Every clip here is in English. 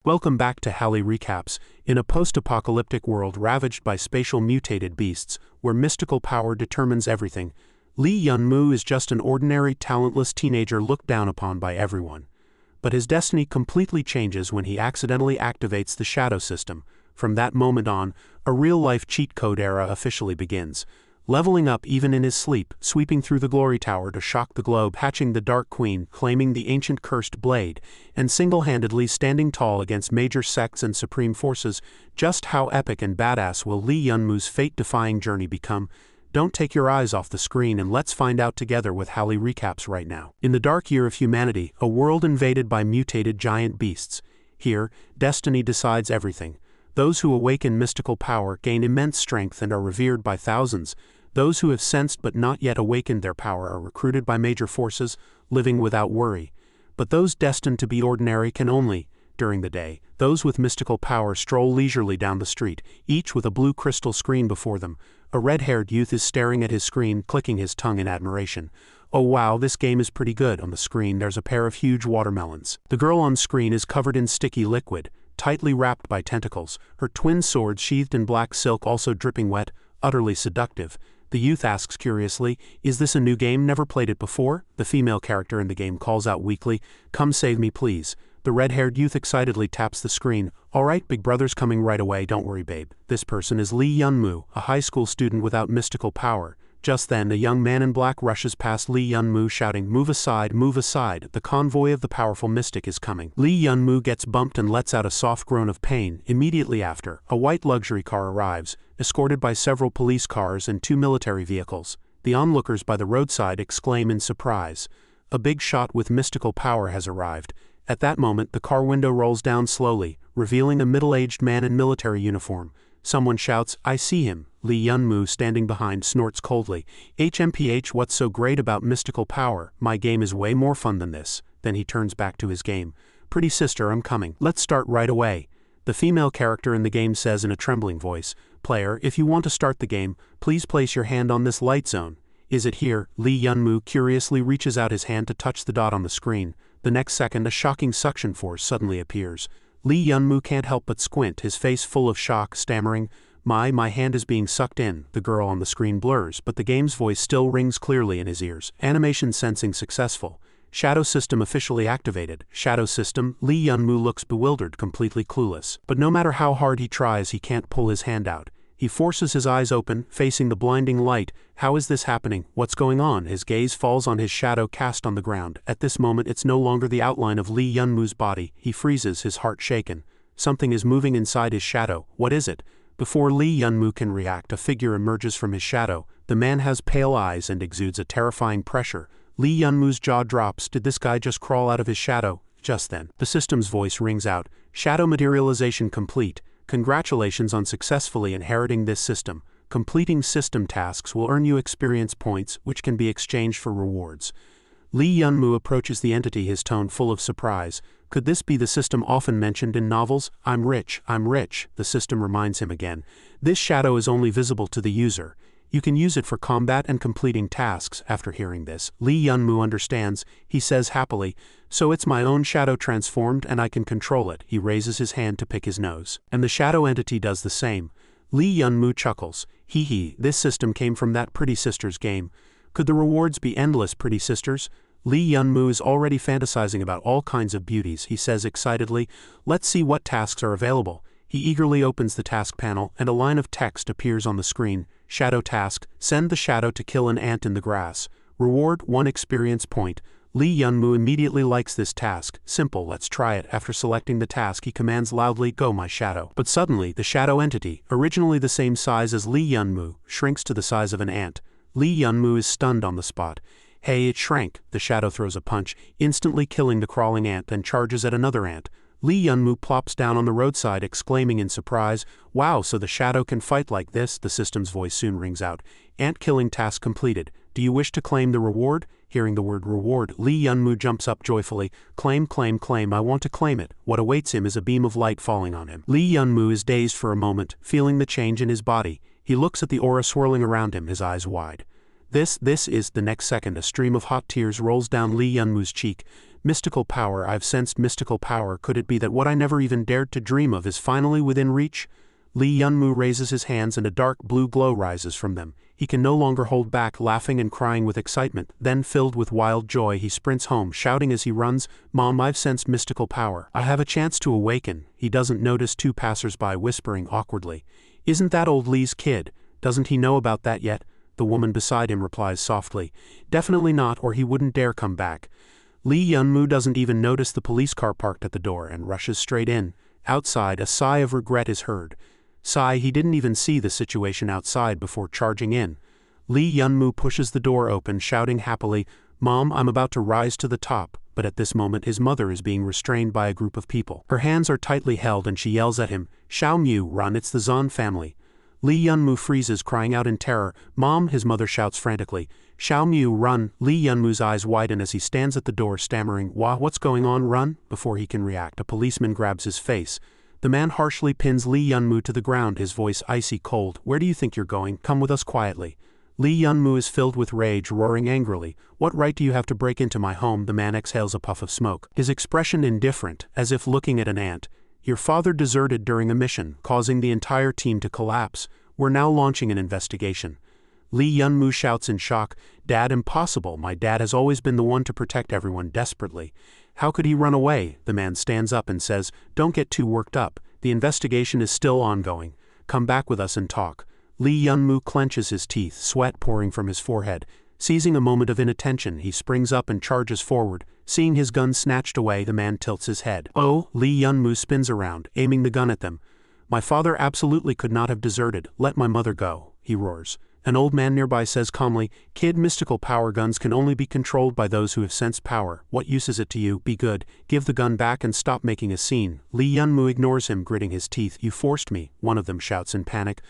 Welcome back to Hali Recaps. In a post-apocalyptic world ravaged by spatial mutated beasts, where mystical power determines everything, Lee Yun-moo is just an ordinary, talentless teenager looked down upon by everyone. But his destiny completely changes when he accidentally activates the shadow system. From that moment on, a real-life cheat code era officially begins. Leveling up even in his sleep, sweeping through the glory tower to shock the globe, hatching the Dark Queen, claiming the ancient cursed blade, and single-handedly standing tall against major sects and supreme forces. Just how epic and badass will Lee Yun-moo's fate-defying journey become? Don't take your eyes off the screen and let's find out together with Hali Recaps right now. In the dark year of humanity, a world invaded by mutated giant beasts. Here, destiny decides everything. Those who awaken mystical power gain immense strength and are revered by thousands. Those who have sensed but not yet awakened their power are recruited by major forces, living without worry. But those destined to be ordinary can only, during the day, those with mystical power stroll leisurely down the street, each with a blue crystal screen before them. A red-haired youth is staring at his screen, clicking his tongue in admiration. Oh wow, this game is pretty good. On the screen there's a pair of huge watermelons. The girl on screen is covered in sticky liquid, tightly wrapped by tentacles, her twin swords sheathed in black silk also dripping wet, utterly seductive. The youth asks curiously, "Is this a new game? Never played it before?" The female character in the game calls out weakly, "Come save me please." The red-haired youth excitedly taps the screen. "Alright, big brother's coming right away, don't worry babe." This person is Lee Yun-moo, a high school student without mystical power. Just then, a young man in black rushes past Lee Yun-moo shouting, move aside, the convoy of the powerful mystic is coming." Lee Yun-moo gets bumped and lets out a soft groan of pain. Immediately after, a white luxury car arrives, escorted by several police cars and two military vehicles. The onlookers by the roadside exclaim in surprise. A big shot with mystical power has arrived. At that moment, the car window rolls down slowly, revealing a middle-aged man in military uniform. Someone shouts, "I see him." Lee Yun-moo, standing behind, snorts coldly. "HMPH, what's so great about mystical power? My game is way more fun than this." Then he turns back to his game. "Pretty sister, I'm coming. Let's start right away." The female character in the game says in a trembling voice, "Player, if you want to start the game, please place your hand on this light zone." "Is it here?" Lee Yun-moo curiously reaches out his hand to touch the dot on the screen. The next second, a shocking suction force suddenly appears. Lee Yun-moo can't help but squint, his face full of shock, stammering, My hand is being sucked in." The girl on the screen blurs, but the game's voice still rings clearly in his ears. Animation sensing successful. Shadow system officially activated. Shadow system, Lee Yun-moo looks bewildered, completely clueless. But no matter how hard he tries, he can't pull his hand out. He forces his eyes open, facing the blinding light. How is this happening? What's going on? His gaze falls on his shadow cast on the ground. At this moment, it's no longer the outline of Lee Yun-moo's body. He freezes, his heart shaken. Something is moving inside his shadow. What is it? Before Lee Yun-moo can react, a figure emerges from his shadow. The man has pale eyes and exudes a terrifying pressure. Lee Yun-moo's jaw drops. Did this guy just crawl out of his shadow? Just then, the system's voice rings out. "Shadow materialization complete. Congratulations on successfully inheriting this system. Completing system tasks will earn you experience points, which can be exchanged for rewards." Lee Yun-moo approaches the entity, his tone full of surprise. Could this be the system often mentioned in novels? I'm rich," the system reminds him again. "This shadow is only visible to the user. You can use it for combat and completing tasks." After hearing this, Lee Yun-moo understands. He says happily, "So it's my own shadow transformed and I can control it." He raises his hand to pick his nose. And the shadow entity does the same. Lee Yun-moo chuckles. Hee, this system came from that Pretty Sisters game. Could the rewards be endless, Pretty Sisters? Lee Yun-moo is already fantasizing about all kinds of beauties. He says excitedly, "Let's see what tasks are available." He eagerly opens the task panel, and a line of text appears on the screen. Shadow task, send the shadow to kill an ant in the grass. Reward, 1 experience point. Lee Yun-moo immediately likes this task. Simple, let's try it. After selecting the task, he commands loudly, "Go, my shadow." But suddenly, the shadow entity, originally the same size as Lee Yun-moo, shrinks to the size of an ant. Lee Yun-moo is stunned on the spot. "Hey, it shrank." The shadow throws a punch, instantly killing the crawling ant, and charges at another ant. Lee Yun-moo plops down on the roadside, exclaiming in surprise, "Wow, so the shadow can fight like this?" The system's voice soon rings out. "Ant killing task completed. Do you wish to claim the reward?" Hearing the word reward, Lee Yun-moo jumps up joyfully. "Claim, I want to claim it." What awaits him is a beam of light falling on him. Lee Yun-moo is dazed for a moment, feeling the change in his body. He looks at the aura swirling around him, his eyes wide. This is the next second a stream of hot tears rolls down Lee Yunmu's cheek. Mystical power, I've sensed mystical power. Could it be that what I never even dared to dream of is finally within reach? Lee Yunmu raises his hands and a dark blue glow rises from them. He can no longer hold back, laughing and crying with excitement. Then, filled with wild joy, he sprints home, shouting as he runs, "Mom, I've sensed mystical power. I have a chance to awaken." He doesn't notice two passers-by whispering awkwardly, "Isn't that old Lee's kid? Doesn't he know about that yet?" The woman beside him replies softly, "Definitely not, or he wouldn't dare come back." Lee Yunmu doesn't even notice the police car parked at the door and rushes straight in. Outside, a sigh of regret is heard. He didn't even see the situation outside before charging in. Lee Yunmu pushes the door open, shouting happily, "Mom, I'm about to rise to the top." But at this moment his mother is being restrained by a group of people. Her hands are tightly held and she yells at him, "Xiao Mu, run, it's the Zan family." Lee Yunmu freezes, crying out in terror. "Mom," his mother shouts frantically. "Xiao Mu, run." Lee Yunmu's eyes widen as he stands at the door stammering, What's going on, run?" Before he can react, a policeman grabs his face. The man harshly pins Lee Yunmu to the ground, his voice icy cold. "Where do you think you're going? Come with us quietly." Lee Yunmu is filled with rage, roaring angrily. "What right do you have to break into my home?" The man exhales a puff of smoke, his expression indifferent, as if looking at an ant. "Your father deserted during a mission, causing the entire team to collapse. We're now launching an investigation." Lee Yunmu shouts in shock, "Dad, impossible. My dad has always been the one to protect everyone desperately. How could he run away?" The man stands up and says, "Don't get too worked up. The investigation is still ongoing. Come back with us and talk." Lee Yunmu clenches his teeth, sweat pouring from his forehead. Seizing a moment of inattention, he springs up and charges forward. Seeing his gun snatched away, the man tilts his head. "Oh!" Lee Yunmu spins around, aiming the gun at them. "My father absolutely could not have deserted. Let my mother go," he roars. An old man nearby says calmly, "Kid, mystical power guns can only be controlled by those who have sensed power. What use is it to you? Be good. Give the gun back and stop making a scene." Lee Yunmu ignores him, gritting his teeth. "You forced me," one of them shouts in panic.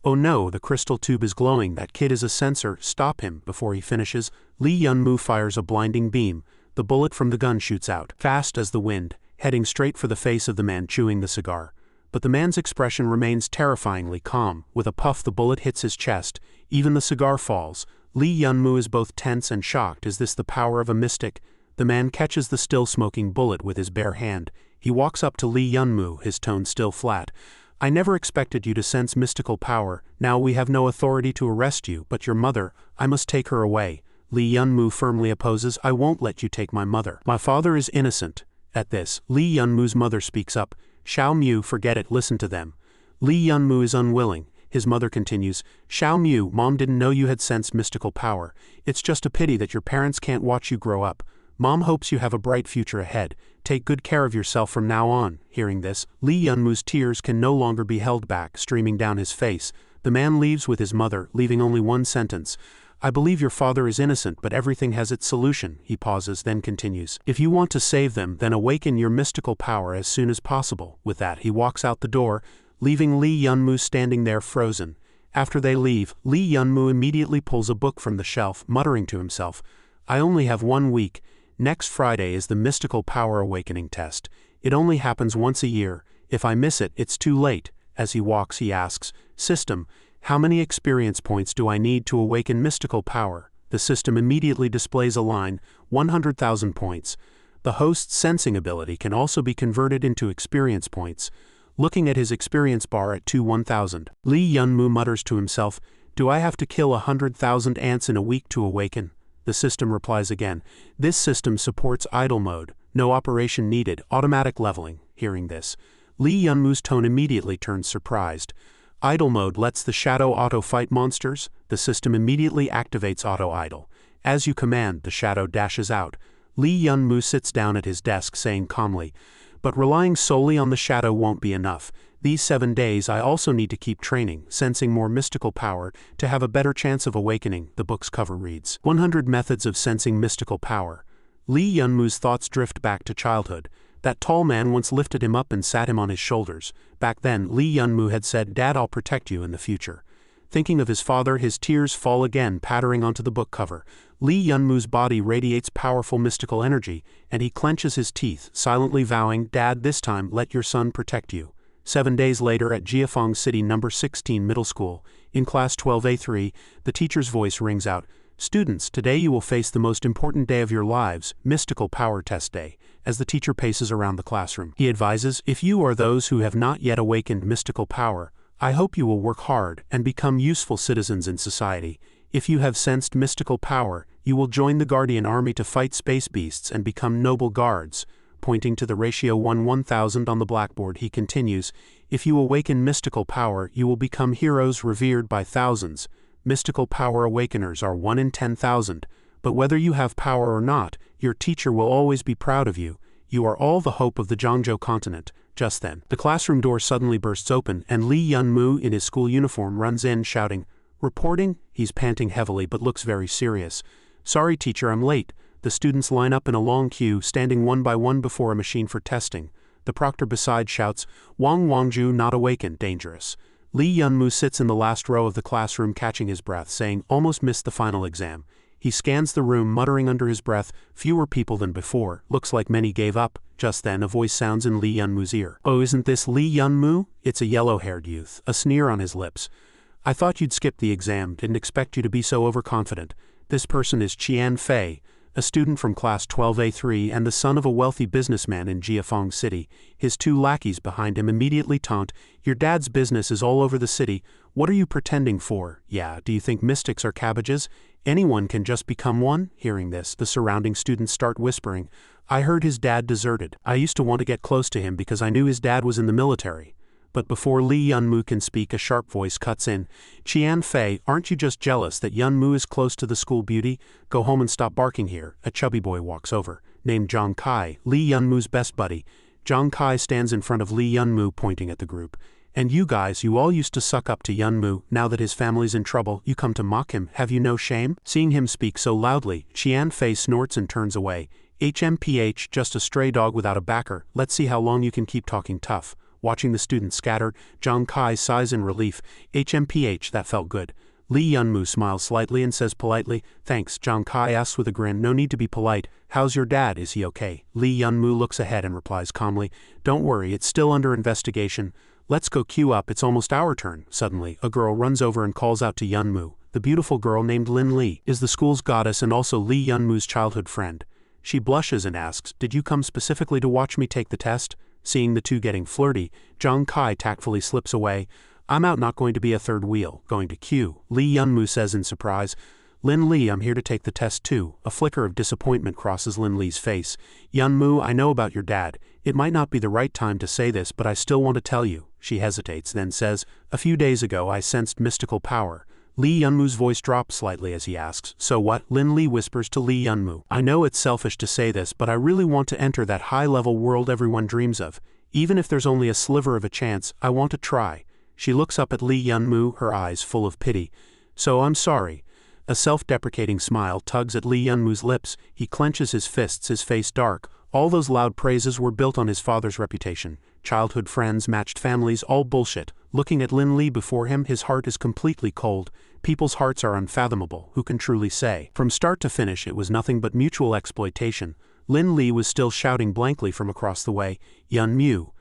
"Oh no, the crystal tube is glowing. That kid is a censor. Stop him." Before he finishes, Lee Yunmu fires a blinding beam. The bullet from the gun shoots out, fast as the wind, heading straight for the face of the man chewing the cigar. But the man's expression remains terrifyingly calm. With a puff, the bullet hits his chest. Even the cigar falls. Lee Yunmu is both tense and shocked. Is this the power of a mystic? The man catches the still smoking bullet with his bare hand. He walks up to Lee Yunmu, his tone still flat. "I never expected you to sense mystical power. Now we have no authority to arrest you, but your mother, I must take her away." Lee Yunmu firmly opposes. "I won't let you take my mother. My father is innocent." At this, Lee Yunmu's mother speaks up. "Xiao Mu, forget it, listen to them." Lee Yunmu is unwilling. His mother continues, "Xiao Mu, Mom didn't know you had sensed mystical power. It's just a pity that your parents can't watch you grow up. Mom hopes you have a bright future ahead. Take good care of yourself from now on." Hearing this, Lee Yunmu's tears can no longer be held back, streaming down his face. The man leaves with his mother, leaving only one sentence. "I believe your father is innocent, but everything has its solution." He pauses, then continues, "If you want to save them, then awaken your mystical power as soon as possible." With that, he walks out the door, leaving Lee Yunmu standing there frozen. After they leave, Lee Yunmu immediately pulls a book from the shelf, muttering to himself, "I only have 1 week. Next Friday is the mystical power awakening test. It only happens once a year. If I miss it, it's too late." As he walks, he asks, "System, how many experience points do I need to awaken mystical power?" The system immediately displays a line, 100,000 points. The host's sensing ability can also be converted into experience points. Looking at his experience bar at 1,000, Lee Yunmu mutters to himself, "Do I have to kill 100,000 ants in a week to awaken?" The system replies again, "This system supports idle mode. No operation needed, automatic leveling." Hearing this, Lee Yunmu's tone immediately turns surprised. "Idle mode lets the shadow auto-fight monsters?" The system immediately activates auto-idle. As you command, the shadow dashes out. Lee Yunmu sits down at his desk saying calmly, "But relying solely on the shadow won't be enough. These 7 days I also need to keep training, sensing more mystical power, to have a better chance of awakening." The book's cover reads, 100 Methods of Sensing Mystical Power. Lee Yunmu's thoughts drift back to childhood. That tall man once lifted him up and sat him on his shoulders. Back then, Lee Yunmu had said, "Dad, I'll protect you in the future." Thinking of his father, his tears fall again, pattering onto the book cover. Lee Yunmu's body radiates powerful mystical energy, and he clenches his teeth, silently vowing, "Dad, this time let your son protect you." 7 days later at Jiafeng City No. 16 Middle School, in Class 12A3, the teacher's voice rings out, Students, today you will face the most important day of your lives, Mystical Power Test Day. As the teacher paces around the classroom, he advises, if you are those who have not yet awakened mystical power, I hope you will work hard and become useful citizens in society. If you have sensed mystical power, you will join the Guardian Army to fight space beasts and become noble guards. Pointing to the ratio 1:1000 on the blackboard, he continues, if you awaken mystical power, you will become heroes revered by thousands. Mystical power awakeners are 1 in 10,000, but whether you have power or not, your teacher will always be proud of you. You are all the hope of the Zhangzhou continent. Just then, the classroom door suddenly bursts open and Li Yunmu in his school uniform runs in shouting, reporting? He's panting heavily but looks very serious. Sorry teacher, I'm late. The students line up in a long queue, standing one by one before a machine for testing. The proctor beside shouts, Wang Wangju not awakened, dangerous. Li Yunmu sits in the last row of the classroom catching his breath, saying, almost missed the final exam. He scans the room, muttering under his breath, fewer people than before, looks like many gave up. Just then a voice sounds in Li Yunmu's ear. Oh, isn't this Li Yunmu? It's a yellow-haired youth, a sneer on his lips. I thought you'd skip the exam, didn't expect you to be so overconfident. This person is Qian Fei, a student from class 12A3 and the son of a wealthy businessman in Jiafeng City. His two lackeys behind him immediately taunt, your dad's business is all over the city, what are you pretending for? Yeah, do you think mystics are cabbages? Anyone can just become one? Hearing this, the surrounding students start whispering, I heard his dad deserted. I used to want to get close to him because I knew his dad was in the military. But before Li Yunmu can speak, a sharp voice cuts in. Qian Fei, aren't you just jealous that Yunmu is close to the school beauty? Go home and stop barking here. A chubby boy walks over, named Zhang Kai, Li Yunmu's best buddy. Zhang Kai stands in front of Li Yunmu, pointing at the group. And you guys, you all used to suck up to Yunmu. Now that his family's in trouble, you come to mock him. Have you no shame? Seeing him speak so loudly, Qian Fei snorts and turns away. HMPH, just a stray dog without a backer. Let's see how long you can keep talking tough. Watching the students scatter, Zhang Kai sighs in relief. HMPH, that felt good. Li Yunmu smiles slightly and says politely, thanks. Zhang Kai asks with a grin, no need to be polite. How's your dad, is he okay? Li Yunmu looks ahead and replies calmly, don't worry, it's still under investigation. Let's go queue up, it's almost our turn. Suddenly, a girl runs over and calls out to Yunmu. The beautiful girl named Lin Li is the school's goddess and also Li Yunmu's childhood friend. She blushes and asks, did you come specifically to watch me take the test? Seeing the two getting flirty, Zhang Kai tactfully slips away. I'm out, not going to be a third wheel. Going to queue. Li Yunmu says in surprise. Lin Li, I'm here to take the test too. A flicker of disappointment crosses Lin Li's face. Yunmu, I know about your dad. It might not be the right time to say this, but I still want to tell you. She hesitates, then says, a few days ago I sensed mystical power. Li Yunmu's voice drops slightly as he asks, so what? Lin Li whispers to Li Yunmu. I know it's selfish to say this, but I really want to enter that high-level world everyone dreams of. Even if there's only a sliver of a chance, I want to try. She looks up at Li Yunmu, her eyes full of pity. So I'm sorry. A self-deprecating smile tugs at Li Yunmu's lips. He clenches his fists, his face dark. All those loud praises were built on his father's reputation. Childhood friends, matched families, all bullshit. Looking at Lin Li before him, his heart is completely cold. People's hearts are unfathomable, who can truly say? From start to finish it was nothing but mutual exploitation. Lin Li was still shouting blankly from across the way, Yunmu.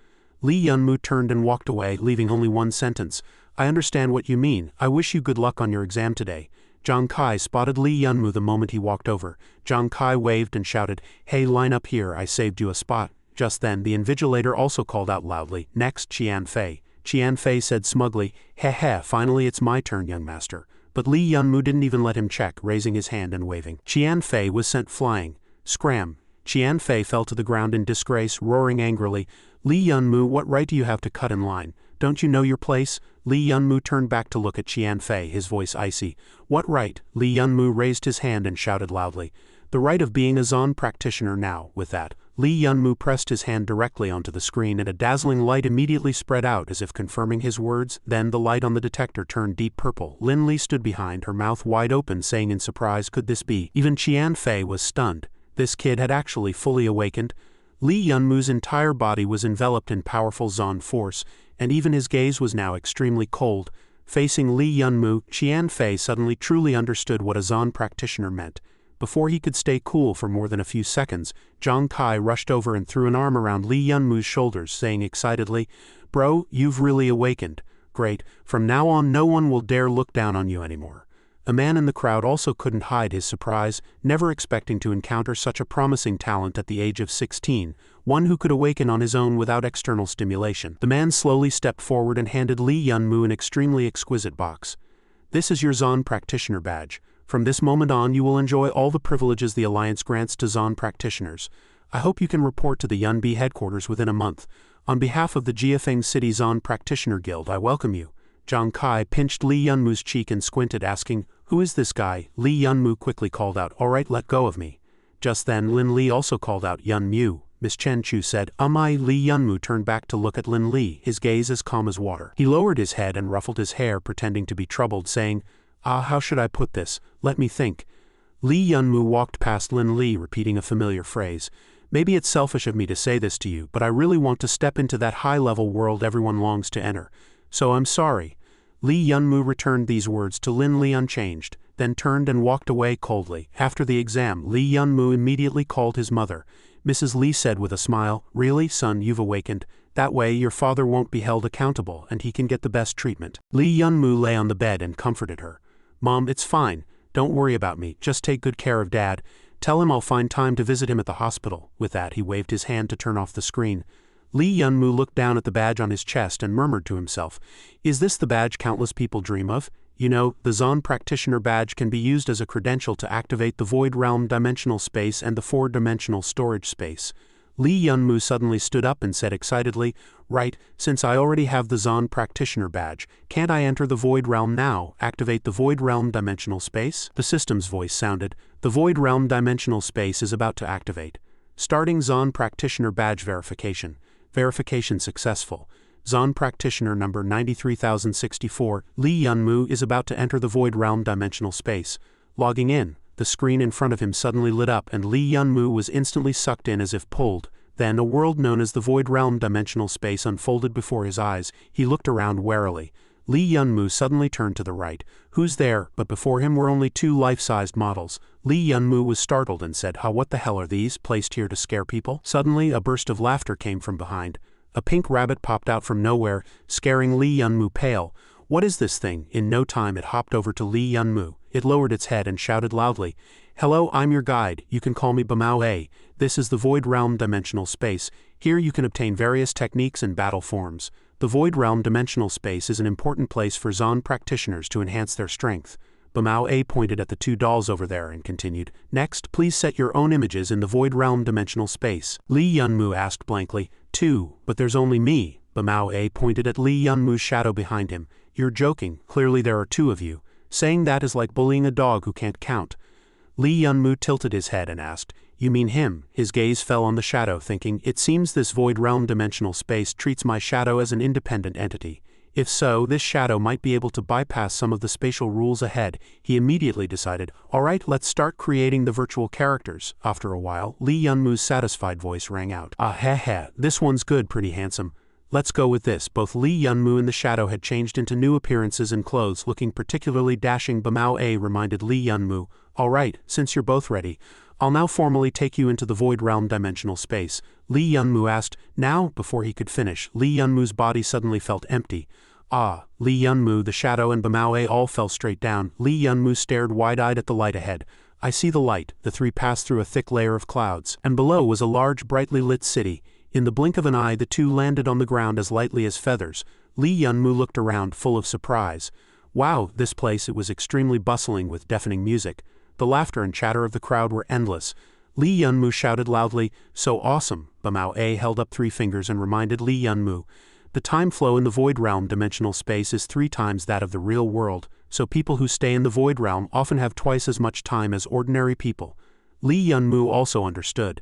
Li Yunmu turned and walked away, leaving only one sentence. I understand what you mean. I wish you good luck on your exam today. Zhang Kai spotted Li Yunmu the moment he walked over. Zhang Kai waved and shouted, hey, line up here, I saved you a spot. Just then, the invigilator also called out loudly, next, Qian Fei. Qian Fei said smugly, heh, finally it's my turn, young master. But Li Yunmu didn't even let him check, raising his hand and waving. Qian Fei was sent flying. Scram. Qian Fei fell to the ground in disgrace, roaring angrily, Li Yunmu, what right do you have to cut in line? Don't you know your place? Li Yunmu turned back to look at Qian Fei, his voice icy. What right? Li Yunmu raised his hand and shouted loudly. The right of being a Zon practitioner now. With that, Li Yunmu pressed his hand directly onto the screen and a dazzling light immediately spread out as if confirming his words. Then the light on the detector turned deep purple. Lin Li stood behind, her mouth wide open, saying in surprise, could this be? Even Qian Fei was stunned. This kid had actually fully awakened. Li Yunmu's entire body was enveloped in powerful Zon force, and even his gaze was now extremely cold. Facing Li Yunmu, Qian Fei suddenly truly understood what a Zon practitioner meant. Before he could stay cool for more than a few seconds, Zhang Kai rushed over and threw an arm around Li Yunmu's shoulders, saying excitedly, Bro, you've really awakened. Great, from now on no one will dare look down on you anymore. A man in the crowd also couldn't hide his surprise, never expecting to encounter such a promising talent at the age of 16, one who could awaken on his own without external stimulation. The man slowly stepped forward and handed Lee Yun-moo an extremely exquisite box. "This is your Zon Practitioner badge. From this moment on you will enjoy all the privileges the Alliance grants to Zon practitioners. I hope you can report to the Yun-B headquarters within a month. On behalf of the Jiafeng City Zon Practitioner Guild, I welcome you." Zhang Kai pinched Lee Yun-moo's cheek and squinted, asking, "Who is this guy?" Lee Yun-moo quickly called out, "All right, let go of me." Just then Lin Li also called out, "Yun-mu." Miss Chen Chu said, "Am I?" Lee Yun-moo turned back to look at Lin Li, his gaze as calm as water. He lowered his head and ruffled his hair, pretending to be troubled, saying, "How should I put this? Let me think." Lee Yun-moo walked past Lin Li, repeating a familiar phrase. "Maybe it's selfish of me to say this to you, but I really want to step into that high-level world everyone longs to enter. So I'm sorry." Lee Yun-moo returned these words to Lin Li unchanged, then turned and walked away coldly. After the exam, Lee Yun-moo immediately called his mother. Mrs. Lee said with a smile, "Really, son, you've awakened. That way your father won't be held accountable and he can get the best treatment." Lee Yun-moo lay on the bed and comforted her. "Mom, it's fine. Don't worry about me. Just take good care of Dad. Tell him I'll find time to visit him at the hospital." With that, he waved his hand to turn off the screen. Lee Yun-moo looked down at the badge on his chest and murmured to himself, "Is this the badge countless people dream of? You know, the Zon Practitioner badge can be used as a credential to activate the Void Realm dimensional space and the 4-dimensional storage space." Lee Yun-moo suddenly stood up and said excitedly, "Right, since I already have the Zon Practitioner badge, can't I enter the Void Realm now, activate the Void Realm dimensional space?" The system's voice sounded, "The Void Realm dimensional space is about to activate. Starting Zon Practitioner badge verification. Verification successful. Zon Practitioner number 93064, Lee Yun-moo is about to enter the Void Realm dimensional space. Logging in." The screen in front of him suddenly lit up and Lee Yun-moo was instantly sucked in as if pulled. Then a world known as the Void Realm dimensional space unfolded before his eyes. He looked around warily. Lee Yun-moo suddenly turned to the right. "Who's there?" But before him were only 2 life-sized models. Lee Yun-moo was startled and said, "What the hell are these, placed here to scare people?" Suddenly a burst of laughter came from behind. A pink rabbit popped out from nowhere, scaring Lee Yun-moo pale. "What is this thing?" In no time it hopped over to Lee Yun-moo. It lowered its head and shouted loudly, "Hello, I'm your guide. You can call me Bamao A. This is the Void Realm dimensional space. Here you can obtain various techniques and battle forms. The Void Realm dimensional space is an important place for Zon practitioners to enhance their strength." Bamao A pointed at the 2 dolls over there and continued, "Next, please set your own images in the Void Realm dimensional space." Lee Yun-moo asked blankly, "2, but there's only me." Bamao A pointed at Lee Yun-moo's shadow behind him. "You're joking. Clearly there are 2 of you. Saying that is like bullying a dog who can't count." Lee Yun-moo tilted his head and asked, "You mean him?" His gaze fell on the shadow, thinking, "It seems this Void Realm dimensional space treats my shadow as an independent entity. If so, this shadow might be able to bypass some of the spatial rules ahead." He immediately decided, "All right, let's start creating the virtual characters." After a while, Lee Yun-moo's satisfied voice rang out, This one's good, pretty handsome. Let's go with this." Both Lee Yun-moo and the shadow had changed into new appearances and clothes, looking particularly dashing. Bamao A reminded Lee Yun-moo, "All right, since you're both ready, I'll now formally take you into the Void Realm dimensional space." Lee Yun-moo asked, "Now?" Before he could finish, Lee Yun-moo's body suddenly felt empty. Lee Yun-moo, the shadow and Bamao A all fell straight down. Lee Yun-moo stared wide-eyed at the light ahead. "I see the light." The 3 passed through a thick layer of clouds, and below was a large brightly lit city. In the blink of an eye the 2 landed on the ground as lightly as feathers. Lee Yun-moo looked around, full of surprise. Wow, this place, it was extremely bustling with deafening music. The laughter and chatter of the crowd were endless. Lee Yun-moo shouted loudly, "So awesome!" Bamao A held up 3 fingers and reminded Lee Yun-moo, "The time flow in the Void Realm dimensional space is 3 times that of the real world, so people who stay in the Void Realm often have twice as much time as ordinary people." Lee Yun-moo also understood.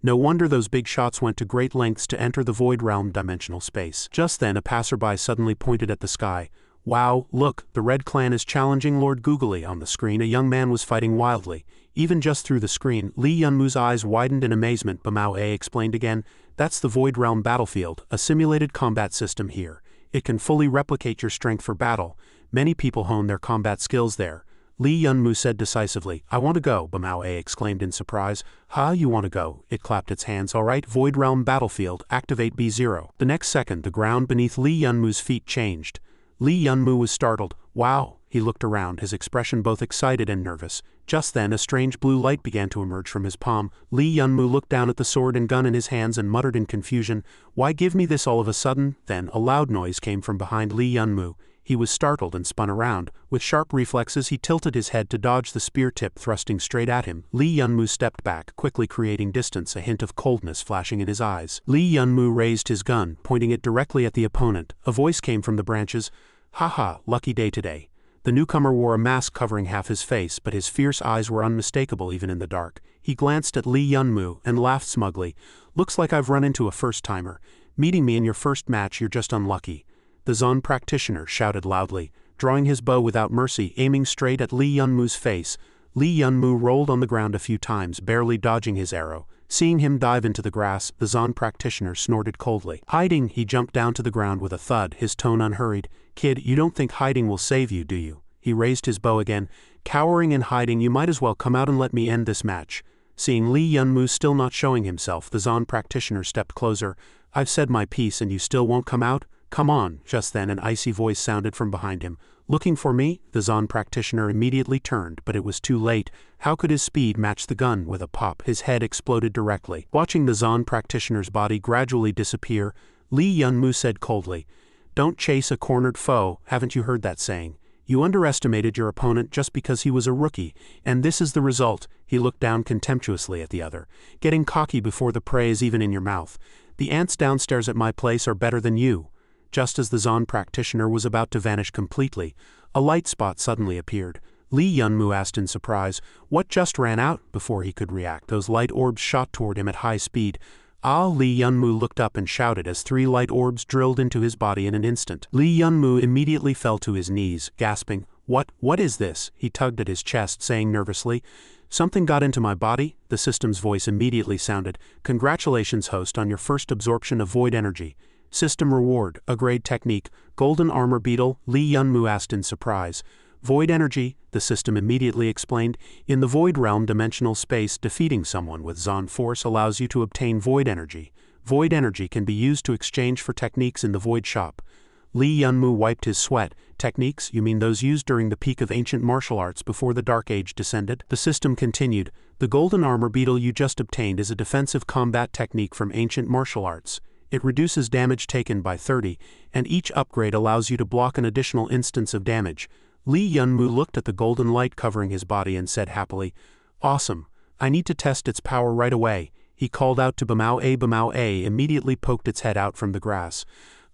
No wonder those big shots went to great lengths to enter the Void Realm dimensional space. Just then a passerby suddenly pointed at the sky. "Wow, look, the Red Clan is challenging Lord Googly." On the screen a young man was fighting wildly. Even just through the screen, Lee Yun-moo's eyes widened in amazement. Bamao A explained again, "That's the Void Realm battlefield, a simulated combat system here. It can fully replicate your strength for battle. Many people hone their combat skills there." Lee Yun-moo said decisively, "I want to go." Bamao A exclaimed in surprise. You want to go?" It clapped its hands. "All right, Void Realm battlefield, activate B0. The next second the ground beneath Lee Yun-moo's feet changed. Lee Yun-moo was startled. "Wow, He looked around, his expression both excited and nervous. Just then a strange blue light began to emerge from his palm. Lee Yunmu looked down at the sword and gun in his hands and muttered in confusion, "Why give me this all of a sudden?" Then a loud noise came from behind Lee Yunmu. He was startled and spun around. With sharp reflexes he tilted his head to dodge the spear tip thrusting straight at him. Lee Yunmu stepped back, quickly creating distance, a hint of coldness flashing in his eyes. Lee Yunmu raised his gun, pointing it directly at the opponent. A voice came from the branches. "Haha, lucky day today." The newcomer wore a mask covering half his face, but his fierce eyes were unmistakable even in the dark. He glanced at Lee Yunmu and laughed smugly. "Looks like I've run into a first-timer. Meeting me in your first match, you're just unlucky." The Zon practitioner shouted loudly, drawing his bow without mercy, aiming straight at Lee Yunmu's face. Lee Yunmu rolled on the ground a few times, barely dodging his arrow. Seeing him dive into the grass, the Zon practitioner snorted coldly. "Hiding!" He jumped down to the ground with a thud, his tone unhurried. "Kid, you don't think hiding will save you, do you?" He raised his bow again. "Cowering and hiding, you might as well come out and let me end this match." Seeing Lee Yunmu still not showing himself, the Zon practitioner stepped closer. "I've said my piece and you still won't come out? Come on." Just then an icy voice sounded from behind him. "Looking for me?" The Zon practitioner immediately turned, but it was too late. How could his speed match the gun? With a pop, his head exploded directly. Watching the Zon practitioner's body gradually disappear, Lee Yunmu said coldly, "Don't chase a cornered foe, haven't you heard that saying? You underestimated your opponent just because he was a rookie, and this is the result." He looked down contemptuously at the other. "Getting cocky before the prey is even in your mouth. The ants downstairs at my place are better than you." Just as the Zon practitioner was about to vanish completely, a light spot suddenly appeared. Lee Yunmu asked in surprise, "What just ran out?" Before he could react, those light orbs shot toward him at high speed. "Ah!" Lee Yunmu looked up and shouted as 3 light orbs drilled into his body in an instant. Lee Yunmu immediately fell to his knees, gasping, What is this?" He tugged at his chest, saying nervously, "Something got into my body?" The system's voice immediately sounded, "Congratulations, host, on your first absorption of void energy. System reward, a grade technique, golden armor beetle." Lee Yunmu asked in surprise. "Void energy," the system immediately explained. "In the void realm dimensional space, defeating someone with Zon force allows you to obtain void energy. Void energy can be used to exchange for techniques in the void shop." Lee Yunmu wiped his sweat. "Techniques, you mean those used during the peak of ancient martial arts before the Dark Age descended?" The system continued. "The golden armor beetle you just obtained is a defensive combat technique from ancient martial arts. It reduces damage taken by 30, and each upgrade allows you to block an additional instance of damage." Lee Yunmu looked at the golden light covering his body and said happily, "Awesome. I need to test its power right away." He called out to Bamao A. Bamao A immediately poked its head out from the grass.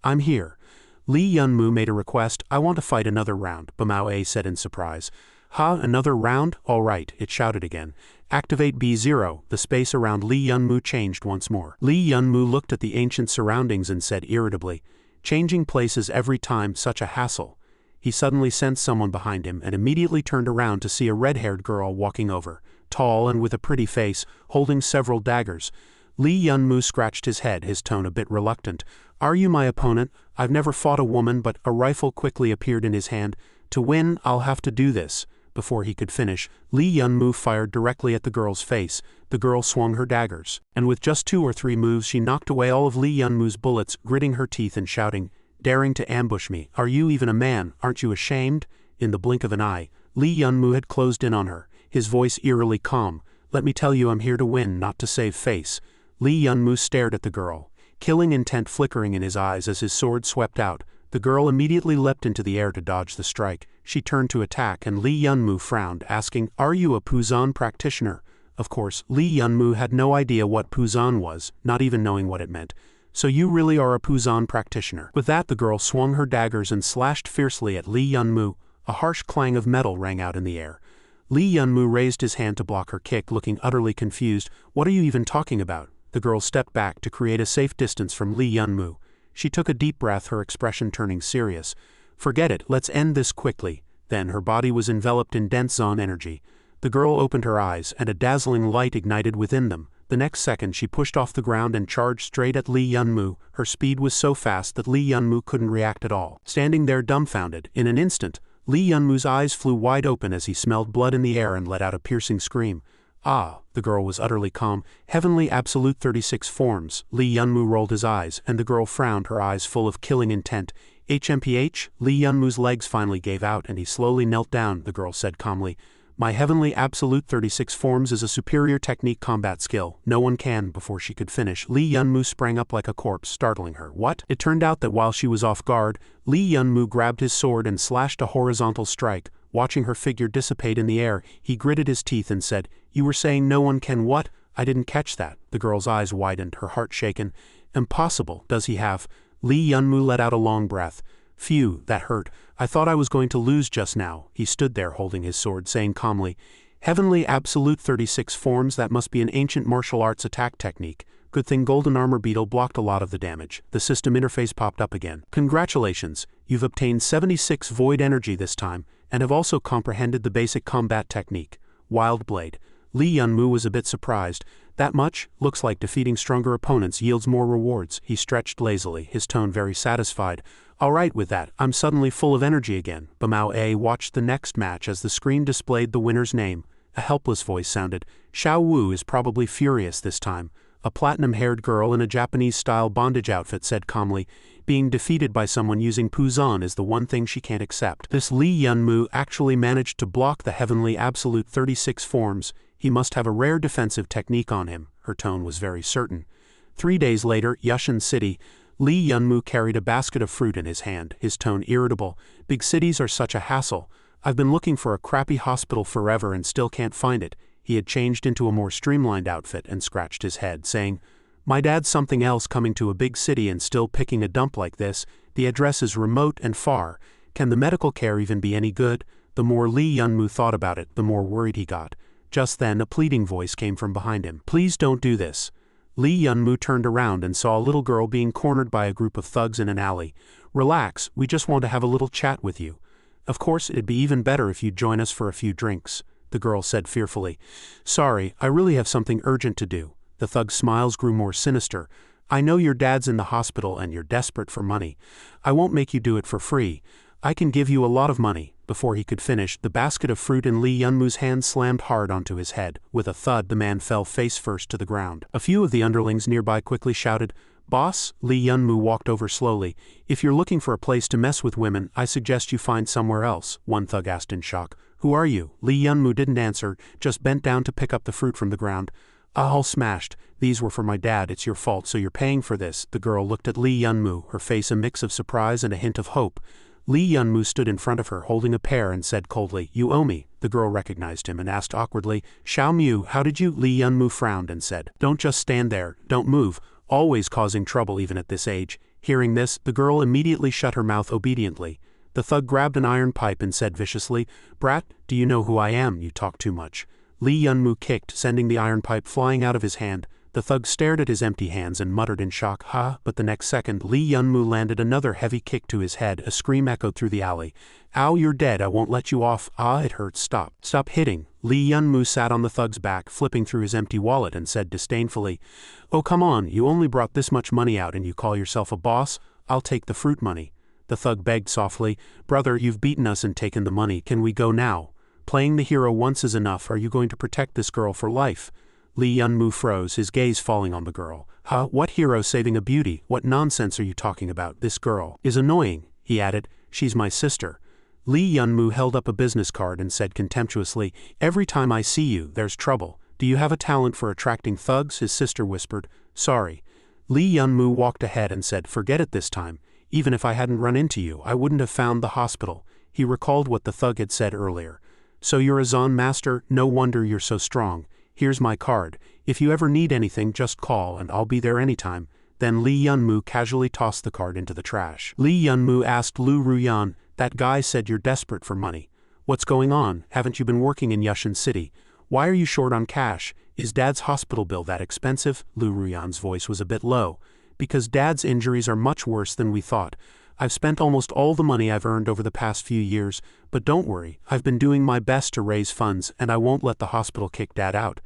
"I'm here." Lee Yunmu made a request. "I want to fight another round," Bamao A said in surprise. "Ha, another round? All right," it shouted again. "Activate B0. The space around Lee Yunmu changed once more. Lee Yunmu looked at the ancient surroundings and said irritably, "Changing places every time, such a hassle." He suddenly sensed someone behind him and immediately turned around to see a red-haired girl walking over, tall and with a pretty face, holding several daggers. Lee Yunmu scratched his head, his tone a bit reluctant. "Are you my opponent? I've never fought a woman," but a rifle quickly appeared in his hand. "To win, I'll have to do this." Before he could finish, Lee Yunmu fired directly at the girl's face. The girl swung her daggers, and with just 2 or 3 moves she knocked away all of Lee Yunmu's bullets, gritting her teeth and shouting, "Daring to ambush me, are you even a man? Aren't you ashamed?" In the blink of an eye, Lee Yunmu had closed in on her, his voice eerily calm. "Let me tell you, I'm here to win, not to save face." Lee Yunmu stared at the girl, killing intent flickering in his eyes as his sword swept out. The girl immediately leapt into the air to dodge the strike. She turned to attack and Lee Yunmu frowned, asking, "Are you a Puzan practitioner?" Of course, Lee Yunmu had no idea what Puzan was, not even knowing what it meant. "So you really are a Puzan practitioner." With that the girl swung her daggers and slashed fiercely at Lee Yunmu. A harsh clang of metal rang out in the air. Lee Yunmu raised his hand to block her kick, looking utterly confused. "What are you even talking about?" The girl stepped back to create a safe distance from Lee Yunmu. She took a deep breath, her expression turning serious. "Forget it, let's end this quickly." Then her body was enveloped in dense Zon energy. The girl opened her eyes, and a dazzling light ignited within them. The next second she pushed off the ground and charged straight at Lee Yunmu. Her speed was so fast that Lee Yunmu couldn't react at all. Standing there dumbfounded, in an instant, Lee Yunmu's eyes flew wide open as he smelled blood in the air and let out a piercing scream. "Ah," the girl was utterly calm. "Heavenly Absolute 36 forms." Lee Yunmu rolled his eyes, and the girl frowned, her eyes full of killing intent. HMPH, Lee Yunmu's legs finally gave out and he slowly knelt down, the girl said calmly. My heavenly absolute 36 forms is a superior technique combat skill. No one can. Before she could finish, Lee Yunmu sprang up like a corpse, startling her. What? It turned out that while she was off guard, Lee Yunmu grabbed his sword and slashed a horizontal strike. Watching her figure dissipate in the air, he gritted his teeth and said, You were saying no one can what? I didn't catch that. The girl's eyes widened, her heart shaken. Impossible. Does he have? Lee Yunmu let out a long breath. Phew, that hurt. I thought I was going to lose just now. He stood there holding his sword, saying calmly, Heavenly absolute 36 forms, that must be an ancient martial arts attack technique. Good thing Golden Armor Beetle blocked a lot of the damage. The system interface popped up again. Congratulations, you've obtained 76 void energy this time, and have also comprehended the basic combat technique. Wild Blade. Lee Yunmu was a bit surprised. That much? Looks like defeating stronger opponents yields more rewards. He stretched lazily, his tone very satisfied. All right with that, I'm suddenly full of energy again. Bamao A watched the next match as the screen displayed the winner's name. A helpless voice sounded. Xiao Wu is probably furious this time. A platinum-haired girl in a Japanese-style bondage outfit said calmly, being defeated by someone using Puzan is the one thing she can't accept. This Lee Yunmu actually managed to block the heavenly absolute 36 forms. He must have a rare defensive technique on him. Her tone was very certain. 3 days later, Yushan City, Lee Yunmu carried a basket of fruit in his hand, his tone irritable. Big cities are such a hassle. I've been looking for a crappy hospital forever and still can't find it. He had changed into a more streamlined outfit and scratched his head, saying, My dad's something else coming to a big city and still picking a dump like this. The address is remote and far. Can the medical care even be any good? The more Lee Yunmu thought about it, the more worried he got. Just then, a pleading voice came from behind him. Please don't do this. Lee Yunmu turned around and saw a little girl being cornered by a group of thugs in an alley. Relax, we just want to have a little chat with you. Of course, it'd be even better if you'd join us for a few drinks, the girl said fearfully. Sorry, I really have something urgent to do. The thug's smiles grew more sinister. I know your dad's in the hospital and you're desperate for money. I won't make you do it for free. I can give you a lot of money. Before he could finish, the basket of fruit in Lee Yunmu's hand slammed hard onto his head. With a thud, the man fell face first to the ground. A few of the underlings nearby quickly shouted, Boss? Lee Yunmu walked over slowly. If you're looking for a place to mess with women, I suggest you find somewhere else, one thug asked in shock. Who are you? Lee Yunmu didn't answer, just bent down to pick up the fruit from the ground. All smashed. These were for my dad. It's your fault, so you're paying for this. The girl looked at Lee Yunmu, her face a mix of surprise and a hint of hope. Lee Yunmu stood in front of her holding a pear and said coldly, You owe me. The girl recognized him and asked awkwardly, Xiao Mu, how did you? Lee Yunmu frowned and said, Don't just stand there, don't move, always causing trouble even at this age. Hearing this, the girl immediately shut her mouth obediently. The thug grabbed an iron pipe and said viciously, Brat, do you know who I am? You talk too much. Lee Yunmu kicked, sending the iron pipe flying out of his hand. The thug stared at his empty hands and muttered in shock, but the next second, Lee Yunmu landed another heavy kick to his head. A scream echoed through the alley. Ow, you're dead, I won't let you off. It hurts, stop. Stop hitting. Lee Yunmu sat on the thug's back, flipping through his empty wallet and said disdainfully, Oh come on, you only brought this much money out and you call yourself a boss? I'll take the fruit money. The thug begged softly, Brother, you've beaten us and taken the money, can we go now? Playing the hero once is enough, are you going to protect this girl for life? Lee Yunmu froze, his gaze falling on the girl. What hero saving a beauty? What nonsense are you talking about? This girl is annoying, he added. She's my sister. Lee Yunmu held up a business card and said contemptuously, Every time I see you, there's trouble. Do you have a talent for attracting thugs? His sister whispered. Sorry. Lee Yunmu walked ahead and said, Forget it this time. Even if I hadn't run into you, I wouldn't have found the hospital. He recalled what the thug had said earlier. So you're a Zon master? No wonder you're so strong. Here's my card. If you ever need anything, just call and I'll be there anytime. Then Lee Yunmu casually tossed the card into the trash. Lee Yunmu asked Lu Ruyan, That guy said you're desperate for money. What's going on? Haven't you been working in Yushan City? Why are you short on cash? Is Dad's hospital bill that expensive? Lu Ruyan's voice was a bit low. Because Dad's injuries are much worse than we thought. I've spent almost all the money I've earned over the past few years, but don't worry, I've been doing my best to raise funds and I won't let the hospital kick Dad out.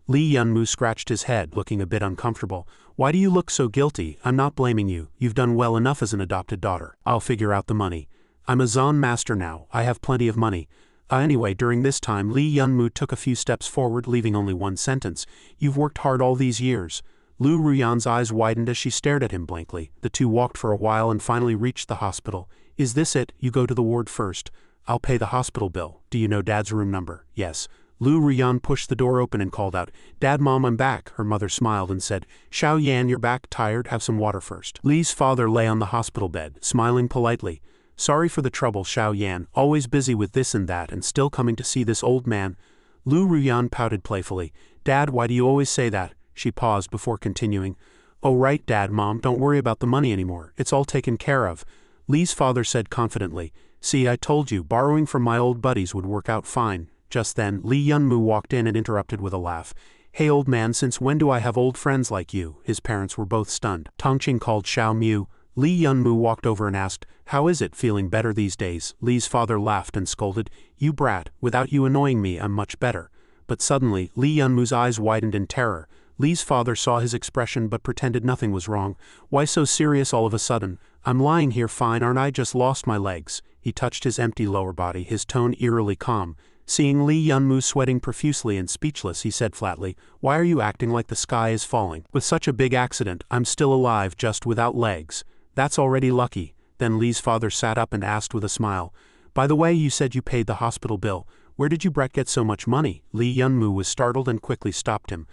Lee Yunmu scratched his head, looking a bit uncomfortable. Why do you look so guilty? I'm not blaming you. You've done well enough as an adopted daughter. I'll figure out the money. I'm a Zon master now. I have plenty of money. Anyway, during this time, Lee Yunmu took a few steps forward, leaving only one sentence. You've worked hard all these years. Lu Ruyan's eyes widened as she stared at him blankly. The two walked for a while and finally reached the hospital. Is this it? You go to the ward first. I'll pay the hospital bill. Do you know Dad's room number? Yes. Lu Ruyan pushed the door open and called out, Dad, Mom, I'm back. Her mother smiled and said, Xiao Yan, you're back, tired, have some water first. Li's father lay on the hospital bed, smiling politely. Sorry for the trouble, Xiao Yan, always busy with this and that and still coming to see this old man. Lu Ruyan pouted playfully. Dad, why do you always say that? She paused before continuing. Oh right, Dad, Mom, don't worry about the money anymore. It's all taken care of. Li's father said confidently. See, I told you, borrowing from my old buddies would work out fine. Just then, Li Yunmu walked in and interrupted with a laugh. Hey old man, since when do I have old friends like you? His parents were both stunned. Tongqing called Xiao Mu. Li Yunmu walked over and asked, How is it, feeling better these days? Li's father laughed and scolded, You brat, without you annoying me I'm much better. But suddenly, Li Yunmu's eyes widened in terror. Li's father saw his expression but pretended nothing was wrong. Why so serious all of a sudden? I'm lying here fine, aren't I? Just lost my legs. He touched his empty lower body, his tone eerily calm. Seeing Li Yunmu sweating profusely and speechless, he said flatly, Why are you acting like the sky is falling? With such a big accident, I'm still alive, just without legs. That's already lucky. Then Li's father sat up and asked with a smile, By the way, you said you paid the hospital bill. Where did you brat get so much money? Li Yunmu was startled and quickly stopped him.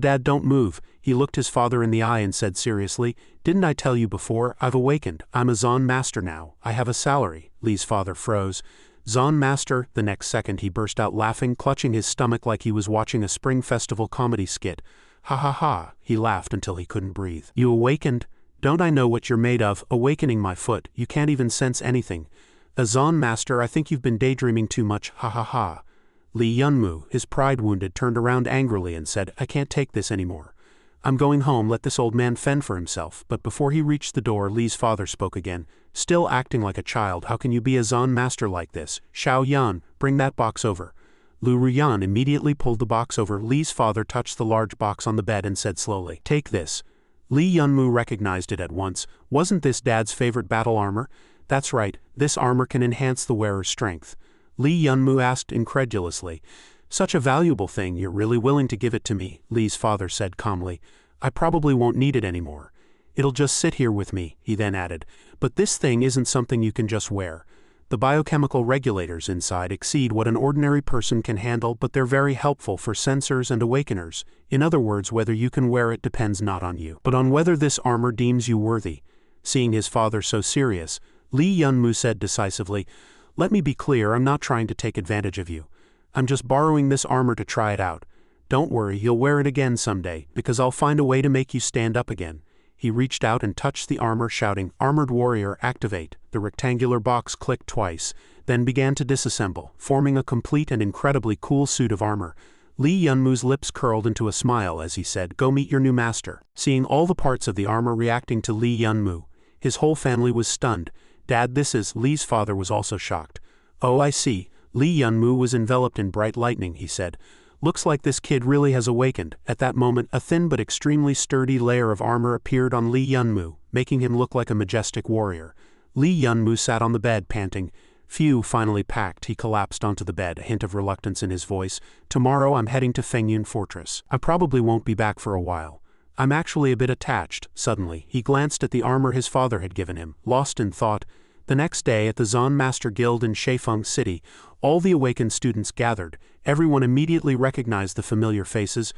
Dad, don't move. He looked his father in the eye and said seriously, Didn't I tell you before? I've awakened. I'm a Zon master now. I have a salary. Li's father froze. Zon master? The next second he burst out laughing, clutching his stomach like he was watching a spring festival comedy skit. Ha ha ha. He laughed until he couldn't breathe. You awakened? Don't I know what you're made of? Awakening my foot. You can't even sense anything. A Zon master, I think you've been daydreaming too much. Ha ha ha. Li Yunmu, his pride wounded, turned around angrily and said, I can't take this anymore. I'm going home, let this old man fend for himself. But before he reached the door, Li's father spoke again. Still acting like a child, how can you be a Zon master like this? Xiao Yan, bring that box over. Lu Ruyan immediately pulled the box over. Li's father touched the large box on the bed and said slowly, Take this. Li Yunmu recognized it at once. Wasn't this Dad's favorite battle armor? That's right, this armor can enhance the wearer's strength. Li Yunmu asked incredulously, Such a valuable thing, you're really willing to give it to me? Li's father said calmly. I probably won't need it anymore. It'll just sit here with me, he then added. But this thing isn't something you can just wear. The biochemical regulators inside exceed what an ordinary person can handle, but they're very helpful for sensors and awakeners. In other words, whether you can wear it depends not on you, but on whether this armor deems you worthy. Seeing his father so serious, Li Yunmu said decisively, Let me be clear, I'm not trying to take advantage of you. I'm just borrowing this armor to try it out. Don't worry, you'll wear it again someday, because I'll find a way to make you stand up again. He reached out and touched the armor, shouting, Armored Warrior, activate. The rectangular box clicked twice, then began to disassemble, forming a complete and incredibly cool suit of armor. Li Yunmu's lips curled into a smile as he said, Go meet your new master. Seeing all the parts of the armor reacting to Li Yunmu, his whole family was stunned. Dad, this is... Li's father was also shocked. Oh, I see. Li Yunmu was enveloped in bright lightning, he said. Looks like this kid really has awakened. At that moment, a thin but extremely sturdy layer of armor appeared on Li Yunmu, making him look like a majestic warrior. Li Yunmu sat on the bed, panting. Phew, finally packed, he collapsed onto the bed, a hint of reluctance in his voice. Tomorrow I'm heading to Fengyun Fortress. I probably won't be back for a while. I'm actually a bit attached. Suddenly, he glanced at the armor his father had given him, lost in thought. The next day, at the Zon Master Guild in Sheifeng City, all the awakened students gathered. Everyone immediately recognized the familiar faces.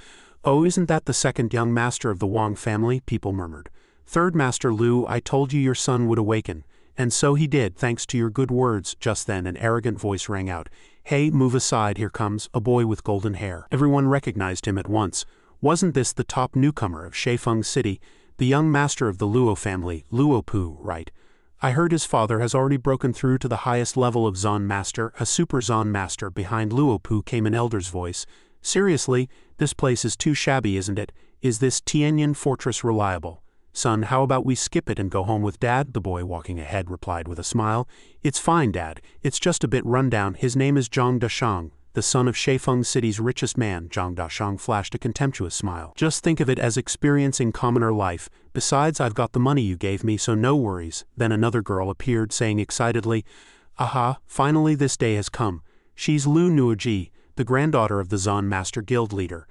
Oh, isn't that the second young master of the Wang family? People murmured. Third Master Lu, I told you your son would awaken. And so he did, thanks to your good words. Just then, an arrogant voice rang out. Hey, move aside, here comes a boy with golden hair. Everyone recognized him at once. Wasn't this the top newcomer of Sheifeng City, the young master of the Luo family, Luo Pu, right? I heard his father has already broken through to the highest level of Zon Master, a super Zon Master. Behind Luo Pu came an elder's voice. Seriously, this place is too shabby, isn't it? Is this Tianyan Fortress reliable? Son, how about we skip it and go home with Dad? The boy walking ahead replied with a smile. It's fine, Dad. It's just a bit run down. His name is Zhang Dashang, the son of Sheifeng City's richest man. Zhang Dashang flashed a contemptuous smile. Just think of it as experiencing commoner life. Besides, I've got the money you gave me, so no worries. Then another girl appeared, saying excitedly, Aha, finally this day has come. She's Lu Nuoji, the granddaughter of the Zon Master Guild leader.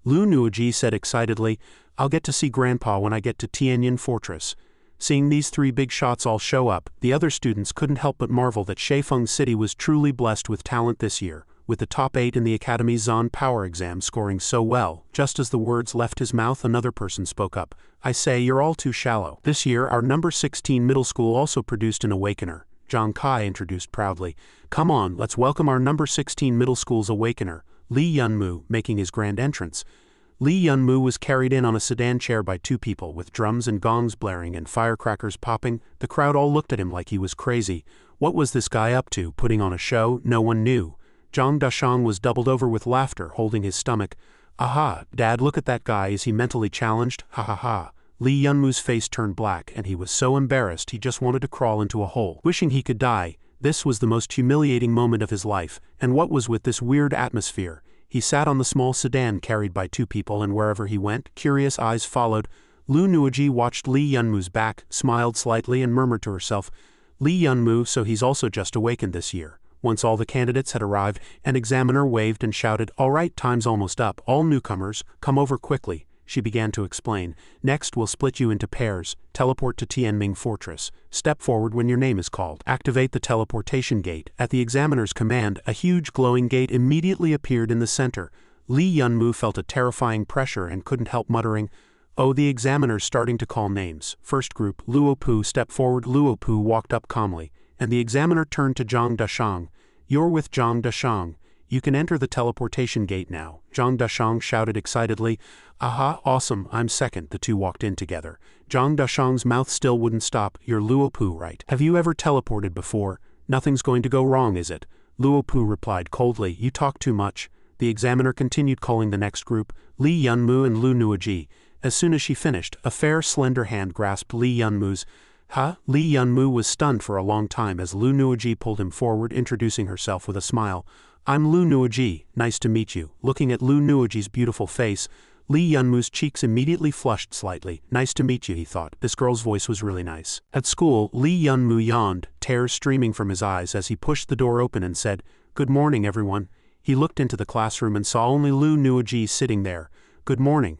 Lu Nuoji said excitedly, I'll get to see Grandpa when I get to Tianyin Fortress. Seeing these three big shots all show up, the other students couldn't help but marvel that Sheifeng City was truly blessed with talent this year, with the top 8 in the Academy's Zon Power exam scoring so well. Just as the words left his mouth, another person spoke up. I say, you're all too shallow. This year, our number 16 middle school also produced an awakener. Zhang Kai introduced proudly. Come on, let's welcome our number 16 middle school's awakener, Li Yunmu, making his grand entrance. Li Yunmu was carried in on a sedan chair by 2 people, with drums and gongs blaring and firecrackers popping. The crowd all looked at him like he was crazy. What was this guy up to, putting on a show? No one knew. Zhang Dashang was doubled over with laughter, holding his stomach. Aha, Dad, look at that guy, is he mentally challenged? Ha ha ha. Li Yunmu's face turned black, and he was so embarrassed he just wanted to crawl into a hole, wishing he could die. This was the most humiliating moment of his life, and what was with this weird atmosphere? He sat on the small sedan carried by 2 people, and wherever he went, curious eyes followed. Lu Nuoji watched Li Yunmu's back, smiled slightly, and murmured to herself, Li Yunmu, so he's also just awakened this year. Once all the candidates had arrived, an examiner waved and shouted, all right, time's almost up. All newcomers, come over quickly. She began to explain. Next, we'll split you into pairs. Teleport to Tianming Fortress. Step forward when your name is called. Activate the teleportation gate. At the examiner's command, a huge glowing gate immediately appeared in the center. Li Yunmu felt a terrifying pressure and couldn't help muttering, oh, the examiner's starting to call names. First group, Luopu, step forward. Luopu walked up calmly, and the examiner turned to Zhang Dashang. You're with Zhang Dashang. You can enter the teleportation gate now. Zhang Dashang shouted excitedly. Aha, awesome, I'm second. The 2 walked in together. Zhang Dashang's mouth still wouldn't stop. You're Luopu, right? Have you ever teleported before? Nothing's going to go wrong, is it? Luopu replied coldly. You talk too much. The examiner continued calling the next group, Li Yunmu and Lu Nuoji. As soon as she finished, a fair, slender hand grasped Li Yunmu's. Li Yunmu was stunned for a long time as Lu Nuoji pulled him forward, introducing herself with a smile. I'm Lu Nuoji, nice to meet you. Looking at Lu Nuoji's beautiful face, Li Yunmu's cheeks immediately flushed slightly. Nice to meet you, he thought. This girl's voice was really nice. At school, Li Yunmu yawned, tears streaming from his eyes as he pushed the door open and said, Good morning, everyone. He looked into the classroom and saw only Lu Nuoji sitting there. Good morning.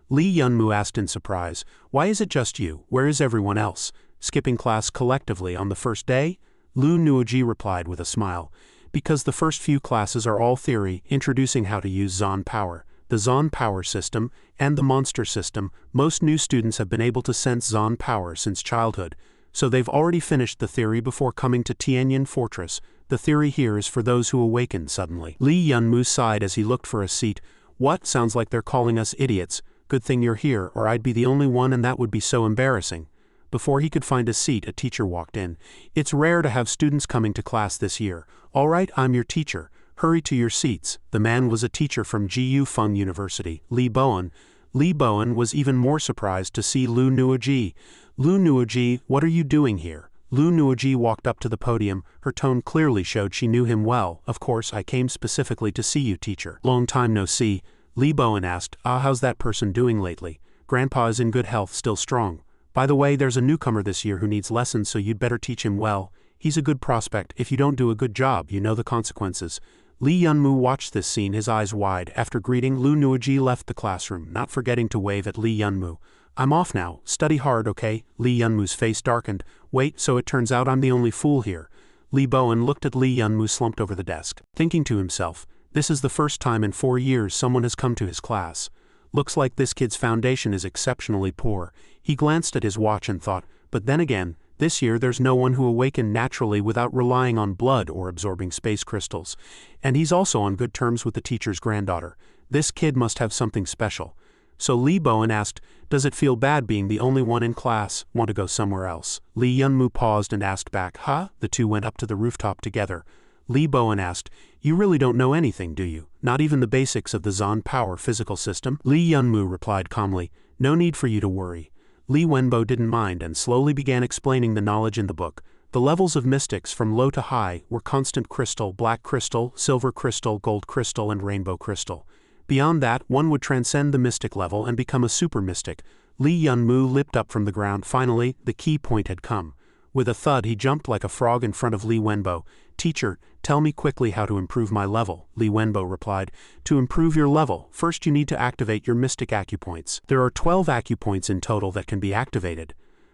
Li Yunmu asked in surprise, Why is it just you? Where is everyone else? Skipping class collectively on the first day? Lu Nuoji replied with a smile. Because the first few classes are all theory, introducing how to use Zon power, the Zon power system, and the monster system. Most new students have been able to sense Zon power since childhood, so they've already finished the theory before coming to Tianyin Fortress. The theory here is for those who awaken suddenly. Li Yunmu sighed as he looked for a seat. What? Sounds like they're calling us idiots. Good thing you're here, or I'd be the only one and that would be so embarrassing. Before he could find a seat, a teacher walked in. It's rare to have students coming to class this year. All right, I'm your teacher. Hurry to your seats. The man was a teacher from Jiu Feng University, Li Bowen. Li Bowen was even more surprised to see Lu Nuoji. Lu Nuoji, what are you doing here? Lu Nuoji walked up to the podium. Her tone clearly showed she knew him well. Of course, I came specifically to see you, teacher. Long time no see. Li Bowen asked, how's that person doing lately? Grandpa is in good health, still strong. By the way, there's a newcomer this year who needs lessons, so you'd better teach him well. He's a good prospect. If you don't do a good job, you know the consequences. Li Yunmu watched this scene, his eyes wide. After greeting, Lu Nuoji left the classroom, not forgetting to wave at Li Yunmu. I'm off now. Study hard, okay? Li Yunmu's face darkened. Wait, so it turns out I'm the only fool here. Li Bowen looked at Li Yunmu slumped over the desk, thinking to himself, this is the first time in 4 years someone has come to his class. Looks like this kid's foundation is exceptionally poor. He glanced at his watch and thought, but then again, this year there's no one who awakened naturally without relying on blood or absorbing space crystals. And he's also on good terms with the teacher's granddaughter. This kid must have something special. So Li Bowen asked, does it feel bad being the only one in class? Want to go somewhere else? Li Yunmu paused and asked back, The 2 went up to the rooftop together. Li Bowen asked, you really don't know anything, do you? Not even the basics of the Zon power physical system? Li Yunmu replied calmly, no need for you to worry. Li Wenbo didn't mind and slowly began explaining the knowledge in the book. The levels of mystics from low to high were constant crystal, black crystal, silver crystal, gold crystal, and rainbow crystal. Beyond that, one would transcend the mystic level and become a super mystic. Li Yunmu leaped up from the ground. Finally, the key point had come. With a thud, he jumped like a frog in front of Li Wenbo. Teacher, tell me quickly how to improve my level, Li Wenbo replied. To improve your level, first you need to activate your mystic acupoints. There are 12 acupoints in total that can be activated.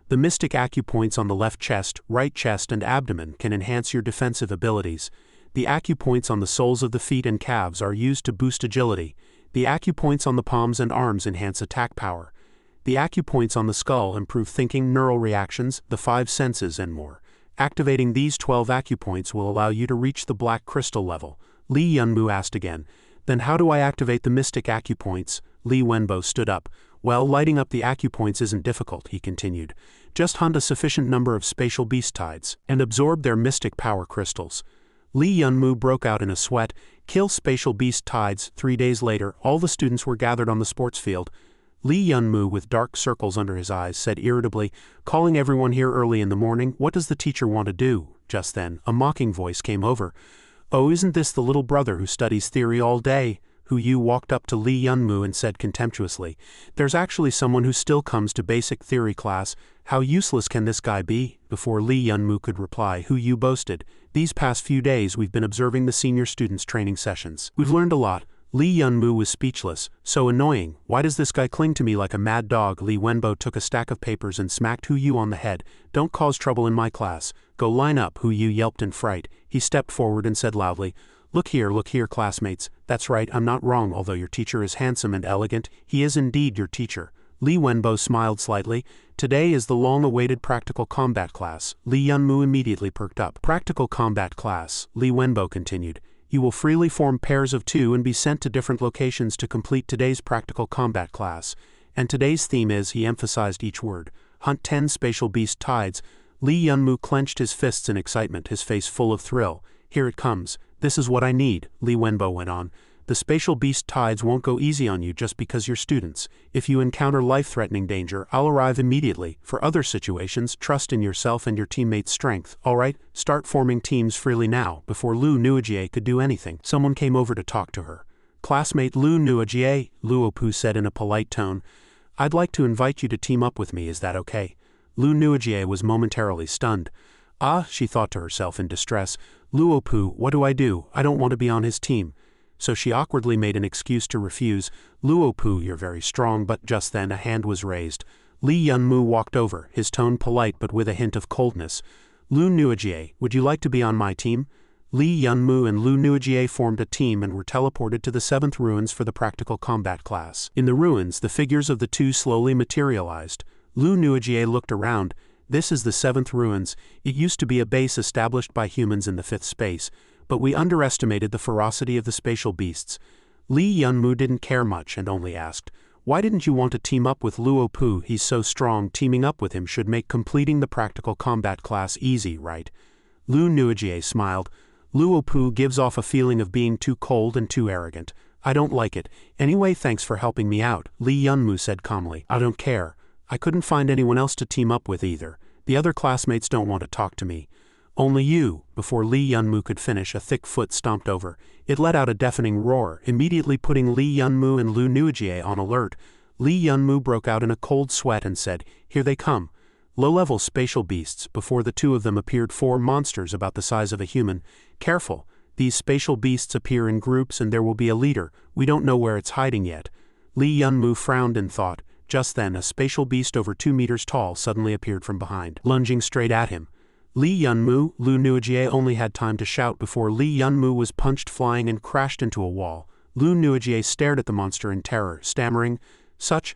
The mystic acupoints on the left chest, right chest, and abdomen can enhance your defensive abilities. The acupoints on the soles of the feet and calves are used to boost agility. The acupoints on the palms and arms enhance attack power. The acupoints on the skull improve thinking, neural reactions, the 5 senses, and more. Activating these 12 acupoints will allow you to reach the black crystal level. Li Yunmu asked again. Then how do I activate the mystic acupoints? Li Wenbo stood up. Well, lighting up the acupoints isn't difficult, he continued. Just hunt a sufficient number of spatial beast tides and absorb their mystic power crystals. Li Yunmu broke out in a sweat. Kill spatial beast tides. 3 days later, all the students were gathered on the sports field. Li Yunmu, with dark circles under his eyes, said irritably, calling everyone here early in the morning, what does the teacher want to do? Just then, a mocking voice came over. Oh, isn't this the little brother who studies theory all day? Hu Yu walked up to Li Yunmu and said contemptuously, there's actually someone who still comes to basic theory class. How useless can this guy be? Before Li Yunmu could reply, Hu Yu boasted, these past few days we've been observing the senior students' training sessions. We've learned a lot. Li Yunmu was speechless. So annoying. Why does this guy cling to me like a mad dog? Li Wenbo took a stack of papers and smacked Hu Yu on the head. Don't cause trouble in my class. Go line up. Hu Yu yelped in fright. He stepped forward and said loudly, look here, classmates. That's right, I'm not wrong. Although your teacher is handsome and elegant, he is indeed your teacher. Li Wenbo smiled slightly. Today is the long-awaited practical combat class. Li Yunmu immediately perked up. Practical combat class, Li Wenbo continued. You will freely form pairs of 2 and be sent to different locations to complete today's practical combat class. And today's theme is, he emphasized each word, hunt 10 spatial beast tides. Li Yunmu clenched his fists in excitement, his face full of thrill. Here it comes. This is what I need, Li Wenbo went on. The spatial beast tides won't go easy on you just because you're students. If you encounter life-threatening danger, I'll arrive immediately. For other situations, trust in yourself and your teammates' strength. Alright, start forming teams freely now. Before Lu Nuojie could do anything, someone came over to talk to her. Classmate Lu Nuojie, Luopu said in a polite tone, I'd like to invite you to team up with me, is that okay? Lu Nuojie was momentarily stunned. Ah, she thought to herself in distress, Luopu, what do? I don't want to be on his team. So she awkwardly made an excuse to refuse. Luopu, you're very strong, but just then a hand was raised. Li Yunmu walked over, his tone polite but with a hint of coldness. Lu Nuojie, would you like to be on my team? Li Yunmu and Lu Nuojie formed a team and were teleported to the 7th ruins for the practical combat class. In the ruins, the figures of the two slowly materialized. Lu Nuojie looked around. This is the 7th ruins. It used to be a base established by humans in the 5th space, but we underestimated the ferocity of the spatial beasts. Li Yunmu didn't care much and only asked, why didn't you want to team up with Luopu? He's so strong, teaming up with him should make completing the practical combat class easy, right? Lu Nuojie smiled. Luopu gives off a feeling of being too cold and too arrogant. I don't like it. Anyway, thanks for helping me out, Li Yunmu said calmly. I don't care. I couldn't find anyone else to team up with either. The other classmates don't want to talk to me. Only you. Before Li Yunmu could finish, a thick foot stomped over. It let out a deafening roar, immediately putting Li Yunmu and Lu Nuojie on alert. Li Yunmu broke out in a cold sweat and said, here they come. Low-level spatial beasts. Before the two of them appeared 4 monsters about the size of a human. Careful. These spatial beasts appear in groups and there will be a leader. We don't know where it's hiding yet. Li Yunmu frowned in thought. Just then, a spatial beast over 2 meters tall suddenly appeared from behind, lunging straight at him. Li Yunmu, Lu Nuojie only had time to shout before Li Yunmu was punched flying and crashed into a wall. Lu Nuojie stared at the monster in terror, stammering, Such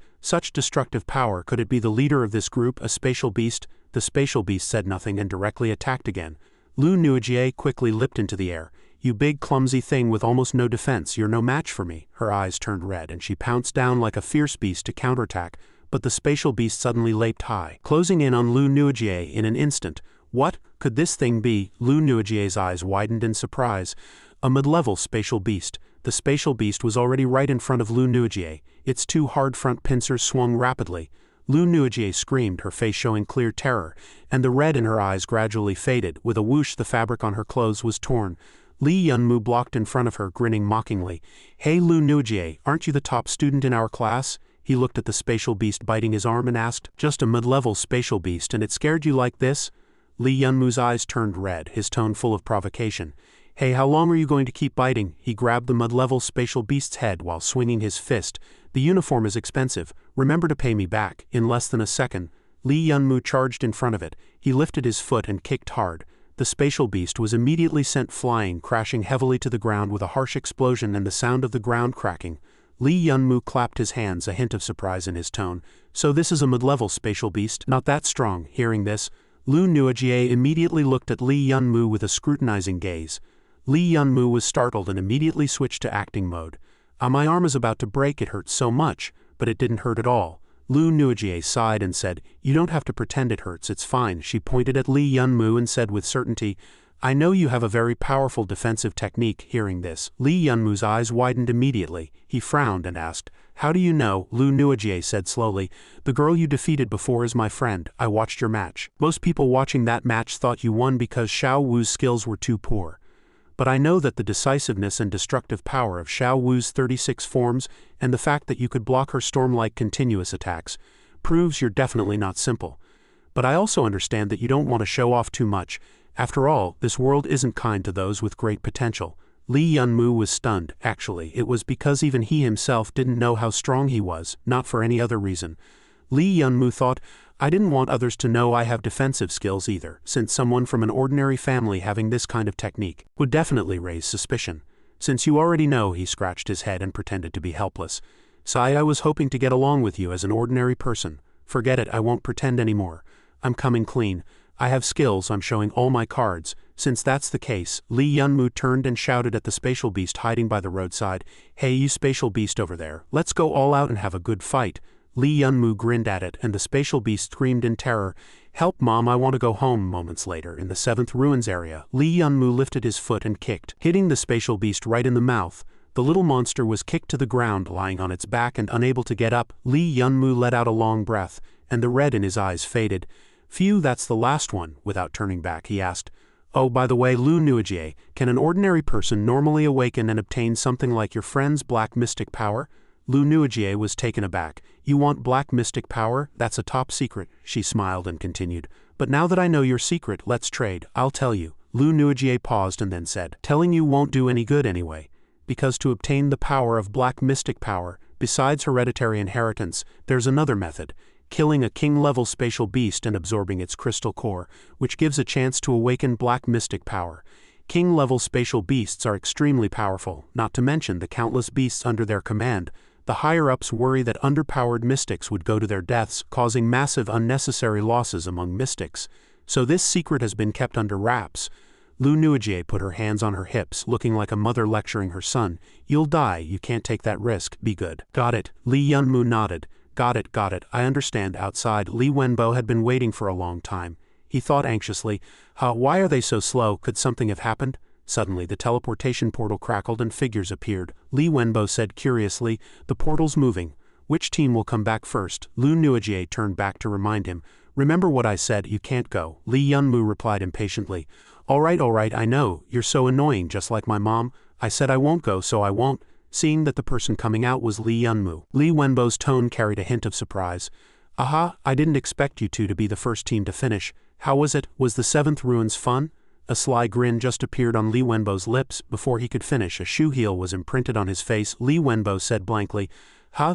destructive power, could it be the leader of this group, a spatial beast? The spatial beast said nothing and directly attacked again. Lu Nuojie quickly leapt into the air. You big clumsy thing with almost no defense, you're no match for me. Her eyes turned red and she pounced down like a fierce beast to counterattack, but the spatial beast suddenly leaped high, closing in on Lu Nuojie in an instant. What could this thing be? Lu Nuojie's eyes widened in surprise. A mid-level spatial beast. The spatial beast was already right in front of Lu Nuojie. Its 2 hard front pincers swung rapidly. Lu Nuojie screamed, her face showing clear terror, and the red in her eyes gradually faded. With a whoosh, the fabric on her clothes was torn. Li Yunmu blocked in front of her, grinning mockingly. Hey Lu Nuojie, aren't you the top student in our class? He looked at the spatial beast biting his arm and asked, just a mid-level spatial beast and it scared you like this? Li Yunmu's eyes turned red, his tone full of provocation. Hey, how long are you going to keep biting? He grabbed the mid-level spatial beast's head while swinging his fist. The uniform is expensive. Remember to pay me back. In less than a second, Li Yunmu charged in front of it. He lifted his foot and kicked hard. The spatial beast was immediately sent flying, crashing heavily to the ground with a harsh explosion and the sound of the ground cracking. Li Yunmu clapped his hands, a hint of surprise in his tone. So this is a mid-level spatial beast? Not that strong. Hearing this, Lu Nuojie immediately looked at Li Yunmu with a scrutinizing gaze. Li Yunmu was startled and immediately switched to acting mode. My arm is about to break, it hurts so much, but it didn't hurt at all. Lu Nuojie sighed and said, you don't have to pretend it hurts, it's fine. She pointed at Li Yunmu and said with certainty, I know you have a very powerful defensive technique. Hearing this, Li Yunmu's eyes widened immediately. He frowned and asked, how do you know? Lu Nuojie said slowly, the girl you defeated before is my friend. I watched your match. Most people watching that match thought you won because Xiao Wu's skills were too poor. But I know that the decisiveness and destructive power of Xiao Wu's 36 forms and the fact that you could block her storm-like continuous attacks proves you're definitely not simple. But I also understand that you don't want to show off too much. After all, this world isn't kind to those with great potential. Li Yunmu was stunned. Actually, it was because even he himself didn't know how strong he was, not for any other reason. Li Yunmu thought, I didn't want others to know I have defensive skills either, since someone from an ordinary family having this kind of technique would definitely raise suspicion. Since you already know, he scratched his head and pretended to be helpless. Sai, I was hoping to get along with you as an ordinary person. Forget it, I won't pretend anymore. I'm coming clean. I have skills, I'm showing all my cards. Since that's the case, Li Yunmu turned and shouted at the spatial beast hiding by the roadside, hey you spatial beast over there, let's go all out and have a good fight. Li Yunmu grinned at it and the spatial beast screamed in terror, help mom, I want to go home. Moments later, in the 7th ruins area, Li Yunmu lifted his foot and kicked, hitting the spatial beast right in the mouth. The little monster was kicked to the ground, lying on its back and unable to get up. Li Yunmu let out a long breath, and the red in his eyes faded. Phew, that's the last one. Without turning back, he asked, oh, by the way, Lu Nuojie, can an ordinary person normally awaken and obtain something like your friend's black mystic power? Lu Nuojie was taken aback. You want black mystic power? That's a top secret. She smiled and continued, but now that I know your secret, let's trade. I'll tell you. Lu Nuojie paused and then said, telling you won't do any good anyway. Because to obtain the power of black mystic power, besides hereditary inheritance, there's another method. Killing a king-level spatial beast and absorbing its crystal core, which gives a chance to awaken black mystic power. King-level spatial beasts are extremely powerful, not to mention the countless beasts under their command. The higher-ups worry that underpowered mystics would go to their deaths, causing massive unnecessary losses among mystics. So this secret has been kept under wraps. Lu Nuojie put her hands on her hips, looking like a mother lecturing her son. You'll die, you can't take that risk, be good. Got it. Li Yunmu nodded. Got it, I understand. Outside, Li Wenbo had been waiting for a long time. He thought anxiously, why are they so slow? Could something have happened? Suddenly, the teleportation portal crackled and figures appeared. Li Wenbo said curiously, the portal's moving. Which team will come back first? Lu Nuojie turned back to remind him. Remember what I said, you can't go. Li Yunmu replied impatiently. All right, I know. You're so annoying, just like my mom. I said I won't go, so I won't. Seeing that the person coming out was Li Yunmu, Li Wenbo's tone carried a hint of surprise. Aha, I didn't expect you two to be the first team to finish. How was it? Was the 7th ruins fun? A sly grin just appeared on Li Wenbo's lips. Before he could finish, a shoe heel was imprinted on his face. Li Wenbo said blankly,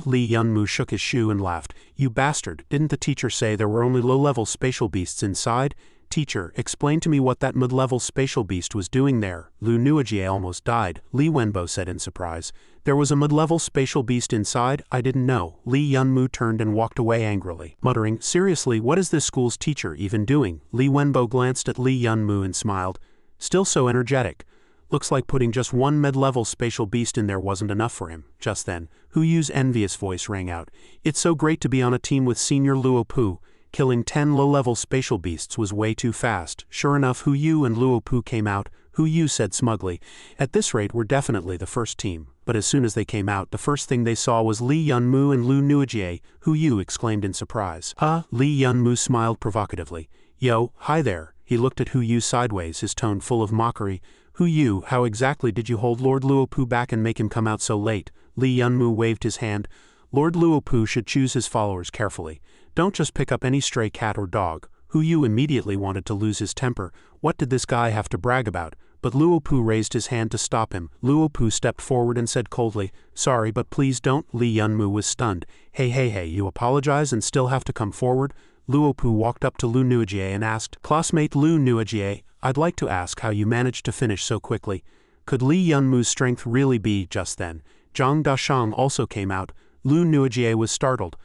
Li Yunmu shook his shoe and laughed. You bastard, didn't the teacher say there were only low-level spatial beasts inside? Teacher, explain to me what that mid-level spatial beast was doing there. Lu Nuojie almost died, Li Wenbo said in surprise. There was a mid-level spatial beast inside? I didn't know. Li Yunmu turned and walked away angrily, muttering, seriously, what is this school's teacher even doing? Li Wenbo glanced at Li Yunmu and smiled. Still so energetic. Looks like putting just one mid-level spatial beast in there wasn't enough for him. Just then, Hu Yu's envious voice rang out. It's so great to be on a team with Senior Luo Pu. Killing 10 low-level spatial beasts was way too fast. Sure enough, Hu Yu and Luo Pu came out. Hu Yu said smugly, at this rate we're definitely the first team. But as soon as they came out, the first thing they saw was Li Yunmu and Lu Nuojie. Hu Yu exclaimed in surprise. Li Yunmu smiled provocatively. Yo, hi there. He looked at Hu Yu sideways, his tone full of mockery. Hu Yu, how exactly did you hold Lord Luo Pu back and make him come out so late? Li Yunmu waved his hand. Lord Luo Pu should choose his followers carefully. Don't just pick up any stray cat or dog. Hu Yu immediately wanted to lose his temper. What did this guy have to brag about? But Luopu raised his hand to stop him. Luopu stepped forward and said coldly, "Sorry, but please don't." Li Yunmu was stunned. Hey, you apologize and still have to come forward?" Luopu walked up to Lu Nuijie and asked, "Classmate Lu Nuijie, I'd like to ask how you managed to finish so quickly." Could Li Yunmu's strength really be just then? Zhang Dashang also came out. Lu Nuijie was startled.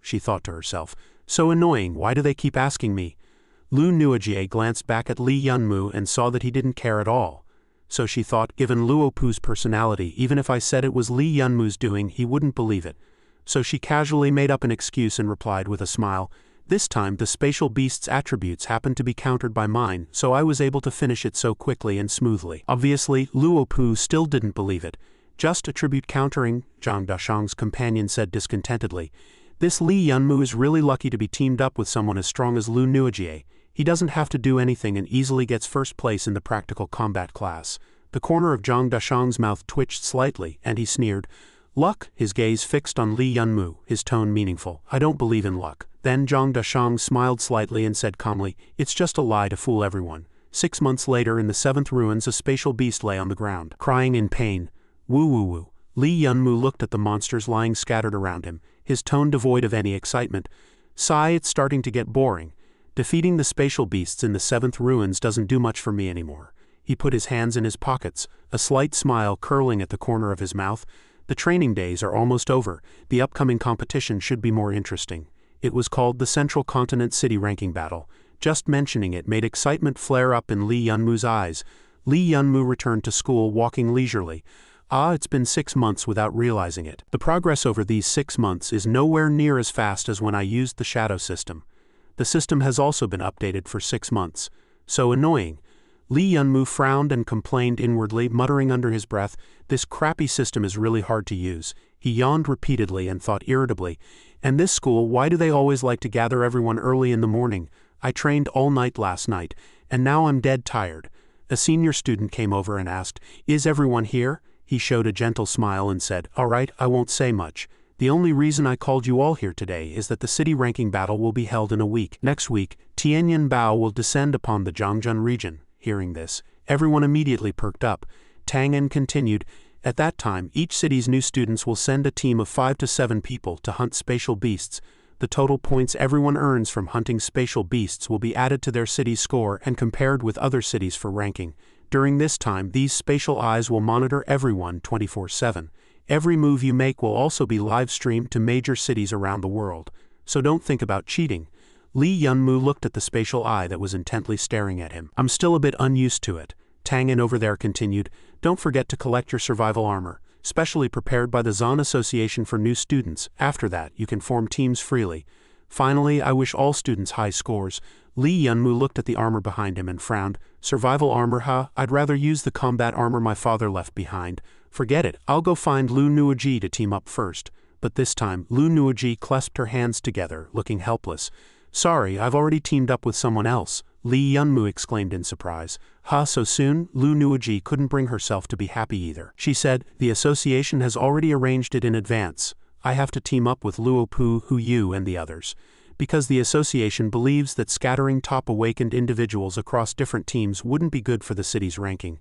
She thought to herself. So annoying, why do they keep asking me? Lu Nuijie glanced back at Li Yunmu and saw that he didn't care at all. So she thought, given Luopu's personality, even if I said it was Li Yunmu's doing, he wouldn't believe it. So she casually made up an excuse and replied with a smile, "This time the spatial beast's attributes happened to be countered by mine, so I was able to finish it so quickly and smoothly." Obviously, Luopu still didn't believe it. "Just attribute countering," Zhang Dashang's companion said discontentedly. "This Li Yunmu is really lucky to be teamed up with someone as strong as Lu Nuijie. He doesn't have to do anything and easily gets first place in the practical combat class." The corner of Zhang Dashang's mouth twitched slightly, and he sneered. "Luck?" His gaze fixed on Li Yunmu, his tone meaningful. "I don't believe in luck." Then Zhang Dashang smiled slightly and said calmly, "It's just a lie to fool everyone." 6 months later, in the 7th ruins, a spatial beast lay on the ground, crying in pain. Woo. Li Yunmu looked at the monsters lying scattered around him, his tone devoid of any excitement. "Sigh, it's starting to get boring. Defeating the spatial beasts in the 7th ruins doesn't do much for me anymore." He put his hands in his pockets, a slight smile curling at the corner of his mouth. The training days are almost over. The upcoming competition should be more interesting. It was called the Central Continent City Ranking Battle. Just mentioning it made excitement flare up in Li Yunmu's eyes. Li Yunmu returned to school walking leisurely. It's been 6 months without realizing it. The progress over these 6 months is nowhere near as fast as when I used the shadow system. The system has also been updated for 6 months. So annoying. Li Yunmu frowned and complained inwardly, muttering under his breath, "This crappy system is really hard to use." He yawned repeatedly and thought irritably, "And this school, why do they always like to gather everyone early in the morning? I trained all night last night, and now I'm dead tired." A senior student came over and asked, "Is everyone here?" He showed a gentle smile and said, "All right, I won't say much. The only reason I called you all here today is that the city ranking battle will be held in a week. Next week, Tianyan Bao will descend upon the Zhangzhen region." Hearing this, everyone immediately perked up. Tang En continued, "At that time, each city's new students will send a team of 5 to 7 people to hunt spatial beasts. The total points everyone earns from hunting spatial beasts will be added to their city's score and compared with other cities for ranking. During this time, these spatial eyes will monitor everyone 24/7. Every move you make will also be live-streamed to major cities around the world. So don't think about cheating." Li Yunmu looked at the spatial eye that was intently staring at him. "I'm still a bit unused to it." Tang En over there continued, "Don't forget to collect your survival armor, specially prepared by the Zan Association for new students. After that, you can form teams freely. Finally, I wish all students high scores." Li Yunmu looked at the armor behind him and frowned. "Survival armor, I'd rather use the combat armor my father left behind. Forget it, I'll go find Lu Nuijie to team up first." But this time, Lu Nuijie clasped her hands together, looking helpless. "Sorry, I've already teamed up with someone else," Li Yunmu exclaimed in surprise. So soon? Lu Nuijie couldn't bring herself to be happy either. She said, "The association has already arranged it in advance. I have to team up with Luopu, Hu Yu, and the others. Because the association believes that scattering top-awakened individuals across different teams wouldn't be good for the city's ranking."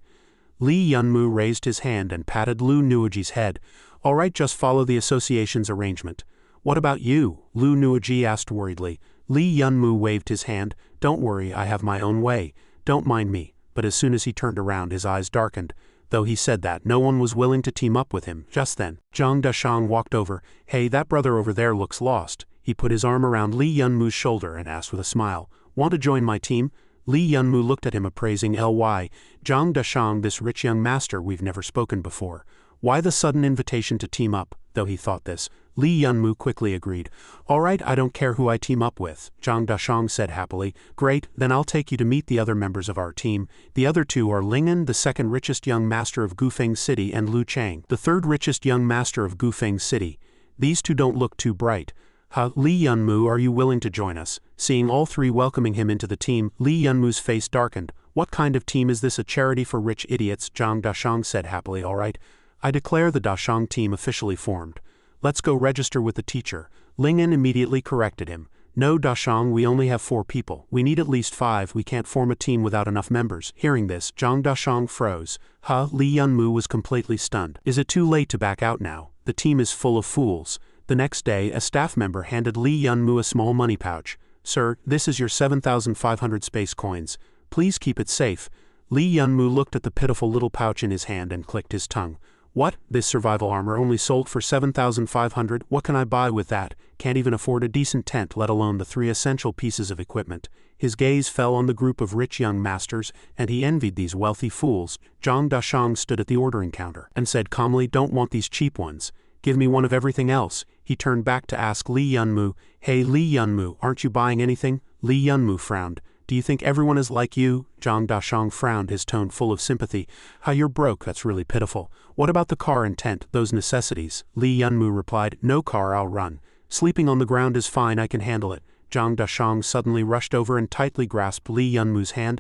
Li Yunmu raised his hand and patted Lu Nuijie's head. "All right, just follow the association's arrangement." "What about you?" Lu Nuijie asked worriedly. Li Yunmu waved his hand. "Don't worry, I have my own way. Don't mind me." But as soon as he turned around, his eyes darkened. Though he said that, no one was willing to team up with him. Just then, Zhang Dashang walked over. "Hey, that brother over there looks lost." He put his arm around Li Yunmu's shoulder and asked with a smile, "Want to join my team?" Li Yunmu looked at him appraising Ly. "Zhang Dashang, this rich young master, we've never spoken before. Why the sudden invitation to team up?" Though he thought this, Li Yunmu quickly agreed. "All right, I don't care who I team up with," Zhang Dashang said happily. "Great, then I'll take you to meet the other members of our team. The other two are Ling'an, the second richest young master of Gufeng City, and Lu Chang, the third richest young master of Gufeng City. These two don't look too bright." Li Yunmu, are you willing to join us?" Seeing all three welcoming him into the team, Li Yunmu's face darkened. "What kind of team is this, a charity for rich idiots?" Zhang Dashang said happily. "All right. I declare the Dashang team officially formed. Let's go register with the teacher." Ling'an immediately corrected him. No, Dashang, we only have 4 people. We need at least 5. We can't form a team without enough members. Hearing this, Zhang Dashang froze. Li Yunmu was completely stunned. Is it too late to back out now? The team is full of fools. The next day, a staff member handed Li Yunmu a small money pouch. Sir, this is your 7,500 space coins. Please keep it safe. Li Yunmu looked at the pitiful little pouch in his hand and clicked his tongue. What? This survival armor only sold for 7,500? What can I buy with that? Can't even afford a decent tent, let alone the 3 essential pieces of equipment. His gaze fell on the group of rich young masters, and he envied these wealthy fools. Zhang Dashang stood at the ordering counter and said calmly, "Don't want these cheap ones. Give me one of everything else." He turned back to ask Li Yunmu, "Hey Li Yunmu, aren't you buying anything?" Li Yunmu frowned. "Do you think everyone is like you?" Zhang Dashang frowned, his tone full of sympathy. "How you're broke, that's really pitiful. What about the car and tent, those necessities?" Li Yunmu replied, "No car, I'll run. Sleeping on the ground is fine, I can handle it." Zhang Dashang suddenly rushed over and tightly grasped Li Yunmu's hand.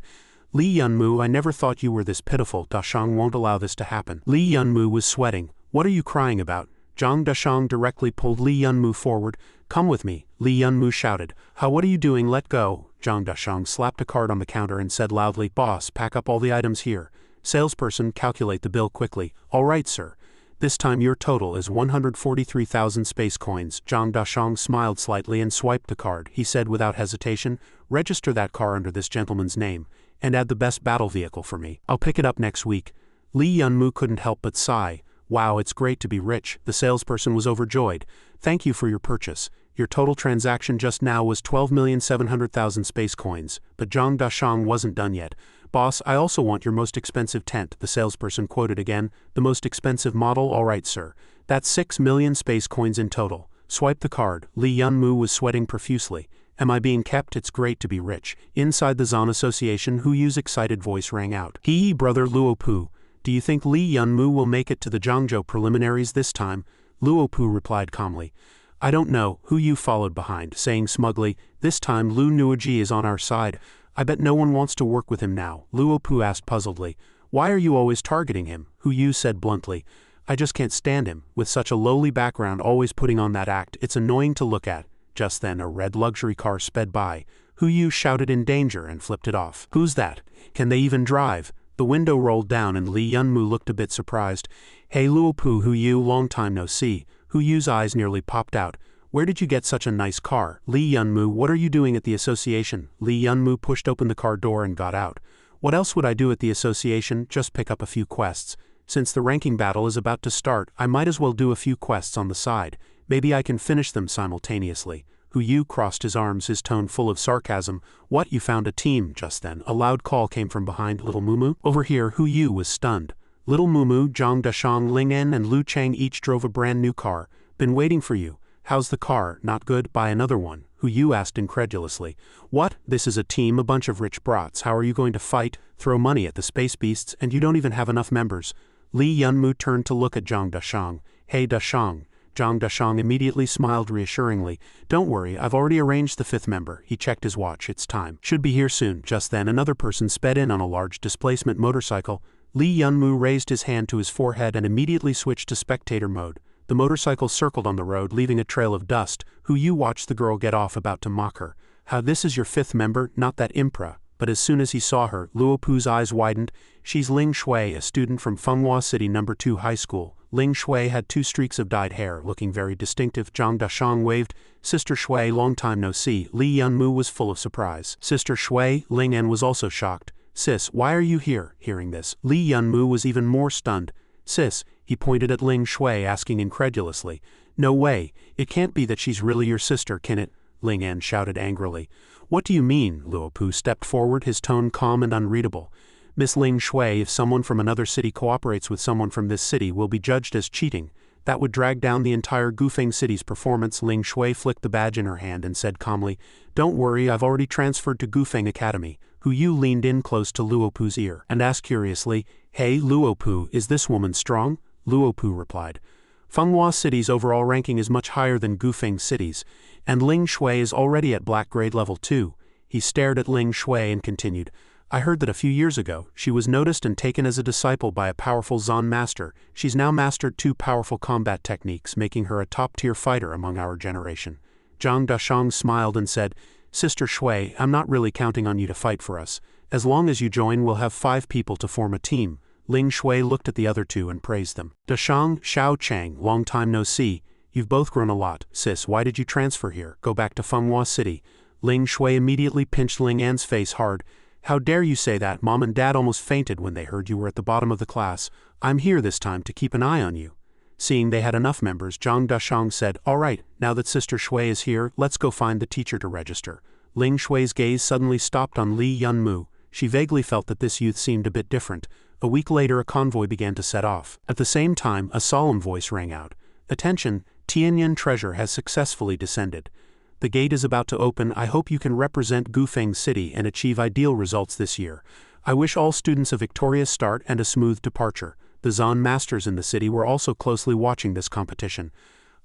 "Li Yunmu, I never thought you were this pitiful. Dashang won't allow this to happen." Li Yunmu was sweating. "What are you crying about?" Zhang Dashang directly pulled Li Yunmu forward. "Come with me," Li Yunmu shouted. What are you doing? Let go." Zhang Dashang slapped a card on the counter and said loudly, "Boss, pack up all the items here. Salesperson, calculate the bill quickly." "All right, sir. This time your total is 143,000 space coins." Zhang Dashang smiled slightly and swiped the card. He said without hesitation, "Register that car under this gentleman's name, and add the best battle vehicle for me. I'll pick it up next week." Li Yunmu couldn't help but sigh. "Wow, it's great to be rich." The salesperson was overjoyed. "Thank you for your purchase. Your total transaction just now was 12,700,000 space coins." But Zhang Dashang wasn't done yet. "Boss, I also want your most expensive tent," the salesperson quoted again. "The most expensive model? All right, sir. That's 6 million space coins in total." Swipe the card. Li Yunmu was sweating profusely. "Am I being kept? It's great to be rich." Inside the Zan Association, Hu Yu's excited voice rang out. "Hee, brother Luopu. Do you think Li Yunmu will make it to the Zhangzhou preliminaries this time?" Luopu replied calmly. "I don't know." Hu Yu followed behind, saying smugly, "This time Lu Nuoji is on our side. I bet no one wants to work with him now." Luopu asked puzzledly, "Why are you always targeting him?" Hu Yu said bluntly, "I just can't stand him. With such a lowly background always putting on that act, it's annoying to look at." Just then a red luxury car sped by. Hu Yu shouted in danger and flipped it off. "Who's that? Can they even drive?" The window rolled down and Li Yunmu looked a bit surprised. "Hey Luopu, Hu Yu, long time no see." Hu Yu's eyes nearly popped out. "Where did you get such a nice car?" "Li Yunmu, what are you doing at the association?" Li Yunmu pushed open the car door and got out. "What else would I do at the association? Just pick up a few quests. Since the ranking battle is about to start, I might as well do a few quests on the side. Maybe I can finish them simultaneously." Hu Yu crossed his arms, his tone full of sarcasm. "What, you found a team?" Just then, a loud call came from behind Little Mumu. Over here, Hu Yu was stunned. Little Mumu, Zhang Dashang, Ling En, and Lu Chang each drove a brand new car. "Been waiting for you." "How's the car? Not good? Buy another one." Hu Yu asked incredulously. "What? This is a team, a bunch of rich brats. How are you going to fight, throw money at the space beasts, and you don't even have enough members?" Li Yunmu turned to look at Zhang Dashang. "Hey Dashang." Zhang Dashang immediately smiled reassuringly. "Don't worry, I've already arranged the 5th member." He checked his watch. "It's time. Should be here soon." Just then another person sped in on a large displacement motorcycle. Li Yunmu raised his hand to his forehead and immediately switched to spectator mode. The motorcycle circled on the road, leaving a trail of dust. Hu Yu watched the girl get off, about to mock her. "How, this is your 5th member? Not that Impra." But as soon as he saw her, Luopu's eyes widened. "She's Ling Shui, a student from Fenghua City No. 2 High School." Ling Shui had 2 streaks of dyed hair, looking very distinctive. Zhang Dashang waved. "Sister Shui, long time no see." Li Yunmu was full of surprise. "Sister Shui?" Ling En was also shocked. "Sis, why are you here?" Hearing this, Li Yunmu was even more stunned. "Sis," he pointed at Ling Shui, asking incredulously. "No way. It can't be that she's really your sister, can it?" Ling En shouted angrily. "What do you mean?" Luopu stepped forward, his tone calm and unreadable. "Miss Ling Shui, if someone from another city cooperates with someone from this city, will be judged as cheating. That would drag down the entire Gufeng city's performance." Ling Shui flicked the badge in her hand and said calmly, "Don't worry, I've already transferred to Gufeng Academy." Hu Yu leaned in close to Luopu's ear and asked curiously, "Hey Luopu, is this woman strong?" Luopu replied, "Fenghua City's overall ranking is much higher than Gufeng City's, and Ling Shui is already at black grade level 2. He stared at Ling Shui and continued, "I heard that a few years ago, she was noticed and taken as a disciple by a powerful Zan master. She's now mastered 2 powerful combat techniques, making her a top-tier fighter among our generation." Zhang Dashang smiled and said, Sister Shui, I'm not really counting on you to fight for us. As long as you join, we'll have 5 people to form a team. Ling Shui looked at the other 2 and praised them. Dashang, Xiao Chang, long time no see. You've both grown a lot. Sis, why did you transfer here? Go back to Fenghua City. Ling Shui immediately pinched Ling An's face hard. How dare you say that? Mom and Dad almost fainted when they heard you were at the bottom of the class. I'm here this time to keep an eye on you. Seeing they had enough members, Zhang Dashang said, All right, now that Sister Shui is here, let's go find the teacher to register. Ling Shui's gaze suddenly stopped on Li Yunmu. She vaguely felt that this youth seemed a bit different. A week later, a convoy began to set off. At the same time, a solemn voice rang out. Attention, Tianyan treasure has successfully descended. The gate is about to open. I hope you can represent Gufeng City and achieve ideal results this year. I wish all students a victorious start and a smooth departure. The Zan masters in the city were also closely watching this competition.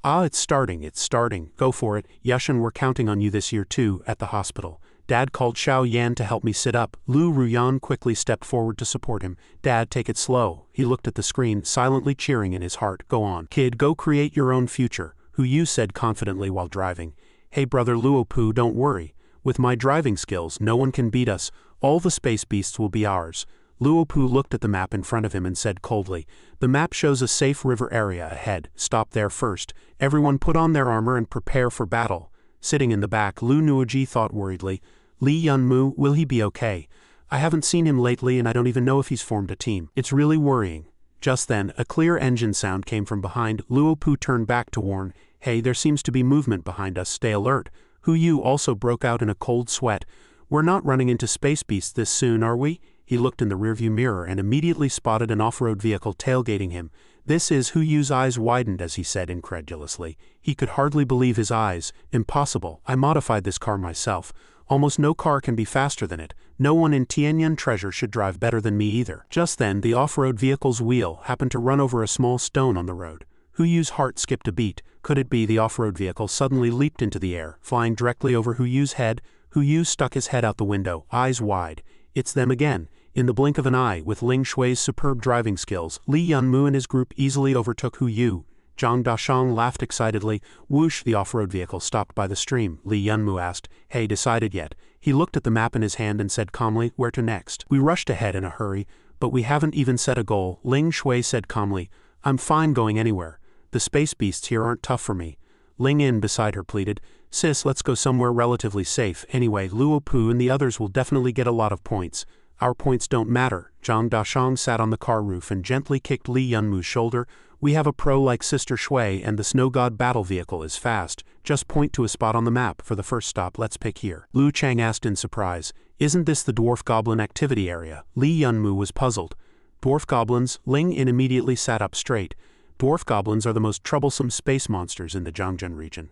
Ah, it's starting. Go for it. Yushin, we're counting on you this year too, at the hospital. Dad called Xiao Yan to help me sit up. Lu Ruyan quickly stepped forward to support him. Dad, take it slow. He looked at the screen, silently cheering in his heart. Go on. Kid, go create your own future, Hu Yu said confidently while driving. Hey brother Luopu, don't worry. With my driving skills, no one can beat us. All the space beasts will be ours. Luopu looked at the map in front of him and said coldly, The map shows a safe river area ahead. Stop there first. Everyone put on their armor and prepare for battle. Sitting in the back, Lu Nuoji thought worriedly, Li Yunmu, will he be okay? I haven't seen him lately and I don't even know if he's formed a team. It's really worrying. Just then, a clear engine sound came from behind. Luopu turned back to warn, Hey, there seems to be movement behind us, stay alert. Hu Yu also broke out in a cold sweat. We're not running into space beasts this soon, are we? He looked in the rearview mirror and immediately spotted an off-road vehicle tailgating him. This is Hu Yu's eyes widened as he said incredulously. He could hardly believe his eyes. Impossible. I modified this car myself. Almost no car can be faster than it. No one in Tianyan treasure should drive better than me either. Just then, the off-road vehicle's wheel happened to run over a small stone on the road. Hu Yu's heart skipped a beat. Could it be the off-road vehicle suddenly leaped into the air, flying directly over Hu Yu's head? Hu Yu stuck his head out the window, eyes wide. It's them again. In the blink of an eye, with Ling Shui's superb driving skills, Li Yunmu and his group easily overtook Hu Yu. Zhang Dashang laughed excitedly. Whoosh, the off-road vehicle stopped by the stream. Li Yunmu asked, Hey, decided yet? He looked at the map in his hand and said calmly, Where to next? We rushed ahead in a hurry, but we haven't even set a goal. Ling Shui said calmly, I'm fine going anywhere. The space beasts here aren't tough for me. Ling In beside her pleaded, Sis, let's go somewhere relatively safe. Anyway, Luopu and the others will definitely get a lot of points. Our points don't matter. Zhang Dashang sat on the car roof and gently kicked Li Yunmu's shoulder. We have a pro like Sister Shui and the Snow God battle vehicle is fast. Just point to a spot on the map for the first stop. Let's pick here. Lu Chang asked in surprise, Isn't this the Dwarf Goblin activity area? Li Yunmu was puzzled. Dwarf Goblins? Ling In immediately sat up straight. Dwarf Goblins are the most troublesome space monsters in the Jiangzhen region.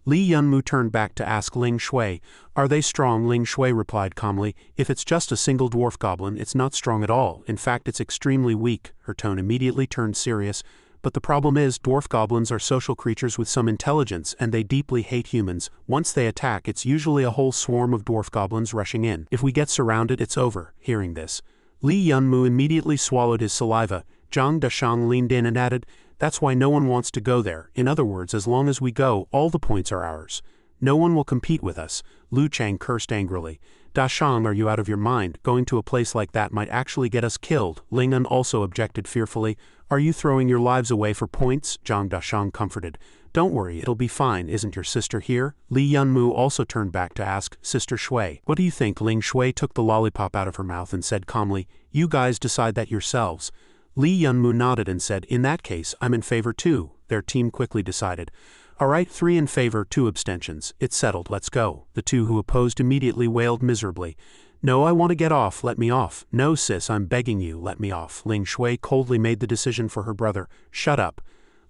Li Yunmu turned back to ask Ling Shui, Are they strong? Ling Shui replied calmly, If it's just a single dwarf goblin, it's not strong at all. In fact, it's extremely weak. Her tone immediately turned serious. But the problem is, dwarf goblins are social creatures with some intelligence and they deeply hate humans. Once they attack, it's usually a whole swarm of dwarf goblins rushing in. If we get surrounded, it's over. Hearing this, Li Yunmu immediately swallowed his saliva. Zhang Dashang leaned in and added, That's why no one wants to go there. In other words, as long as we go, all the points are ours. No one will compete with us. Lu Chang cursed angrily. Dashang, are you out of your mind? Going to a place like that might actually get us killed. Ling An also objected fearfully. Are you throwing your lives away for points? Zhang Dashang comforted. Don't worry, it'll be fine. Isn't your sister here? Li Yunmu also turned back to ask, Sister Shui, what do you think? Ling Shui took the lollipop out of her mouth and said calmly, You guys decide that yourselves. Li Yunmu nodded and said, In that case, I'm in favor too. Their team quickly decided. All right, 3 in favor, 2 abstentions. It's settled, let's go. The 2 who opposed immediately wailed miserably. No, I want to get off, let me off. No sis, I'm begging you, let me off. Ling Shui coldly made the decision for her brother. Shut up.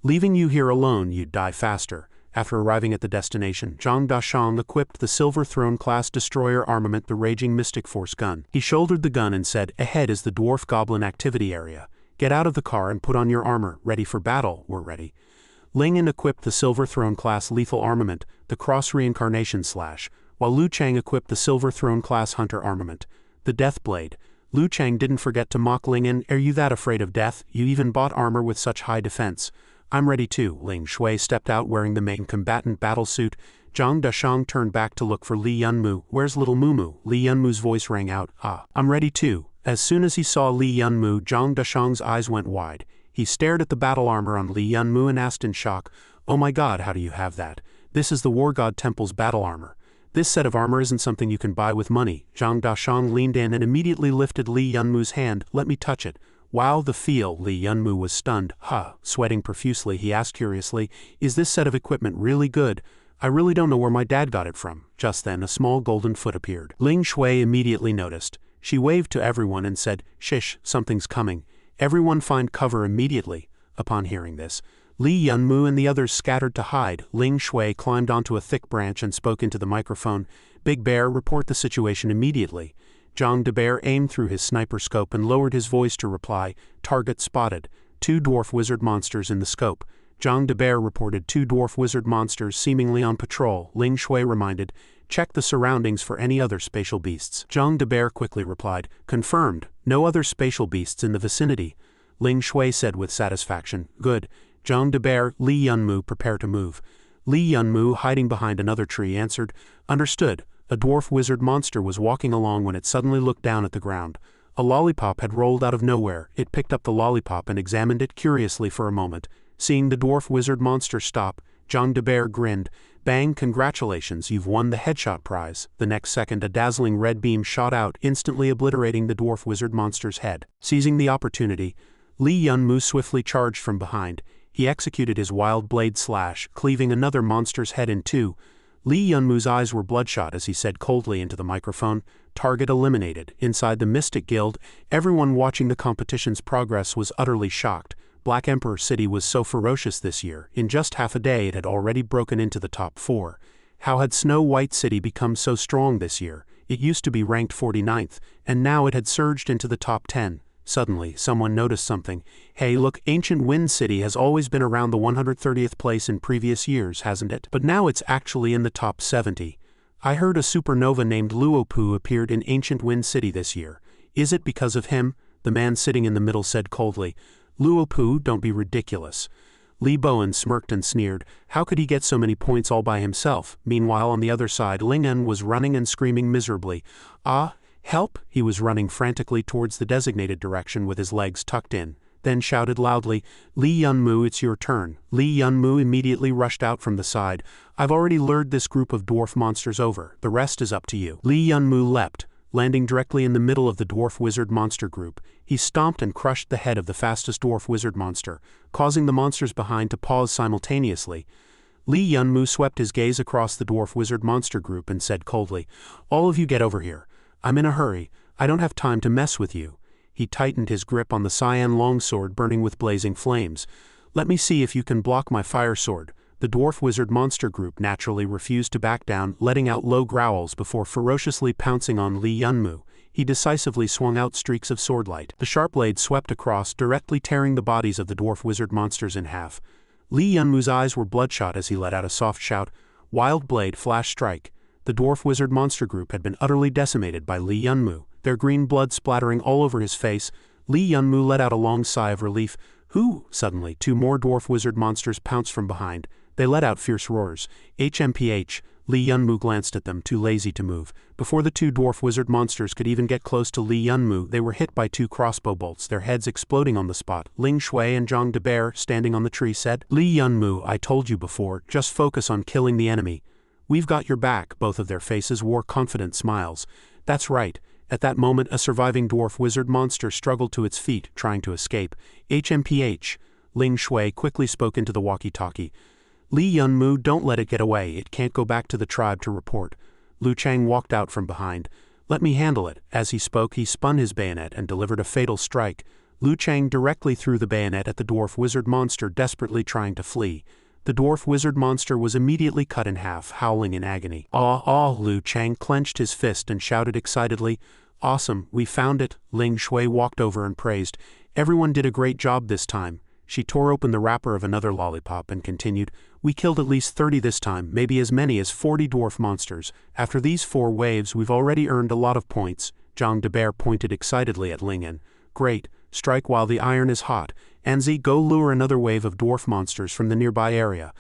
Leaving you here alone, you'd die faster. After arriving at the destination, Zhang Dashang equipped the Silver Throne-class destroyer armament, the Raging Mystic Force gun. He shouldered the gun and said, Ahead is the Dwarf Goblin activity area. Get out of the car and put on your armor. Ready for battle. We're ready. Ling In equipped the Silver Throne-class lethal armament, the Cross Reincarnation Slash, while Lu Chang equipped the Silver Throne-class hunter armament, the Death Blade. Lu Chang didn't forget to mock Ling In. Are you that afraid of death? You even bought armor with such high defense. I'm ready too. Ling Shui stepped out wearing the main combatant battle suit. Zhang Dashang turned back to look for Li Yunmu. Where's little Mumu? Li Yunmu's voice rang out. I'm ready too. As soon as he saw Li Yunmu, Zhang Dashang's eyes went wide. He stared at the battle armor on Li Yunmu and asked in shock, "Oh my god, how do you have that? This is the War God Temple's battle armor. This set of armor isn't something you can buy with money." Zhang Dashang leaned in and immediately lifted Li Yunmu's hand. "Let me touch it." Wow, the feel! Li Yunmu was stunned. Sweating profusely, he asked curiously, "Is this set of equipment really good? I really don't know where my dad got it from." Just then, a small golden foot appeared. Ling Shui immediately noticed. She waved to everyone and said, "Shish, something's coming. Everyone find cover immediately." Upon hearing this, Li Yunmu and the others scattered to hide. Ling Shui climbed onto a thick branch and spoke into the microphone. "Big Bear, report the situation immediately." Zhang de Bear aimed through his sniper scope and lowered his voice to reply, "Target spotted. 2 dwarf wizard monsters in the scope." Zhang de Bear reported 2 dwarf wizard monsters seemingly on patrol. Ling Shui reminded, "Check the surroundings for any other spatial beasts." Zhang de Bear quickly replied, "Confirmed. No other spatial beasts in the vicinity." Ling Shui said with satisfaction, "Good. Zhang de Bear, Li Yunmu, prepare to move." Li Yunmu, hiding behind another tree, answered, "Understood." A dwarf wizard monster was walking along when it suddenly looked down at the ground. A lollipop had rolled out of nowhere. It picked up the lollipop and examined it curiously for a moment. Seeing the dwarf wizard monster stop, Zhang de Bear grinned. "Bang, congratulations, you've won the headshot prize." The next second, a dazzling red beam shot out, instantly obliterating the dwarf wizard monster's head. Seizing the opportunity, Li Yunmu swiftly charged from behind. He executed his wild blade slash, cleaving another monster's head in 2. Li Yunmu's eyes were bloodshot as he said coldly into the microphone, "Target eliminated." Inside the Mystic Guild, everyone watching the competition's progress was utterly shocked. Black Emperor City was so ferocious this year. In just half a day it had already broken into the top 4. How had Snow White City become so strong this year? It used to be ranked 49th, and now it had surged into the top 10. Suddenly, someone noticed something. "Hey look, Ancient Wind City has always been around the 130th place in previous years, hasn't it? But now it's actually in the top 70. I heard a supernova named Luopu appeared in Ancient Wind City this year. Is it because of him?" The man sitting in the middle said coldly. "Luopu, don't be ridiculous." Li Bowen smirked and sneered. How could he get so many points all by himself? Meanwhile, on the other side, Ling En was running and screaming miserably. Help!" He was running frantically towards the designated direction with his legs tucked in, then shouted loudly, "Li Yunmu, it's your turn." Li Yunmu immediately rushed out from the side. "I've already lured this group of dwarf monsters over. The rest is up to you." Li Yunmu leapt, landing directly in the middle of the dwarf wizard monster group. He stomped and crushed the head of the fastest dwarf wizard monster, causing the monsters behind to pause simultaneously. Li Yunmu swept his gaze across the dwarf wizard monster group and said coldly, "All of you get over here. I'm in a hurry. I don't have time to mess with you." He tightened his grip on the cyan longsword burning with blazing flames. "Let me see if you can block my fire sword." The dwarf wizard monster group naturally refused to back down, letting out low growls before ferociously pouncing on Li Yunmu. He decisively swung out streaks of swordlight. The sharp blade swept across, directly tearing the bodies of the dwarf wizard monsters in half. Li Yunmu's eyes were bloodshot as he let out a soft shout, "Wild blade, flash strike." The dwarf wizard monster group had been utterly decimated by Li Yunmu, their green blood splattering all over his face. Li Yunmu let out a long sigh of relief. "Who?" Suddenly, 2 more dwarf wizard monsters pounced from behind. They let out fierce roars. "HMPH." Li Yunmu glanced at them, too lazy to move. Before the 2 dwarf wizard monsters could even get close to Li Yunmu, they were hit by 2 crossbow bolts, their heads exploding on the spot. Ling Shui and Zhang de Bear, standing on the tree, said, "Li Yunmu, I told you before, just focus on killing the enemy. We've got your back." Both of their faces wore confident smiles. "That's right." At that moment, a surviving dwarf wizard monster struggled to its feet, trying to escape. "HMPH." Ling Shui quickly spoke into the walkie-talkie. "Li Yunmu, don't let it get away. It can't go back to the tribe to report." Lu Chang walked out from behind. "Let me handle it." As he spoke, he spun his bayonet and delivered a fatal strike. Lu Chang directly threw the bayonet at the dwarf wizard monster, desperately trying to flee. The dwarf wizard monster was immediately cut in half, howling in agony. Lu Chang clenched his fist and shouted excitedly, "Awesome, we found it." Ling Shui walked over and praised, "Everyone did a great job this time." She tore open the wrapper of another lollipop and continued, "We killed at least 30 this time, maybe as many as 40 dwarf monsters. After these 4 waves we've already earned a lot of points." Zhang de Bear pointed excitedly at Lingen. "Great, strike while the iron is hot. Anzi, go lure another wave of dwarf monsters from the nearby area."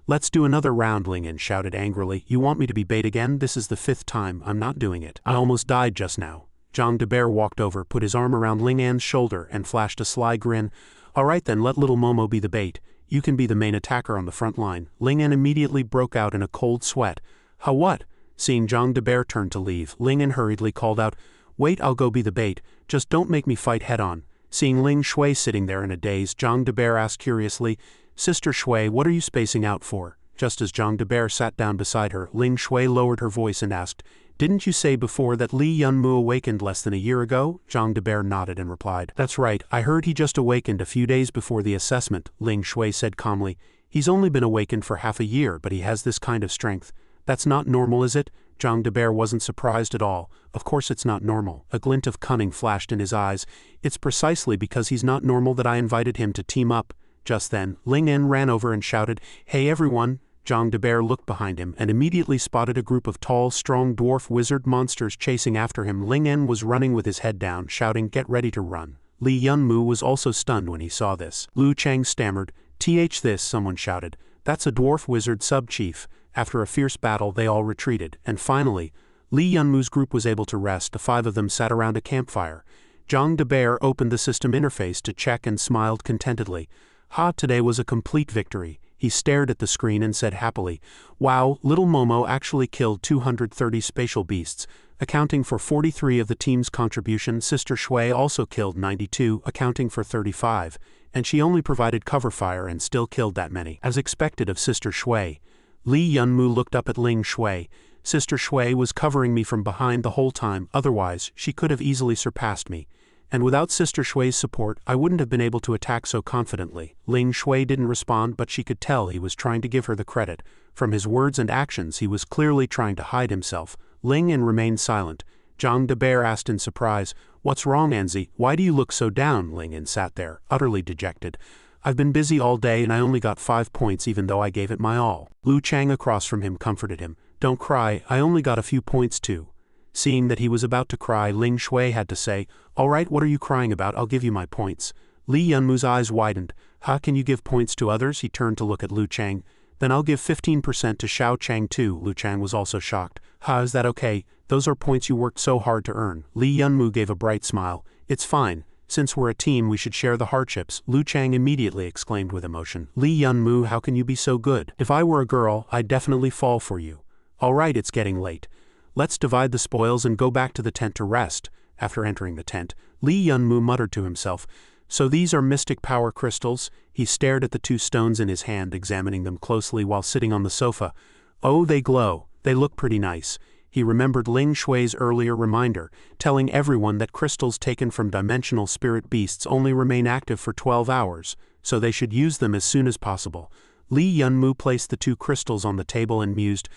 Let's do another round, Ling En shouted angrily. You want me to be bait again? This is the 5th time, I'm not doing it. I almost died just now. Zhang de Bear walked over, put his arm around Ling An's shoulder, and flashed a sly grin. Alright then, let little Momo be the bait. You can be the main attacker on the front line. Ling En immediately broke out in a cold sweat. Ha what? Seeing Zhang de Bear turn to leave, Ling En hurriedly called out, Wait, I'll go be the bait, just don't make me fight head-on. Seeing Ling Shui sitting there in a daze, Zhang de Bear asked curiously, Sister Shui, what are you spacing out for? Just as Zhang de Bear sat down beside her, Ling Shui lowered her voice and asked, Didn't you say before that Li Yunmu awakened less than a year ago? Zhang de Bear nodded and replied, That's right, I heard he just awakened a few days before the assessment, Ling Shui said calmly. He's only been awakened for half a year, but he has this kind of strength. That's not normal, is it? Zhang de Bear wasn't surprised at all. Of course it's not normal. A glint of cunning flashed in his eyes. It's precisely because he's not normal that I invited him to team up. Just then, Ling En ran over and shouted, Hey everyone! Zhang de Bear looked behind him and immediately spotted a group of tall, strong dwarf wizard monsters chasing after him. Ling En was running with his head down, shouting, Get ready to run. Li Yunmu was also stunned when he saw this. Lu Chang stammered, this, someone shouted. That's a dwarf wizard sub-chief. After a fierce battle, they all retreated, and finally, Li Yunmu's group was able to rest. The 5 of them sat around a campfire. Zhang de Bear opened the system interface to check and smiled contentedly. Ha, today was a complete victory. He stared at the screen and said happily, Wow, little Momo actually killed 230 spatial beasts, accounting for 43 of the team's contribution. Sister Shui also killed 92, accounting for 35, and she only provided cover fire and still killed that many. As expected of Sister Shui, Li Yunmu looked up at Ling Shui. Sister Shui was covering me from behind the whole time, otherwise she could have easily surpassed me. And without Sister Shui's support, I wouldn't have been able to attack so confidently. Ling Shui didn't respond, but she could tell he was trying to give her the credit. From his words and actions, he was clearly trying to hide himself. Ling En remained silent. Zhang de Bear asked in surprise, What's wrong, Anzi? Why do you look so down? Ling En sat there, utterly dejected. I've been busy all day and I only got 5 points even though I gave it my all. Lu Chang across from him comforted him. Don't cry, I only got a few points too. Seeing that he was about to cry, Ling Shui had to say, Alright, what are you crying about? I'll give you my points. Li Yunmu's eyes widened. How can you give points to others? He turned to look at Lu Chang. Then I'll give 15% to Xiao Chang too. Lu Chang was also shocked. Is that okay? Those are points you worked so hard to earn. Li Yunmu gave a bright smile. It's fine. Since we're a team, we should share the hardships. Lu Chang immediately exclaimed with emotion. Li Yunmu, how can you be so good? If I were a girl, I'd definitely fall for you. Alright, it's getting late. Let's divide the spoils and go back to the tent to rest. After entering the tent, Li Yunmu muttered to himself, So these are mystic power crystals? He stared at the 2 stones in his hand, examining them closely while sitting on the sofa. Oh, they glow. They look pretty nice. He remembered Ling Shui's earlier reminder, telling everyone that crystals taken from dimensional spirit beasts only remain active for 12 hours, so they should use them as soon as possible. Li Yunmu placed the 2 crystals on the table and mused,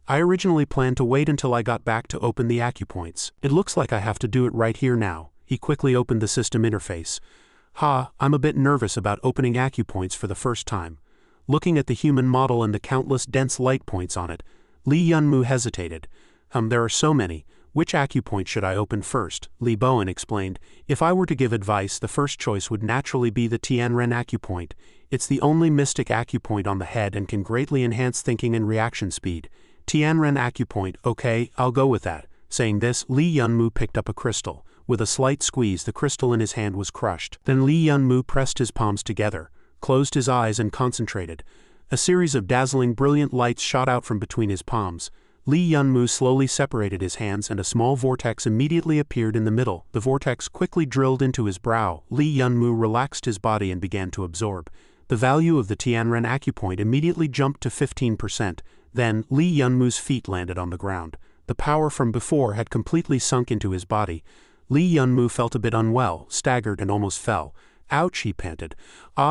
I originally planned to wait until I got back to open the acupoints. It looks like I have to do it right here now. He quickly opened the system interface. I'm a bit nervous about opening acupoints for the first time. Looking at the human model and the countless dense light points on it, Li Yunmu hesitated. There are so many. Which acupoint should I open first? Li Bowen explained. If I were to give advice, the first choice would naturally be the Tianren acupoint. It's the only mystic acupoint on the head and can greatly enhance thinking and reaction speed. Tianren acupoint, okay, I'll go with that. Saying this, Li Yunmu picked up a crystal. With a slight squeeze, the crystal in his hand was crushed. Then Li Yunmu pressed his palms together, closed his eyes and concentrated. A series of dazzling brilliant lights shot out from between his palms. Li Yunmu slowly separated his hands and a small vortex immediately appeared in the middle. The vortex quickly drilled into his brow. Li Yunmu relaxed his body and began to absorb. The value of the Tianren acupoint immediately jumped to 15%. Then, Li Yunmu's feet landed on the ground. The power from before had completely sunk into his body. Li Yunmu felt a bit unwell, staggered and almost fell. Ouch, he panted.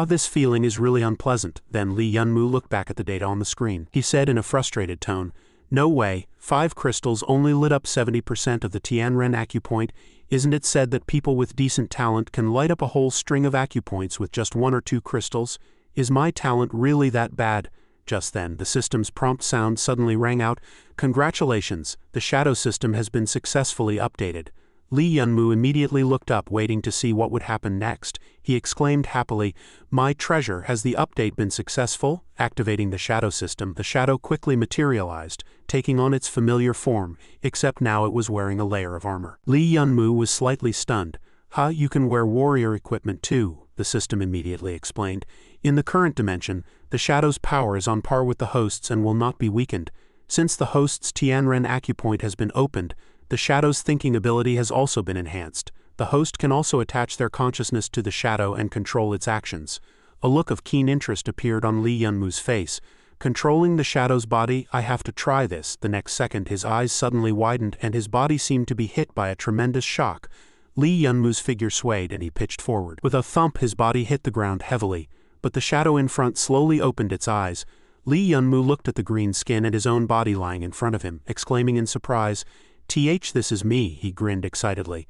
This feeling is really unpleasant. Then Li Yunmu looked back at the data on the screen. He said in a frustrated tone, No way, 5 crystals only lit up 70% of the Tianren acupoint. Isn't it said that people with decent talent can light up a whole string of acupoints with just 1 or 2 crystals? Is my talent really that bad? Just then, the system's prompt sound suddenly rang out, Congratulations, the shadow system has been successfully updated. Li Yunmu immediately looked up, waiting to see what would happen next. He exclaimed happily, "My treasure, has the update been successful?" Activating the shadow system, the shadow quickly materialized, taking on its familiar form, except now it was wearing a layer of armor. Li Yunmu was slightly stunned. You can wear warrior equipment too," the system immediately explained. "In the current dimension, the shadow's power is on par with the host's and will not be weakened. Since the host's Tianren acupoint has been opened, the shadow's thinking ability has also been enhanced. The host can also attach their consciousness to the shadow and control its actions." A look of keen interest appeared on Li Yunmu's face. "Controlling the shadow's body, I have to try this." The next second his eyes suddenly widened and his body seemed to be hit by a tremendous shock. Li Yunmu's figure swayed and he pitched forward. With a thump his body hit the ground heavily, but the shadow in front slowly opened its eyes. Li Yunmu looked at the green skin and his own body lying in front of him, exclaiming in surprise, "This is me," he grinned excitedly.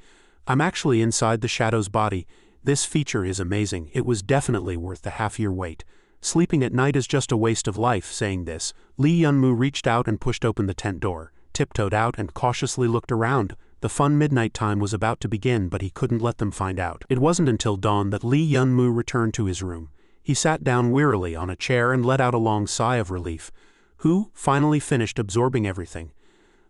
"I'm actually inside the shadow's body. This feature is amazing. It was definitely worth the half-year wait. Sleeping at night is just a waste of life." Saying this, Li Yunmu reached out and pushed open the tent door, tiptoed out and cautiously looked around. The fun midnight time was about to begin, but he couldn't let them find out. It wasn't until dawn that Li Yunmu returned to his room. He sat down wearily on a chair and let out a long sigh of relief. Finally finished absorbing everything.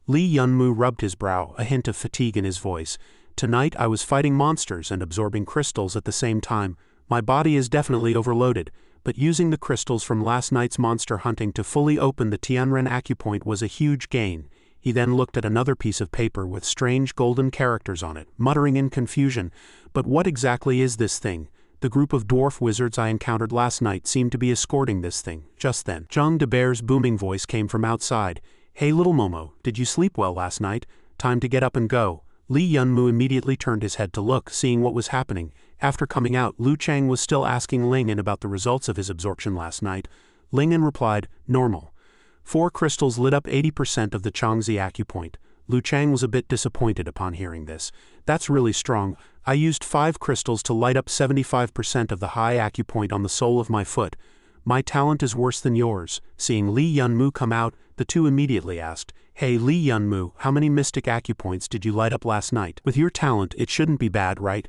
Li Yunmu rubbed his brow, a hint of fatigue in his voice. "Tonight I was fighting monsters and absorbing crystals at the same time. My body is definitely overloaded, but using the crystals from last night's monster hunting to fully open the Tianren acupoint was a huge gain." He then looked at another piece of paper with strange golden characters on it, muttering in confusion, "But what exactly is this thing? The group of dwarf wizards I encountered last night seemed to be escorting this thing." Just then, Zhang Debear's booming voice came from outside. "Hey little Momo, did you sleep well last night? Time to get up and go." Li Yunmu immediately turned his head to look, seeing what was happening. After coming out, Lu Chang was still asking Lingyan about the results of his absorption last night. Lingyan replied, "Normal. 4 crystals lit up 80% of the Changzi acupoint." Lu Chang was a bit disappointed upon hearing this. "That's really strong. I used 5 crystals to light up 75% of the high acupoint on the sole of my foot. My talent is worse than yours." Seeing Li Yunmu come out, the two immediately asked, "Hey Li Yunmu, how many mystic acupoints did you light up last night? With your talent, it shouldn't be bad, right?"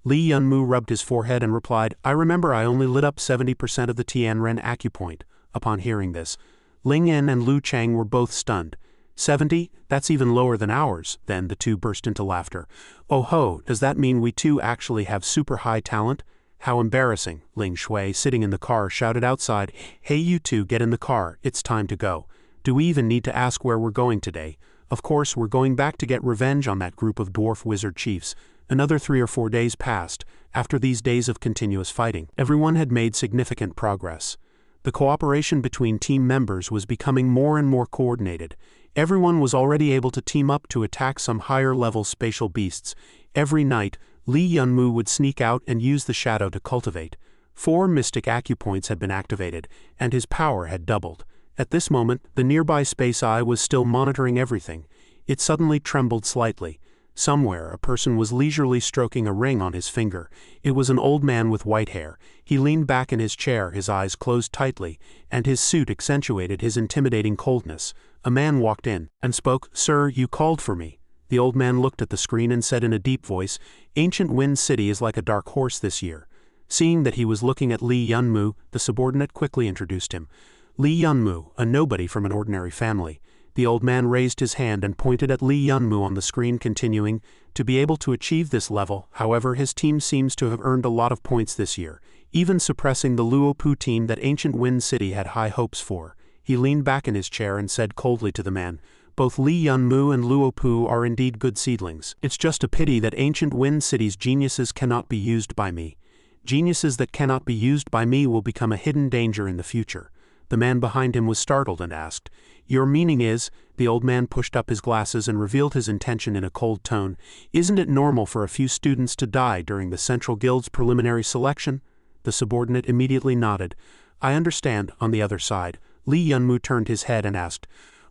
Li Yunmu rubbed his forehead and replied, "I remember I only lit up 70% of the Tianren acupoint." Upon hearing this, Lingyan and Lu Chang were both stunned. 70? That's even lower than ours." Then the two burst into laughter. "Oh ho, does that mean we too actually have super high talent? How embarrassing." Ling Shui, sitting in the car, shouted outside, "Hey you two, get in the car, it's time to go. Do we even need to ask where we're going today? Of course we're going back to get revenge on that group of dwarf wizard chiefs." Another 3 or 4 days passed. After these days of continuous fighting, everyone had made significant progress. The cooperation between team members was becoming more and more coordinated. Everyone was already able to team up to attack some higher-level spatial beasts. Every night, Li Yunmu would sneak out and use the shadow to cultivate. 4 mystic acupoints had been activated, and his power had doubled. At this moment, the nearby space eye was still monitoring everything. It suddenly trembled slightly. Somewhere, a person was leisurely stroking a ring on his finger. It was an old man with white hair. He leaned back in his chair, his eyes closed tightly, and his suit accentuated his intimidating coldness. A man walked in and spoke, "Sir, you called for me." The old man looked at the screen and said in a deep voice, "Ancient Wind City is like a dark horse this year." Seeing that he was looking at Li Yunmu, the subordinate quickly introduced him. Li Yunmu, a nobody from an ordinary family. The old man raised his hand and pointed at Li Yunmu on the screen, continuing, "To be able to achieve this level, however, his team seems to have earned a lot of points this year, even suppressing the Luopu team that Ancient Wind City had high hopes for." He leaned back in his chair and said coldly to the man, "Both Li Yunmu and Luopu are indeed good seedlings. It's just a pity that Ancient Wind City's geniuses cannot be used by me. Geniuses that cannot be used by me will become a hidden danger in the future." The man behind him was startled and asked, "Your meaning is?" The old man pushed up his glasses and revealed his intention in a cold tone. "Isn't it normal for a few students to die during the Central Guild's preliminary selection?" The subordinate immediately nodded. "I understand." On the other side, Li Yunmu turned his head and asked,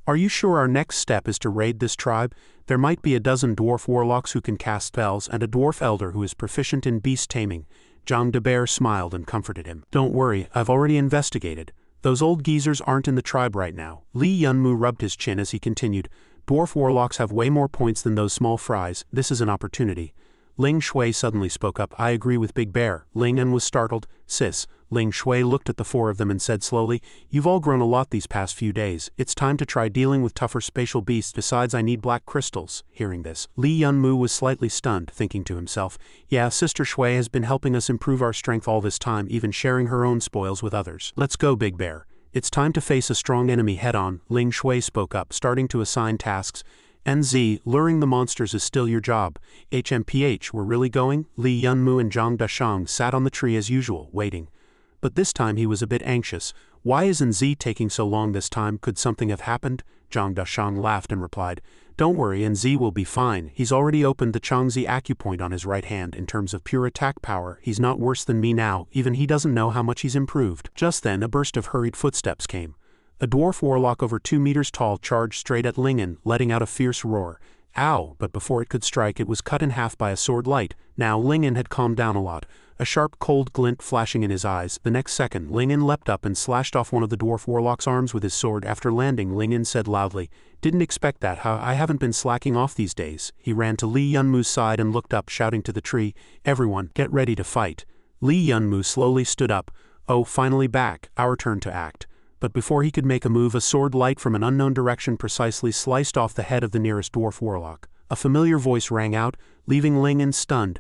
"Are you sure our next step is to raid this tribe? There might be a dozen dwarf warlocks who can cast spells and a dwarf elder who is proficient in beast taming." Zhang Debear smiled and comforted him. "Don't worry, I've already investigated. Those old geezers aren't in the tribe right now." Li Yunmu rubbed his chin as he continued, Dwarf warlocks have way more points than those small fries. This is an opportunity. Ling Shui suddenly spoke up. I agree with Big Bear. Ling En was startled. Sis. Ling Shui looked at the four of them and said slowly, you've all grown a lot these past few days. It's time to try dealing with tougher spatial beasts. Besides, I need black crystals. Hearing this, Li Yunmu was slightly stunned, thinking to himself, yeah, Sister Shui has been helping us improve our strength all this time, even sharing her own spoils with others. Let's go, Big Bear. It's time to face a strong enemy head-on. Ling Shui spoke up, starting to assign tasks. NZ, luring the monsters is still your job. HMPH, we're really going? Li Yunmu and Zhang Dashang sat on the tree as usual, waiting. But this time he was a bit anxious. Why isn't Z taking so long this time? Could something have happened? Zhang Dashang laughed and replied, don't worry, NZ will be fine. He's already opened the Changzi acupoint on his right hand. In terms of pure attack power, he's not worse than me now. Even he doesn't know how much he's improved. Just then a burst of hurried footsteps came. A dwarf warlock over 2 meters tall charged straight at Lingen, letting out a fierce roar. Ow! But before it could strike, it was cut in half by a sword light. Now Lingen had calmed down a lot, a sharp cold glint flashing in his eyes. The next second, Lingen leapt up and slashed off one of the dwarf warlock's arms with his sword. After landing, Lingen said loudly, didn't expect that. How I haven't been slacking off these days. He ran to Li Yunmu's side and looked up, shouting to the tree, everyone, get ready to fight. Li Yunmu slowly stood up. Oh, finally back. Our turn to act. But before he could make a move, a sword light from an unknown direction precisely sliced off the head of the nearest dwarf warlock. A familiar voice rang out, leaving Lingen stunned.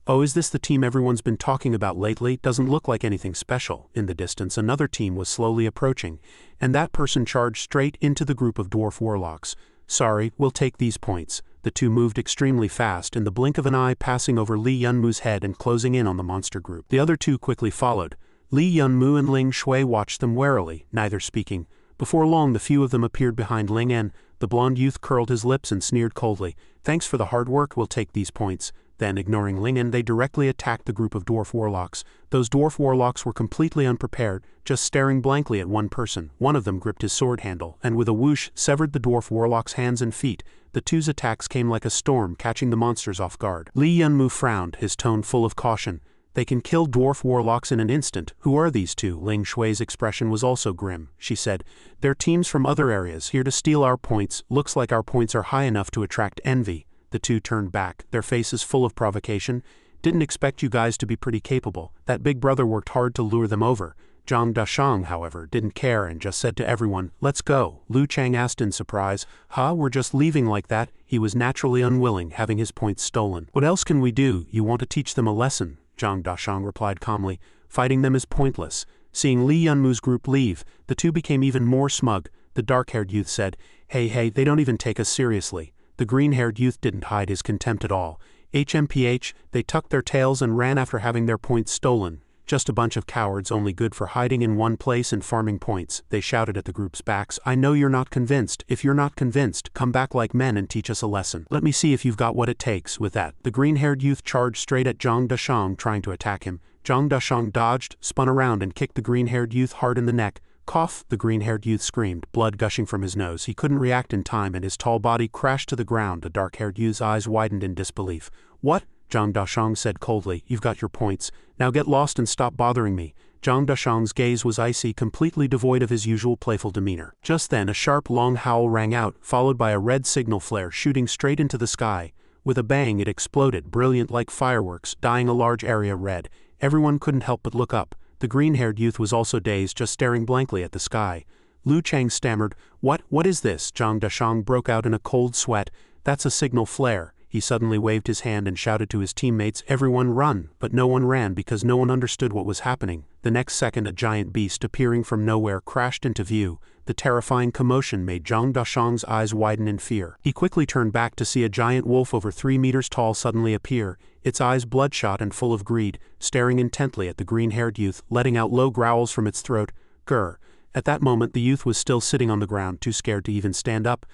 Oh, is this the team everyone's been talking about lately? Doesn't look like anything special. In the distance, another team was slowly approaching, and that person charged straight into the group of dwarf warlocks. Sorry, we'll take these points. The two moved extremely fast, in the blink of an eye passing over Li Yunmu's head and closing in on the monster group. The other two quickly followed. Li Yunmu and Ling Shui watched them warily, neither speaking. Before long the few of them appeared behind Ling En. The blond youth curled his lips and sneered coldly. Thanks for the hard work, we'll take these points. Then, ignoring Ling En, they directly attacked the group of dwarf warlocks. Those dwarf warlocks were completely unprepared, just staring blankly at one person. One of them gripped his sword handle, and with a whoosh, severed the dwarf warlock's hands and feet. The two's attacks came like a storm, catching the monsters off guard. Li Yunmu frowned, his tone full of caution. They can kill dwarf warlocks in an instant. Who are these two? Ling Shui's expression was also grim. She said, they're teams from other areas, here to steal our points. Looks like our points are high enough to attract envy. The two turned back, their faces full of provocation. Didn't expect you guys to be pretty capable. That big brother worked hard to lure them over. Zhang Dashang, however, didn't care and just said to everyone, let's go. Lu Chang asked in surprise, we're just leaving like that? He was naturally unwilling, having his points stolen. What else can we do? You want to teach them a lesson? Zhang Dashang replied calmly, fighting them is pointless. Seeing Li Yunmu's group leave, the two became even more smug. The dark-haired youth said, hey, they don't even take us seriously. The green-haired youth didn't hide his contempt at all. HMPH, they tucked their tails and ran after having their points stolen. Just a bunch of cowards only good for hiding in one place and farming points. They shouted at the group's backs, I know you're not convinced. If you're not convinced, come back like men and teach us a lesson. Let me see if you've got what it takes. With that, the green-haired youth charged straight at Zhang Dashang, trying to attack him. Zhang Dashang dodged, spun around and kicked the green-haired youth hard in the neck. Cough, the green-haired youth screamed, blood gushing from his nose. He couldn't react in time and his tall body crashed to the ground. The dark-haired youth's eyes widened in disbelief. What? Zhang Dashang said coldly, you've got your points. Now get lost and stop bothering me. Zhang Dashang's gaze was icy, completely devoid of his usual playful demeanor. Just then a sharp, long howl rang out, followed by a red signal flare shooting straight into the sky. With a bang it exploded, brilliant like fireworks, dyeing a large area red. Everyone couldn't help but look up. The green-haired youth was also dazed, just staring blankly at the sky. Lu Chang stammered, What is this? Zhang Dashang broke out in a cold sweat. That's a signal flare. He suddenly waved his hand and shouted to his teammates, everyone run, but no one ran because no one understood what was happening. The next second a giant beast appearing from nowhere crashed into view. The terrifying commotion made Zhang Dashang's eyes widen in fear. He quickly turned back to see a giant wolf over 3 meters tall suddenly appear, its eyes bloodshot and full of greed, staring intently at the green-haired youth, letting out low growls from its throat. Grr. At that moment the youth was still sitting on the ground, too scared to even stand up.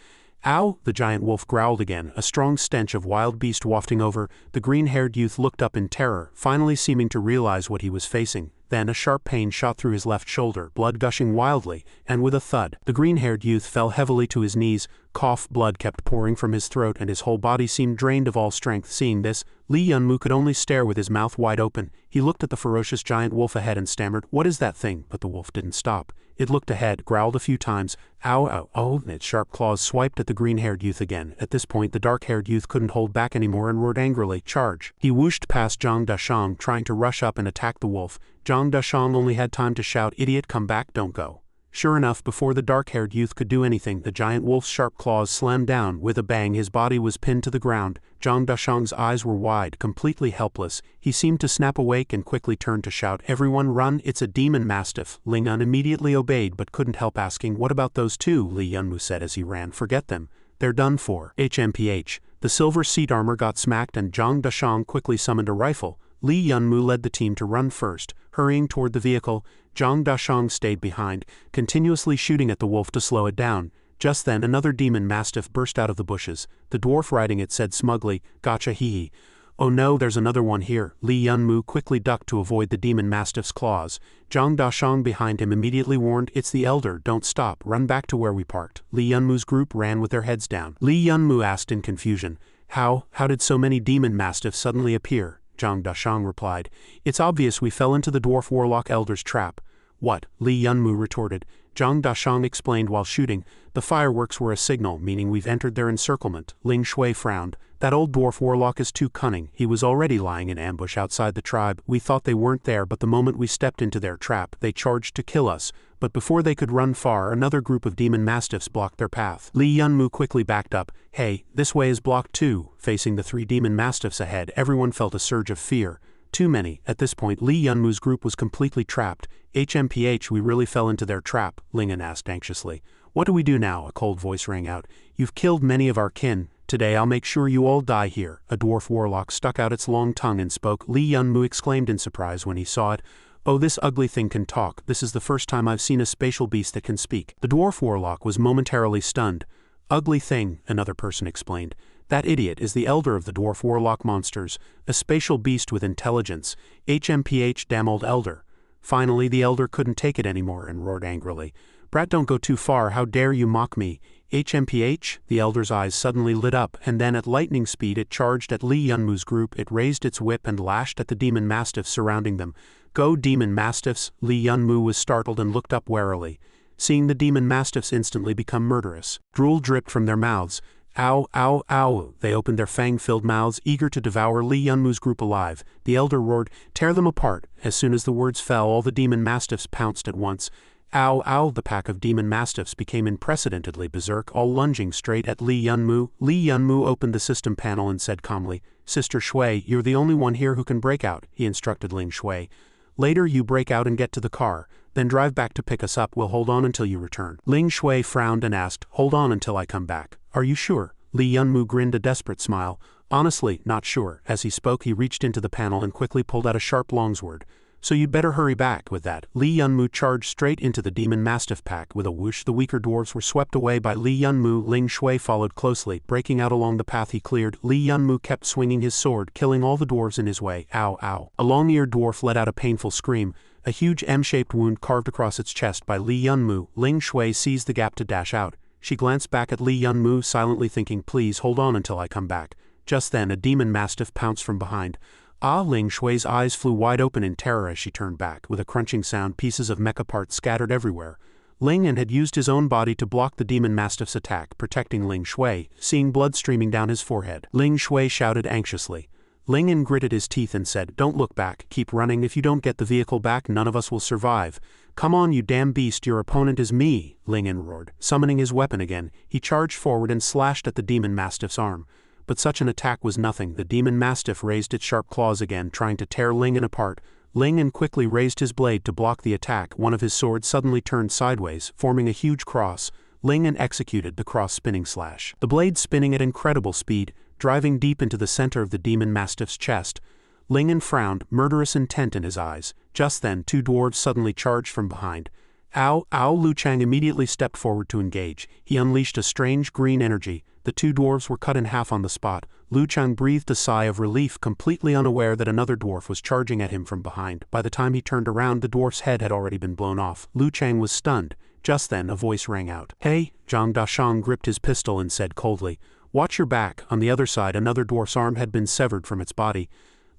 Ow! The giant wolf growled again, a strong stench of wild beast wafting over. The green-haired youth looked up in terror, finally seeming to realize what he was facing. Then a sharp pain shot through his left shoulder, blood gushing wildly, and with a thud, the green-haired youth fell heavily to his knees. Cough, blood kept pouring from his throat and his whole body seemed drained of all strength. Seeing this, Li Yunmu could only stare with his mouth wide open. He looked at the ferocious giant wolf ahead and stammered, "What is that thing?" But the wolf didn't stop. It looked ahead, growled a few times, "Ow, ow, oh," and its sharp claws swiped at the green-haired youth again. At this point the dark-haired youth couldn't hold back anymore and roared angrily, "Charge!" He whooshed past Zhang Dashang, trying to rush up and attack the wolf. Zhang Dashang only had time to shout, "Idiot, come back, don't go." Sure enough, before the dark-haired youth could do anything, the giant wolf's sharp claws slammed down. With a bang, his body was pinned to the ground. Zhang Dashang's eyes were wide, completely helpless. He seemed to snap awake and quickly turned to shout, "Everyone run, it's a demon mastiff." Ling Yun immediately obeyed but couldn't help asking, "What about those two?" Li Yunmu said as he ran. "Forget them. They're done for." HMPH. The silver seat armor got smacked and Zhang Dashang quickly summoned a rifle. Li Yunmu led the team to run first. Hurrying toward the vehicle, Zhang Dashang stayed behind, continuously shooting at the wolf to slow it down. Just then another demon mastiff burst out of the bushes. The dwarf riding it said smugly, "Gotcha, hee." "Oh no, there's another one here." Li Yunmu quickly ducked to avoid the demon mastiff's claws. Zhang Dashang behind him immediately warned, "It's the elder, don't stop, run back to where we parked." Li Yunmu's group ran with their heads down. Li Yunmu asked in confusion, How did so many demon mastiffs suddenly appear?" Zhang Dashang replied, "It's obvious we fell into the dwarf warlock elder's trap." "What?" Li Yunmu retorted. Zhang Dashang explained while shooting, "The fireworks were a signal, meaning we've entered their encirclement." Ling Shui frowned. "That old dwarf warlock is too cunning. He was already lying in ambush outside the tribe. We thought they weren't there, but the moment we stepped into their trap, they charged to kill us. But before they could run far, another group of demon mastiffs blocked their path." Li Yunmu quickly backed up. "Hey, this way is blocked too." Facing the three demon mastiffs ahead, everyone felt a surge of fear. Too many. At this point, Li Yunmu's group was completely trapped. HMPH, we really fell into their trap, Lingen asked anxiously. "What do we do now?" a cold voice rang out. "You've killed many of our kin. Today I'll make sure you all die here." A dwarf warlock stuck out its long tongue and spoke. Li Yunmu exclaimed in surprise when he saw it. "Oh, this ugly thing can talk. This is the first time I've seen a spatial beast that can speak." The dwarf warlock was momentarily stunned. "Ugly thing," another person explained. "That idiot is the elder of the dwarf warlock monsters, a spatial beast with intelligence. HMPH, damn old elder." Finally, the elder couldn't take it anymore and roared angrily. "Brat, don't go too far. How dare you mock me?" HMPH, the elder's eyes suddenly lit up, and then at lightning speed it charged at Li Yunmu's group. It raised its whip and lashed at the demon mastiffs surrounding them. "Go, demon mastiffs!" Li Yunmu was startled and looked up warily, seeing the demon mastiffs instantly become murderous. Drool dripped from their mouths. "Ow, ow, ow!" They opened their fang-filled mouths, eager to devour Li Yunmu's group alive. The elder roared, "Tear them apart!" As soon as the words fell, all the demon mastiffs pounced at once. "Ow, ow!" The pack of demon mastiffs became unprecedentedly berserk, all lunging straight at Li Yunmu. Li Yunmu opened the system panel and said calmly, "Sister Shui, you're the only one here who can break out," he instructed Ling Shui. "Later you break out and get to the car, then drive back to pick us up. We'll hold on until you return." Ling Shui frowned and asked, "Hold on until I come back. Are you sure?" Li Yunmu grinned a desperate smile. "Honestly, not sure." As he spoke, he reached into the panel and quickly pulled out a sharp longsword. "So you'd better hurry back." With that, Li Yunmu charged straight into the demon mastiff pack. With a whoosh, the weaker dwarves were swept away by Li Yunmu. Ling Shui followed closely, breaking out along the path he cleared. Li Yunmu kept swinging his sword, killing all the dwarves in his way. Ow, ow. A long-eared dwarf let out a painful scream. A huge M-shaped wound carved across its chest by Li Yunmu. Ling Shui seized the gap to dash out. She glanced back at Li Yunmu, silently thinking, "Please hold on until I come back." Just then, a demon mastiff pounced from behind. Ah! Ling Shui's eyes flew wide open in terror as she turned back. With a crunching sound, pieces of mecha parts scattered everywhere. Lingen had used his own body to block the demon mastiff's attack, protecting Ling Shui, seeing blood streaming down his forehead. Ling Shui shouted anxiously. Lingen gritted his teeth and said, "Don't look back, keep running. If you don't get the vehicle back, none of us will survive." "Come on, you damn beast, your opponent is me," Lingen roared. Summoning his weapon again, he charged forward and slashed at the demon mastiff's arm. But such an attack was nothing. The demon mastiff raised its sharp claws again, trying to tear Lingen apart. Lingen quickly raised his blade to block the attack. One of his swords suddenly turned sideways, forming a huge cross. Lingen executed the cross-spinning slash, the blade spinning at incredible speed, driving deep into the center of the demon mastiff's chest. Lingen frowned, murderous intent in his eyes. Just then, two dwarves suddenly charged from behind. "Ow, ow!" Lu Chang immediately stepped forward to engage. He unleashed a strange green energy. The two dwarves were cut in half on the spot. Lu Chang breathed a sigh of relief, completely unaware that another dwarf was charging at him from behind. By the time he turned around, the dwarf's head had already been blown off. Lu Chang was stunned. Just then, a voice rang out. "Hey!" Zhang Dashang gripped his pistol and said coldly, Watch your back. On the other side, another dwarf's arm had been severed from its body.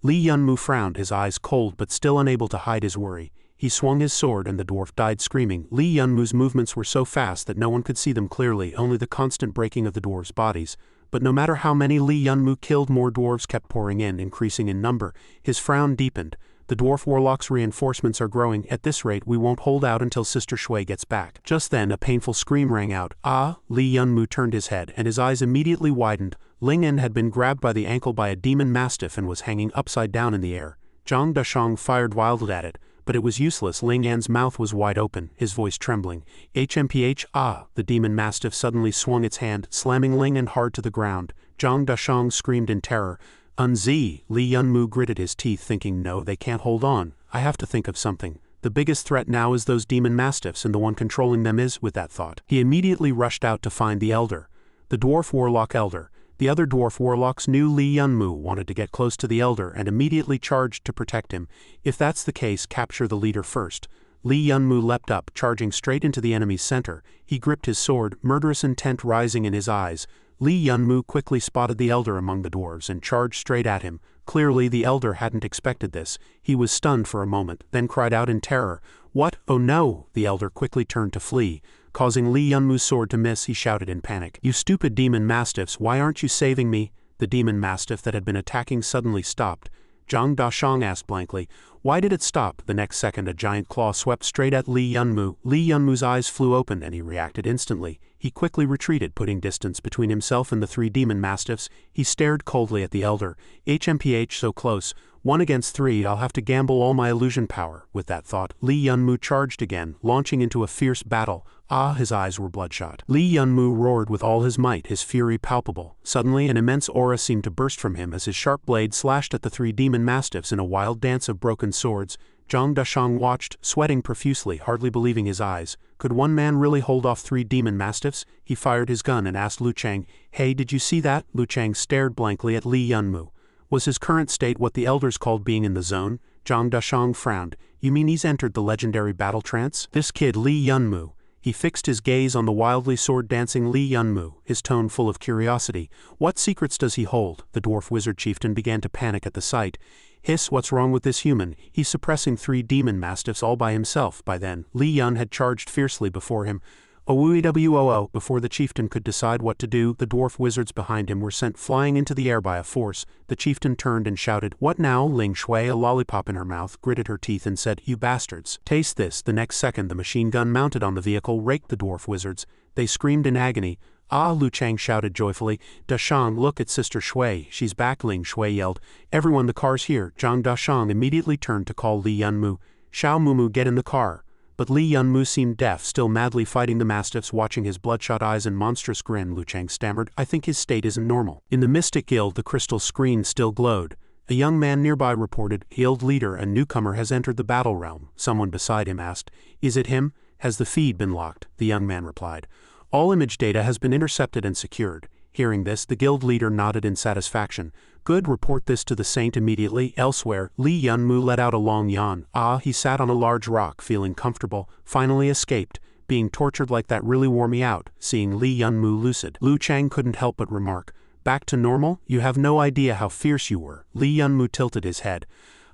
Lee Yunmu frowned, his eyes cold but still unable to hide his worry. He swung his sword and the dwarf died screaming. Lee Yunmu's movements were so fast that no one could see them clearly, only the constant breaking of the dwarves' bodies. But no matter how many Lee Yunmu killed, more dwarves kept pouring in, increasing in number. His frown deepened. The dwarf warlock's reinforcements are growing. At this rate, we won't hold out until Sister Shui gets back. Just then, a painful scream rang out. Ah! Lee Yunmu turned his head, and his eyes immediately widened. Ling En had been grabbed by the ankle by a demon mastiff and was hanging upside down in the air. Zhang Dashang fired wildly at it, but it was useless. Ling En's mouth was wide open, his voice trembling. HMPH, ah! The demon mastiff suddenly swung its hand, slamming Ling En hard to the ground. Zhang Dashang screamed in terror. Unzi! Lee Yunmu gritted his teeth, thinking, no, they can't hold on. I have to think of something. The biggest threat now is those demon mastiffs, and the one controlling them is, with that thought, he immediately rushed out to find the elder. The dwarf warlock elder. The other dwarf warlocks knew Lee Yunmu wanted to get close to the elder and immediately charged to protect him. If that's the case, capture the leader first. Lee Yunmu leapt up, charging straight into the enemy's center. He gripped his sword, murderous intent rising in his eyes. Lee Yunmu quickly spotted the elder among the dwarves and charged straight at him. Clearly the elder hadn't expected this. He was stunned for a moment, then cried out in terror. What? Oh no! The elder quickly turned to flee. Causing Lee Yunmu's sword to miss, he shouted in panic. You stupid demon mastiffs, why aren't you saving me? The demon mastiff that had been attacking suddenly stopped. Zhang Dashang asked blankly, why did it stop? The next second a giant claw swept straight at Lee Yunmu. Lee Yunmu's eyes flew open and he reacted instantly. He quickly retreated, putting distance between himself and the three demon mastiffs. He stared coldly at the elder. HMPH, so close. 1 against 3, I'll have to gamble all my illusion power. With that thought, Lee Yunmu charged again, launching into a fierce battle. Ah, his eyes were bloodshot. Lee Yunmu roared with all his might, his fury palpable. Suddenly an immense aura seemed to burst from him as his sharp blade slashed at the three demon mastiffs in a wild dance of broken swords. Zhang Dashang watched, sweating profusely, hardly believing his eyes. Could one man really hold off 3 demon mastiffs? He fired his gun and asked Lu Chang, hey, did you see that? Lu Chang stared blankly at Lee Yunmu. Was his current state what the elders called being in the zone? Zhang Dashang frowned. You mean he's entered the legendary battle trance? This kid Lee Yunmu. He fixed his gaze on the wildly sword-dancing Lee Yunmu, his tone full of curiosity. What secrets does he hold? The dwarf wizard chieftain began to panic at the sight. Hiss, what's wrong with this human? He's suppressing 3 demon mastiffs all by himself. By then, Li Yun had charged fiercely before him. Owoo. Before the chieftain could decide what to do, the dwarf wizards behind him were sent flying into the air by a force. The chieftain turned and shouted, What now? Ling Shui, a lollipop in her mouth, gritted her teeth and said, You bastards. Taste this. The next second, the machine gun mounted on the vehicle raked the dwarf wizards. They screamed in agony. Ah, Lu Chang shouted joyfully. Dashang, look at Sister Shui. She's back, Ling Shui yelled. Everyone, the car's here. Zhang Dashang immediately turned to call Li Yunmu. Xiao Mumu, get in the car. But Li Yunmu seemed deaf, still madly fighting the mastiffs. Watching his bloodshot eyes and monstrous grin, Lu Chang stammered, I think his state isn't normal. In the Mystic Guild, the crystal screen still glowed. A young man nearby reported, Guild leader, a newcomer has entered the battle realm. Someone beside him asked, Is it him? Has the feed been locked? The young man replied. All image data has been intercepted and secured. Hearing this, the guild leader nodded in satisfaction. Good, report this to the saint immediately. Elsewhere, Li Yunmu let out a long yawn. Ah, he sat on a large rock, feeling comfortable, finally escaped. Being tortured like that really wore me out, seeing Li Yunmu lucid. Lu Chang couldn't help but remark, Back to normal? You have no idea how fierce you were. Li Yunmu tilted his head.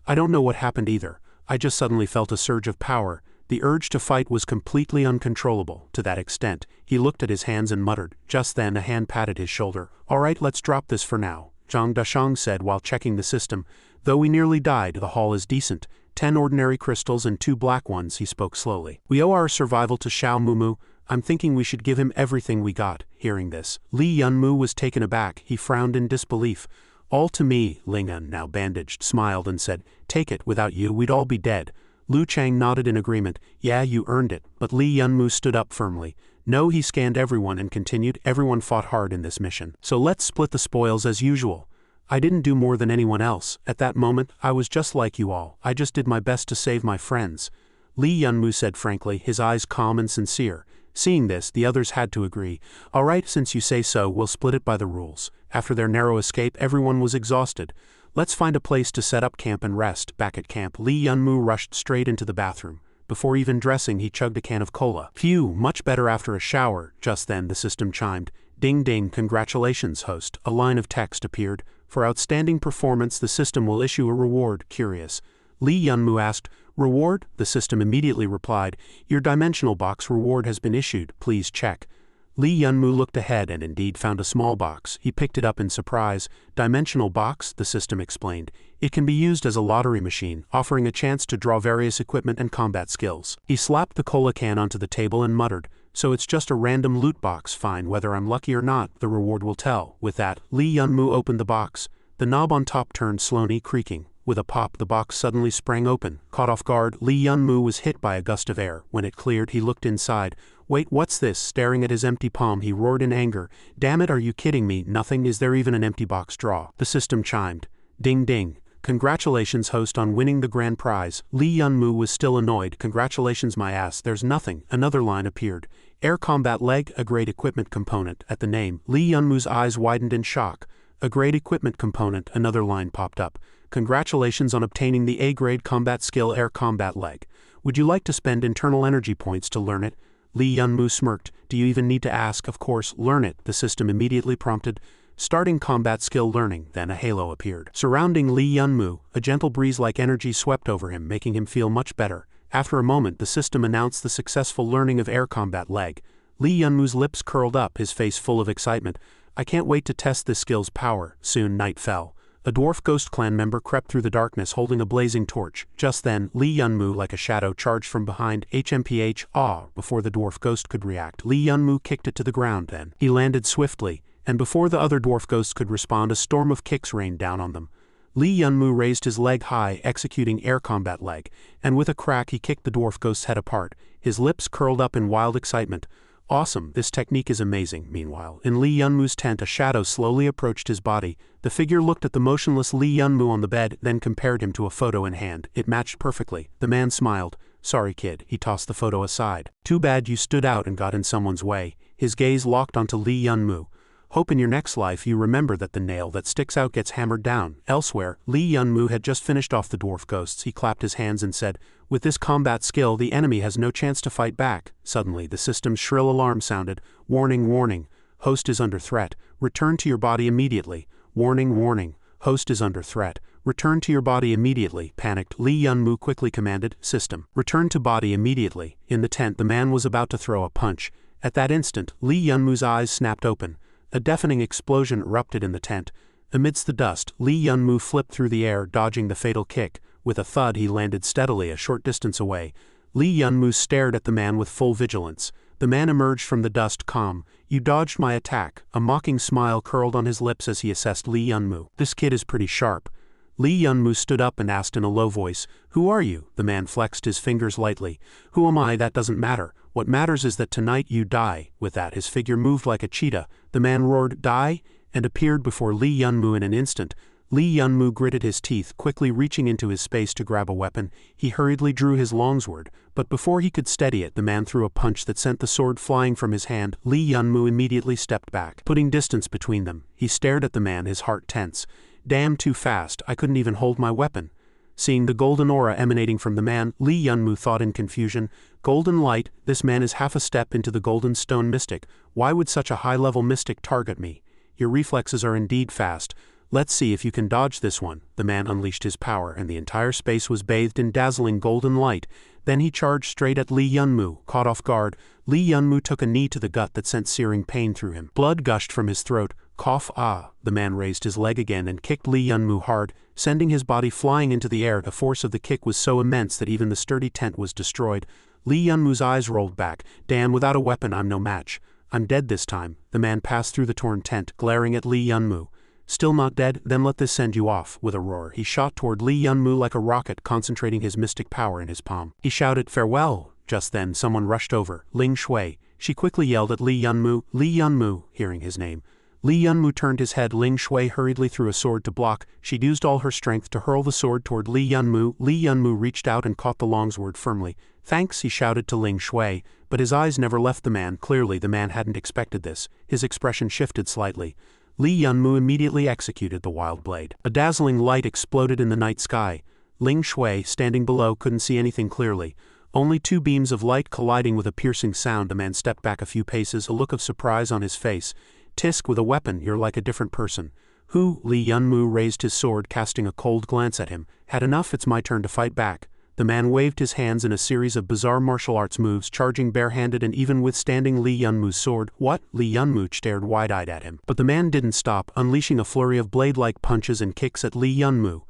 I don't know what happened either. I just suddenly felt a surge of power. The urge to fight was completely uncontrollable, to that extent. He looked at his hands and muttered. Just then a hand patted his shoulder. All right, let's drop this for now, Zhang Dashang said while checking the system. Though we nearly died, the haul is decent. 10 ordinary crystals and 2 black ones, he spoke slowly. We owe our survival to Xiao Mumu. I'm thinking we should give him everything we got. Hearing this, Li Yunmu was taken aback. He frowned in disbelief. All to me, Ling En, now bandaged, smiled and said, Take it, without you we'd all be dead. Lu Chang nodded in agreement. Yeah, you earned it. But Li Yunmu stood up firmly. No, he scanned everyone and continued, everyone fought hard in this mission. So let's split the spoils as usual. I didn't do more than anyone else. At that moment, I was just like you all. I just did my best to save my friends. Li Yunmu said frankly, his eyes calm and sincere. Seeing this, the others had to agree. All right, since you say so, we'll split it by the rules. After their narrow escape, everyone was exhausted. Let's find a place to set up camp and rest. Back at camp, Li Yunmu rushed straight into the bathroom. Before even dressing, he chugged a can of cola. Phew, much better after a shower. Just then, the system chimed. Ding ding, congratulations, host. A line of text appeared. For outstanding performance, the system will issue a reward. Curious. Lee Yunmu asked, Reward? The system immediately replied, Your dimensional box reward has been issued. Please check. Lee Yunmu looked ahead and indeed found a small box. He picked it up in surprise. Dimensional box, the system explained. It can be used as a lottery machine, offering a chance to draw various equipment and combat skills. He slapped the cola can onto the table and muttered, So it's just a random loot box, fine, whether I'm lucky or not, the reward will tell. With that, Lee Yunmu opened the box. The knob on top turned slowly, creaking. With a pop, the box suddenly sprang open. Caught off guard, Lee Yunmu was hit by a gust of air. When it cleared, he looked inside. Wait, what's this? Staring at his empty palm, he roared in anger. Damn it, are you kidding me? Nothing. Is there even an empty box draw? The system chimed. Ding ding. Congratulations, host, on winning the grand prize. Lee Yunmu was still annoyed. Congratulations, my ass. There's nothing. Another line appeared. Air combat leg, a great equipment component. At the name, Lee Yunmu's eyes widened in shock. A great equipment component, another line popped up. Congratulations on obtaining the A-grade combat skill Air Combat Leg. Would you like to spend internal energy points to learn it? Lee Yunmu smirked. Do you even need to ask? Of course, learn it, the system immediately prompted. Starting combat skill learning, then a halo appeared. Surrounding Lee Yunmu, a gentle breeze-like energy swept over him, making him feel much better. After a moment, the system announced the successful learning of Air Combat Leg. Lee Yunmu's lips curled up, his face full of excitement. I can't wait to test this skill's power. Soon night fell. A dwarf ghost clan member crept through the darkness holding a blazing torch. Just then, Lee Yunmu, like a shadow, charged from behind. HMPH, before the dwarf ghost could react, Lee Yunmu kicked it to the ground. Then he landed swiftly, and before the other dwarf ghosts could respond, a storm of kicks rained down on them. Lee Yunmu raised his leg high, executing Air Combat Leg, and with a crack he kicked the dwarf ghost's head apart. His lips curled up in wild excitement. Awesome, this technique is amazing. Meanwhile, in Lee Yunmu's tent, a shadow slowly approached his body. The figure looked at the motionless Lee Yunmu on the bed, then compared him to a photo in hand. It matched perfectly. The man smiled. Sorry, kid. He tossed the photo aside. Too bad you stood out and got in someone's way. His gaze locked onto Lee Yunmu. Hope in your next life you remember that the nail that sticks out gets hammered down. Elsewhere, Lee Yunmu had just finished off the dwarf ghosts. He clapped his hands and said, With this combat skill, the enemy has no chance to fight back. Suddenly, the system's shrill alarm sounded. Warning, warning. Host is under threat. Return to your body immediately. Warning, warning. Host is under threat. Return to your body immediately. Panicked, Lee Yunmu quickly commanded, System. Return to body immediately. In the tent, the man was about to throw a punch. At that instant, Lee Yunmu's eyes snapped open. A deafening explosion erupted in the tent. Amidst the dust, Lee Yunmu flipped through the air, dodging the fatal kick. With a thud, he landed steadily a short distance away. Lee Yunmu stared at the man with full vigilance. The man emerged from the dust calm. You dodged my attack. A mocking smile curled on his lips as he assessed Lee Yunmu. This kid is pretty sharp. Lee Yunmu stood up and asked in a low voice, Who are you? The man flexed his fingers lightly. Who am I? That doesn't matter. What matters is that tonight you die. With that, his figure moved like a cheetah. The man roared, Die? And appeared before Lee Yunmu in an instant. Lee Yunmu gritted his teeth, quickly reaching into his space to grab a weapon. He hurriedly drew his longsword, but before he could steady it, the man threw a punch that sent the sword flying from his hand. Lee Yunmu immediately stepped back, putting distance between them. He stared at the man, his heart tense. Damn, too fast. I couldn't even hold my weapon. Seeing the golden aura emanating from the man, Lee Yunmu thought in confusion, Golden light, this man is half a step into the golden stone mystic. Why would such a high-level mystic target me? Your reflexes are indeed fast. Let's see if you can dodge this one. The man unleashed his power, and the entire space was bathed in dazzling golden light. Then he charged straight at Lee Yunmu. Caught off guard, Lee Yunmu took a knee to the gut that sent searing pain through him. Blood gushed from his throat. Cough, The man raised his leg again and kicked Lee Yunmu hard, sending his body flying into the air. The force of the kick was so immense that even the sturdy tent was destroyed. Lee Yunmu's eyes rolled back. Damn, without a weapon I'm no match. I'm dead this time. The man passed through the torn tent, glaring at Lee Yunmu. Still not dead? Then let this send you off. With a roar, he shot toward Lee Yunmu like a rocket, concentrating his mystic power in his palm. He shouted, Farewell! Just then, someone rushed over. Ling Shui. She quickly yelled at Lee Yunmu. Lee Yunmu, hearing his name. Lee Yunmu turned his head. Ling Shui hurriedly threw a sword to block. She used all her strength to hurl the sword toward Lee Yunmu. Lee Yunmu reached out and caught the longsword firmly. Thanks, he shouted to Ling Shui, but his eyes never left the man. Clearly, the man hadn't expected this. His expression shifted slightly. Lee Yunmu immediately executed the wild blade. A dazzling light exploded in the night sky. Ling Shui, standing below, couldn't see anything clearly. Only two beams of light colliding with a piercing sound. The man stepped back a few paces, a look of surprise on his face. Tisk, with a weapon, you're like a different person. Who? Lee Yunmu raised his sword, casting a cold glance at him. Had enough, it's my turn to fight back. The man waved his hands in a series of bizarre martial arts moves, charging barehanded and even withstanding Lee Yunmu's sword. What? Lee Yunmu stared wide-eyed at him. But the man didn't stop, unleashing a flurry of blade-like punches and kicks at Lee Yunmu.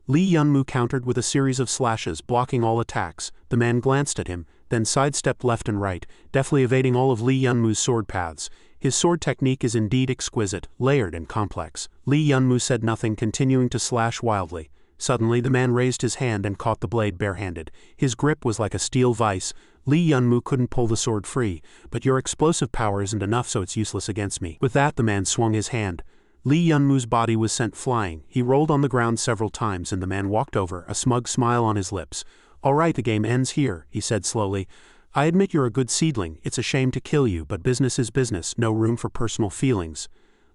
Lee Yunmu countered with a series of slashes, blocking all attacks. The man glanced at him, then sidestepped left and right, deftly evading all of Lee Yunmu's sword paths. His sword technique is indeed exquisite, layered and complex. Lee Yunmu said nothing, continuing to slash wildly. Suddenly the man raised his hand and caught the blade barehanded. His grip was like a steel vice. Lee Yunmu couldn't pull the sword free. But your explosive power isn't enough, so it's useless against me. With that, the man swung his hand. Lee Yunmu's body was sent flying. He rolled on the ground several times and the man walked over, a smug smile on his lips. All right, the game ends here, he said slowly. I admit you're a good seedling. It's a shame to kill you, but business is business, no room for personal feelings.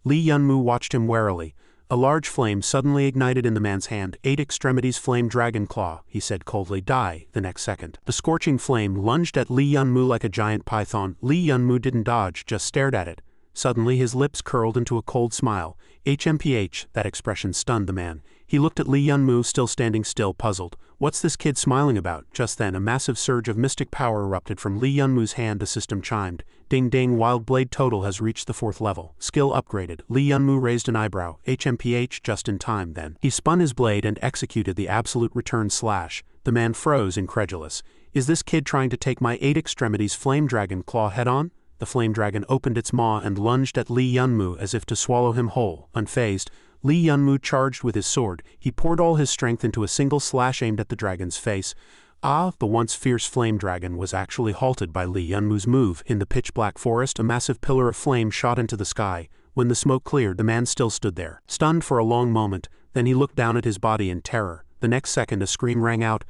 Lee Yunmu watched him warily. A large flame suddenly ignited in the man's hand. 8 extremities flame dragon claw, he said coldly. Die, the next second. The scorching flame lunged at Lee Yunmu like a giant python. Lee Yunmu didn't dodge, just stared at it. Suddenly his lips curled into a cold smile. HMPH, that expression stunned the man. He looked at Lee Yunmu, still standing still, puzzled. What's this kid smiling about? Just then a massive surge of mystic power erupted from Lee Yunmu's hand. The system chimed. Ding ding, wild blade total has reached the 4th level. Skill upgraded. Lee Yunmu raised an eyebrow. HMPH, just in time then. He spun his blade and executed the absolute return slash. The man froze, incredulous. Is this kid trying to take my 8 extremities flame dragon claw head on? The flame dragon opened its maw and lunged at Lee Yunmu as if to swallow him whole. Unfazed, Lee Yunmu charged with his sword. He poured all his strength into a single slash aimed at the dragon's face. The once fierce flame dragon was actually halted by Lee Yunmu's move. In the pitch-black forest, a massive pillar of flame shot into the sky. When the smoke cleared, the man still stood there, stunned for a long moment. Then he looked down at his body in terror. The next second a scream rang out.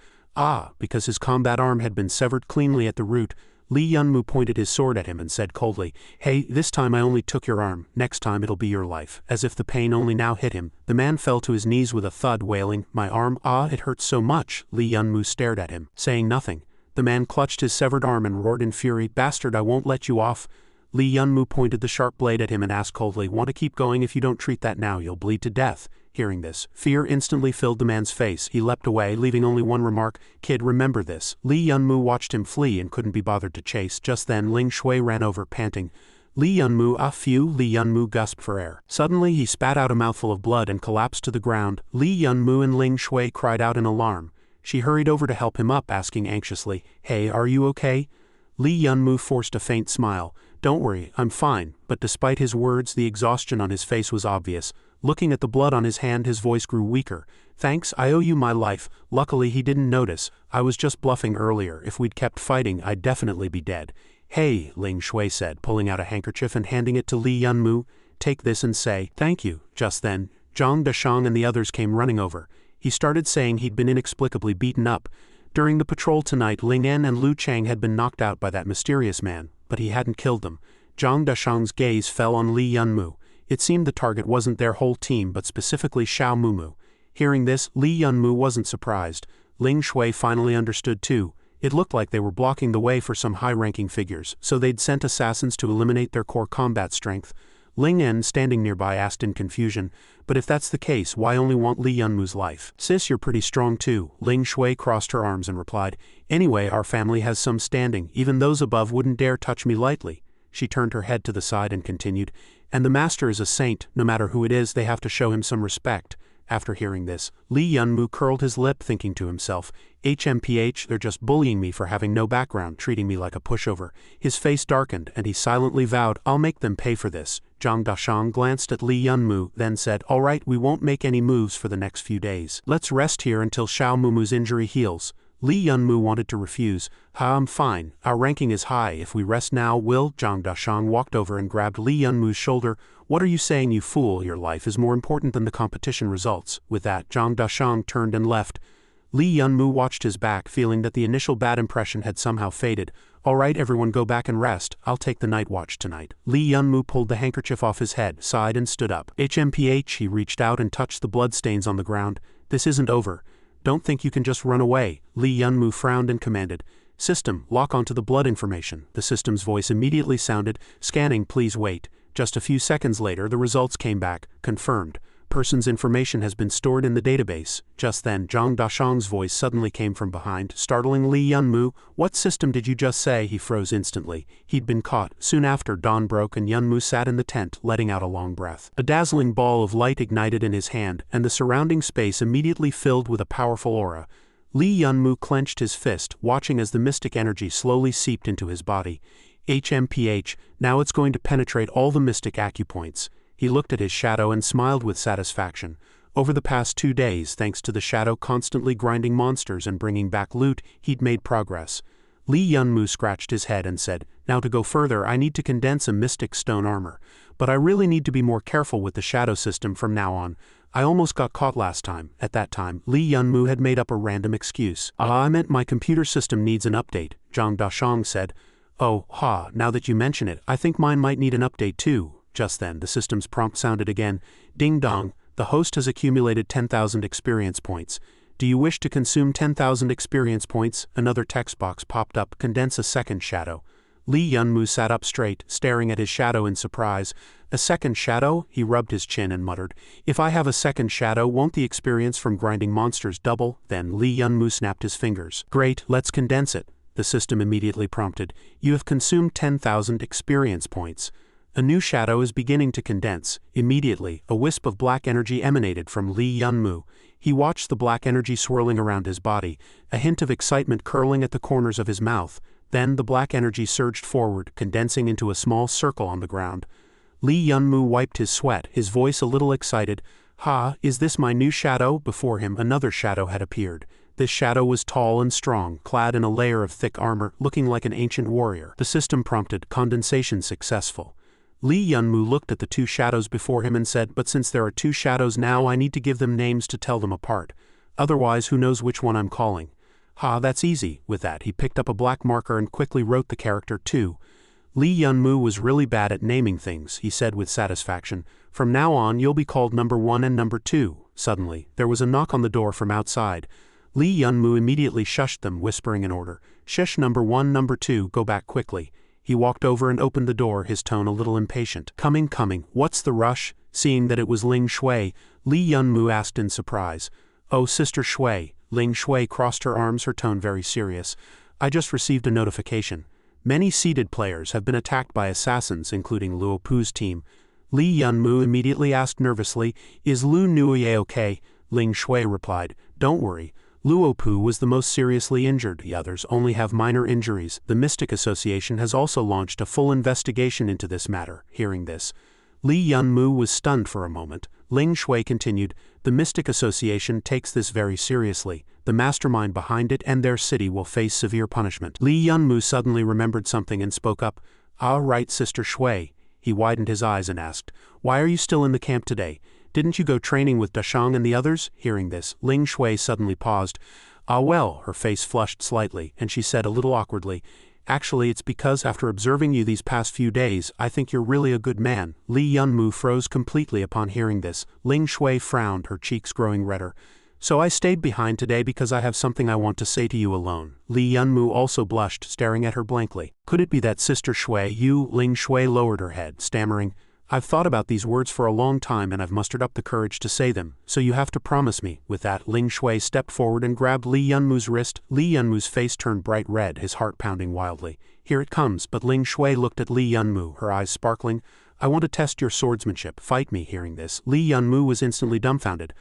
Because his combat arm had been severed cleanly at the root. Lee Yunmu pointed his sword at him and said coldly, Hey, this time I only took your arm, next time it'll be your life. As if the pain only now hit him, the man fell to his knees with a thud, wailing, My arm, it hurts so much. Lee Yunmu stared at him, saying nothing. The man clutched his severed arm and roared in fury, Bastard, I won't let you off. Lee Yunmu pointed the sharp blade at him and asked coldly, Want to keep going? If you don't treat that now, you'll bleed to death. Hearing this, fear instantly filled the man's face. He leapt away, leaving only one remark, Kid, remember this. Lee Yunmu watched him flee and couldn't be bothered to chase. Just then Ling Shui ran over, panting. Lee Yunmu, phew, Lee Yunmu gasped for air. Suddenly he spat out a mouthful of blood and collapsed to the ground. Lee Yunmu and Ling Shui cried out in alarm. She hurried over to help him up, asking anxiously, Hey, are you okay? Lee Yunmu forced a faint smile. Don't worry, I'm fine. But despite his words, the exhaustion on his face was obvious. Looking at the blood on his hand, his voice grew weaker. Thanks, I owe you my life. Luckily he didn't notice. I was just bluffing earlier. If we'd kept fighting, I'd definitely be dead. Hey, Ling Shui said, pulling out a handkerchief and handing it to Lee Yunmu. Take this and say, thank you. Just then, Zhang Dashang and the others came running over. He started saying he'd been inexplicably beaten up. During the patrol tonight, Ling En and Lu Chang had been knocked out by that mysterious man, but he hadn't killed them. Zhang Dashang's gaze fell on Lee Yunmu. It seemed the target wasn't their whole team but specifically Xiao Mumu. Hearing this, Lee Yunmu wasn't surprised. Ling Shui finally understood too. It looked like they were blocking the way for some high-ranking figures, so they'd sent assassins to eliminate their core combat strength. Ling En, standing nearby, asked in confusion, but if that's the case, why only want Lee Yunmu's life? Sis, you're pretty strong too. Ling Shui crossed her arms and replied, Anyway, our family has some standing. Even those above wouldn't dare touch me lightly. She turned her head to the side and continued, And the master is a saint. No matter who it is, they have to show him some respect. After hearing this, Lee Yunmu curled his lip, thinking to himself, HMPH, they're just bullying me for having no background, treating me like a pushover. His face darkened, and he silently vowed, I'll make them pay for this. Zhang Dashang glanced at Lee Yunmu, then said, All right, we won't make any moves for the next few days. Let's rest here until Xiao Mumu's injury heals. Lee Yunmu wanted to refuse. I'm fine. Our ranking is high. If we rest now, will? Zhang Dashang walked over and grabbed Lee Yunmu's shoulder. What are you saying, you fool? Your life is more important than the competition results. With that, Zhang Dashang turned and left. Lee Yunmu watched his back, feeling that the initial bad impression had somehow faded. All right, everyone go back and rest. I'll take the night watch tonight. Lee Yunmu pulled the handkerchief off his head, sighed and stood up. HMPH, he reached out and touched the bloodstains on the ground. This isn't over. Don't think you can just run away. Lee Yunmu frowned and commanded, System, lock onto the blood information. The system's voice immediately sounded, Scanning, please wait. Just a few seconds later, the results came back, confirmed. Person's information has been stored in the database. Just then, Zhang Dashang's voice suddenly came from behind, startling Li Yunmu. What system did you just say? He froze instantly. He'd been caught. Soon after, dawn broke and Yunmu sat in the tent, letting out a long breath. A dazzling ball of light ignited in his hand, and the surrounding space immediately filled with a powerful aura. Li Yunmu clenched his fist, watching as the mystic energy slowly seeped into his body. HMPH, now it's going to penetrate all the mystic acupoints. He looked at his shadow and smiled with satisfaction. Over the past 2 days, thanks to the shadow constantly grinding monsters and bringing back loot, he'd made progress. Li Yunmu scratched his head and said, now to go further, I need to condense a mystic stone armor. But I really need to be more careful with the shadow system from now on. I almost got caught last time. At that time, Li Yunmu had made up a random excuse. I meant my computer system needs an update, Zhang Dashang said. Oh, now that you mention it, I think mine might need an update too. Just then, the system's prompt sounded again. Ding dong, the host has accumulated 10,000 experience points. Do you wish to consume 10,000 experience points? Another text box popped up. Condense a second shadow. Li Yunmu sat up straight, staring at his shadow in surprise. A second shadow? He rubbed his chin and muttered. If I have a second shadow, won't the experience from grinding monsters double? Then Li Yunmu snapped his fingers. Great, let's condense it. The system immediately prompted. You have consumed 10,000 experience points. A new shadow is beginning to condense. Immediately, a wisp of black energy emanated from Li Yunmu. He watched the black energy swirling around his body, a hint of excitement curling at the corners of his mouth. Then the black energy surged forward, condensing into a small circle on the ground. Li Yunmu wiped his sweat, his voice a little excited. Is this my new shadow? Before him, another shadow had appeared. This shadow was tall and strong, clad in a layer of thick armor, looking like an ancient warrior. The system prompted, condensation successful. Li Yunmu looked at the 2 shadows before him and said, but since there are 2 shadows now, I need to give them names to tell them apart. Otherwise, who knows which one I'm calling? That's easy. With that, he picked up a black marker and quickly wrote the character 2. Li Yunmu was really bad at naming things, he said with satisfaction. From now on, you'll be called number 1 and number 2. Suddenly, there was a knock on the door from outside. Li Yunmu immediately shushed them, whispering an order. Shush, number 1, number 2, go back quickly. He walked over and opened the door, his tone a little impatient. Coming. What's the rush? Seeing that it was Ling Shui, Li Yunmu asked in surprise. Oh, Sister Shui. Ling Shui crossed her arms, her tone very serious. I just received a notification. Many seeded players have been attacked by assassins, including Luo Pu's team. Li Yunmu immediately asked nervously, is Lu Nuye okay? Ling Shui replied, don't worry. Luo Pu was the most seriously injured, the others only have minor injuries. The Mystic Association has also launched a full investigation into this matter. Hearing this, Li Yunmu was stunned for a moment. Ling Shui continued, the Mystic Association takes this very seriously. The mastermind behind it and their city will face severe punishment. Li Yunmu suddenly remembered something and spoke up. All right, Sister Shui. He widened his eyes and asked, why are you still in the camp today? Didn't you go training with Dashang and the others? Hearing this, Ling Shui suddenly paused. Well, her face flushed slightly, and she said a little awkwardly, actually it's because after observing you these past few days, I think you're really a good man. Li Yunmu froze completely upon hearing this. Ling Shui frowned, her cheeks growing redder. So I stayed behind today because I have something I want to say to you alone. Li Yunmu also blushed, staring at her blankly. Could it be that Sister Shui, you? Ling Shui lowered her head, stammering, I've thought about these words for a long time and I've mustered up the courage to say them, so you have to promise me. With that, Ling Shui stepped forward and grabbed Li Yunmu's wrist. Li Yunmu's face turned bright red, his heart pounding wildly. Here it comes, but Ling Shui looked at Li Yunmu, her eyes sparkling. I want to test your swordsmanship. Fight me. Hearing this, Li Yunmu was instantly dumbfounded.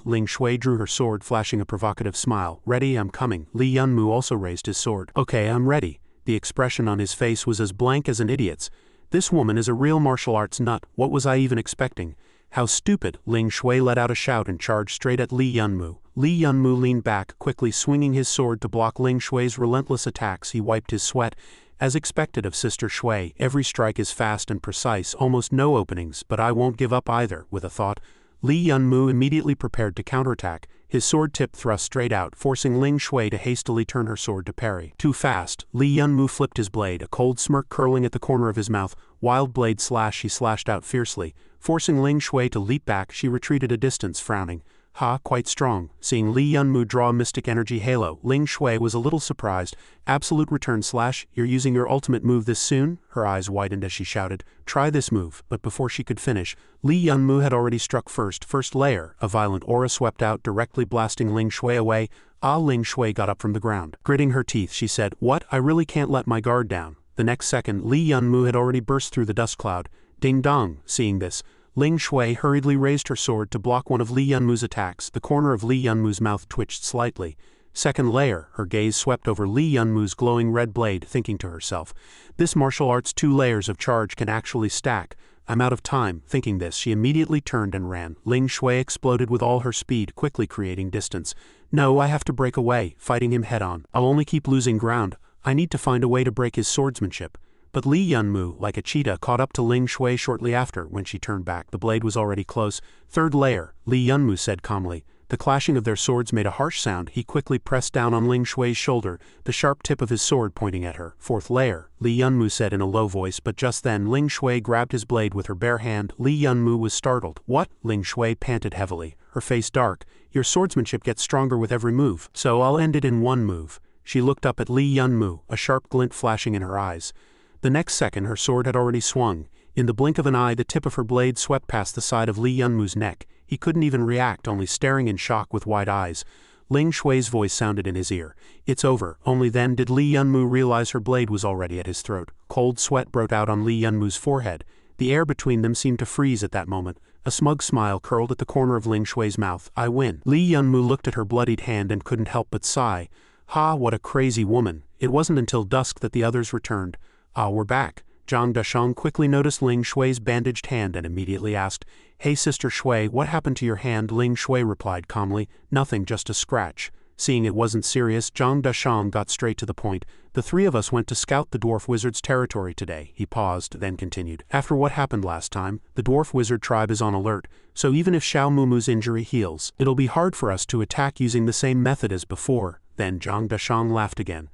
Ling Shui drew her sword, flashing a provocative smile. Ready, I'm coming. Li Yunmu also raised his sword. Okay, I'm ready. The expression on his face was as blank as an idiot's. This woman is a real martial arts nut. What was I even expecting? How stupid. Ling Shui let out a shout and charged straight at Li Yunmu. Li Yunmu leaned back, quickly swinging his sword to block Ling Shui's relentless attacks. He wiped his sweat. As expected of Sister Shui, every strike is fast and precise, almost no openings, but I won't give up either. With a thought, Li Yunmu immediately prepared to counterattack, his sword tip thrust straight out, forcing Ling Shui to hastily turn her sword to parry. Too fast, Li Yunmu flipped his blade, a cold smirk curling at the corner of his mouth. Wild blade slash, he slashed out fiercely. Forcing Ling Shui to leap back, she retreated a distance, frowning. Ha, quite strong. Seeing Li Yunmu draw a mystic energy halo, Ling Shui was a little surprised. Absolute return / you're using your ultimate move this soon? Her eyes widened as she shouted, try this move, but before she could finish, Li Yunmu had already struck first layer. A violent aura swept out, directly blasting Ling Shui away. Ling Shui got up from the ground. Gritting her teeth, she said, what? I really can't let my guard down. The next second, Li Yunmu had already burst through the dust cloud. Ding dong. Seeing this, Ling Shui hurriedly raised her sword to block one of Li Yunmu's attacks. The corner of Li Yunmu's mouth twitched slightly. Second layer, her gaze swept over Li Yunmu's glowing red blade, thinking to herself, this martial art's 2 layers of charge can actually stack. I'm out of time. Thinking this, she immediately turned and ran. Ling Shui exploded with all her speed, quickly creating distance. No, I have to break away, fighting him head-on. I'll only keep losing ground. I need to find a way to break his swordsmanship. But Li Yunmu, like a cheetah, caught up to Ling Shui shortly after. When she turned back, the blade was already close. Third layer, Li Yunmu said calmly. The clashing of their swords made a harsh sound. He quickly pressed down on Ling Shui's shoulder, the sharp tip of his sword pointing at her. Fourth layer, Li Yunmu said in a low voice, but just then Ling Shui grabbed his blade with her bare hand. Li Yunmu was startled. What? Ling Shui panted heavily, her face dark. Your swordsmanship gets stronger with every move, so I'll end it in one move. She looked up at Li Yunmu, a sharp glint flashing in her eyes. The next second her sword had already swung. In the blink of an eye, the tip of her blade swept past the side of Li Yunmu's neck. He couldn't even react, only staring in shock with wide eyes. Ling Shui's voice sounded in his ear. It's over. Only then did Li Yunmu realize her blade was already at his throat. Cold sweat broke out on Li Yunmu's forehead. The air between them seemed to freeze at that moment. A smug smile curled at the corner of Ling Shui's mouth. I win. Li Yunmu looked at her bloodied hand and couldn't help but sigh. Ha, what a crazy woman. It wasn't until dusk that the others returned. We're back. Zhang Dashang quickly noticed Ling Shui's bandaged hand and immediately asked, Hey Sister Shui, what happened to your hand? Ling Shui replied calmly, nothing, just a scratch. Seeing it wasn't serious, Zhang Dashang got straight to the point. The 3 of us went to scout the Dwarf Wizard's territory today. He paused, then continued. After what happened last time, the Dwarf Wizard tribe is on alert, so even if Xiao Mumu's injury heals, it'll be hard for us to attack using the same method as before. Then Zhang Dashang laughed again.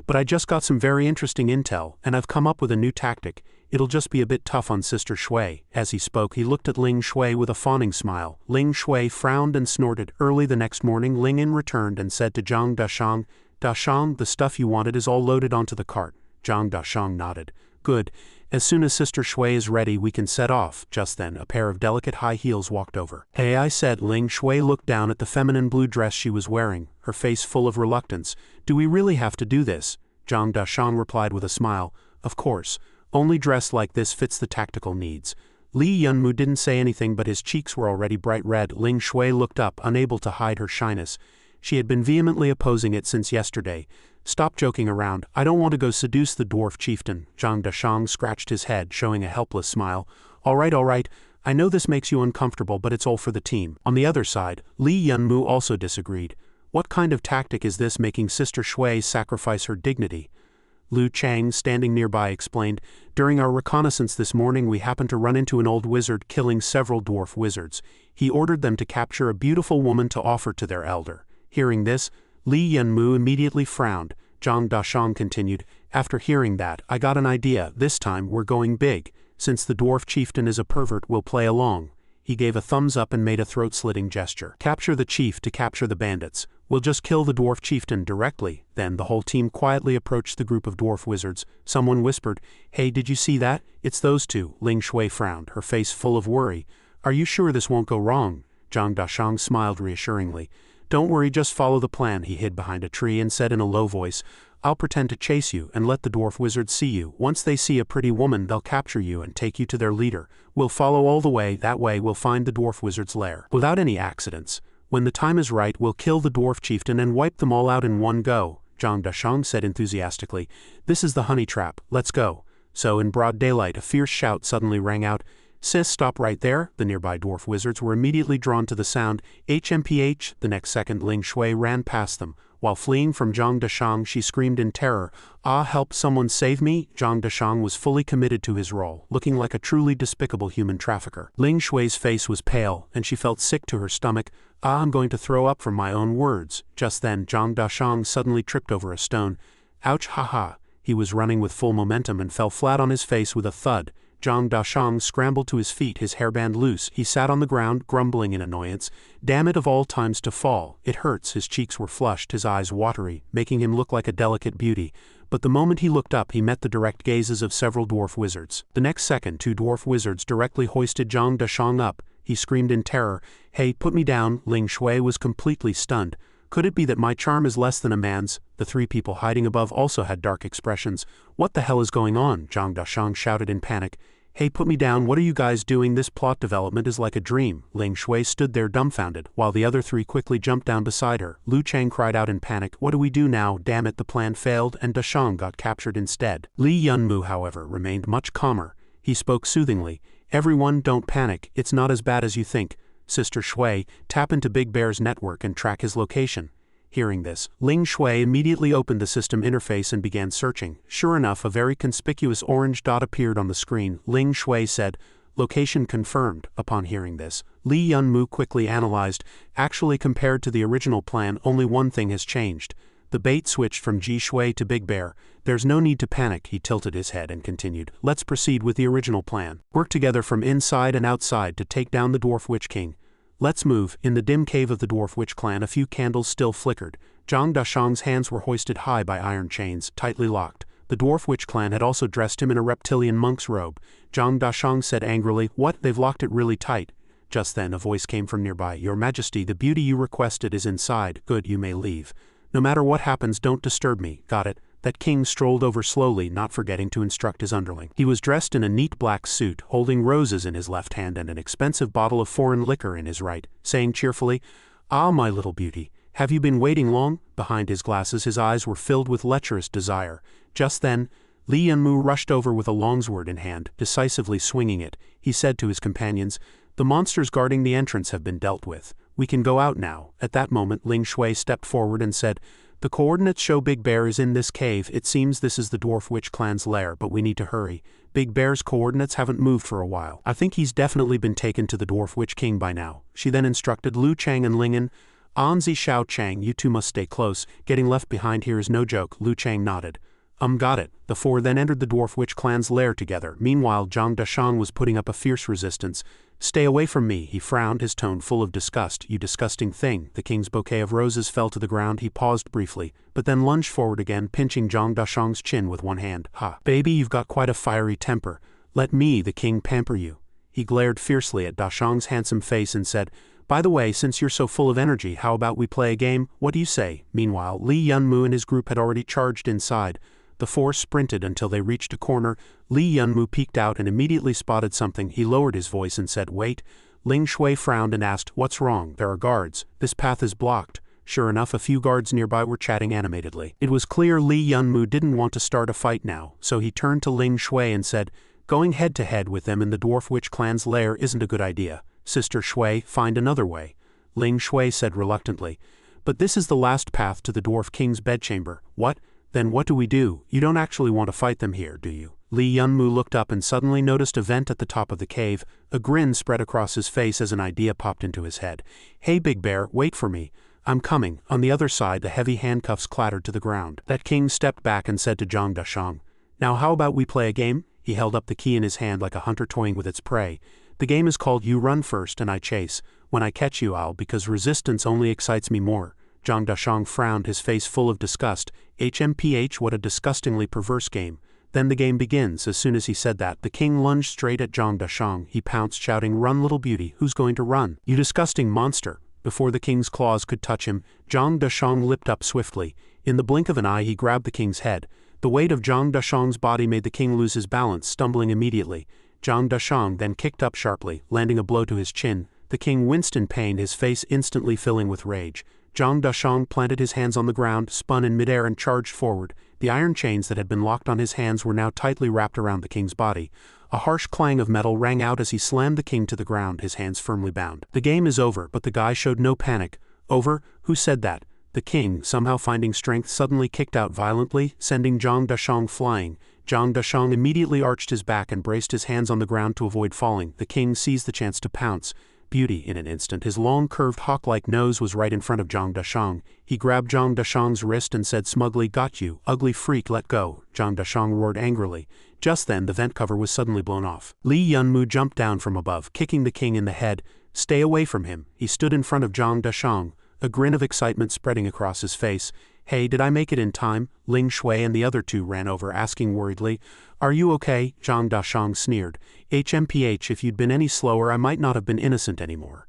But I just got some very interesting intel, and I've come up with a new tactic. It'll just be a bit tough on Sister Shui. As he spoke, he looked at Ling Shui with a fawning smile. Ling Shui frowned and snorted. Early the next morning, Ling In returned and said to Zhang Dashang, Dashang, the stuff you wanted is all loaded onto the cart. Zhang Dashang nodded. Good. As soon as Sister Shui is ready, we can set off. Just then, a pair of delicate high heels walked over. Hey, I said. Ling Shui looked down at the feminine blue dress she was wearing, her face full of reluctance. Do we really have to do this? Zhang Dashang replied with a smile. Of course. Only dress like this fits the tactical needs. Li Yunmu didn't say anything, but his cheeks were already bright red. Ling Shui looked up, unable to hide her shyness. She had been vehemently opposing it since yesterday. Stop joking around. I don't want to go seduce the dwarf chieftain. Zhang Dashang scratched his head, showing a helpless smile. All right. I know this makes you uncomfortable, but it's all for the team. On the other side, Li Yunmu also disagreed. What kind of tactic is this, making Sister Shui sacrifice her dignity? Lu Chang, standing nearby, explained, During our reconnaissance this morning we happened to run into an old wizard killing several dwarf wizards. He ordered them to capture a beautiful woman to offer to their elder. Hearing this, Li Yunmu immediately frowned. Zhang Dashang continued, After hearing that, I got an idea. This time we're going big. Since the dwarf chieftain is a pervert, we'll play along. He gave a thumbs up and made a throat-slitting gesture. Capture the chief to capture the bandits. We'll just kill the dwarf chieftain directly. Then the whole team quietly approached the group of dwarf wizards. Someone whispered, Hey, did you see that? It's those 2. Ling Shui frowned, her face full of worry. Are you sure this won't go wrong? Zhang Dashang smiled reassuringly. Don't worry, just follow the plan. He hid behind a tree and said in a low voice, I'll pretend to chase you and let the dwarf wizards see you. Once they see a pretty woman, they'll capture you and take you to their leader. We'll follow all the way. That way we'll find the dwarf wizard's lair. Without any accidents. When the time is right, we'll kill the dwarf chieftain and wipe them all out in one go. Zhang Dashang said enthusiastically, This is the honey trap. Let's go. So in broad daylight, a fierce shout suddenly rang out. Sis, stop right there. The nearby dwarf wizards were immediately drawn to the sound. HMPH. The next second, Ling Shui ran past them. While fleeing from Zhang Dashang, she screamed in terror, help, someone save me. Zhang Dashang was fully committed to his role, looking like a truly despicable human trafficker. Ling Shui's face was pale, and she felt sick to her stomach. I'm going to throw up from my own words. Just then, Zhang Dashang suddenly tripped over a stone. Ouch, haha. He was running with full momentum and fell flat on his face with a thud. Zhang Dashang scrambled to his feet, his hairband loose. He sat on the ground, grumbling in annoyance. Damn it, of all times to fall. It hurts. His cheeks were flushed, his eyes watery, making him look like a delicate beauty. But the moment he looked up, he met the direct gazes of several dwarf wizards. The next second, 2 dwarf wizards directly hoisted Zhang Dashang up. He screamed in terror, "Hey, put me down!" Ling Shui was completely stunned. Could it be that my charm is less than a man's? The 3 people hiding above also had dark expressions. What the hell is going on? Zhang Dashang shouted in panic. "Hey, put me down, what are you guys doing? This plot development is like a dream." Ling Shui stood there dumbfounded, while the other 3 quickly jumped down beside her. Lu Chang cried out in panic, "What do we do now? Damn it, the plan failed, and Dashang got captured instead." Li Yunmu, however, remained much calmer. He spoke soothingly. "Everyone, don't panic, it's not as bad as you think. Sister Shui, tap into Big Bear's network and track his location." Hearing this, Ling Shui immediately opened the system interface and began searching. Sure enough, a very conspicuous orange dot appeared on the screen. Ling Shui said, "Location confirmed." Upon hearing this, Li Yunmu quickly analyzed. Actually, compared to the original plan, only one thing has changed. The bait switched from Ji Shui to Big Bear. "There's no need to panic," he tilted his head and continued. "Let's proceed with the original plan. Work together from inside and outside to take down the Dwarf Witch King. Let's move." In the dim cave of the Dwarf Witch clan, a few candles still flickered. Zhang Dashang's hands were hoisted high by iron chains, tightly locked. The Dwarf Witch clan had also dressed him in a reptilian monk's robe. Zhang Dashang said angrily, "What? They've locked it really tight." Just then a voice came from nearby. "Your Majesty, the beauty you requested is inside. Good, you may leave. No matter what happens, don't disturb me." "Got it." That king strolled over slowly, not forgetting to instruct his underling. He was dressed in a neat black suit, holding roses in his left hand and an expensive bottle of foreign liquor in his right, saying cheerfully, "Ah, my little beauty, have you been waiting long?" Behind his glasses his eyes were filled with lecherous desire. Just then, Li Yunmu rushed over with a longsword in hand, decisively swinging it. He said to his companions, "The monsters guarding the entrance have been dealt with. We can go out now." At that moment Ling Shui stepped forward and said, "The coordinates show Big Bear is in this cave. It seems this is the Dwarf Witch clan's lair, but we need to hurry. Big Bear's coordinates haven't moved for a while. I think he's definitely been taken to the Dwarf Witch King by now." She then instructed Lu Chang and Lingen, "Anzi Xiao Chang, you two must stay close. Getting left behind here is no joke." Lu Chang nodded. Got it." The 4 then entered the Dwarf Witch clan's lair together. Meanwhile, Zhang Dashang was putting up a fierce resistance. "Stay away from me," he frowned, his tone full of disgust. "You disgusting thing." The king's bouquet of roses fell to the ground. He paused briefly, but then lunged forward again, pinching Zhang Dashang's chin with one hand. "Ha, baby, you've got quite a fiery temper. Let me, the king, pamper you." He glared fiercely at Dashang's handsome face and said, "By the way, since you're so full of energy, how about we play a game? What do you say?" Meanwhile, Li Yunmu and his group had already charged inside. The 4 sprinted until they reached a corner. Li Yunmu peeked out and immediately spotted something. He lowered his voice and said, "Wait." Ling Shui frowned and asked, "What's wrong?" "There are guards. This path is blocked." Sure enough, a few guards nearby were chatting animatedly. It was clear Li Yunmu didn't want to start a fight now, so he turned to Ling Shui and said, "Going head-to-head with them in the Dwarf Witch clan's lair isn't a good idea. Sister Shui, find another way." Ling Shui said reluctantly, "But this is the last path to the Dwarf King's bedchamber." "What? Then what do we do? You don't actually want to fight them here, do you?" Li Yunmu looked up and suddenly noticed a vent at the top of the cave. A grin spread across his face as an idea popped into his head. "Hey Big Bear, wait for me. I'm coming." On the other side, the heavy handcuffs clattered to the ground. That king stepped back and said to Zhang Dashang, "Now how about we play a game?" He held up the key in his hand like a hunter toying with its prey. "The game is called You Run First and I Chase. When I catch you because resistance only excites me more." Zhang Dashang frowned, his face full of disgust. "HMPH, what a disgustingly perverse game. Then the game begins." As soon as he said that, the king lunged straight at Zhang Dashang. He pounced, shouting, "Run, little beauty, who's going to run? You disgusting monster." Before the king's claws could touch him, Zhang Dashang leapt up swiftly. In the blink of an eye he grabbed the king's head. The weight of Zhang Dashang's body made the king lose his balance, stumbling immediately. Zhang Dashang then kicked up sharply, landing a blow to his chin. The king winced in pain, his face instantly filling with rage. Zhang Dashang planted his hands on the ground, spun in midair and charged forward. The iron chains that had been locked on his hands were now tightly wrapped around the king's body. A harsh clang of metal rang out as he slammed the king to the ground, his hands firmly bound. "The game is over," but the guy showed no panic. "Over? Who said that?" The king, somehow finding strength, suddenly kicked out violently, sending Zhang Dashang flying. Zhang Dashang immediately arched his back and braced his hands on the ground to avoid falling. The king seized the chance to pounce. beauty in an instant. His long curved hawk-like nose was right in front of Zhang Dashang. He grabbed Zhang Dashang's wrist and said smugly, "Got you, ugly freak, let go." Zhang Dashang roared angrily. Just then the vent cover was suddenly blown off. Li Yunmu jumped down from above, kicking the king in the head. "Stay away from him." He stood in front of Zhang Dashang, a grin of excitement spreading across his face. "Hey, did I make it in time?" Ling Shui and the other two ran over, asking worriedly. "Are you okay?" Zhang Dashang sneered. "HMPH, if you'd been any slower I might not have been innocent anymore."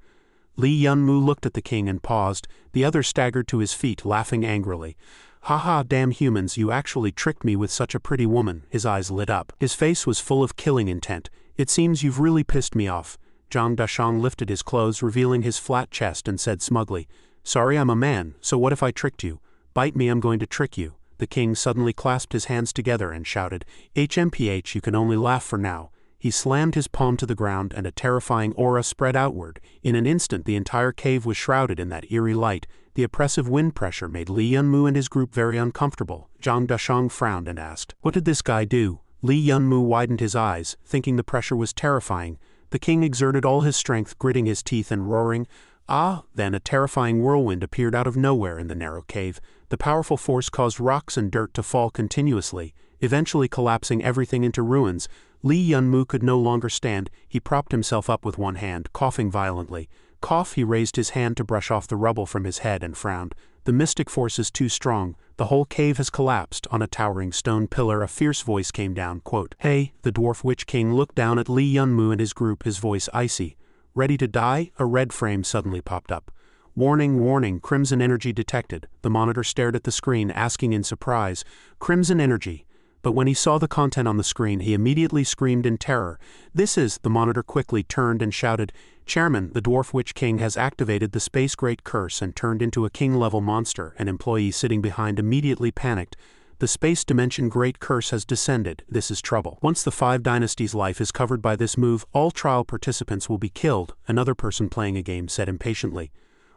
Li Yunmu looked at the king and paused. The other staggered to his feet, laughing angrily. "Haha, damn humans, you actually tricked me with such a pretty woman." His eyes lit up. His face was full of killing intent. "It seems you've really pissed me off." Zhang Dashang lifted his clothes, revealing his flat chest, and said smugly, "Sorry, I'm a man, so what if I tricked you? Bite me, I'm going to trick you." The king suddenly clasped his hands together and shouted, "HMPH, you can only laugh for now." He slammed his palm to the ground and a terrifying aura spread outward. In an instant the entire cave was shrouded in that eerie light. The oppressive wind pressure made Li Yunmu and his group very uncomfortable. Zhang Dashang frowned and asked, "What did this guy do?" Li Yunmu widened his eyes, thinking the pressure was terrifying. The king exerted all his strength, gritting his teeth and roaring. Ah! Then a terrifying whirlwind appeared out of nowhere in the narrow cave. The powerful force caused rocks and dirt to fall continuously, eventually collapsing everything into ruins. Li Yunmu could no longer stand. He propped himself up with one hand, coughing violently. Cough, he raised his hand to brush off the rubble from his head and frowned. "The mystic force is too strong. The whole cave has collapsed." On a towering stone pillar a fierce voice came down, quote, "Hey!" The dwarf witch king looked down at Li Yunmu and his group, his voice icy. "Ready to die?" A red frame suddenly popped up. "Warning, warning, crimson energy detected." The monitor stared at the screen, asking in surprise, "Crimson energy?" But when he saw the content on the screen, he immediately screamed in terror. "This is..." The monitor quickly turned and shouted, "Chairman, the Dwarf Witch King has activated the Space Great Curse and turned into a king-level monster." An employee sitting behind immediately panicked. "The Space Dimension Great Curse has descended. This is trouble. Once the Five Dynasties' life is covered by this move, all trial participants will be killed," another person playing a game said impatiently.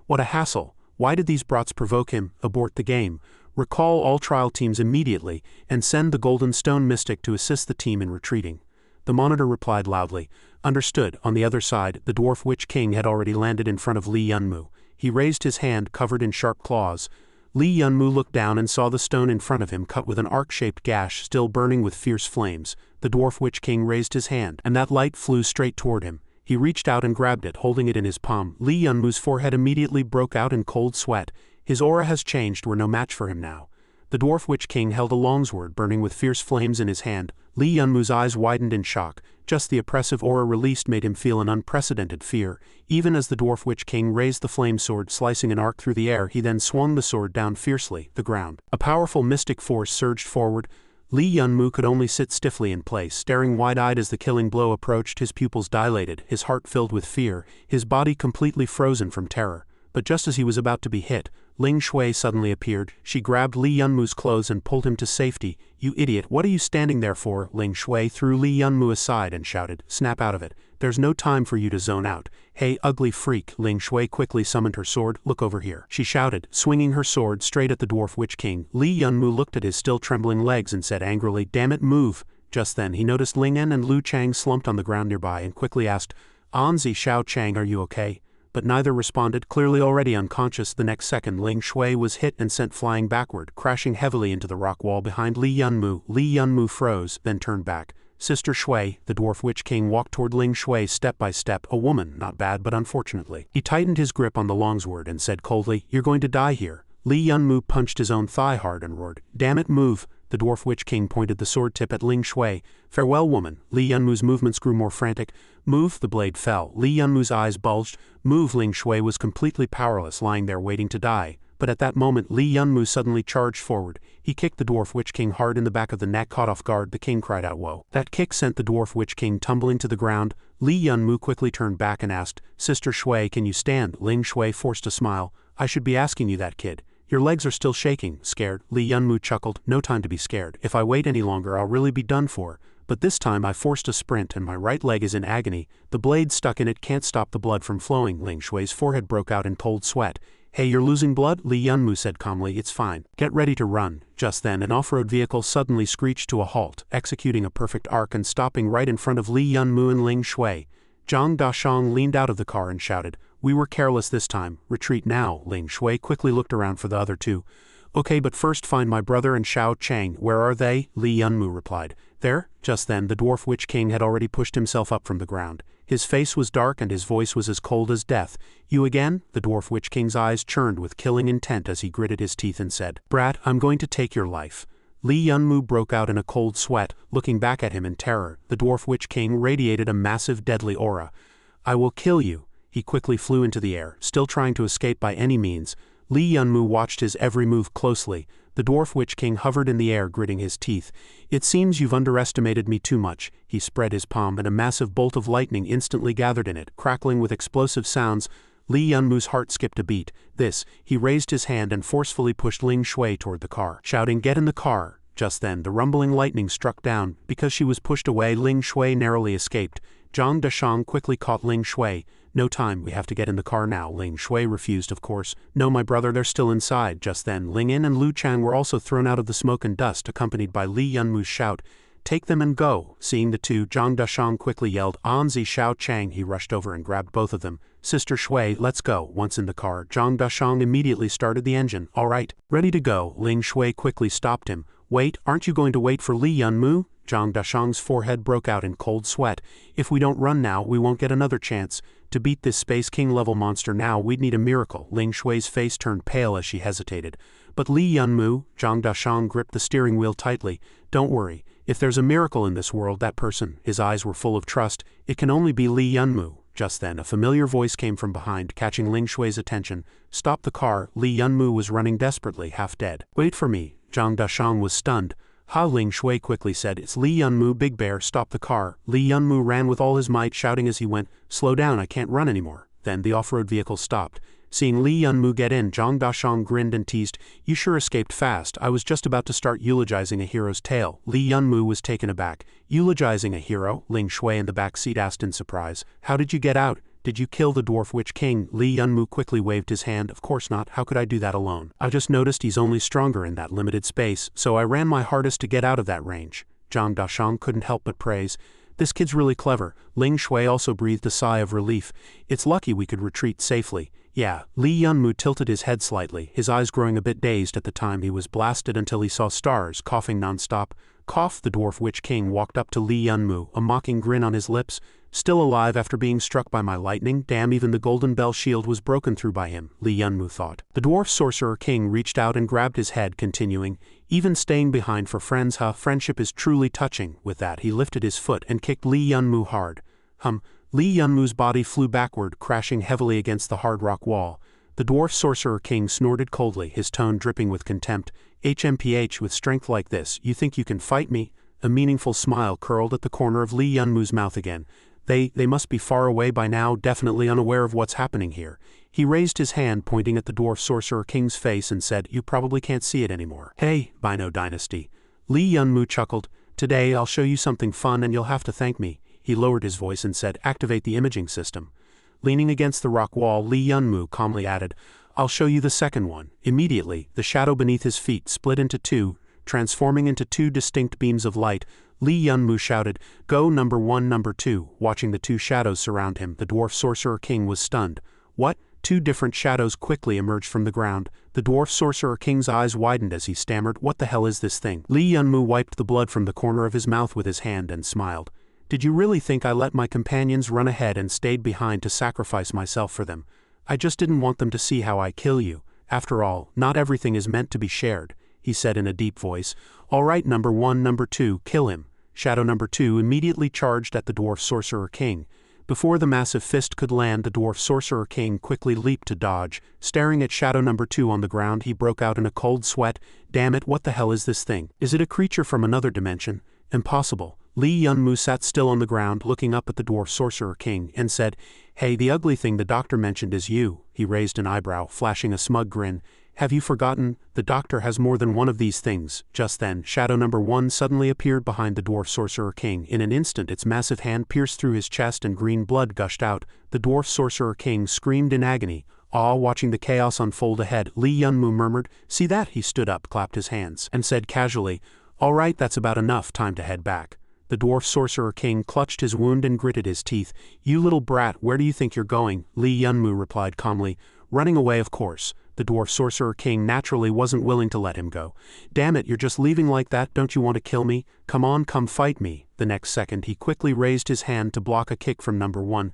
"What a hassle. Why did these brats provoke him? Abort the game. Recall all trial teams immediately, and send the Golden Stone Mystic to assist the team in retreating." The monitor replied loudly, "Understood." On the other side, the Dwarf Witch King had already landed in front of Li Yunmu. He raised his hand, covered in sharp claws. Li Yunmu looked down and saw the stone in front of him cut with an arc-shaped gash still burning with fierce flames. The Dwarf Witch King raised his hand, and that light flew straight toward him. He reached out and grabbed it, holding it in his palm. Li Yunmu's forehead immediately broke out in cold sweat. His aura has changed, we're no match for him now. The Dwarf Witch King held a longsword burning with fierce flames in his hand. Li Yunmu's eyes widened in shock. Just the oppressive aura released made him feel an unprecedented fear. Even as the Dwarf Witch King raised the flame sword, slicing an arc through the air, he then swung the sword down fiercely, the ground. A powerful mystic force surged forward. Li Yunmu could only sit stiffly in place, staring wide-eyed as the killing blow approached. His pupils dilated, his heart filled with fear, his body completely frozen from terror. But just as he was about to be hit, Ling Shui suddenly appeared. She grabbed Li Yunmu's clothes and pulled him to safety. "You idiot, what are you standing there for?" Ling Shui threw Li Yunmu aside and shouted, "Snap out of it. There's no time for you to zone out." "Hey, ugly freak." Ling Shui quickly summoned her sword. "Look over here," she shouted, swinging her sword straight at the Dwarf Witch King. Li Yunmu looked at his still trembling legs and said angrily, "Damn it, move." Just then he noticed Ling En and Lu Chang slumped on the ground nearby and quickly asked, "Anzi Xiao Chang, are you okay?" But neither responded, clearly already unconscious. The next second, Ling Shui was hit and sent flying backward, crashing heavily into the rock wall behind Li Yunmu. Li Yunmu froze, then turned back. "Sister Shui." The Dwarf Witch King walked toward Ling Shui step by step. A woman, not bad, but unfortunately. He tightened his grip on the longsword and said coldly, "You're going to die here." Li Yunmu punched his own thigh hard and roared, "Damn it, move." The Dwarf Witch King pointed the sword tip at Ling Shui. "Farewell, woman." Li Yunmu's movements grew more frantic. "Move." The blade fell. Li Yunmu's eyes bulged. "Move." Ling Shui was completely powerless, lying there waiting to die. But at that moment, Li Yunmu suddenly charged forward. He kicked the Dwarf Witch King hard in the back of the neck. Caught off guard, the king cried out, "Whoa." That kick sent the Dwarf Witch King tumbling to the ground. Li Yunmu quickly turned back and asked, "Sister Shui, can you stand?" Ling Shui forced a smile. "I should be asking you that, kid. Your legs are still shaking." "Scared?" Li Yunmu chuckled. "No time to be scared. If I wait any longer I'll really be done for. But this time I forced a sprint and my right leg is in agony. The blade stuck in it can't stop the blood from flowing." Ling Shui's forehead broke out in cold sweat. "Hey, you're losing blood?" Li Yunmu said calmly. "It's fine. Get ready to run." Just then an off-road vehicle suddenly screeched to a halt, executing a perfect arc and stopping right in front of Li Yunmu and Ling Shui. Zhang Dashang leaned out of the car and shouted, "We were careless this time, retreat now." Ling Shui quickly looked around for the other two. "Okay, but first find my brother and Xiao Chang. Where are they?" Li Yunmu replied. "There." Just then the Dwarf Witch King had already pushed himself up from the ground. His face was dark and his voice was as cold as death. "You again?" The Dwarf Witch King's eyes churned with killing intent as he gritted his teeth and said, "Brat, I'm going to take your life." Li Yunmu broke out in a cold sweat, looking back at him in terror. The Dwarf Witch King radiated a massive deadly aura. "I will kill you." He quickly flew into the air, still trying to escape by any means. Li Yunmu watched his every move closely. The Dwarf Witch King hovered in the air, gritting his teeth. "It seems you've underestimated me too much." He spread his palm and a massive bolt of lightning instantly gathered in it, crackling with explosive sounds. Li Yunmu's heart skipped a beat. He raised his hand and forcefully pushed Ling Shui toward the car, shouting, "Get in the car." Just then, the rumbling lightning struck down. Because she was pushed away, Ling Shui narrowly escaped. Zhang Dashang quickly caught Ling Shui. "No time, we have to get in the car now." Ling Shui refused, of course. "No, my brother, they're still inside." Just then, Ling Yin and Lu Chang were also thrown out of the smoke and dust, accompanied by Li Yunmu's shout, "Take them and go." Seeing the two, Zhang Dashang quickly yelled, "Anzi Xiao Chang." He rushed over and grabbed both of them. "Sister Shui, let's go." Once in the car, Zhang Dashang immediately started the engine. "All right, ready to go." Ling Shui quickly stopped him. "Wait, aren't you going to wait for Li Yunmu?" Zhang Dashang's forehead broke out in cold sweat. "If we don't run now, we won't get another chance. To beat this Space King level monster now, we'd need a miracle." Ling Shui's face turned pale as she hesitated. "But Li Yunmu," Zhang Dashang gripped the steering wheel tightly. "Don't worry. If there's a miracle in this world, that person," his eyes were full of trust, "it can only be Li Yunmu." Just then, a familiar voice came from behind, catching Ling Shui's attention. "Stop the car." Li Yunmu was running desperately, half dead. "Wait for me." Zhang Dashang was stunned. "Ha!" Ling Shui quickly said, "It's Li Yunmu, Big Bear, stop the car." Li Yunmu ran with all his might, shouting as he went, "Slow down, I can't run anymore." Then the off-road vehicle stopped. Seeing Li Yunmu get in, Zhang Dashang grinned and teased, "You sure escaped fast. I was just about to start eulogizing a hero's tale." Li Yunmu was taken aback. "Eulogizing a hero?" Ling Shui in the back seat asked in surprise. "How did you get out? Did you kill the Dwarf Witch King?" Li Yunmu quickly waved his hand. "Of course not. How could I do that alone? I just noticed he's only stronger in that limited space, so I ran my hardest to get out of that range." Zhang Dashang couldn't help but praise. "This kid's really clever." Ling Shui also breathed a sigh of relief. "It's lucky we could retreat safely." "Yeah." Li Yunmu tilted his head slightly, his eyes growing a bit dazed at the time he was blasted until he saw stars, coughing nonstop. "Cough." The Dwarf Witch King walked up to Li Yunmu, a mocking grin on his lips. "Still alive after being struck by my lightning? Damn, even the golden bell shield was broken through by him," Li Yunmu thought. The Dwarf Sorcerer King reached out and grabbed his head, continuing, "Even staying behind for friends, huh? Friendship is truly touching." With that, he lifted his foot and kicked Li Yunmu hard. Li Yunmu's body flew backward, crashing heavily against the hard rock wall. The Dwarf Sorcerer King snorted coldly, his tone dripping with contempt. "HMPH, with strength like this, you think you can fight me?" A meaningful smile curled at the corner of Li Yunmu's mouth again. They must be far away by now, definitely unaware of what's happening here." He raised his hand, pointing at the Dwarf Sorcerer King's face, and said, "You probably can't see it anymore." "Hey, Bino Dynasty." Li Yunmu chuckled. "Today I'll show you something fun and you'll have to thank me." He lowered his voice and said, "Activate the imaging system." Leaning against the rock wall, Li Yunmu calmly added, "I'll show you the second one." Immediately, the shadow beneath his feet split into two, transforming into two distinct beams of light. Li Yunmu shouted, "Go number one, number two." Watching the two shadows surround him, the Dwarf Sorcerer King was stunned. "What?" Two different shadows quickly emerged from the ground. The Dwarf Sorcerer King's eyes widened as he stammered, "What the hell is this thing?" Li Yunmu wiped the blood from the corner of his mouth with his hand and smiled. "Did you really think I let my companions run ahead and stayed behind to sacrifice myself for them? I just didn't want them to see how I kill you. After all, not everything is meant to be shared," he said in a deep voice. "All right, number one, number two, kill him." Shadow number two immediately charged at the Dwarf Sorcerer King. Before the massive fist could land, the Dwarf Sorcerer King quickly leaped to dodge. Staring at Shadow number two on the ground, he broke out in a cold sweat. "Damn it, what the hell is this thing? Is it a creature from another dimension? Impossible." Li Yunmu sat still on the ground, looking up at the Dwarf Sorcerer King, and said, "Hey, the ugly thing the doctor mentioned is you." He raised an eyebrow, flashing a smug grin. "Have you forgotten? The doctor has more than one of these things." Just then, Shadow number one suddenly appeared behind the Dwarf Sorcerer King. In an instant, its massive hand pierced through his chest and green blood gushed out. The Dwarf Sorcerer King screamed in agony. Watching the chaos unfold ahead, Li Yunmu murmured, "See that?" He stood up, clapped his hands, and said casually, "All right, that's about enough, time to head back." The Dwarf Sorcerer King clutched his wound and gritted his teeth. "You little brat, where do you think you're going?" Li Yunmu replied calmly. "Running away, of course." The Dwarf Sorcerer King naturally wasn't willing to let him go. "Damn it, you're just leaving like that, don't you want to kill me? Come on, come fight me." The next second he quickly raised his hand to block a kick from number 1.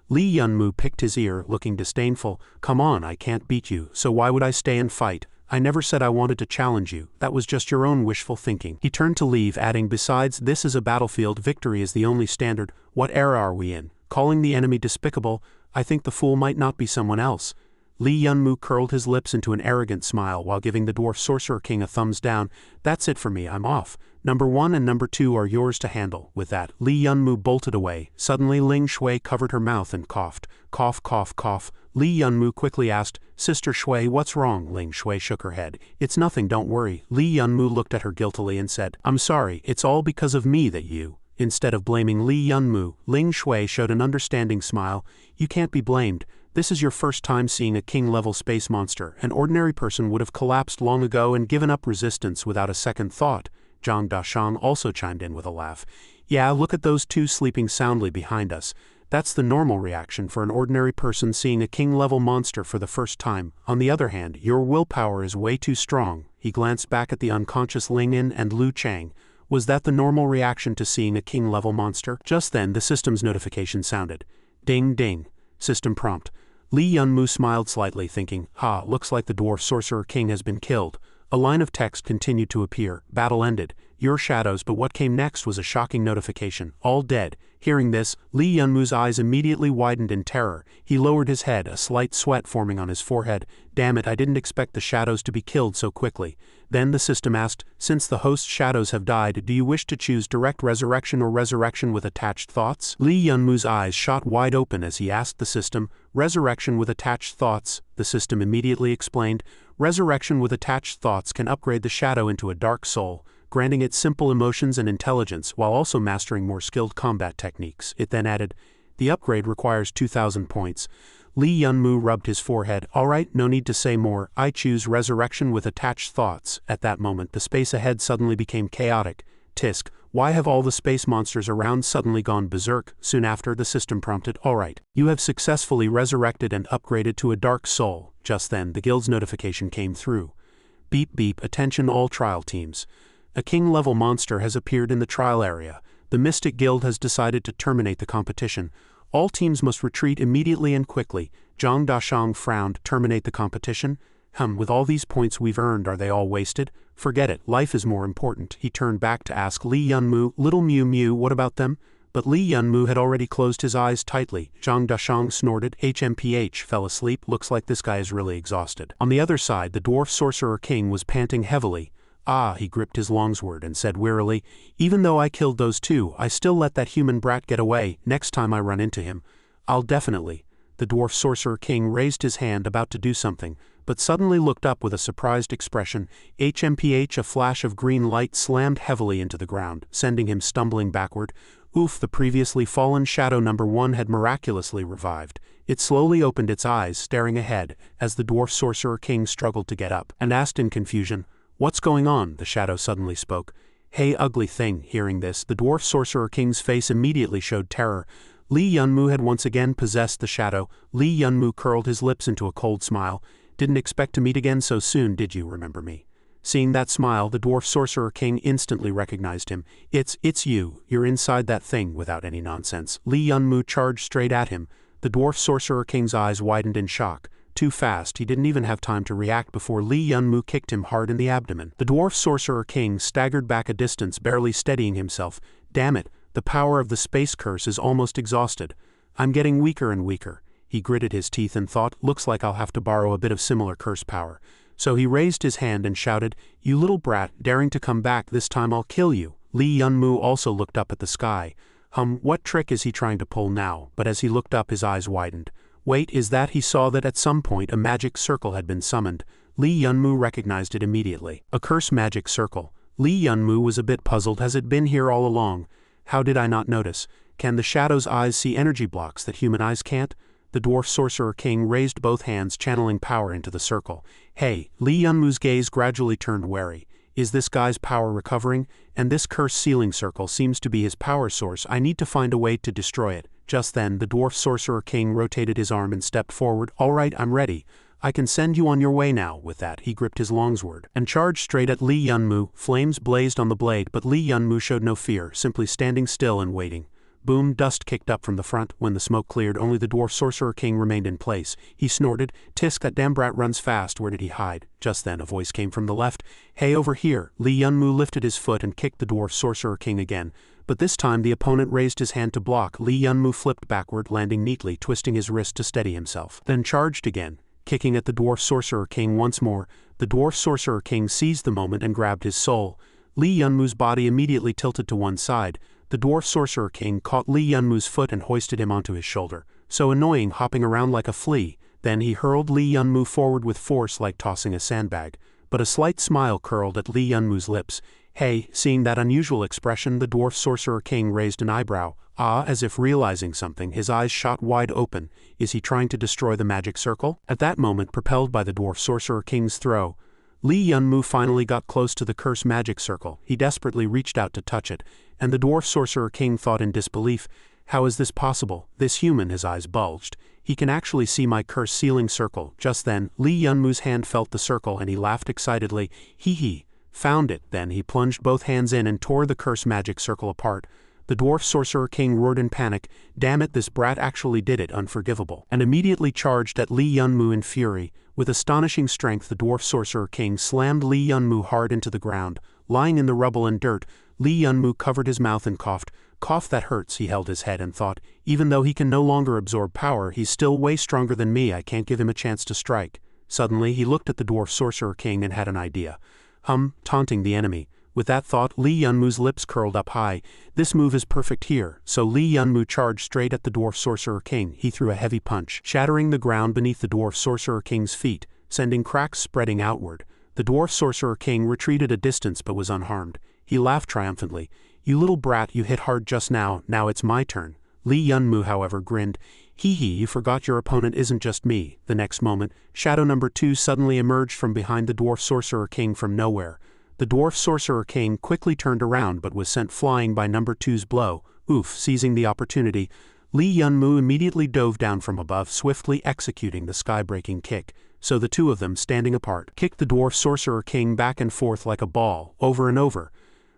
Li Yunmu picked his ear, looking disdainful. "Come on, I can't beat you, so why would I stay and fight? I never said I wanted to challenge you, that was just your own wishful thinking." He turned to leave, adding, "Besides, this is a battlefield, victory is the only standard. What era are we in? Calling the enemy despicable? I think the fool might not be someone else." Li Yunmu curled his lips into an arrogant smile while giving the Dwarf Sorcerer King a thumbs down. "That's it for me, I'm off. Number 1 and number 2 are yours to handle." With that, Li Yunmu bolted away. Suddenly Ling Shui covered her mouth and coughed. Cough, cough, cough. Li Yunmu quickly asked, "Sister Shui, what's wrong?" Ling Shui shook her head. "It's nothing, don't worry." Li Yunmu looked at her guiltily and said, "I'm sorry, it's all because of me that you..." Instead of blaming Li Yunmu, Ling Shui showed an understanding smile. "You can't be blamed. This is your first time seeing a king-level space monster. An ordinary person would have collapsed long ago and given up resistance without a second thought." Zhang Dashang also chimed in with a laugh. "Yeah, look at those two sleeping soundly behind us. That's the normal reaction for an ordinary person seeing a king-level monster for the first time. On the other hand, your willpower is way too strong." He glanced back at the unconscious Ling Yin and Lu Chang. "Was that the normal reaction to seeing a king-level monster?" Just then, the system's notification sounded. Ding ding. System prompt. Li Yunmu smiled slightly, thinking, "Ha, looks like the Dwarf Sorcerer King has been killed." A line of text continued to appear. "Battle ended. Your shadows." But what came next was a shocking notification. "All dead." Hearing this, Li Yunmu's eyes immediately widened in terror. He lowered his head, a slight sweat forming on his forehead. "Damn it, I didn't expect the shadows to be killed so quickly." Then the system asked, "Since the host's shadows have died, do you wish to choose direct resurrection or resurrection with attached thoughts?" Li Yunmu's eyes shot wide open as he asked the system, "Resurrection with attached thoughts." The system immediately explained, "Resurrection with attached thoughts can upgrade the shadow into a dark soul, granting it simple emotions and intelligence while also mastering more skilled combat techniques." It then added, "The upgrade requires 2,000 points." Li Yunmu rubbed his forehead. "All right, no need to say more. I choose resurrection with attached thoughts." At that moment, the space ahead suddenly became chaotic. Tisk, why have all the space monsters around suddenly gone berserk? Soon after, the system prompted, "All right, you have successfully resurrected and upgraded to a dark soul." Just then, the guild's notification came through. "Beep beep, attention all trial teams. A king-level monster has appeared in the trial area. The Mystic Guild has decided to terminate the competition. All teams must retreat immediately and quickly." Zhang Dashang frowned. "Terminate the competition? With all these points we've earned, are they all wasted? Forget it, life is more important." He turned back to ask Li Yunmu, "Little Mew Mew, what about them?" But Li Yunmu had already closed his eyes tightly. Zhang Dashang snorted. "HMPH, fell asleep. Looks like this guy is really exhausted." On the other side, the Dwarf Sorcerer King was panting heavily. "Ah," he gripped his longsword and said wearily, "Even though I killed those two, I still let that human brat get away. Next time I run into him, I'll definitely..." The Dwarf Sorcerer King raised his hand, about to do something, but suddenly looked up with a surprised expression. HMPH, a flash of green light slammed heavily into the ground, sending him stumbling backward. Oof, the previously fallen shadow number 1 had miraculously revived. It slowly opened its eyes, staring ahead, as the Dwarf Sorcerer King struggled to get up, and asked in confusion, "What's going on?" The shadow suddenly spoke. "Hey, ugly thing." Hearing this, the Dwarf Sorcerer King's face immediately showed terror. Li Yunmu had once again possessed the shadow. Li Yunmu curled his lips into a cold smile. "Didn't expect to meet again so soon, did you? Remember me?" Seeing that smile, the Dwarf Sorcerer King instantly recognized him. It's you. You're inside that thing." Without any nonsense, Li Yunmu charged straight at him. The Dwarf Sorcerer King's eyes widened in shock. Too fast, he didn't even have time to react before Li Yunmu kicked him hard in the abdomen. The Dwarf Sorcerer King staggered back a distance, barely steadying himself. "Damn it, the power of the space curse is almost exhausted. I'm getting weaker and weaker." He gritted his teeth and thought, "Looks like I'll have to borrow a bit of similar curse power." So he raised his hand and shouted, "You little brat, daring to come back, this time I'll kill you." Li Yunmu also looked up at the sky. What trick is he trying to pull now? But as he looked up, his eyes widened. Wait, is that? He saw that at some point a magic circle had been summoned. Li Yunmu recognized it immediately. A curse magic circle. Li Yunmu was a bit puzzled. Has it been here all along? How did I not notice? Can the shadow's eyes see energy blocks that human eyes can't? The Dwarf Sorcerer King raised both hands, channeling power into the circle. "Hey!" Li Yunmu's gaze gradually turned wary. Is this guy's power recovering? And this cursed ceiling circle seems to be his power source. I need to find a way to destroy it. Just then, the Dwarf Sorcerer King rotated his arm and stepped forward. All right, I'm ready. I can send you on your way now. With that, he gripped his longsword and charged straight at Li Yunmu. Flames blazed on the blade, but Li Yunmu showed no fear, simply standing still and waiting. Boom, dust kicked up from the front. When the smoke cleared, only the Dwarf Sorcerer King remained in place. He snorted, "Tisk, that damn brat runs fast. Where did he hide?" Just then, a voice came from the left. "Hey, over here." Li Yunmu lifted his foot and kicked the Dwarf Sorcerer King again. But this time the opponent raised his hand to block. Li Yunmu flipped backward, landing neatly, twisting his wrist to steady himself. Then charged again, kicking at the Dwarf Sorcerer King once more. The Dwarf Sorcerer King seized the moment and grabbed his soul. Li Yunmu's body immediately tilted to one side. The Dwarf Sorcerer King caught Li Yunmu's foot and hoisted him onto his shoulder. So annoying, hopping around like a flea. Then he hurled Li Yunmu forward with force like tossing a sandbag. But a slight smile curled at Li Yunmu's lips. Hey, seeing that unusual expression, the Dwarf Sorcerer King raised an eyebrow. Ah, as if realizing something, his eyes shot wide open. Is he trying to destroy the magic circle? At that moment, propelled by the Dwarf Sorcerer King's throw, Li Yunmu finally got close to the cursed magic circle. He desperately reached out to touch it, and the Dwarf Sorcerer King thought in disbelief, "How is this possible? This human," his eyes bulged. "He can actually see my cursed ceiling circle." Just then, Li Yunmu's hand felt the circle and he laughed excitedly. Hee. Found it. Then he plunged both hands in and tore the cursed magic circle apart. The Dwarf Sorcerer King roared in panic, "Damn it, this brat actually did it, unforgivable," and immediately charged at Li Yunmu in fury. With astonishing strength, the Dwarf Sorcerer King slammed Li Yunmu hard into the ground. Lying in the rubble and dirt, Li Yunmu covered his mouth and coughed. "Cough, that hurts." He held his head and thought, even though he can no longer absorb power, he's still way stronger than me. I can't give him a chance to strike. Suddenly, he looked at the Dwarf Sorcerer King and had an idea. Taunting the enemy. With that thought, Li Yunmu's lips curled up high. This move is perfect here. So Li Yunmu charged straight at the Dwarf Sorcerer King. He threw a heavy punch, shattering the ground beneath the Dwarf Sorcerer King's feet, sending cracks spreading outward. The Dwarf Sorcerer King retreated a distance but was unharmed. He laughed triumphantly. "You little brat, you hit hard just now. Now it's my turn." Li Yunmu, however, grinned. Hee, you forgot your opponent isn't just me." The next moment, Shadow number 2 suddenly emerged from behind the Dwarf Sorcerer King from nowhere. The Dwarf Sorcerer King quickly turned around but was sent flying by number 2's blow. Oof, seizing the opportunity, Li Yunmu immediately dove down from above, swiftly executing the sky-breaking kick. So the two of them, standing apart, kicked the Dwarf Sorcerer King back and forth like a ball, over and over.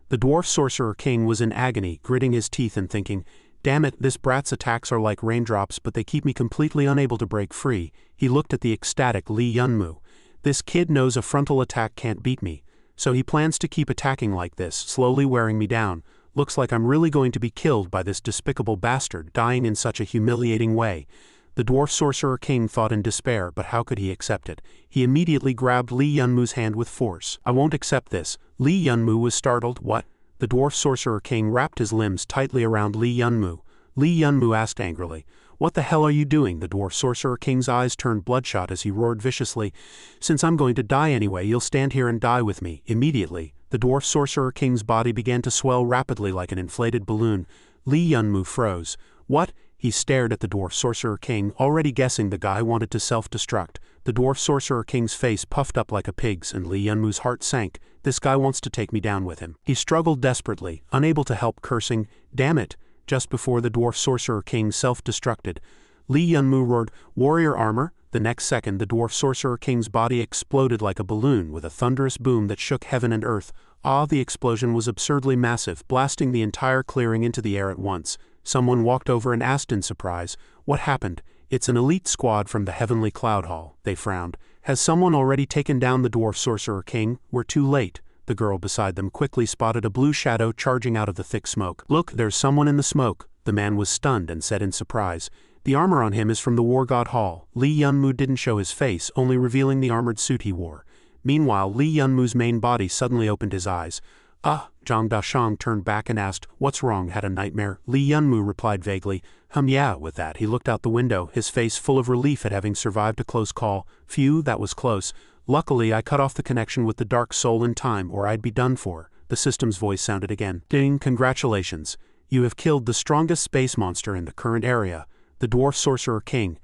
The Dwarf Sorcerer King was in agony, gritting his teeth and thinking, "Damn it, this brat's attacks are like raindrops but they keep me completely unable to break free." He looked at the ecstatic Li Yunmu. "This kid knows a frontal attack can't beat me. So he plans to keep attacking like this, slowly wearing me down. Looks like I'm really going to be killed by this despicable bastard, dying in such a humiliating way." The Dwarf Sorcerer King thought in despair, but how could he accept it? He immediately grabbed Li Yunmu's hand with force. "I won't accept this." Li Yunmu was startled. "What?" The Dwarf Sorcerer King wrapped his limbs tightly around Li Yunmu. Li Yunmu asked angrily, "What the hell are you doing?" The Dwarf Sorcerer King's eyes turned bloodshot as he roared viciously, "Since I'm going to die anyway, you'll stand here and die with me." Immediately, the Dwarf Sorcerer King's body began to swell rapidly like an inflated balloon. Li Yunmu froze. "What?" He stared at the Dwarf Sorcerer King, already guessing the guy wanted to self-destruct. The Dwarf Sorcerer King's face puffed up like a pig's and Li Yunmu's heart sank. This guy wants to take me down with him. He struggled desperately, unable to help cursing, "Damn it!" Just before the Dwarf Sorcerer King self-destructed, Li Yunmu roared, "Warrior armor!" The next second, the Dwarf Sorcerer King's body exploded like a balloon with a thunderous boom that shook heaven and earth. The explosion was absurdly massive, blasting the entire clearing into the air at once. Someone walked over and asked in surprise, "What happened?" "It's an elite squad from the Heavenly Cloud Hall." They frowned. "Has someone already taken down the Dwarf Sorcerer King?" "We're too late." The girl beside them quickly spotted a blue shadow charging out of the thick smoke. "Look, there's someone in the smoke." The man was stunned and said in surprise, "The armor on him is from the War God Hall." Li Yunmu didn't show his face, only revealing the armored suit he wore. Meanwhile, Li Yunmu's main body suddenly opened his eyes. Zhang Dashang turned back and asked, "What's wrong? Had a nightmare?" Li Yunmu replied vaguely, Yeah." With that, he looked out the window, his face full of relief at having survived a close call. "Phew, that was close. Luckily, I cut off the connection with the Dark Soul in time, or I'd be done for." The system's voice sounded again. "Ding, congratulations. You have killed the strongest space monster in the current area, the Dwarf Sorcerer King."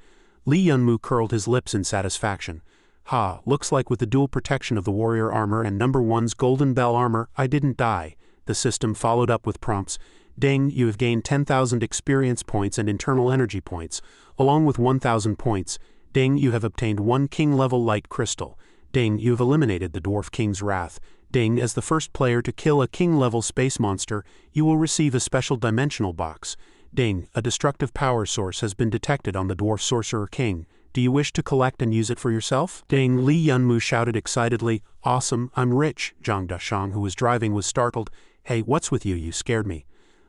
Li Yunmu curled his lips in satisfaction. Ha, looks like with the dual protection of the warrior armor and number 1's golden bell armor, I didn't die. The system followed up with prompts. Ding, you have gained 10,000 experience points and internal energy points, along with 1,000 points. Ding, you have obtained 1 king-level light crystal. Ding, you have eliminated the Dwarf King's Wrath. Ding, as the first player to kill a king-level space monster, you will receive a special dimensional box. Ding, a destructive power source has been detected on the Dwarf Sorcerer King. Do you wish to collect and use it for yourself? Ding, Li Yunmu shouted excitedly. Awesome, I'm rich. Zhang Dashang, who was driving, was startled. Hey, what's with you? You scared me.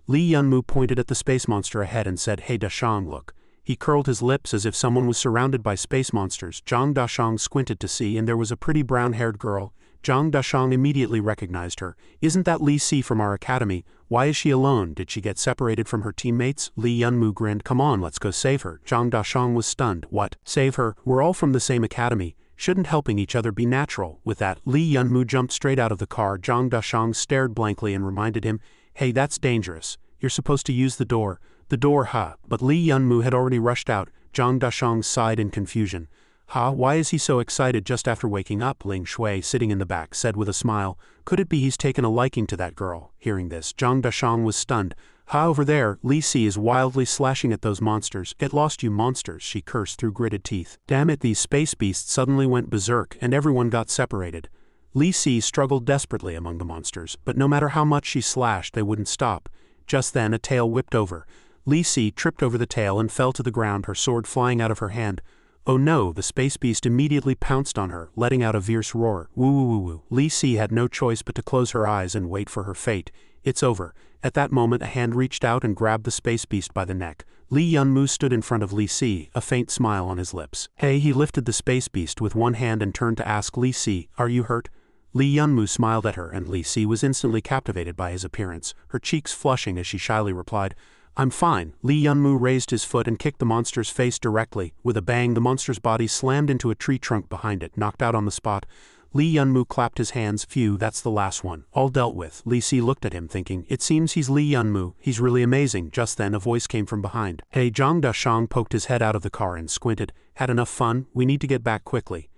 Li Yunmu pointed at the space monster ahead and said, Hey Dashang, look. He curled his lips as if someone was surrounded by space monsters. Zhang Dashang squinted to see, and there was a pretty brown-haired girl. Zhang Dashang immediately recognized her. Isn't that Li Si from our academy? Why is she alone? Did she get separated from her teammates? Li Yunmu grinned. Come on, let's go save her. Zhang Dashang was stunned. What? Save her? We're all from the same academy. Shouldn't helping each other be natural? With that, Li Yunmu jumped straight out of the car. Zhang Dashang stared blankly and reminded him, Hey, that's dangerous. You're supposed to use the door. The door, ha. But Li Yunmu had already rushed out. Zhang Dashang sighed in confusion. Ha, why is he so excited just after waking up? Ling Shui, sitting in the back, said with a smile. Could it be he's taken a liking to that girl? Hearing this, Zhang Dashang was stunned. Ha, over there, Li Si is wildly slashing at those monsters. Get lost, you monsters, she cursed through gritted teeth. Damn it, these space beasts suddenly went berserk, and everyone got separated. Li Si struggled desperately among the monsters, but no matter how much she slashed, they wouldn't stop. Just then, a tail whipped over. Li Si tripped over the tail and fell to the ground, her sword flying out of her hand. Oh no, the space beast immediately pounced on her, letting out a fierce roar. Woo woo woo woo. Li Si had no choice but to close her eyes and wait for her fate. It's over. At that moment, a hand reached out and grabbed the space beast by the neck. Li Yunmu stood in front of Li Si, a faint smile on his lips. Hey, he lifted the space beast with one hand and turned to ask Li Si, Are you hurt? Li Yunmu smiled at her, and Li Si was instantly captivated by his appearance, her cheeks flushing as she shyly replied, I'm fine. Li Yunmu raised his foot and kicked the monster's face directly. With a bang, the monster's body slammed into a tree trunk behind it, knocked out on the spot. Li Yunmu clapped his hands. Phew, that's the last one. All dealt with. Li Si looked at him thinking, it seems he's Li Yunmu. He's really amazing. Just then, a voice came from behind. Hey, Zhang Dashang poked his head out of the car and squinted. Had enough fun? We need to get back quickly.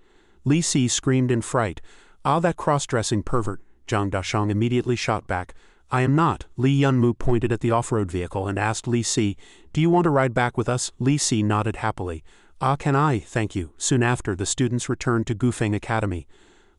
Li Si screamed in fright. Ah, that cross-dressing pervert. Zhang Dashang immediately shot back. I am not. Li Yunmu pointed at the off-road vehicle and asked Li Si, Do you want to ride back with us? Li Si nodded happily. Ah, can I? Thank you. Soon after, the students returned to Gufeng Academy.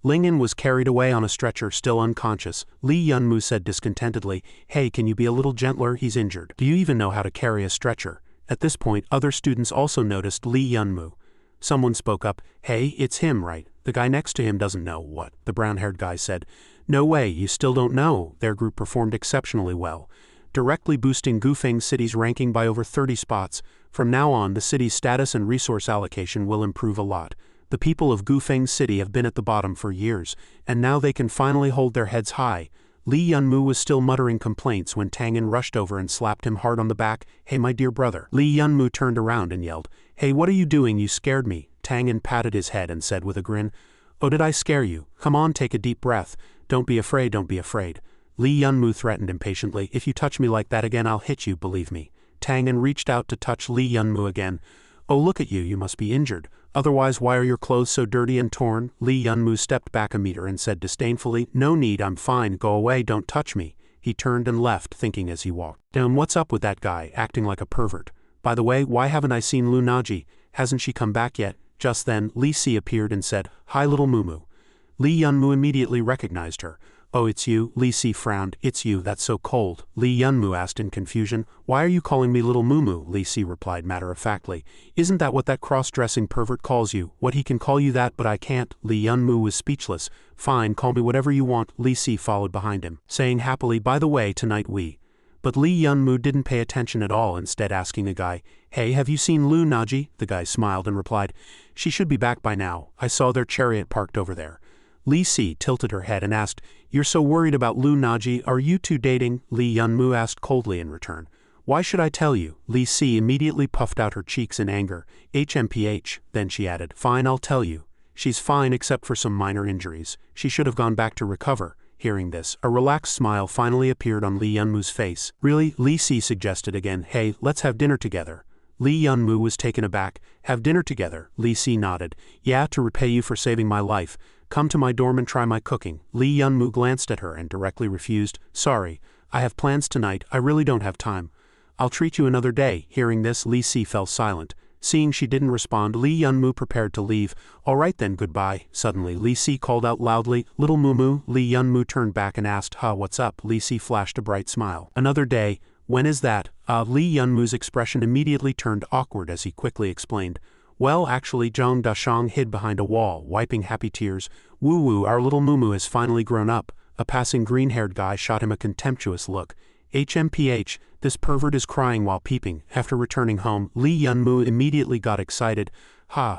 Lingyan was carried away on a stretcher, still unconscious. Li Yunmu said discontentedly, Hey, can you be a little gentler? He's injured. Do you even know how to carry a stretcher? At this point, other students also noticed Li Yunmu. Someone spoke up, Hey, it's him, right? The guy next to him doesn't know. What? The brown-haired guy said. No way, you still don't know. Their group performed exceptionally well, directly boosting Gufeng City's ranking by over 30 spots. From now on, the city's status and resource allocation will improve a lot. The people of Gufeng City have been at the bottom for years, and now they can finally hold their heads high. Li Yunmu was still muttering complaints when Tangin rushed over and slapped him hard on the back. Hey, my dear brother. Li Yunmu turned around and yelled, Hey, what are you doing? You scared me. Tangin patted his head and said with a grin, Oh, did I scare you? Come on, take a deep breath. Don't be afraid, don't be afraid. Li Yunmu threatened impatiently, If you touch me like that again, I'll hit you, believe me. Tangin reached out to touch Li Yunmu again. Oh, look at you, you must be injured. Otherwise, why are your clothes so dirty and torn? Li Yunmu stepped back a meter and said disdainfully, No need, I'm fine, go away, don't touch me. He turned and left, thinking as he walked. Damn, what's up with that guy, acting like a pervert? By the way, why haven't I seen Lu Naji? Hasn't she come back yet? Just then, Li Si appeared and said, Hi, little Mumu. Li Yunmu immediately recognized her. Oh, it's you? Li Si frowned. It's you, that's so cold. Li Yunmu asked in confusion. Why are you calling me little Mumu? Li Si replied matter-of-factly. Isn't that what that cross-dressing pervert calls you? What, he can call you that, but I can't? Li Yunmu was speechless. Fine, call me whatever you want. Li Si followed behind him, saying happily, By the way, tonight we. But Li Yunmu didn't pay attention at all, instead asking a guy, Hey, have you seen Lu Naji? The guy smiled and replied, She should be back by now. I saw their chariot parked over there. Li Si tilted her head and asked, You're so worried about Lu Naji, are you two dating? Li Yunmu asked coldly in return. Why should I tell you? Li Si immediately puffed out her cheeks in anger. HMPH, then she added, Fine, I'll tell you. She's fine except for some minor injuries. She should have gone back to recover. Hearing this, a relaxed smile finally appeared on Li Yunmu's face. Really? Li Si suggested again, Hey, let's have dinner together. Li Yunmu was taken aback. Have dinner together, Li Si nodded. Yeah, to repay you for saving my life. Come to my dorm and try my cooking. Li Yunmu glanced at her and directly refused. Sorry, I have plans tonight, I really don't have time. I'll treat you another day. Hearing this, Li Si fell silent. Seeing she didn't respond, Li Yunmu prepared to leave. All right then, goodbye. Suddenly, Li Si called out loudly, Little Mumu. Li Yunmu turned back and asked, what's up? Li Si flashed a bright smile. Another day. When is that? Li Yunmu's expression immediately turned awkward as he quickly explained. Well, actually, Zhang Dashang hid behind a wall, wiping happy tears. Woo-woo, our little Mumu has finally grown up. A passing green-haired guy shot him a contemptuous look. HMPH, this pervert is crying while peeping. After returning home, Li Yunmu immediately got excited.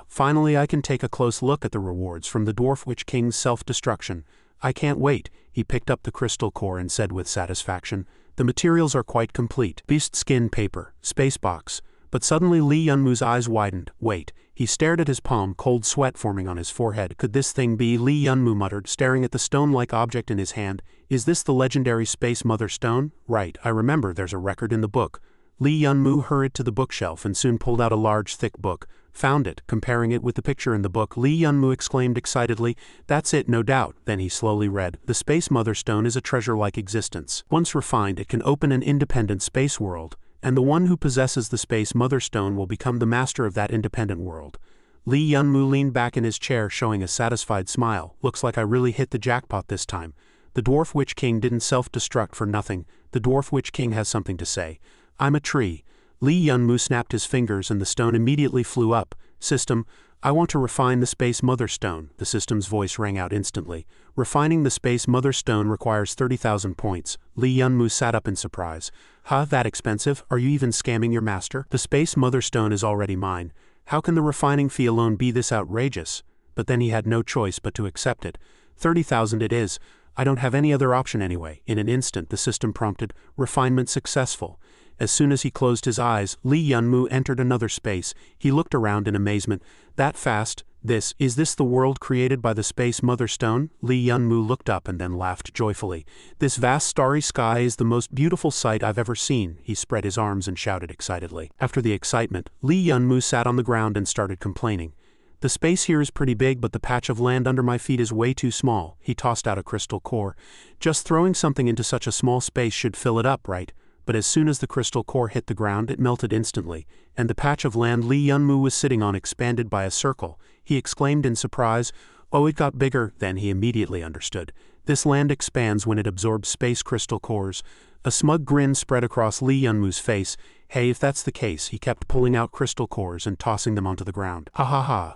Finally I can take a close look at the rewards from the Dwarf Witch King's self-destruction. I can't wait. He picked up the crystal core and said with satisfaction, the materials are quite complete. Beast skin paper, space box. But suddenly Li Yunmu's eyes widened. Wait. He stared at his palm, cold sweat forming on his forehead. Could this thing be? Li Yunmu muttered, staring at the stone-like object in his hand. Is this the legendary Space Mother Stone? Right, I remember there's a record in the book. Li Yunmu hurried to the bookshelf and soon pulled out a large, thick book. Found it. Comparing it with the picture in the book, Li Yunmu exclaimed excitedly, That's it, no doubt. Then he slowly read, The Space Mother Stone is a treasure-like existence. Once refined, it can open an independent space world, and the one who possesses the Space Mother Stone will become the master of that independent world. Li Yunmu leaned back in his chair showing a satisfied smile. Looks like I really hit the jackpot this time. The Dwarf Witch King didn't self-destruct for nothing. The Dwarf Witch King has something to say. I'm a tree. Li Yunmu snapped his fingers and the stone immediately flew up. System, I want to refine the Space Mother Stone. The system's voice rang out instantly. Refining the Space Mother Stone requires 30,000 points. Li Yunmu sat up in surprise. That expensive? Are you even scamming your master? The Space Mother Stone is already mine. How can the refining fee alone be this outrageous? But then he had no choice but to accept it. 30,000 it is. I don't have any other option anyway. In an instant the system prompted, refinement successful. As soon as he closed his eyes, Li Yunmu entered another space. He looked around in amazement. That fast? Is this the world created by the Space Mother Stone? Li Yunmu looked up and then laughed joyfully. This vast starry sky is the most beautiful sight I've ever seen. He spread his arms and shouted excitedly. After the excitement, Li Yunmu sat on the ground and started complaining. The space here is pretty big, but the patch of land under my feet is way too small. He tossed out a crystal core. Just throwing something into such a small space should fill it up, right? But as soon as the crystal core hit the ground, it melted instantly, and the patch of land Li Yunmu was sitting on expanded by a circle. He exclaimed in surprise, Oh, it got bigger. Then he immediately understood. This land expands when it absorbs space crystal cores. A smug grin spread across Li Yunmu's face. Hey, if that's the case, he kept pulling out crystal cores and tossing them onto the ground.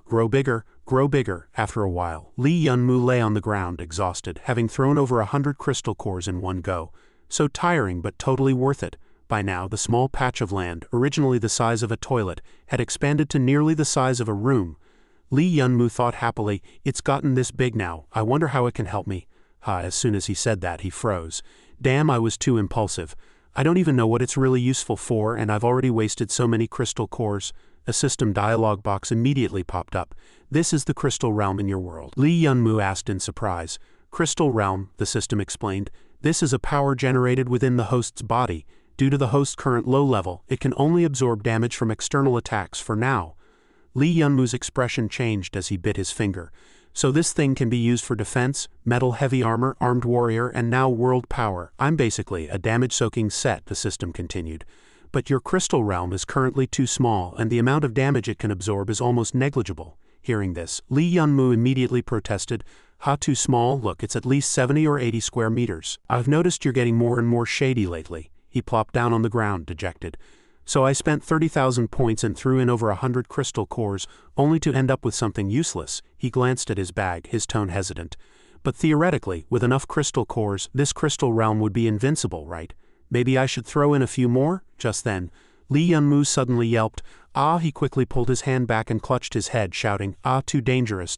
Grow bigger, grow bigger. After a while, Li Yunmu lay on the ground, exhausted, having thrown over 100 crystal cores in one go. So tiring but totally worth it. By now, the small patch of land, originally the size of a toilet, had expanded to nearly the size of a room. Li Yunmu thought happily, it's gotten this big now, I wonder how it can help me. As soon as he said that, he froze. Damn, I was too impulsive. I don't even know what it's really useful for, and I've already wasted so many crystal cores. A system dialog box immediately popped up. This is the crystal realm in your world. Li Yunmu asked in surprise. Crystal realm, the system explained. This is a power generated within the host's body. Due to the host's current low level, it can only absorb damage from external attacks for now. Li Yunmu's expression changed as he bit his finger. So this thing can be used for defense, metal heavy armor, armed warrior, and now world power. I'm basically a damage-soaking set, the system continued. But your crystal realm is currently too small, and the amount of damage it can absorb is almost negligible. Hearing this, Li Yunmu immediately protested. Too small? Look, it's at least 70 or 80 square meters. I've noticed you're getting more and more shady lately. He plopped down on the ground, dejected. So I spent 30,000 points and threw in over 100 crystal cores, only to end up with something useless. He glanced at his bag, his tone hesitant. But theoretically, with enough crystal cores, this crystal realm would be invincible, right? Maybe I should throw in a few more? Just then, Li Yunmu suddenly yelped. He quickly pulled his hand back and clutched his head, shouting, too dangerous,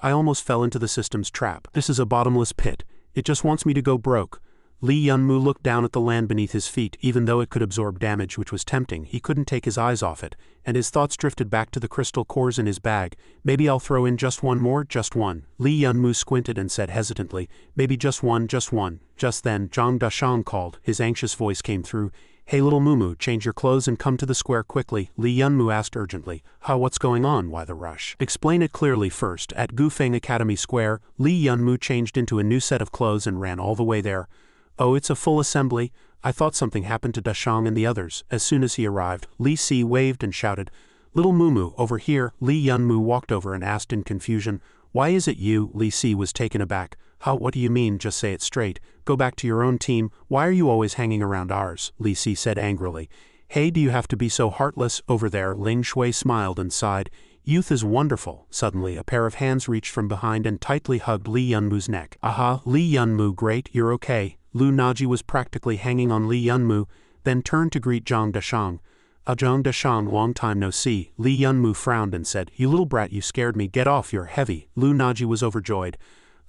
I almost fell into the system's trap. This is a bottomless pit. It just wants me to go broke. Li Yunmu looked down at the land beneath his feet. Even though it could absorb damage, which was tempting, he couldn't take his eyes off it, and his thoughts drifted back to the crystal cores in his bag. Maybe I'll throw in just one more, just one. Li Yunmu squinted and said hesitantly, maybe just one, just one. Just then, Zhang Dashang called. His anxious voice came through. Hey little Mumu, change your clothes and come to the square quickly, Li Yunmu asked urgently. What's going on, why the rush? Explain it clearly first. At Gufeng Academy Square, Li Yunmu changed into a new set of clothes and ran all the way there. Oh, it's a full assembly. I thought something happened to Dashang and the others. As soon as he arrived, Li Si waved and shouted, Little Mumu, over here. Li Yunmu walked over and asked in confusion, Why is it you? Li Si was taken aback. What do you mean? Just say it straight. Go back to your own team. Why are you always hanging around ours? Li Si said angrily. Hey, do you have to be so heartless? Over there, Ling Shui smiled and sighed. Youth is wonderful. Suddenly, a pair of hands reached from behind and tightly hugged Li Yunmu's neck. Li Yunmu, great, you're okay. Lu Naji was practically hanging on Li Yunmu, then turned to greet Zhang Dashang. Zhang Dashang, long time no see. Li Yunmu frowned and said, You little brat, you scared me. Get off, you're heavy. Lu Naji was overjoyed.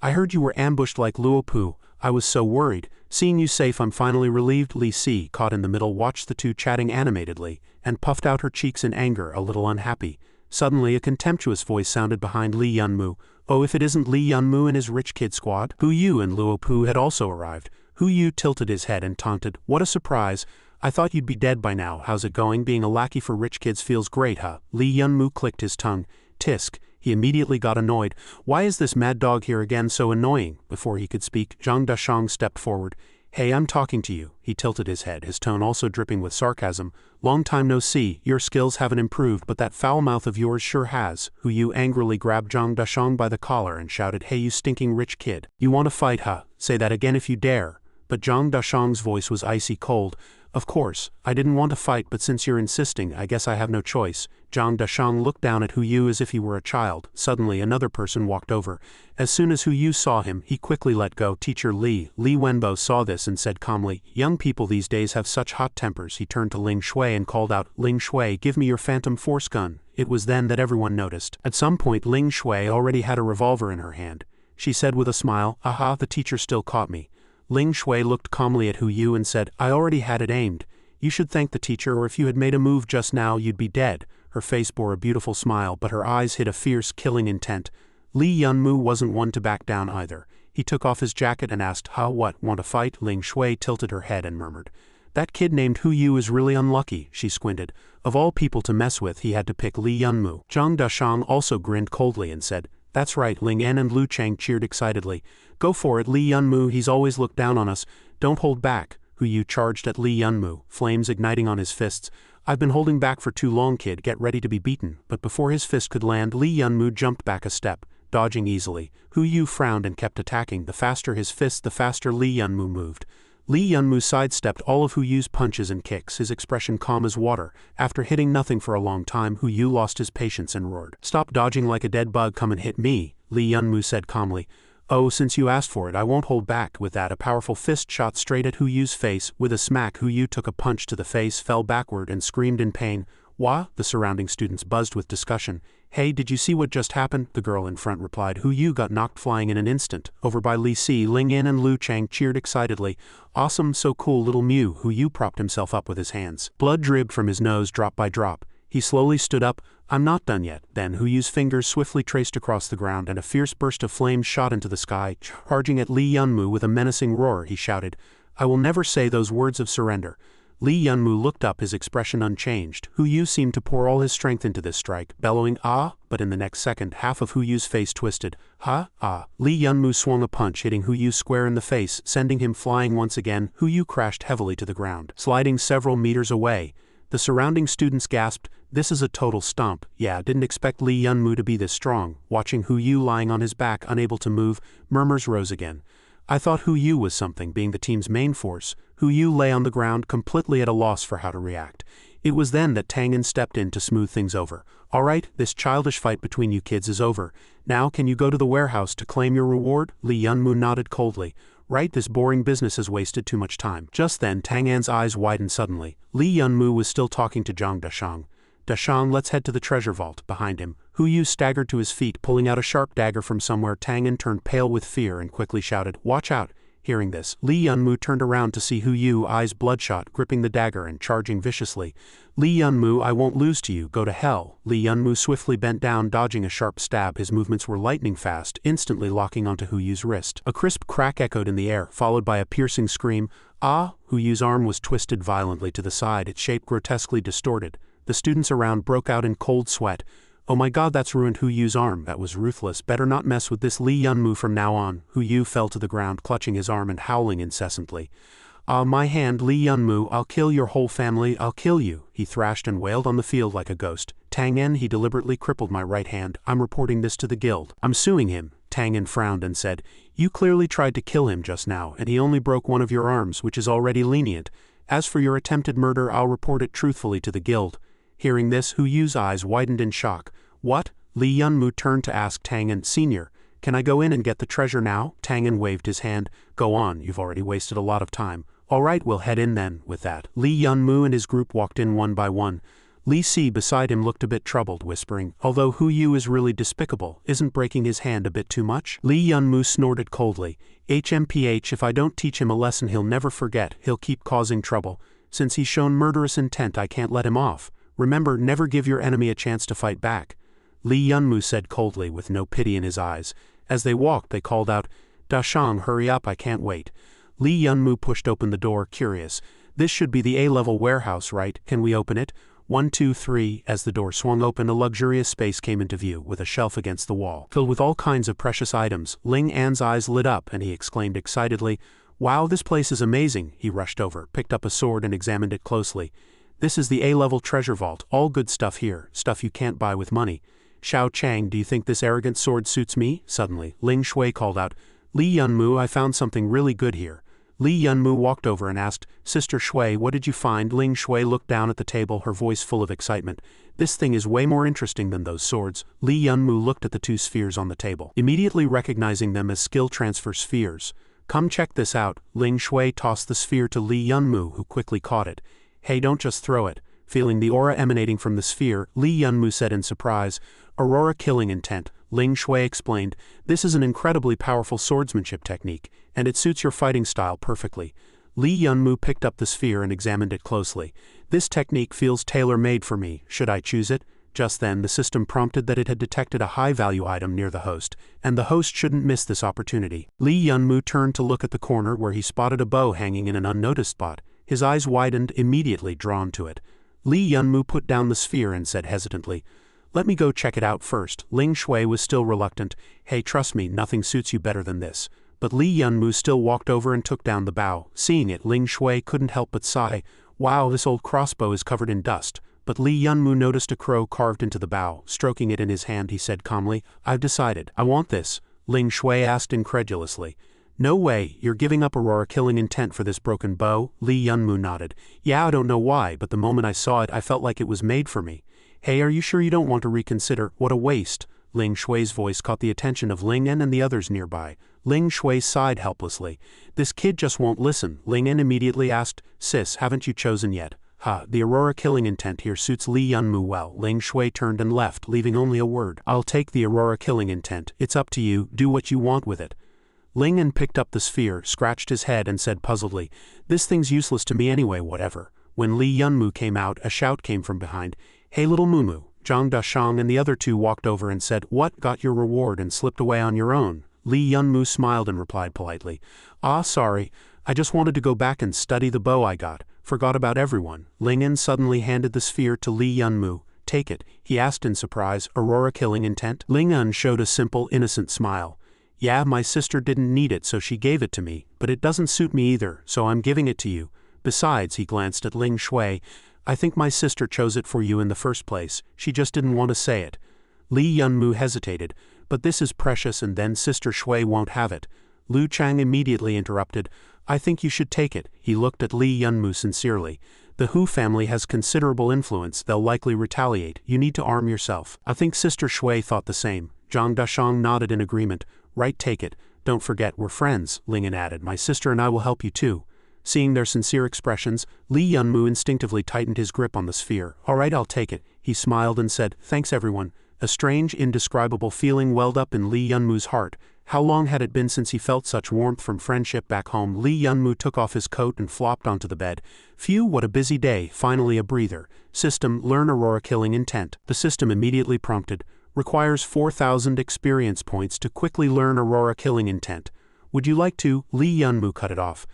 I heard you were ambushed like Luopu. I was so worried. Seeing you safe, I'm finally relieved. Li Si, caught in the middle, watched the two chatting animatedly, and puffed out her cheeks in anger, a little unhappy. Suddenly, a contemptuous voice sounded behind Li Yunmu. Oh, if it isn't Li Yunmu and his rich kid squad? Hu Yu and Luopu had also arrived. Hu Yu tilted his head and taunted, What a surprise. I thought you'd be dead by now. How's it going? Being a lackey for rich kids feels great, huh? Li Yunmu clicked his tongue. Tisk. He immediately got annoyed. Why is this mad dog here again so annoying? Before he could speak, Zhang Dashang stepped forward. Hey, I'm talking to you. He tilted his head, his tone also dripping with sarcasm. Long time no see. Your skills haven't improved, but that foul mouth of yours sure has. Hu Yu angrily grabbed Zhang Dashang by the collar and shouted, Hey, you stinking rich kid. You want to fight, huh? Say that again if you dare. But Zhang Dashang's voice was icy cold. Of course, I didn't want to fight, but since you're insisting, I guess I have no choice. Zhang Dashang looked down at Hu Yu as if he were a child. Suddenly another person walked over. As soon as Hu Yu saw him, he quickly let go. Teacher Li. Li Wenbo saw this and said calmly, Young people these days have such hot tempers. He turned to Ling Shui and called out, Ling Shui, give me your phantom force gun. It was then that everyone noticed. At some point Ling Shui already had a revolver in her hand. She said with a smile, the teacher still caught me. Ling Shui looked calmly at Hu Yu and said, I already had it aimed. You should thank the teacher, or if you had made a move just now you'd be dead. Her face bore a beautiful smile, but her eyes hid a fierce, killing intent. Li Yunmu wasn't one to back down either. He took off his jacket and asked, what, want to fight? Ling Shui tilted her head and murmured, That kid named Hu Yu is really unlucky. She squinted. Of all people to mess with, he had to pick Li Yunmu. Zhang Dashang also grinned coldly and said, That's right. Ling En and Lu Chang cheered excitedly. Go for it, Li Yunmu, he's always looked down on us. Don't hold back. Hu Yu charged at Li Yunmu, flames igniting on his fists. I've been holding back for too long, kid, get ready to be beaten. But before his fist could land, Li Yunmu jumped back a step, dodging easily. Hu Yu frowned and kept attacking. The faster his fist, the faster Li Yunmu moved. Li Yunmu sidestepped all of Hu Yu's punches and kicks, his expression calm as water. After hitting nothing for a long time, Hu Yu lost his patience and roared. Stop dodging like a dead bug, come and hit me, Li Yunmu said calmly. Oh, since you asked for it, I won't hold back. With that, a powerful fist shot straight at Hu Yu's face. With a smack, Hu Yu took a punch to the face, fell backward, and screamed in pain. Wah? The surrounding students buzzed with discussion. Hey, did you see what just happened? The girl in front replied. Hu Yu got knocked flying in an instant. Over by Li Si, Ling In and Lu Chang cheered excitedly. Awesome, so cool, little Mew. Hu Yu propped himself up with his hands. Blood dripped from his nose drop by drop. He slowly stood up. I'm not done yet. Then Hu Yu's fingers swiftly traced across the ground and a fierce burst of flames shot into the sky. Charging at Li Yunmu with a menacing roar, he shouted, I will never say those words of surrender. Li Yunmu looked up, his expression unchanged. Hu Yu seemed to pour all his strength into this strike, bellowing, but in the next second, half of Hu Yu's face twisted. Li Yunmu swung a punch, hitting Hu Yu square in the face, sending him flying once again. Hu Yu crashed heavily to the ground, sliding several meters away. The surrounding students gasped, This is a total stomp. Yeah, didn't expect Li Yunmu to be this strong. Watching Hu Yu lying on his back, unable to move, murmurs rose again. I thought Hu Yu was something, being the team's main force. Hu Yu lay on the ground, completely at a loss for how to react. It was then that Tang En stepped in to smooth things over. Alright, this childish fight between you kids is over. Now can you go to the warehouse to claim your reward? Li Yunmu nodded coldly. Right, this boring business has wasted too much time. Just then Tang En's eyes widened suddenly. Li Yunmu was still talking to Zhang Dashang. Dashang, let's head to the treasure vault. Behind him, Hu Yu staggered to his feet, pulling out a sharp dagger from somewhere. Tang En turned pale with fear and quickly shouted, Watch out! Hearing this, Li Yunmu turned around to see Hu Yu, eyes bloodshot, gripping the dagger and charging viciously. Li Yunmu, I won't lose to you, go to hell. Li Yunmu swiftly bent down, dodging a sharp stab. His movements were lightning fast, instantly locking onto Hu Yu's wrist. A crisp crack echoed in the air, followed by a piercing scream. Ah! Hu Yu's arm was twisted violently to the side, its shape grotesquely distorted. The students around broke out in cold sweat. Oh my god, that's ruined Hu Yu's arm. That was ruthless. Better not mess with this Lee Yunmu from now on. Hu Yu fell to the ground, clutching his arm and howling incessantly. Ah, my hand, Lee Yunmu, I'll kill your whole family, I'll kill you. He thrashed and wailed on the field like a ghost. Tang En, he deliberately crippled my right hand. I'm reporting this to the guild. I'm suing him. Tang En frowned and said, you clearly tried to kill him just now, and he only broke one of your arms, which is already lenient. As for your attempted murder, I'll report it truthfully to the guild. Hearing this, Hu Yu's eyes widened in shock. What? Lee Yunmu turned to ask Tang En, Senior, can I go in and get the treasure now? Tang En waved his hand. Go on, you've already wasted a lot of time. All right, we'll head in then. With that, Lee Yunmu and his group walked in one by one. Li Si beside him looked a bit troubled, whispering, although Hu Yu is really despicable, isn't breaking his hand a bit too much? Lee Yunmu snorted coldly. HMPH, if I don't teach him a lesson he'll never forget, he'll keep causing trouble. Since he's shown murderous intent, I can't let him off. Remember, never give your enemy a chance to fight back. Lee Yunmu said coldly, with no pity in his eyes. As they walked, they called out, Da Shang, hurry up, I can't wait. Lee Yunmu pushed open the door, curious. This should be the A-level warehouse, right? Can we open it? 1, 2, 3. As the door swung open, a luxurious space came into view, with a shelf against the wall, filled with all kinds of precious items. Ling An's eyes lit up, and he exclaimed excitedly, wow, this place is amazing. He rushed over, picked up a sword and examined it closely. This is the A-level treasure vault, all good stuff here, stuff you can't buy with money. Xiao Chang, do you think this arrogant sword suits me? Suddenly, Ling Shui called out, Lee Yunmu, I found something really good here. Lee Yunmu walked over and asked, Sister Shui, what did you find? Ling Shui looked down at the table, her voice full of excitement. This thing is way more interesting than those swords. Lee Yunmu looked at the two spheres on the table, immediately recognizing them as skill transfer spheres. Come check this out. Ling Shui tossed the sphere to Lee Yunmu, who quickly caught it. Hey, don't just throw it. Feeling the aura emanating from the sphere, Lee Yunmu said in surprise, Aurora killing intent. Ling Shui explained, this is an incredibly powerful swordsmanship technique, and it suits your fighting style perfectly. Lee Yunmu picked up the sphere and examined it closely. This technique feels tailor-made for me. Should I choose it? Just then, the system prompted that it had detected a high-value item near the host, and the host shouldn't miss this opportunity. Lee Yunmu turned to look at the corner where he spotted a bow hanging in an unnoticed spot. His eyes widened, immediately drawn to it. Lee Yunmu put down the sphere and said hesitantly, let me go check it out first. Ling Shui was still reluctant. Hey, trust me, nothing suits you better than this. But Lee Yunmu still walked over and took down the bow. Seeing it, Ling Shui couldn't help but sigh. Wow, this old crossbow is covered in dust. But Lee Yunmu noticed a crow carved into the bow. Stroking it in his hand, he said calmly, I've decided. I want this. Ling Shui asked incredulously. No way, you're giving up Aurora killing intent for this broken bow? Lee Yunmu nodded. Yeah, I don't know why, but the moment I saw it, I felt like it was made for me. Hey, are you sure you don't want to reconsider? What a waste. Ling Shui's voice caught the attention of Ling En and the others nearby. Ling Shui sighed helplessly. This kid just won't listen. Ling En immediately asked, Sis, haven't you chosen yet? The Aurora killing intent here suits Lee Yunmu well. Ling Shui turned and left, leaving only a word. I'll take the Aurora killing intent. It's up to you, do what you want with it. Ling En picked up the sphere, scratched his head and said puzzledly, this thing's useless to me anyway, whatever. When Lee Yunmu came out, a shout came from behind. Hey little Mumu. Zhang Dashang and the other two walked over and said, what, got your reward and slipped away on your own? Lee Yunmu smiled and replied politely, sorry, I just wanted to go back and study the bow I got, forgot about everyone. Ling En suddenly handed the sphere to Lee Yunmu. Take it, he asked in surprise, Aurora killing intent? Ling En showed a simple, innocent smile. Yeah, my sister didn't need it so she gave it to me, but it doesn't suit me either, so I'm giving it to you. Besides, he glanced at Ling Shui, I think my sister chose it for you in the first place, she just didn't want to say it. Lee Yunmu hesitated, but this is precious and then Sister Shui won't have it. Lu Chang immediately interrupted, I think you should take it. He looked at Lee Yunmu sincerely. The Hu family has considerable influence, they'll likely retaliate, you need to arm yourself. I think Sister Shui thought the same. Zhang Dashang nodded in agreement. Right, take it. Don't forget, we're friends, Ling En added. My sister and I will help you too. Seeing their sincere expressions, Lee Yunmu instinctively tightened his grip on the sphere. All right, I'll take it. He smiled and said, thanks everyone. A strange, indescribable feeling welled up in Lee Yunmu's heart. How long had it been since he felt such warmth from friendship back home? Lee Yunmu took off his coat and flopped onto the bed. Phew, what a busy day, finally a breather. System, learn Aurora killing intent. The system immediately prompted, requires 4,000 experience points to quickly learn Aurora killing intent. Would you like to? Lee Yunmu cut it off.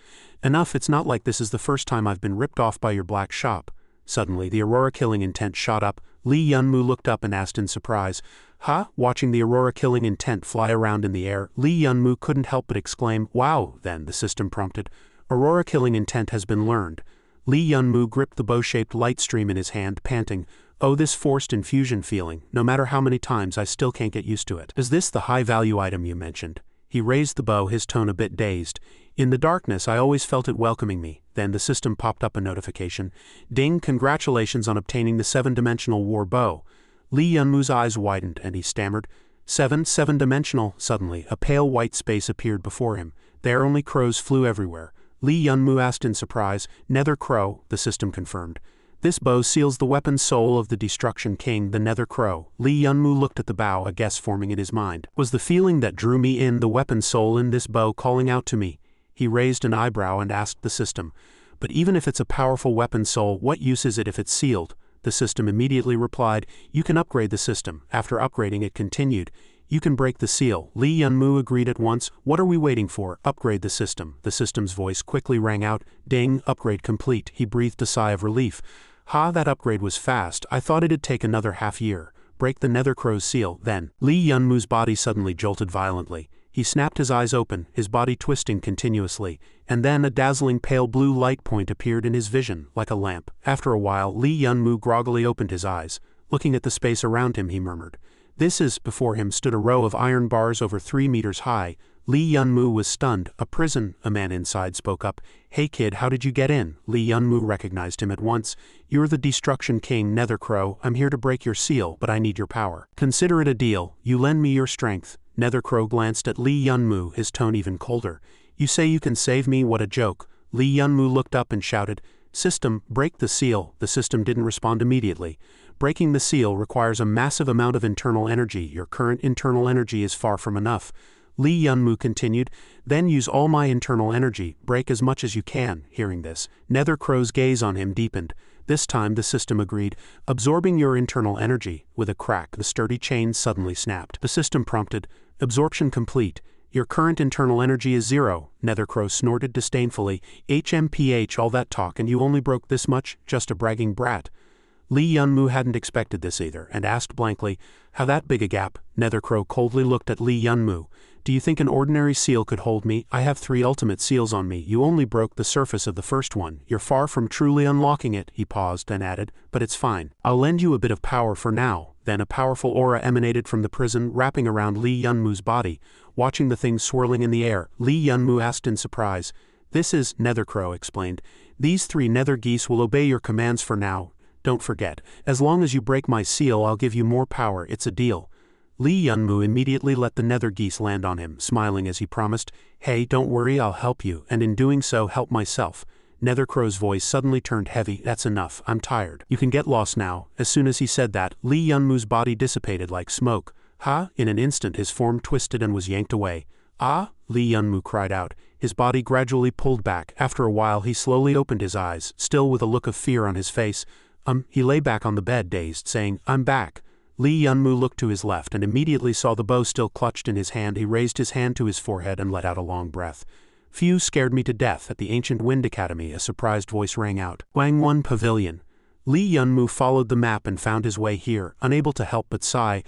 Enough, it's not like this is the first time I've been ripped off by your black shop. Suddenly, the aurora-killing intent shot up. Lee Yunmu looked up and asked in surprise, "Huh?" Watching the aurora-killing intent fly around in the air, Lee Yunmu couldn't help but exclaim, "Wow!" Then, the system prompted, "Aurora-killing intent has been learned." Lee Yunmu gripped the bow-shaped light stream in his hand, panting, "Oh, this forced infusion feeling, no matter how many times I still can't get used to it. Is this the high-value item you mentioned?" He raised the bow, his tone a bit dazed. "In the darkness, I always felt it welcoming me." Then the system popped up a notification. "Ding, congratulations on obtaining the 7-dimensional war bow." Lee Yunmu's eyes widened, and he stammered, Seven-dimensional." Suddenly, a pale white space appeared before him. There only crows flew everywhere. Lee Yunmu asked in surprise, "Nether Crow," the system confirmed. "This bow seals the weapon's soul of the Destruction King, the Nether Crow." Lee Yunmu looked at the bow, a guess forming in his mind. "Was the feeling that drew me in the weapon's soul in this bow calling out to me?" He raised an eyebrow and asked the system, "But even if it's a powerful weapon soul, what use is it if it's sealed?" The system immediately replied, "You can upgrade the system." After upgrading, it continued, "You can break the seal." Lee Yunmu agreed at once. "What are we waiting for? Upgrade the system." The system's voice quickly rang out, "Ding, upgrade complete." He breathed a sigh of relief. "Ha, that upgrade was fast. I thought it'd take another half-year. Break the Nether Crow's seal, then." Lee Yunmu's body suddenly jolted violently. He snapped his eyes open, his body twisting continuously, and then a dazzling pale blue light point appeared in his vision, like a lamp. After a while, Lee Yunmu groggily opened his eyes. Looking at the space around him, he murmured, "This is..." Before him stood a row of iron bars over 3 meters high. Lee Yunmu was stunned. "A prison," a man inside spoke up. "Hey kid, how did you get in?" Lee Yunmu recognized him at once. "You're the Destruction King, Nether Crow. I'm here to break your seal, but I need your power. Consider it a deal. You lend me your strength." Nether Crow glanced at Lee Yunmu, his tone even colder. "You say you can save me? What a joke." Lee Yunmu looked up and shouted, "System, break the seal." The system didn't respond immediately. "Breaking the seal requires a massive amount of internal energy. Your current internal energy is far from enough." Lee Yunmu continued, "Then use all my internal energy, break as much as you can." Hearing this, Nether Crow's gaze on him deepened. This time the system agreed, "Absorbing your internal energy." With a crack, the sturdy chain suddenly snapped. The system prompted, "Absorption complete. Your current internal energy is 0. Nether Crow snorted disdainfully, "HMPH, all that talk and you only broke this much? Just a bragging brat." Lee Yunmu hadn't expected this either, and asked blankly, "How that big a gap?" Nether Crow coldly looked at Lee Yunmu. "Do you think an ordinary seal could hold me? I have 3 ultimate seals on me. You only broke the surface of the first one. You're far from truly unlocking it." He paused and added, "But it's fine. I'll lend you a bit of power for now." Then a powerful aura emanated from the prison, wrapping around Lee Yunmu's body. Watching the thing swirling in the air, Lee Yunmu asked in surprise, "This is..." Nether Crow explained, "These 3 nether geese will obey your commands for now. Don't forget, as long as you break my seal, I'll give you more power. It's a deal." Lee Yunmu immediately let the nether geese land on him, smiling as he promised, "Hey, don't worry, I'll help you, and in doing so, help myself." Nether Crow's voice suddenly turned heavy. "That's enough. I'm tired. You can get lost now." As soon as he said that, Lee Yunmu's body dissipated like smoke. "Ha!" In an instant his form twisted and was yanked away. "Ah!" Lee Yunmu cried out. His body gradually pulled back. After a while he slowly opened his eyes, still with a look of fear on his face. He lay back on the bed dazed, saying, "I'm back." Lee Yunmu looked to his left and immediately saw the bow still clutched in his hand. He raised his hand to his forehead and let out a long breath. "Few scared me to death at the Ancient Wind Academy," a surprised voice rang out. "Wangwon Pavilion." Lee Yunmu followed the map and found his way here, unable to help but sigh.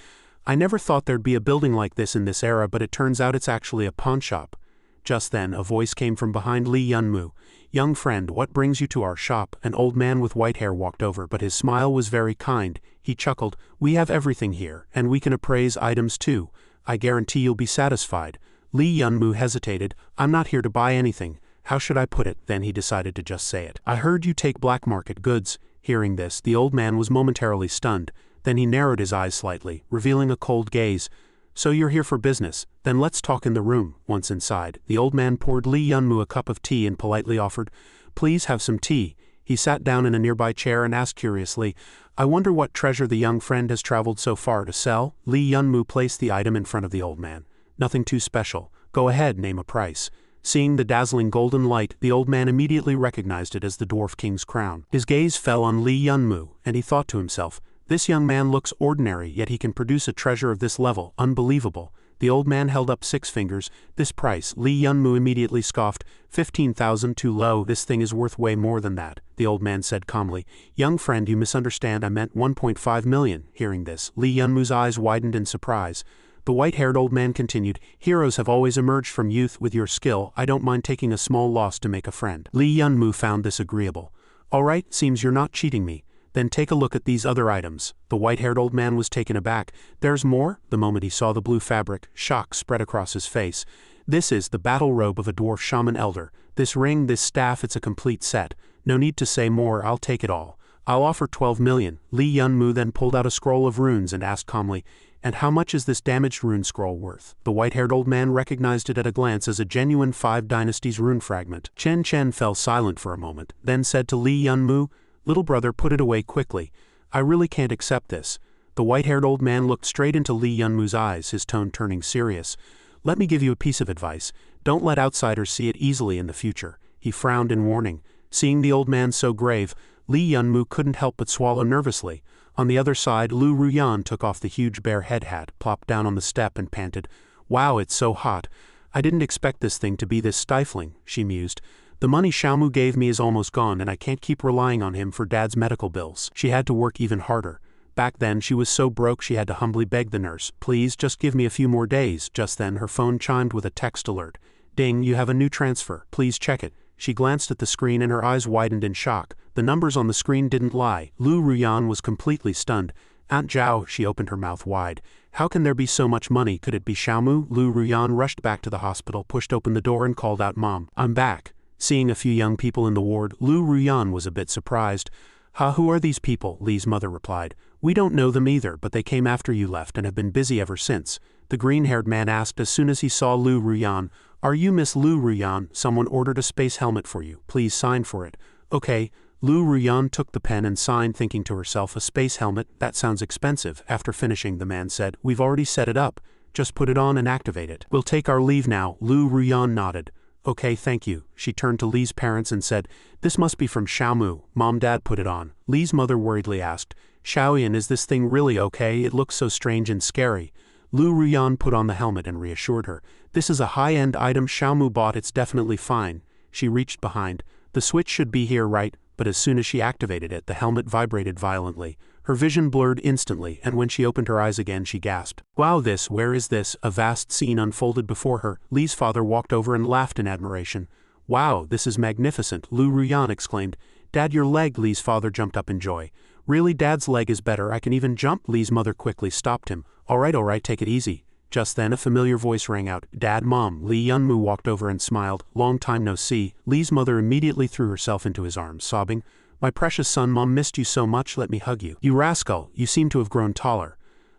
"I never thought there'd be a building like this in this era, but it turns out it's actually a pawnshop." Just then, a voice came from behind Lee Yunmu. "Young friend, what brings you to our shop?" An old man with white hair walked over, but his smile was very kind. He chuckled, "We have everything here, and we can appraise items too. I guarantee you'll be satisfied." Lee Yunmu hesitated. "I'm not here to buy anything. How should I put it?" Then he decided to just say it. "I heard you take black market goods." Hearing this, the old man was momentarily stunned. Then he narrowed his eyes slightly, revealing a cold gaze. "So you're here for business? Then let's talk in the room." Once inside, the old man poured Lee Yunmu a cup of tea and politely offered, "Please have some tea." He sat down in a nearby chair and asked curiously, "I wonder what treasure the young friend has traveled so far to sell?" Lee Yunmu placed the item in front of the old man. "Nothing too special. Go ahead, name a price." Seeing the dazzling golden light, the old man immediately recognized it as the Dwarf King's crown. His gaze fell on Lee Yunmu, and he thought to himself, "This young man looks ordinary, yet he can produce a treasure of this level. Unbelievable. The old man held up 6 fingers. This price, Lee Yunmu immediately scoffed. 15,000 too low, this thing is worth way more than that, the old man said calmly. Young friend, you misunderstand, I meant 1.5 million. Hearing this, Lee Yunmu's eyes widened in surprise. The white-haired old man continued, heroes have always emerged from youth. With your skill, I don't mind taking a small loss to make a friend. Lee Yunmu found this agreeable. All right, seems you're not cheating me. Then take a look at these other items. The white-haired old man was taken aback. There's more? The moment he saw the blue fabric, shock spread across his face. This is the battle robe of a dwarf shaman elder. This ring, this staff, it's a complete set. No need to say more, I'll take it all. I'll offer 12 million. Lee Yunmu then pulled out a scroll of runes and asked calmly, and how much is this damaged rune scroll worth? The white-haired old man recognized it at a glance as a genuine 5 Dynasties rune fragment. Chen Chen fell silent for a moment, then said to Lee Yunmu, little brother, put it away quickly. I really can't accept this. The white-haired old man looked straight into Lee Yunmu's eyes, his tone turning serious. Let me give you a piece of advice. Don't let outsiders see it easily in the future. He frowned in warning. Seeing the old man so grave, Lee Yunmu couldn't help but swallow nervously. On the other side, Lu Ruyan took off the huge bear head hat, plopped down on the step and panted. Wow, it's so hot. I didn't expect this thing to be this stifling, she mused. The money Xiaomu gave me is almost gone and I can't keep relying on him for Dad's medical bills. She had to work even harder. Back then she was so broke she had to humbly beg the nurse, please just give me a few more days. Just then her phone chimed with a text alert. Ding, you have a new transfer, please check it. She glanced at the screen and her eyes widened in shock. The numbers on the screen didn't lie. Lu Ruyan was completely stunned. Aunt Zhao, she opened her mouth wide. How can there be so much money? Could it be Xiaomu? Lu Ruyan rushed back to the hospital, pushed open the door and called out, Mom, I'm back. Seeing a few young people in the ward, Lu Ruyan was a bit surprised. Who are these people? Lee's mother replied. We don't know them either, but they came after you left and have been busy ever since. The green-haired man asked as soon as he saw Lu Ruyan. Are you Miss Lu Ruyan? Someone ordered a space helmet for you. Please sign for it. Okay. Lu Ruyan took the pen and signed, thinking to herself, a space helmet? That sounds expensive. After finishing, the man said, we've already set it up. Just put it on and activate it. We'll take our leave now. Lu Ruyan nodded. Okay, thank you. She turned to Lee's parents and said, this must be from Xiaomu. Mom, Dad, put it on. Lee's mother worriedly asked, Xiaoyan, is this thing really okay? It looks so strange and scary. Lu Ruyan put on the helmet and reassured her. This is a high-end item Xiaomu bought, it's definitely fine. She reached behind. The switch should be here, right? But as soon as she activated it, the helmet vibrated violently. Her vision blurred instantly, and when she opened her eyes again, she gasped. Wow, where is this? A vast scene unfolded before her. Lee's father walked over and laughed in admiration. Wow, this is magnificent, Lu Ruyan exclaimed. Dad, your leg. Lee's father jumped up in joy. Really, Dad's leg is better, I can even jump. Lee's mother quickly stopped him. All right, take it easy. Just then a familiar voice rang out. Dad, Mom. Lee Yunmu walked over and smiled. Long time no see. Lee's mother immediately threw herself into his arms, sobbing. My precious son, Mom missed you so much, let me hug you. You rascal, you seem to have grown taller.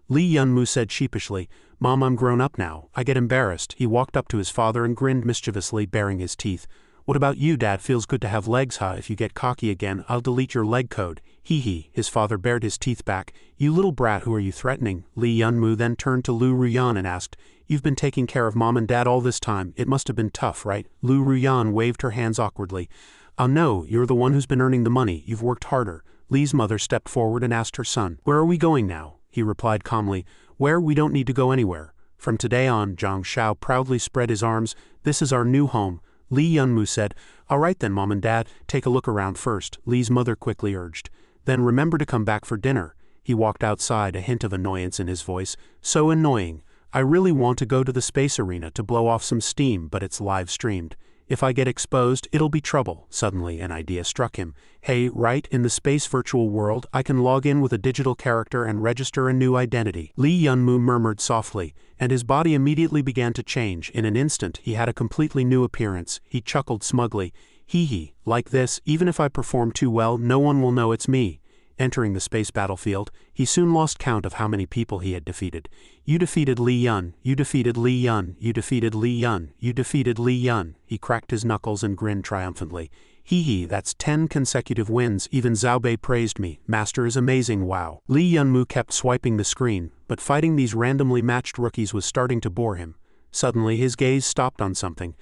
Lee Yunmu said sheepishly, Mom, I'm grown up now. I get embarrassed. He walked up to his father and grinned mischievously, baring his teeth. What about you, Dad? Feels good to have legs, huh? If you get cocky again, I'll delete your leg code. Hee. His father bared his teeth back. You little brat, who are you threatening? Lee Yunmu then turned to Lu Ruyan and asked, You've been taking care of Mom and Dad all this time. It must have been tough, right? Lu Ruyan waved her hands awkwardly. No, you're the one who's been earning the money. You've worked harder. Lee's mother stepped forward and asked her son, Where are we going now? He replied calmly, Where? We don't need to go anywhere. From today on, Zhang Shao proudly spread his arms. This is our new home. Lee Yunmu said, All right then, Mom and Dad, take a look around first, Lee's mother quickly urged. Then remember to come back for dinner. He walked outside, a hint of annoyance in his voice. So annoying. I really want to go to the space arena to blow off some steam, but it's live streamed. If I get exposed, it'll be trouble. Suddenly an idea struck him. Hey, right, in the space virtual world, I can log in with a digital character and register a new identity. Lee Yunmu murmured softly, and his body immediately began to change. In an instant, he had a completely new appearance. He chuckled smugly. Hee. Like this, even if I perform too well, no one will know it's me. Entering the space battlefield, he soon lost count of how many people he had defeated. You defeated Li Yun, you defeated Li Yun, you defeated Li Yun, you defeated Li Yun. He cracked his knuckles and grinned triumphantly. Hee, that's 10 consecutive wins. Even Zhao Bei praised me. Master is amazing, wow. Li Yunmu kept swiping the screen, but fighting these randomly matched rookies was starting to bore him. Suddenly his gaze stopped on something.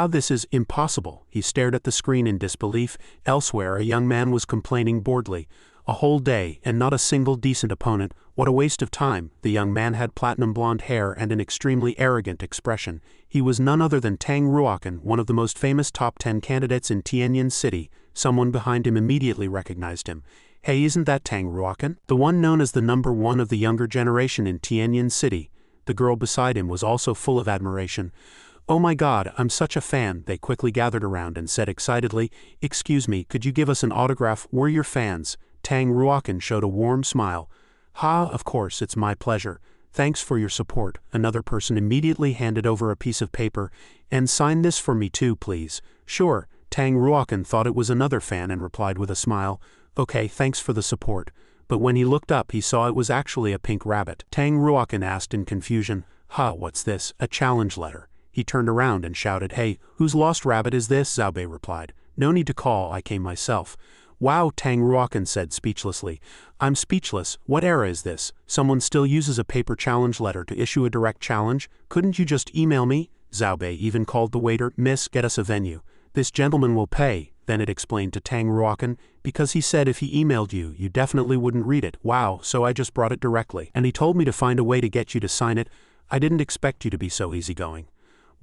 This is impossible. He stared at the screen in disbelief. Elsewhere, a young man was complaining boredly. A whole day, and not a single decent opponent. What a waste of time. The young man had platinum blonde hair and an extremely arrogant expression. He was none other than Tang Ruokan, one of the most famous top 10 candidates in Tianyin City. Someone behind him immediately recognized him. Hey, isn't that Tang Ruokan? The one known as the number one of the younger generation in Tianyin City. The girl beside him was also full of admiration. Oh my god, I'm such a fan. They quickly gathered around and said excitedly, "Excuse me, could you give us an autograph? We're your fans." Tang Ruokan showed a warm smile. "Ha, of course, it's my pleasure. Thanks for your support." Another person immediately handed over a piece of paper. "And sign this for me too, please." "Sure." Tang Ruokan thought it was another fan and replied with a smile, "Okay, thanks for the support." But when he looked up he saw it was actually a pink rabbit. Tang Ruokan asked in confusion, "Ha, what's this? A challenge letter." He turned around and shouted, "Hey, whose lost rabbit is this?" Zhao Bei replied, "No need to call, I came myself." "Wow," Tang Ruokan said speechlessly. "I'm speechless. What era is this? Someone still uses a paper challenge letter to issue a direct challenge? Couldn't you just email me?" Zhao Bei even called the waiter. "Miss, get us a venue. This gentleman will pay." Then it explained to Tang Ruokan, "Because he said if he emailed you, you definitely wouldn't read it." "Wow, so I just brought it directly. And he told me to find a way to get you to sign it. I didn't expect you to be so easygoing."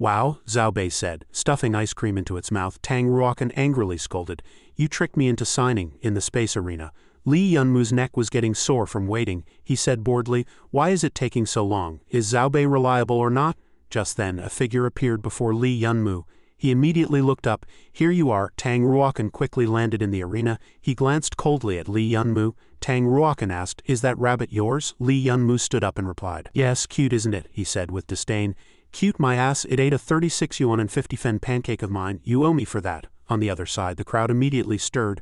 "Wow," Zhao Bei said, stuffing ice cream into its mouth. Tang Ruokan angrily scolded, "You tricked me into signing." In the space arena, Li Yunmu's neck was getting sore from waiting. He said boredly, "Why is it taking so long? Is Zhao Bei reliable or not?" Just then a figure appeared before Li Yunmu. He immediately looked up. "Here you are." Tang Ruokan quickly landed in the arena. He glanced coldly at Li Yunmu. Tang Ruokan asked, "Is that rabbit yours?" Li Yunmu stood up and replied, "Yes, cute isn't it?" he said with disdain. "Cute my ass, it ate a 36 yuan and 50 fen pancake of mine. You owe me for that." On the other side the crowd immediately stirred.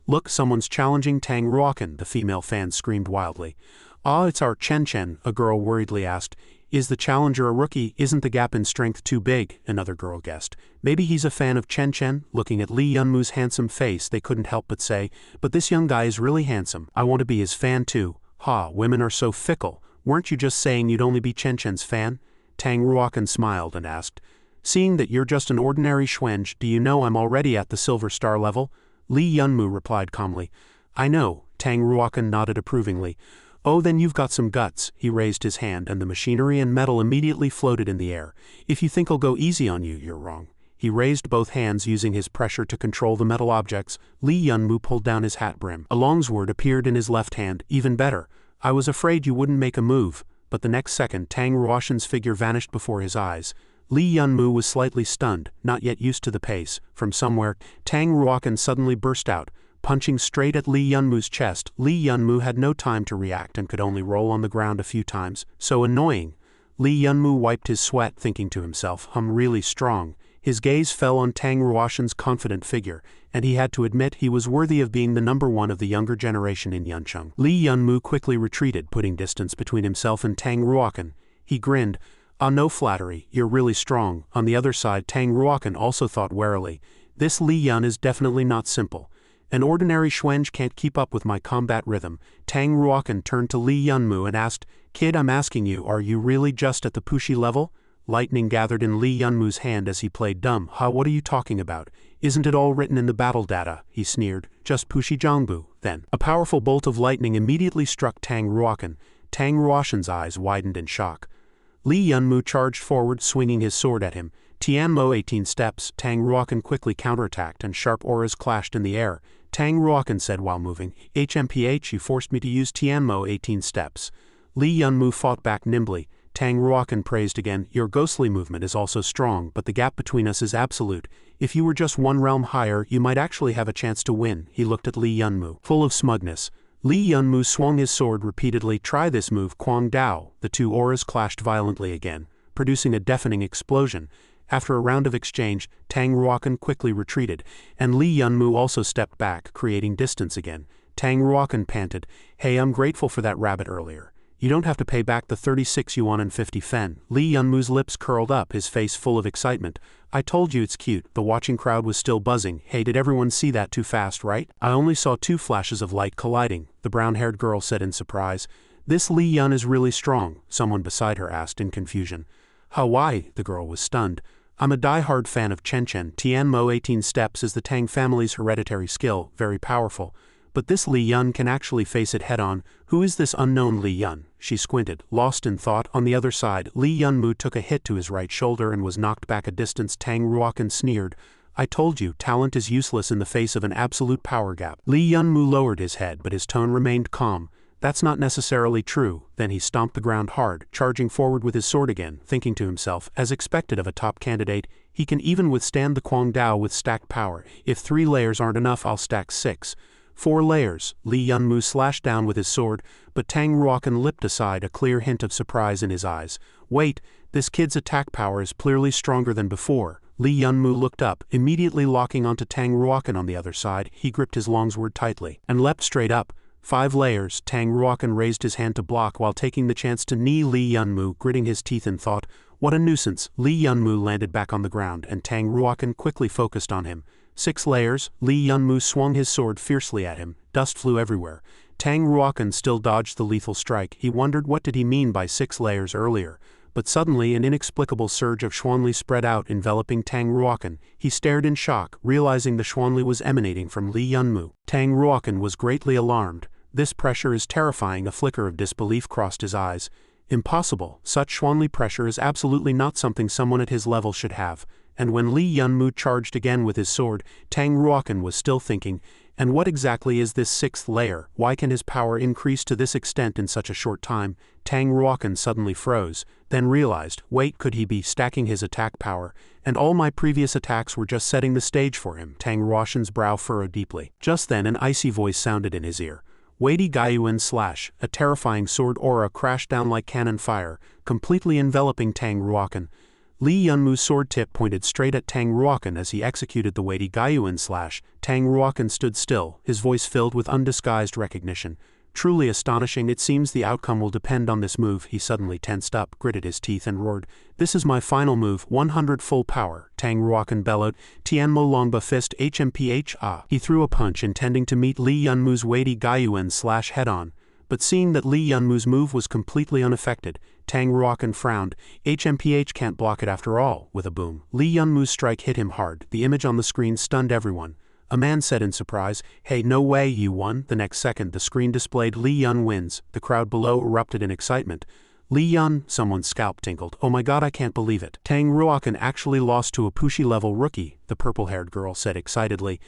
"Look, someone's challenging Tang Ruokan," the female fan screamed wildly. "Ah, it's our Chen Chen," a girl worriedly asked. "Is the challenger a rookie? Isn't the gap in strength too big?" Another girl guessed. "Maybe he's a fan of Chen Chen." Looking at Li Yunmu's handsome face they couldn't help but say, "But this young guy is really handsome. I want to be his fan too." "Ha, women are so fickle. Weren't you just saying you'd only be Chen Chen's fan?" Tang Ruokan smiled and asked, "Seeing that you're just an ordinary schwenge, do you know I'm already at the silver star level?" Li Yunmu replied calmly, "I know." Tang Ruokan nodded approvingly. "Oh, then you've got some guts." He raised his hand and the machinery and metal immediately floated in the air. "If you think I'll go easy on you, you're wrong." He raised both hands using his pressure to control the metal objects. Li Yunmu pulled down his hat brim. A longsword appeared in his left hand. "Even better. I was afraid you wouldn't make a move." But the next second Tang Ruokan's figure vanished before his eyes. Li Yunmu was slightly stunned, not yet used to the pace. From somewhere, Tang Ruokan suddenly burst out, punching straight at Li Yunmu's chest. Li Yunmu had no time to react and could only roll on the ground a few times. So annoying. Li Yunmu wiped his sweat, thinking to himself, "I'm really strong." His gaze fell on Tang Ruokan's confident figure, and he had to admit he was worthy of being the number one of the younger generation in Yuncheng. Li Yunmu quickly retreated, putting distance between himself and Tang Ruokan. He grinned. "Ah, no flattery, you're really strong." On the other side Tang Ruokan also thought warily, "This Li Yun is definitely not simple. An ordinary schwenge can't keep up with my combat rhythm." Tang Ruokan turned to Li Yunmu and asked, "Kid, I'm asking you, are you really just at the Pushi level?" Lightning gathered in Li Yunmu's hand as he played dumb. "Ha, what are you talking about? Isn't it all written in the battle data?" he sneered. "Just Pushi Zhangbu." Then a powerful bolt of lightning immediately struck Tang Ruokan. Tang Ruokan's eyes widened in shock. Li Yunmu charged forward, swinging his sword at him. Tianmo 18 steps. Tang Ruokan quickly counterattacked and sharp auras clashed in the air. Tang Ruokan said while moving, "HMPH, you forced me to use Tianmo 18 steps." Li Yunmu fought back nimbly. Tang Ruokan praised again, "Your ghostly movement is also strong, but the gap between us is absolute. If you were just one realm higher, you might actually have a chance to win." He looked at Li Yunmu, full of smugness. Li Yunmu swung his sword repeatedly. "Try this move, Quang Dao." The two auras clashed violently again, producing a deafening explosion. After a round of exchange, Tang Ruokan quickly retreated, and Li Yunmu also stepped back, creating distance again. Tang Ruokan panted, "Hey, I'm grateful for that rabbit earlier. You don't have to pay back the 36 yuan and 50 fen." Li Yunmu's lips curled up, his face full of excitement. "I told you it's cute." The watching crowd was still buzzing. "Hey, did everyone see that too fast, right? I only saw 2 flashes of light colliding," the brown-haired girl said in surprise. "This Li Yun is really strong," someone beside her asked in confusion. "How, why?" The girl was stunned. "I'm a die-hard fan of Chen Chen. Tianmo 18 steps is the Tang family's hereditary skill, very powerful. But this Li Yun can actually face it head-on. Who is this unknown Li Yun? She squinted, lost in thought. On the other side, Li Yunmu took a hit to his right shoulder and was knocked back a distance. Tang Ruokan sneered. I told you, talent is useless in the face of an absolute power gap. Li Yunmu lowered his head, but his tone remained calm. That's not necessarily true. Then he stomped the ground hard, charging forward with his sword again, thinking to himself, as expected of a top candidate, he can even withstand the Kwang Dao with stacked power. If 3 layers aren't enough, I'll stack 6. 4 layers. Li Yunmu slashed down with his sword, but Tang Ruokan lipped aside, a clear hint of surprise in his eyes. Wait, this kid's attack power is clearly stronger than before. Li Yunmu looked up, immediately locking onto Tang Ruokan on the other side. He gripped his longsword tightly and leapt straight up. 5 layers. Tang Ruokan raised his hand to block while taking the chance to knee Li Yunmu, gritting his teeth in thought. What a nuisance. Li Yunmu landed back on the ground, and Tang Ruokan quickly focused on him. 6 layers. Li Yunmu swung his sword fiercely at him. Dust flew everywhere. Tang Ruokan still dodged the lethal strike. He wondered what did he mean by 6 layers earlier. But suddenly an inexplicable surge of Xuanli spread out, enveloping Tang Ruokan. He stared in shock, realizing the Xuanli was emanating from Li Yunmu. Tang Ruokan was greatly alarmed. This pressure is terrifying. A flicker of disbelief crossed his eyes. Impossible. Such Xuanli pressure is absolutely not something someone at his level should have. And when Li Yunmu charged again with his sword, Tang Ruokan was still thinking, and what exactly is this 6th layer? Why can his power increase to this extent in such a short time? Tang Ruokan suddenly froze, then realized, wait, could he be stacking his attack power? And all my previous attacks were just setting the stage for him. Tang Ruokan's brow furrowed deeply. Just then an icy voice sounded in his ear. Weighty Gaiyuan slash. A terrifying sword aura crashed down like cannon fire, completely enveloping Tang Ruokan. Li Yunmu's sword tip pointed straight at Tang Ruokan as he executed the weighty Gaiyuan slash. Tang Ruokan stood still, his voice filled with undisguised recognition. Truly astonishing. It seems the outcome will depend on this move. He suddenly tensed up, gritted his teeth and roared. This is my final move, 100 full power. Tang Ruokan bellowed. Tianmo Longba fist HMPH ah. He threw a punch intending to meet Li Yunmu's weighty Gaiyuan slash head-on. But seeing that Li Yunmu's move was completely unaffected, Tang Ruokan frowned. HMPH can't block it after all. With a boom, Li Yunmu's strike hit him hard. The image on the screen stunned everyone. A man said in surprise, hey, no way, you won. The next second, the screen displayed Li Yun wins. The crowd below erupted in excitement. Li Yun, someone's scalp tinkled. Oh my god, I can't believe it. Tang Ruokan actually lost to a Pushi-level rookie, the purple-haired girl said excitedly.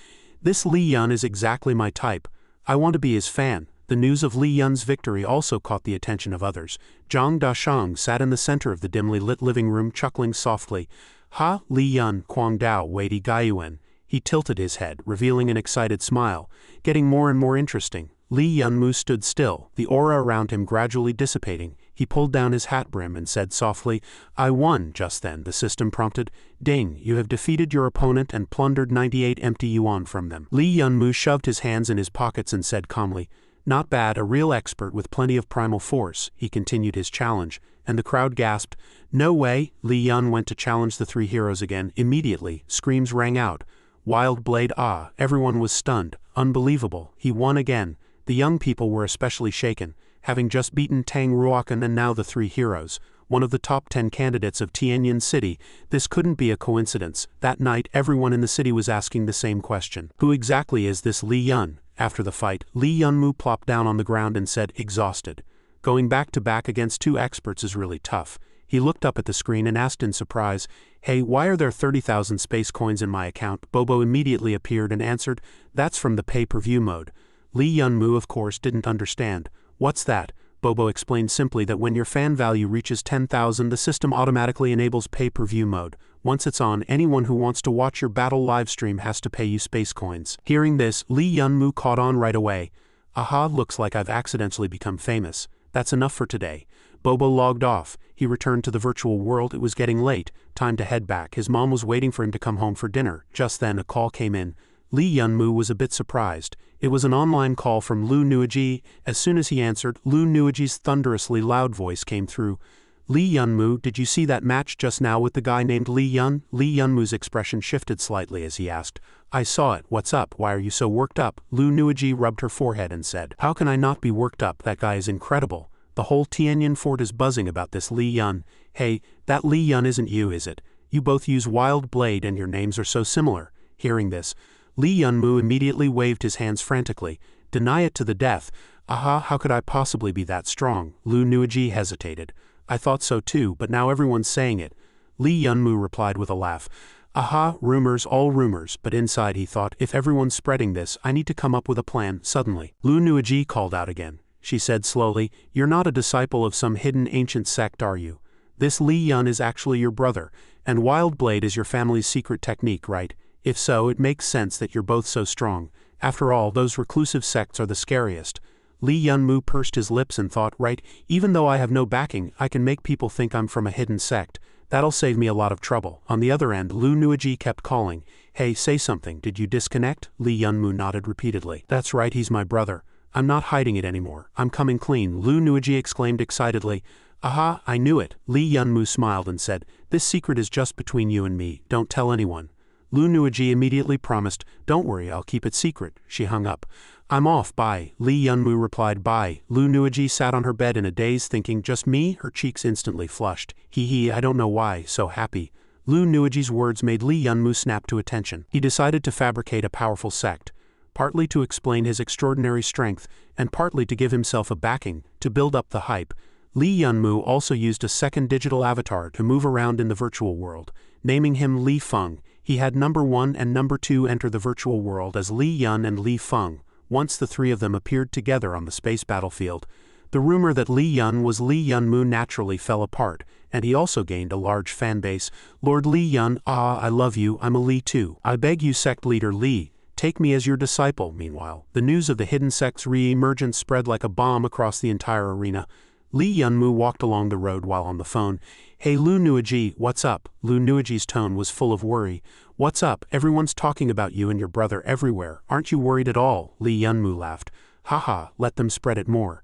This Li Yun is exactly my type. I want to be his fan. The news of Li Yun's victory also caught the attention of others. Zhang Dashang sat in the center of the dimly lit living room, chuckling softly. Ha, Li Yun, Kwang Dao, weighty Gaiyuan. He tilted his head, revealing an excited smile, getting more and more interesting. Li Yunmu stood still, the aura around him gradually dissipating. He pulled down his hat brim and said softly, I won. Just then, the system prompted, Ding, you have defeated your opponent and plundered 98 empty yuan from them. Li Yunmu shoved his hands in his pockets and said calmly, not bad, a real expert with plenty of primal force. He continued his challenge, and the crowd gasped. No way. Li Yun went to challenge the 3 heroes again. Immediately, screams rang out. Wild blade ah, everyone was stunned. Unbelievable, he won again. The young people were especially shaken, having just beaten Tang Ruokan and now the 3 heroes, one of the top 10 candidates of Tianyin City. This couldn't be a coincidence. That night, everyone in the city was asking the same question. Who exactly is this Li Yun? After the fight, Li Yunmu plopped down on the ground and said, exhausted. Going back to back against 2 experts is really tough. He looked up at the screen and asked in surprise, hey, why are there 30,000 space coins in my account? Bobo immediately appeared and answered, that's from the pay-per-view mode. Li Yunmu, of course, didn't understand. What's that? Bobo explained simply that when your fan value reaches 10,000, the system automatically enables pay-per-view mode. Once it's on, anyone who wants to watch your battle livestream has to pay you space coins. Hearing this, Li Yunmu caught on right away. Aha, looks like I've accidentally become famous. That's enough for today. Bobo logged off. He returned to the virtual world. It was getting late. Time to head back. His mom was waiting for him to come home for dinner. Just then a call came in. Li Yunmu was a bit surprised. It was an online call from Lu Nuiji. As soon as he answered, Lu Nuiji's thunderously loud voice came through. Li Yunmu, did you see that match just now with the guy named Li Yun? Li Yunmu's expression shifted slightly as he asked. I saw it. What's up? Why are you so worked up? Lu Nuiji rubbed her forehead and said, how can I not be worked up? That guy is incredible. The whole Tianyin fort is buzzing about this Li Yun. Hey, that Li Yun isn't you, is it? You both use Wild Blade and your names are so similar. Hearing this, Li Yunmu immediately waved his hands frantically. Deny it to the death. Aha, how could I possibly be that strong? Lu Nuiji hesitated. I thought so too, but now everyone's saying it. Lee Yunmu replied with a laugh. Aha, rumors, all rumors, but inside he thought, if everyone's spreading this, I need to come up with a plan. Suddenly, Lu Nuiji called out again. She said slowly, you're not a disciple of some hidden ancient sect, are you? This Li Yun is actually your brother, and Wild Blade is your family's secret technique, right? If so, it makes sense that you're both so strong. After all, those reclusive sects are the scariest. Li Yunmu pursed his lips and thought, right, even though I have no backing, I can make people think I'm from a hidden sect. That'll save me a lot of trouble. On the other end, Lu Nuiji kept calling. Hey, say something, did you disconnect? Li Yunmu nodded repeatedly. That's right, he's my brother. I'm not hiding it anymore. I'm coming clean, Lu Nuiji exclaimed excitedly. Aha, I knew it. Li Yunmu smiled and said, this secret is just between you and me, don't tell anyone. Lu Nuiji immediately promised, don't worry, I'll keep it secret. She hung up. I'm off, bye. Li Yunmu replied bye. Lu Nuiji sat on her bed in a daze thinking, just me? Her cheeks instantly flushed. Hee, I don't know why, so happy. Lu Nuiji's words made Li Yunmu snap to attention. He decided to fabricate a powerful sect, partly to explain his extraordinary strength, and partly to give himself a backing, to build up the hype. Li Yunmu also used a second digital avatar to move around in the virtual world, naming him Li Feng. He had number 1 and number 2 enter the virtual world as Li Yun and Li Feng. Once the three of them appeared together on the space battlefield, the rumor that Li Yun was Li Yunmu naturally fell apart, and he also gained a large fanbase. Lord Li Yun, I love you, I'm a Li too. I beg you, sect leader Li, take me as your disciple. Meanwhile, the news of the hidden sect's re-emergence spread like a bomb across the entire arena. Li Yunmu walked along the road while on the phone. Hey Lu Nuiji, what's up? Lu Nuiji's tone was full of worry. What's up? Everyone's talking about you and your brother everywhere. Aren't you worried at all? Li Yunmu laughed. Haha, let them spread it more.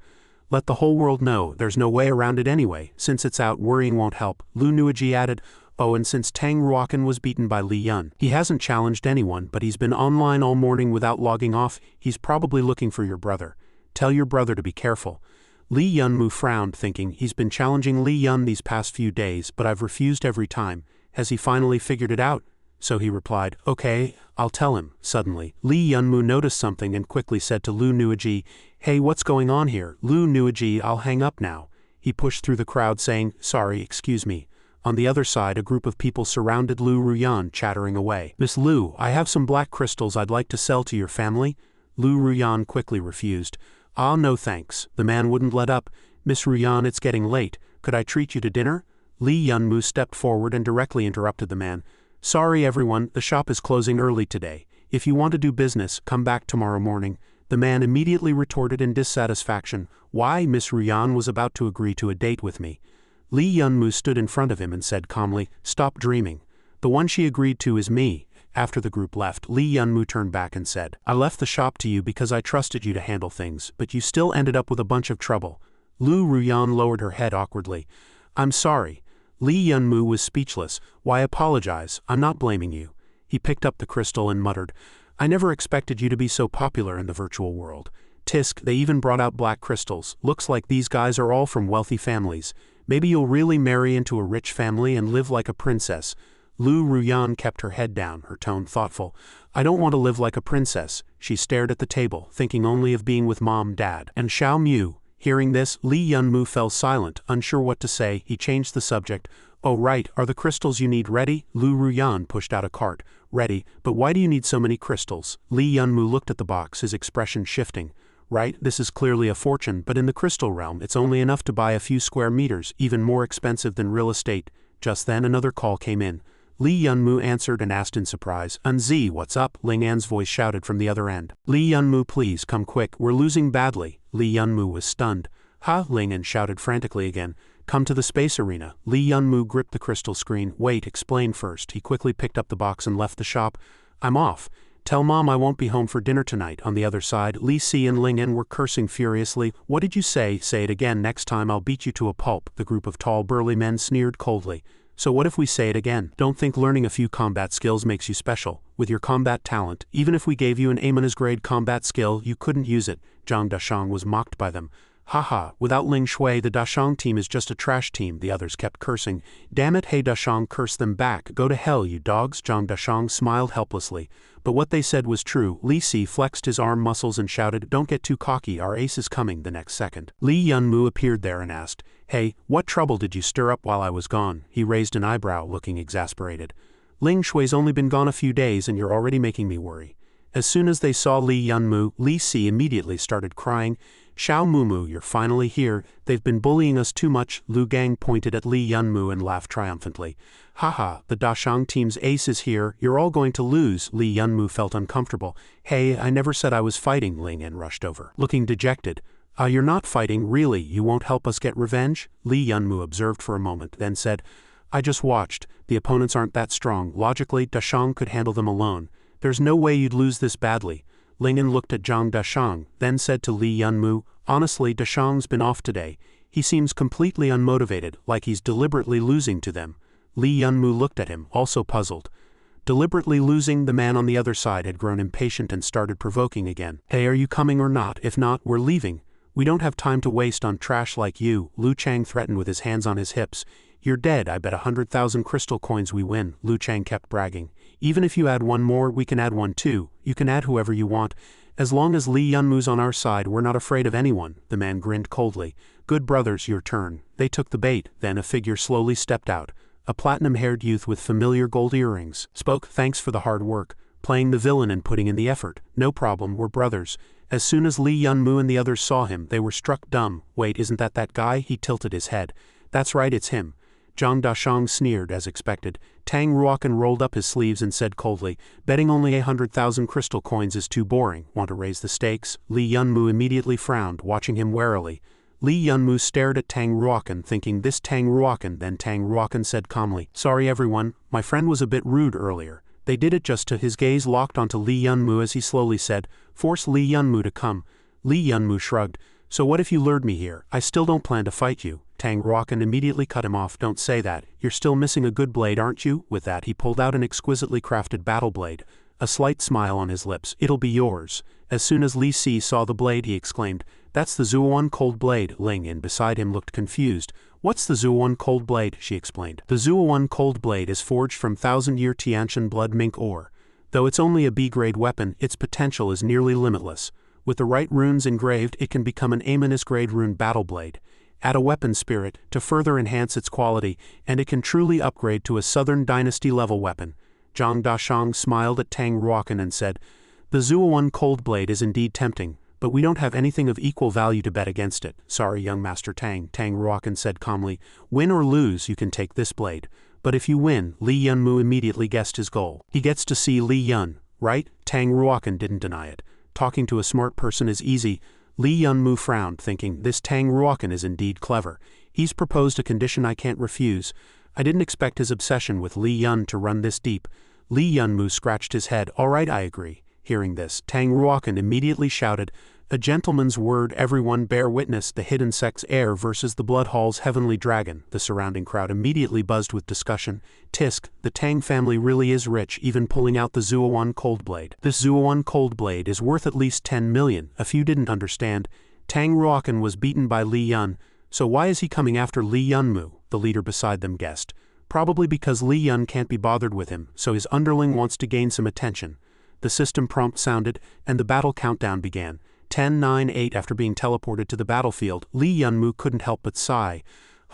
Let the whole world know, there's no way around it anyway. Since it's out, worrying won't help. Lu Nuiji added, oh, and since Tang Ruokan was beaten by Li Yun, he hasn't challenged anyone, but he's been online all morning without logging off. He's probably looking for your brother. Tell your brother to be careful. Li Yunmu frowned, thinking, he's been challenging Li Yun these past few days, but I've refused every time. Has he finally figured it out? So he replied, okay, I'll tell him. Suddenly, Li Yunmu noticed something and quickly said to Lu Nuiji, hey, what's going on here? Lu Nuiji, I'll hang up now. He pushed through the crowd saying, sorry, excuse me. On the other side, a group of people surrounded Lu Ruyan, chattering away. Miss Lu, I have some black crystals I'd like to sell to your family. Lu Ruyan quickly refused. Ah, no thanks. The man wouldn't let up. Miss Ruyan, it's getting late. Could I treat you to dinner? Li Yunmu stepped forward and directly interrupted the man. Sorry everyone, the shop is closing early today. If you want to do business, come back tomorrow morning. The man immediately retorted in dissatisfaction. Why? Miss Ruyan was about to agree to a date with me. Li Yunmu stood in front of him and said calmly, stop dreaming. The one she agreed to is me. After the group left, Li Yunmu turned back and said, I left the shop to you because I trusted you to handle things, but you still ended up with a bunch of trouble. Lu Ruyan lowered her head awkwardly. I'm sorry. Li Yunmu was speechless. Why apologize? I'm not blaming you. He picked up the crystal and muttered, I never expected you to be so popular in the virtual world. Tisk, they even brought out black crystals. Looks like these guys are all from wealthy families. Maybe you'll really marry into a rich family and live like a princess. Lu Ruyan kept her head down, her tone thoughtful. I don't want to live like a princess. She stared at the table, thinking only of being with mom, dad, and Xiao Mu. Hearing this, Li Yunmu fell silent, unsure what to say. He changed the subject. Oh right, are the crystals you need ready? Lu Ruyan pushed out a cart. Ready, but why do you need so many crystals? Li Yunmu looked at the box, his expression shifting. Right, this is clearly a fortune, but in the crystal realm it's only enough to buy a few square meters, even more expensive than real estate. Just then another call came in. Li Yunmu answered and asked in surprise, Unzi, what's up? Ling An's voice shouted from the other end. Li Yunmu, please, come quick, we're losing badly. Li Yunmu was stunned. Ha, Ling An shouted frantically again. Come to the space arena. Li Yunmu gripped the crystal screen. Wait, explain first. He quickly picked up the box and left the shop. I'm off. Tell mom I won't be home for dinner tonight. On the other side, Li Si and Ling An were cursing furiously. What did you say? Say it again. Next time I'll beat you to a pulp. The group of tall burly men sneered coldly. So what if we say it again? Don't think learning a few combat skills makes you special. With your combat talent, even if we gave you an A- grade combat skill, you couldn't use it. Zhang Dashang was mocked by them. Haha, without Ling Shui the Dashang team is just a trash team, the others kept cursing. Damn it, hey Dashang, curse them back, go to hell you dogs. Zhang Dashang smiled helplessly. But what they said was true. Li Si flexed his arm muscles and shouted, don't get too cocky, our ace is coming. The next second, Li Yunmu appeared there and asked, hey, what trouble did you stir up while I was gone? He raised an eyebrow, looking exasperated. Ling Shui's only been gone a few days and you're already making me worry. As soon as they saw Li Yunmu, Li Si immediately started crying. Xiao Mumu, you're finally here, they've been bullying us too much. Lu Gang pointed at Li Yunmu and laughed triumphantly. Haha, the Dashang team's ace is here, you're all going to lose. Li Yunmu felt uncomfortable. Hey, I never said I was fighting. Ling An rushed over, looking dejected. You're not fighting, really, you won't help us get revenge? Li Yunmu observed for a moment, then said, I just watched, the opponents aren't that strong, logically Dashang could handle them alone. There's no way you'd lose this badly. Ling An looked at Zhang Dashang, then said to Li Yunmu, honestly, Dashang's been off today. He seems completely unmotivated, like he's deliberately losing to them. Li Yunmu looked at him, also puzzled. Deliberately losing, the man on the other side had grown impatient and started provoking again. Hey, are you coming or not? If not, we're leaving. We don't have time to waste on trash like you. Lu Chang threatened with his hands on his hips. You're dead, I bet 100,000 crystal coins we win. Lu Chang kept bragging. Even if you add one more, we can add one too. You can add whoever you want. As long as Li Yunmu's on our side, we're not afraid of anyone. The man grinned coldly. Good brothers, your turn. They took the bait, then a figure slowly stepped out. A platinum-haired youth with familiar gold earrings spoke, thanks for the hard work. Playing the villain and putting in the effort. No problem, we're brothers. As soon as Li Yunmu and the others saw him, they were struck dumb. Wait, isn't that guy? He tilted his head. That's right, it's him. Zhang Dashang sneered as expected. Tang Ruokan rolled up his sleeves and said coldly, betting only 100,000 crystal coins is too boring. Want to raise the stakes? Li Yunmu immediately frowned, watching him warily. Li Yunmu stared at Tang Ruokan, thinking this Tang Ruokan. Then Tang Ruokan said calmly, sorry everyone, my friend was a bit rude earlier. They did it just to. His gaze locked onto Li Yunmu as he slowly said, force Li Yunmu to come. Li Yunmu shrugged. So what if you lured me here? I still don't plan to fight you. Tang Ruokan immediately cut him off. Don't say that. You're still missing a good blade, aren't you? With that he pulled out an exquisitely crafted battle blade. A slight smile on his lips. It'll be yours. As soon as Li Si saw the blade he exclaimed, that's the Zuowan cold blade. Ling In beside him looked confused. What's the Zuowan cold blade? She explained. The Zuowan cold blade is forged from 1,000-year Tiantian blood mink ore. Though it's only a B-grade weapon, its potential is nearly limitless. With the right runes engraved, it can become an Amonis-grade rune battle blade. Add a weapon spirit to further enhance its quality, and it can truly upgrade to a Southern Dynasty level weapon. Zhang Dashang smiled at Tang Ruokan and said, the Zuowan cold blade is indeed tempting, but we don't have anything of equal value to bet against it. Sorry, young Master Tang, Tang Ruokan said calmly. Win or lose, you can take this blade. But if you win, Li Yunmu immediately guessed his goal. He gets to see Li Yun, right? Tang Ruokan didn't deny it. Talking to a smart person is easy. Li Yunmu frowned, thinking, this Tang Ruokan is indeed clever. He's proposed a condition I can't refuse. I didn't expect his obsession with Li Yun to run this deep. Li Yunmu scratched his head. All right, I agree. Hearing this, Tang Ruokan immediately shouted, a gentleman's word, everyone bear witness, the hidden sect's heir versus the Blood Hall's heavenly dragon. The surrounding crowd immediately buzzed with discussion. Tisk, the Tang family really is rich, even pulling out the Zuowan cold blade. This Zuowan cold blade is worth at least 10 million. A few didn't understand. Tang Ruokan was beaten by Li Yun, so why is he coming after Li Yunmu? The leader beside them guessed. Probably because Li Yun can't be bothered with him, so his underling wants to gain some attention. The system prompt sounded, and the battle countdown began. 10, 9, 8. After being teleported to the battlefield, Li Yunmu couldn't help but sigh.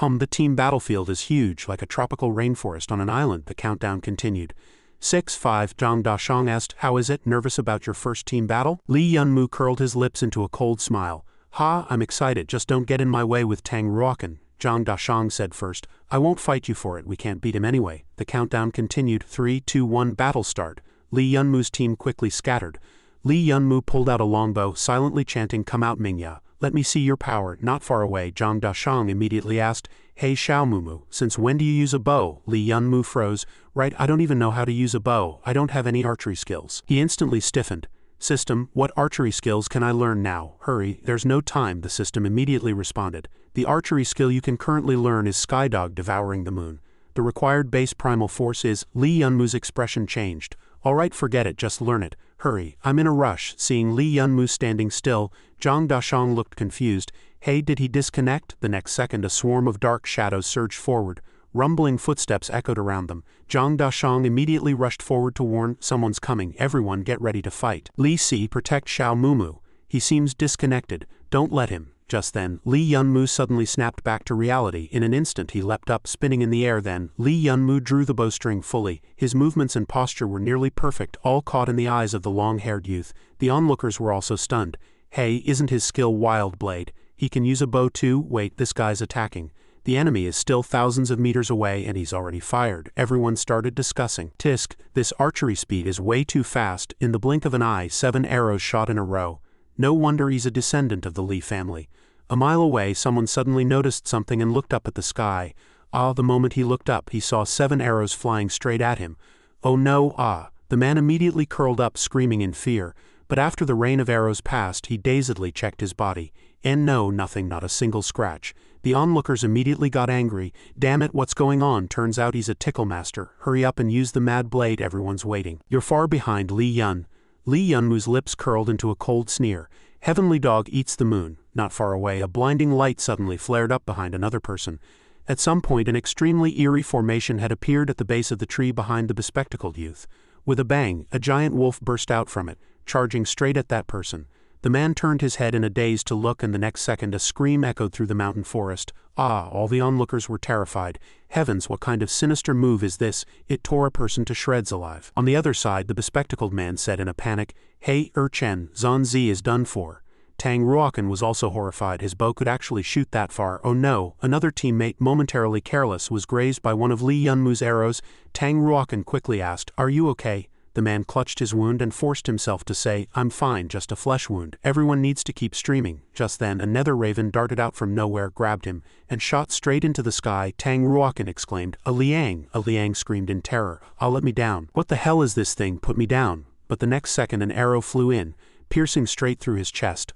The team battlefield is huge, like a tropical rainforest on an island. The countdown continued. 6, 5. Zhang Dashang asked, how is it? Nervous about your first team battle? Li Yunmu curled his lips into a cold smile. I'm excited, just don't get in my way with Tang Ruokan. Zhang Dashang said first, I won't fight you for it, we can't beat him anyway. The countdown continued. 3, 2, 1. Battle start. Li Yunmu's team quickly scattered. Li Yunmu pulled out a longbow, silently chanting, come out Mingya, let me see your power. Not far away, Zhang Dashang immediately asked, hey Xiao Mumu, since when do you use a bow? Li Yunmu froze. Right, I don't even know how to use a bow, I don't have any archery skills. He instantly stiffened. System, what archery skills can I learn now? Hurry, there's no time, the system immediately responded. The archery skill you can currently learn is Skydog Devouring the Moon. The required base primal force is. Li Yunmu's expression changed. Alright, forget it, just learn it. Hurry, I'm in a rush. Seeing Li Yunmu standing still, Zhang Dashang looked confused. Hey, did he disconnect? The next second a swarm of dark shadows surged forward. Rumbling footsteps echoed around them. Zhang Dashang immediately rushed forward to warn, someone's coming, everyone get ready to fight. Li Si, protect Xiao Mumu. He seems disconnected, don't let him. Just then, Li Yunmu suddenly snapped back to reality. In an instant he leapt up, spinning in the air. Then, Li Yunmu drew the bowstring fully. His movements and posture were nearly perfect, all caught in the eyes of the long-haired youth. The onlookers were also stunned. Hey, isn't his skill wild blade? He can use a bow too? Wait, this guy's attacking. The enemy is still thousands of meters away and he's already fired. Everyone started discussing. Tisk, this archery speed is way too fast. In the blink of an eye, 7 arrows shot in a row. No wonder he's a descendant of the Li family. A mile away, someone suddenly noticed something and looked up at the sky. The moment he looked up, he saw 7 arrows flying straight at him. Oh no, The man immediately curled up, screaming in fear. But after the rain of arrows passed, he dazedly checked his body. And no, nothing, not a single scratch. The onlookers immediately got angry. Damn it, what's going on? Turns out he's a tickle master. Hurry up and use the mad blade, everyone's waiting. You're far behind, Li Yun. Li Yunmu's lips curled into a cold sneer. Heavenly dog eats the moon. Not far away, a blinding light suddenly flared up behind another person. At some point, an extremely eerie formation had appeared at the base of the tree behind the bespectacled youth. With a bang, a giant wolf burst out from it, charging straight at that person. The man turned his head in a daze to look, and the next second a scream echoed through the mountain forest. All the onlookers were terrified. Heavens, what kind of sinister move is this? It tore a person to shreds alive. On the other side, the bespectacled man said in a panic, Hey, Chen, Zan Zi is done for. Tang Ruokan was also horrified. His bow could actually shoot that far. Oh no, another teammate, momentarily careless, was grazed by one of Li Yunmu's arrows. Tang Ruokan quickly asked, Are you okay? The man clutched his wound and forced himself to say, I'm fine, just a flesh wound. Everyone needs to keep streaming. Just then, a nether raven darted out from nowhere, grabbed him, and shot straight into the sky. Tang Ruokan exclaimed, A Liang! A Liang screamed in terror. Let me down. What the hell is this thing? Put me down. But the next second an arrow flew in, piercing straight through his chest.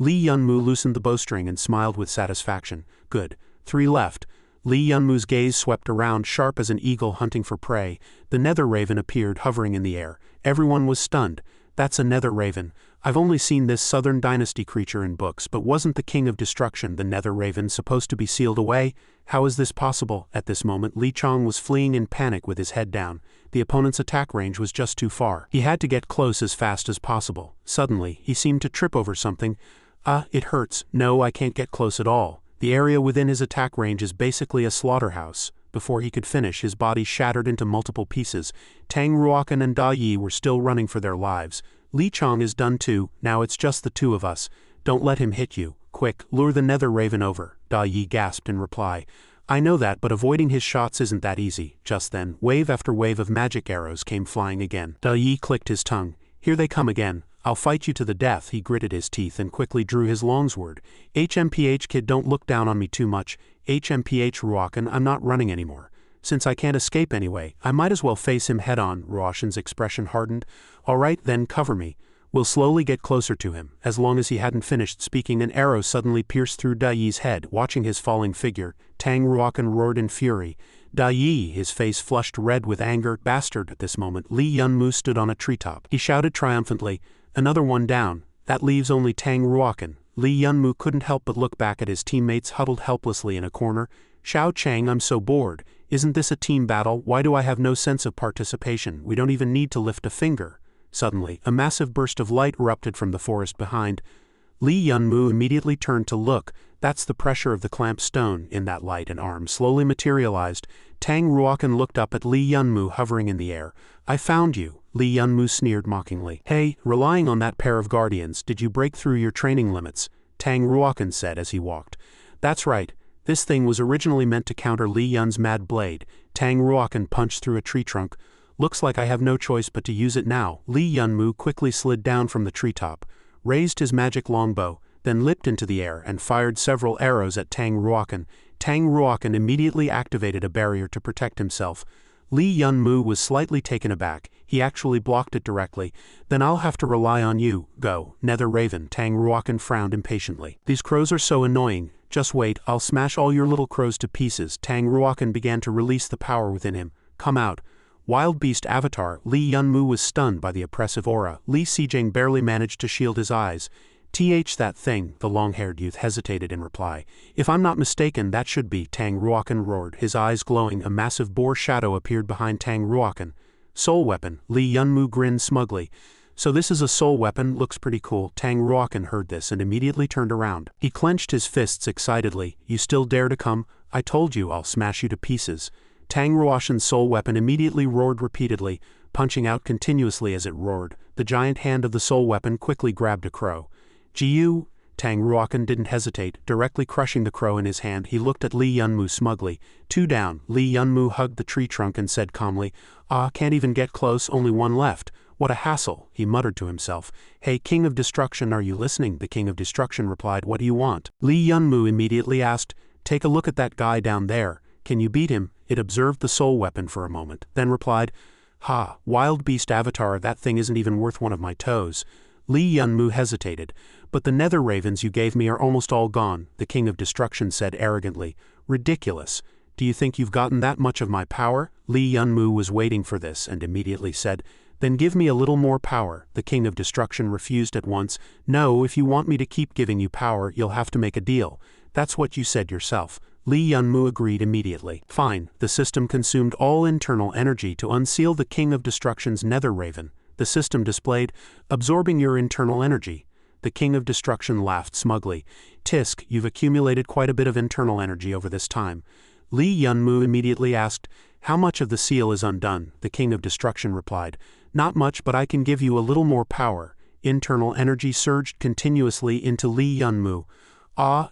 Li Yunmu loosened the bowstring and smiled with satisfaction. Good. 3 left. Li Yunmu's gaze swept around, sharp as an eagle hunting for prey. The nether raven appeared, hovering in the air. Everyone was stunned. That's a nether raven. I've only seen this Southern Dynasty creature in books, but wasn't the King of Destruction, the nether raven, supposed to be sealed away? How is this possible? At this moment, Li Chong was fleeing in panic with his head down. The opponent's attack range was just too far. He had to get close as fast as possible. Suddenly, he seemed to trip over something. It hurts. No, I can't get close at all. The area within his attack range is basically a slaughterhouse. Before he could finish, his body shattered into multiple pieces. Tang Ruokan and Da Yi were still running for their lives. Li Chong is done too. Now it's just the 2 of us. Don't let him hit you. Quick, lure the nether raven over. Da Yi gasped in reply. I know that, but avoiding his shots isn't that easy. Just then, wave after wave of magic arrows came flying again. Da Yi clicked his tongue. Here they come again. I'll fight you to the death. He gritted his teeth and quickly drew his longsword. HMPH kid, don't look down on me too much. HMPH Ruokan, I'm not running anymore. Since I can't escape anyway, I might as well face him head on. Ruoshan's expression hardened. All right, then cover me. We'll slowly get closer to him. As long as he hadn't finished speaking, an arrow suddenly pierced through Da Yi's head. Watching his falling figure, Tang Ruokan roared in fury. Da Yi, his face flushed red with anger. Bastard! At this moment, Li Yunmu stood on a treetop. He shouted triumphantly, Another one down. That leaves only Tang Ruokan. Li Yunmu couldn't help but look back at his teammates huddled helplessly in a corner. Xiao Chang, I'm so bored. Isn't this a team battle? Why do I have no sense of participation? We don't even need to lift a finger. Suddenly, a massive burst of light erupted from the forest behind. Li Yunmu immediately turned to look. That's the pressure of the clamped stone. In that light, an arm slowly materialized. Tang Ruokan looked up at Li Yunmu hovering in the air. I found you. Li Yunmu sneered mockingly. Hey, relying on that pair of guardians, did you break through your training limits? Tang Ruokan said as he walked. That's right. This thing was originally meant to counter Li Yun's mad blade. Tang Ruokan punched through a tree trunk. Looks like I have no choice but to use it now. Li Yunmu quickly slid down from the treetop, raised his magic longbow, then leaped into the air and fired several arrows at Tang Ruokan. Tang Ruokan immediately activated a barrier to protect himself. Li Yunmu was slightly taken aback. He actually blocked it directly. Then I'll have to rely on you. Go, Nether Raven. Tang Ruokan frowned impatiently. These crows are so annoying. Just wait, I'll smash all your little crows to pieces. Tang Ruokan began to release the power within him. Come out. Wild Beast Avatar. Li Yunmu was stunned by the oppressive aura. Li Sijing barely managed to shield his eyes. That thing, the long-haired youth hesitated in reply. If I'm not mistaken, that should be, Tang Ruokan roared, his eyes glowing. A massive boar shadow appeared behind Tang Ruokan. Soul weapon, Li Yunmu grinned smugly. So this is a soul weapon, looks pretty cool. Tang Ruokan heard this and immediately turned around. He clenched his fists excitedly. You still dare to come? I told you I'll smash you to pieces. Tang Ruokan's soul weapon immediately roared repeatedly, punching out continuously as it roared. The giant hand of the soul weapon quickly grabbed a crow. Jiu! Tang Ruokan didn't hesitate, directly crushing the crow in his hand. He looked at Li Yunmu smugly. 2 down. Li Yunmu hugged the tree trunk and said calmly, can't even get close, only one left. What a hassle, he muttered to himself. Hey, King of Destruction, are you listening? The King of Destruction replied, what do you want? Li Yunmu immediately asked, take a look at that guy down there. Can you beat him? It observed the soul weapon for a moment, then replied, wild beast avatar, that thing isn't even worth one of my toes. Li Yunmu hesitated. But the nether ravens you gave me are almost all gone, the King of Destruction said arrogantly. Ridiculous. Do you think you've gotten that much of my power? Li Yunmu was waiting for this and immediately said, then give me a little more power. The King of Destruction refused at once. No, if you want me to keep giving you power, you'll have to make a deal. That's what you said yourself. Li Yunmu agreed immediately. Fine. The system consumed all internal energy to unseal the King of Destruction's nether raven. The system displayed, absorbing your internal energy. The King of Destruction laughed smugly. Tisk, you've accumulated quite a bit of internal energy over this time. Li Yunmu immediately asked, how much of the seal is undone? The King of Destruction replied, not much, but I can give you a little more power. Internal energy surged continuously into Li Yunmu.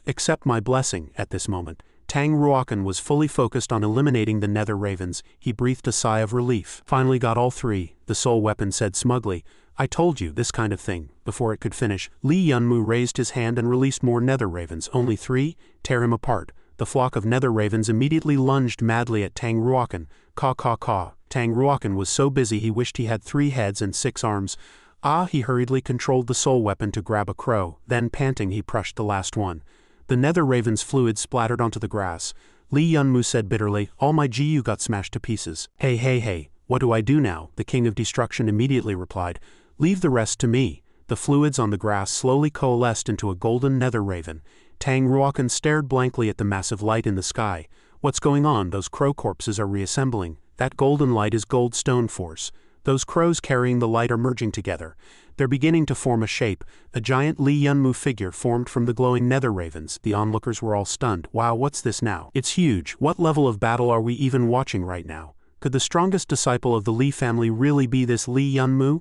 Accept my blessing. At this moment, Tang Ruokan was fully focused on eliminating the nether ravens. He breathed a sigh of relief. Finally got all 3, the soul weapon said smugly. I told you, this kind of thing. Before it could finish, Li Yunmu raised his hand and released more nether ravens. Only 3? Tear him apart. The flock of nether ravens immediately lunged madly at Tang Ruokan. Caw caw caw. Tang Ruokan was so busy he wished he had 3 heads and 6 arms. He hurriedly controlled the soul weapon to grab a crow, then panting he crushed the last one. The nether raven's fluid splattered onto the grass. Li Yunmu said bitterly, all my GU got smashed to pieces. Hey, what do I do now? The King of Destruction immediately replied, leave the rest to me. The fluids on the grass slowly coalesced into a golden nether raven. Tang Ruokan stared blankly at the massive light in the sky. What's going on? Those crow corpses are reassembling. That golden light is gold stone force. Those crows carrying the light are merging together. They're beginning to form a shape. A giant Li Yunmu figure formed from the glowing nether ravens. The onlookers were all stunned. Wow, what's this now? It's huge. What level of battle are we even watching right now? Could the strongest disciple of the Li family really be this Li Yunmu?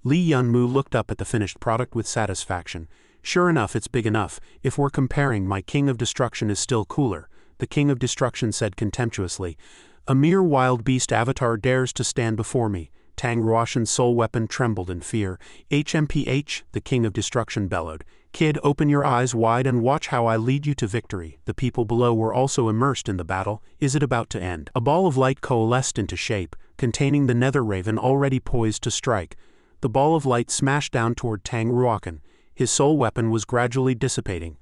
Li Yunmu looked up at the finished product with satisfaction. Sure enough, it's big enough. If we're comparing, my King of Destruction is still cooler. The King of Destruction said contemptuously. A mere wild beast avatar dares to stand before me. Tang Ruokan's soul weapon trembled in fear. HMPH, the King of Destruction bellowed. Kid, open your eyes wide and watch how I lead you to victory. The people below were also immersed in the battle. Is it about to end? A ball of light coalesced into shape, containing the nether raven already poised to strike. The ball of light smashed down toward Tang Ruokan. His soul weapon was gradually dissipating.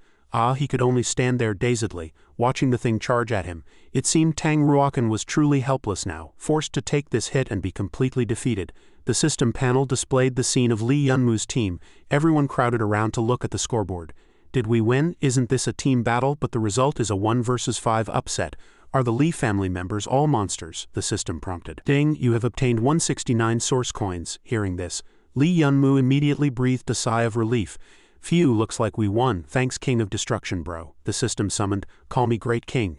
He could only stand there dazedly, watching the thing charge at him. It seemed Tang Ruokan was truly helpless now, forced to take this hit and be completely defeated. The system panel displayed the scene of Li Yunmu's team. Everyone crowded around to look at the scoreboard. Did we win? Isn't this a team battle? But the result is a 1 versus 5 upset. Are the Li family members all monsters? The system prompted. Ding, you have obtained 169 source coins. Hearing this, Li Yunmu immediately breathed a sigh of relief. Phew, looks like we won. Thanks, King of Destruction, bro. The system summoned. Call me Great King.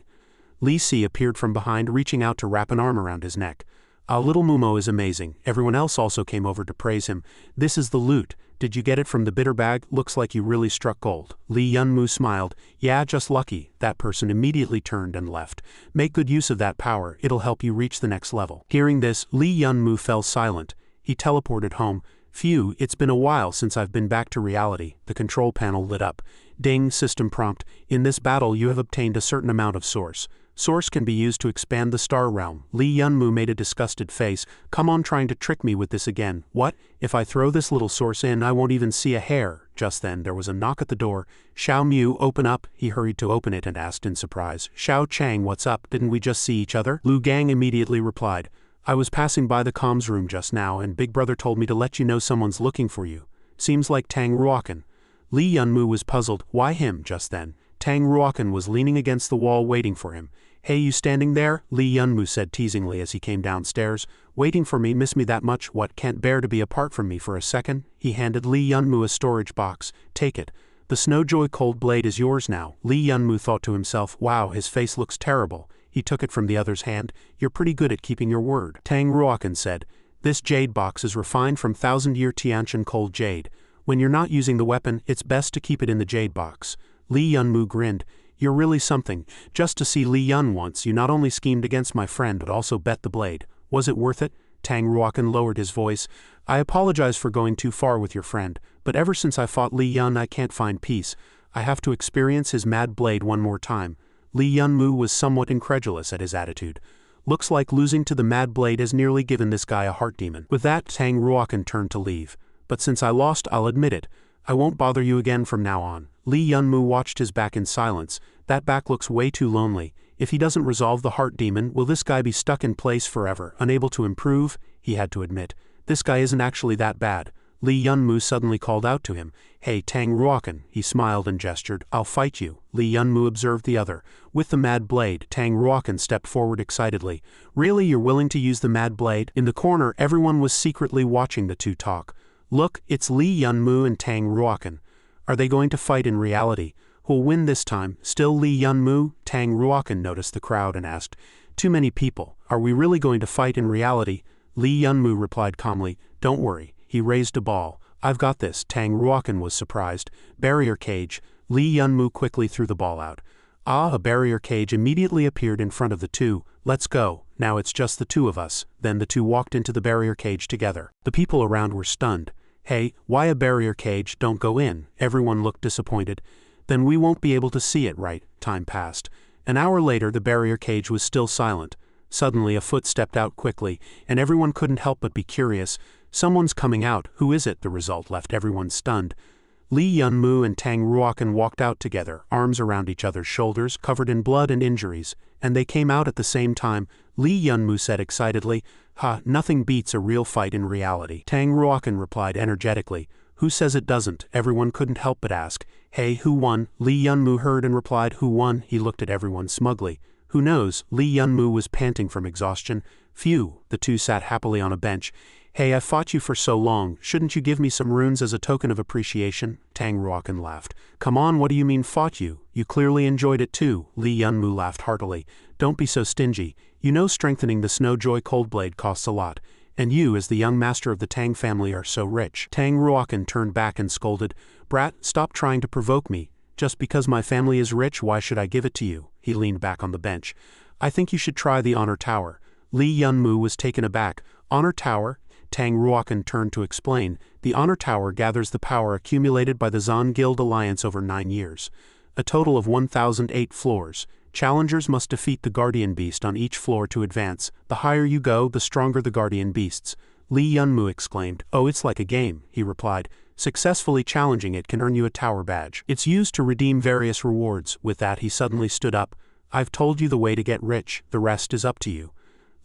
Li Si appeared from behind, reaching out to wrap an arm around his neck. Little Mumo is amazing. Everyone else also came over to praise him. This is the loot. Did you get it from the bitter bag? Looks like you really struck gold. Li Yunmu smiled. Yeah, just lucky. That person immediately turned and left. Make good use of that power. It'll help you reach the next level. Hearing this, Li Yunmu fell silent. He teleported home. Phew, it's been a while since I've been back to reality. The control panel lit up. Ding, system prompt. In this battle you have obtained a certain amount of source. Source can be used to expand the star realm. Li Yunmu made a disgusted face. Come on, trying to trick me with this again. What? If I throw this little source in, I won't even see a hair. Just then there was a knock at the door. Xiao Mu, open up. He hurried to open it and asked in surprise. Xiao Chang, what's up? Didn't we just see each other? Lu Gang immediately replied. I was passing by the comms room just now and Big Brother told me to let you know someone's looking for you. Seems like Tang Ruokan. Li Yunmu was puzzled. Why him? Just then, Tang Ruokan was leaning against the wall waiting for him. Hey, you standing there? Li Yunmu said teasingly as he came downstairs. Waiting for me? Miss me that much? What, can't bear to be apart from me for a second? He handed Li Yunmu a storage box. Take it. The Snowjoy cold blade is yours now. Li Yunmu thought to himself. Wow, his face looks terrible. He took it from the other's hand. You're pretty good at keeping your word. Tang Ruokan said. This jade box is refined from 1,000-year Tiantian cold jade. When you're not using the weapon, it's best to keep it in the jade box. Li Yunmu grinned. You're really something. Just to see Li Yun once, you not only schemed against my friend but also bet the blade. Was it worth it? Tang Ruokan lowered his voice. I apologize for going too far with your friend, but ever since I fought Li Yun I can't find peace. I have to experience his mad blade one more time. Li Yunmu was somewhat incredulous at his attitude. Looks like losing to the mad blade has nearly given this guy a heart demon. With that, Tang Ruokan turned to leave. But since I lost, I'll admit it. I won't bother you again from now on. Li Yunmu watched his back in silence. That back looks way too lonely. If he doesn't resolve the heart demon, will this guy be stuck in place forever, unable to improve? He had to admit. This guy isn't actually that bad. Li Yunmu suddenly called out to him. Hey, Tang Ruokan. He smiled and gestured. I'll fight you. Li Yunmu observed the other. With the mad blade, Tang Ruokan stepped forward excitedly. Really, you're willing to use the mad blade? In the corner, everyone was secretly watching the two talk. Look, it's Li Yunmu and Tang Ruokan. Are they going to fight in reality? Who'll win this time? Still Li Yunmu? Tang Ruokan noticed the crowd and asked. Too many people. Are we really going to fight in reality? Li Yunmu replied calmly. Don't worry. He raised a ball. I've got this. Tang Ruokan was surprised. Barrier cage. Li Yunmu quickly threw the ball out. A barrier cage immediately appeared in front of the two. Let's go. Now it's just the two of us. Then the two walked into the barrier cage together. The people around were stunned. Hey, why a barrier cage? Don't go in. Everyone looked disappointed. Then we won't be able to see it, right? Time passed. An hour later, the barrier cage was still silent. Suddenly a foot stepped out quickly, and everyone couldn't help but be curious. Someone's coming out. Who is it? The result left everyone stunned. Li Yunmu and Tang Ruokan walked out together, arms around each other's shoulders, covered in blood and injuries, and they came out at the same time. Li Yunmu said excitedly, Ha, nothing beats a real fight in reality. Tang Ruokan replied energetically, Who says it doesn't? Everyone couldn't help but ask. Hey, who won? Li Yunmu heard and replied, Who won? He looked at everyone smugly. Who knows? Li Yunmu was panting from exhaustion. Phew, the two sat happily on a bench. Hey, I fought you for so long, shouldn't you give me some runes as a token of appreciation? Tang Ruokan laughed. Come on, what do you mean fought you? You clearly enjoyed it too. Li Yunmu laughed heartily. Don't be so stingy. You know strengthening the Snowjoy Coldblade costs a lot. And you, as the young master of the Tang family, are so rich. Tang Ruokan turned back and scolded. Brat, stop trying to provoke me. Just because my family is rich, why should I give it to you? He leaned back on the bench. I think you should try the Honor Tower. Li Yunmu was taken aback. Honor Tower? Tang Ruokan turned to explain. The Honor Tower gathers the power accumulated by the Zon Guild Alliance over 9 years. A total of 1,008 floors. Challengers must defeat the Guardian Beast on each floor to advance. The higher you go, the stronger the Guardian Beasts. Li Yunmu exclaimed. Oh, it's like a game, he replied. Successfully challenging it can earn you a tower badge. It's used to redeem various rewards. With that, he suddenly stood up. I've told you the way to get rich. The rest is up to you.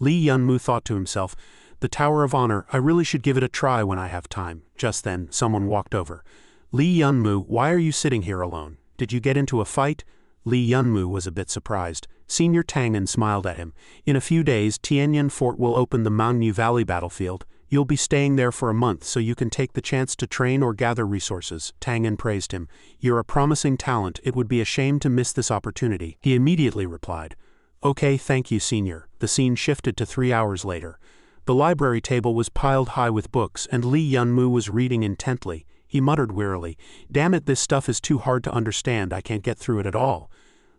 Li Yunmu thought to himself, the Tower of Honor, I really should give it a try when I have time. Just then, someone walked over. Li Yunmu, why are you sitting here alone? Did you get into a fight? Li Yunmu was a bit surprised. Senior Tangan smiled at him. In a few days, Tianyan Fort will open the Mangnu Valley battlefield. You'll be staying there for a month so you can take the chance to train or gather resources. Tangan praised him. You're a promising talent. It would be a shame to miss this opportunity. He immediately replied. Okay, thank you, Senior. The scene shifted to 3 hours later. The library table was piled high with books, and Li Yunmu was reading intently. He muttered wearily, Damn it, this stuff is too hard to understand, I can't get through it at all.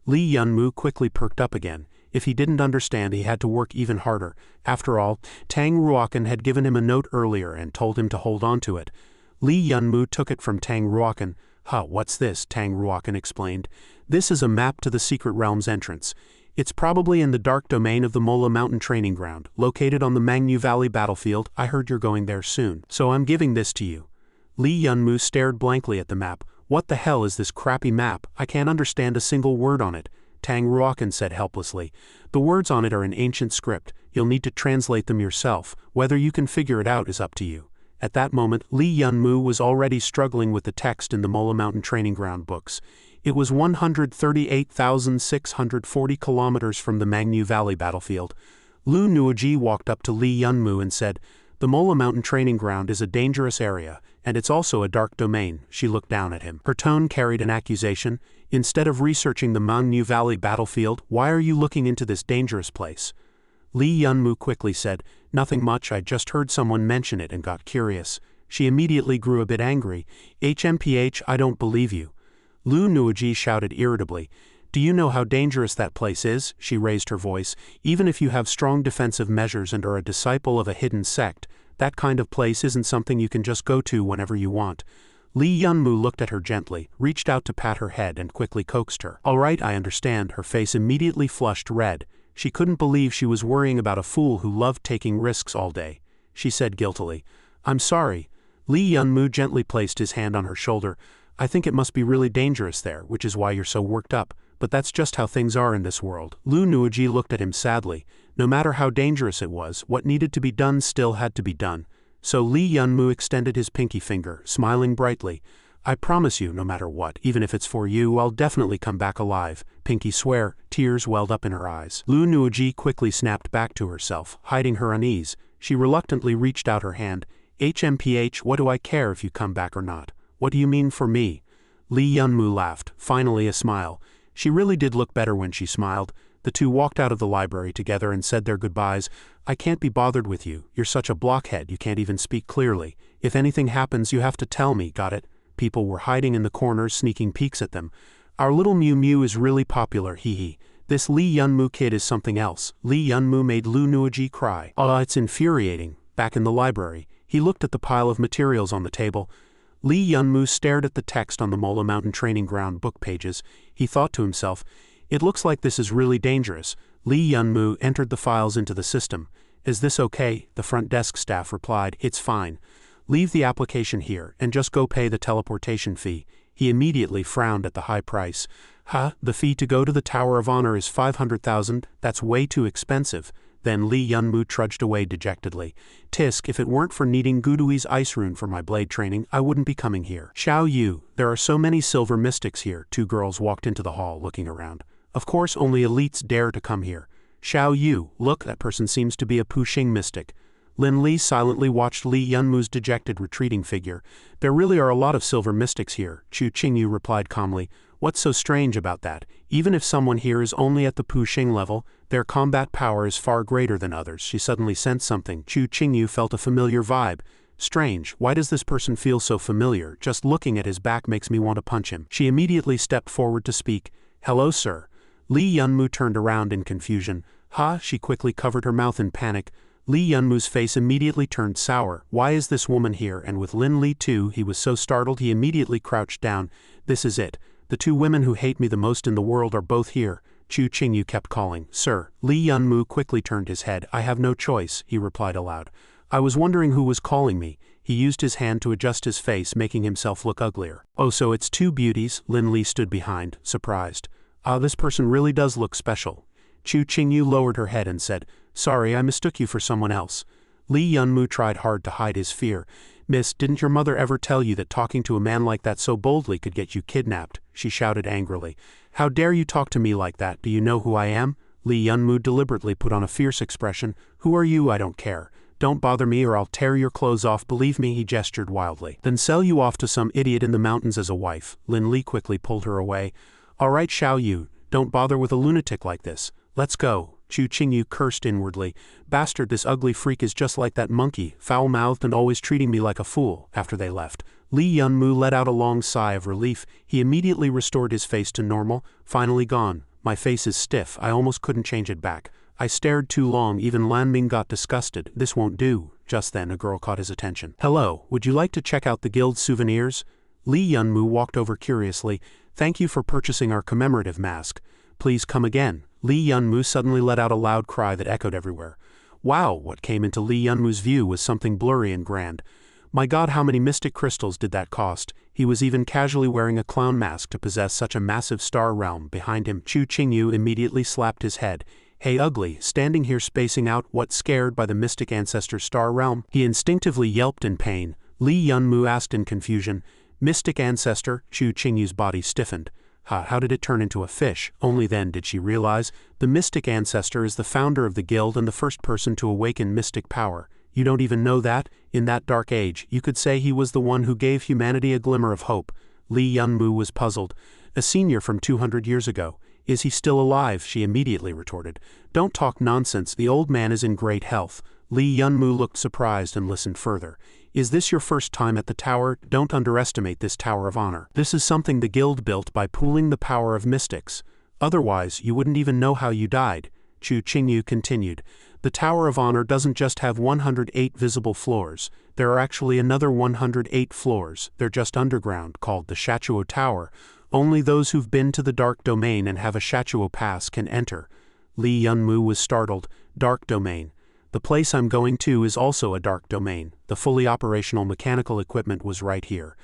Li Yunmu quickly perked up again. If he didn't understand, he had to work even harder. After all, Tang Ruokan had given him a note earlier and told him to hold on to it. Li Yunmu took it from Tang Ruokan. What's this? Tang Ruokan explained. This is a map to the Secret Realm's entrance. It's probably in the dark domain of the Mola Mountain Training Ground, located on the Mangnu Valley battlefield. I heard you're going there soon, so I'm giving this to you. Li Yunmu stared blankly at the map. What the hell is this crappy map? I can't understand a single word on it. Tang Ruokan said helplessly. The words on it are in ancient script. You'll need to translate them yourself. Whether you can figure it out is up to you. At that moment, Lee Yun-moo was already struggling with the text in the Mola Mountain Training Ground books. It was 138,640 kilometers from the Mangnu Valley battlefield. Lu Nuoji walked up to Lee Yun-moo and said, "The Mola Mountain Training Ground is a dangerous area, and it's also a dark domain." She looked down at him. Her tone carried an accusation. "Instead of researching the Mangnu Valley battlefield, why are you looking into this dangerous place?" Lee Yun-moo quickly said, "Nothing much, I just heard someone mention it and got curious." She immediately grew a bit angry. "HMPH, I don't believe you." Lu Nuoji shouted irritably, "Do you know how dangerous that place is?" She raised her voice. "Even if you have strong defensive measures and are a disciple of a hidden sect, that kind of place isn't something you can just go to whenever you want." Lee Yun-moo looked at her gently, reached out to pat her head and quickly coaxed her. "All right, I understand." Her face immediately flushed red. She couldn't believe she was worrying about a fool who loved taking risks all day. She said guiltily, "I'm sorry." Lee Yun-moo gently placed his hand on her shoulder. "I think it must be really dangerous there, which is why you're so worked up. But that's just how things are in this world." Lu Nuoji looked at him sadly. No matter how dangerous it was, what needed to be done still had to be done. So Lee Yun-moo extended his pinky finger, smiling brightly. "I promise you, no matter what, even if it's for you, I'll definitely come back alive." "Pinky swear." Tears welled up in her eyes. Lu Nuoji quickly snapped back to herself, hiding her unease. She reluctantly reached out her hand. "HMPH, what do I care if you come back or not? What do you mean for me?" Lee Yun-moo laughed, finally a smile. She really did look better when she smiled. The two walked out of the library together and said their goodbyes. "I can't be bothered with you. You're such a blockhead you can't even speak clearly. If anything happens you have to tell me, got it?" People were hiding in the corners, sneaking peeks at them. "Our little Mew Mew is really popular, hee hee. This Lee Yun-moo kid is something else." Lee Yun-moo made Lu Nuoji cry. "Oh, it's infuriating." Back in the library, he looked at the pile of materials on the table. Lee Yun-moo stared at the text on the Mola Mountain Training Ground book pages. He thought to himself, "It looks like this is really dangerous." Lee Yun-moo entered the files into the system. "Is this okay?" The front desk staff replied, "It's fine. Leave the application here, and just go pay the teleportation fee." He immediately frowned at the high price. The fee to go to the Tower of Honor is 500,000, that's way too expensive." Then Lee Yun-moo trudged away dejectedly. "Tisk, if it weren't for needing Gudui's ice rune for my blade training, I wouldn't be coming here." "Xiao Yu, there are so many silver mystics here." Two girls walked into the hall, looking around. "Of course only elites dare to come here." "Xiao Yu, look, that person seems to be a Puxing mystic." Lin Li silently watched Lee Yun-moo's dejected retreating figure. "There really are a lot of silver mystics here," Chu Qingyu replied calmly. "What's so strange about that? Even if someone here is only at the Puxing level, their combat power is far greater than others." She suddenly sensed something. Chu Qingyu felt a familiar vibe. "Strange, why does this person feel so familiar? Just looking at his back makes me want to punch him." She immediately stepped forward to speak. "Hello, sir." Lee Yun-moo turned around in confusion. She quickly covered her mouth in panic. Lee Yun-moo's face immediately turned sour. Why is this woman here? And with Lin Li too, he was so startled he immediately crouched down. "This is it. The two women who hate me the most in the world are both here." Chu Qingyu kept calling, "Sir." Lee Yun-moo quickly turned his head. "I have no choice," he replied aloud. "I was wondering who was calling me." He used his hand to adjust his face, making himself look uglier. "Oh, so it's two beauties?" Lin Li stood behind, surprised. This person really does look special." Chu Qingyu lowered her head and said, "Sorry, I mistook you for someone else." Lee Yun-moo tried hard to hide his fear. "Miss, didn't your mother ever tell you that talking to a man like that so boldly could get you kidnapped?" She shouted angrily. "How dare you talk to me like that? Do you know who I am?" Lee Yun-moo deliberately put on a fierce expression. "Who are you? I don't care. Don't bother me or I'll tear your clothes off. Believe me," he gestured wildly. "Then sell you off to some idiot in the mountains as a wife." Lin Li quickly pulled her away. "All right, Xiao Yu, don't bother with a lunatic like this. Let's go." Chu Qingyu cursed inwardly. "Bastard, this ugly freak is just like that monkey, foul-mouthed and always treating me like a fool." After they left, Lee Yun-moo let out a long sigh of relief. He immediately restored his face to normal. "Finally gone. My face is stiff, I almost couldn't change it back. I stared too long, even Lanming got disgusted." "This won't do." Just then a girl caught his attention. "Hello, would you like to check out the guild's souvenirs?" Lee Yun-moo walked over curiously. "Thank you for purchasing our commemorative mask. Please come again." Lee Yun-moo suddenly let out a loud cry that echoed everywhere. Wow, what came into Lee Yun-moo's view was something blurry and grand. My god, how many mystic crystals did that cost? He was even casually wearing a clown mask to possess such a massive star realm behind him. Chu Qingyu immediately slapped his head. "Hey ugly, standing here spacing out, what, scared by the mystic ancestor's star realm?" He instinctively yelped in pain. Lee Yunmu asked in confusion, "Mystic ancestor?" Chu Qingyu's body stiffened. How did it turn into a fish? Only then did she realize the mystic ancestor is the founder of the guild and the first person to awaken mystic power. You don't even know that? In that dark age, you could say he was the one who gave humanity a glimmer of hope. Lee Yunmu was puzzled. A senior from 200 years ago. Is he still alive? She immediately retorted. Don't talk nonsense, the old man is in great health. Lee Yunmu looked surprised and listened further. Is this your first time at the tower? Don't underestimate this Tower of Honor. This is something the guild built by pooling the power of mystics. Otherwise, you wouldn't even know how you died. Chu Qingyu continued. The Tower of Honor doesn't just have 108 visible floors. There are actually another 108 floors. They're just underground, called the Shachuo Tower. Only those who've been to the Dark Domain and have a Shachuo pass can enter. Lee Yunmu was startled. Dark Domain. The place I'm going to is also a dark domain. The fully operational mechanical equipment was right here.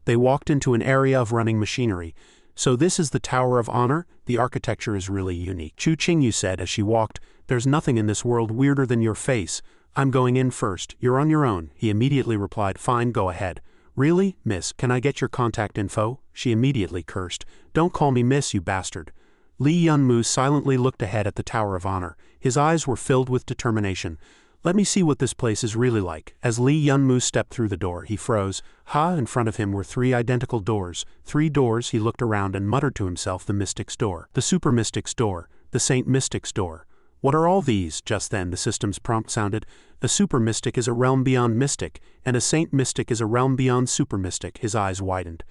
They walked into an area of running machinery. So this is the Tower of Honor? The architecture is really unique. Chu Qingyu said as she walked, "There's nothing in this world weirder than your face. I'm going in first. You're on your own." He immediately replied, "Fine, go ahead." "Really, miss, can I get your contact info?" She immediately cursed. "Don't call me miss, you bastard." Lee Yunmu silently looked ahead at the Tower of Honor. His eyes were filled with determination. Let me see what this place is really like. As Lee Yunmu stepped through the door, he froze. In front of him were 3 identical doors. 3 doors. He looked around and muttered to himself, the Mystic's Door, the Super Mystic's Door, the Saint Mystic's Door. What are all these? Just then the system's prompt sounded. A Super Mystic is a realm beyond Mystic, and a Saint Mystic is a realm beyond Super Mystic. His eyes widened.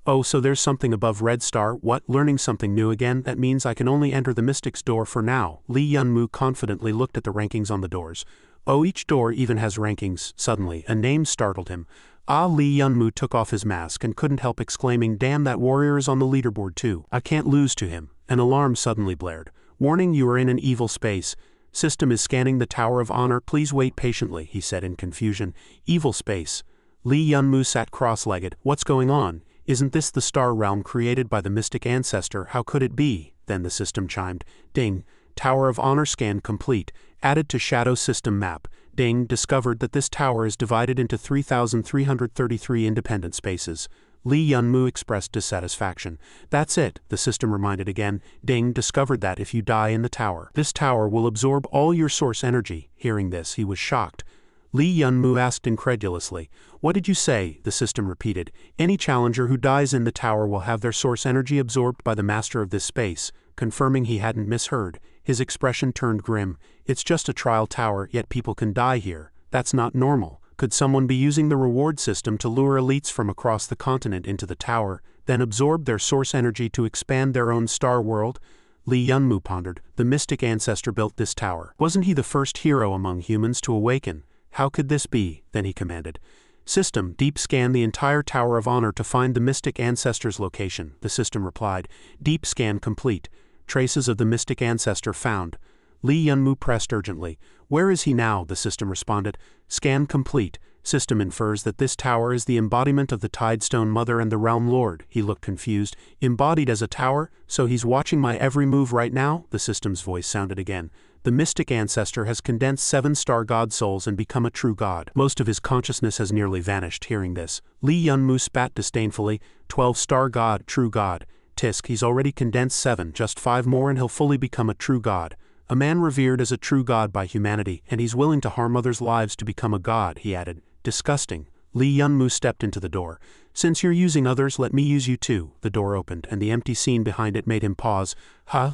Oh, so there's something above Red Star. What? Learning something new again? That means I can only enter the Mystic's Door for now. Lee Yunmu confidently looked at the rankings on the doors. Oh, each door even has rankings. Suddenly, a name startled him. Lee Yunmu took off his mask and couldn't help exclaiming, "Damn, that warrior is on the leaderboard too. I can't lose to him." An alarm suddenly blared. "Warning, you are in an evil space. System is scanning the Tower of Honor. Please wait patiently," he said in confusion. Evil space. Lee Yunmu sat cross-legged. What's going on? Isn't this the star realm created by the mystic ancestor? How could it be? Then the system chimed. Ding. Tower of Honor scan complete. Added to Shadow System map. Ding. Discovered that this tower is divided into 3,333 independent spaces. Lee Yunmu expressed dissatisfaction. That's it, the system reminded again. Ding. Discovered that if you die in the tower, this tower will absorb all your source energy. Hearing this, he was shocked. Lee Yunmu asked incredulously. What did you say? The system repeated. Any challenger who dies in the tower will have their source energy absorbed by the master of this space. Confirming he hadn't misheard, his expression turned grim. It's just a trial tower, yet people can die here. That's not normal. Could someone be using the reward system to lure elites from across the continent into the tower, then absorb their source energy to expand their own star world? Lee Yunmu pondered. The mystic ancestor built this tower. Wasn't he the first hero among humans to awaken? How could this be? Then he commanded. System, deep scan the entire Tower of Honor to find the mystic ancestor's location. The system replied. Deep scan complete. Traces of the mystic ancestor found. Lee Yunmu pressed urgently. Where is he now? The system responded. Scan complete. System infers that this tower is the embodiment of the Tidestone Mother and the Realm Lord. He looked confused. Embodied as a tower? So he's watching my every move right now? The system's voice sounded again. The mystic ancestor has condensed 7 star god souls and become a true god. Most of his consciousness has nearly vanished. Hearing this, Lee Yunmu spat disdainfully. 12 star god, true god. Tisk, he's already condensed 7, just 5 more and he'll fully become a true god. A man revered as a true god by humanity, and he's willing to harm others' lives to become a god, he added. Disgusting. Lee Yunmu stepped into the door. Since you're using others, let me use you too. The door opened, and the empty scene behind it made him pause.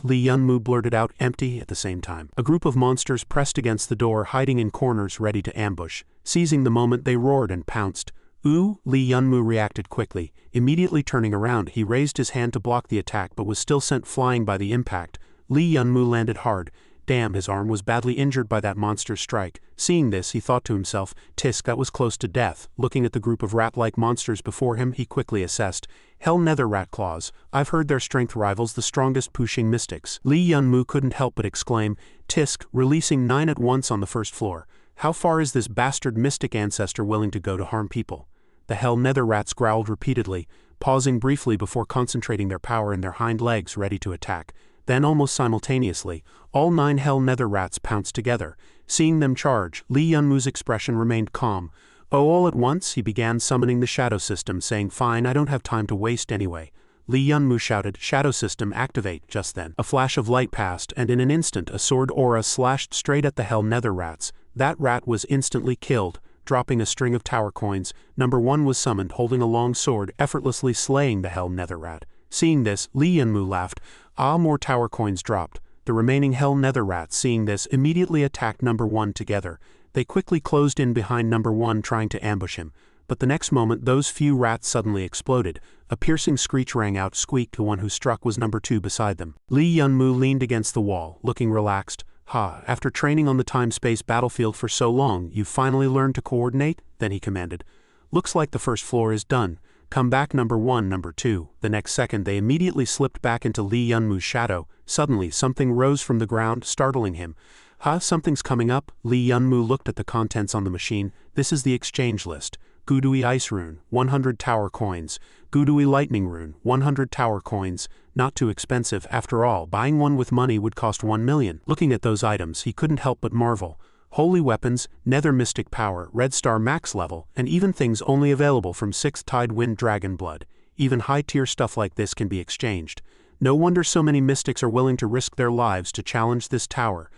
Lee Yunmu blurted out, empty, at the same time. A group of monsters pressed against the door, hiding in corners, ready to ambush. Seizing the moment, they roared and pounced. Ooh, Lee Yunmu reacted quickly. Immediately turning around, he raised his hand to block the attack but was still sent flying by the impact. Lee Yunmu landed hard. Damn, his arm was badly injured by that monster's strike. Seeing this, he thought to himself, Tisk, that was close to death. Looking at the group of rat-like monsters before him, he quickly assessed. Hell nether rat claws. I've heard their strength rivals the strongest pushing mystics. Lee Yunmu couldn't help but exclaim, Tisk, releasing 9 at once on the first floor. How far is this bastard mystic ancestor willing to go to harm people? The hell nether rats growled repeatedly, pausing briefly before concentrating their power in their hind legs ready to attack. Then almost simultaneously, all 9 hell nether rats pounced together. Seeing them charge, Lee Yunmu's expression remained calm. Oh, all at once, he began summoning the shadow system, saying, "Fine, I don't have time to waste anyway." Lee Yunmu shouted, "Shadow system activate." Just then, a flash of light passed, and in an instant a sword aura slashed straight at the hell nether rats. That rat was instantly killed. Dropping a string of tower coins, number 1 was summoned holding a long sword, effortlessly slaying the hell nether rat. Seeing this, Lee Yunmu laughed. Ah, more tower coins dropped. The remaining hell nether rats, seeing this, immediately attacked number 1 together. They quickly closed in behind number 1, trying to ambush him. But the next moment those few rats suddenly exploded. A piercing screech rang out. Squeak. The one who struck was number 2 beside them. Lee Yunmu leaned against the wall, looking relaxed. "Ha, after training on the time-space battlefield for so long, you finally learned to coordinate?" Then he commanded. "Looks like the first floor is done. Come back number 1, number 2. The next second they immediately slipped back into Lee Yunmu's shadow. Suddenly something rose from the ground, startling him. "Ha, something's coming up." Lee Yunmu looked at the contents on the machine. "This is the exchange list. Gudui Ice Rune, 100 tower coins. Gudui Lightning Rune, 100 tower coins. Not too expensive, after all, buying one with money would cost 1 million. Looking at those items, he couldn't help but marvel. Holy weapons, Nether Mystic Power, Red Star max level, and even things only available from 6th Tide Wind Dragon Blood. Even high-tier stuff like this can be exchanged. No wonder so many mystics are willing to risk their lives to challenge this tower."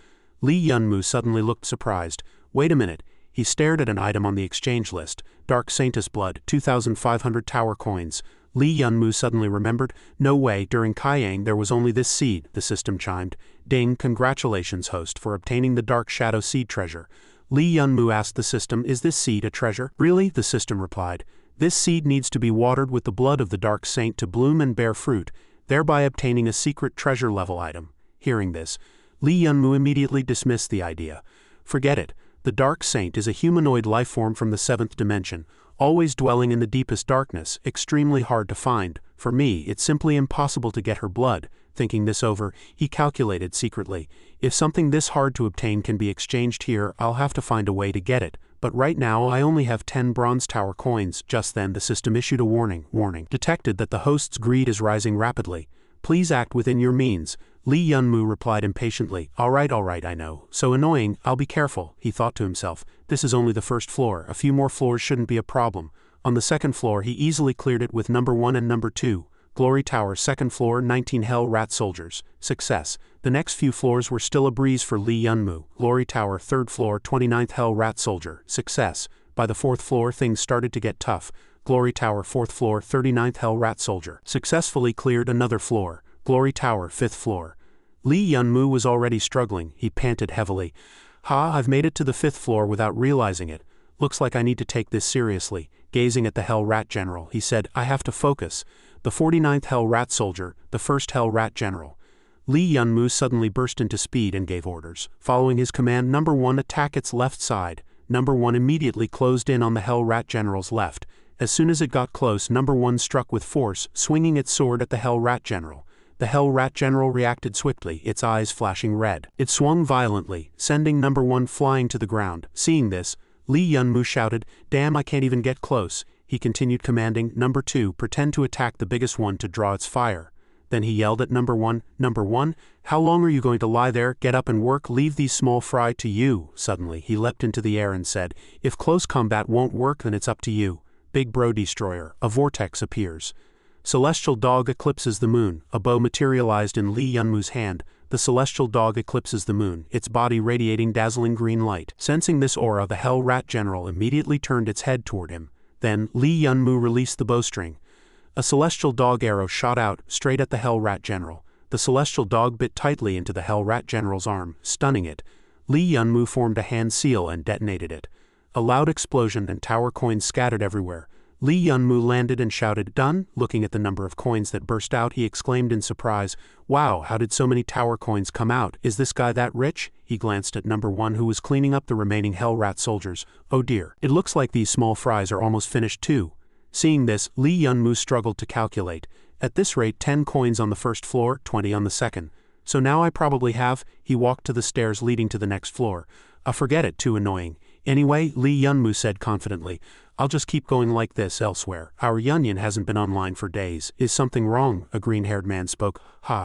Lee Yunmu suddenly looked surprised. "Wait a minute." He stared at an item on the exchange list. Dark Saintess Blood, 2,500 tower coins. Lee Yunmu suddenly remembered. No way, during Kaiyang there was only this seed, the system chimed. "Ding, congratulations host for obtaining the Dark Shadow Seed treasure." Lee Yunmu asked the system, "Is this seed a treasure?" "Really?" the system replied. "This seed needs to be watered with the blood of the Dark Saint to bloom and bear fruit, thereby obtaining a secret treasure level item." Hearing this, Lee Yunmu immediately dismissed the idea. "Forget it. The Dark Saint is a humanoid lifeform from the 7th dimension, always dwelling in the deepest darkness, extremely hard to find. For me, it's simply impossible to get her blood." Thinking this over, he calculated secretly. "If something this hard to obtain can be exchanged here, I'll have to find a way to get it. But right now I only have 10 bronze tower coins." Just then the system issued a warning. Detected that the host's greed is rising rapidly. "Please act within your means." Lee Yunmu replied impatiently. All right, I know. So annoying, I'll be careful," he thought to himself. This is only the first floor, a few more floors shouldn't be a problem. On the second floor he easily cleared it with number 1 and number 2. Glory Tower, second floor, 19 hell rat soldiers. Success. The next few floors were still a breeze for Lee Yunmu. Glory Tower, third floor, 29th hell rat soldier. Success. By the fourth floor things started to get tough. Glory Tower, fourth floor, 39th hell rat soldier. Successfully cleared another floor. Glory Tower, 5th floor. Lee Yunmu was already struggling. He panted heavily. "Ha, I've made it to the 5th floor without realizing it. Looks like I need to take this seriously." Gazing at the Hell Rat General, he said, "I have to focus." The 49th Hell Rat Soldier, the 1st Hell Rat General. Lee Yunmu suddenly burst into speed and gave orders. Following his command, number 1 attack its left side. Number 1 immediately closed in on the Hell Rat General's left. As soon as it got close, number 1 struck with force, swinging its sword at the Hell Rat General. The Hell Rat General reacted swiftly, its eyes flashing red. It swung violently, sending number 1 flying to the ground. Seeing this, Lee Yunmu shouted, "Damn, I can't even get close." He continued commanding, "Number 2, pretend to attack the biggest one to draw its fire." Then he yelled at number 1, "Number 1, how long are you going to lie there? Get up and work, leave these small fry to you." Suddenly, he leapt into the air and said, "If close combat won't work, then it's up to you." Big Bro Destroyer, a vortex appears. Celestial Dog eclipses the moon. A bow materialized in Lee Yunmu's hand. The celestial dog eclipses the moon, its body radiating dazzling green light. Sensing this aura, the Hell Rat General immediately turned its head toward him. Then, Lee Yunmu released the bowstring. A celestial dog arrow shot out, straight at the Hell Rat General. The celestial dog bit tightly into the Hell Rat General's arm, stunning it. Lee Yunmu formed a hand seal and detonated it. A loud explosion and tower coins scattered everywhere. Lee Yunmu landed and shouted, "Done?" Looking at the number of coins that burst out, he exclaimed in surprise, "Wow, how did so many tower coins come out? Is this guy that rich?" He glanced at number 1 who was cleaning up the remaining Hell Rat soldiers. "Oh dear, it looks like these small fries are almost finished too." Seeing this, Lee Yunmu struggled to calculate. At this rate, 10 coins on the first floor, 20 on the second. So now I probably have. He walked to the stairs leading to the next floor. Forget it, too annoying. Anyway, Lee Yunmu said confidently, I'll just keep going like this elsewhere. Our Yunyan hasn't been online for days. Is something wrong? A green-haired man spoke.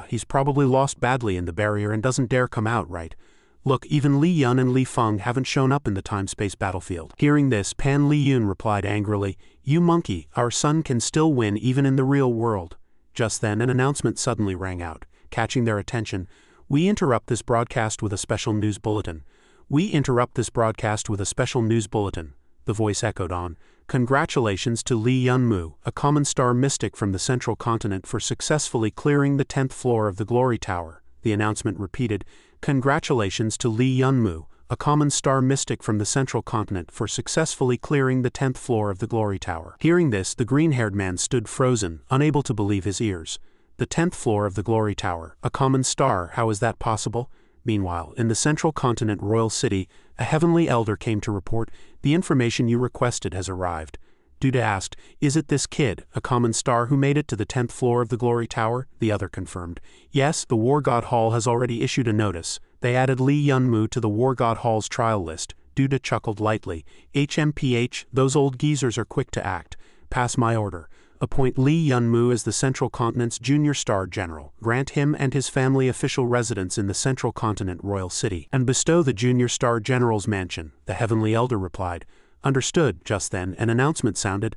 He's probably lost badly in the barrier and doesn't dare come out, right? Look, even Li Yun and Li Feng haven't shown up in the time-space battlefield. Hearing this, Pan Li Yun replied angrily, You monkey, our son can still win even in the real world. Just then, an announcement suddenly rang out, catching their attention. We interrupt this broadcast with a special news bulletin. We interrupt this broadcast with a special news bulletin. The voice echoed on. Congratulations to Li Yunmu, a common star mystic from the central continent, for successfully clearing the 10th floor of the Glory Tower. The announcement repeated, Congratulations to Li Yunmu, a common star mystic from the central continent, for successfully clearing the 10th floor of the Glory Tower. Hearing this, the green-haired man stood frozen, unable to believe his ears. The 10th floor of the Glory Tower, a common star, how is that possible? Meanwhile, in the central continent royal city, a heavenly elder came to report, The information you requested has arrived. Duda asked, Is it this kid, a common star, who made it to the 10th floor of the Glory Tower? The other confirmed. Yes, the War God Hall has already issued a notice. They added Li Yunmu to the War God Hall's trial list. Duda chuckled lightly. HMPH, those old geezers are quick to act. Pass my order. Appoint Li Yunmu as the Central Continent's Junior Star General, grant him and his family official residence in the Central Continent Royal City, and bestow the Junior Star General's mansion, the Heavenly Elder replied. Understood. Just then, an announcement sounded.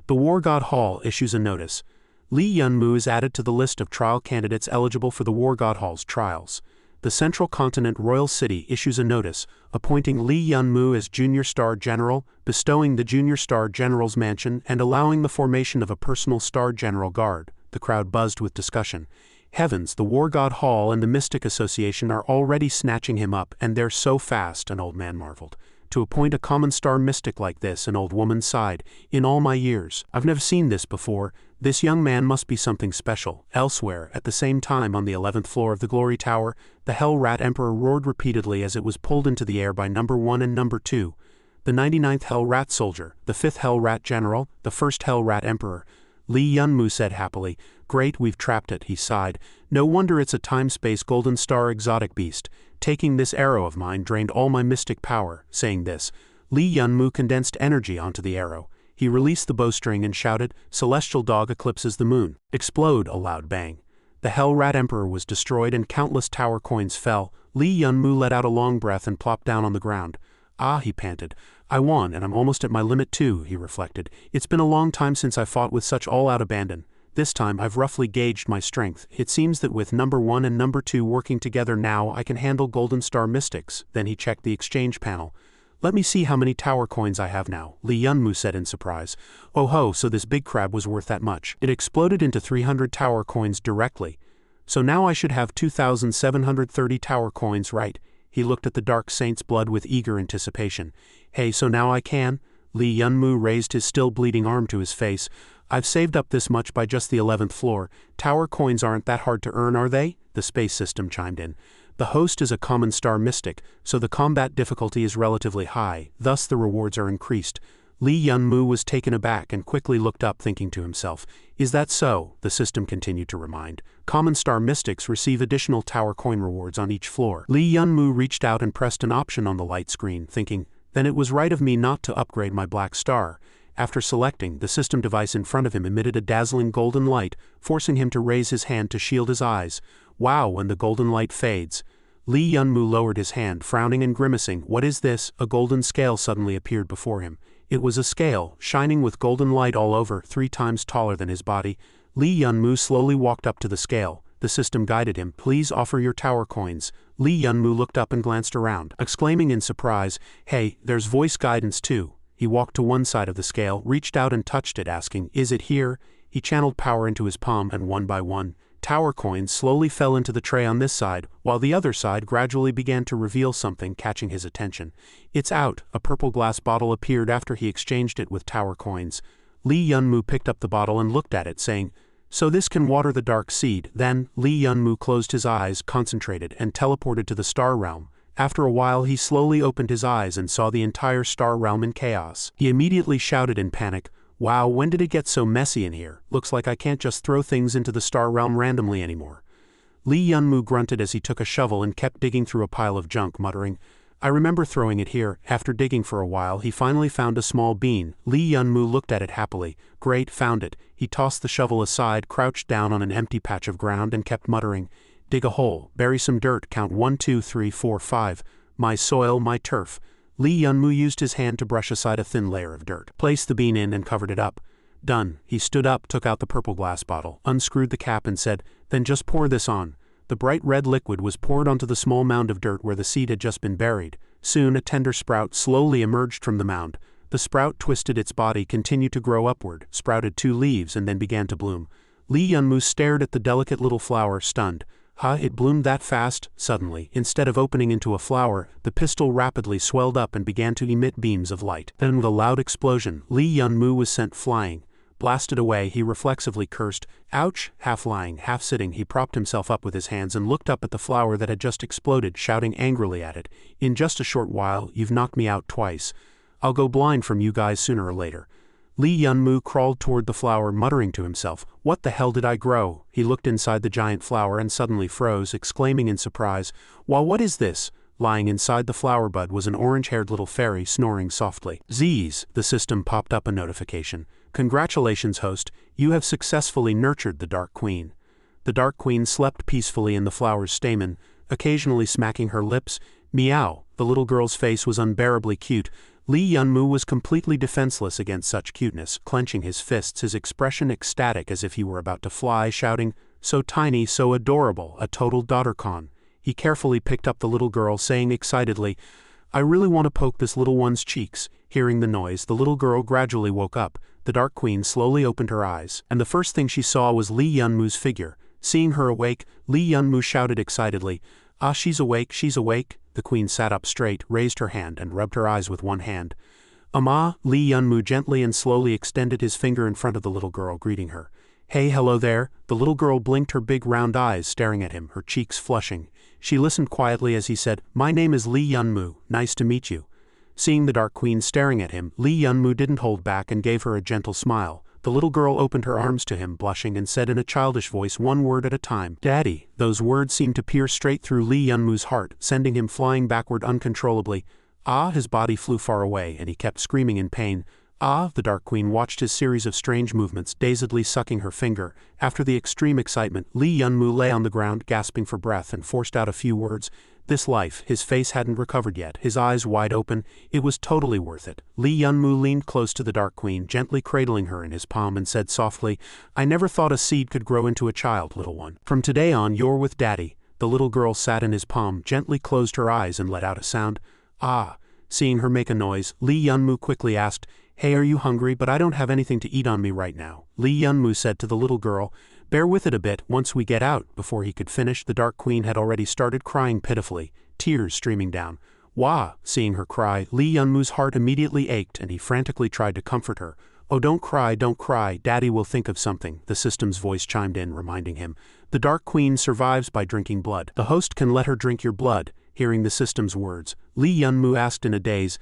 The War God Hall issues a notice. Li Yunmu is added to the list of trial candidates eligible for the War God Hall's trials. The Central Continent Royal City issues a notice, appointing Li Yunmu as Junior Star General, bestowing the Junior Star General's mansion, and allowing the formation of a personal Star General Guard. The crowd buzzed with discussion. Heavens, the War God Hall and the Mystic Association are already snatching him up, and they're so fast, an old man marveled. To appoint a common star mystic like this, an old woman sighed. In all my years, I've never seen this before. This young man must be something special. Elsewhere, at the same time on the 11th floor of the Glory Tower, the Hell Rat Emperor roared repeatedly as it was pulled into the air by number 1 and number 2. The 99th Hell Rat Soldier, the 5th Hell Rat General, the 1st Hell Rat Emperor. Li Yunmu said happily. Great, we've trapped it, he sighed. No wonder it's a time-space golden star exotic beast. Taking this arrow of mine drained all my mystic power. Saying this, Li Yunmu condensed energy onto the arrow. He released the bowstring and shouted, Celestial Dog eclipses the moon. Explode, a loud bang. The Hell Rat Emperor was destroyed and countless tower coins fell. Li Yunmu let out a long breath and plopped down on the ground. Ah, he panted. I won, and I'm almost at my limit too, he reflected. It's been a long time since I fought with such all-out abandon. This time I've roughly gauged my strength. It seems that with number 1 and number 2 working together now I can handle Golden Star Mystics. Then he checked the exchange panel. Let me see how many tower coins I have now, Li Yunmu said in surprise. Oh ho, so this big crab was worth that much. It exploded into 300 tower coins directly. So now I should have 2,730 tower coins, right? He looked at the Dark Saint's blood with eager anticipation. Hey, so now I can? Li Yunmu raised his still bleeding arm to his face. I've saved up this much by just the 11th floor. Tower coins aren't that hard to earn, are they? The space system chimed in. The host is a common star mystic, so the combat difficulty is relatively high, thus the rewards are increased. Li Yunmu was taken aback and quickly looked up, thinking to himself, Is that so? The system continued to remind. Common star mystics receive additional tower coin rewards on each floor. Li Yunmu reached out and pressed an option on the light screen, thinking, Then it was right of me not to upgrade my black star. After selecting, the system device in front of him emitted a dazzling golden light, forcing him to raise his hand to shield his eyes. Wow, when the golden light fades. Li Yunmu lowered his hand, frowning and grimacing. What is this? A golden scale suddenly appeared before him. It was a scale, shining with golden light all over, 3 times taller than his body. Li Yunmu slowly walked up to the scale. The system guided him. Please offer your tower coins. Li Yunmu looked up and glanced around, exclaiming in surprise, Hey, there's voice guidance too. He walked to one side of the scale, reached out and touched it, asking, Is it here? He channeled power into his palm, and one by one, tower coins slowly fell into the tray on this side, while the other side gradually began to reveal something, catching his attention. It's out. A purple glass bottle appeared after he exchanged it with tower coins. Li Yunmu picked up the bottle and looked at it, saying, So this can water the dark seed. Then, Li Yunmu closed his eyes, concentrated, and teleported to the star realm. After a while he slowly opened his eyes and saw the entire star realm in chaos. He immediately shouted in panic, Wow, when did it get so messy in here? Looks like I can't just throw things into the star realm randomly anymore. Li Yunmu grunted as he took a shovel and kept digging through a pile of junk, muttering, I remember throwing it here. After digging for a while, he finally found a small bean. Lee Yun-moo looked at it happily. Great, found it. He tossed the shovel aside, crouched down on an empty patch of ground and kept muttering. Dig a hole, bury some dirt, count 1, 2, 3, 4, 5. My soil, my turf. Lee Yun-moo used his hand to brush aside a thin layer of dirt, placed the bean in and covered it up. Done. He stood up, took out the purple glass bottle, unscrewed the cap and said, then just pour this on. The bright red liquid was poured onto the small mound of dirt where the seed had just been buried. Soon a tender sprout slowly emerged from the mound. The sprout twisted its body, continued to grow upward, sprouted 2 leaves and then began to bloom. Lee Yun-moo stared at the delicate little flower, stunned. It bloomed that fast? Suddenly, instead of opening into a flower, the pistil rapidly swelled up and began to emit beams of light. Then with a loud explosion, Lee Yun-moo was sent flying. Blasted away, he reflexively cursed. Ouch! Half lying, half sitting, he propped himself up with his hands and looked up at the flower that had just exploded, shouting angrily at it. In just a short while, you've knocked me out twice. I'll go blind from you guys sooner or later. Lee Yun-moo crawled toward the flower, muttering to himself, what the hell did I grow? He looked inside the giant flower and suddenly froze, exclaiming in surprise, well, what is this? Lying inside the flower bud was an orange-haired little fairy snoring softly. Z's, the system popped up a notification. Congratulations, host, you have successfully nurtured the Dark Queen. The Dark Queen slept peacefully in the flower's stamen, occasionally smacking her lips. Meow, the little girl's face was unbearably cute. Lee Yun-moo was completely defenseless against such cuteness, clenching his fists, his expression ecstatic as if he were about to fly, shouting, so tiny, so adorable, a total daughter-con. He carefully picked up the little girl, saying excitedly, I really want to poke this little one's cheeks. Hearing the noise, the little girl gradually woke up. The Dark Queen slowly opened her eyes, and the first thing she saw was Lee Yun-moo's figure. Seeing her awake, Lee Yun-moo shouted excitedly, she's awake, she's awake. The Queen sat up straight, raised her hand, and rubbed her eyes with one hand. Lee Yun-moo gently and slowly extended his finger in front of the little girl, greeting her. Hey, hello there. The little girl blinked her big round eyes, staring at him, her cheeks flushing. She listened quietly as he said, my name is Lee Yun-moo, nice to meet you. Seeing the Dark Queen staring at him, Lee Yun-moo didn't hold back and gave her a gentle smile. The little girl opened her arms to him, blushing, and said in a childish voice one word at a time, Daddy. Those words seemed to pierce straight through Lee Yun-moo's heart, sending him flying backward uncontrollably. His body flew far away, and he kept screaming in pain. The Dark Queen watched his series of strange movements, dazedly sucking her finger. After the extreme excitement, Lee Yun-moo lay on the ground, gasping for breath, and forced out a few words. This life, his face hadn't recovered yet, his eyes wide open, it was totally worth it. Lee Yun-moo leaned close to the Dark Queen, gently cradling her in his palm and said softly, I never thought a seed could grow into a child, little one. From today on, you're with Daddy. The little girl sat in his palm, gently closed her eyes and let out a sound. Seeing her make a noise, Lee Yun-moo quickly asked, Hey, are you hungry? But I don't have anything to eat on me right now. Lee Yun-moo said to the little girl, Bear with it a bit, once we get out. Before he could finish, the Dark Queen had already started crying pitifully, tears streaming down. Seeing her cry, Lee Yun-moo's heart immediately ached and he frantically tried to comfort her. Oh, don't cry, Daddy will think of something, the system's voice chimed in, reminding him. The Dark Queen survives by drinking blood. The host can let her drink your blood. Hearing the system's words, Lee Yun-moo asked in a daze,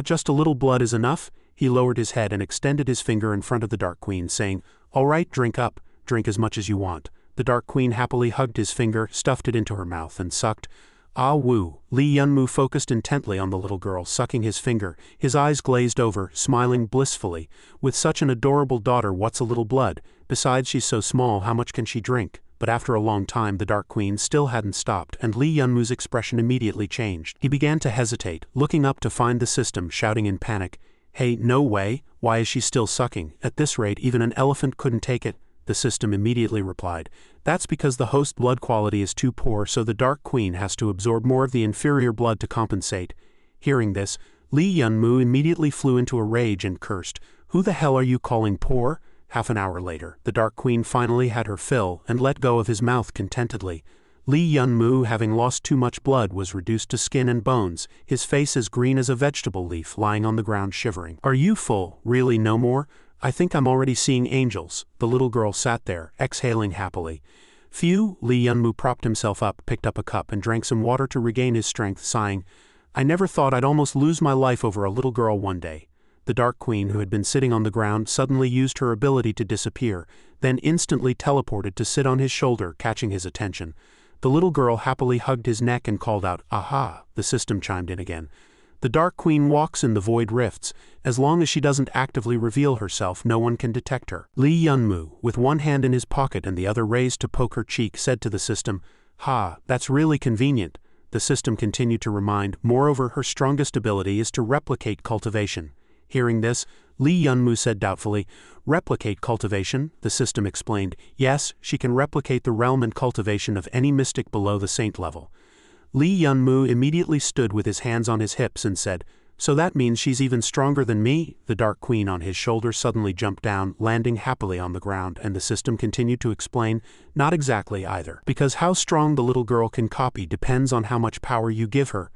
just a little blood is enough? He lowered his head and extended his finger in front of the Dark Queen, saying, All right, drink up. Drink as much as you want. The Dark Queen happily hugged his finger, stuffed it into her mouth, and sucked. Lee Yun-moo focused intently on the little girl, sucking his finger, his eyes glazed over, smiling blissfully. With such an adorable daughter, what's a little blood? Besides, she's so small, how much can she drink? But after a long time, the Dark Queen still hadn't stopped, and Lee Yun-moo's expression immediately changed. He began to hesitate, looking up to find the system, shouting in panic, Hey, no way, why is she still sucking? At this rate, even an elephant couldn't take it. The system immediately replied, That's because the host blood quality is too poor, so the Dark Queen has to absorb more of the inferior blood to compensate. Hearing this, Lee Yun-moo immediately flew into a rage and cursed, Who the hell are you calling poor? Half an hour later, the Dark Queen finally had her fill and let go of his mouth contentedly. Lee Yun-moo, having lost too much blood, was reduced to skin and bones, his face as green as a vegetable leaf, lying on the ground shivering. Are you full? Really no more? I think I'm already seeing angels. The little girl sat there, exhaling happily. Phew, Lee Yun-moo propped himself up, picked up a cup and drank some water to regain his strength, sighing, I never thought I'd almost lose my life over a little girl one day. The Dark Queen, who had been sitting on the ground, suddenly used her ability to disappear, then instantly teleported to sit on his shoulder, catching his attention. The little girl happily hugged his neck and called out, "Aha!" The system chimed in again. "The Dark Queen walks in the void rifts. As long as she doesn't actively reveal herself, no one can detect her." Lee Yunmu, with one hand in his pocket and the other raised to poke her cheek, said to the system, "Ha, that's really convenient." The system continued to remind, moreover, her strongest ability is to replicate cultivation. Hearing this, Lee Yunmu said doubtfully, "Replicate cultivation?" The system explained, "Yes, she can replicate the realm and cultivation of any mystic below the saint level." Lee Yunmu immediately stood with his hands on his hips and said, "So that means she's even stronger than me?" The Dark Queen on his shoulder suddenly jumped down, landing happily on the ground, and the system continued to explain, "Not exactly either. Because how strong the little girl can copy depends on how much power you give her."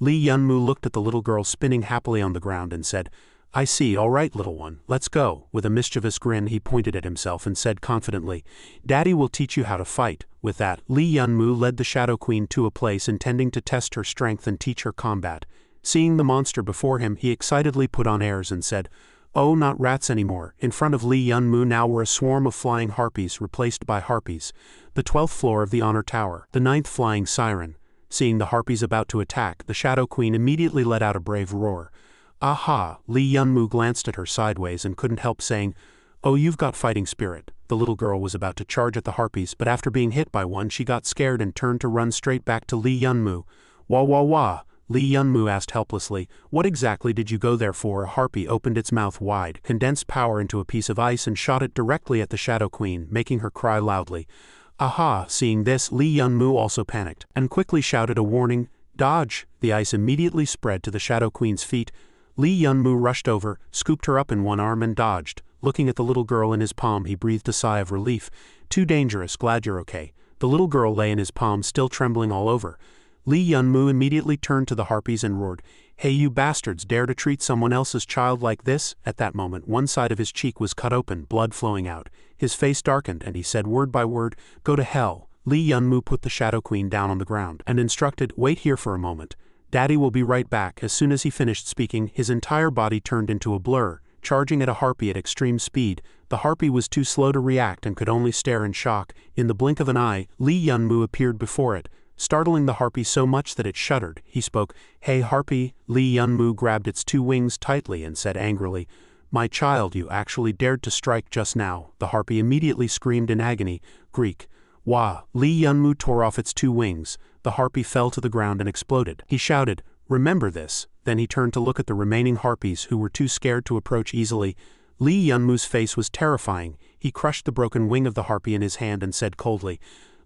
Lee Yunmu looked at the little girl spinning happily on the ground and said, "I see, all right, little one, let's go." With a mischievous grin he pointed at himself and said confidently, "Daddy will teach you how to fight." With that, Lee Yunmu led the Shadow Queen to a place intending to test her strength and teach her combat. Seeing the monster before him, he excitedly put on airs and said, "Oh, not rats anymore." In front of Lee Yunmu now were a swarm of flying harpies replaced by harpies. The 12th floor of the Honor Tower, the 9th flying siren. Seeing the harpies about to attack, the Shadow Queen immediately let out a brave roar. "Aha!" Lee Yunmu glanced at her sideways and couldn't help saying, "Oh, you've got fighting spirit." The little girl was about to charge at the harpies, but after being hit by one she got scared and turned to run straight back to Lee Yunmu. "Wah wah wah!" Lee Yunmu asked helplessly, "What exactly did you go there for?" A harpy opened its mouth wide, condensed power into a piece of ice and shot it directly at the Shadow Queen, making her cry loudly. "Aha!" Seeing this, Lee Yunmu also panicked, and quickly shouted a warning, "Dodge!" The ice immediately spread to the Shadow Queen's feet. Lee Yunmu rushed over, scooped her up in one arm and dodged. Looking at the little girl in his palm, he breathed a sigh of relief. "Too dangerous, glad you're okay." The little girl lay in his palm, still trembling all over. Lee Yunmu immediately turned to the harpies and roared, "Hey, you bastards, dare to treat someone else's child like this?" At that moment, one side of his cheek was cut open, blood flowing out. His face darkened, and he said word by word, "Go to hell." Lee Yunmu put the Shadow Queen down on the ground and instructed, "Wait here for a moment. Daddy will be right back." As soon as he finished speaking, his entire body turned into a blur, charging at a harpy at extreme speed. The harpy was too slow to react and could only stare in shock. In the blink of an eye, Lee Yunmu appeared before it, startling the harpy so much that it shuddered. He spoke, "Hey harpy." Lee Yunmu grabbed its two wings tightly and said angrily, "My child, you actually dared to strike just now." The harpy immediately screamed in agony. Greek. Wah! Lee Yunmu tore off its two wings. The harpy fell to the ground and exploded. He shouted, "Remember this." Then he turned to look at the remaining harpies who were too scared to approach easily. Lee Yunmu's face was terrifying. He crushed the broken wing of the harpy in his hand and said coldly,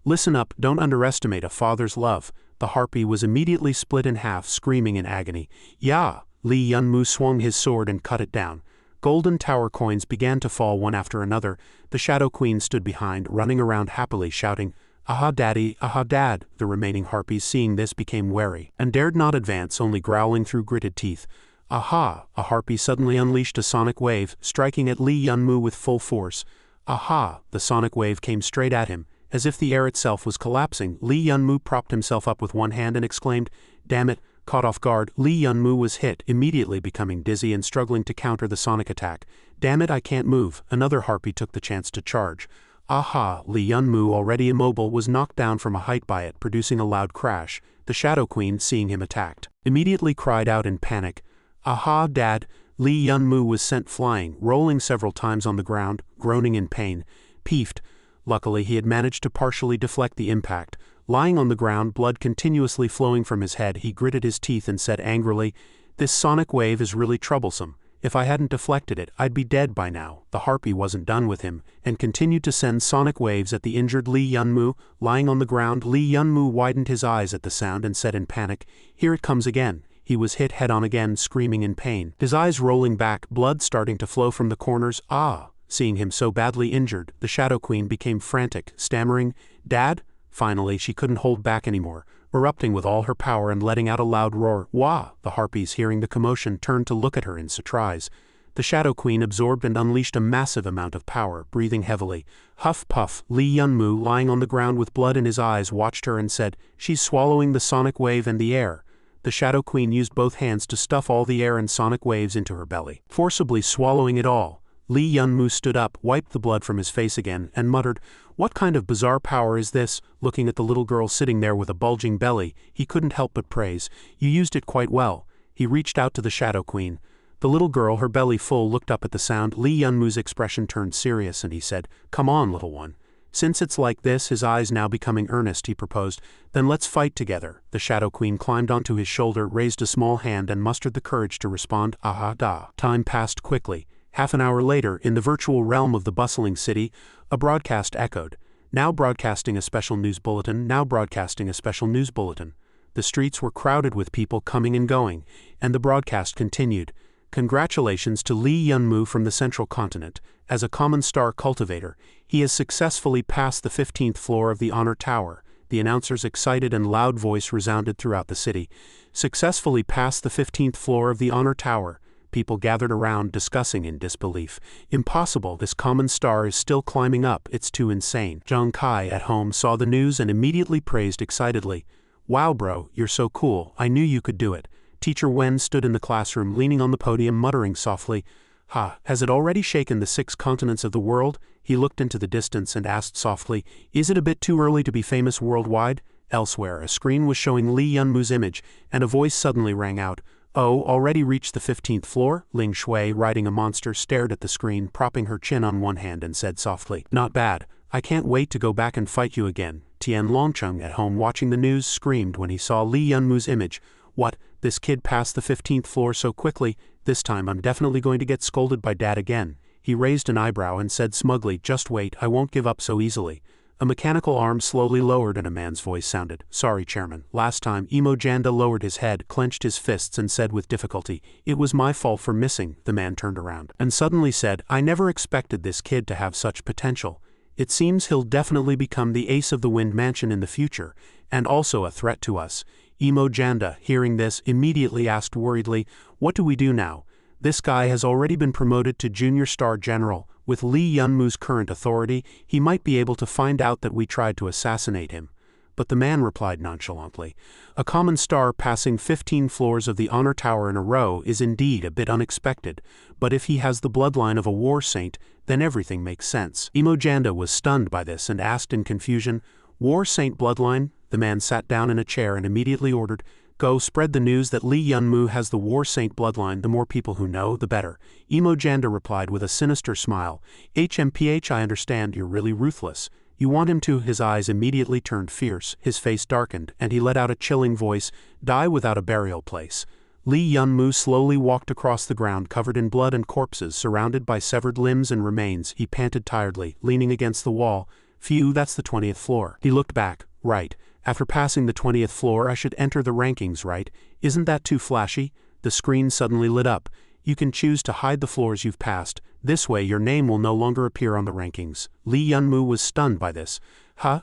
"Listen up, don't underestimate a father's love." The harpy was immediately split in half, screaming in agony. "Yeah!" Lee Yunmu swung his sword and cut it down. Golden tower coins began to fall one after another. The Shadow Queen stood behind, running around happily, shouting, "Aha daddy, aha dad." The remaining harpies seeing this became wary, and dared not advance, only growling through gritted teeth. "Aha!" A harpy suddenly unleashed a sonic wave, striking at Lee Yunmu with full force. "Aha!" The sonic wave came straight at him. As if the air itself was collapsing, Lee Yunmu propped himself up with one hand and exclaimed, "Damn it." Caught off guard, Lee Yunmu was hit, immediately becoming dizzy and struggling to counter the sonic attack. "Damn it, I can't move." Another harpy took the chance to charge. Aha! Lee Yunmu, already immobile, was knocked down from a height by it, producing a loud crash. The Shadow Queen, seeing him attacked, immediately cried out in panic, "Aha, Dad!" Lee Yunmu was sent flying, rolling several times on the ground, groaning in pain. Peeved. Luckily, he had managed to partially deflect the impact. Lying on the ground, blood continuously flowing from his head, he gritted his teeth and said angrily, "This sonic wave is really troublesome. If I hadn't deflected it, I'd be dead by now." The harpy wasn't done with him, and continued to send sonic waves at the injured Lee Yunmu. Lying on the ground, Lee Yunmu widened his eyes at the sound and said in panic, "Here it comes again." He was hit head-on again, screaming in pain. His eyes rolling back, blood starting to flow from the corners. "Ah!" Seeing him so badly injured, the Shadow Queen became frantic, stammering, "Dad?" Finally, she couldn't hold back anymore, erupting with all her power and letting out a loud roar. "Wah!" The harpies, hearing the commotion, turned to look at her in surprise. The Shadow Queen absorbed and unleashed a massive amount of power, breathing heavily. Huff puff. Lee Yunmu, lying on the ground with blood in his eyes, watched her and said, "She's swallowing the sonic wave and the air." The Shadow Queen used both hands to stuff all the air and sonic waves into her belly, forcibly swallowing it all. Li Yunmu stood up, wiped the blood from his face again, and muttered, "What kind of bizarre power is this?" Looking at the little girl sitting there with a bulging belly, he couldn't help but praise. "You used it quite well." He reached out to the Shadow Queen. The little girl, her belly full, looked up at the sound. Li Yunmu's expression turned serious and he said, "Come on, little one." "Since it's like this," his eyes now becoming earnest, he proposed, "then let's fight together." The Shadow Queen climbed onto his shoulder, raised a small hand and mustered the courage to respond, "Aha da." Time passed quickly. Half an hour later, in the virtual realm of the bustling city, a broadcast echoed. "Now broadcasting a special news bulletin, now broadcasting a special news bulletin." The streets were crowded with people coming and going, and the broadcast continued. "Congratulations to Li Yunmu from the Central Continent. As a common star cultivator, he has successfully passed the 15th floor of the Honor Tower." The announcer's excited and loud voice resounded throughout the city. "Successfully passed the 15th floor of the Honor Tower." People gathered around, discussing in disbelief. "Impossible, this common star is still climbing up, it's too insane." Zhang Kai at home saw the news and immediately praised excitedly. "Wow bro, you're so cool, I knew you could do it." Teacher Wen stood in the classroom leaning on the podium muttering softly, "Has it already shaken the 6 continents of the world?" He looked into the distance and asked softly, "Is it a bit too early to be famous worldwide?" Elsewhere, a screen was showing Li Yunmu's image, and a voice suddenly rang out, "Oh, already reached the 15th floor?" Ling Shui, riding a monster, stared at the screen, propping her chin on one hand and said softly, "Not bad. I can't wait to go back and fight you again." Tian Longcheng at home watching the news screamed when he saw Li Yunmu's image. "What? This kid passed the 15th floor so quickly? This time I'm definitely going to get scolded by Dad again." He raised an eyebrow and said smugly, "Just wait, I won't give up so easily." A mechanical arm slowly lowered and a man's voice sounded, "Sorry, Chairman. Last time." Janda lowered his head, clenched his fists and said with difficulty, "It was my fault for missing." The man turned around and suddenly said, "I never expected this kid to have such potential. It seems he'll definitely become the ace of the Wind Mansion in the future, and also a threat to us." Janda, hearing this, immediately asked worriedly, "What do we do now? This guy has already been promoted to Junior Star General. With Li Yunmu's current authority, he might be able to find out that we tried to assassinate him." But the man replied nonchalantly, "A common star passing 15 floors of the Honor Tower in a row is indeed a bit unexpected, but if he has the bloodline of a war saint, then everything makes sense." Janda was stunned by this and asked in confusion, "War saint bloodline?" The man sat down in a chair and immediately ordered, "Go spread the news that Li Yunmu has the War Saint bloodline. The more people who know, the better." Janda replied with a sinister smile, "HMPH, I understand you're really ruthless. You want him to." His eyes immediately turned fierce, his face darkened, and he let out a chilling voice, "Die without a burial place." Li Yunmu slowly walked across the ground covered in blood and corpses, surrounded by severed limbs and remains. He panted tiredly, leaning against the wall. "Phew, that's the 20th floor." He looked back. "Right. After passing the 20th floor I should enter the rankings, right? Isn't that too flashy?" The screen suddenly lit up. "You can choose to hide the floors you've passed. This way your name will no longer appear on the rankings." Li Yunmu was stunned by this.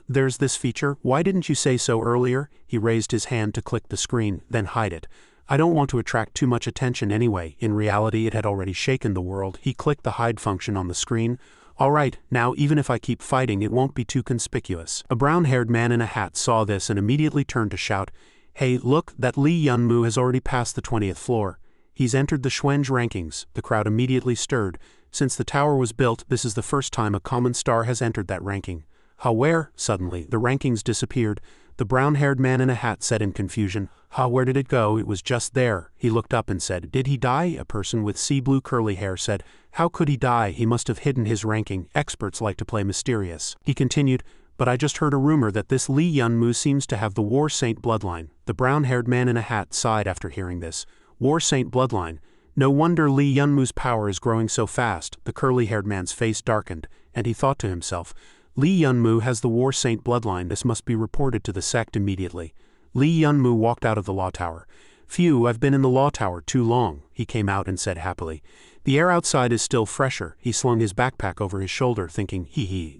There's this feature? Why didn't you say so earlier?" He raised his hand to click the screen, then hide it. "I don't want to attract too much attention anyway." In reality it had already shaken the world. He clicked the hide function on the screen. "Alright, now even if I keep fighting it won't be too conspicuous." A brown-haired man in a hat saw this and immediately turned to shout, "Hey, look, that Li Yunmu has already passed the 20th floor. He's entered the Xuanzhe rankings." The crowd immediately stirred. Since the tower was built, this is the first time a common star has entered that ranking. Where? Suddenly, the rankings disappeared. The brown-haired man in a hat said in confusion, where did it go? It was just there." He looked up and said, "Did he die?" A person with sea-blue curly hair said, "How could he die? He must have hidden his ranking. Experts like to play mysterious." He continued, "But I just heard a rumor that this Li Yunmu seems to have the War Saint bloodline." The brown-haired man in a hat sighed after hearing this. War Saint bloodline? No wonder Li Yunmu's power is growing so fast. The curly-haired man's face darkened, and he thought to himself, "Li Yunmu has the War Saint bloodline. This must be reported to the sect immediately." Li Yunmu walked out of the law tower. "Phew, I've been in the law tower too long." He came out and said happily, "The air outside is still fresher." He slung his backpack over his shoulder, thinking,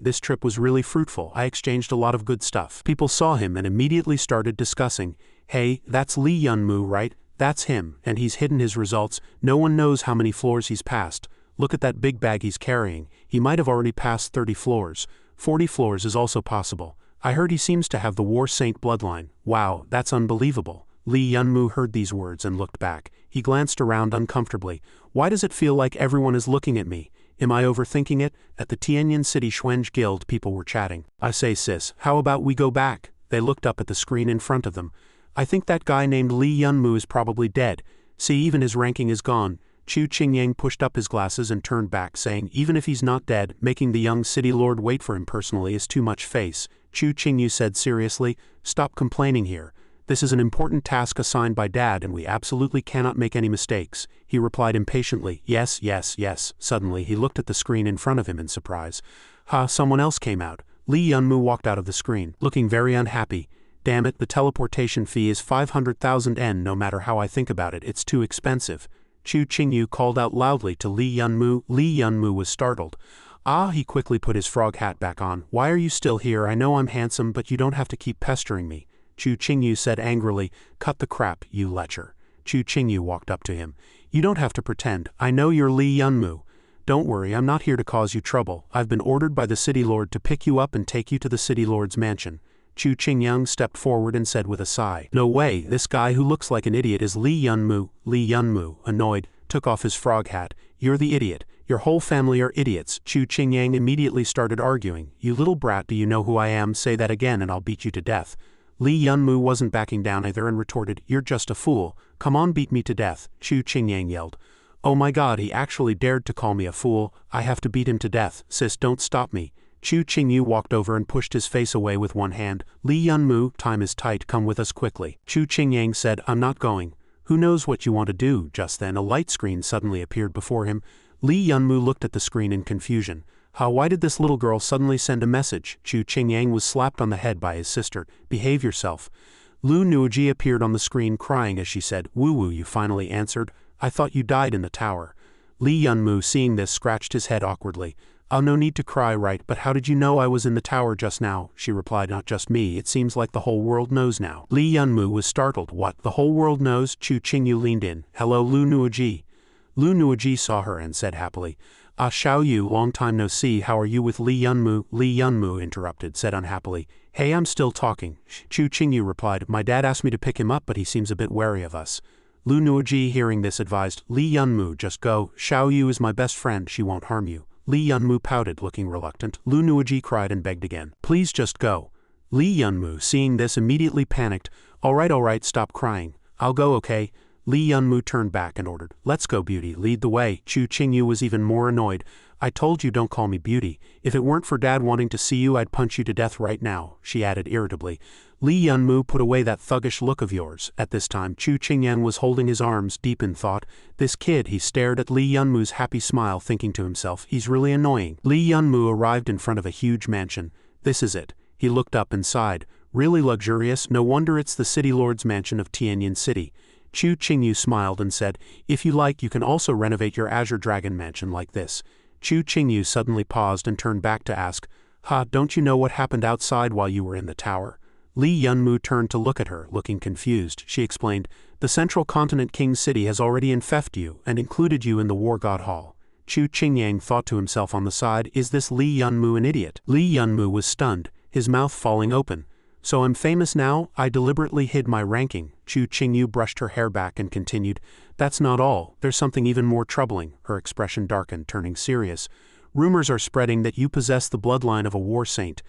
this trip was really fruitful. I exchanged a lot of good stuff." People saw him and immediately started discussing, "Hey, that's Li Yunmu, right? That's him, and he's hidden his results. No one knows how many floors he's passed. Look at that big bag he's carrying. He might have already passed 30 floors. 40 floors is also possible. I heard he seems to have the War Saint bloodline. Wow, that's unbelievable." Li Yunmu heard these words and looked back. He glanced around uncomfortably. "Why does it feel like everyone is looking at me? Am I overthinking it? At the Tianyan City Xuanzhe Guild people were chatting. I say sis, how about we go back? They looked up at the screen in front of them. I think that guy named Li Yunmu is probably dead. See, even his ranking is gone. Chu Qingyang pushed up his glasses and turned back, saying, even if he's not dead, making the young city lord wait for him personally is too much face. Chu Qingyu said seriously, stop complaining here. This is an important task assigned by Dad and we absolutely cannot make any mistakes. He replied impatiently, yes, yes, yes. Suddenly he looked at the screen in front of him in surprise. Someone else came out. Li Yunmu walked out of the screen, looking very unhappy. Damn it, the teleportation fee is 500,000 N. No matter how I think about it, it's too expensive. Chu Qingyu called out loudly to Li Yunmu. Li Yunmu was startled. He quickly put his frog hat back on. Why are you still here? I know I'm handsome, but you don't have to keep pestering me. Chu Qingyu said angrily, cut the crap, you lecher. Chu Qingyu walked up to him. You don't have to pretend. I know you're Li Yunmu. Don't worry, I'm not here to cause you trouble. I've been ordered by the city lord to pick you up and take you to the city lord's mansion. Chu Qingyang stepped forward and said with a sigh, no way, this guy who looks like an idiot is Li Yunmu. Li Yunmu, annoyed, took off his frog hat. You're the idiot. Your whole family are idiots. Chu Qingyang immediately started arguing. You little brat, do you know who I am? Say that again and I'll beat you to death. Li Yunmu wasn't backing down either and retorted, you're just a fool. Come on, beat me to death. Chu Qingyang yelled. Oh my god, he actually dared to call me a fool. I have to beat him to death. Sis, don't stop me. Chu Qingyu walked over and pushed his face away with one hand. Li Yunmu, time is tight, come with us quickly. Chu Qingyang said, I'm not going. Who knows what you want to do? Just then a light screen suddenly appeared before him. Li Yunmu looked at the screen in confusion. Why did this little girl suddenly send a message? Chu Qingyang was slapped on the head by his sister. Behave yourself. Lu Nuoji appeared on the screen crying as she said, Woo-woo, you finally answered. I thought you died in the tower. Li Yunmu, seeing this, scratched his head awkwardly. Oh, no need to cry, right, but how did you know I was in the tower just now? She replied, not just me, it seems like the whole world knows now. Li Yunmu was startled. What, the whole world knows? Chu Qingyu leaned in. Hello, Lu Nuoji. Lu Nuoji saw her and said happily, Xiao Yu, long time no see, how are you with Li Yunmu? Li Yunmu interrupted, said unhappily, hey, I'm still talking. Chu Qingyu replied, my dad asked me to pick him up but he seems a bit wary of us. Lu Nuoji, hearing this, advised, Li Yunmu, just go. Xiao Yu is my best friend, she won't harm you. Li Yunmu pouted, looking reluctant. Lu Nuoji cried and begged again. Please just go. Li Yunmu, seeing this, immediately panicked. All right, stop crying. I'll go, okay? Li Yunmu turned back and ordered, let's go, Beauty, lead the way. Chu Qingyu was even more annoyed. I told you don't call me Beauty. If it weren't for Dad wanting to see you, I'd punch you to death right now, she added irritably. Li Yunmu, put away that thuggish look of yours. At this time, Chu Qingyang was holding his arms, deep in thought. This kid, he stared at Li Yunmu's happy smile, thinking to himself, he's really annoying. Li Yunmu arrived in front of a huge mansion. This is it. He looked up and sighed. Really luxurious, no wonder it's the city lord's mansion of Tianyan City. Chu Qingyu smiled and said, if you like, you can also renovate your Azure Dragon mansion like this. Chu Qingyu suddenly paused and turned back to ask, don't you know what happened outside while you were in the tower? Li Yunmu turned to look at her, looking confused. She explained, the Central Continent King City has already infested you and included you in the War God Hall. Chu Qingyang thought to himself on the side, is this Li Yunmu an idiot? Li Yunmu was stunned, his mouth falling open. So I'm famous now? I deliberately hid my ranking. Chu Qingyu brushed her hair back and continued, that's not all, there's something even more troubling. Her expression darkened, turning serious. Rumors are spreading that you possess the bloodline of a war saint.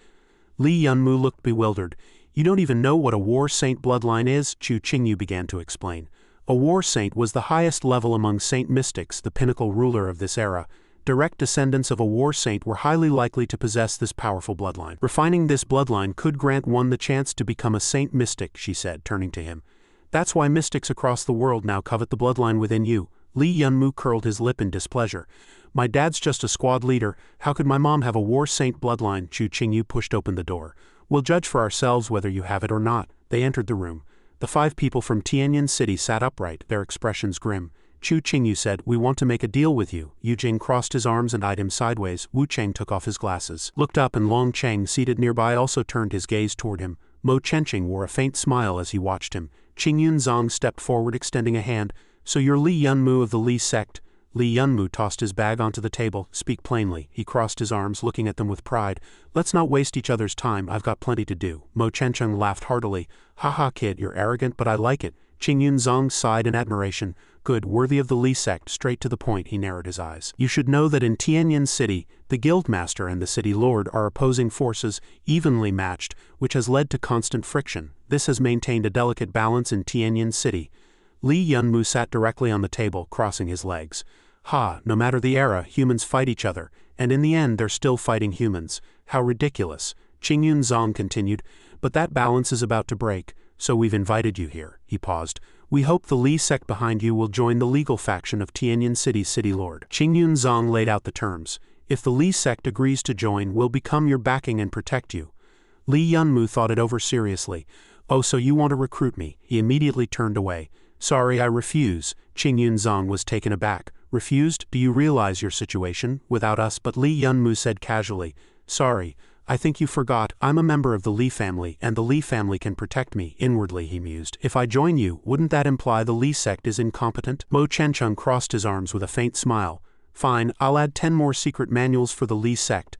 Li Yunmu looked bewildered. You don't even know what a war saint bloodline is? Chu Qingyu began to explain. A war saint was the highest level among saint mystics, the pinnacle ruler of this era. Direct descendants of a war saint were highly likely to possess this powerful bloodline. Refining this bloodline could grant one the chance to become a saint mystic, she said, turning to him. That's why mystics across the world now covet the bloodline within you. Li Yunmu curled his lip in displeasure. My dad's just a squad leader. How could my mom have a war saint bloodline? Chu Qingyu pushed open the door. We'll judge for ourselves whether you have it or not. They entered the room. The 5 people from Tianyan City sat upright, their expressions grim. Chu Qingyu said, we want to make a deal with you. Yu Jing crossed his arms and eyed him sideways. Wu Cheng took off his glasses, looked up, and Long Cheng, seated nearby, also turned his gaze toward him. Mo Chenching wore a faint smile as he watched him. Qingyun Zong stepped forward, extending a hand. So you're Li Yunmu of the Li sect? Li Yunmu tossed his bag onto the table. Speak plainly. He crossed his arms, looking at them with pride. Let's not waste each other's time. I've got plenty to do. Mo Chencheng laughed heartily. Haha, kid, you're arrogant, but I like it. Qingyun Zong sighed in admiration. Good, worthy of the Li sect, straight to the point, he narrowed his eyes. You should know that in Tianyin City, the Guildmaster and the City Lord are opposing forces, evenly matched, which has led to constant friction. This has maintained a delicate balance in Tianyin City. Li Yunmu sat directly on the table, crossing his legs. No matter the era, humans fight each other, and in the end they're still fighting humans. How ridiculous. Qingyun Zong continued, but that balance is about to break, so we've invited you here. He paused. We hope the Li sect behind you will join the legal faction of Tianyin City's City Lord. Qingyun Zong laid out the terms. If the Li sect agrees to join, we'll become your backing and protect you. Li Yunmu thought it over seriously. Oh, so you want to recruit me? He immediately turned away. Sorry, I refuse. Qingyun Zong was taken aback. Refused? Do you realize your situation? Without us? But Li Yunmu said casually. Sorry. I think you forgot, I'm a member of the Li family, and the Li family can protect me. Inwardly he mused. If I join you, wouldn't that imply the Li sect is incompetent? Mo Chencheng crossed his arms with a faint smile. Fine, I'll add 10 more secret manuals for the Li sect.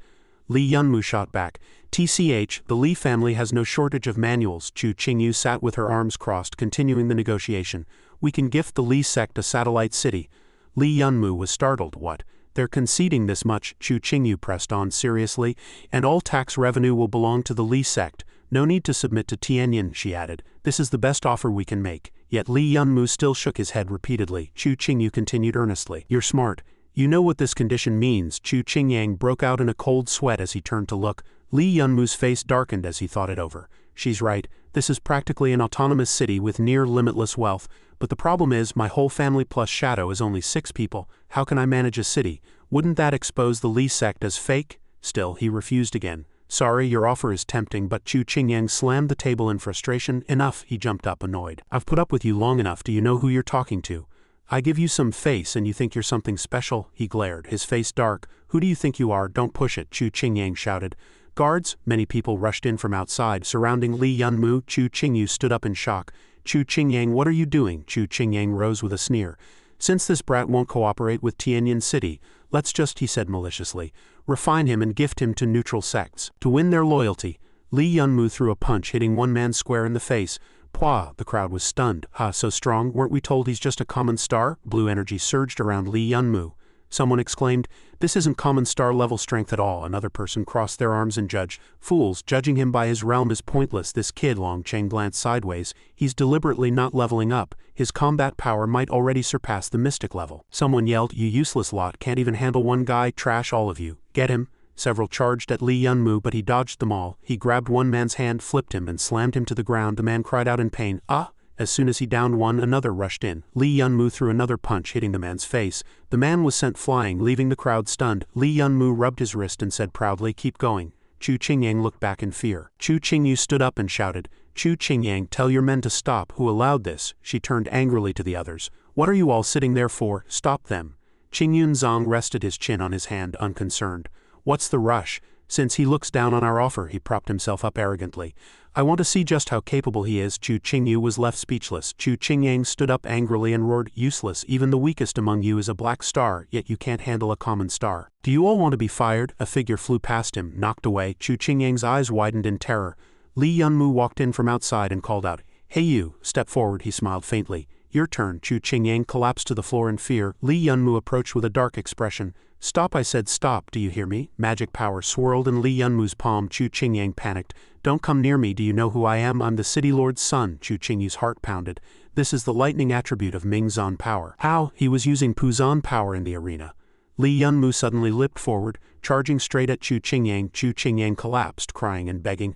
Li Yunmu shot back. TCH, the Li family has no shortage of manuals. Chu Qingyu sat with her arms crossed, continuing the negotiation. We can gift the Li sect a satellite city. Li Yunmu was startled. What? They're conceding this much, Chu Qingyu pressed on seriously, and all tax revenue will belong to the Li sect. No need to submit to Tianyin, she added. This is the best offer we can make. Yet Li Yunmu still shook his head repeatedly. Chu Qingyu continued earnestly. You're smart. You know what this condition means. Chu Qingyang broke out in a cold sweat as he turned to look. Li Yunmu's face darkened as he thought it over. She's right. This is practically an autonomous city with near limitless wealth. But the problem is, my whole family plus Shadow is only 6 people. How can I manage a city? Wouldn't that expose the Li sect as fake? Still, he refused again. Sorry, your offer is tempting, but Chu Qingyang slammed the table in frustration. Enough, he jumped up annoyed. I've put up with you long enough. Do you know who you're talking to? I give you some face and you think you're something special? He glared, his face dark. Who do you think you are? Don't push it, Chu Qingyang shouted. Guards? Many people rushed in from outside, surrounding Li Yunmu. Chu Qingyu stood up in shock. Chu Qingyang, what are you doing? Chu Qingyang rose with a sneer. Since this brat won't cooperate with Tianyin City, let's just, he said maliciously, refine him and gift him to neutral sects. To win their loyalty. Li Yunmu threw a punch, hitting one man square in the face. Pwah, the crowd was stunned. So strong, weren't we told he's just a common star? Blue energy surged around Li Yunmu. Someone exclaimed, this isn't common star level strength at all. Another person crossed their arms and judged. Fools, judging him by his realm is pointless. This kid, Long Cheng glanced sideways. He's deliberately not leveling up. His combat power might already surpass the mystic level. Someone yelled, you useless lot, can't even handle one guy, trash all of you. Get him. Several charged at Li Yunmu, but he dodged them all. He grabbed one man's hand, flipped him, and slammed him to the ground. The man cried out in pain. As soon as he downed one, another rushed in. Li Yunmu threw another punch, hitting the man's face. The man was sent flying, leaving the crowd stunned. Li Yunmu rubbed his wrist and said proudly, keep going. Chu Qingyang looked back in fear. Chu Qingyu stood up and shouted, Chu Qingyang, tell your men to stop. Who allowed this? She turned angrily to the others. What are you all sitting there for? Stop them. Qingyun Zong rested his chin on his hand, unconcerned. What's the rush? Since he looks down on our offer, he propped himself up arrogantly. I want to see just how capable he is. Chu Qingyu was left speechless. Chu Qingyang stood up angrily and roared, useless, even the weakest among you is a black star, yet you can't handle a common star. Do you all want to be fired? A figure flew past him, knocked away. Chu Qingyang's eyes widened in terror. Li Yunmu walked in from outside and called out, hey you, step forward. He smiled faintly. Your turn. Chu Qingyang collapsed to the floor in fear. Li Yunmu approached with a dark expression. Stop, I said stop, do you hear me? Magic power swirled in Li Yunmu's palm. Chu Qingyang panicked. Don't come near me, do you know who I am? I'm the City Lord's son. Chu Qingyu's heart pounded. This is the lightning attribute of Mingzan power. How? He was using Puzan power in the arena. Li Yunmu suddenly leaped forward, charging straight at Chu Qingyang. Chu Qingyang collapsed, crying and begging.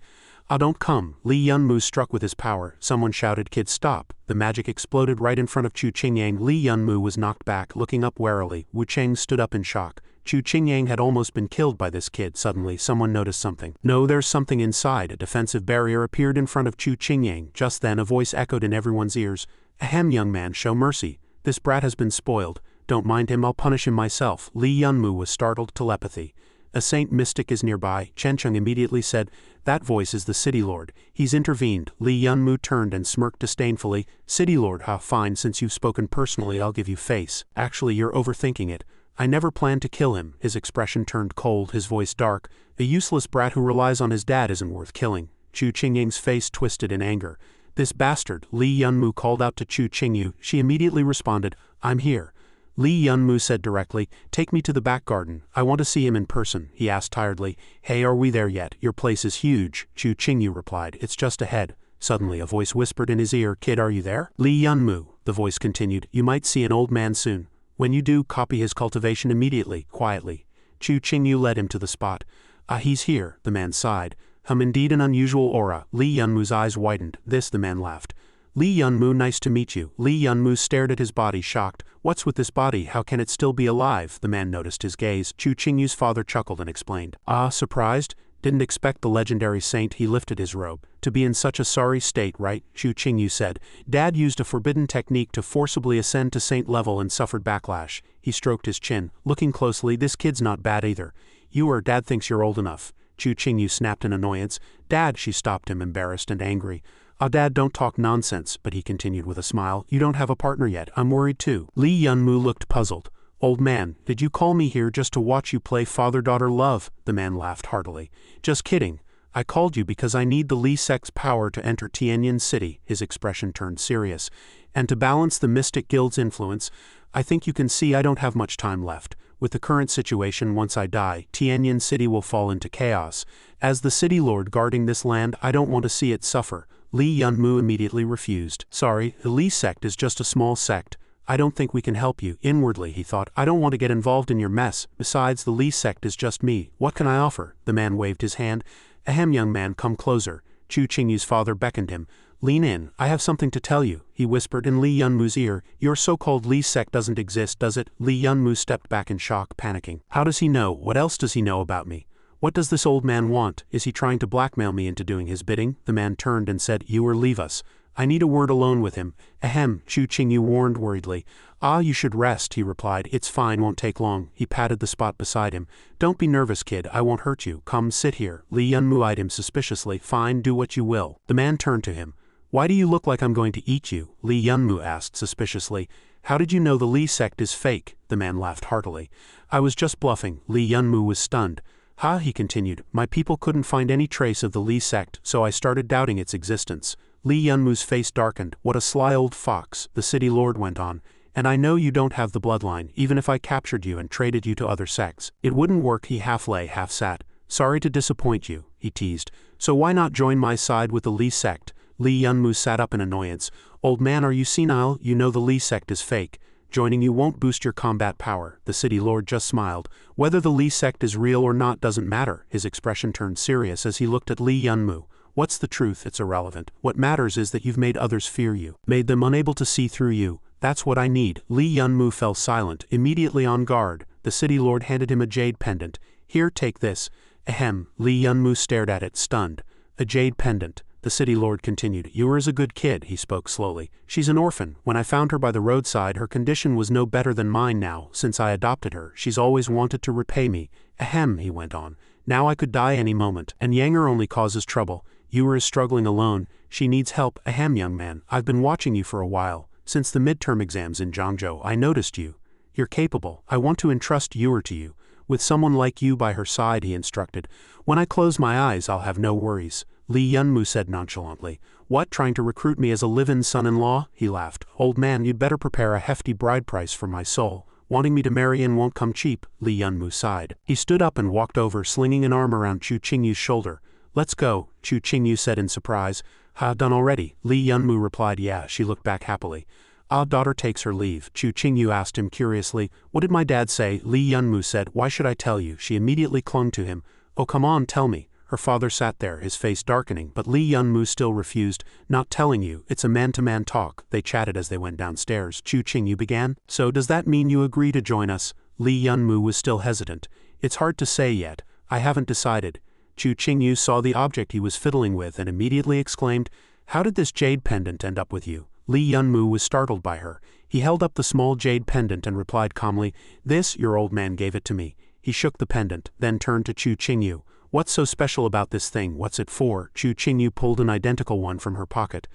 Don't come. Li Yunmu struck with his power. Someone shouted, kid, stop. The magic exploded right in front of Chu Qingyang. Li Yunmu was knocked back, looking up warily. Wu Cheng stood up in shock. Chu Qingyang had almost been killed by this kid. Suddenly, someone noticed something. No, there's something inside. A defensive barrier appeared in front of Chu Qingyang. Just then, a voice echoed in everyone's ears. Ahem, young man, show mercy. This brat has been spoiled. Don't mind him, I'll punish him myself. Li Yunmu was startled. Telepathy. A saint mystic is nearby. Chencheng immediately said, that voice is the City Lord. He's intervened. Li Yunmu turned and smirked disdainfully. City Lord, fine, since you've spoken personally, I'll give you face. Actually, you're overthinking it. I never planned to kill him. His expression turned cold, his voice dark. A useless brat who relies on his dad isn't worth killing. Chu Qingyang's face twisted in anger. This bastard, Li Yunmu called out to Chu Qingyu. She immediately responded, I'm here. Li Yunmu said directly, take me to the back garden. I want to see him in person, he asked tiredly. Hey, are we there yet? Your place is huge, Chu Qingyu replied. It's just ahead. Suddenly a voice whispered in his ear, kid, are you there? Li Yunmu, the voice continued, you might see an old man soon. When you do, copy his cultivation immediately, quietly. Chu Qingyu led him to the spot. Ah, he's here, the man sighed. Indeed an unusual aura. Li Yunmu's eyes widened. This, the man laughed. Li Yunmu, nice to meet you. Li Yunmu stared at his body, shocked. What's with this body? How can it still be alive? The man noticed his gaze. Chu Qingyu's father chuckled and explained. Ah, surprised? Didn't expect the legendary saint. He lifted his robe. To be in such a sorry state, right? Chu Qingyu said. Dad used a forbidden technique to forcibly ascend to saint level and suffered backlash. He stroked his chin. Looking closely, this kid's not bad either. You or Dad thinks you're old enough. Chu Qingyu snapped in annoyance. Dad, she stopped him, embarrassed and angry. Ah, Dad, don't talk nonsense, but he continued with a smile. You don't have a partner yet. I'm worried too. Li Yunmu looked puzzled. Old man, did you call me here just to watch you play father-daughter love? The man laughed heartily. Just kidding. I called you because I need the Li sect's power to enter Tianyin City. His expression turned serious. And to balance the Mystic Guild's influence, I think you can see I don't have much time left. With the current situation, once I die, Tianyin City will fall into chaos. As the city lord guarding this land, I don't want to see it suffer. Li Yunmu immediately refused. Sorry, the Li sect is just a small sect. I don't think we can help you. Inwardly, he thought, I don't want to get involved in your mess. Besides, the Li sect is just me. What can I offer? The man waved his hand. Ahem, young man, come closer. Chu Qingyu's father beckoned him. Lean in. I have something to tell you, he whispered in Li Yunmu's ear. Your so-called Li sect doesn't exist, does it? Li Yunmu stepped back in shock, panicking. How does he know? What else does he know about me? What does this old man want? Is he trying to blackmail me into doing his bidding? The man turned and said, You or leave us. I need a word alone with him. Ahem, Chu Qingyu warned worriedly. Ah, you should rest, he replied. It's fine, won't take long. He patted the spot beside him. Don't be nervous, kid, I won't hurt you. Come, sit here. Li Yunmu eyed him suspiciously. Fine, do what you will. The man turned to him. Why do you look like I'm going to eat you? Li Yunmu asked suspiciously. How did you know the Li sect is fake? The man laughed heartily. I was just bluffing. Li Yunmu was stunned. Ha, he continued. My people couldn't find any trace of the Li sect, so I started doubting its existence. Li Yunmu's face darkened. What a sly old fox, the city lord went on. And I know you don't have the bloodline, even if I captured you and traded you to other sects. It wouldn't work, he half lay, half sat. Sorry to disappoint you, he teased. So why not join my side with the Li sect? Li Yunmu sat up in annoyance. Old man, are you senile? You know the Li sect is fake. Joining you won't boost your combat power. The city lord just smiled. Whether the Li sect is real or not doesn't matter. His expression turned serious as he looked at Li Yunmu. What's the truth? It's irrelevant. What matters is that you've made others fear you, made them unable to see through you. That's what I need. Li Yunmu fell silent, immediately on guard. The city lord handed him a jade pendant. Here, take this. Ahem. Li Yunmu stared at it, stunned. A jade pendant. The city lord continued. Yours is a good kid, he spoke slowly. She's an orphan. When I found her by the roadside, her condition was no better than mine now. Since I adopted her, she's always wanted to repay me. Ahem, he went on. Now I could die any moment, and Yanger only causes trouble. Yura is struggling alone. She needs help. Ahem, young man. I've been watching you for a while. Since the midterm exams in Zhangzhou, I noticed you. You're capable. I want to entrust Yura to you. With someone like you by her side, he instructed. When I close my eyes, I'll have no worries. Li Yunmu said nonchalantly. What, trying to recruit me as a live-in son-in-law? He laughed. Old man, you'd better prepare a hefty bride price for my soul. Wanting me to marry in won't come cheap, Li Yunmu sighed. He stood up and walked over, slinging an arm around Chu Qingyu's shoulder. Let's go, Chu Qingyu said in surprise. Ha, done already? Li Yunmu replied. Yeah, she looked back happily. Ah, daughter takes her leave. Chu Qingyu asked him curiously. What did my dad say? Li Yunmu said. Why should I tell you? She immediately clung to him. Oh, come on, tell me. Her father sat there, his face darkening, but Li Yunmu still refused. Not telling you, it's a man-to-man talk. They chatted as they went downstairs. Chu Qingyu began. So does that mean you agree to join us? Li Yunmu was still hesitant. It's hard to say yet. I haven't decided. Chu Qingyu saw the object he was fiddling with and immediately exclaimed, How did this jade pendant end up with you? Li Yunmu was startled by her. He held up the small jade pendant and replied calmly, This, your old man gave it to me. He shook the pendant, then turned to Chu Qingyu. What's so special about this thing? What's it for? Chu Qingyu pulled an identical one from her pocket.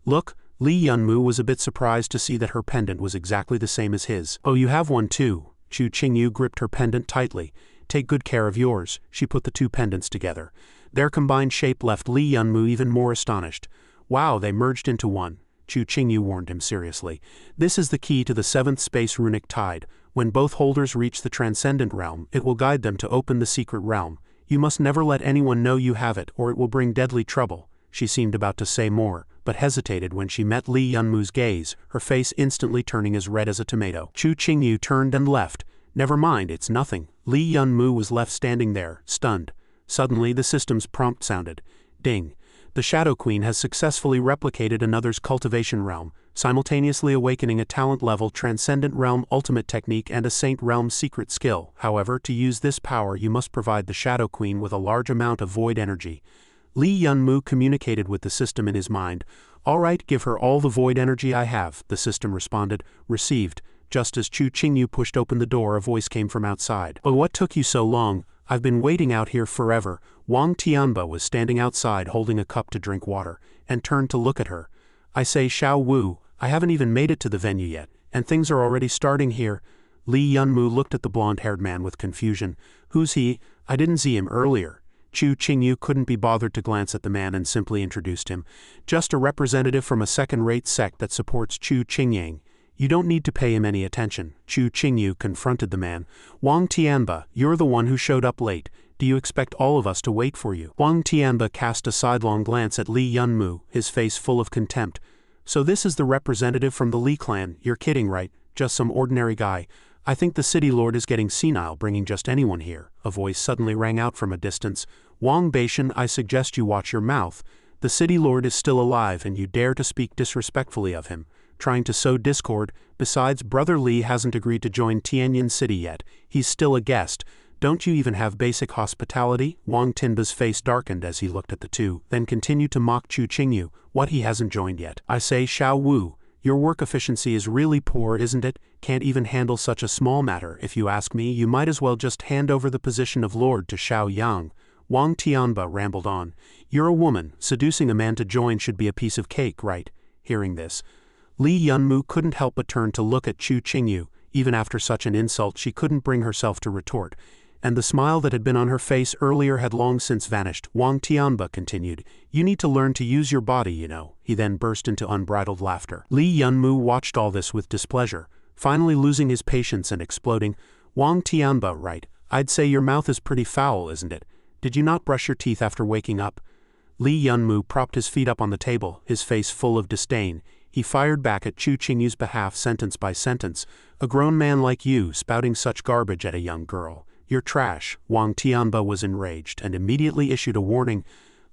Look, Li Yunmu was a bit surprised to see that her pendant was exactly the same as his. Oh, you have one too. Chu Qingyu gripped her pendant tightly. Take good care of yours. She put the two pendants together. Their combined shape left Li Yunmu even more astonished. Wow, they merged into one. Chu Qingyu warned him seriously. This is the key to the 7th space runic tide. When both holders reach the transcendent realm, it will guide them to open the secret realm. You must never let anyone know you have it, or it will bring deadly trouble. She seemed about to say more, but hesitated when she met Li Yunmu's gaze, her face instantly turning as red as a tomato. Chu Qingyu turned and left. Never mind, it's nothing. Li Yunmu was left standing there, stunned. Suddenly the system's prompt sounded. Ding. The Shadow Queen has successfully replicated another's cultivation realm, simultaneously awakening a talent-level transcendent realm ultimate technique and a saint realm secret skill. However, to use this power you must provide the Shadow Queen with a large amount of void energy. Li Yunmu communicated with the system in his mind. All right, give her all the void energy I have, the system responded. Received. Just as Chu Qingyu pushed open the door, a voice came from outside. But what took you so long? I've been waiting out here forever. Wang Tianba was standing outside holding a cup to drink water, and turned to look at her. I say, Xiao Wu, I haven't even made it to the venue yet, and things are already starting here. Li Yunmu looked at the blonde-haired man with confusion. Who's he? I didn't see him earlier. Chu Qingyu couldn't be bothered to glance at the man and simply introduced him. Just a representative from a second-rate sect that supports Chu Qingyang. You don't need to pay him any attention. Chu Qingyu confronted the man. Wang Tianba, you're the one who showed up late. Do you expect all of us to wait for you? Wang Tianba cast a sidelong glance at Li Yunmu, his face full of contempt. So this is the representative from the Li clan. You're kidding, right? Just some ordinary guy. I think the city lord is getting senile bringing just anyone here. A voice suddenly rang out from a distance. Wang Beishan, I suggest you watch your mouth. The city lord is still alive and you dare to speak disrespectfully of him. Trying to sow discord. Besides, Brother Li hasn't agreed to join Tianyin City yet. He's still a guest. Don't you even have basic hospitality? Wang Tinba's face darkened as he looked at the two, then continued to mock Chu Qingyu. What, he hasn't joined yet? I say, Xiao Wu, your work efficiency is really poor, isn't it? Can't even handle such a small matter. If you ask me, you might as well just hand over the position of lord to Xiao Yang. Wang Tianba rambled on. You're a woman. Seducing a man to join should be a piece of cake, right? Hearing this, Li Yunmu couldn't help but turn to look at Chu Qingyu. Even after such an insult she couldn't bring herself to retort, and the smile that had been on her face earlier had long since vanished. Wang Tianba continued, you need to learn to use your body, you know. He then burst into unbridled laughter. Li Yunmu watched all this with displeasure, finally losing his patience and exploding. Wang Tianba, right, I'd say your mouth is pretty foul, isn't it? Did you not brush your teeth after waking up? Li Yunmu propped his feet up on the table, his face full of disdain. He fired back at Chu Qingyu's behalf sentence by sentence. A grown man like you spouting such garbage at a young girl. You're trash. Wang Tianba was enraged and immediately issued a warning.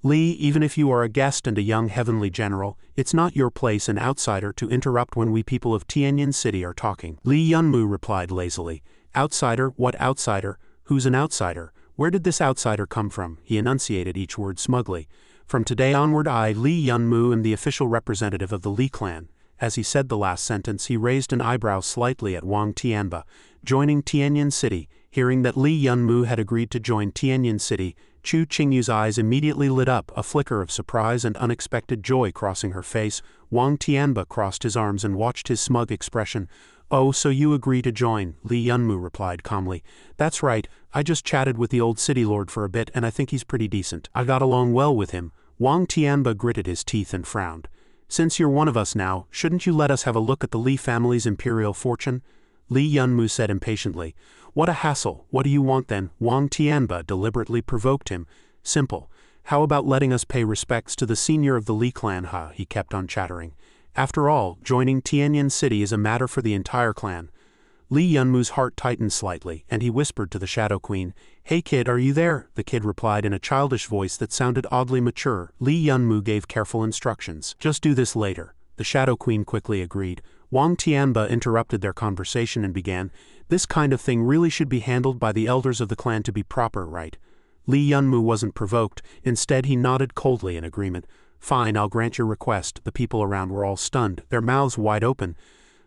Li, even if you are a guest and a young heavenly general, it's not your place, an outsider, to interrupt when we people of Tianyin City are talking. Li Yunmu replied lazily. Outsider? What outsider? Who's an outsider? Where did this outsider come from? He enunciated each word smugly. From today onward I, Li Yunmu, am the official representative of the Li clan. As he said the last sentence he raised an eyebrow slightly at Wang Tianba. Joining Tianyin City. Hearing that Li Yunmu had agreed to join Tianyin City, Chu Qingyu's eyes immediately lit up, a flicker of surprise and unexpected joy crossing her face. Wang Tianba crossed his arms and watched his smug expression. Oh, so you agree to join, Li Yunmu replied calmly. That's right, I just chatted with the old city lord for a bit and I think he's pretty decent. I got along well with him. Wang Tianba gritted his teeth and frowned. Since you're one of us now, shouldn't you let us have a look at the Li family's imperial fortune? Li Yunmu said impatiently. What a hassle. What do you want then? Wang Tianba deliberately provoked him. Simple. How about letting us pay respects to the senior of the Li clan? He kept on chattering. After all, joining Tianyin City is a matter for the entire clan. Li Yunmu's heart tightened slightly, and he whispered to the Shadow Queen. Hey kid, are you there? The kid replied in a childish voice that sounded oddly mature. Li Yunmu gave careful instructions. Just do this later. The Shadow Queen quickly agreed. Wang Tianba interrupted their conversation and began. This kind of thing really should be handled by the elders of the clan to be proper, right? Li Yunmu wasn't provoked. Instead he nodded coldly in agreement. Fine, I'll grant your request. The people around were all stunned, their mouths wide open.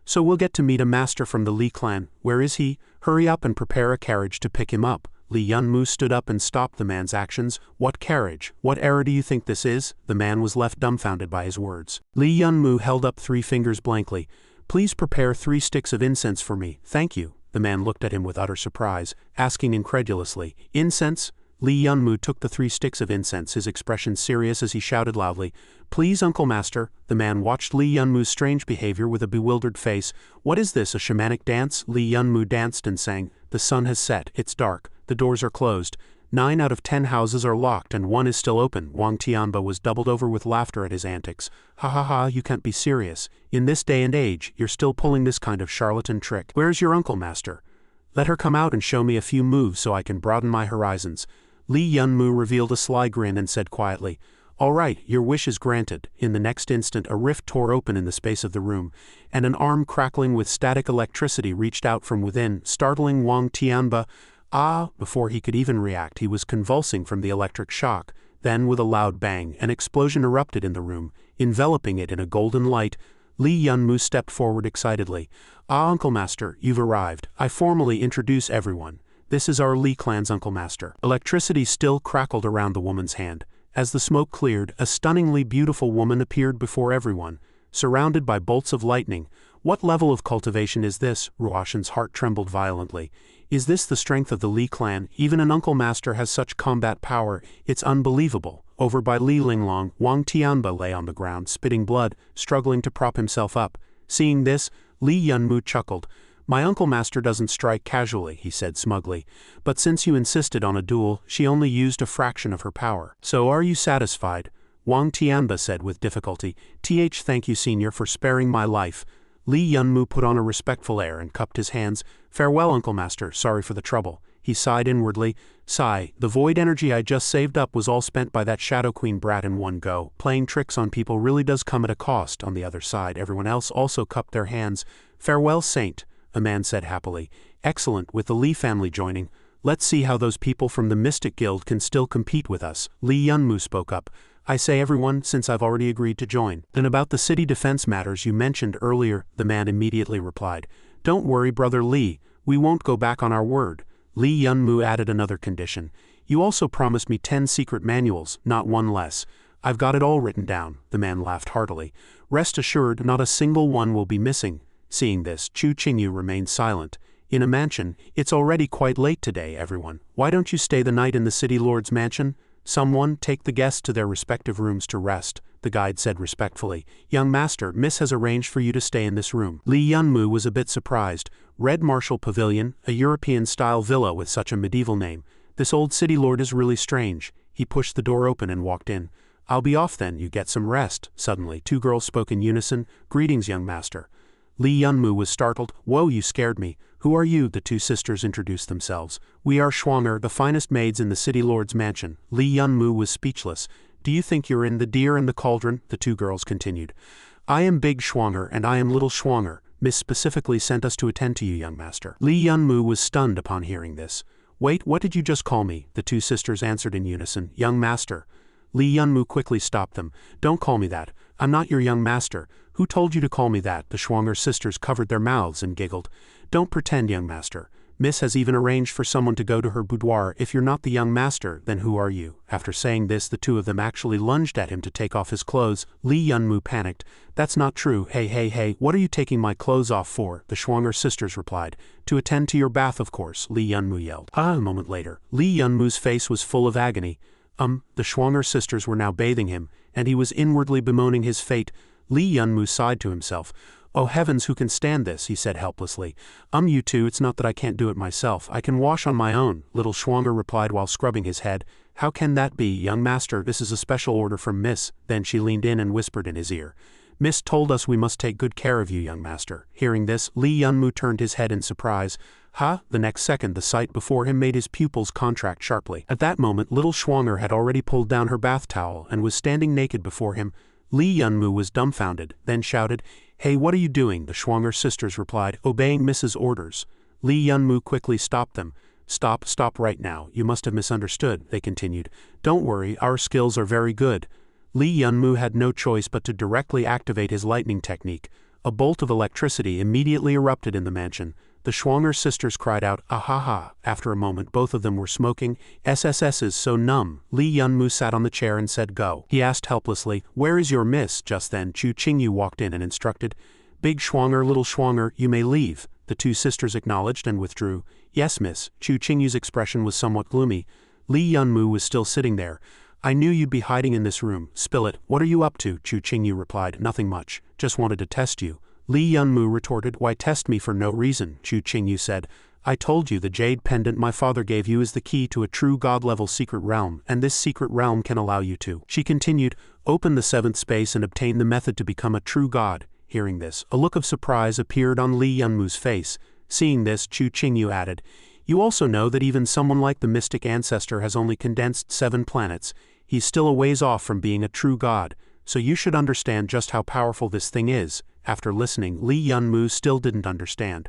So we'll get to meet a master from the Li clan. Where is he? Hurry up and prepare a carriage to pick him up. Li Yunmu stood up and stopped the man's actions. What carriage? What era do you think this is? The man was left dumbfounded by his words. Li Yunmu held up 3 fingers blankly. Please prepare 3 sticks of incense for me. Thank you. The man looked at him with utter surprise, asking incredulously, Incense? Li Yunmu took the 3 sticks of incense, his expression serious as he shouted loudly, "Please, Uncle Master." The man watched Li Yunmu's strange behavior with a bewildered face. "What is this, a shamanic dance?" Li Yunmu danced and sang. "The sun has set, it's dark, the doors are closed. 9 out of 10 houses are locked and 1 is still open." Wang Tianba was doubled over with laughter at his antics. "Ha ha ha, you can't be serious. In this day and age, you're still pulling this kind of charlatan trick. Where's your Uncle Master? Let her come out and show me a few moves so I can broaden my horizons." Li Yunmu revealed a sly grin and said quietly, "All right, your wish is granted." In the next instant a rift tore open in the space of the room, and an arm crackling with static electricity reached out from within, startling Wang Tianba. Before he could even react, he was convulsing from the electric shock. Then, with a loud bang, an explosion erupted in the room, enveloping it in a golden light. Li Yunmu stepped forward excitedly. Uncle Master, you've arrived. I formally introduce everyone. This is our Li clan's Uncle Master." Electricity still crackled around the woman's hand. As the smoke cleared, a stunningly beautiful woman appeared before everyone, surrounded by bolts of lightning. "What level of cultivation is this?" Ruoshan's heart trembled violently. "Is this the strength of the Li clan? Even an Uncle Master has such combat power. It's unbelievable." Over by Li Linglong, Wang Tianba lay on the ground, spitting blood, struggling to prop himself up. Seeing this, Li Yunmu chuckled. "My Uncle Master doesn't strike casually," he said smugly. "But since you insisted on a duel, she only used a fraction of her power. So are you satisfied?" Wang Tianba said with difficulty. Thank you, Senior, for sparing my life." Li Yunmu put on a respectful air and cupped his hands. "Farewell, Uncle Master, sorry for the trouble." He sighed inwardly. "Sigh, the void energy I just saved up was all spent by that Shadow Queen brat in one go. Playing tricks on people really does come at a cost." On the other side, everyone else also cupped their hands. "Farewell, Saint," a man said happily. "Excellent, with the Li family joining. Let's see how those people from the Mystic Guild can still compete with us." Li Yunmu spoke up. "I say everyone, since I've already agreed to join." "Then about the city defense matters you mentioned earlier," the man immediately replied. "Don't worry, Brother Li, we won't go back on our word." Li Yunmu added another condition. "You also promised me 10 secret manuals, not one less." "I've got it all written down," the man laughed heartily. "Rest assured, not a single one will be missing." Seeing this, Chu Qingyu remained silent. "In a mansion, it's already quite late today, everyone. Why don't you stay the night in the city lord's mansion? Someone take the guests to their respective rooms to rest," the guide said respectfully. "Young Master, Miss has arranged for you to stay in this room." Li Yunmu was a bit surprised. Red Martial Pavilion, a European-style villa with such a medieval name. This old city lord is really strange. He pushed the door open and walked in. "I'll be off then, you get some rest." Suddenly, 2 girls spoke in unison. "Greetings, young master." Li Yunmu was startled. "Whoa, you scared me. Who are you?" The 2 sisters introduced themselves. "We are Schwanger, the finest maids in the city lord's mansion." Li Yunmu was speechless. "Do you think you're in The Deer and the Cauldron?" the 2 girls continued. "I am Big Schwanger and I am Little Schwanger. Miss specifically sent us to attend to you, young master." Li Yunmu was stunned upon hearing this. "Wait, what did you just call me?" the 2 sisters answered in unison. "Young master." Li Yunmu quickly stopped them. "Don't call me that. I'm not your young master. Who told you to call me that?" The Schwanger sisters covered their mouths and giggled. "Don't pretend, young master. Miss has even arranged for someone to go to her boudoir. If you're not the young master, then who are you?" After saying this, the 2 of them actually lunged at him to take off his clothes. Li Yunmu panicked. "That's not true. Hey, what are you taking my clothes off for?" the Schwanger sisters replied. "To attend to your bath, of course," Li Yunmu yelled. A moment later, Li Yunmu's face was full of agony. The Schwanger sisters were now bathing him, and he was inwardly bemoaning his fate. Li Yunmu sighed to himself. "Oh heavens, who can stand this?" he said helplessly. You 2, it's not that I can't do it myself. I can wash on my own," Little Schwanger replied while scrubbing his head. "How can that be, young master? This is a special order from Miss." Then she leaned in and whispered in his ear. "Miss told us we must take good care of you, young master." Hearing this, Li Yunmu turned his head in surprise. The next second the sight before him made his pupils contract sharply. At that moment Little Schwanger had already pulled down her bath towel and was standing naked before him. Li Yunmu was dumbfounded, then shouted, "Hey, what are you doing?" The Schwanger sisters replied, "Obeying Mrs. orders." Li Yunmu quickly stopped them. Stop right now, you must have misunderstood," they continued. "Don't worry, our skills are very good." Li Yunmu had no choice but to directly activate his lightning technique. A bolt of electricity immediately erupted in the mansion. The Schwanger sisters cried out, "Ahaha!" After a moment both of them were smoking. "SSS is so numb." Li Yunmu sat on the chair and said go. He asked helplessly, "Where is your miss?" Just then Chu Qingyu walked in and instructed, "Big Schwanger, Little Schwanger, you may leave." The 2 sisters acknowledged and withdrew. "Yes, miss." Chu Qingyu's expression was somewhat gloomy. Li Yunmu was still sitting there. I knew you'd be hiding in this room. Spill it. What are you up to? Chu Qingyu replied. Nothing much. Just wanted to test you. Li Yunmu retorted. Why test me for no reason? Chu Qingyu said. I told you the jade pendant my father gave you is the key to a true god-level secret realm, and this secret realm can allow you to. She continued, open the seventh space and obtain the method to become a true god. Hearing this, a look of surprise appeared on Li Yunmu's face. Seeing this, Chu Qingyu added, you also know that even someone like the mystic ancestor has only condensed 7 planets. He's still a ways off from being a true god, so you should understand just how powerful this thing is. After listening, Li Yunmu still didn't understand.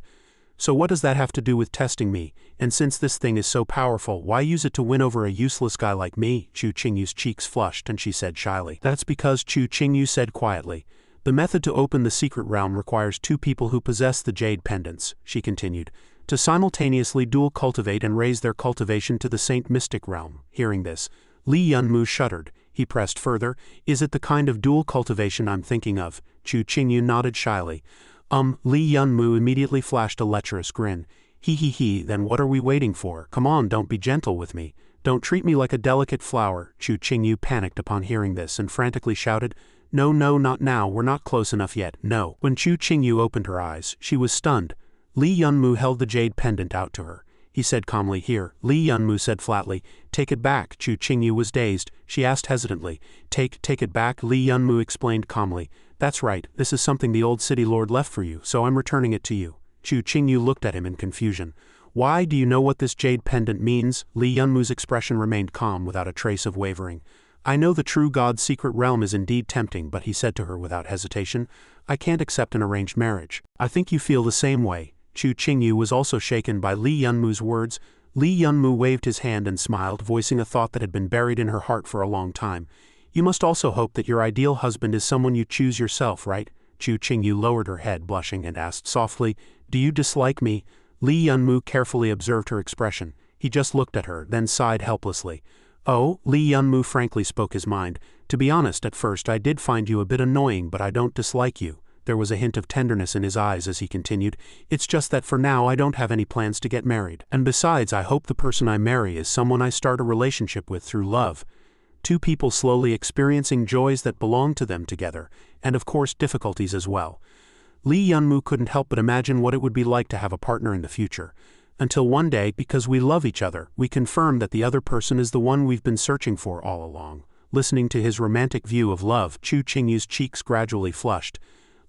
So what does that have to do with testing me? And since this thing is so powerful, why use it to win over a useless guy like me? Chu Qingyu's cheeks flushed and she said shyly. That's because, Chu Qingyu said quietly. The method to open the secret realm requires 2 people who possess the jade pendants, she continued, to simultaneously dual cultivate and raise their cultivation to the saint mystic realm. Hearing this, Li Yunmu shuddered. He pressed further. Is it the kind of dual cultivation I'm thinking of? Chu Qingyu nodded shyly. Li Yunmu immediately flashed a lecherous grin. He, then what are we waiting for? Come on, don't be gentle with me. Don't treat me like a delicate flower. Chu Qingyu panicked upon hearing this and frantically shouted, No, not now, we're not close enough yet, no. When Chu Qingyu opened her eyes, she was stunned. Li Yunmu held the jade pendant out to her. He said calmly, here. Li Yunmu said flatly, take it back. Chu Qingyu was dazed. She asked hesitantly, take it back? Li Yunmu explained calmly, that's right, this is something the old city lord left for you, so I'm returning it to you. Chu Qingyu looked at him in confusion. Why, do you know what this jade pendant means? Li Yunmu's expression remained calm without a trace of wavering. I know the true god's secret realm is indeed tempting, but he said to her without hesitation, I can't accept an arranged marriage. I think you feel the same way. Chu Qingyu was also shaken by Li Yunmu's words. Li Yunmu waved his hand and smiled, voicing a thought that had been buried in her heart for a long time. You must also hope that your ideal husband is someone you choose yourself, right? Chu Qingyu lowered her head, blushing, and asked softly, do you dislike me? Li Yunmu carefully observed her expression. He just looked at her, then sighed helplessly. Oh, Li Yunmu frankly spoke his mind. To be honest, at first I did find you a bit annoying, but I don't dislike you. There was a hint of tenderness in his eyes as he continued, it's just that for now I don't have any plans to get married. And besides, I hope the person I marry is someone I start a relationship with through love. 2 people slowly experiencing joys that belong to them together, and of course difficulties as well. Li Yunmu couldn't help but imagine what it would be like to have a partner in the future. Until one day, because we love each other, we confirm that the other person is the one we've been searching for all along. Listening to his romantic view of love, Chu Qingyu's cheeks gradually flushed.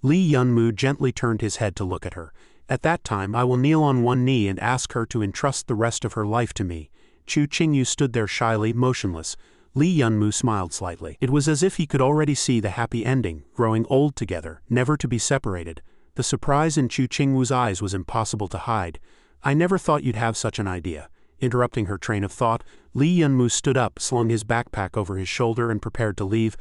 Li Yunmu gently turned his head to look at her. At that time I will kneel on one knee and ask her to entrust the rest of her life to me. Chu Qingyu stood there shyly, motionless. Li Yunmu smiled slightly. It was as if he could already see the happy ending, growing old together, never to be separated. The surprise in Chu Qingyu's eyes was impossible to hide. I never thought you'd have such an idea. Interrupting her train of thought, Li Yunmu stood up, slung his backpack over his shoulder and prepared to leave.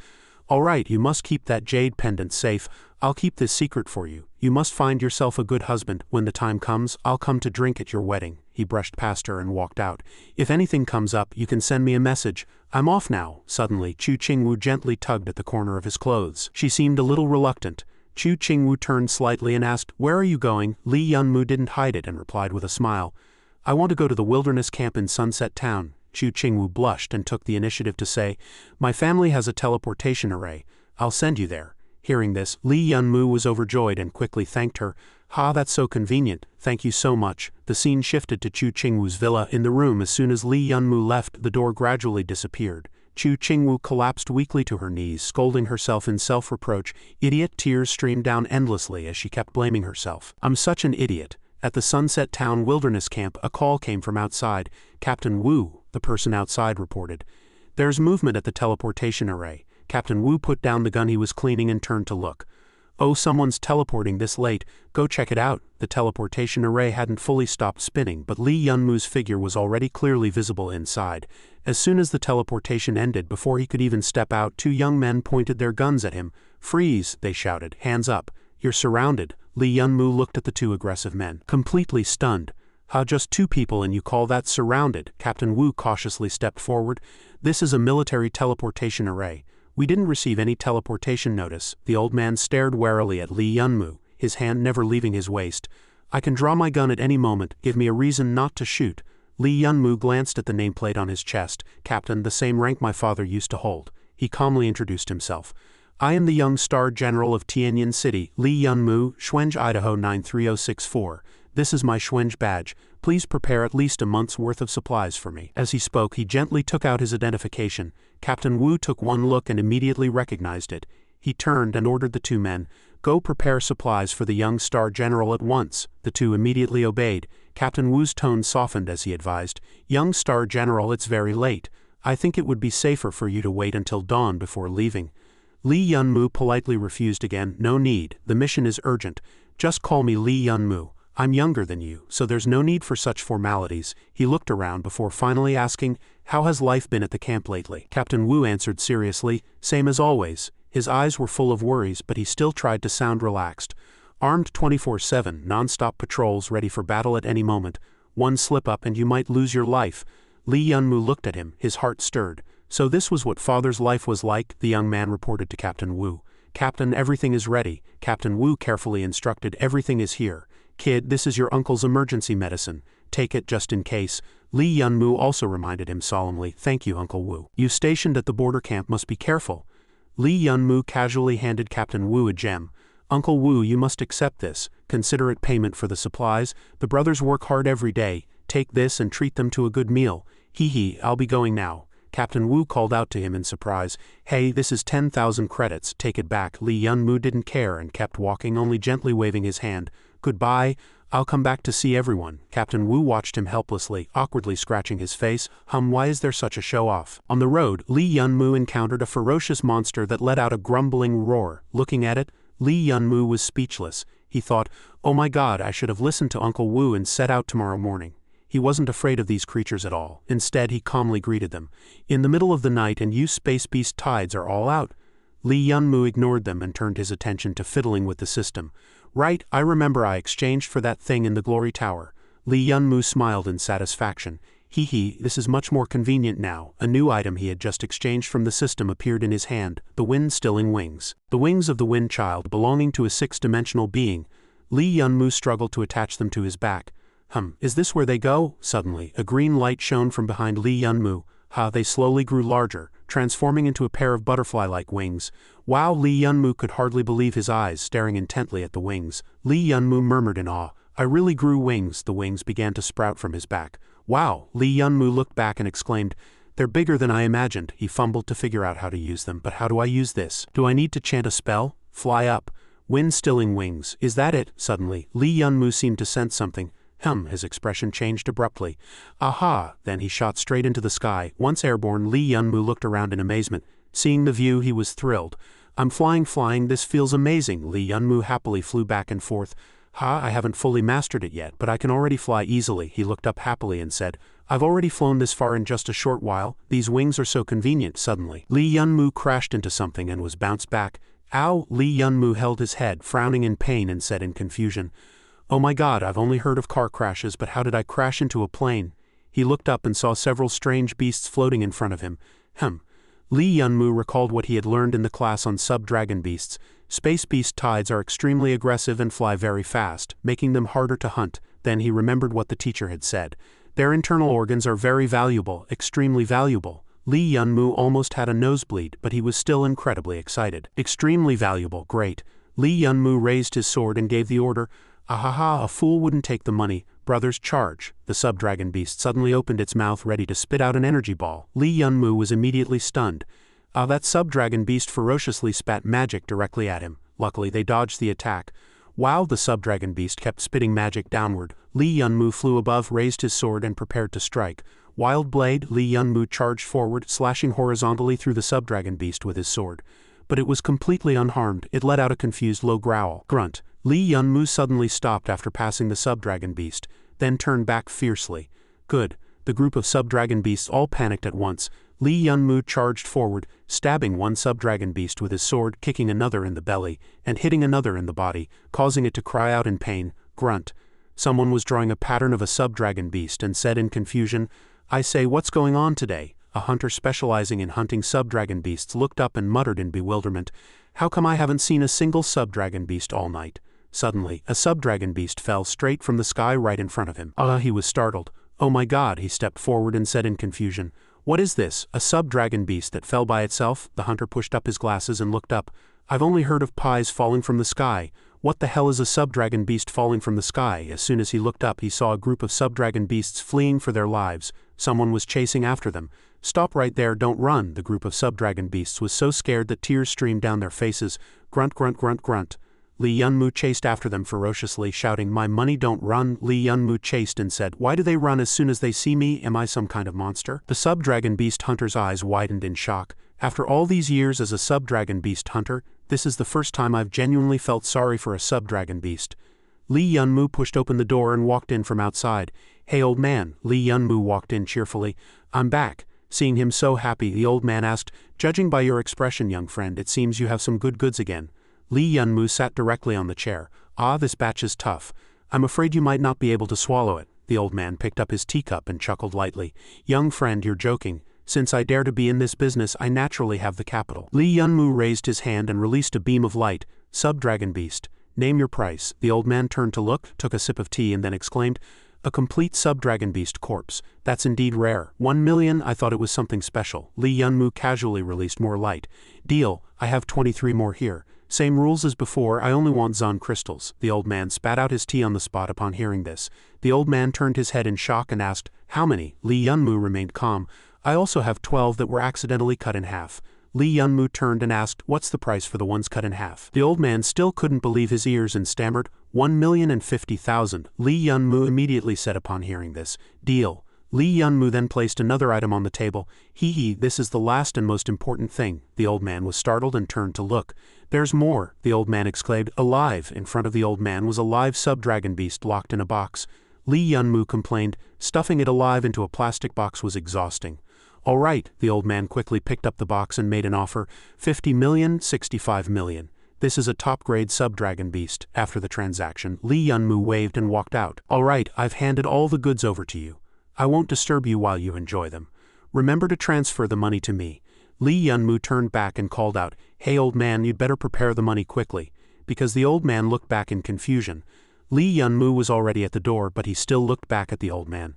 All right, you must keep that jade pendant safe. I'll keep this secret for you. You must find yourself a good husband. When the time comes, I'll come to drink at your wedding. He brushed past her and walked out. If anything comes up, you can send me a message. I'm off now. Suddenly, Chu Qingyu gently tugged at the corner of his clothes. She seemed a little reluctant. Chu Qingyu turned slightly and asked, where are you going? Li Yunmu didn't hide it and replied with a smile. I want to go to the wilderness camp in Sunset Town. Chu Qingyu blushed and took the initiative to say, my family has a teleportation array. I'll send you there. Hearing this, Li Yunmu was overjoyed and quickly thanked her. Ha, that's so convenient. Thank you so much. The scene shifted to Chu Qingyu's villa. In the room, as soon as Li Yunmu left, the door gradually disappeared. Chu Qingyu collapsed weakly to her knees, scolding herself in self-reproach. Idiot. Tears streamed down endlessly as she kept blaming herself. I'm such an idiot. At the Sunset Town Wilderness Camp, a call came from outside. Captain Wu, the person outside, reported. There's movement at the teleportation array. Captain Wu put down the gun he was cleaning and turned to look. Oh, someone's teleporting this late. Go check it out. The teleportation array hadn't fully stopped spinning, but Li Yunmu's figure was already clearly visible inside. As soon as the teleportation ended, before he could even step out, 2 young men pointed their guns at him. Freeze, they shouted. Hands up. You're surrounded. Li Yunmu looked at the 2 aggressive men, completely stunned. How, just 2 people and you call that surrounded? Captain Wu cautiously stepped forward. This is a military teleportation array. We didn't receive any teleportation notice. The old man stared warily at Li Yunmu, his hand never leaving his waist. I can draw my gun at any moment. Give me a reason not to shoot. Li Yunmu glanced at the nameplate on his chest. Captain, the same rank my father used to hold. He calmly introduced himself. I am the young Star General of Tianyin City, Li Yunmu, Schwenge, Idaho 93064. This is my Schwenge badge. Please prepare at least a month's worth of supplies for me. As he spoke, he gently took out his identification. Captain Wu took one look and immediately recognized it. He turned and ordered the two men, "Go prepare supplies for the young Star General at once." The two immediately obeyed. Captain Wu's tone softened as he advised, "Young Star General, it's very late. I think it would be safer for you to wait until dawn before leaving." Li Yunmu politely refused again. "No need, the mission is urgent. Just call me Li Yunmu. I'm younger than you, so there's no need for such formalities." He looked around before finally asking, "How has life been at the camp lately?" Captain Wu answered seriously, "Same as always." His eyes were full of worries, but he still tried to sound relaxed. "Armed 24/7, non-stop patrols ready for battle at any moment. One slip-up and you might lose your life." Li Yunmu looked at him, his heart stirred. "So this was what father's life was like," the young man reported to Captain Wu. "Captain, everything is ready." Captain Wu carefully instructed, "Everything is here. Kid, this is your uncle's emergency medicine. Take it just in case." Li Yunmu also reminded him solemnly, "Thank you, Uncle Wu. You stationed at the border camp must be careful." Li Yunmu casually handed Captain Wu a gem. "Uncle Wu, you must accept this. Consider it payment for the supplies. The brothers work hard every day. Take this and treat them to a good meal." "Hee, I'll be going now." Captain Wu called out to him in surprise, "Hey, this is 10,000 credits, take it back." Li Yunmu didn't care and kept walking, only gently waving his hand. "Goodbye, I'll come back to see everyone." Captain Wu watched him helplessly, awkwardly scratching his face. Why is there such a show-off? On the road, Li Yunmu encountered a ferocious monster that let out a grumbling roar. Looking at it, Li Yunmu was speechless. He thought, "Oh my god, I should have listened to Uncle Wu and set out tomorrow morning." He wasn't afraid of these creatures at all. Instead, he calmly greeted them. "In the middle of the night and you space beast tides are all out." Li Yunmu ignored them and turned his attention to fiddling with the system. "Right, I remember I exchanged for that thing in the Glory Tower." Li Yunmu smiled in satisfaction. This is much more convenient now." A new item he had just exchanged from the system appeared in his hand, the wind-stilling wings. The wings of the wind child belonging to a six-dimensional being. Li Yunmu struggled to attach them to his back. Is this where they go?" Suddenly, a green light shone from behind Li Yunmu. They slowly grew larger, transforming into a pair of butterfly-like wings. Wow, Li Yunmu could hardly believe his eyes, staring intently at the wings. Li Yunmu murmured in awe, "I really grew wings." The wings began to sprout from his back. "Wow!" Li Yunmu looked back and exclaimed, "They're bigger than I imagined." He fumbled to figure out how to use them. "But how do I use this? Do I need to chant a spell? Fly up. Wind-stilling wings. Is that it?" Suddenly, Li Yunmu seemed to sense something. His expression changed abruptly. "Aha!" Then he shot straight into the sky. Once airborne, Li Yunmu looked around in amazement. Seeing the view, he was thrilled. "I'm flying, this feels amazing." Li Yunmu happily flew back and forth. I haven't fully mastered it yet, but I can already fly easily." He looked up happily and said, "I've already flown this far in just a short while. These wings are so convenient." Suddenly, Li Yunmu crashed into something and was bounced back. "Ow!" Li Yunmu held his head, frowning in pain, and said in confusion, "Oh my god, I've only heard of car crashes, but how did I crash into a plane?" He looked up and saw several strange beasts floating in front of him. Li Yunmu recalled what he had learned in the class on sub-dragon beasts. Space beast tides are extremely aggressive and fly very fast, making them harder to hunt. Then he remembered what the teacher had said. Their internal organs are very valuable, extremely valuable. Li Yunmu almost had a nosebleed, but he was still incredibly excited. Extremely valuable, great. Li Yunmu raised his sword and gave the order. A fool wouldn't take the money. Brothers, charge. The sub-dragon beast suddenly opened its mouth ready to spit out an energy ball. Li Yunmu was immediately stunned. That sub-dragon beast ferociously spat magic directly at him. Luckily, they dodged the attack. Wow, the sub-dragon beast kept spitting magic downward. Li Yunmu flew above, raised his sword, and prepared to strike. Wild blade, Li Yunmu charged forward, slashing horizontally through the sub-dragon beast with his sword. But it was completely unharmed. It let out a confused low growl. Grunt. Li Yunmu suddenly stopped after passing the sub-dragon beast, then turned back fiercely. Good. The group of sub-dragon beasts all panicked at once. Li Yunmu charged forward, stabbing one sub-dragon beast with his sword, kicking another in the belly, and hitting another in the body, causing it to cry out in pain. Grunt. Someone was drawing a pattern of a sub-dragon beast and said in confusion, "I say, what's going on today?" A hunter specializing in hunting sub-dragon beasts looked up and muttered in bewilderment, "How come I haven't seen a single sub-dragon beast all night?" Suddenly, a sub-dragon beast fell straight from the sky right in front of him. He was startled. "Oh my god," he stepped forward and said in confusion. "What is this, a sub-dragon beast that fell by itself?" The hunter pushed up his glasses and looked up. "I've only heard of pies falling from the sky. What the hell is a sub-dragon beast falling from the sky?" As soon as he looked up, he saw a group of sub-dragon beasts fleeing for their lives. Someone was chasing after them. "Stop right there, don't run." The group of sub-dragon beasts was so scared that tears streamed down their faces. Grunt, grunt, grunt, grunt. Li Yunmu chased after them ferociously, shouting, "My money, don't run." Li Yunmu chased and said, "Why do they run as soon as they see me? Am I some kind of monster?" The sub-dragon beast hunter's eyes widened in shock. "After all these years as a sub-dragon beast hunter, this is the first time I've genuinely felt sorry for a sub-dragon beast." Li Yunmu pushed open the door and walked in from outside. "Hey old man," Li Yunmu walked in cheerfully. "I'm back." Seeing him so happy, the old man asked, "Judging by your expression, young friend, it seems you have some good goods again." Li Yunmu sat directly on the chair. "Ah, this batch is tough. I'm afraid you might not be able to swallow it." The old man picked up his teacup and chuckled lightly. "Young friend, you're joking. Since I dare to be in this business, I naturally have the capital." Li Yunmu raised his hand and released a beam of light. "Sub-dragon beast, name your price." The old man turned to look, took a sip of tea and then exclaimed, "A complete sub-dragon beast corpse. That's indeed rare. 1 million, I thought it was something special." Li Yunmu casually released more light. "Deal, I have 23 more here. Same rules as before, I only want Zon crystals." The old man spat out his tea on the spot upon hearing this. The old man turned his head in shock and asked, "How many?" Li Yunmu remained calm. "I also have 12 that were accidentally cut in half." Li Yunmu turned and asked, "What's the price for the ones cut in half?" The old man still couldn't believe his ears and stammered, 1,050,000. Li Yunmu immediately said upon hearing this, "Deal." Li Yunmu then placed another item on the table. Hee, this is the last and most important thing." The old man was startled and turned to look. "There's more," the old man exclaimed. Alive! In front of the old man was a live sub-dragon beast locked in a box. Li Yunmu complained, stuffing it alive into a plastic box was exhausting. "All right," the old man quickly picked up the box and made an offer, 50 million, 65 million. "This is a top-grade sub-dragon beast." After the transaction, Li Yunmu waved and walked out. "All right, I've handed all the goods over to you. I won't disturb you while you enjoy them. Remember to transfer the money to me." Li Yunmu turned back and called out, "Hey old man, you'd better prepare the money quickly." Because the old man looked back in confusion. Li Yunmu was already at the door, but he still looked back at the old man.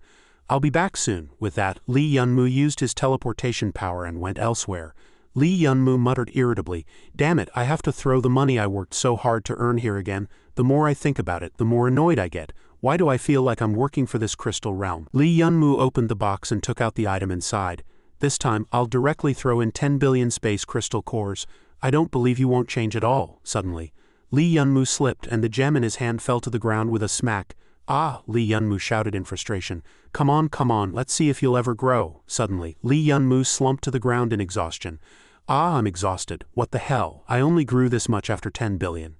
"I'll be back soon." With that, Li Yunmu used his teleportation power and went elsewhere. Li Yunmu muttered irritably, "Damn it, I have to throw the money I worked so hard to earn here again. The more I think about it, the more annoyed I get. Why do I feel like I'm working for this crystal realm?" Li Yunmu opened the box and took out the item inside. "This time, I'll directly throw in 10 billion space crystal cores. I don't believe you won't change at all." Suddenly, Li Yunmu slipped and the gem in his hand fell to the ground with a smack. "Ah!" Li Yunmu shouted in frustration. Come on, let's see if you'll ever grow." Suddenly, Li Yunmu slumped to the ground in exhaustion. "Ah, I'm exhausted. What the hell? I only grew this much after 10 billion.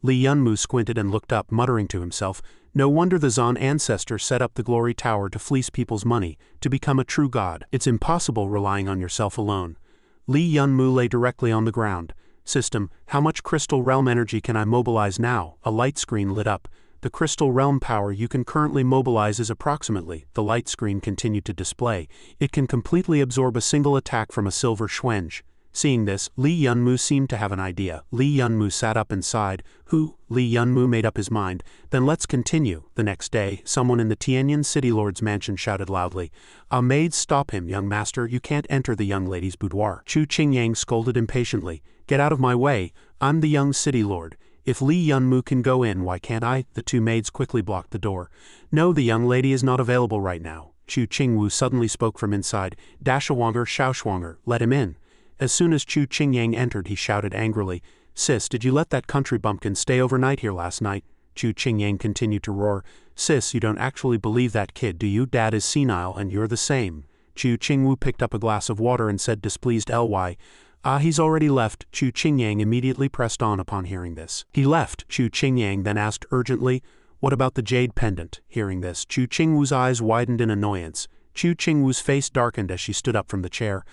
Li Yunmu squinted and looked up, muttering to himself, "No wonder the Zon ancestor set up the glory tower to fleece people's money, to become a true god. It's impossible relying on yourself alone." Li Yunmu lay directly on the ground. "System, how much crystal realm energy can I mobilize now?" A light screen lit up. "The crystal realm power you can currently mobilize is approximately," the light screen continued to display. "It can completely absorb a single attack from a silver schwenge." Seeing this, Li Yunmu seemed to have an idea. Li Yunmu sat up and sighed. Li Yunmu made up his mind. "Then let's continue." The next day, someone in the Tianyan city lord's mansion shouted loudly, "A maid, stop him, young master, you can't enter the young lady's boudoir." Chu Qingyang scolded impatiently, "Get out of my way, I'm the young city lord. If Li Yunmu can go in, why can't I?" The two maids quickly blocked the door. "No, the young lady is not available right now." Chu Qingwu suddenly spoke from inside. "Dashawanger, Shaoshwanger, let him in." As soon as Chu Qingyang entered, he shouted angrily, "Sis, did you let that country bumpkin stay overnight here last night?" Chu Qingyang continued to roar, "Sis, you don't actually believe that kid, do you? Dad is senile and you're the same." Chu Qingwu picked up a glass of water and said displeased ly, "Ah, he's already left." Chu Qingyang immediately pressed on upon hearing this. "He left?" Chu Qingyang then asked urgently, "What about the jade pendant?" Hearing this, Chu Qingwu's eyes widened in annoyance. Chu Qingwu's face darkened as she stood up from the chair.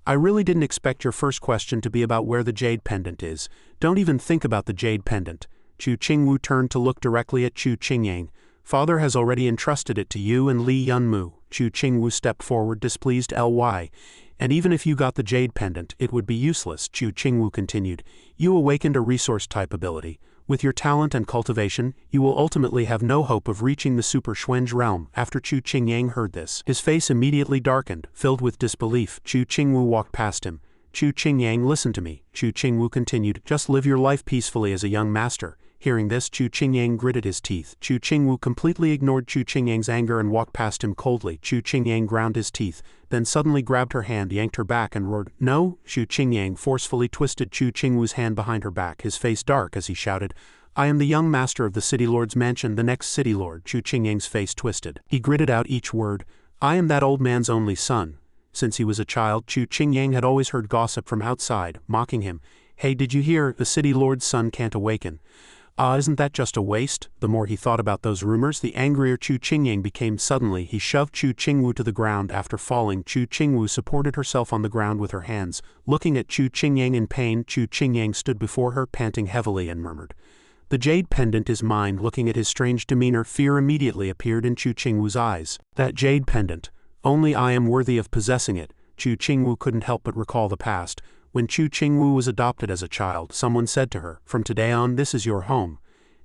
"I really didn't expect your first question to be about where the jade pendant is. Don't even think about the jade pendant." Chu Qingwu turned to look directly at Chu Qingyang. "Father has already entrusted it to you and Li Yunmu." Chu Qingwu stepped forward displeased ly. And even if you got the jade pendant, it would be useless, Chu Qingwu continued. You awakened a resource-type ability. With your talent and cultivation, you will ultimately have no hope of reaching the Super Xuanzhi realm. After Chu Qingyang heard this, his face immediately darkened, filled with disbelief. Chu Qingwu walked past him. Chu Qingyang, listen to me, Chu Qingwu continued. Just live your life peacefully as a young master. Hearing this, Chu Qingyang gritted his teeth. Chu Qingwu completely ignored Chu Qingyang's anger and walked past him coldly. Chu Qingyang ground his teeth, then suddenly grabbed her hand, yanked her back and roared, "No!" Chu Qingyang forcefully twisted Chu Qingwu's hand behind her back, his face dark as he shouted, "I am the young master of the City Lord's mansion, the next City Lord." Chu Qingyang's face twisted. He gritted out each word, "I am that old man's only son." Since he was a child, Chu Qingyang had always heard gossip from outside, mocking him. "Hey, did you hear? The City Lord's son can't awaken." Isn't that just a waste? The more he thought about those rumors, the angrier Chu Qingyang became. Suddenly, he shoved Chu Qingwu to the ground. After falling, Chu Qingwu supported herself on the ground with her hands. Looking at Chu Qingyang in pain, Chu Qingyang stood before her, panting heavily, and murmured, "The jade pendant is mine." Looking at his strange demeanor, fear immediately appeared in Chu Qingwu's eyes. That jade pendant. Only I am worthy of possessing it. Chu Qingwu couldn't help but recall the past. When Chu Qingwu was adopted as a child, someone said to her, "From today on, this is your home."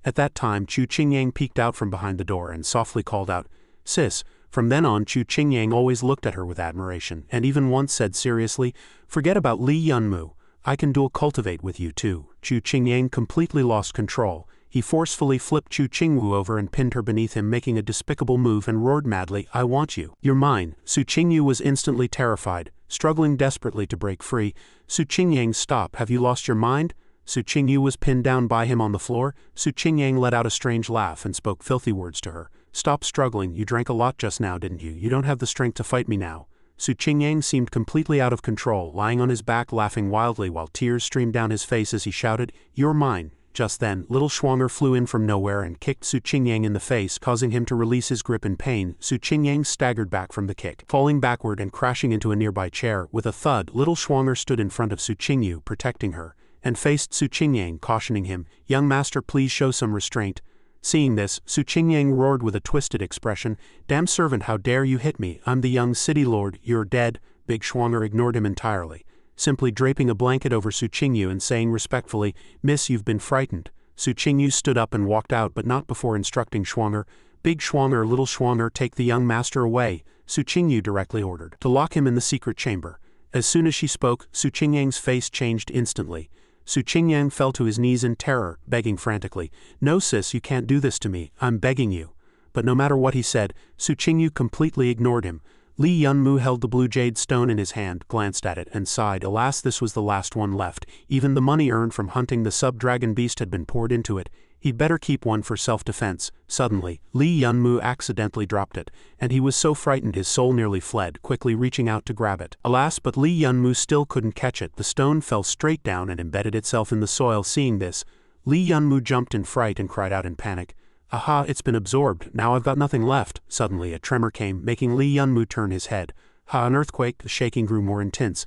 At that time, Chu Qingyang peeked out from behind the door and softly called out, "Sis." From then on, Chu Qingyang always looked at her with admiration, and even once said seriously, "Forget about Li Yunmu. I can dual cultivate with you too." Chu Qingyang completely lost control. He forcefully flipped Chu Qingwu over and pinned her beneath him, making a despicable move, and roared madly, "I want you. You're mine." Su Qingyu was instantly terrified, struggling desperately to break free. Su Qingyang, stop, have you lost your mind? Su Qingyu was pinned down by him on the floor. Su Qingyang let out a strange laugh and spoke filthy words to her. "Stop struggling, you drank a lot just now, didn't you? You don't have the strength to fight me now." Su Qingyang seemed completely out of control, lying on his back laughing wildly while tears streamed down his face as he shouted, "You're mine." Just then, little Schwanger flew in from nowhere and kicked Su Qingyang in the face, causing him to release his grip in pain. Su Qingyang staggered back from the kick, falling backward and crashing into a nearby chair. With a thud, little Schwanger stood in front of Su Qingyu, protecting her, and faced Su Qingyang, cautioning him, "Young master, please show some restraint." Seeing this, Su Qingyang roared with a twisted expression, "Damn servant, how dare you hit me? I'm the young city lord, you're dead." Big Schwanger ignored him entirely, simply draping a blanket over Su Qingyu and saying respectfully, "Miss, you've been frightened." Su Qingyu stood up and walked out, but not before instructing Schwanger, "Big Schwanger, little Schwanger, take the young master away." Su Qingyu directly ordered to lock him in the secret chamber. As soon as she spoke, Su Qingyang's face changed instantly. Su Qingyang fell to his knees in terror, begging frantically, "No sis, you can't do this to me, I'm begging you." But no matter what he said, Su Qingyu completely ignored him. Li Yunmu held the blue jade stone in his hand, glanced at it, and sighed. Alas, this was the last one left. Even the money earned from hunting the sub-dragon beast had been poured into it. He'd better keep one for self-defense. Suddenly, Li Yunmu accidentally dropped it, and he was so frightened his soul nearly fled, quickly reaching out to grab it. Alas, but Li Yunmu still couldn't catch it. The stone fell straight down and embedded itself in the soil. Seeing this, Li Yunmu jumped in fright and cried out in panic, "Aha, it's been absorbed, now I've got nothing left." Suddenly a tremor came, making Li Yunmu turn his head. An earthquake. The shaking grew more intense.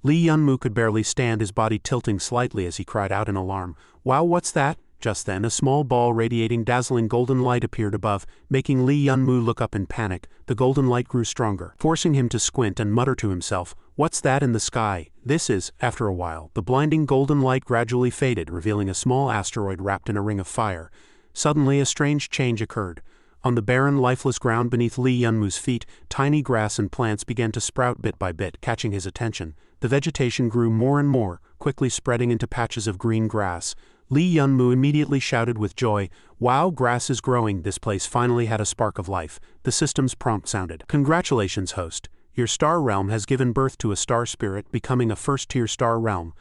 Li Yunmu could barely stand, his body tilting slightly as he cried out in alarm, "Wow, what's that?" Just then a small ball radiating dazzling golden light appeared above, making Li Yunmu look up in panic. The golden light grew stronger, forcing him to squint and mutter to himself, "What's that in the sky? This is..." After a while, the blinding golden light gradually faded, revealing a small asteroid wrapped in a ring of fire. Suddenly a strange change occurred. On the barren, lifeless ground beneath Li Yunmu's feet, tiny grass and plants began to sprout bit by bit, catching his attention. The vegetation grew more and more, quickly spreading into patches of green grass. Li Yunmu immediately shouted with joy, "Wow, grass is growing, this place finally had a spark of life." The system's prompt sounded, "Congratulations, host. Your star realm has given birth to a star spirit, becoming a first-tier star realm."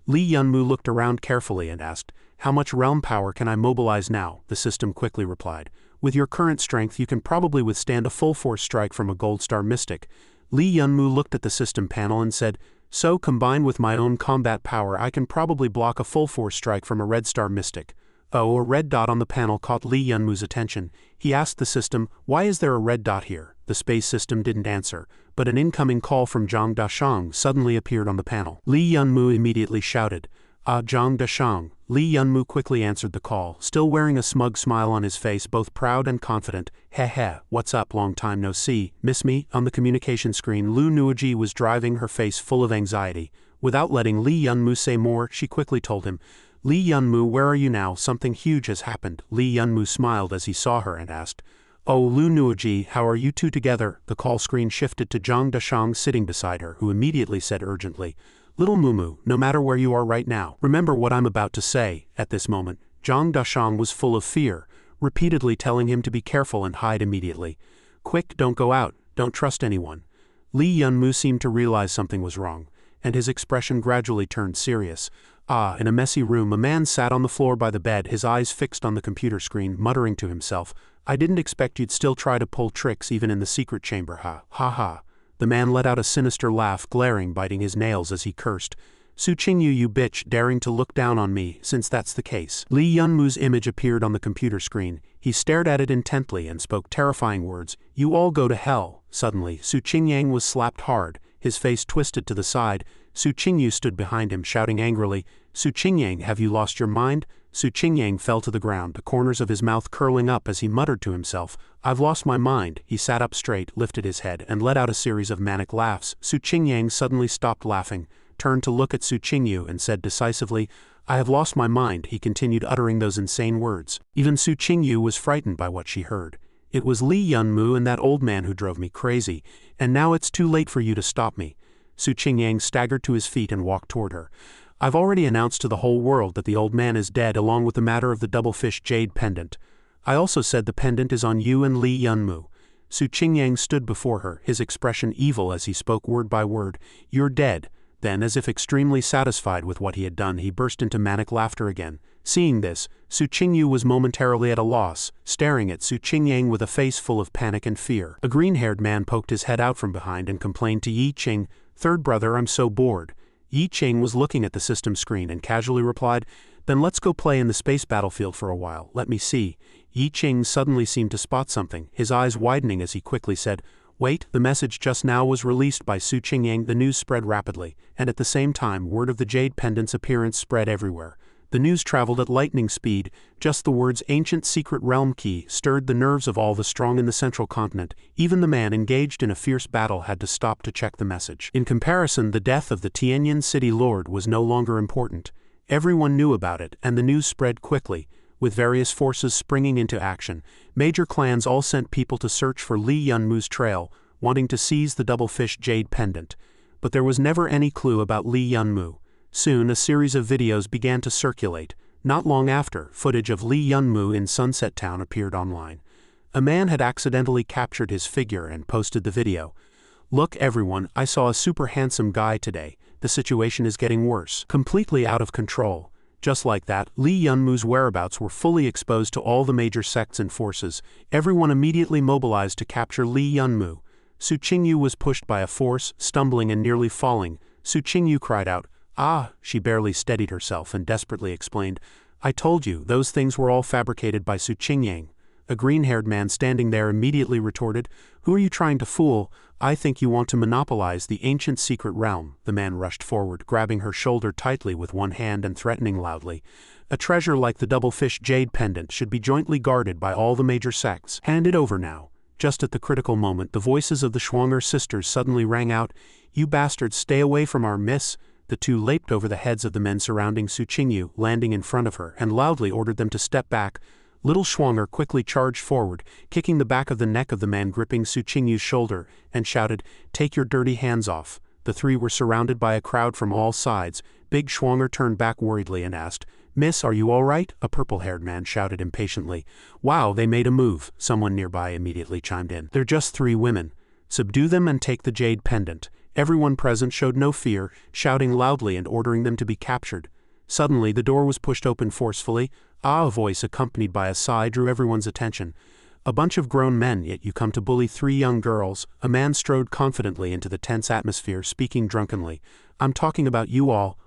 Li Yunmu looked around carefully and asked, "How much realm power can I mobilize now?" The system quickly replied, "With your current strength you can probably withstand a full-force strike from a gold star mystic." Li Yunmu looked at the system panel and said, "So, combined with my own combat power, I can probably block a full-force strike from a red star mystic." Oh, a red dot on the panel caught Li Yunmu's attention. He asked the system, "Why is there a red dot here?" The space system didn't answer, but an incoming call from Zhang Dashang suddenly appeared on the panel. Li Yunmu immediately shouted, "Ah, Zhang Dashang, Lee Yunmu quickly answered the call, still wearing a smug smile on his face, both proud and confident. Heh, what's up, long time no see, miss me? On the communication screen, Lu Nuoji was driving, her face full of anxiety. Without letting Lee Yunmu say more, she quickly told him, Lee Yunmu, where are you now? Something huge has happened. Lee Yunmu smiled as he saw her and asked, Oh, Lu Nuoji, how are you two together? The call screen shifted to Zhang Dashang sitting beside her, who immediately said urgently, Little Mumu, no matter where you are right now, remember what I'm about to say. At this moment, Zhang Dashang was full of fear, repeatedly telling him to be careful and hide immediately. Quick, don't go out, don't trust anyone. Lee Yunmu seemed to realize something was wrong, and his expression gradually turned serious. In a messy room, a man sat on the floor by the bed, his eyes fixed on the computer screen, muttering to himself, I didn't expect you'd still try to pull tricks even in the secret chamber, ha. The man let out a sinister laugh, glaring, biting his nails as he cursed. Su Qingyu, you bitch, daring to look down on me, since that's the case. Lee Yunmu's image appeared on the computer screen. He stared at it intently and spoke terrifying words. You all go to hell. Suddenly, Su Qingyang was slapped hard, his face twisted to the side. Su Qingyu stood behind him, shouting angrily, Su Qingyang, have you lost your mind? Su Qingyang fell to the ground, the corners of his mouth curling up as he muttered to himself, I've lost my mind. He sat up straight, lifted his head, and let out a series of manic laughs. Su Qingyang suddenly stopped laughing, turned to look at Su Qingyu and said decisively, I have lost my mind. He continued uttering those insane words. Even Su Qingyu was frightened by what she heard. It was Lee Yunmu and that old man who drove me crazy, and now it's too late for you to stop me. Su Qingyang staggered to his feet and walked toward her. I've already announced to the whole world that the old man is dead, along with the matter of the double-fish jade pendant. I also said the pendant is on you and Lee Yunmu. Su Qingyang stood before her, his expression evil as he spoke word by word. You're dead. Then, as if extremely satisfied with what he had done, he burst into manic laughter again. Seeing this, Su Qingyu was momentarily at a loss, staring at Su Qingyang with a face full of panic and fear. A green-haired man poked his head out from behind and complained to Yi Qing, Third brother, I'm so bored. Yi Qing was looking at the system screen and casually replied, Then let's go play in the space battlefield for a while, let me see. Yi Qing suddenly seemed to spot something, his eyes widening as he quickly said, Wait, the message just now was released by Su Qingyang. The news spread rapidly, and at the same time word of the jade pendant's appearance spread everywhere. The news traveled at lightning speed. Just the words ancient secret realm key stirred the nerves of all the strong in the central continent. Even the man engaged in a fierce battle had to stop to check the message. In comparison, the death of the Tianyin city lord was no longer important. Everyone knew about it, and the news spread quickly. With various forces springing into action, major clans all sent people to search for Lee Yunmu's trail, wanting to seize the double-fish jade pendant. But there was never any clue about Lee Yunmu. Soon, a series of videos began to circulate. Not long after, footage of Lee Yunmu in Sunset Town appeared online. A man had accidentally captured his figure and posted the video. Look everyone, I saw a super handsome guy today. The situation is getting worse. Completely out of control. Just like that, Lee Yunmu's whereabouts were fully exposed to all the major sects and forces. Everyone immediately mobilized to capture Lee Yunmu. Su Qingyu was pushed by a force, stumbling and nearly falling. Su Qingyu cried out, Ah! She barely steadied herself and desperately explained, I told you, those things were all fabricated by Su Qingyang. A green-haired man standing there immediately retorted, Who are you trying to fool? I think you want to monopolize the ancient secret realm. The man rushed forward, grabbing her shoulder tightly with one hand and threatening loudly. A treasure like the double-fish jade pendant should be jointly guarded by all the major sects. Hand it over now. Just at the critical moment, the voices of the Schwanger sisters suddenly rang out, You bastards, stay away from our miss. The two leaped over the heads of the men surrounding Su Qingyu, landing in front of her, and loudly ordered them to step back. Little Schwanger quickly charged forward, kicking the back of the neck of the man gripping Su Qingyu's shoulder, and shouted, Take your dirty hands off. The three were surrounded by a crowd from all sides. Big Schwanger turned back worriedly and asked, Miss, are you all right? A purple-haired man shouted impatiently. Wow, they made a move. Someone nearby immediately chimed in. They're just 3 women. Subdue them and take the jade pendant. Everyone present showed no fear, shouting loudly and ordering them to be captured. Suddenly, the door was pushed open forcefully. A voice accompanied by a sigh drew everyone's attention. A bunch of grown men, yet you come to bully 3 young girls. A man strode confidently into the tense atmosphere, speaking drunkenly. I'm talking about you all.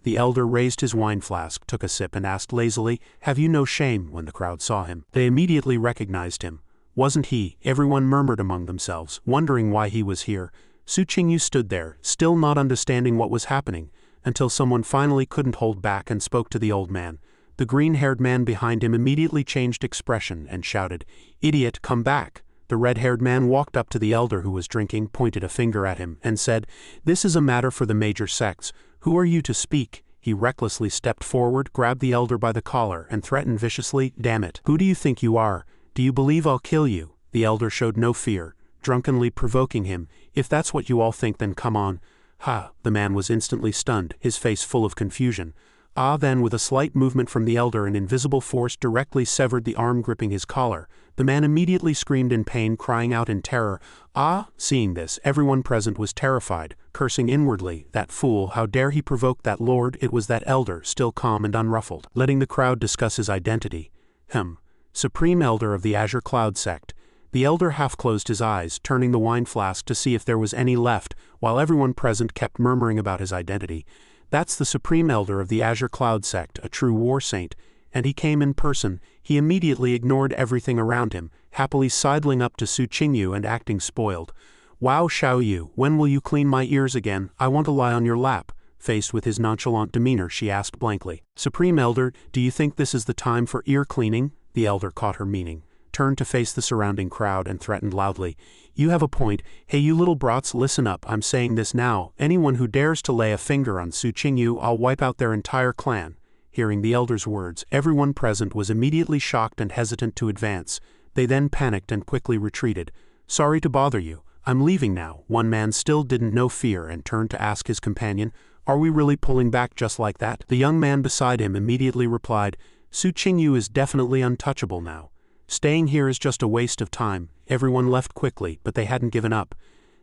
The elder raised his wine flask, took a sip and asked lazily, Have you no shame? When the crowd saw him, they immediately recognized him. Wasn't he? Everyone murmured among themselves, wondering why he was here. Su Qingyu stood there, still not understanding what was happening, until someone finally couldn't hold back and spoke to the old man. The green-haired man behind him immediately changed expression and shouted, "Idiot, come back!" The red-haired man walked up to the elder who was drinking, pointed a finger at him, and said, "This is a matter for the major sects. Who are you to speak?" He recklessly stepped forward, grabbed the elder by the collar, and threatened viciously, "Damn it! Who do you think you are? Do you believe I'll kill you?" The elder showed no fear, drunkenly provoking him, "If that's what you all think, then come on." "Ha!" The man was instantly stunned, his face full of confusion. Then with a slight movement from the elder, an invisible force directly severed the arm gripping his collar. The man immediately screamed in pain, crying out in terror. Seeing this, everyone present was terrified, cursing inwardly, "That fool, how dare he provoke that lord?" It was that elder, still calm and unruffled, letting the crowd discuss his identity. Supreme Elder of the Azure Cloud sect. The elder half-closed his eyes, turning the wine flask to see if there was any left, while everyone present kept murmuring about his identity. "That's the Supreme Elder of the Azure Cloud sect, a true war saint. And he came in person." He immediately ignored everything around him, happily sidling up to Su Qingyu and acting spoiled. "Wow, Xiaoyu, when will you clean my ears again? I want to lie on your lap." Faced with his nonchalant demeanor, she asked blankly, "Supreme Elder, do you think this is the time for ear cleaning?" The elder caught her meaning, turned to face the surrounding crowd, and threatened loudly, "You have a point. Hey, you little brats, listen up. I'm saying this now. Anyone who dares to lay a finger on Su Qingyu, I'll wipe out their entire clan." Hearing the elder's words, everyone present was immediately shocked and hesitant to advance. They then panicked and quickly retreated. "Sorry to bother you. I'm leaving now." One man still didn't know fear and turned to ask his companion, "Are we really pulling back just like that?" The young man beside him immediately replied, "Su Qingyu is definitely untouchable now. Staying here is just a waste of time." Everyone left quickly, but they hadn't given up.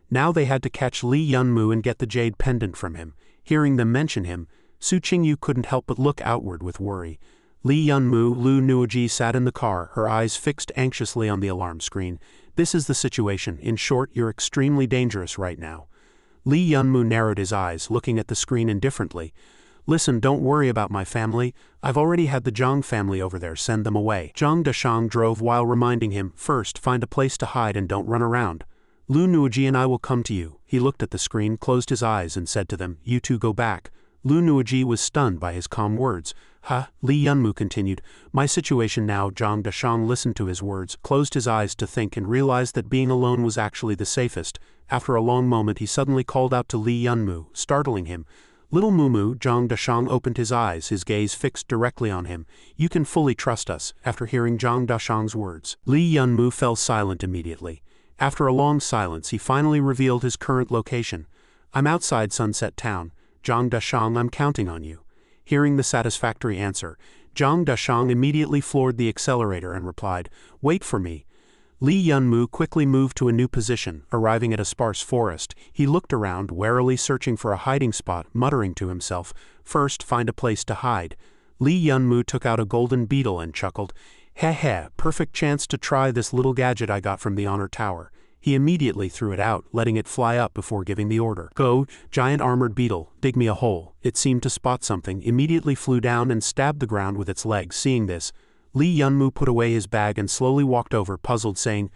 Now they had to catch Li Yunmu and get the jade pendant from him. Hearing them mention him, Su Qingyu couldn't help but look outward with worry. Li Yunmu, Lu Nuoji sat in the car, her eyes fixed anxiously on the alarm screen. "This is the situation. In short, you're extremely dangerous right now." Li Yunmu narrowed his eyes, looking at the screen indifferently. "Listen, don't worry about my family. I've already had the Zhang family over there send them away." Zhang Dashang drove while reminding him, "First, find a place to hide and don't run around. Lu Nuoji and I will come to you." He looked at the screen, closed his eyes, and said to them, "You two go back." Lu Nuoji was stunned by his calm words. Li Yunmu continued, "My situation now." Zhang Dashang listened to his words, closed his eyes to think, and realized that being alone was actually the safest. After a long moment, he suddenly called out to Li Yunmu, startling him. "Little Mumu." Zhang Dashang opened his eyes, his gaze fixed directly on him. "You can fully trust us." After hearing Zhang Dashang's words, Li Yunmu fell silent immediately. After a long silence, he finally revealed his current location. "I'm outside Sunset Town. Zhang Dashang, I'm counting on you." Hearing the satisfactory answer, Zhang Dashang immediately floored the accelerator and replied, "Wait for me." Li Yunmu quickly moved to a new position. Arriving at a sparse forest, he looked around, warily searching for a hiding spot, muttering to himself, "First, find a place to hide." Li Yunmu took out a golden beetle and chuckled, "Heh, perfect chance to try this little gadget I got from the Honor Tower." He immediately threw it out, letting it fly up before giving the order. "Go, giant armored beetle, dig me a hole." It seemed to spot something, immediately flew down and stabbed the ground with its legs. Seeing this, Li Yunmu put away his bag and slowly walked over, puzzled, saying,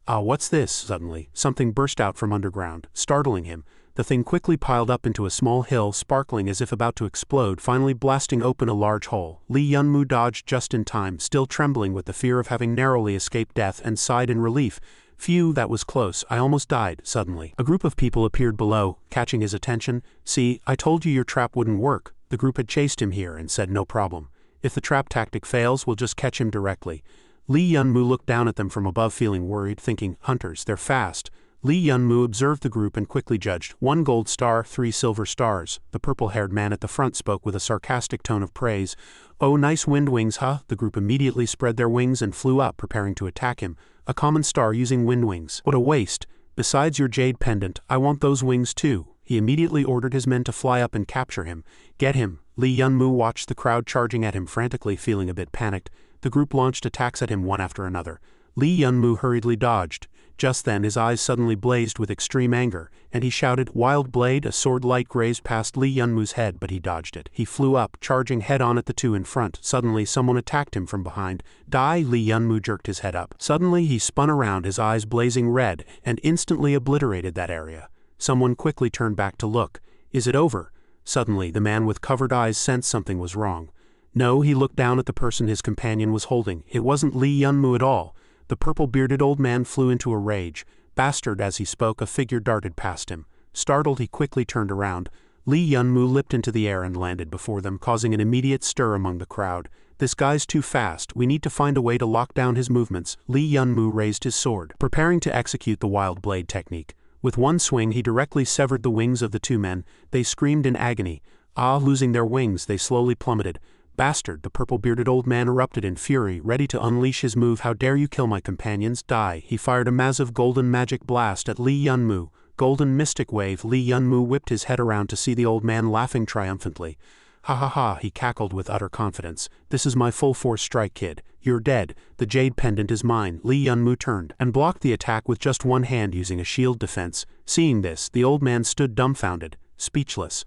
"What's this?" Suddenly, something burst out from underground, startling him. The thing quickly piled up into a small hill, sparkling as if about to explode, finally blasting open a large hole. Li Yunmu dodged just in time, still trembling with the fear of having narrowly escaped death, and sighed in relief. "Phew, that was close. I almost died." Suddenly, a group of people appeared below, catching his attention. "See, I told you your trap wouldn't work." The group had chased him here and said no problem. "If the trap tactic fails, we'll just catch him directly." Li Yunmu looked down at them from above, feeling worried, thinking, "Hunters, they're fast." Li Yunmu observed the group and quickly judged, 1 gold star, 3 silver stars. The purple-haired man at the front spoke with a sarcastic tone of praise. "Oh, nice wind wings, huh?" The group immediately spread their wings and flew up, preparing to attack him. "A common star using wind wings. What a waste. Besides your jade pendant, I want those wings too." He immediately ordered his men to fly up and capture him. "Get him." Li Yunmu watched the crowd charging at him frantically, feeling a bit panicked. The group launched attacks at him one after another. Li Yunmu hurriedly dodged. Just then his eyes suddenly blazed with extreme anger, and he shouted, "Wild blade!" A sword light grazed past Li Yunmu's head, but he dodged it. He flew up, charging head-on at the two in front. Suddenly someone attacked him from behind. "Die!" Li Yunmu jerked his head up. Suddenly he spun around, his eyes blazing red, and instantly obliterated that area. Someone quickly turned back to look. "Is it over?" Suddenly the man with covered eyes sensed something was wrong. No, he looked down at the person his companion was holding. It wasn't Lee Yunmu at all. The purple-bearded old man flew into a rage. Bastard, as he spoke, a figure darted past him. Startled, he quickly turned around. Lee Yunmu leapt into the air and landed before them, causing an immediate stir among the crowd. This guy's too fast. We need to find a way to lock down his movements. Lee Yunmu raised his sword, preparing to execute the wild blade technique. With one swing, he directly severed the wings of the two men. They screamed in agony. Losing their wings, they slowly plummeted. Bastard, the purple-bearded old man erupted in fury, ready to unleash his move. How dare you kill my companions? Die. He fired a massive golden magic blast at Lee Yunmu. Golden mystic wave. Lee Yunmu whipped his head around to see the old man laughing triumphantly. Ha ha ha, he cackled with utter confidence. This is my full-force strike, kid. You're dead. The jade pendant is mine. Lee Yunmu turned and blocked the attack with just one hand using a shield defense. Seeing this, the old man stood dumbfounded, speechless.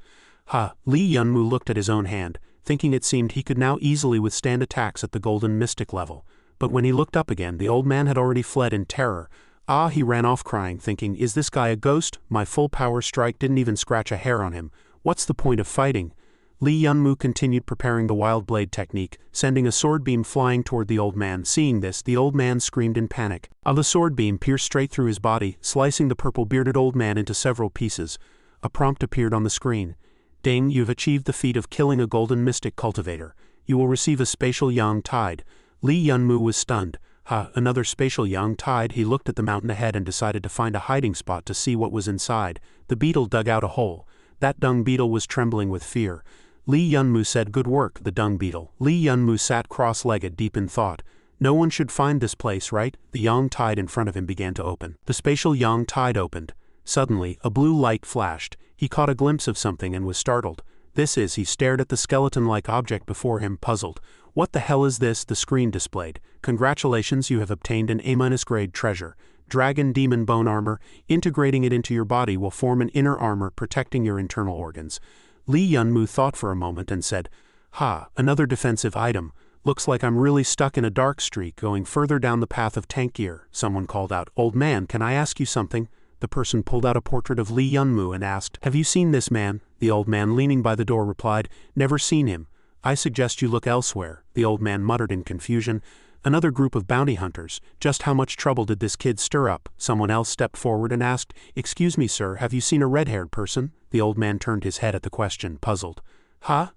Lee Yunmu looked at his own hand, thinking it seemed he could now easily withstand attacks at the golden mystic level. But when he looked up again, the old man had already fled in terror. He ran off crying, thinking, is this guy a ghost? My full-power strike didn't even scratch a hair on him. What's the point of fighting? Lee Yunmu continued preparing the wild blade technique, sending a sword beam flying toward the old man. Seeing this, the old man screamed in panic. The sword beam pierced straight through his body, slicing the purple-bearded old man into several pieces. A prompt appeared on the screen. Ding, you've achieved the feat of killing a golden mystic cultivator. You will receive a spatial yang tide. Lee Yunmu was stunned. Another spatial yang tide. He looked at the mountain ahead and decided to find a hiding spot to see what was inside. The beetle dug out a hole. That dung beetle was trembling with fear. Lee Yunmu said, good work, the dung beetle. Lee Yunmu sat cross-legged, deep in thought. No one should find this place, right? The yang tide in front of him began to open. The spatial yang tide opened. Suddenly, a blue light flashed. He caught a glimpse of something and was startled. He stared at the skeleton-like object before him, puzzled. What the hell is this? The screen displayed. Congratulations, you have obtained an A-grade treasure. Dragon Demon Bone Armor. Integrating it into your body will form an inner armor protecting your internal organs. Lee Yunmu thought for a moment and said, another defensive item. Looks like I'm really stuck in a dark streak going further down the path of tank gear. Someone called out, old man, can I ask you something? The person pulled out a portrait of Lee Yunmu and asked, have you seen this man? The old man leaning by the door replied, never seen him. I suggest you look elsewhere. The old man muttered in confusion. Another group of bounty hunters. Just how much trouble did this kid stir up? Someone else stepped forward and asked, excuse me sir, have you seen a red-haired person? The old man turned his head at the question, puzzled.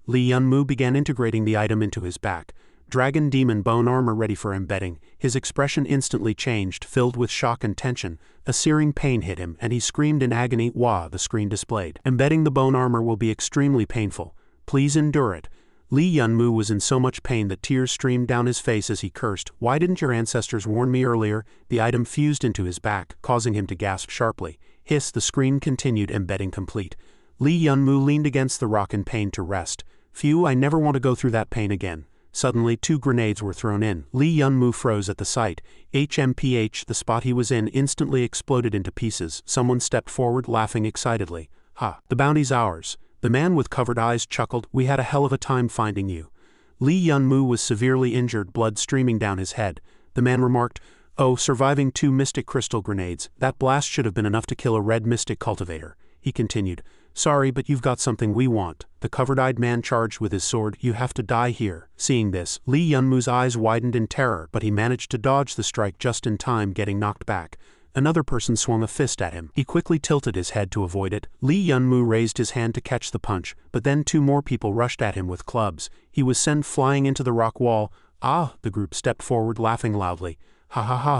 Lee Yunmu began integrating the item into his back. Dragon Demon Bone Armor ready for embedding. His expression instantly changed, filled with shock and tension. A searing pain hit him, and he screamed in agony. The screen displayed. Embedding the bone armor will be extremely painful. Please endure it. Lee Yunmu was in so much pain that tears streamed down his face as he cursed. Why didn't your ancestors warn me earlier? The item fused into his back, causing him to gasp sharply. Hiss, the screen continued, embedding complete. Lee Yunmu leaned against the rock in pain to rest. Phew, I never want to go through that pain again. Suddenly, 2 grenades were thrown in. Lee Yunmu froze at the sight. HMPH, the spot he was in, instantly exploded into pieces. Someone stepped forward, laughing excitedly. The bounty's ours. The man with covered eyes chuckled, we had a hell of a time finding you. Lee Yunmu was severely injured, blood streaming down his head. The man remarked, surviving 2 mystic crystal grenades. That blast should have been enough to kill a red mystic cultivator. He continued, sorry, but you've got something we want. The covered-eyed man charged with his sword, you have to die here. Seeing this, Lee Yunmu's eyes widened in terror, but he managed to dodge the strike just in time, getting knocked back. Another person swung a fist at him. He quickly tilted his head to avoid it. Lee Yunmu raised his hand to catch the punch, but then 2 more people rushed at him with clubs. He was sent flying into the rock wall. The group stepped forward, laughing loudly.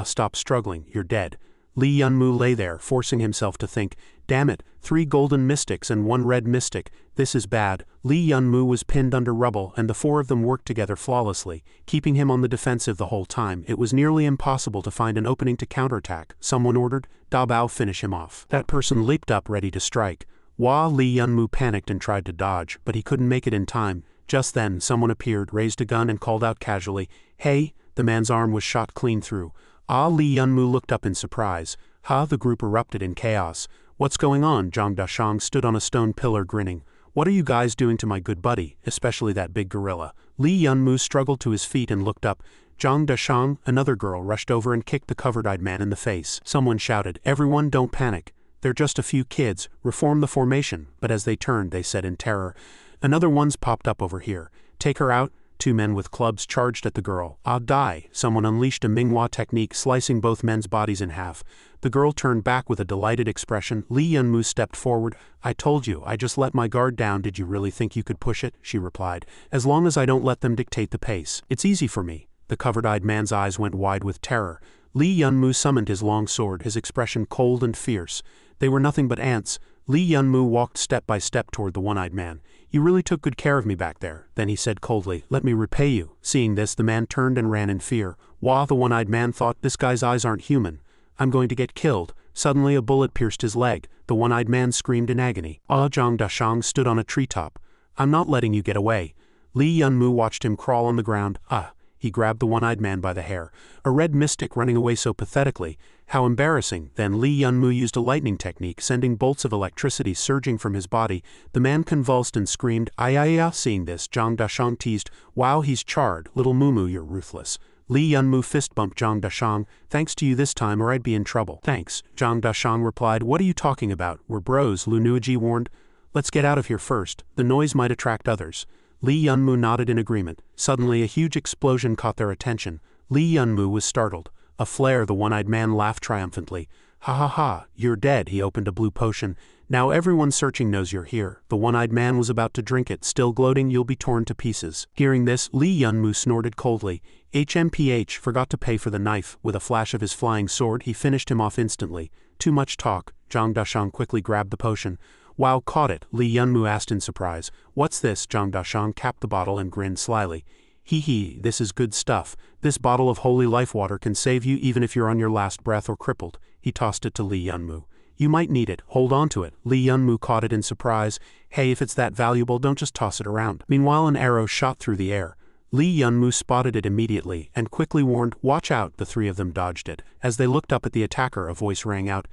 Stop struggling, you're dead. Lee Yunmu lay there, forcing himself to think, damn it, 3 golden mystics and 1 red mystic, this is bad. Lee Yunmu was pinned under rubble and the 4 of them worked together flawlessly, keeping him on the defensive the whole time. It was nearly impossible to find an opening to counterattack. Someone ordered, Da Bao, finish him off. That person leaped up ready to strike. Lee Yunmu panicked and tried to dodge, but he couldn't make it in time. Just then, someone appeared, raised a gun and called out casually, hey, the man's arm was shot clean through. Lee Yunmu looked up in surprise. The group erupted in chaos. What's going on? Zhang Dashang stood on a stone pillar grinning. What are you guys doing to my good buddy, especially that big gorilla? Lee Yunmu struggled to his feet and looked up. Zhang Dashang, another girl, rushed over and kicked the covered-eyed man in the face. Someone shouted, everyone don't panic. They're just a few kids, reform the formation. But as they turned, they said in terror, another one's popped up over here. Take her out. 2 men with clubs charged at the girl. "Ah, die!" Someone unleashed a Manhwa technique, slicing both men's bodies in half. The girl turned back with a delighted expression. Lee Yunmu stepped forward. "I told you, I just let my guard down. Did you really think you could push it?" she replied. "As long as I don't let them dictate the pace. It's easy for me." The covered-eyed man's eyes went wide with terror. Lee Yunmu summoned his long sword, his expression cold and fierce. They were nothing but ants. Lee Yunmu walked step by step toward the one-eyed man. "You really took good care of me back there." Then he said coldly, "Let me repay you." Seeing this, the man turned and ran in fear. Wah, the one-eyed man thought, "This guy's eyes aren't human. I'm going to get killed." Suddenly a bullet pierced his leg. The one-eyed man screamed in agony. Ah Zhang Dashang stood on a treetop. "I'm not letting you get away." Lee Yunmu watched him crawl on the ground. "Ah." He grabbed the one-eyed man by the hair. A red mystic running away so pathetically. How embarrassing. Then Lee Yunmu used a lightning technique, sending bolts of electricity surging from his body. The man convulsed and screamed, "Ayaya." Seeing this, Zhang Dashang teased, "Wow, he's charred. Little Mumu, you're ruthless." Lee Yunmu fist bumped Zhang Dashang. "Thanks to you this time or I'd be in trouble." "Thanks," Zhang Dashang replied. "What are you talking about? We're bros," Lu Nuiji warned. "Let's get out of here first. The noise might attract others." Lee Yunmu nodded in agreement. Suddenly a huge explosion caught their attention. Lee Yunmu was startled. A flare, the one-eyed man laughed triumphantly. "Ha ha ha, you're dead." He opened a blue potion. "Now everyone searching knows you're here." The one-eyed man was about to drink it, still gloating, "You'll be torn to pieces." Hearing this, Lee Yunmu snorted coldly. HMPH forgot to pay for the knife. With a flash of his flying sword, he finished him off instantly. "Too much talk." Zhang Dashang quickly grabbed the potion. "Wow, caught it," Lee Yunmu asked in surprise. "What's this?" Zhang Dashang capped the bottle and grinned slyly. "Hee, this is good stuff. This bottle of holy life water can save you even if you're on your last breath or crippled." He tossed it to Lee Yunmu. "You might need it. Hold on to it." Lee Yunmu caught it in surprise. "Hey, if it's that valuable, don't just toss it around." Meanwhile, an arrow shot through the air. Lee Yunmu spotted it immediately and quickly warned, "Watch out." The 3 of them dodged it. As they looked up at the attacker, a voice rang out.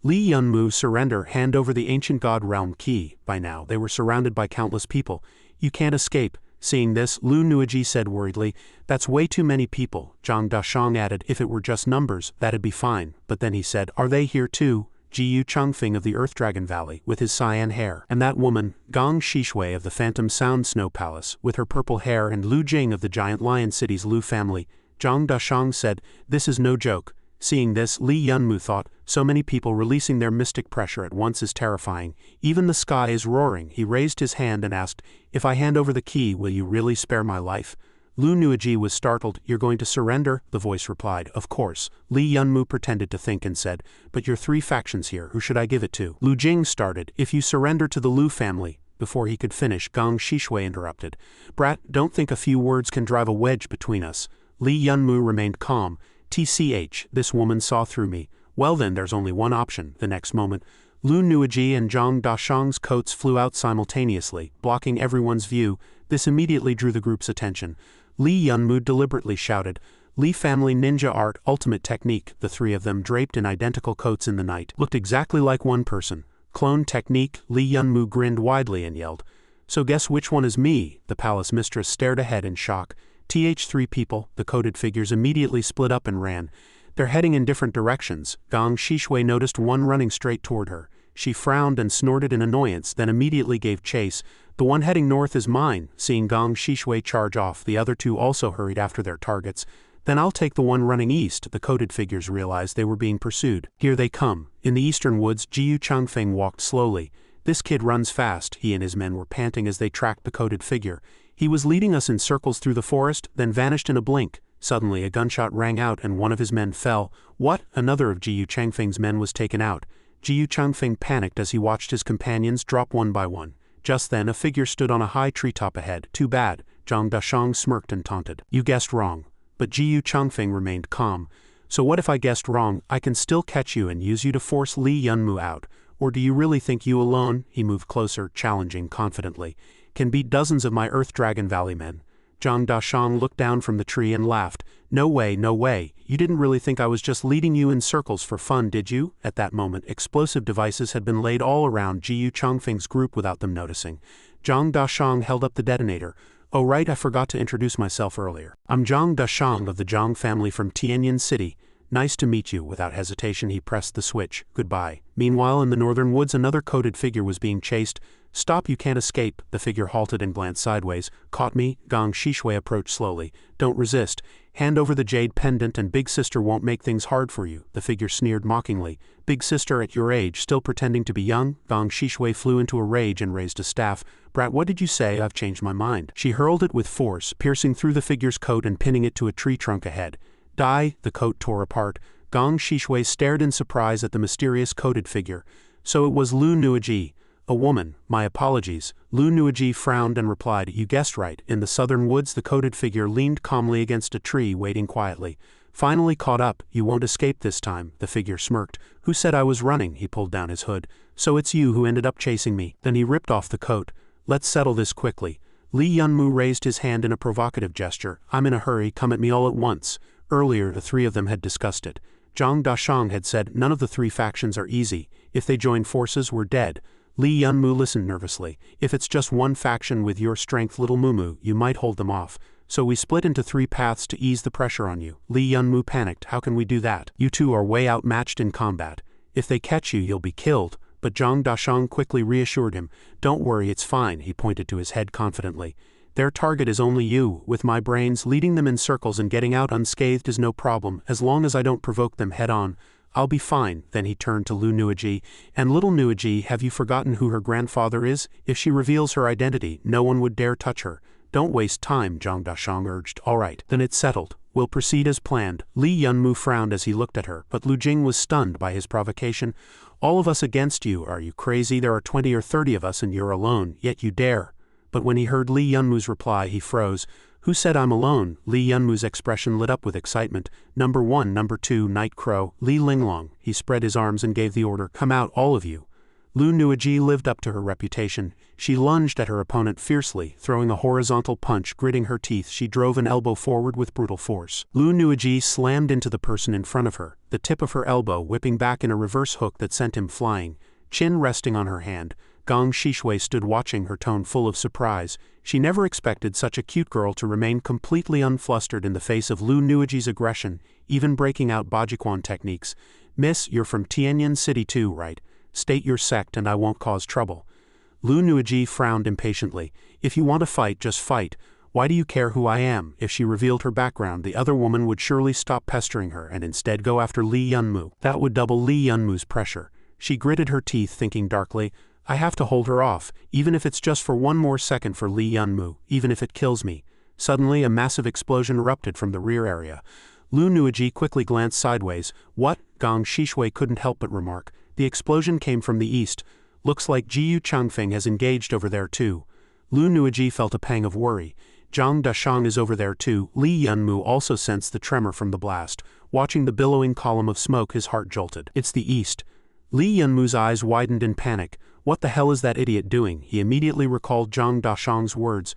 "Lee Yunmu, surrender. Hand over the ancient god realm key." By now, they were surrounded by countless people. "You can't escape." Seeing this, Lu Nuiji said worriedly, "That's way too many people." Zhang Dashang added, "If it were just numbers, that'd be fine." But then he said, "Are they here too?" Jiyu Changfeng of the Earth Dragon Valley, with his cyan hair, and that woman, Gong Shishui of the Phantom Sound Snow Palace, with her purple hair, and Lu Jing of the Giant Lion City's Lu family. Zhang Dashang said, "This is no joke." Seeing this, Lee Yunmu thought, so many people releasing their mystic pressure at once is terrifying. Even the sky is roaring. He raised his hand and asked, "If I hand over the key, will you really spare my life?" Lu Nuiji was startled. "You're going to surrender?" The voice replied, "Of course." Lee Yunmu pretended to think and said, "But you're 3 factions here. Who should I give it to?" Lu Jing started, "If you surrender to the Lu family." Before he could finish, Gong Shishui interrupted. "Brat, don't think a few words can drive a wedge between us." Lee Yunmu remained calm. "TCH, this woman saw through me. Well then, there's only one option." The next moment, Lu Nuiji and Zhang Dashang's coats flew out simultaneously, blocking everyone's view. This immediately drew the group's attention. Lee Yunmu deliberately shouted, "Lee family ninja art, ultimate technique." The 3 of them, draped in identical coats in the night, looked exactly like one person. "Clone technique." Lee Yunmu grinned widely and yelled, "So guess which one is me?" The palace mistress stared ahead in shock. "3 people." The coded figures immediately split up and ran. They're heading in different directions. Gong Shishui noticed one running straight toward her. She frowned and snorted in annoyance, then immediately gave chase. "The one heading north is mine." Seeing Gong Shishui charge off, the other 2 also hurried after their targets. "Then I'll take the one running east." The coded figures realized they were being pursued. "Here they come." In the eastern woods, Jiyu Changfeng walked slowly. "This kid runs fast." He and his men were panting as they tracked the coded figure. He was leading us in circles through the forest, then vanished in a blink. Suddenly a gunshot rang out and one of his men fell. What? Another of Jiyu Changfeng's men was taken out. Jiyu Changfeng panicked as he watched his companions drop one by one. Just then a figure stood on a high treetop ahead. "Too bad." Zhang Dashang smirked and taunted. "You guessed wrong." But Jiyu Changfeng remained calm. "So what if I guessed wrong? I can still catch you and use you to force Lee Yunmu out. Or do you really think you alone," he moved closer, challenging confidently, "can beat dozens of my Earth Dragon Valley men?" Zhang Dashang looked down from the tree and laughed. "No way, no way. You didn't really think I was just leading you in circles for fun, did you?" At that moment, explosive devices had been laid all around Jiyu Changfeng's group without them noticing. Zhang Dashang held up the detonator. "Oh right, I forgot to introduce myself earlier. I'm Zhang Dashang of the Zhang family from Tianyin City. Nice to meet you." Without hesitation, he pressed the switch. "Goodbye." Meanwhile, in the northern woods, another coded figure was being chased. Stop, you can't escape. The figure halted and glanced sideways. Caught me? Gong Shishui approached slowly. Don't resist. Hand over the jade pendant and Big Sister won't make things hard for you. The figure sneered mockingly. Big Sister at your age, still pretending to be young? Gong Shishui flew into a rage and raised a staff. Brat, what did you say? I've changed my mind. She hurled it with force, piercing through the figure's coat and pinning it to a tree trunk ahead. Die! The coat tore apart. Gong Shishui stared in surprise at the mysterious coated figure. So it was Lu Nuaji. A woman. My apologies. Lu Nuaji frowned and replied, you guessed right. In the southern woods the coated figure leaned calmly against a tree, waiting quietly. Finally caught up. You won't escape this time. The figure smirked. Who said I was running? He pulled down his hood. So it's you who ended up chasing me. Then he ripped off the coat. Let's settle this quickly. Li Yunmu raised his hand in a provocative gesture. I'm in a hurry, come at me all at once. Earlier the three of them had discussed it. Zhang Dashang had said none of the three factions are easy. If they join forces, we're dead. Li Yunmu listened nervously. If it's just one faction with your strength, little Mumu, you might hold them off. So we split into three paths to ease the pressure on you. Li Yunmu panicked. How can we do that? You two are way outmatched in combat. If they catch you, you'll be killed. But Zhang Dashang quickly reassured him. Don't worry, it's fine. He pointed to his head confidently. Their target is only you. With my brains, leading them in circles and getting out unscathed is no problem, as long as I don't provoke them head on. I'll be fine. Then he turned to Lu Nuaji. And little Nuaji, have you forgotten who her grandfather is? If she reveals her identity, no one would dare touch her. Don't waste time, Zhang Dashang urged. All right, then it's settled. We'll proceed as planned. Li Yunmu frowned as he looked at her, but Lu Jing was stunned by his provocation. All of us against you. Are you crazy? There are 20 or 30 of us and you're alone, yet you dare. But when he heard Li Yunmu's reply, he froze. Who said I'm alone? Li Yunmu's expression lit up with excitement. Number 1, number 2, Night Crow, Li Linglong. He spread his arms and gave the order, come out, all of you. Lu Nuaji lived up to her reputation. She lunged at her opponent fiercely, throwing a horizontal punch. Gritting her teeth, she drove an elbow forward with brutal force. Lu Nuaji slammed into the person in front of her, the tip of her elbow whipping back in a reverse hook that sent him flying, chin resting on her hand. Gong Shishui stood watching, her tone full of surprise. She never expected such a cute girl to remain completely unflustered in the face of Lu Nuaji's aggression, even breaking out Bajiquan techniques. Miss, you're from Tianyan City too, right? State your sect and I won't cause trouble. Lu Nuaji frowned impatiently. If you want to fight, just fight. Why do you care who I am? If she revealed her background, the other woman would surely stop pestering her and instead go after Li Yunmu. That would double Li Yunmu's pressure. She gritted her teeth, thinking darkly, I have to hold her off, even if it's just for one more second for Li Yunmu, even if it kills me. Suddenly, a massive explosion erupted from the rear area. Lu Nuaji quickly glanced sideways. What? Gong Shishui couldn't help but remark. The explosion came from the east. Looks like Jiyu Changfeng has engaged over there too. Lu Nuaji felt a pang of worry. Zhang Dashang is over there too. Li Yunmu also sensed the tremor from the blast. Watching the billowing column of smoke, his heart jolted. It's the east. Li Yunmu's eyes widened in panic. What the hell is that idiot doing? He immediately recalled Zhang Dashang's words.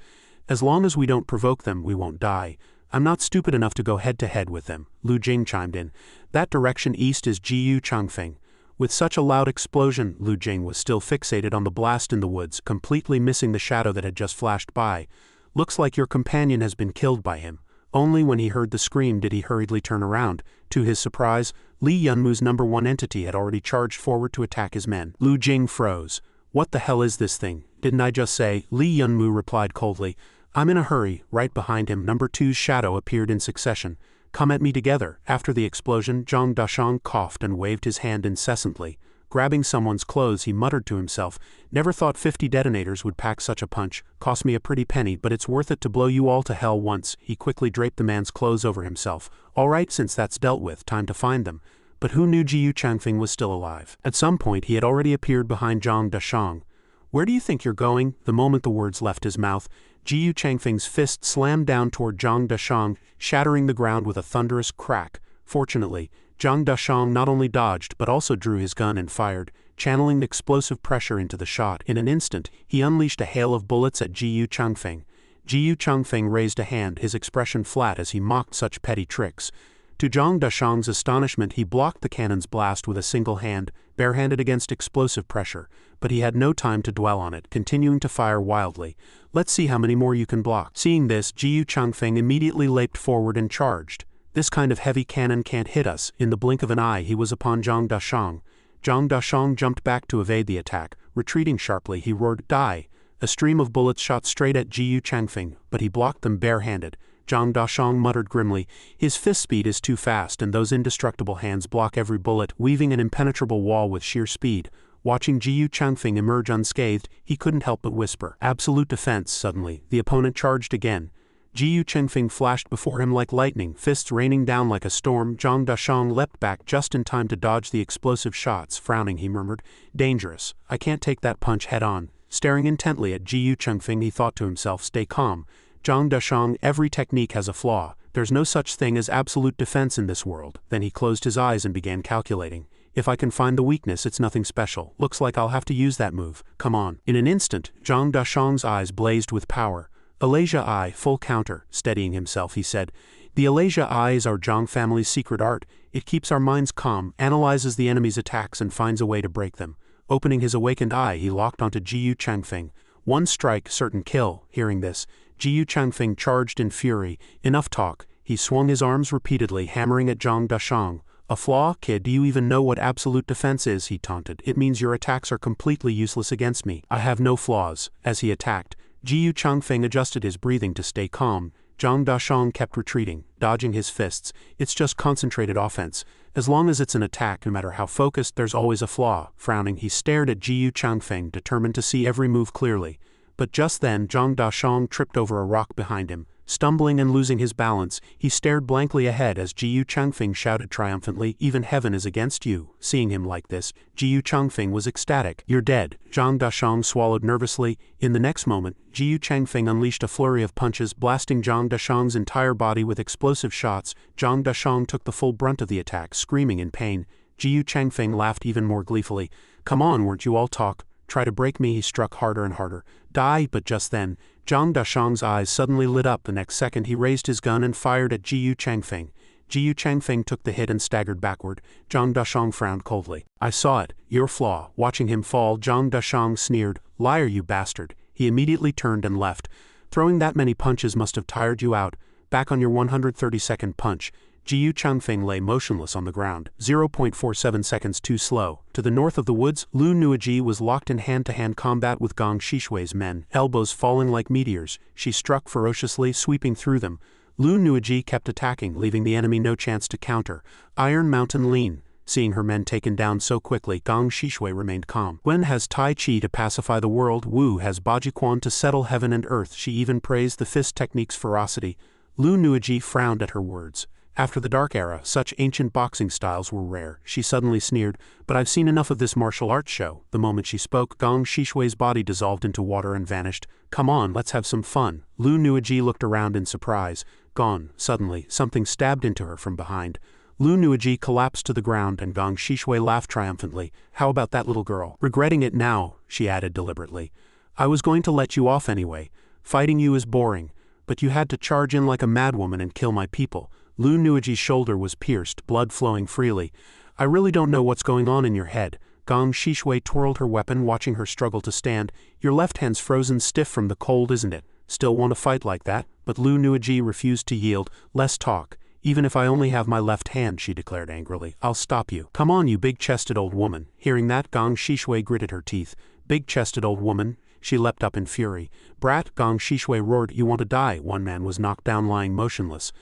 As long as we don't provoke them, we won't die. I'm not stupid enough to go head-to-head with them. Lu Jing chimed in. That direction east is Jiyu Changfeng. With such a loud explosion, Lu Jing was still fixated on the blast in the woods, completely missing the shadow that had just flashed by. Looks like your companion has been killed by him. Only when he heard the scream did he hurriedly turn around. To his surprise, Li Yunmu's number 1 entity had already charged forward to attack his men. Lu Jing froze. What the hell is this thing? Didn't I just say? Li Yunmu replied coldly. I'm in a hurry. Right behind him, number 2's shadow appeared in succession. Come at me together. After the explosion, Zhang Dashang coughed and waved his hand incessantly. Grabbing someone's clothes, he muttered to himself, never thought 50 detonators would pack such a punch. Cost me a pretty penny, but it's worth it to blow you all to hell once. He quickly draped the man's clothes over himself. All right, since that's dealt with, time to find them. But who knew Jiyu Changfeng was still alive? At some point, he had already appeared behind Zhang Dashang. Where do you think you're going? The moment the words left his mouth, Jiyu Changfeng's fist slammed down toward Zhang Dashang, shattering the ground with a thunderous crack. Fortunately, Zhang Dashang not only dodged but also drew his gun and fired, channeling the explosive pressure into the shot. In an instant, he unleashed a hail of bullets at Jiyu Changfeng. Jiyu Changfeng raised a hand, his expression flat as he mocked such petty tricks. To Zhang Dashang's astonishment, he blocked the cannon's blast with a single hand, barehanded against explosive pressure, but he had no time to dwell on it, continuing to fire wildly. Let's see how many more you can block. Seeing this, Jiyu Changfeng immediately leaped forward and charged. This kind of heavy cannon can't hit us. In the blink of an eye, he was upon Zhang Dashang. Zhang Dashang jumped back to evade the attack, Retreating sharply, he roared, "Die!" A stream of bullets shot straight at Jiyu Changfeng, but he blocked them bare-handed. Zhang Dashang muttered grimly, "His fist speed is too fast, and those indestructible hands block every bullet, weaving an impenetrable wall with sheer speed." Watching Jiyu Changfeng emerge unscathed, he couldn't help but whisper, "Absolute defense." Suddenly, the opponent charged again. Jiyu Changfeng flashed before him like lightning, fists raining down like a storm. Zhang Dashang leapt back just in time to dodge the explosive shots. Frowning, he murmured, "Dangerous. I can't take that punch head-on." Staring intently at Jiyu Changfeng, he thought to himself, "Stay calm. Zhang Dashang, every technique has a flaw. There's no such thing as absolute defense in this world." Then he closed his eyes and began calculating. "If I can find the weakness, it's nothing special. Looks like I'll have to use that move. Come on." In an instant, Zhang Dashang's eyes blazed with power. "Alasia Eye, full counter." Steadying himself, he said, "The Alasia Eye is our Zhang family's secret art. It keeps our minds calm, analyzes the enemy's attacks, and finds a way to break them." Opening his awakened eye, he locked onto Jiyu Changfeng. One strike, certain kill. Hearing this, Jiyu Changfeng charged in fury. "Enough talk." He swung his arms repeatedly, hammering at Zhang Dashang. "A flaw, kid? Do you even know what absolute defense is?" he taunted. "It means your attacks are completely useless against me." "I have no flaws." As he attacked, Jiyu Changfeng adjusted his breathing to stay calm. Zhang Dashang kept retreating, dodging his fists. "It's just concentrated offense. As long as it's an attack, no matter how focused, there's always a flaw." Frowning, he stared at Jiyu Changfeng, determined to see every move clearly. But just then, Zhang Dashang tripped over a rock behind him. Stumbling and losing his balance, he stared blankly ahead as Jiyu Changfeng shouted triumphantly, "Even heaven is against you." Seeing him like this, Jiyu Changfeng was ecstatic. "You're dead." Zhang Dashang swallowed nervously. In the next moment, Jiyu Changfeng unleashed a flurry of punches, blasting Zhang Dashang's entire body with explosive shots. Zhang Dashang took the full brunt of the attack, screaming in pain. Jiyu Changfeng laughed even more gleefully. "Come on, weren't you all talk? Try to break me." He struck harder and harder. "Die!" But just then, Zhang Dashang's eyes suddenly lit up. The next second, he raised his gun and fired at Jiyu Changfeng. Jiyu Changfeng took the hit and staggered backward. Zhang Dashang frowned coldly. "I saw it. Your flaw." Watching him fall, Zhang Dashang sneered, "Liar, you bastard." He immediately turned and left. "Throwing that many punches must have tired you out. Back on your 132nd punch." Jiyu Changfeng lay motionless on the ground, 0.47 seconds too slow. To the north of the woods, Lu Nuiji was locked in hand-to-hand combat with Gong Shishui's men, elbows falling like meteors. She struck ferociously, sweeping through them. Lu Nuiji kept attacking, leaving the enemy no chance to counter. Iron Mountain lean. Seeing her men taken down so quickly, Gong Shishui remained calm. Wen has Tai Chi to pacify the world, Wu has Bajiquan to settle heaven and earth. She even praised the fist technique's ferocity. Lu Nuiji frowned at her words. After the Dark Era, such ancient boxing styles were rare. She suddenly sneered, "But I've seen enough of this martial arts show." The moment she spoke, Gong Shishui's body dissolved into water and vanished. "Come on, let's have some fun." Lu Nuiji looked around in surprise. Gone. Suddenly, something stabbed into her from behind. Lu Nuiji collapsed to the ground and Gong Shishui laughed triumphantly. "How about that little girl?" "Regretting it now," she added deliberately. "I was going to let you off anyway. Fighting you is boring. But you had to charge in like a madwoman and kill my people." Lu Nuiji's shoulder was pierced, blood flowing freely. "I really don't know what's going on in your head." Gong Shishui twirled her weapon, watching her struggle to stand. "Your left hand's frozen stiff from the cold, isn't it? Still want to fight like that?" But Lu Nuiji refused to yield. "Less talk. Even if I only have my left hand," she declared angrily, "I'll stop you." "Come on, you big-chested old woman." Hearing that, Gong Shishui gritted her teeth. "Big-chested old woman." She leapt up in fury. "Brat!" Gong Shishui roared. "You want to die?" One man was knocked down, lying motionless.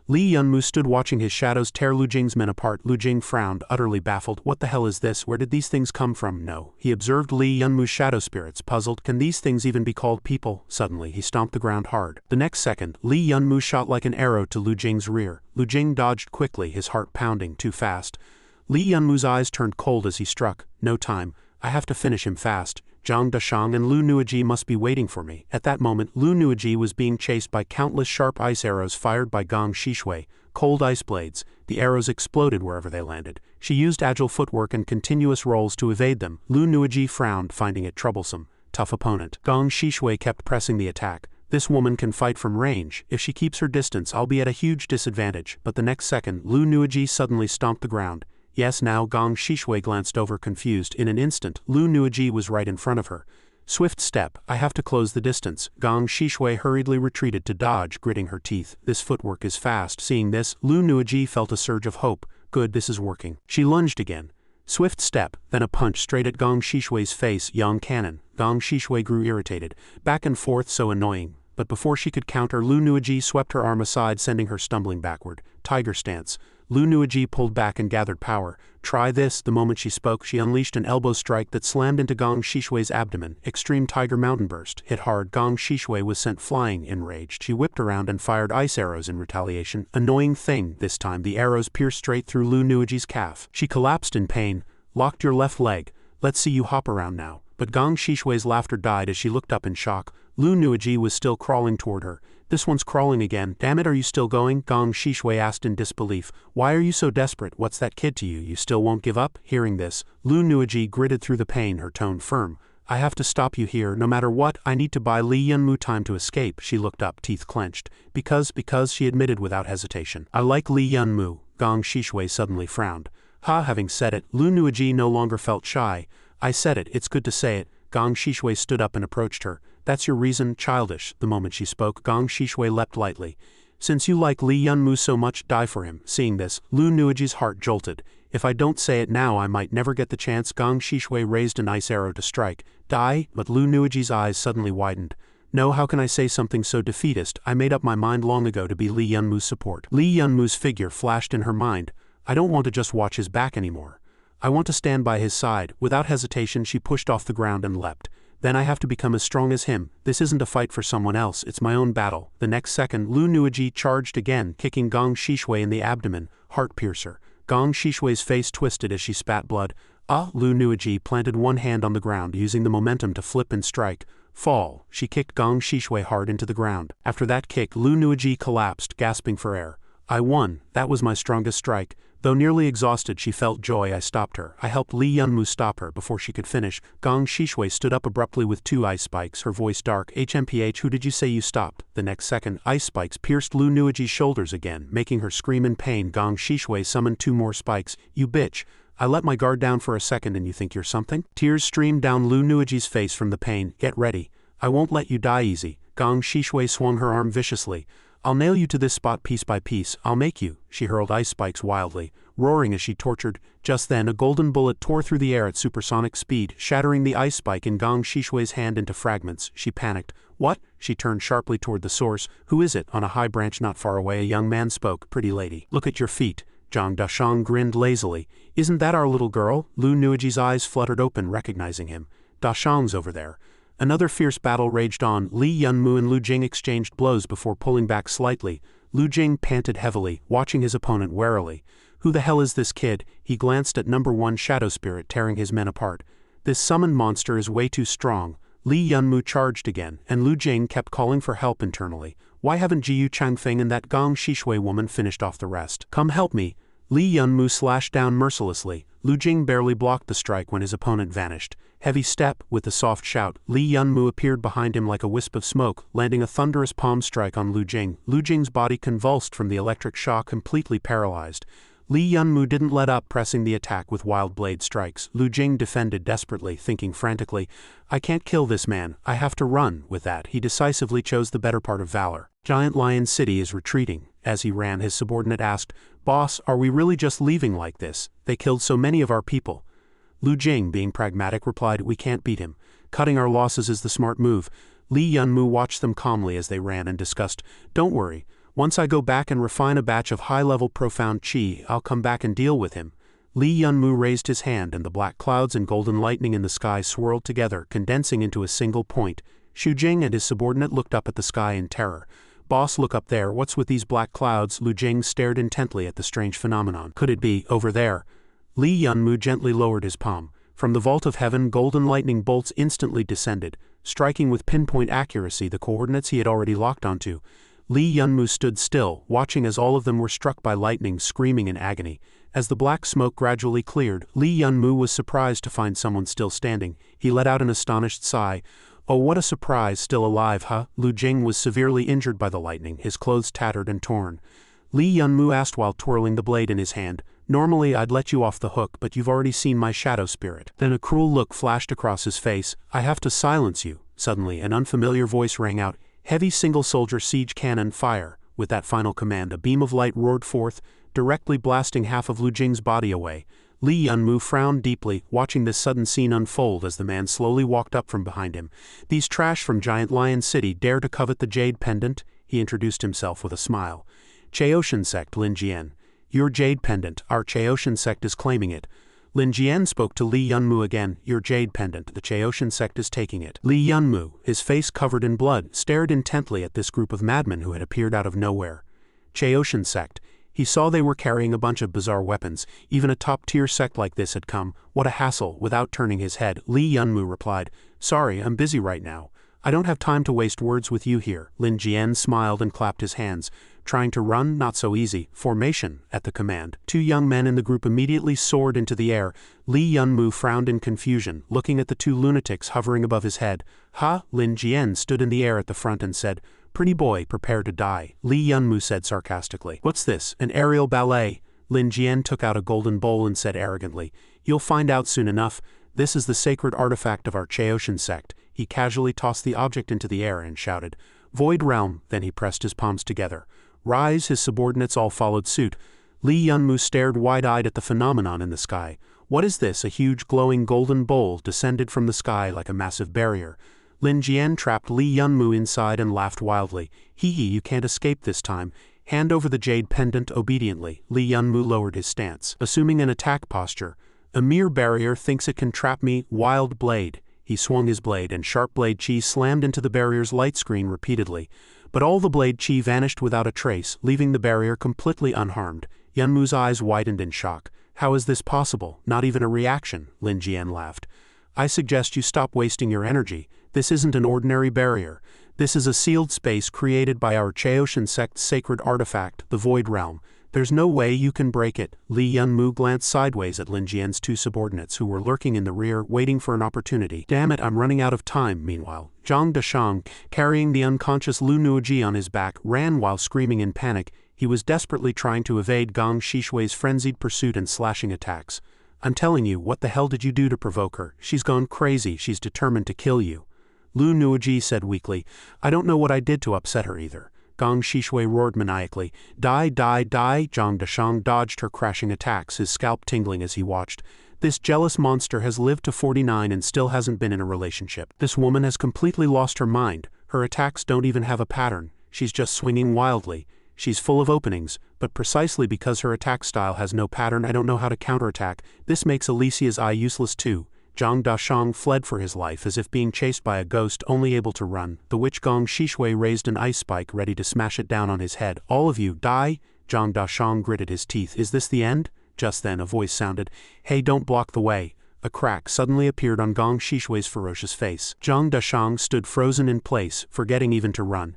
Li Yunmu stood watching his shadows tear Lu Jing's men apart. Lu Jing frowned, utterly baffled. "What the hell is this? Where did these things come from?" "No." He observed Li Yunmu's shadow spirits, puzzled. "Can these things even be called people?" Suddenly, he stomped the ground hard. The next second, Li Yunmu shot like an arrow to Lu Jing's rear. Lu Jing dodged quickly, his heart pounding too fast. Li Yunmu's eyes turned cold as he struck. "No time. I have to finish him fast. Zhang Dashang and Lu Nuiji must be waiting for me." At that moment, Lu Nuiji was being chased by countless sharp ice arrows fired by Gong Shishui, cold ice blades. The arrows exploded wherever they landed. She used agile footwork and continuous rolls to evade them. Lu Nuiji frowned, finding it troublesome. Tough opponent. Gong Shishui kept pressing the attack. "This woman can fight from range. If she keeps her distance, I'll be at a huge disadvantage." But the next second, Lu Nuiji suddenly stomped the ground. "Yes, now." Gong Shishui glanced over, confused. In an instant, Lu Nuiji was right in front of her. Swift step. "I have to close the distance." Gong Shishui hurriedly retreated to dodge, gritting her teeth. "This footwork is fast." Seeing this, Lu Nuiji felt a surge of hope. "Good, this is working." She lunged again. Swift step, then a punch straight at Gong Shishui's face. Young cannon. Gong Shishui grew irritated. Back and forth, so annoying. But before she could counter, Lu Nuiji swept her arm aside, sending her stumbling backward. Tiger stance. Lu Nuiji pulled back and gathered power. Try this. The moment she spoke, she unleashed an elbow strike that slammed into Gong Shishui's abdomen. Extreme Tiger Mountain Burst. Hit hard. Gong Shishui was sent flying. Enraged, she whipped around and fired ice arrows in retaliation. Annoying thing, this time the arrows pierced straight through Lu Nuiji's calf. She collapsed in pain. Locked your left leg. Let's see you hop around now. But Gong Shishui's laughter died as she looked up in shock. Lu Nuiji was still crawling toward her. This one's crawling again. Damn it, are you still going? Gong Shishui asked in disbelief. Why are you so desperate? What's that kid to you? You still won't give up? Hearing this, Lu Nuiji gritted through the pain, her tone firm. I have to stop you here, no matter what. I need to buy Li Yunmu time to escape. She looked up, teeth clenched. Because she admitted without hesitation. I like Li Yunmu. Gong Shishui suddenly frowned. Having said it, Lu Nuiji no longer felt shy. I said it, it's good to say it. Gong Shishui stood up and approached her. That's your reason? Childish. The moment she spoke, Gong Shishui leapt lightly. Since you like Li Yunmu so much, die for him. Seeing this, Lu Nuiji's heart jolted. If I don't say it now, I might never get the chance. Gong Shishui raised an ice arrow to strike. Die? But Lu Nuiji's eyes suddenly widened. No, how can I say something so defeatist? I made up my mind long ago to be Li Yunmu's support. Li Yunmu's figure flashed in her mind. I don't want to just watch his back anymore. I want to stand by his side. Without hesitation, she pushed off the ground and leapt. Then I have to become as strong as him. This isn't a fight for someone else, it's my own battle. The next second, Lu Nuiji charged again, kicking Gong Shishui in the abdomen. Heart piercer. Gong Shishui's face twisted as she spat blood. Lu Nuiji planted one hand on the ground, using the momentum to flip and strike. Fall. She kicked Gong Shishui hard into the ground. After that kick, Lu Nuiji collapsed, gasping for air. I won. That was my strongest strike. Though nearly exhausted, she felt joy. I stopped her. I helped Li Yunmu stop her. Before she could finish, Gong Shishui stood up abruptly with two ice spikes, her voice dark. HMPH, who did you say you stopped? The next second, ice spikes pierced Lu Nuiji's shoulders again, making her scream in pain. Gong Shishui summoned two more spikes. You bitch. I let my guard down for a second and you think you're something? Tears streamed down Lu Nuiji's face from the pain. Get ready. I won't let you die easy. Gong Shishui swung her arm viciously. I'll nail you to this spot piece by piece. I'll make you. She hurled ice spikes wildly, roaring as she tortured. Just then, a golden bullet tore through the air at supersonic speed, shattering the ice spike in Gong Shishui's hand into fragments. She panicked. What? She turned sharply toward the source. Who is it? On a high branch not far away, a young man spoke. Pretty lady. Look at your feet. Zhang Dashang grinned lazily. Isn't that our little girl? Lu Nuiji's eyes fluttered open, recognizing him. Dashang's over there. Another fierce battle raged on. Li Yunmu and Lu Jing exchanged blows before pulling back slightly. Lu Jing panted heavily, watching his opponent warily. Who the hell is this kid? He glanced at number 1 shadow spirit tearing his men apart. This summoned monster is way too strong. Li Yunmu charged again, and Lu Jing kept calling for help internally. Why haven't Jiyu Changfeng and that Gong Shishui woman finished off the rest? Come help me. Li Yunmu slashed down mercilessly. Lu Jing barely blocked the strike when his opponent vanished. Heavy step, with a soft shout, Li Yunmu appeared behind him like a wisp of smoke, landing a thunderous palm strike on Lu Jing. Lu Jing's body convulsed from the electric shock, completely paralyzed. Li Yunmu didn't let up, pressing the attack with wild blade strikes. Lu Jing defended desperately, thinking frantically, I can't kill this man, I have to run. With that, he decisively chose the better part of valor. Giant Lion City is retreating. As he ran, his subordinate asked, Boss, are we really just leaving like this? They killed so many of our people. Lu Jing, being pragmatic, replied, We can't beat him. Cutting our losses is the smart move. Li Yunmu watched them calmly as they ran and discussed, Don't worry. Once I go back and refine a batch of high-level profound chi, I'll come back and deal with him. Li Yunmu raised his hand and the black clouds and golden lightning in the sky swirled together, condensing into a single point. Xu Jing and his subordinate looked up at the sky in terror. Boss, look up there. What's with these black clouds? Lu Jing stared intently at the strange phenomenon. Could it be over there? Li Yunmu gently lowered his palm. From the vault of heaven, golden lightning bolts instantly descended, striking with pinpoint accuracy the coordinates he had already locked onto. Li Yunmu stood still, watching as all of them were struck by lightning, screaming in agony. As the black smoke gradually cleared, Li Yunmu was surprised to find someone still standing. He let out an astonished sigh. Oh, what a surprise, still alive, huh? Lu Jing was severely injured by the lightning, his clothes tattered and torn. Li Yunmu asked while twirling the blade in his hand, Normally I'd let you off the hook, but you've already seen my shadow spirit. Then a cruel look flashed across his face. I have to silence you. Suddenly, an unfamiliar voice rang out, Heavy single-soldier siege cannon, fire. With that final command, a beam of light roared forth, directly blasting half of Lu Jing's body away. Li Yunmu frowned deeply, watching this sudden scene unfold as the man slowly walked up from behind him. "These trash from Giant Lion City dare to covet the jade pendant?" He introduced himself with a smile. "Chaoshan sect, Lin Jian. Your jade pendant, our Chaoshan sect is claiming it." Lin Jian spoke to Li Yunmu again. "Your jade pendant, the Chaoshan sect is taking it." Li Yunmu, his face covered in blood, stared intently at this group of madmen who had appeared out of nowhere. Chaoshan sect. He saw they were carrying a bunch of bizarre weapons. Even a top-tier sect like this had come. What a hassle. Without turning his head, Li Yunmu replied, "Sorry, I'm busy right now. I don't have time to waste words with you here." Lin Jian smiled and clapped his hands. "Trying to run? Not so easy. Formation," at the command. Two young men in the group immediately soared into the air. Li Yunmu frowned in confusion, looking at the two lunatics hovering above his head. "Ha!" Lin Jian stood in the air at the front and said, "Pretty boy, prepare to die," Li Yunmu said sarcastically. "What's this, an aerial ballet?" Lin Jian took out a golden bowl and said arrogantly, "You'll find out soon enough. This is the sacred artifact of our Chaoshan sect." He casually tossed the object into the air and shouted, "Void realm," then he pressed his palms together. "Rise!" His subordinates all followed suit. Li Yunmu stared wide-eyed at the phenomenon in the sky. "What is this?" A huge glowing golden bowl descended from the sky like a massive barrier. Lin Jian trapped Li Yunmu inside and laughed wildly. "Hee hee, you can't escape this time. Hand over the jade pendant obediently." Li Yunmu lowered his stance, assuming an attack posture. "A mere barrier thinks it can trap me, wild blade." He swung his blade and sharp blade chi slammed into the barrier's light screen repeatedly. But all the blade chi vanished without a trace, leaving the barrier completely unharmed. Yunmu's eyes widened in shock. "How is this possible? Not even a reaction," Lin Jian laughed. "I suggest you stop wasting your energy. This isn't an ordinary barrier. This is a sealed space created by our Chaoshan sect's sacred artifact, the Void Realm. There's no way you can break it." Li Yunmu glanced sideways at Lin Jian's two subordinates who were lurking in the rear, waiting for an opportunity. "Damn it, I'm running out of time." Meanwhile, Zhang Dashang, carrying the unconscious Lu Nuoji on his back, ran while screaming in panic. He was desperately trying to evade Gong Shishui's frenzied pursuit and slashing attacks. "I'm telling you, what the hell did you do to provoke her? She's gone crazy. She's determined to kill you." Lu Nuoji said weakly, "I don't know what I did to upset her either." Gong Shishui roared maniacally. "Die, die, die!" Zhang Dashang dodged her crashing attacks, his scalp tingling as he watched. "This jealous monster has lived to 49 and still hasn't been in a relationship. This woman has completely lost her mind. Her attacks don't even have a pattern. She's just swinging wildly. She's full of openings, but precisely because her attack style has no pattern, I don't know how to counterattack. This makes Alicia's eye useless too." Zhang Dashang fled for his life as if being chased by a ghost, only able to run. The witch Gong Shishui raised an ice spike ready to smash it down on his head. "All of you, die!" Zhang Dashang gritted his teeth. "Is this the end?" Just then a voice sounded, "Hey, don't block the way." A crack suddenly appeared on Gong Shishui's ferocious face. Zhang Dashang stood frozen in place, forgetting even to run.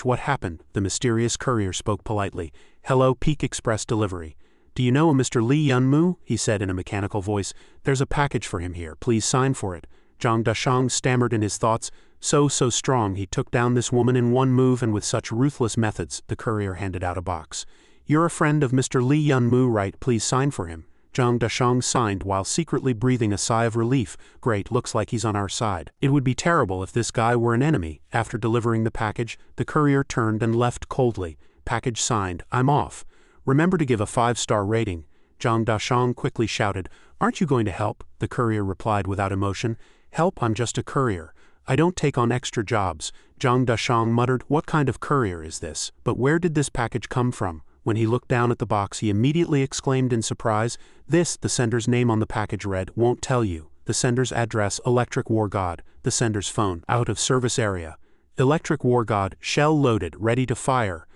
What happened?" The mysterious courier spoke politely. "Hello, Peak Express Delivery. Do you know a Mr. Li Yunmu?" he said in a mechanical voice. "There's a package for him here. Please sign for it." Zhang Dashang stammered in his thoughts. So strong, he took down this woman in one move and with such ruthless methods. The courier handed out a box. "You're a friend of Mr. Li Yunmu, right? Please sign for him." Zhang Dashang signed while secretly breathing a sigh of relief. "Great, looks like he's on our side. It would be terrible if this guy were an enemy." After delivering the package, the courier turned and left coldly. "Package signed. I'm off. Remember to give a 5-star rating." Zhang Dashang quickly shouted, "Aren't you going to help?" The courier replied without emotion, "Help? I'm just a courier. I don't take on extra jobs." Zhang Dashang muttered, "What kind of courier is this? But where did this package come from?" When he looked down at the box, he immediately exclaimed in surprise, "This," the sender's name on the package read, "won't tell you." The sender's address, Electric War God. The sender's phone, out of service area. Electric War God, shell loaded, ready to fire.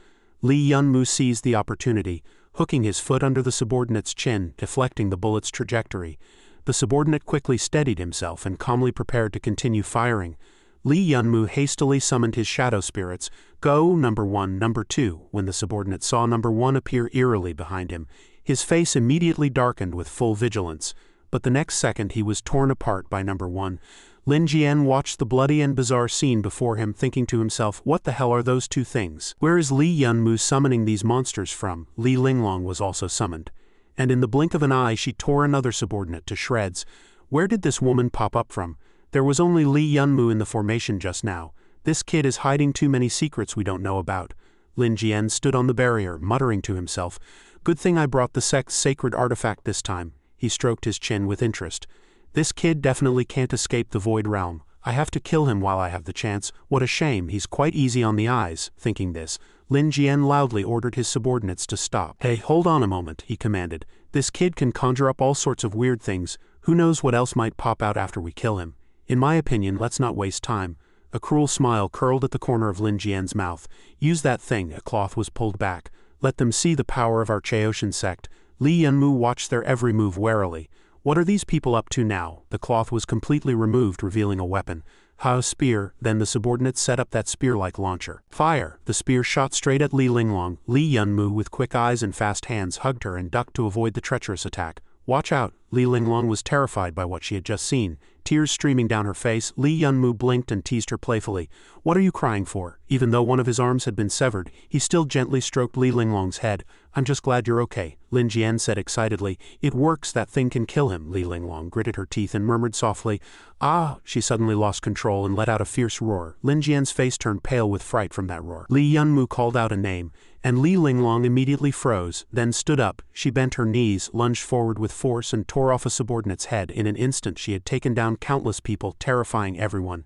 Li Yunmu seized the opportunity, hooking his foot under the subordinate's chin, deflecting the bullet's trajectory. The subordinate quickly steadied himself and calmly prepared to continue firing. Li Yunmu hastily summoned his shadow spirits. "Go, number 1, number 2, when the subordinate saw number 1 appear eerily behind him. His face immediately darkened with full vigilance, but the next second he was torn apart by number 1. Lin Jian watched the bloody and bizarre scene before him, thinking to himself, what the hell are those two things? Where is Li Yunmu summoning these monsters from? Li Linglong was also summoned. And in the blink of an eye she tore another subordinate to shreds. Where did this woman pop up from? There was only Li Yunmu in the formation just now. This kid is hiding too many secrets we don't know about. Lin Jian stood on the barrier, muttering to himself, good thing I brought the sect's sacred artifact this time. He stroked his chin with interest. This kid definitely can't escape the void realm. I have to kill him while I have the chance. What a shame, he's quite easy on the eyes. Thinking this, Lin Jian loudly ordered his subordinates to stop. Hey, hold on a moment, he commanded. This kid can conjure up all sorts of weird things. Who knows what else might pop out after we kill him. In my opinion, let's not waste time. A cruel smile curled at the corner of Lin Jian's mouth. Use that thing. A cloth was pulled back. Let them see the power of our Chaoshan sect. Li Yunmu watched their every move warily. What are these people up to now? The cloth was completely removed, revealing a weapon. A spear. Then the subordinates set up that spear-like launcher. Fire! The spear shot straight at Li Linglong. Li Yunmu, with quick eyes and fast hands, hugged her and ducked to avoid the treacherous attack. Watch out! Li Linglong was terrified by what she had just seen. Tears streaming down her face, Li Yunmu blinked and teased her playfully. What are you crying for? Even though one of his arms had been severed, he still gently stroked Li Linglong's head. I'm just glad you're okay, Lin Jian said excitedly. It works, that thing can kill him. Li Linglong gritted her teeth and murmured softly. Ah! She suddenly lost control and let out a fierce roar. Lin Jian's face turned pale with fright from that roar. Li Yunmu called out a name, and Li Linglong immediately froze, then stood up. She bent her knees, lunged forward with force and tore off a subordinate's head. In an instant she had taken down countless people, terrifying everyone.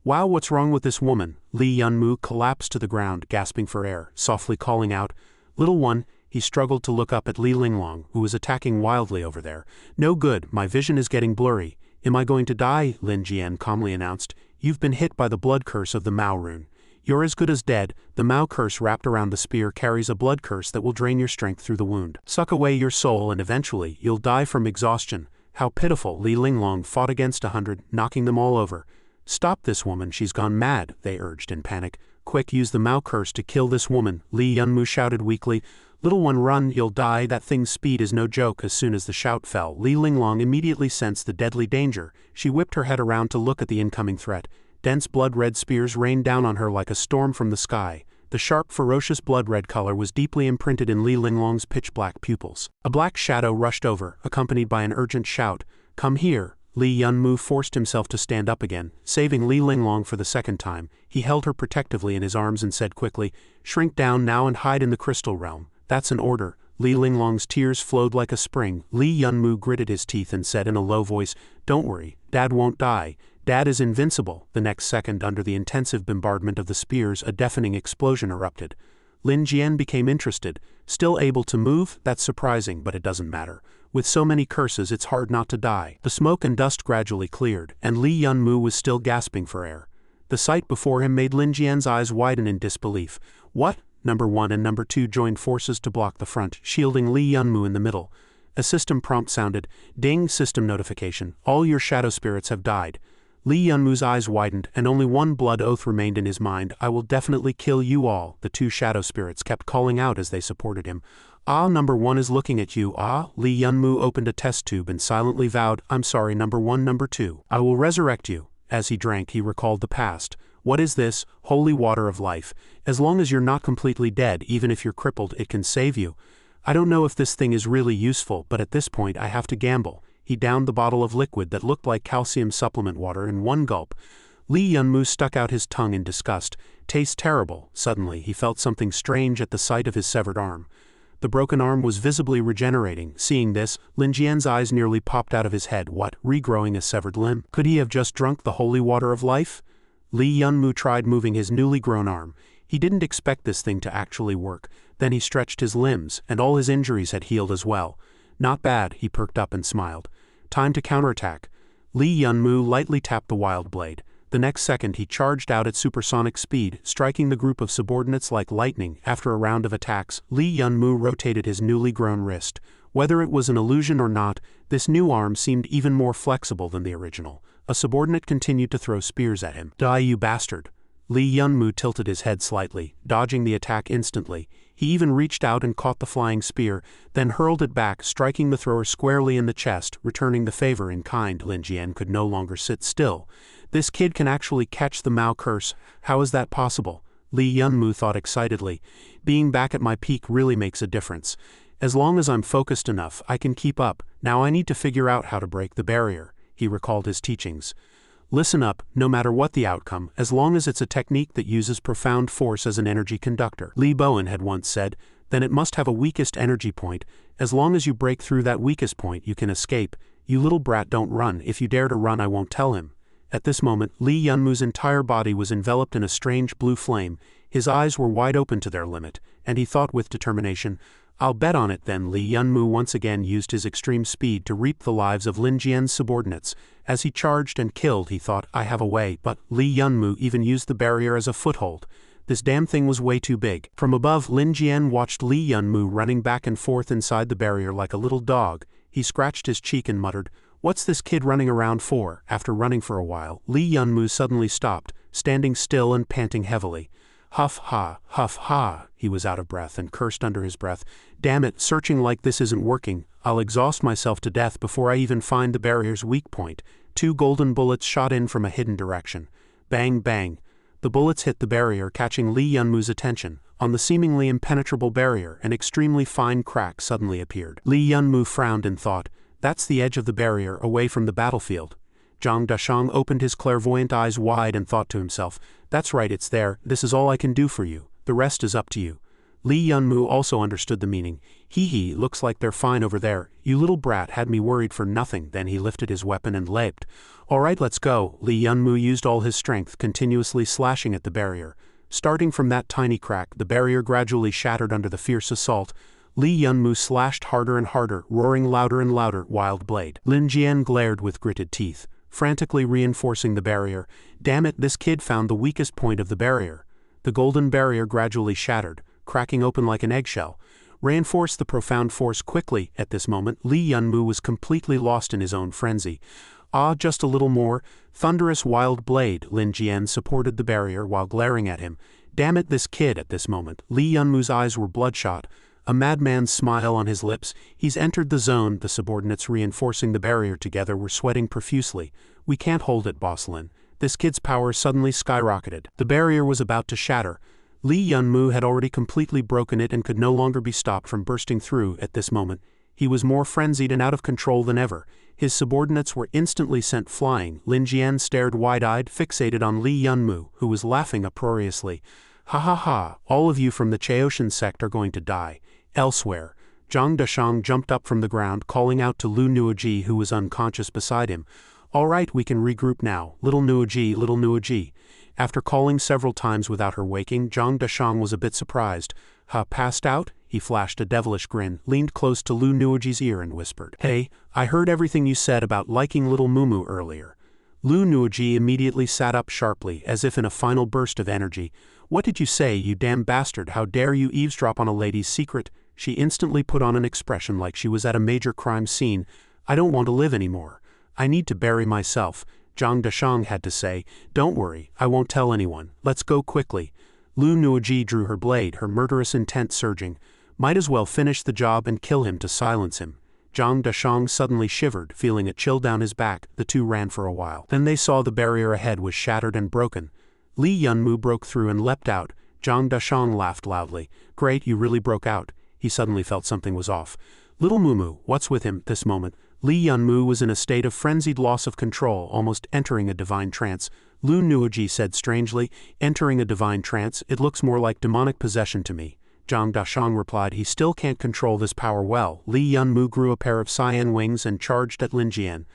Wow, what's wrong with this woman? Li Yunmu collapsed to the ground, gasping for air, softly calling out, Little one. He struggled to look up at Li Linglong, who was attacking wildly over there. No good, my vision is getting blurry. Am I going to die? Lin Jian calmly announced. You've been hit by the blood curse of the Mao rune. You're as good as dead. The Mao curse wrapped around the spear carries a blood curse that will drain your strength through the wound. Suck away your soul and eventually you'll die from exhaustion. How pitiful. Li Linglong fought against 100, knocking them all over. Stop this woman, she's gone mad, they urged in panic. Quick, use the Mao curse to kill this woman, Li Yunmu shouted weakly. Little one, run, you'll die. That thing's speed is no joke. As soon as the shout fell, Li Linglong immediately sensed the deadly danger. She whipped her head around to look at the incoming threat. Dense blood-red spears rained down on her like a storm from the sky. The sharp, ferocious blood-red color was deeply imprinted in Li Linglong's pitch-black pupils. A black shadow rushed over, accompanied by an urgent shout. Come here. Li Yunmu forced himself to stand up again, saving Li Linglong for the second time. He held her protectively in his arms and said quickly, Shrink down now and hide in the crystal realm. That's an order. Li Linglong's tears flowed like a spring. Li Yunmu gritted his teeth and said in a low voice, Don't worry, Dad won't die. Dad is invincible. The next second, under the intensive bombardment of the spears, a deafening explosion erupted. Lin Jian became interested. Still able to move? That's surprising, but it doesn't matter. With so many curses, it's hard not to die. The smoke and dust gradually cleared, and Li Yunmu was still gasping for air. The sight before him made Lin Jian's eyes widen in disbelief. What? Number 1 and Number 2 joined forces to block the front, shielding Li Yunmu in the middle. A system prompt sounded. Ding, system notification. All your shadow spirits have died. Li Yunmu's eyes widened, and only one blood oath remained in his mind. I will definitely kill you all, the two shadow spirits kept calling out as they supported him. Ah, Number 1 is looking at you. Ah, Li Yunmu opened a test tube and silently vowed, I'm sorry, Number 1, Number 2. I will resurrect you. As he drank, he recalled the past. What is this? Holy water of life. As long as you're not completely dead, even if you're crippled, it can save you. I don't know if this thing is really useful, but at this point I have to gamble. He downed the bottle of liquid that looked like calcium supplement water in one gulp. Li Yunmu stuck out his tongue in disgust. Tastes terrible. Suddenly, he felt something strange at the sight of his severed arm. The broken arm was visibly regenerating. Seeing this, Lin Jian's eyes nearly popped out of his head. What? Regrowing a severed limb? Could he have just drunk the holy water of life? Li Yunmu tried moving his newly grown arm. He didn't expect this thing to actually work. Then he stretched his limbs, and all his injuries had healed as well. Not bad, he perked up and smiled. Time to counterattack. Li Yunmu lightly tapped the wild blade. The next second he charged out at supersonic speed, striking the group of subordinates like lightning. After a round of attacks, Li Yunmu rotated his newly grown wrist. Whether it was an illusion or not, this new arm seemed even more flexible than the original. A subordinate continued to throw spears at him. Die, you bastard. Li Yunmu tilted his head slightly, dodging the attack instantly. He even reached out and caught the flying spear, then hurled it back, striking the thrower squarely in the chest, returning the favor in kind. Lin Jian could no longer sit still. This kid can actually catch the Mao curse. How is that possible? Li Yunmu thought excitedly. Being back at my peak really makes a difference. As long as I'm focused enough, I can keep up. Now I need to figure out how to break the barrier. He recalled his teachings. Listen up, no matter what the outcome, as long as it's a technique that uses profound force as an energy conductor. Li Bowen had once said, Then it must have a weakest energy point. As long as you break through that weakest point, you can escape. You little brat, don't run. If you dare to run, I won't tell him. At this moment, Lee Yunmu's entire body was enveloped in a strange blue flame. His eyes were wide open to their limit, and he thought with determination, I'll bet on it. Then Lee Yunmu once again used his extreme speed to reap the lives of Lin Jian's subordinates. As he charged and killed, he thought, I have a way, but Lee Yunmu even used the barrier as a foothold. This damn thing was way too big. From above, Lin Jian watched Lee Yunmu running back and forth inside the barrier like a little dog. He scratched his cheek and muttered, What's this kid running around for? After running for a while, Lee Yunmu suddenly stopped, standing still and panting heavily. Huff ha, he was out of breath and cursed under his breath. Damn it, searching like this isn't working. I'll exhaust myself to death before I even find the barrier's weak point. 2 golden bullets shot in from a hidden direction. Bang, bang. The bullets hit the barrier, catching Lee Yunmu's attention. On the seemingly impenetrable barrier, an extremely fine crack suddenly appeared. Lee Yunmu frowned and thought, That's the edge of the barrier, away from the battlefield. Zhang Dashang opened his clairvoyant eyes wide and thought to himself, That's right, it's there. This is all I can do for you. The rest is up to you. Lee Yunmu also understood the meaning. Hee, looks like they're fine over there. You little brat had me worried for nothing. Then he lifted his weapon and leapt. All right, let's go. Lee Yunmu used all his strength, continuously slashing at the barrier. Starting from that tiny crack, the barrier gradually shattered under the fierce assault. Lee Yunmu slashed harder and harder, roaring louder and louder, wild blade. Lin Jian glared with gritted teeth, frantically reinforcing the barrier. Damn it, this kid found the weakest point of the barrier. The golden barrier gradually shattered, cracking open like an eggshell. Reinforce the profound force quickly. At this moment, Lee Yunmu was completely lost in his own frenzy. Ah, just a little more. Thunderous wild blade. Lin Jian supported the barrier while glaring at him. Damn it, this kid. At this moment, Lee Yunmu's eyes were bloodshot. A madman's smile on his lips. He's entered the zone. The subordinates reinforcing the barrier together were sweating profusely. We can't hold it, Boss Lin. This kid's power suddenly skyrocketed. The barrier was about to shatter. Lee Yunmu had already completely broken it and could no longer be stopped from bursting through. At this moment, he was more frenzied and out of control than ever. His subordinates were instantly sent flying. Lin Jian stared wide-eyed, fixated on Lee Yunmu, who was laughing uproariously. Ha, all of you from the Chaoshan sect are going to die. Elsewhere, Zhang Dashang jumped up from the ground, calling out to Lu Nuoji, who was unconscious beside him. All right, we can regroup now. Little Nuoji. After calling several times without her waking, Zhang Dashang was a bit surprised. Passed out? He flashed a devilish grin, leaned close to Lu Nuoji's ear and whispered, Hey, I heard everything you said about liking little Mumu earlier. Lu Nuoji immediately sat up sharply, as if in a final burst of energy. What did you say, you damn bastard? How dare you eavesdrop on a lady's secret? She instantly put on an expression like she was at a major crime scene. I don't want to live anymore. I need to bury myself. Zhang Dashang had to say, Don't worry, I won't tell anyone. Let's go quickly. Lu Nuoji drew her blade, her murderous intent surging. Might as well finish the job and kill him to silence him. Zhang Dashang suddenly shivered, feeling a chill down his back. The two ran for a while. Then they saw the barrier ahead was shattered and broken. Lee Yunmu broke through and leapt out. Zhang Dashang laughed loudly. Great, you really broke out. He suddenly felt something was off. Little Mumu, what's with him? This moment, Lee Yunmu was in a state of frenzied loss of control, almost entering a divine trance. Lu Nuoji said strangely, Entering a divine trance, it looks more like demonic possession to me. Zhang Dashang replied, He still can't control this power well. Lee Yunmu grew a pair of cyan wings and charged at Lin Jian.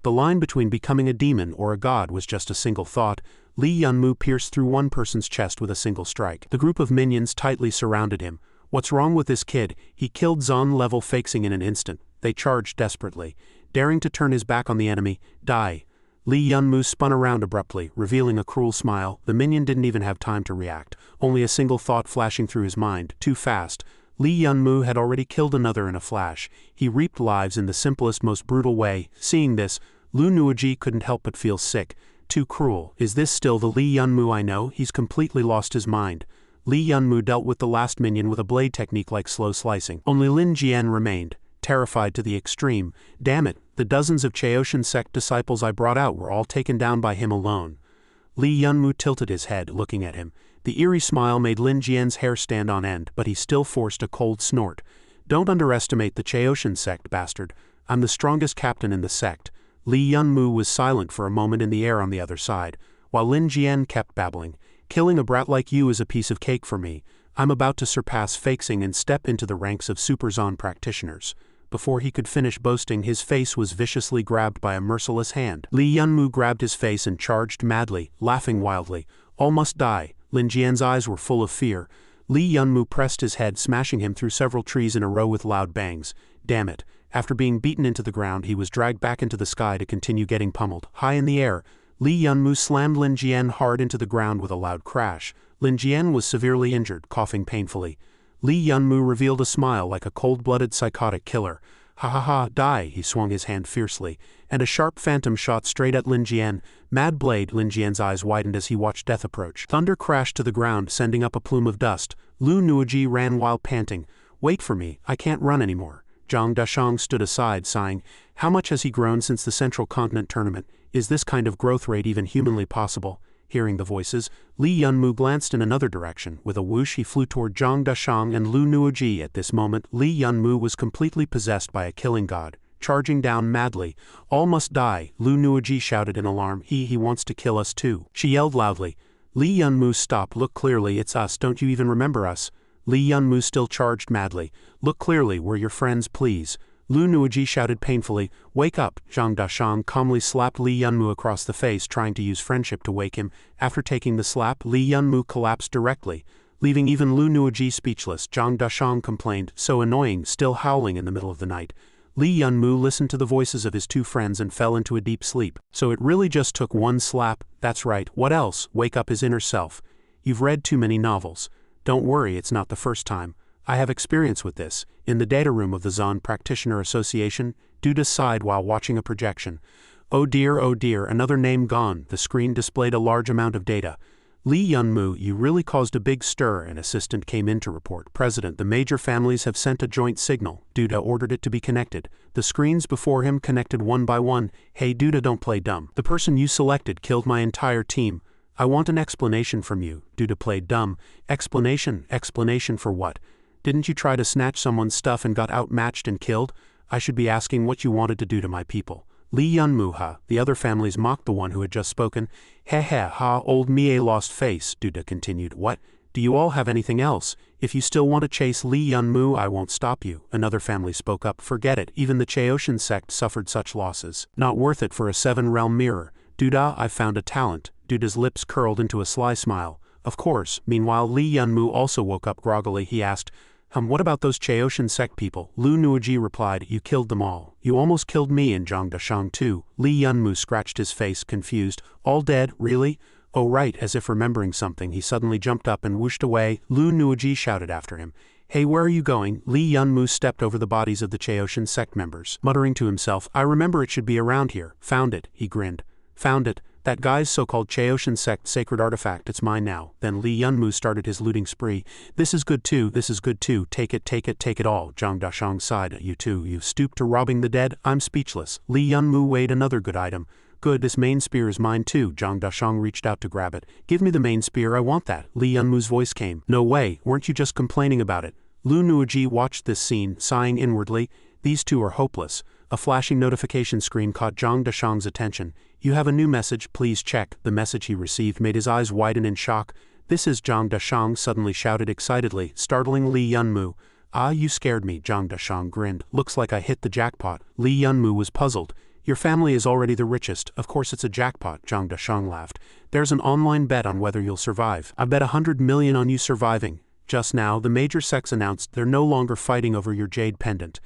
The line between becoming a demon or a god was just a single thought. Lee Yunmu pierced through one person's chest with a single strike. The group of minions tightly surrounded him. What's wrong with this kid? He killed Zon-level Feixing in an instant. They charged desperately. Daring to turn his back on the enemy, die. Lee Yunmu spun around abruptly, revealing a cruel smile. The minion didn't even have time to react, only a single thought flashing through his mind, too fast. Lee Yunmu had already killed another in a flash. He reaped lives in the simplest, most brutal way. Seeing this, Lu Nuoji couldn't help but feel sick. Too cruel. Is this still the Lee Yunmu I know? He's completely lost his mind. Lee Yunmu dealt with the last minion with a blade technique like slow slicing. Only Lin Jian remained, terrified to the extreme. Damn it, the dozens of Chaoshan sect disciples I brought out were all taken down by him alone. Lee Yunmu tilted his head, looking at him. The eerie smile made Lin Jian's hair stand on end, but he still forced a cold snort. Don't underestimate the Chaoshan sect, bastard. I'm the strongest captain in the sect. Lee Yunmu was silent for a moment in the air on the other side, while Lin Jian kept babbling. Killing a brat like you is a piece of cake for me. I'm about to surpass Fakesing and step into the ranks of Super Zon practitioners. Before he could finish boasting, his face was viciously grabbed by a merciless hand. Li Yunmu grabbed his face and charged madly, laughing wildly. All must die. Lin Jian's eyes were full of fear. Li Yunmu pressed his head, smashing him through several trees in a row with loud bangs. Damn it. After being beaten into the ground, he was dragged back into the sky to continue getting pummeled. High in the air, Li Yunmu slammed Lin Jian hard into the ground with a loud crash. Lin Jian was severely injured, coughing painfully. Li Yunmu revealed a smile like a cold-blooded psychotic killer. Ha ha ha, die, he swung his hand fiercely, and a sharp phantom shot straight at Lin Jian. Mad blade, Lin Jian's eyes widened as he watched death approach. Thunder crashed to the ground, sending up a plume of dust. Lu Nuoji ran while panting. Wait for me, I can't run anymore. Zhang Dashang stood aside, sighing. How much has he grown since the Central Continent tournament? Is this kind of growth rate even humanly possible? Hearing the voices, Li Yunmu glanced in another direction. With a whoosh, he flew toward Zhang Dashang and Lu Nuoji. At this moment, Li Yunmu was completely possessed by a killing god, charging down madly. All must die, Lu Nuoji shouted in alarm. He wants to kill us too. She yelled loudly. Li Yunmu, stop, look clearly, it's us, don't you even remember us? Li Yunmu still charged madly. Look clearly, we're your friends, please. Lu Nuoji shouted painfully. Wake up. Zhang Dashang calmly slapped Li Yunmu across the face, trying to use friendship to wake him. After taking the slap, Li Yunmu collapsed directly, leaving even Lu Nuoji speechless. Zhang Dashang complained, so annoying, still howling in the middle of the night. Li Yunmu listened to the voices of his two friends and fell into a deep sleep. So it really just took one slap? That's right, what else? Wake up his inner self. You've read too many novels. Don't worry, it's not the first time. I have experience with this. In the data room of the Zon Practitioner Association, Duda sighed while watching a projection. Oh dear, another name gone. The screen displayed a large amount of data. Li Yunmu, you really caused a big stir. An assistant came in to report. President, the major families have sent a joint signal. Duda ordered it to be connected. The screens before him connected one by one. Hey Duda, don't play dumb. The person you selected killed my entire team. I want an explanation from you. Duda played dumb. Explanation? Explanation for what? Didn't you try to snatch someone's stuff and got outmatched and killed? I should be asking what you wanted to do to my people. Li Yunmu, ha. The other families mocked the one who had just spoken. Heh heh ha, old Mie lost face, Duda continued. What? Do you all have anything else? If you still want to chase Li Yunmu, I won't stop you. Another family spoke up. Forget it, even the Chaoshan sect suffered such losses. Not worth it for a 7-realm mirror. Duda, I've found a talent. Duda's lips curled into a sly smile. Of course. Meanwhile, Li Yunmu also woke up groggily. He asked, what about those Chaoshan sect people? Lu Nuoji replied, you killed them all. You almost killed me and Zhang Dashang too. Li Yunmu scratched his face, confused. All dead, really? Oh right, as if remembering something, he suddenly jumped up and whooshed away. Lu Nuoji shouted after him. Hey, where are you going? Li Yunmu stepped over the bodies of the Chaoshan sect members, muttering to himself, I remember it should be around here. Found it, he grinned. Found it. That guy's so-called Chaoshan sect sacred artifact, it's mine now. Then Li Yunmu started his looting spree. This is good too, take it all. Zhang Dashang sighed. You too, you stooped to robbing the dead? I'm speechless. Li Yunmu weighed another good item. Good, this main spear is mine too. Zhang Dashang reached out to grab it. Give me the main spear, I want that. Li Yunmu's voice came. No way, weren't you just complaining about it? Lu Nuoji watched this scene, sighing inwardly. These two are hopeless. A flashing notification screen caught Zhang Dashang's attention. You have a new message, please check. The message he received made his eyes widen in shock. This is Zhang Dashang suddenly shouted excitedly, startling Li Yunmu. Ah, you scared me, Zhang Dashang grinned. Looks like I hit the jackpot. Li Yunmu was puzzled. Your family is already the richest, of course it's a jackpot, Zhang Dashang laughed. There's an online bet on whether you'll survive. I bet 100 million on you surviving. Just now, the major sects announced they're no longer fighting over your jade pendant.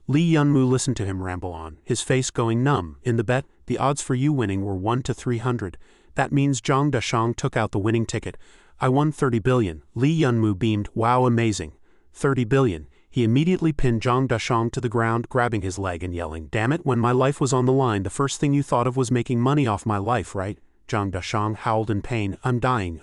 Li Yunmu listened to him ramble on, his face going numb. In the bet, the odds for you winning were 1 to 300. That means Zhang Dashang took out the winning ticket. I won 30 billion. Li Yunmu beamed. Wow, amazing. 30 billion. He immediately pinned Zhang Dashang to the ground, grabbing his leg and yelling, damn it, when my life was on the line, the first thing you thought of was making money off my life, right? Zhang Dashang howled in pain. I'm dying.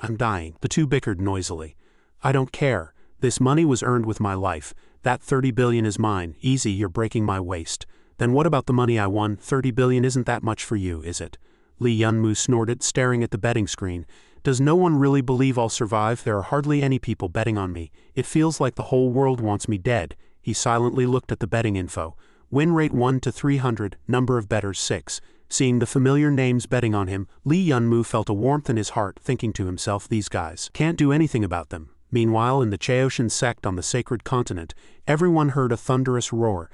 The two bickered noisily. I don't care. This money was earned with my life. That 30 billion is mine. Easy, you're breaking my waist. Then what about the money I won? 30 billion isn't that much for you, is it? Li Yunmu snorted, staring at the betting screen. Does no one really believe I'll survive? There are hardly any people betting on me. It feels like the whole world wants me dead. He silently looked at the betting info. Win rate 1 to 300, number of bettors 6. Seeing the familiar names betting on him, Li Yunmu felt a warmth in his heart, thinking to himself, these guys can't do anything about them. Meanwhile, in the Chaoshan sect on the sacred continent, everyone heard a thunderous roar.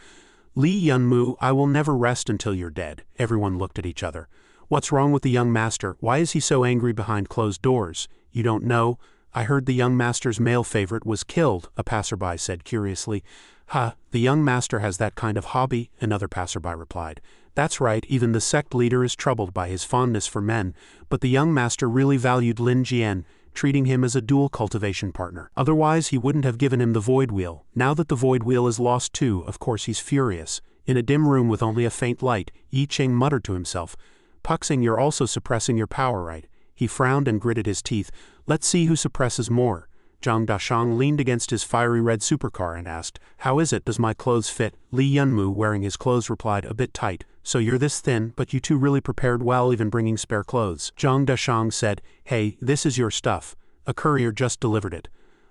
"Li Yunmu, I will never rest until you're dead." Everyone looked at each other. "What's wrong with the young master? Why is he so angry behind closed doors?" "You don't know? I heard the young master's male favorite was killed," a passerby said curiously. "Ha, the young master has that kind of hobby," another passerby replied. "That's right, even the sect leader is troubled by his fondness for men, but the young master really valued Lin Jian, treating him as a dual cultivation partner. Otherwise he wouldn't have given him the void wheel. Now that the void wheel is lost too, of course he's furious." In a dim room with only a faint light, Yi Ching muttered to himself, "Puxing, you're also suppressing your power, right?" He frowned and gritted his teeth. "Let's see who suppresses more." Zhang Dashang leaned against his fiery red supercar and asked, "How is it, does my clothes fit?" Li Yunmu, wearing his clothes, replied, "A bit tight." "So you're this thin, but you two really prepared well, even bringing spare clothes." Zhang Dashang said, "Hey, this is your stuff. A courier just delivered it."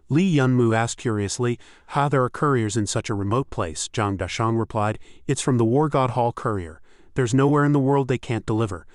Li Yunmu asked curiously, "Ha, there are couriers in such a remote place." Zhang Dashang replied, "It's from the War God Hall courier. There's nowhere in the world they can't deliver."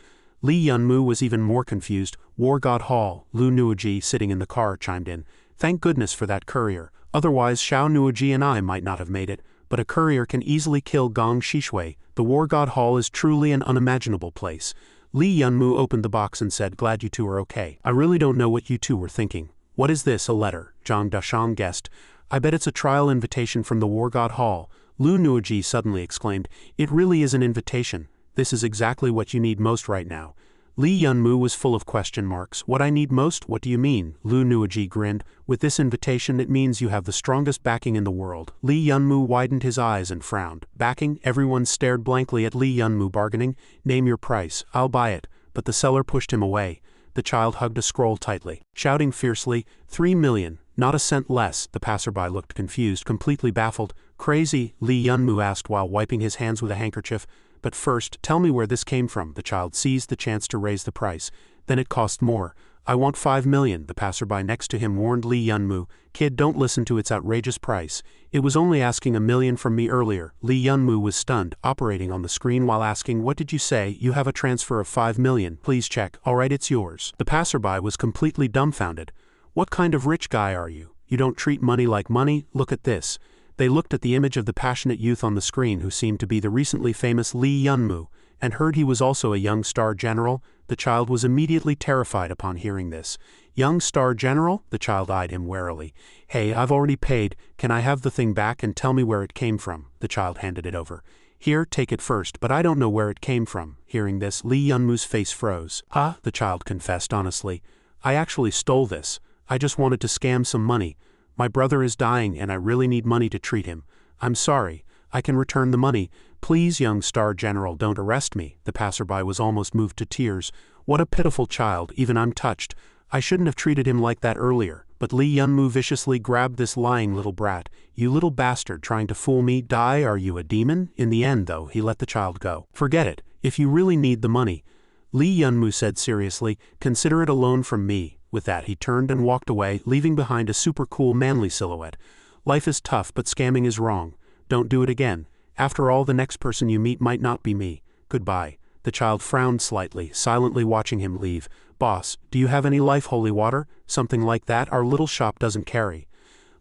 Li Yunmu was even more confused. "War God Hall," Lu Nuoji, sitting in the car, chimed in. "Thank goodness for that courier. Otherwise Xiao Nuoji and I might not have made it, but a courier can easily kill Gong Shishui. The War God Hall is truly an unimaginable place." Li Yunmu opened the box and said, "Glad you two are okay. I really don't know what you two were thinking." "What is this, a letter?" Zhang Dashang guessed. "I bet it's a trial invitation from the War God Hall." Lu Nuoji suddenly exclaimed, "It really is an invitation. This is exactly what you need most right now." Li Yunmu was full of question marks. "What I need most? What do you mean?" Lu Nuoji grinned. "With this invitation it means you have the strongest backing in the world." Li Yunmu widened his eyes and frowned. "Backing?" Everyone stared blankly at Li Yunmu, bargaining. "Name your price. I'll buy it." But the seller pushed him away. The child hugged a scroll tightly, shouting fiercely, 3 million, not a cent less." The passerby looked confused, completely baffled. "Crazy?" Li Yunmu asked while wiping his hands with a handkerchief. "But first, tell me where this came from." The child seized the chance to raise the price. "Then it cost more. I want 5 million, the passerby next to him warned Li Yunmu. "Kid, don't listen to its outrageous price. It was only asking 1 million from me earlier." Li Yunmu was stunned, operating on the screen while asking, "What did you say? You have a transfer of 5 million. Please check." "Alright, it's yours." The passerby was completely dumbfounded. "What kind of rich guy are you? You don't treat money like money? Look at this." They looked at the image of the passionate youth on the screen who seemed to be the recently famous Li Yunmu, and heard he was also a young star general. The child was immediately terrified upon hearing this. "Young star general?" The child eyed him warily. "Hey, I've already paid. Can I have the thing back and tell me where it came from?" The child handed it over. "Here, take it first, but I don't know where it came from." Hearing this, Li Yunmu's face froze. "Huh?" the child confessed honestly. "I actually stole this. I just wanted to scam some money. My brother is dying and I really need money to treat him. I'm sorry. I can return the money. Please, young star general, don't arrest me." The passerby was almost moved to tears. "What a pitiful child, even I'm touched. I shouldn't have treated him like that earlier." But Li Yunmu viciously grabbed this lying little brat. "You little bastard, trying to fool me. Die, are you a demon?" In the end, though, he let the child go. "Forget it. If you really need the money," Li Yunmu said seriously, "consider it a loan from me." With that he turned and walked away, leaving behind a super cool manly silhouette. Life is tough, but scamming is wrong. Don't do it again. After all, the next person you meet might not be me. Goodbye. The child frowned slightly, silently watching him leave. "Boss, do you have any life holy water? Something like that our little shop doesn't carry."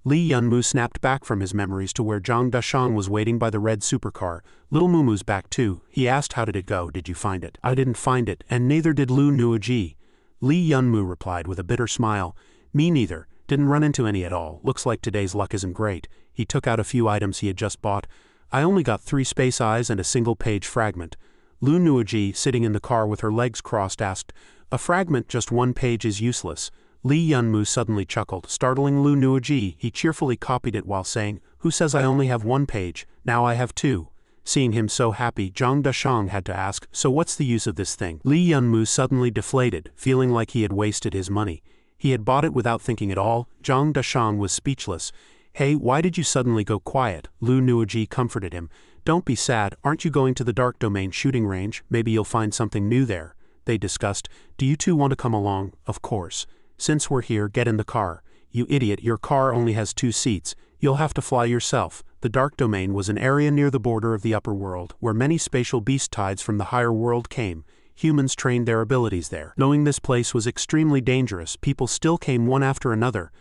Li Yunmu snapped back from his memories to where Zhang Dashang was waiting by the red supercar. "Little Mumu's back too." He asked, "How did it go? Did you find it?" "I didn't find it, and neither did Lu Nuoji." Li Yunmu replied with a bitter smile. "Me neither. Didn't run into any at all. Looks like today's luck isn't great." He took out a few items he had just bought. "I only got 3 space eyes and a single-page fragment." Lu Nuoji, sitting in the car with her legs crossed, asked, "A fragment, just 1 page is useless." Li Yunmu suddenly chuckled, startling Lu Nuoji. He cheerfully copied it while saying, "Who says I only have 1 page? Now I have 2. Seeing him so happy, Zhang Dashang had to ask, "So what's the use of this thing?" Li Yunmu suddenly deflated, feeling like he had wasted his money. He had bought it without thinking at all. Zhang Dashang was speechless. "Hey, why did you suddenly go quiet?" Lu Nuoji comforted him. "Don't be sad. Aren't you going to the Dark Domain shooting range? Maybe you'll find something new there." They discussed, "Do you two want to come along?" "Of course. Since we're here, get in the car." "You idiot, your car only has 2 seats. You'll have to fly yourself." The Dark Domain was an area near the border of the upper world, where many spatial beast tides from the higher world came. Humans trained their abilities there. Knowing this place was extremely dangerous, people still came one after another.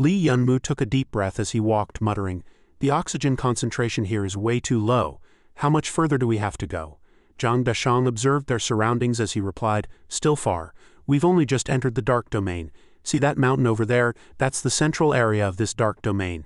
Li Yunmu took a deep breath as he walked, muttering, "The oxygen concentration here is way too low. How much further do we have to go?" Zhang Dashang observed their surroundings as he replied, "Still far. We've only just entered the dark domain. See that mountain over there? That's the central area of this dark domain."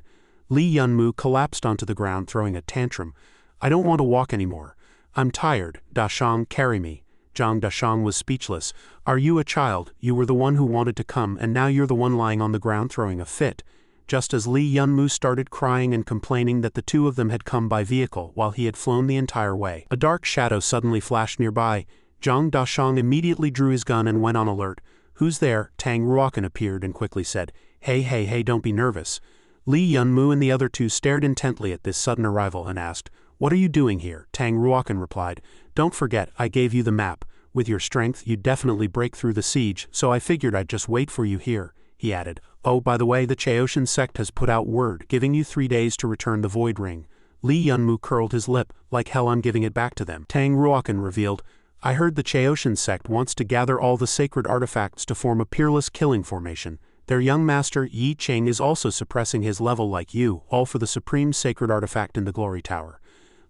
Li Yunmu collapsed onto the ground, throwing a tantrum. "I don't want to walk anymore. I'm tired. Dashang, carry me." Zhang Dashang was speechless. "Are you a child? You were the one who wanted to come, and now you're the one lying on the ground throwing a fit." Just as Li Yunmu started crying and complaining that the two of them had come by vehicle while he had flown the entire way, a dark shadow suddenly flashed nearby. Zhang Dashang immediately drew his gun and went on alert. "Who's there?" Tang Ruokan appeared and quickly said, Hey, don't be nervous." Li Yunmu and the other two stared intently at this sudden arrival and asked, "What are you doing here?" Tang Ruokan replied, "Don't forget, I gave you the map. With your strength, you'd definitely break through the siege, so I figured I'd just wait for you here." He added, "Oh, by the way, the Chaoshan sect has put out word, giving you 3 days to return the void ring." Li Yunmu curled his lip, "Like hell I'm giving it back to them." Tang Ruokan revealed, "I heard the Chaoshan sect wants to gather all the sacred artifacts to form a peerless killing formation. Their young master, Yi Cheng, is also suppressing his level like you, all for the supreme sacred artifact in the Glory Tower."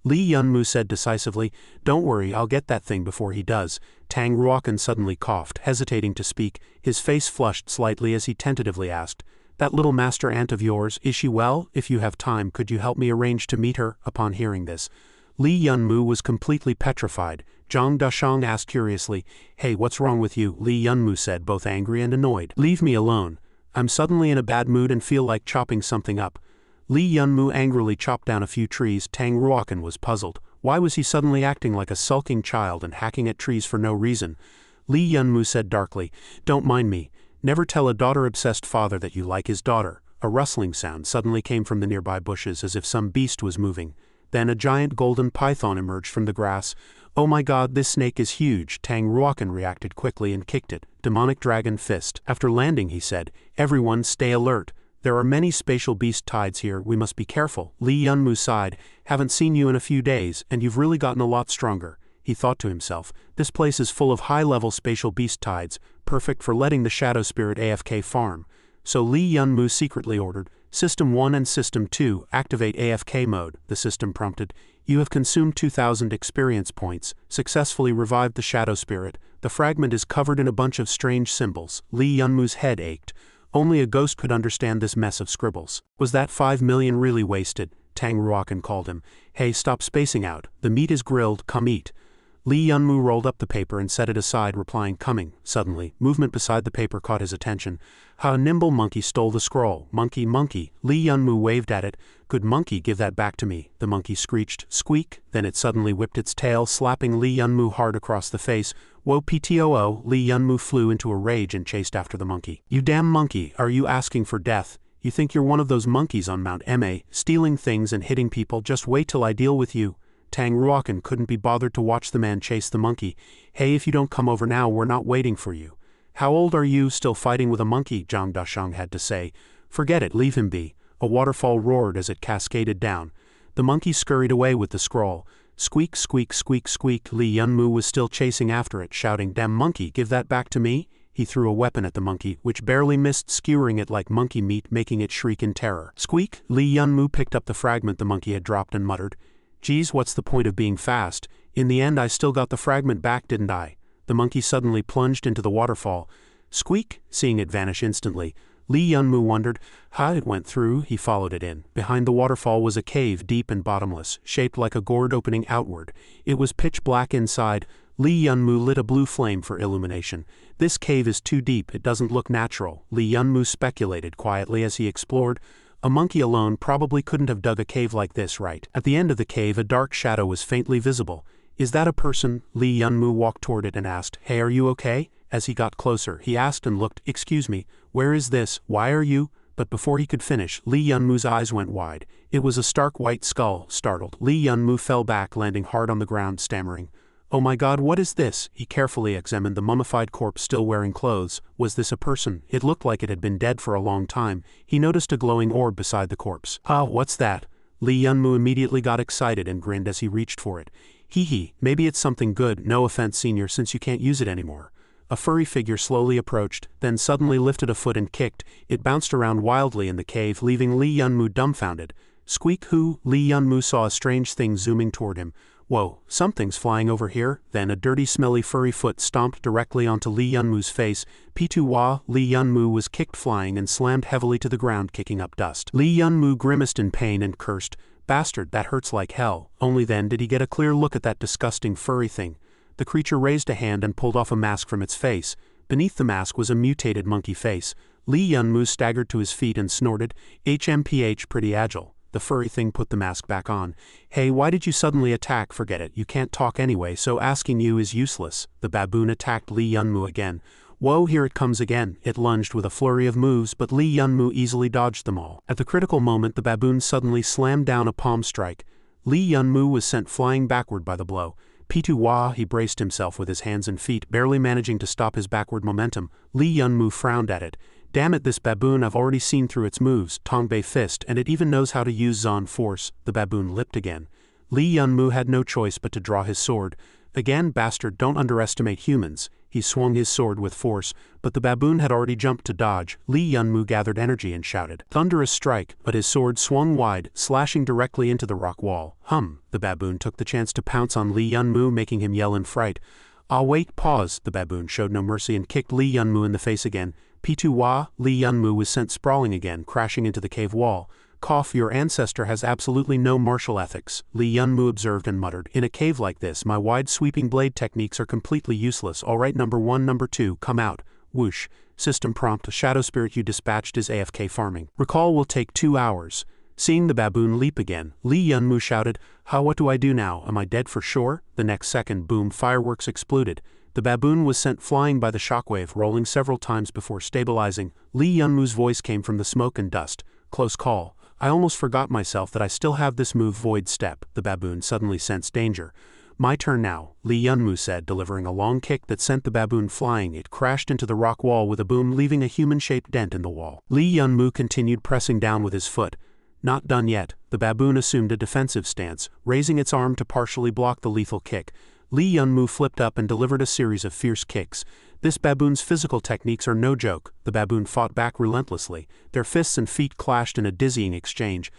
Li Yunmu said decisively, "Don't worry, I'll get that thing before he does." Tang Ruokan suddenly coughed, hesitating to speak. His face flushed slightly as he tentatively asked, "That little master aunt of yours, is she well? If you have time, could you help me arrange to meet her?" Upon hearing this, Li Yunmu was completely petrified. Zhang Dashang asked curiously, "Hey, what's wrong with you?" Li Yunmu said, both angry and annoyed, "Leave me alone. I'm suddenly in a bad mood and feel like chopping something up." Li Yunmu angrily chopped down a few trees. Tang Ruokan was puzzled. Why was he suddenly acting like a sulking child and hacking at trees for no reason? Li Yunmu said darkly, "Don't mind me. Never tell a daughter-obsessed father that you like his daughter." A rustling sound suddenly came from the nearby bushes as if some beast was moving. Then a giant golden python emerged from the grass. "Oh my god, this snake is huge." Tang Ruokan reacted quickly and kicked it. Demonic dragon fist. After landing, he said, "Everyone stay alert. There are many spatial beast tides here, we must be careful." Li Yunmu sighed, "Haven't seen you in a few days, and you've really gotten a lot stronger." He thought to himself, this place is full of high-level spatial beast tides, perfect for letting the shadow spirit AFK farm. So Li Yunmu secretly ordered, "System 1 and System 2, activate AFK mode." The system prompted, "You have consumed 2,000 experience points, successfully revived the shadow spirit. The fragment is covered in a bunch of strange symbols." Li Yunmu's head ached. Only a ghost could understand this mess of scribbles. "Was that 5 million really wasted?" Tang Ruokan called him. "Hey, stop spacing out. The meat is grilled, come eat." Li Yunmu rolled up the paper and set it aside, replying, "Coming." Suddenly, movement beside the paper caught his attention. A nimble monkey stole the scroll. "Monkey, monkey." Li Yunmu waved at it. "Good monkey, give that back to me." The monkey screeched, "Squeak." Then it suddenly whipped its tail, slapping Li Yunmu hard across the face. "Whoa, ptoo." Li Yunmu flew into a rage and chased after the monkey. "You damn monkey, are you asking for death? You think you're one of those monkeys on Mount Ma, stealing things and hitting people? Just wait till I deal with you." Tang Ruokan couldn't be bothered to watch the man chase the monkey. "Hey, if you don't come over now, we're not waiting for you." "How old are you, still fighting with a monkey?" Zhang Dashang had to say. "Forget it, leave him be." A waterfall roared as it cascaded down. The monkey scurried away with the scroll. Squeak, squeak, squeak, squeak. Li Yunmu was still chasing after it, shouting, "Damn monkey, give that back to me." He threw a weapon at the monkey, which barely missed, skewering it like monkey meat, making it shriek in terror. Squeak! Li Yunmu picked up the fragment the monkey had dropped and muttered, "Geez, what's the point of being fast? In the end I still got the fragment back, didn't I?" The monkey suddenly plunged into the waterfall. Squeak! Seeing it vanish instantly, Li Yunmu wondered, "Ha, it went through." He followed it in. Behind the waterfall was a cave, deep and bottomless, shaped like a gourd opening outward. It was pitch black inside. Li Yunmu lit a blue flame for illumination. "This cave is too deep, it doesn't look natural," Li Yunmu speculated quietly as he explored. "A monkey alone probably couldn't have dug a cave like this, right?" At the end of the cave a dark shadow was faintly visible. "Is that a person?" Li Yunmu walked toward it and asked, "Hey, are you okay?" As he got closer, he asked and looked, "Excuse me, where is this? Why are you?" But before he could finish, Li Yunmu's eyes went wide. It was a stark white skull. Startled, Li Yunmu fell back, landing hard on the ground, stammering, "Oh my god, what is this?" He carefully examined the mummified corpse still wearing clothes. Was this a person? It looked like it had been dead for a long time. He noticed a glowing orb beside the corpse. "Ah, what's that?" Li Yunmu immediately got excited and grinned as he reached for it. "Hee hee, maybe it's something good, no offense senior, since you can't use it anymore." A furry figure slowly approached, then suddenly lifted a foot and kicked. It bounced around wildly in the cave, leaving Lee Yun-moo dumbfounded. Squeak who? Lee Yun-moo saw a strange thing zooming toward him. Whoa, something's flying over here. Then a dirty smelly furry foot stomped directly onto Lee Yun-moo's face. P2-wah, Lee Yun-moo was kicked flying and slammed heavily to the ground, kicking up dust. Lee Yun-moo grimaced in pain and cursed. Bastard, that hurts like hell. Only then did he get a clear look at that disgusting furry thing. The creature raised a hand and pulled off a mask from its face. Beneath the mask was a mutated monkey face. Lee Yun-moo staggered to his feet and snorted, HMPH, pretty agile. The furry thing put the mask back on. Hey, why did you suddenly attack? Forget it, you can't talk anyway, so asking you is useless. The baboon attacked Lee Yun-moo again. Whoa, here it comes again. It lunged with a flurry of moves, but Lee Yun-moo easily dodged them all. At the critical moment, the baboon suddenly slammed down a palm strike. Lee Yun-moo was sent flying backward by the blow. P2-wah, he braced himself with his hands and feet, barely managing to stop his backward momentum. Lee Yun-moo frowned at it. Damn it, this baboon, I've already seen through its moves, Tongbei Fist, and it even knows how to use Zon Force. The baboon lipped again. Lee Yun-moo had no choice but to draw his sword. Again, bastard, don't underestimate humans. He swung his sword with force, but the baboon had already jumped to dodge. Lee Yun-moo gathered energy and shouted, "Thunderous strike," but his sword swung wide, slashing directly into the rock wall. The baboon took the chance to pounce on Lee Yun-moo, making him yell in fright. "Ah, wait, pause." The baboon showed no mercy and kicked Lee Yun-moo in the face again. P2-wah, Lee Yun-moo was sent sprawling again, crashing into the cave wall. Cough, your ancestor has absolutely no martial ethics, Lee Yun-moo observed and muttered. In a cave like this, my wide sweeping blade techniques are completely useless. Alright, number 1, number 2, come out. Whoosh. System prompt, shadow spirit you dispatched is AFK farming. Recall will take 2 hours. Seeing the baboon leap again, Lee Yun-moo shouted, what do I do now? Am I dead for sure? The next second, boom, fireworks exploded. The baboon was sent flying by the shockwave, rolling several times before stabilizing. Lee Yun-moo's voice came from the smoke and dust. Close call. I almost forgot myself that I still have this move, Void Step. The baboon suddenly sensed danger. My turn now, Lee Yun-moo said, delivering a long kick that sent the baboon flying. It crashed into the rock wall with a boom, leaving a human-shaped dent in the wall. Lee Yun-moo continued pressing down with his foot. Not done yet. The baboon assumed a defensive stance, raising its arm to partially block the lethal kick. Lee Yun-moo flipped up and delivered a series of fierce kicks. This baboon's physical techniques are no joke. The baboon fought back relentlessly. Their fists and feet clashed in a dizzying exchange.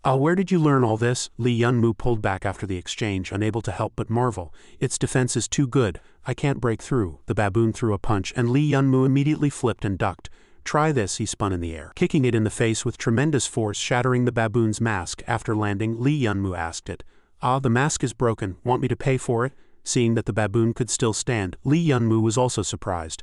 Where did you learn all this? Lee Yun-moo pulled back after the exchange, unable to help but marvel. Its defense is too good. I can't break through. The baboon threw a punch, and Lee Yun-moo immediately flipped and ducked. Try this, he spun in the air, kicking it in the face with tremendous force, shattering the baboon's mask. After landing, Lee Yun-moo asked it, the mask is broken. Want me to pay for it? Seeing that the baboon could still stand, Lee Yun-moo was also surprised.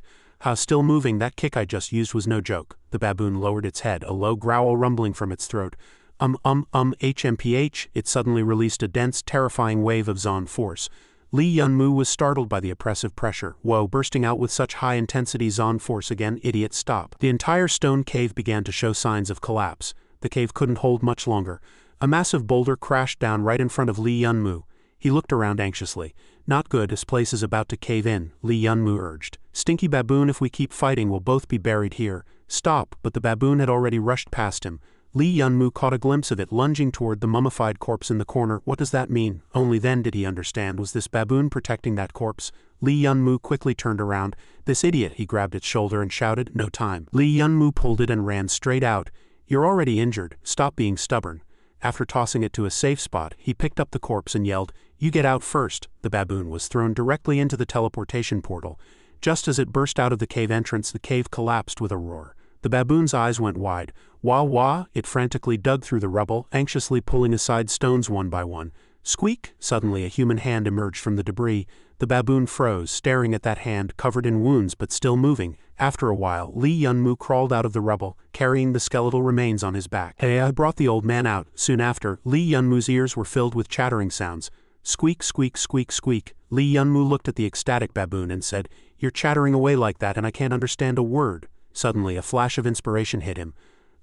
Still moving, that kick I just used was no joke. The baboon lowered its head, a low growl rumbling from its throat. HMPH, it suddenly released a dense, terrifying wave of Zon Force. Lee Yun-moo was startled by the oppressive pressure. Whoa, bursting out with such high intensity Zon Force again, idiot, stop. The entire stone cave began to show signs of collapse. The cave couldn't hold much longer. A massive boulder crashed down right in front of Lee Yun-moo. He looked around anxiously. Not good, this place is about to cave in, Lee Yun-moo urged. Stinky baboon, if we keep fighting we'll both be buried here. Stop, but the baboon had already rushed past him. Lee Yun-moo caught a glimpse of it lunging toward the mummified corpse in the corner. What does that mean? Only then did he understand. Was this baboon protecting that corpse? Lee Yun-moo quickly turned around. This idiot, he grabbed its shoulder and shouted, no time. Lee Yun-moo pulled it and ran straight out. You're already injured, stop being stubborn. After tossing it to a safe spot, he picked up the corpse and yelled, you get out first. The baboon was thrown directly into the teleportation portal. Just as it burst out of the cave entrance, the cave collapsed with a roar. The baboon's eyes went wide. Wah wah, it frantically dug through the rubble, anxiously pulling aside stones one by one. Squeak! Suddenly a human hand emerged from the debris. The baboon froze, staring at that hand, covered in wounds but still moving. After a while, Lee Yun-moo crawled out of the rubble, carrying the skeletal remains on his back. Hey, I brought the old man out. Soon after, Lee Yun-moo's ears were filled with chattering sounds. Squeak, squeak, squeak, squeak. Lee Yun-moo looked at the ecstatic baboon and said, you're chattering away like that and I can't understand a word. Suddenly a flash of inspiration hit him.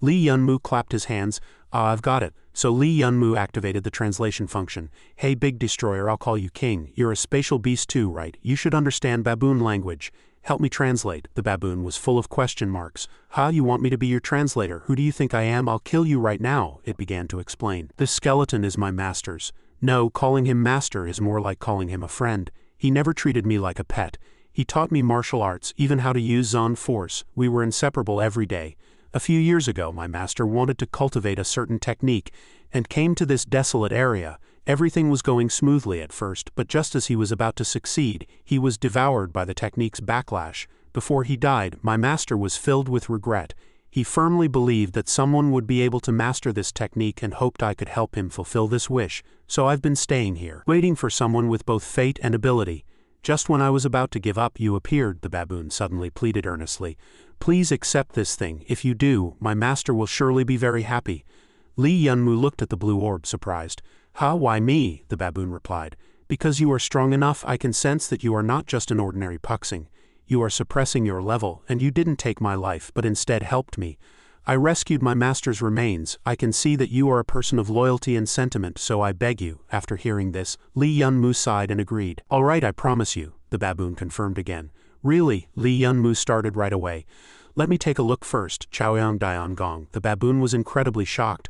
Lee Yun-moo clapped his hands. I've got it. So Lee Yun-moo activated the translation function. Hey big destroyer, I'll call you king. You're a spatial beast too, right? You should understand baboon language. Help me translate. The baboon was full of question marks. You want me to be your translator? Who do you think I am? I'll kill you right now, it began to explain. This skeleton is my master's. No, calling him master is more like calling him a friend. He never treated me like a pet. He taught me martial arts, even how to use Zon force. We were inseparable every day. A few years ago, my master wanted to cultivate a certain technique and came to this desolate area. Everything was going smoothly at first, but just as he was about to succeed, he was devoured by the technique's backlash. Before he died, my master was filled with regret. He firmly believed that someone would be able to master this technique and hoped I could help him fulfill this wish, so I've been staying here, waiting for someone with both fate and ability. Just when I was about to give up, you appeared, the baboon suddenly pleaded earnestly. Please accept this thing. If you do, my master will surely be very happy. Li Yunmu looked at the blue orb, surprised. Why me? The baboon replied. Because you are strong enough, I can sense that you are not just an ordinary puxing. You are suppressing your level, and you didn't take my life, but instead helped me. I rescued my master's remains. I can see that you are a person of loyalty and sentiment, so I beg you. After hearing this, Li Yunmu sighed and agreed. All right, I promise you, the baboon confirmed again. Really? Li Yunmu started right away. Let me take a look first, Chaoyang Dian Gong. The baboon was incredibly shocked.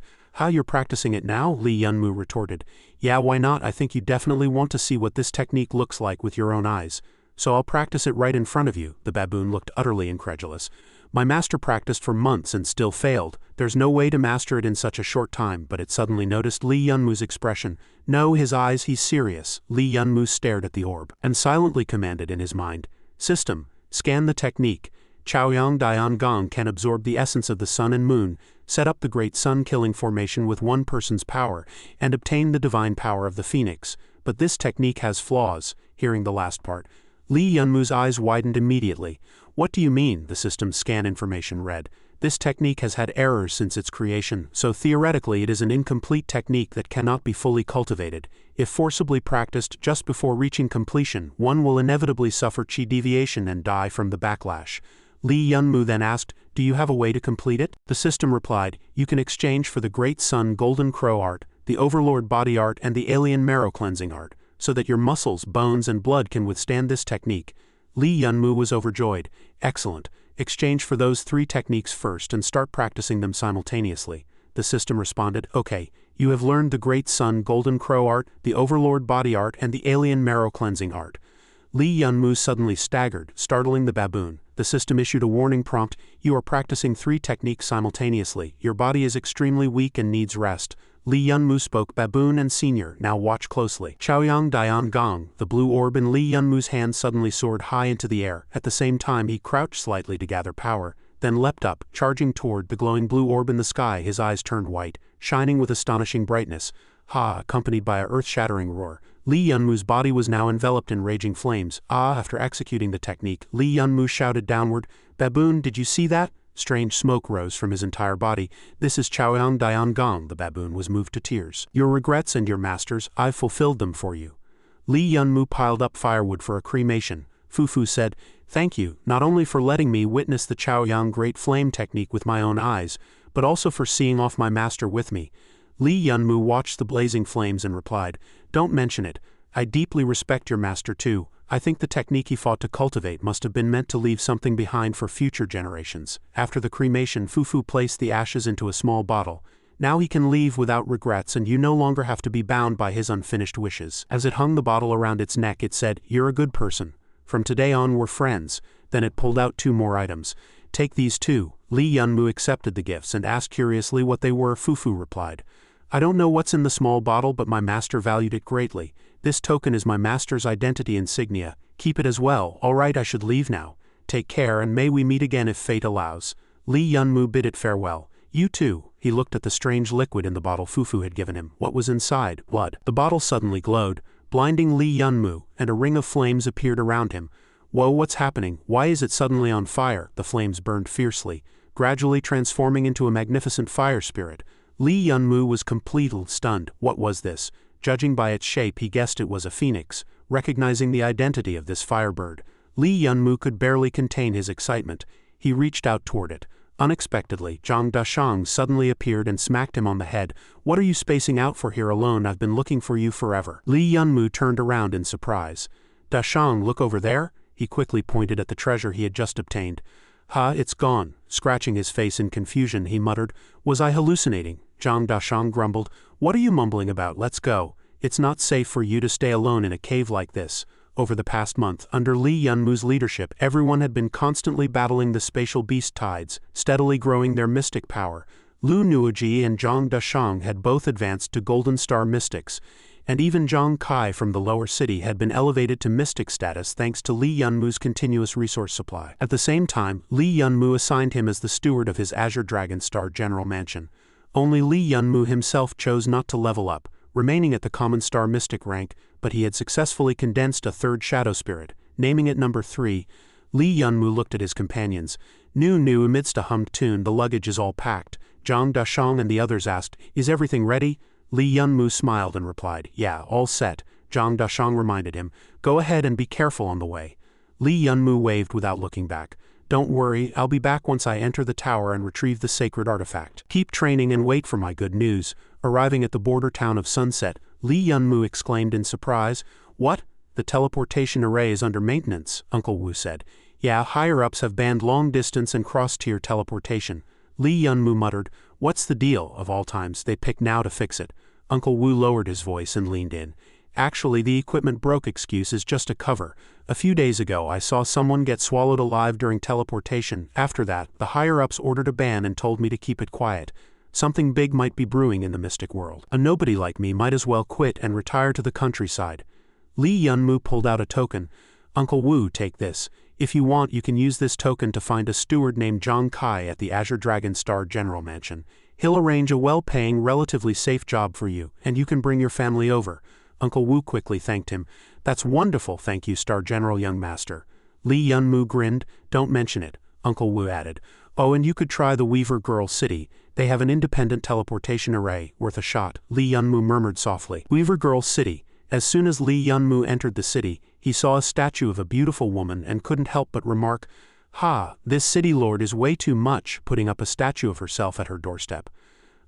You're practicing it now? Li Yunmu retorted. Yeah, why not? I think you definitely want to see what this technique looks like with your own eyes. So I'll practice it right in front of you. The baboon looked utterly incredulous. My master practiced for months and still failed. There's no way to master it in such a short time, but it suddenly noticed Li Yunmu's expression. No, his eyes, he's serious. Li Yunmu stared at the orb and silently commanded in his mind. System, scan the technique. Chaoyang Dian Gong can absorb the essence of the sun and moon, set up the great sun-killing formation with one person's power, and obtain the divine power of the phoenix. But this technique has flaws. Hearing the last part, Li Yunmu's eyes widened immediately. What do you mean? The system's scan information read. This technique has had errors since its creation, so theoretically it is an incomplete technique that cannot be fully cultivated. If forcibly practiced just before reaching completion, one will inevitably suffer chi deviation and die from the backlash. Li Yunmu then asked, do you have a way to complete it? The system replied, you can exchange for the Great Sun Golden Crow art, the Overlord Body art and the Alien Marrow Cleansing art, so that your muscles, bones and blood can withstand this technique. Li Yunmu was overjoyed. Excellent. Exchange for those 3 techniques first and start practicing them simultaneously. The system responded, okay, you have learned the Great Sun Golden Crow art, the Overlord Body art and the Alien Marrow Cleansing art. Li Yunmu suddenly staggered, startling the baboon. The system issued a warning prompt. You are practicing 3 techniques simultaneously. Your body is extremely weak and needs rest. Li Yunmu spoke. Baboon and senior, now watch closely. Chaoyang Dian Gong, the blue orb in Li Yunmu's hand suddenly soared high into the air. At the same time he crouched slightly to gather power, then leapt up, charging toward the glowing blue orb in the sky. His eyes turned white, shining with astonishing brightness. Accompanied by a earth-shattering roar. Li Yunmu's body was now enveloped in raging flames. After executing the technique, Li Yunmu shouted downward, Baboon, did you see that? Strange smoke rose from his entire body. This is Chaoyang Dian Gong. The baboon was moved to tears. Your regrets and your master's, I've fulfilled them for you. Li Yunmu piled up firewood for a cremation. Fufu said, thank you, not only for letting me witness the Chaoyang Great Flame technique with my own eyes, but also for seeing off my master with me. Li Yunmu watched the blazing flames and replied, don't mention it. I deeply respect your master too. I think the technique he fought to cultivate must have been meant to leave something behind for future generations. After the cremation, Fufu placed the ashes into a small bottle. Now he can leave without regrets and you no longer have to be bound by his unfinished wishes. As it hung the bottle around its neck, it said, you're a good person. From today on we're friends. Then it pulled out 2 more items. Take these 2. Li Yunmu accepted the gifts and asked curiously what they were. Fufu replied, I don't know what's in the small bottle, but my master valued it greatly. This token is my master's identity insignia. Keep it as well. All right, I should leave now. Take care and may we meet again if fate allows. Li Yunmu bid it farewell. You too. He looked at the strange liquid in the bottle Fufu had given him. What was inside? Blood. The bottle suddenly glowed, blinding Li Yunmu, and a ring of flames appeared around him. Whoa, what's happening? Why is it suddenly on fire? The flames burned fiercely, gradually transforming into a magnificent fire spirit. Li Yunmu was completely stunned. What was this? Judging by its shape, he guessed it was a phoenix. Recognizing the identity of this firebird, Li Yunmu could barely contain his excitement. He reached out toward it. Unexpectedly, Zhang Dashang suddenly appeared and smacked him on the head. What are you spacing out for here alone? I've been looking for you forever. Li Yunmu turned around in surprise. Dashang, look over there. He quickly pointed at the treasure he had just obtained. It's gone. Scratching his face in confusion, he muttered, was I hallucinating? Zhang Dashang grumbled, what are you mumbling about? Let's go. It's not safe for you to stay alone in a cave like this. Over the past month, under Li Yunmu's leadership, everyone had been constantly battling the spatial beast tides, steadily growing their mystic power. Lu Nuoji and Zhang Dashang had both advanced to Golden Star Mystics, and even Zhang Kai from the lower city had been elevated to mystic status thanks to Li Yunmu's continuous resource supply. At the same time, Li Yunmu assigned him as the steward of his Azure Dragon Star General Mansion. Only Li Yunmu himself chose not to level up, remaining at the Common Star Mystic rank, but he had successfully condensed a third Shadow Spirit, naming it number 3. Li Yunmu looked at his companions. Nu, amidst a hummed tune, the luggage is all packed. Zhang Dashang and the others asked, is everything ready? Li Yunmu smiled and replied, yeah, all set. Zhang Dashang reminded him, go ahead and be careful on the way. Li Yunmu waved without looking back. Don't worry, I'll be back once I enter the tower and retrieve the sacred artifact. Keep training and wait for my good news. Arriving at the border town of Sunset, Li Yunmu exclaimed in surprise, what? The teleportation array is under maintenance, Uncle Wu said. Yeah, higher-ups have banned long-distance and cross-tier teleportation. Li Yunmu muttered, what's the deal? Of all times, they pick now to fix it. Uncle Wu lowered his voice and leaned in. Actually, the equipment broke excuse is just a cover. A few days ago, I saw someone get swallowed alive during teleportation. After that, the higher-ups ordered a ban and told me to keep it quiet. Something big might be brewing in the mystic world. A nobody like me might as well quit and retire to the countryside. Li Yunmu pulled out a token. Uncle Wu, take this. If you want, you can use this token to find a steward named Zhang Kai at the Azure Dragon Star General Mansion. He'll arrange a well-paying, relatively safe job for you, and you can bring your family over. Uncle Wu quickly thanked him. That's wonderful, thank you, Star General Young Master. Li Yunmu grinned. Don't mention it, Uncle Wu added. Oh, and you could try the Weaver Girl City. They have an independent teleportation array, worth a shot, Li Yunmu murmured softly. Weaver Girl City. As soon as Li Yunmu entered the city, he saw a statue of a beautiful woman and couldn't help but remark, ha, this city lord is way too much, putting up a statue of herself at her doorstep.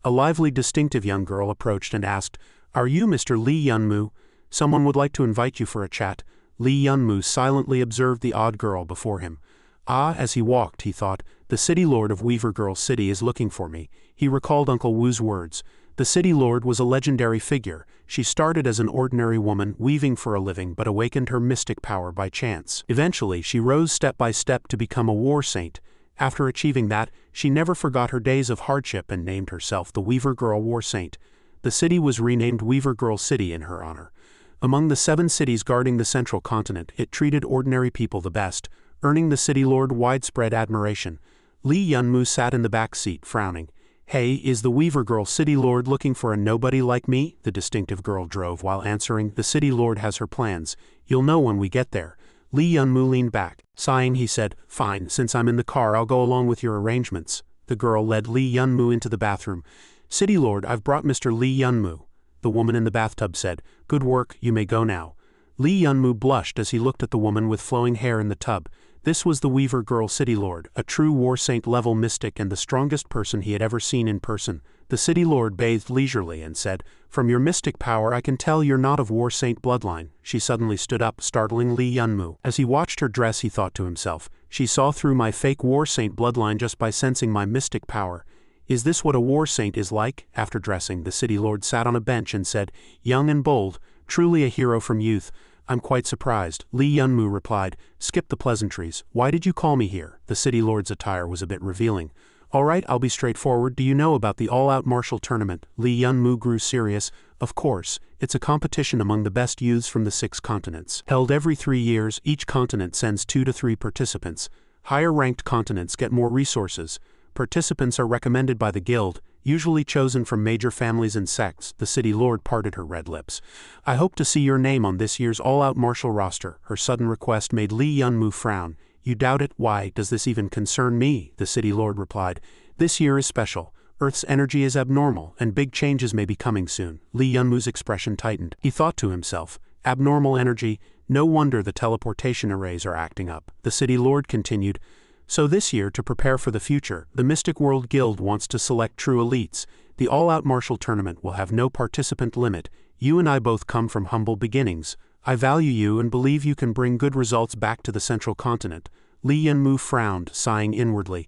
A lively, distinctive young girl approached and asked, are you Mr. Li Yunmu? Someone would like to invite you for a chat. Li Yunmu silently observed the odd girl before him. Ah, as he walked, he thought, the city lord of Weaver Girl City is looking for me. He recalled Uncle Wu's words. The city lord was a legendary figure. She started as an ordinary woman, weaving for a living, but awakened her mystic power by chance. Eventually, she rose step by step to become a war saint. After achieving that, she never forgot her days of hardship and named herself the Weaver Girl War Saint. The city was renamed Weaver Girl City in her honor. Among the 7 cities guarding the central continent, it treated ordinary people the best, earning the city lord widespread admiration. Li Yunmu sat in the back seat, frowning. Hey, is the Weaver Girl City Lord looking for a nobody like me? The distinctive girl drove while answering, the City Lord has her plans. You'll know when we get there. Li Yunmu leaned back. Sighing, he said, fine, since I'm in the car, I'll go along with your arrangements. The girl led Li Yunmu into the bathroom. City Lord, I've brought Mr. Li Yunmu. The woman in the bathtub said, good work, you may go now. Li Yunmu blushed as he looked at the woman with flowing hair in the tub. This was the Weaver Girl City Lord, a true War Saint level mystic and the strongest person he had ever seen in person. The City Lord bathed leisurely and said, from your mystic power I can tell you're not of War Saint bloodline. She suddenly stood up, startling Li Yunmu. As he watched her dress, he thought to himself, she saw through my fake War Saint bloodline just by sensing my mystic power. Is this what a War Saint is like? After dressing, the City Lord sat on a bench and said, young and bold, truly a hero from youth. I'm quite surprised, Li Yunmu replied. Skip the pleasantries. Why did you call me here? The City Lord's attire was a bit revealing. All right, I'll be straightforward. Do you know about the all-out martial tournament? Li Yunmu grew serious. Of course, it's a competition among the best youths from the 6 continents. Held every 3 years, each continent sends 2 to 3 participants. Higher-ranked continents get more resources. Participants are recommended by the guild, usually chosen from major families and sects. The City Lord parted her red lips. I hope to see your name on this year's all-out martial roster. Her sudden request made Li Yunmu frown. You doubt it? Why, does this even concern me? The City Lord replied. This year is special. Earth's energy is abnormal, and big changes may be coming soon. Li Yunmu's expression tightened. He thought to himself, abnormal energy? No wonder the teleportation arrays are acting up. The City Lord continued, so this year, to prepare for the future, the Mystic World Guild wants to select true elites. The all-out martial tournament will have no participant limit. You and I both come from humble beginnings. I value you and believe you can bring good results back to the central continent. Li Yunmu frowned, sighing inwardly.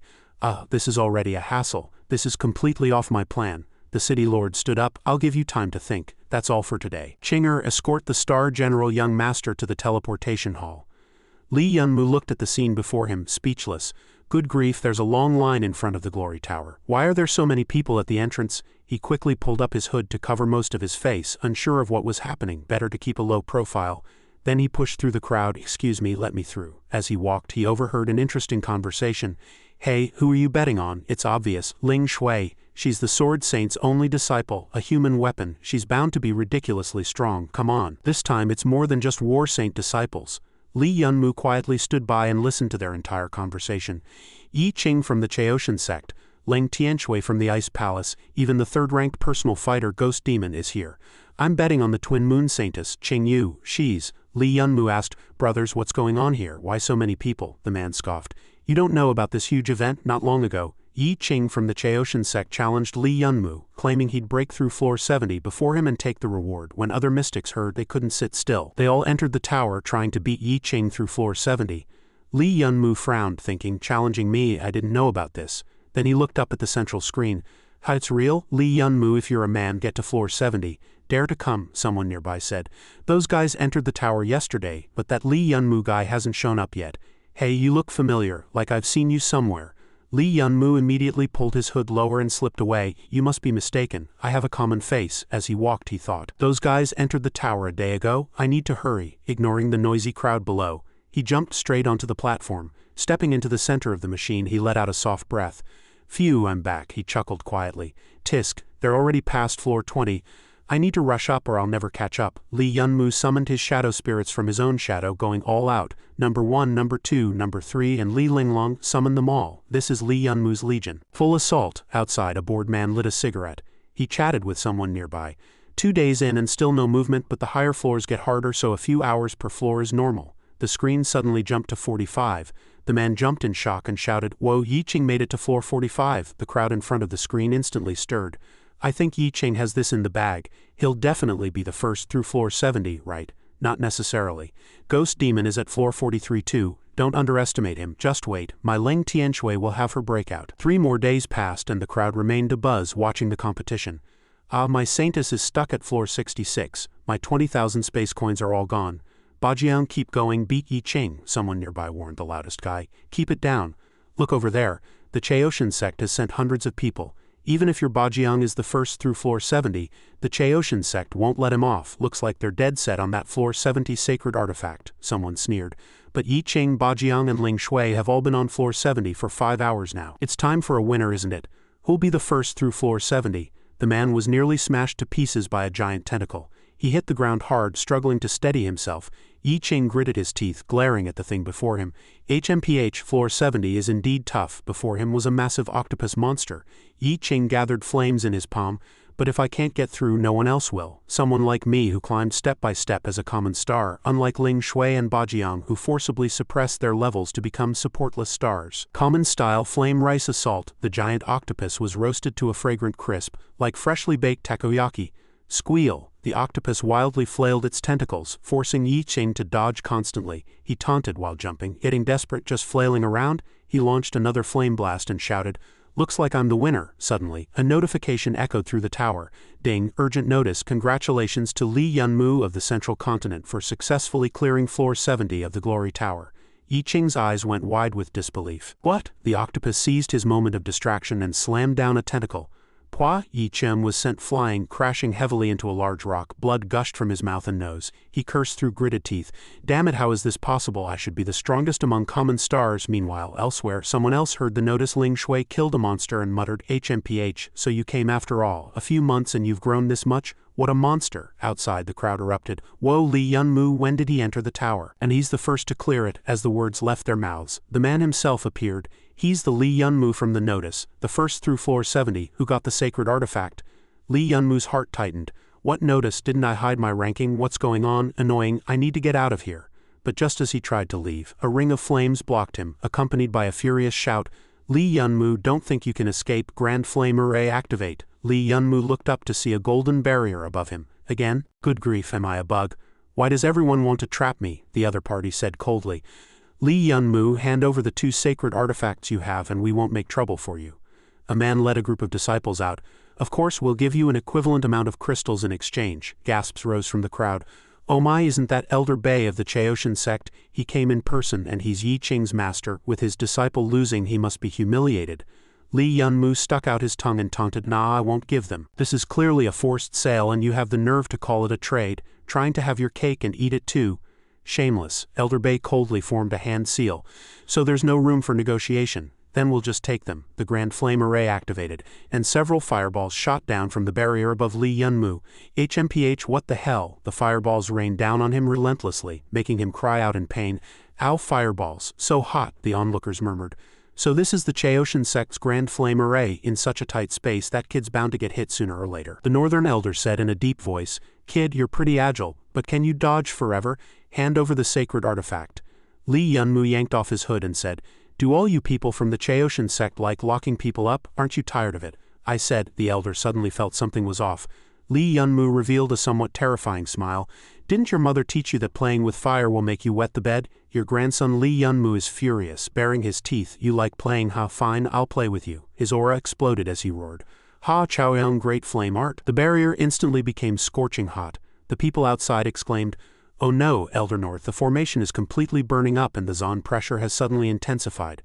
This is already a hassle. This is completely off my plan. The city lord stood up. I'll give you time to think. That's all for today. Chinger, escort the Star General young master to the teleportation hall. Lee Yunmu looked at the scene before him, speechless. Good grief, there's a long line in front of the Glory Tower. Why are there so many people at the entrance? He quickly pulled up his hood to cover most of his face, unsure of what was happening, better to keep a low profile. Then he pushed through the crowd. Excuse me, let me through. As he walked, he overheard an interesting conversation. Hey, who are you betting on? It's obvious. Ling Shui. She's the Sword Saint's only disciple, a human weapon. She's bound to be ridiculously strong. Come on. This time it's more than just War Saint disciples. Lee Yunmu quietly stood by and listened to their entire conversation. Yi Qing from the Chaoshan sect, Ling Tianshui from the Ice Palace, even the third-ranked personal fighter Ghost Demon is here. I'm betting on the twin moon saintess, Qing Yu. She's... Lee Yunmu asked, brothers, what's going on here? Why so many people? The man scoffed. You don't know about this huge event? Not long ago, Yi Qing from the Chaoshan sect challenged Lee Yunmu, claiming he'd break through floor 70 before him and take the reward. When other mystics heard, they couldn't sit still. They all entered the tower trying to beat Yi Qing through floor 70. Lee Yunmu frowned, thinking, challenging me? I didn't know about this. Then he looked up at the central screen. Hi, it's real? Lee Yunmu, if you're a man, get to floor 70. Dare to come, someone nearby said. Those guys entered the tower yesterday, but that Lee Yunmu guy hasn't shown up yet. Hey, you look familiar, like I've seen you somewhere. Lee Yunmu immediately pulled his hood lower and slipped away. You must be mistaken. I have a common face. As he walked, he thought. Those guys entered the tower a day ago. I need to hurry. Ignoring the noisy crowd below, he jumped straight onto the platform. Stepping into the center of the machine, he let out a soft breath. Phew, I'm back, he chuckled quietly. Tisk, they're already past floor 20. I need to rush up or I'll never catch up. Lee Yunmu summoned his shadow spirits from his own shadow, going all out. Number 1, number 2, number 3, and Li Linglong summoned them all. This is Lee Yunmu's legion. Full assault. Outside, a bored man lit a cigarette. He chatted with someone nearby. 2 days in and still no movement, but the higher floors get harder, so a few hours per floor is normal. The screen suddenly jumped to 45. The man jumped in shock and shouted, Whoa, Yi Qing made it to floor 45. The crowd in front of the screen instantly stirred. I think Yi Qing has this in the bag. He'll definitely be the first through floor 70, right? Not necessarily. Ghost Demon is at floor 43 too. Don't underestimate him. Just wait. My Ling Tianshui will have her breakout. 3 more days passed and the crowd remained abuzz watching the competition. My Saintess is stuck at floor 66. My 20,000 space coins are all gone. Bajiang, keep going. Beat Yi Qing, someone nearby warned the loudest guy. Keep it down. Look over there. The Chaoshan sect has sent hundreds of people. Even if your Bajiang is the first through floor 70, the Chaoshan sect won't let him off. Looks like they're dead set on that floor 70 sacred artifact, someone sneered. But Yi Qing, Bajiang, and Ling Shui have all been on floor 70 for 5 hours now. It's time for a winner, isn't it? Who'll be the first through floor 70? The man was nearly smashed to pieces by a giant tentacle. He hit the ground hard, struggling to steady himself. Yi Qing gritted his teeth, glaring at the thing before him. HMPH floor 70 is indeed tough. Before him was a massive octopus monster. Yi Qing gathered flames in his palm. But if I can't get through, no one else will. Someone like me who climbed step by step as a common star, unlike Ling Shui and Bajiang who forcibly suppressed their levels to become supportless stars. Common style flame rice assault. The giant octopus was roasted to a fragrant crisp, like freshly baked takoyaki. Squeal. The octopus wildly flailed its tentacles, forcing Yi Qing to dodge constantly. He taunted while jumping. Getting desperate just flailing around, he launched another flame blast and shouted, Looks like I'm the winner. Suddenly, a notification echoed through the tower. Ding, urgent notice. Congratulations to Lee Yunmu of the Central Continent for successfully clearing floor 70 of the Glory Tower. Yi Qing's eyes went wide with disbelief. What? The octopus seized his moment of distraction and slammed down a tentacle. Pua! Yi Qing was sent flying, crashing heavily into a large rock. Blood gushed from his mouth and nose. He cursed through gritted teeth. Damn it, how is this possible? I should be the strongest among common stars. Meanwhile, elsewhere, someone else heard the notice. Ling Shui killed a monster and muttered, HMPH, so you came after all. A few months and you've grown this much? What a monster! Outside, the crowd erupted. Whoa, Lee Yunmu, when did he enter the tower? And he's the first to clear it. As the words left their mouths, the man himself appeared. He's the Lee Yunmu from the notice, the first through floor 70, who got the sacred artifact. Lee Yunmu's heart tightened. What notice? Didn't I hide my ranking? What's going on? Annoying, I need to get out of here. But just as he tried to leave, a ring of flames blocked him, accompanied by a furious shout. Lee Yunmu, don't think you can escape. Grand Flame Array activate. Lee Yunmu looked up to see a golden barrier above him. Again? Good grief, am I a bug? Why does everyone want to trap me? The other party said coldly. Lee Yunmu, hand over the 2 sacred artifacts you have and we won't make trouble for you. A man led a group of disciples out. Of course, we'll give you an equivalent amount of crystals in exchange. Gasps rose from the crowd. Oh my, isn't that Elder Bei of the Chaoshan sect? He came in person and he's Yi Qing's master. With his disciple losing, he must be humiliated. Li Yunmu stuck out his tongue and taunted, Nah, I won't give them. This is clearly a forced sale and you have the nerve to call it a trade, trying to have your cake and eat it too. Shameless. Elder Bei coldly formed a hand seal. So there's no room for negotiation. Then we'll just take them. The Grand Flame Array activated, and several fireballs shot down from the barrier above Li Yunmu. HMPH, what the hell? The fireballs rained down on him relentlessly, making him cry out in pain. Ow, fireballs, so hot, the onlookers murmured. So this is the Chaoshan sect's Grand Flame Array. In such a tight space, that kid's bound to get hit sooner or later. The Northern Elder said in a deep voice, Kid, you're pretty agile, but can you dodge forever? Hand over the sacred artifact. Li Yunmu yanked off his hood and said, Do all you people from the Chaoshan sect like locking people up? Aren't you tired of it? I said. The elder suddenly felt something was off. Li Yunmu revealed a somewhat terrifying smile. Didn't your mother teach you that playing with fire will make you wet the bed? Your grandson Li Yunmu is furious, baring his teeth. You like playing, huh? Fine, I'll play with you. His aura exploded as he roared. Ha, Chaoyang, great flame art. The barrier instantly became scorching hot. The people outside exclaimed, Oh no, Elder North, the formation is completely burning up and the Zon pressure has suddenly intensified.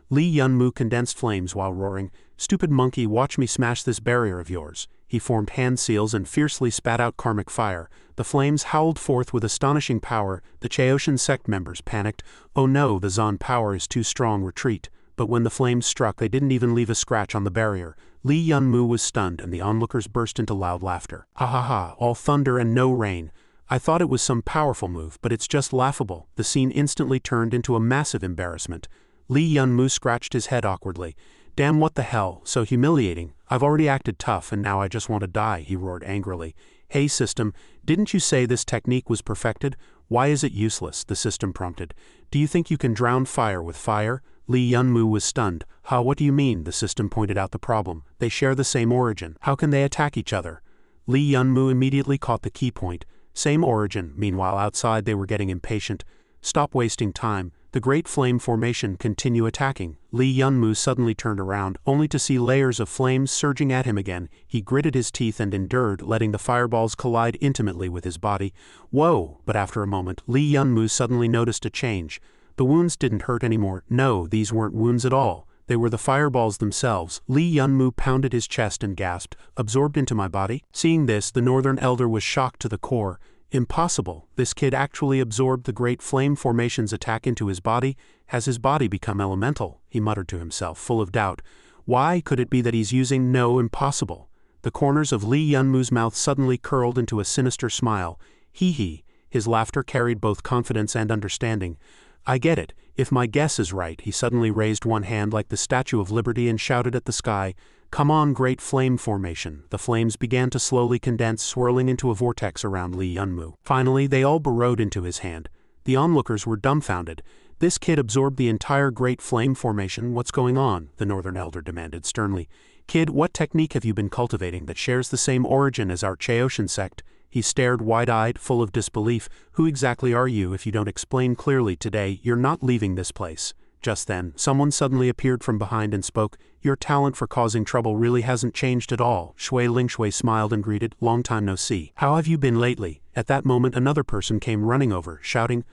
Li Yunmu condensed flames while roaring, Stupid monkey, watch me smash this barrier of yours. He formed hand seals and fiercely spat out karmic fire. The flames howled forth with astonishing power. The Chaoshan sect members panicked. Oh no, the Zon power is too strong, retreat. But when the flames struck, they didn't even leave a scratch on the barrier. Li Yunmu was stunned and the onlookers burst into loud laughter. Ha ha ha, all thunder and no rain. I thought it was some powerful move, but it's just laughable. The scene instantly turned into a massive embarrassment. Li Yunmu scratched his head awkwardly. Damn, what the hell, so humiliating. I've already acted tough and now I just want to die, he roared angrily. Hey system, didn't you say this technique was perfected? Why is it useless? The system prompted. Do you think you can drown fire with fire? Li Yunmu was stunned. Ha, what do you mean? The system pointed out the problem. They share the same origin. How can they attack each other? Li Yunmu immediately caught the key point. Same origin. Meanwhile, outside they were getting impatient. Stop wasting time. The Great Flame Formation continue attacking. Li Yunmu suddenly turned around, only to see layers of flames surging at him again. He gritted his teeth and endured, letting the fireballs collide intimately with his body. Whoa! But after a moment, Li Yunmu suddenly noticed a change. The wounds didn't hurt anymore. No, these weren't wounds at all. They were the fireballs themselves. Li Yunmu pounded his chest and gasped, absorbed into my body. Seeing this, the Northern Elder was shocked to the core. Impossible. This kid actually absorbed the Great Flame Formation's attack into his body. Has his body become elemental? He muttered to himself, full of doubt. Why could it be that he's using no impossible? The corners of Li Yunmu's mouth suddenly curled into a sinister smile. Hee. His laughter carried both confidence and understanding. I get it. If my guess is right, he suddenly raised one hand like the Statue of Liberty and shouted at the sky, Come on, Great Flame Formation. The flames began to slowly condense, swirling into a vortex around Li Yunmu. Finally, they all burrowed into his hand. The onlookers were dumbfounded. This kid absorbed the entire Great Flame Formation. What's going on? The Northern Elder demanded sternly. Kid, what technique have you been cultivating that shares the same origin as our Chaoshan sect? He stared wide-eyed, full of disbelief. Who exactly are you? If you don't explain clearly today, you're not leaving this place. Just then, someone suddenly appeared from behind and spoke. Your talent for causing trouble really hasn't changed at all. Shui Lingshui smiled and greeted. Long time no see. How have you been lately? At that moment, another person came running over, shouting,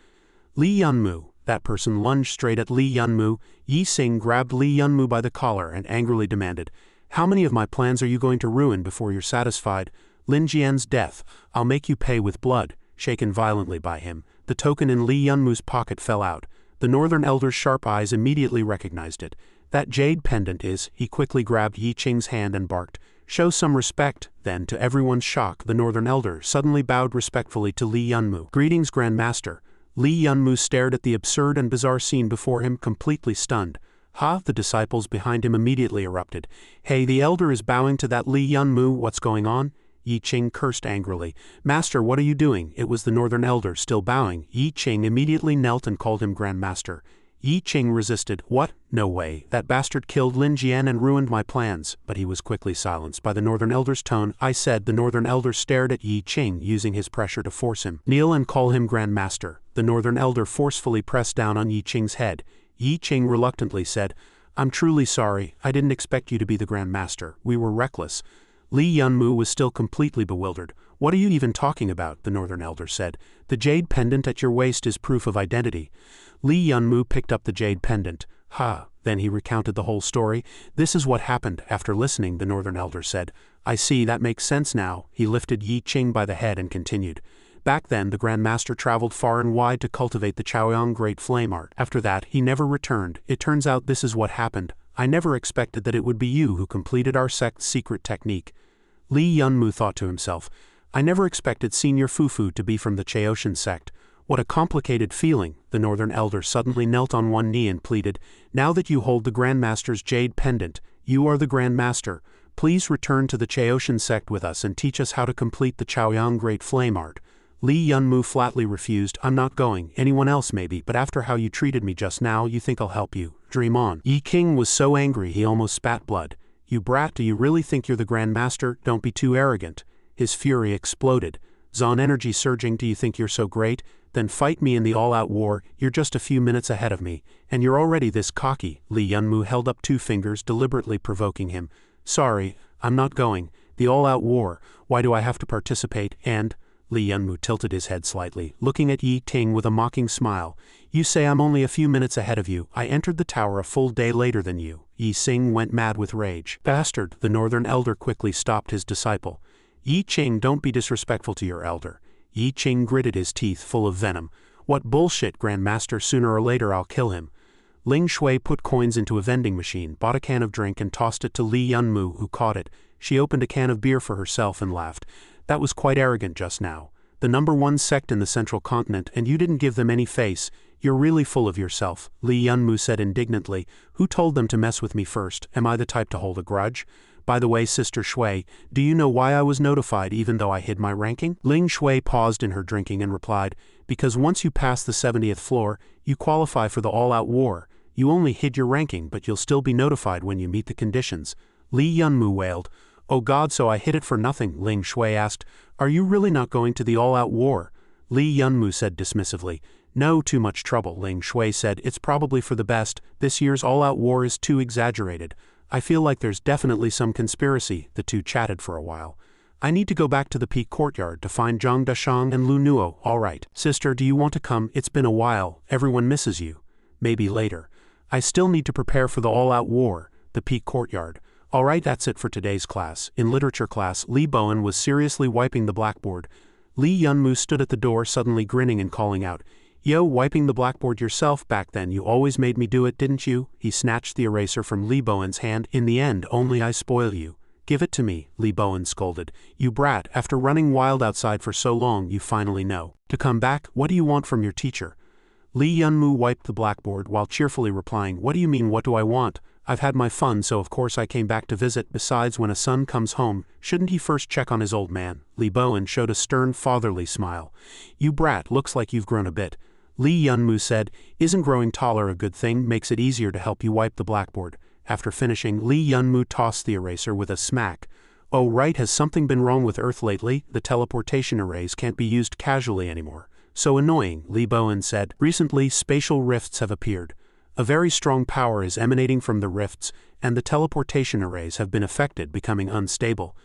Li Yunmu. That person lunged straight at Li Yunmu. Yi Xing grabbed Li Yunmu by the collar and angrily demanded, How many of my plans are you going to ruin before you're satisfied? Lin Jian's death. I'll make you pay with blood. Shaken violently by him, the token in Li Yunmu's pocket fell out. The Northern Elder's sharp eyes immediately recognized it. That jade pendant is. He quickly grabbed Yi Qing's hand and barked, Show some respect. Then, to everyone's shock, the Northern Elder suddenly bowed respectfully to Li Yunmu. Greetings, Grand Master. Li Yunmu stared at the absurd and bizarre scene before him, completely stunned. Ha! The disciples behind him immediately erupted. Hey, the Elder is bowing to that Li Yunmu. What's going on? Yi Qing cursed angrily. Master, what are you doing? It was the Northern Elder, still bowing. Yi Qing immediately knelt and called him Grand Master. Yi Qing resisted. What? No way. That bastard killed Lin Jian and ruined my plans. But he was quickly silenced by the Northern Elder's tone. I said. The Northern Elder stared at Yi Qing, using his pressure to force him. Kneel and call him Grand Master. The Northern Elder forcefully pressed down on Yi Qing's head. Yi Qing reluctantly said, I'm truly sorry. I didn't expect you to be the Grand Master. We were reckless. Li Yunmu was still completely bewildered. What are you even talking about? The Northern Elder said. The jade pendant at your waist is proof of identity. Li Yunmu picked up the jade pendant. Then he recounted the whole story. This is what happened. After listening, the Northern Elder said, I see, that makes sense now. He lifted Yi Qing by the head and continued. Back then, the Grand Master traveled far and wide to cultivate the Chaoyang Great Flame Art. After that, he never returned. It turns out this is what happened. I never expected that it would be you who completed our sect's secret technique. Li Yunmu thought to himself, I never expected Senior Fufu to be from the Chaoshan sect. What a complicated feeling. The Northern Elder suddenly knelt on one knee and pleaded, Now that you hold the Grand Master's jade pendant, you are the Grand Master. Please return to the Chaoshan sect with us and teach us how to complete the Chaoyang Great Flame Art. Li Yunmu flatly refused. I'm not going. Anyone else maybe, but after how you treated me just now, you think I'll help you. Dream on. Yi Qing was so angry he almost spat blood. You brat, do you really think you're the Grand Master? Don't be too arrogant. His fury exploded. Zon energy surging. Do you think you're so great? Then fight me in the all-out war. You're just a few minutes ahead of me, and you're already this cocky. Li Yunmu held up 2 fingers, deliberately provoking him. Sorry, I'm not going. The all-out war. Why do I have to participate? And Li Yunmu tilted his head slightly, looking at Yi Ting with a mocking smile. You say I'm only a few minutes ahead of you. I entered the tower a full day later than you. Yi Xing went mad with rage. Bastard! The Northern Elder quickly stopped his disciple. Yi Qing, don't be disrespectful to your elder. Yi Qing gritted his teeth full of venom. What bullshit, Grand Master, sooner or later I'll kill him. Ling Shui put coins into a vending machine, bought a can of drink and tossed it to Li Yunmu, who caught it. She opened a can of beer for herself and laughed. That was quite arrogant just now. The #1 sect in the central continent, and you didn't give them any face. You're really full of yourself. Li Yunmu said indignantly. Who told them to mess with me first? Am I the type to hold a grudge? By the way, Sister Shui, do you know why I was notified even though I hid my ranking? Ling Shui paused in her drinking and replied, Because once you pass the 70th floor, you qualify for the all-out war. You only hid your ranking, but you'll still be notified when you meet the conditions. Li Yunmu wailed. Oh God, so I hid it for nothing, Ling Shui asked. Are you really not going to the all-out war? Li Yunmu said dismissively. No, too much trouble, Ling Shui said. It's probably for the best. This year's all-out war is too exaggerated. I feel like there's definitely some conspiracy. The two chatted for a while. I need to go back to the Peak Courtyard to find Zhang Dashang and Lu Nuo. All right. Sister, do you want to come? It's been a while. Everyone misses you. Maybe later. I still need to prepare for the all-out war. The Peak Courtyard. All right, that's it for today's class. In literature class, Li Bowen was seriously wiping the blackboard. Li Yunmu stood at the door suddenly grinning and calling out, Yo, wiping the blackboard yourself back then, you always made me do it, didn't you? He snatched the eraser from Li Bowen's hand. In the end, only I spoil you. Give it to me, Li Bowen scolded. You brat, after running wild outside for so long, you finally know. To come back, what do you want from your teacher? Li Yunmu wiped the blackboard while cheerfully replying, What do you mean, what do I want? I've had my fun, so of course I came back to visit. Besides, when a son comes home, shouldn't he first check on his old man? Li Bowen showed a stern fatherly smile. You brat, looks like you've grown a bit. Li Yunmu said, Isn't growing taller a good thing? Makes it easier to help you wipe the blackboard. After finishing, Li Yunmu tossed the eraser with a smack. Oh right, has something been wrong with Earth lately? The teleportation arrays can't be used casually anymore. So annoying, Li Bowen said. Recently, spatial rifts have appeared. A very strong power is emanating from the rifts, and the teleportation arrays have been affected, becoming unstable.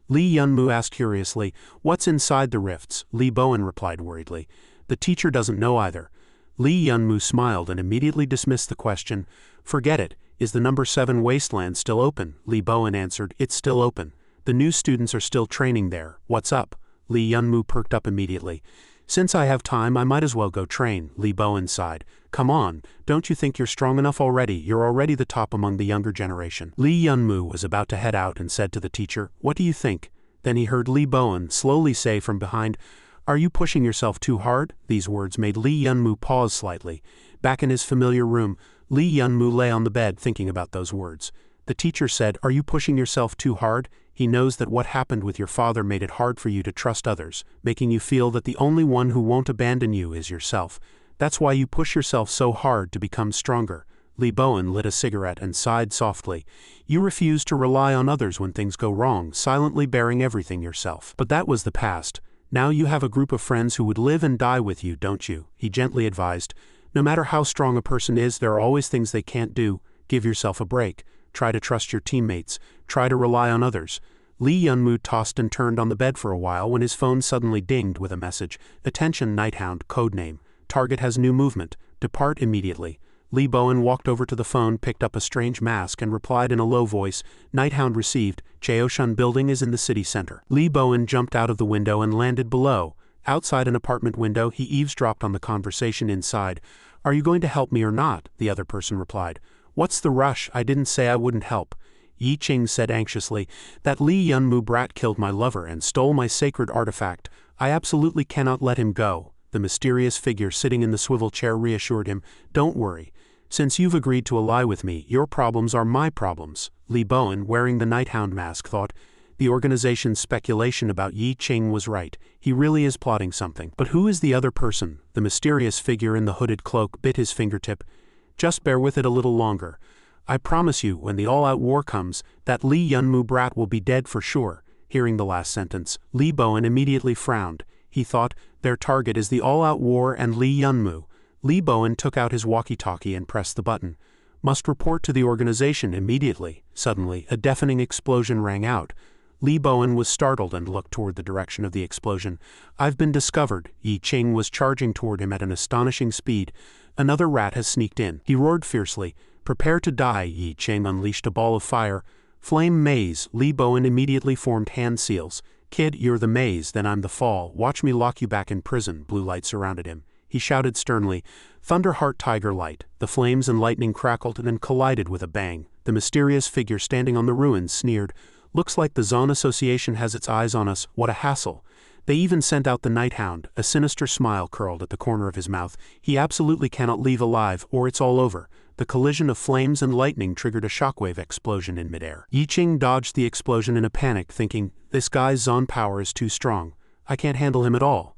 Li Yunmu asked curiously, What's inside the rifts? Li Bowen replied worriedly. The teacher doesn't know either. Li Yunmu smiled and immediately dismissed the question. Forget it. Is the #7 wasteland still open? Li Bowen answered, It's still open. The new students are still training there. What's up? Li Yunmu perked up immediately. Since I have time, I might as well go train, Li Bowen sighed. Come on, don't you think you're strong enough already? You're already the top among the younger generation. Li Yunmu was about to head out and said to the teacher, What do you think? Then he heard Li Bowen slowly say from behind, Are you pushing yourself too hard? These words made Li Yunmu pause slightly. Back in his familiar room, Li Yunmu lay on the bed thinking about those words. The teacher said, Are you pushing yourself too hard? He knows that what happened with your father made it hard for you to trust others, making you feel that the only one who won't abandon you is yourself. That's why you push yourself so hard to become stronger. Li Bowen lit a cigarette and sighed softly. You refuse to rely on others when things go wrong, silently bearing everything yourself. But that was the past. Now you have a group of friends who would live and die with you, don't you? He gently advised. No matter how strong a person is, there are always things they can't do. Give yourself a break. Try to trust your teammates. Try to rely on others. Li Yunmu tossed and turned on the bed for a while when his phone suddenly dinged with a message. Attention Nighthound, codename. Target has new movement. Depart immediately. Li Bowen walked over to the phone, picked up a strange mask, and replied in a low voice, Nighthound received. Cheoshun building is in the city center. Li Bowen jumped out of the window and landed below. Outside an apartment window, he eavesdropped on the conversation inside. Are you going to help me or not? The other person replied. What's the rush? I didn't say I wouldn't help. Yi Ching said anxiously, that Li Yunmu brat killed my lover and stole my sacred artifact. I absolutely cannot let him go. The mysterious figure sitting in the swivel chair reassured him. Don't worry. Since you've agreed to ally with me, your problems are my problems. Li Bowen, wearing the Nighthound mask, thought. The organization's speculation about Yi Ching was right. He really is plotting something. But who is the other person? The mysterious figure in the hooded cloak bit his fingertip. Just bear with it a little longer. I promise you, when the all-out war comes, that Li Yunmu brat will be dead for sure. Hearing the last sentence, Li Bowen immediately frowned. He thought, their target is the all-out war and Li Yunmu. Li Bowen took out his walkie-talkie and pressed the button. Must report to the organization immediately. Suddenly, a deafening explosion rang out. Li Bowen was startled and looked toward the direction of the explosion. I've been discovered. Yi Ching was charging toward him at an astonishing speed. Another rat has sneaked in. He roared fiercely. Prepare to die. Yi Ching unleashed a ball of fire. Flame maze. Li Bowen immediately formed hand seals. Kid, you're the maze, then I'm the fall. Watch me lock you back in prison. Blue light surrounded him. He shouted sternly, Thunderheart Tiger Light. The flames and lightning crackled and then collided with a bang. The mysterious figure standing on the ruins sneered. Looks like the Zone Association has its eyes on us. What a hassle. They even sent out the Nighthound. A sinister smile curled at the corner of his mouth. He absolutely cannot leave alive, or it's all over. The collision of flames and lightning triggered a shockwave explosion in midair. Yi Ching dodged the explosion in a panic, thinking, this guy's Zone power is too strong. I can't handle him at all.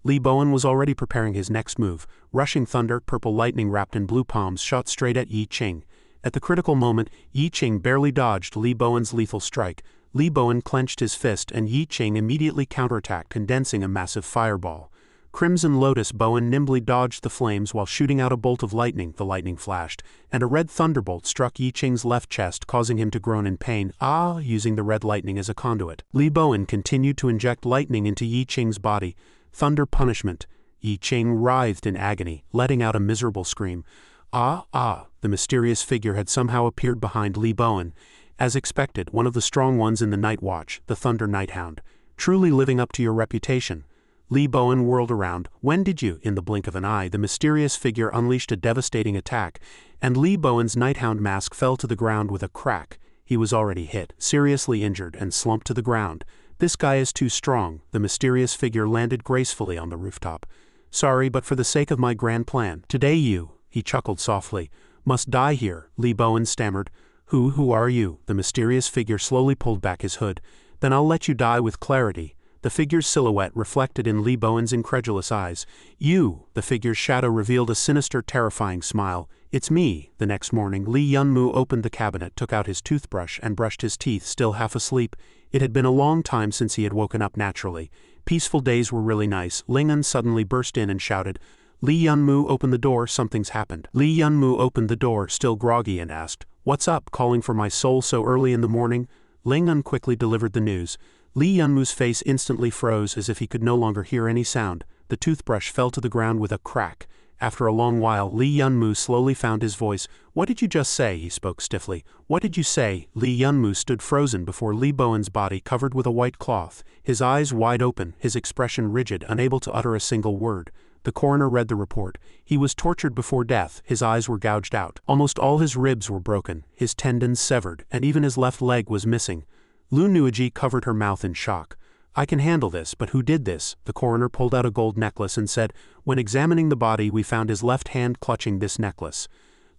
Li Bowen was already preparing his next move. Rushing thunder, purple lightning wrapped in blue palms shot straight at Yi Ching. At the critical moment, Yi Ching barely dodged Li Bowen's lethal strike. Li Bowen clenched his fist and Yi Ching immediately counterattacked, condensing a massive fireball. Crimson Lotus Bowen nimbly dodged the flames while shooting out a bolt of lightning. The lightning flashed, and a red thunderbolt struck Yi Ching's left chest, causing him to groan in pain, using the red lightning as a conduit. Li Bowen continued to inject lightning into Yi Ching's body. Thunder punishment. Yi Ching writhed in agony, letting out a miserable scream. The mysterious figure had somehow appeared behind Li Bowen. As expected, one of the strong ones in the Night Watch, the Thunder Nighthound. Truly living up to your reputation. Li Bowen whirled around. When did you? In the blink of an eye, the mysterious figure unleashed a devastating attack, and Li Bowen's Nighthound mask fell to the ground with a crack. He was already hit, seriously injured, and slumped to the ground. This guy is too strong. The mysterious figure landed gracefully on the rooftop. Sorry, but for the sake of my grand plan, today you, he chuckled softly, must die here. Li Bowen stammered. Who are you? The mysterious figure slowly pulled back his hood. Then I'll let you die with clarity. The figure's silhouette reflected in Li Bowen's incredulous eyes. You, the figure's shadow revealed a sinister, terrifying smile. It's me. The next morning, Li Yunmu opened the cabinet, took out his toothbrush, and brushed his teeth, still half asleep. It had been a long time since he had woken up naturally. Peaceful days were really nice. Lingan suddenly burst in and shouted, Li Yunmu, open the door, something's happened. Li Yunmu opened the door, still groggy, and asked, What's up, calling for my soul so early in the morning? Lingan quickly delivered the news. Li Yunmu's face instantly froze as if he could no longer hear any sound. The toothbrush fell to the ground with a crack. After a long while, Li Yunmu slowly found his voice. What did you just say? He spoke stiffly. What did you say? Li Yunmu stood frozen before Li Bowen's body covered with a white cloth, his eyes wide open, his expression rigid, unable to utter a single word. The coroner read the report. He was tortured before death, his eyes were gouged out. Almost all his ribs were broken, his tendons severed, and even his left leg was missing. Lu Nuiji covered her mouth in shock. I can handle this, but who did this? The coroner pulled out a gold necklace and said, When examining the body, we found his left hand clutching this necklace.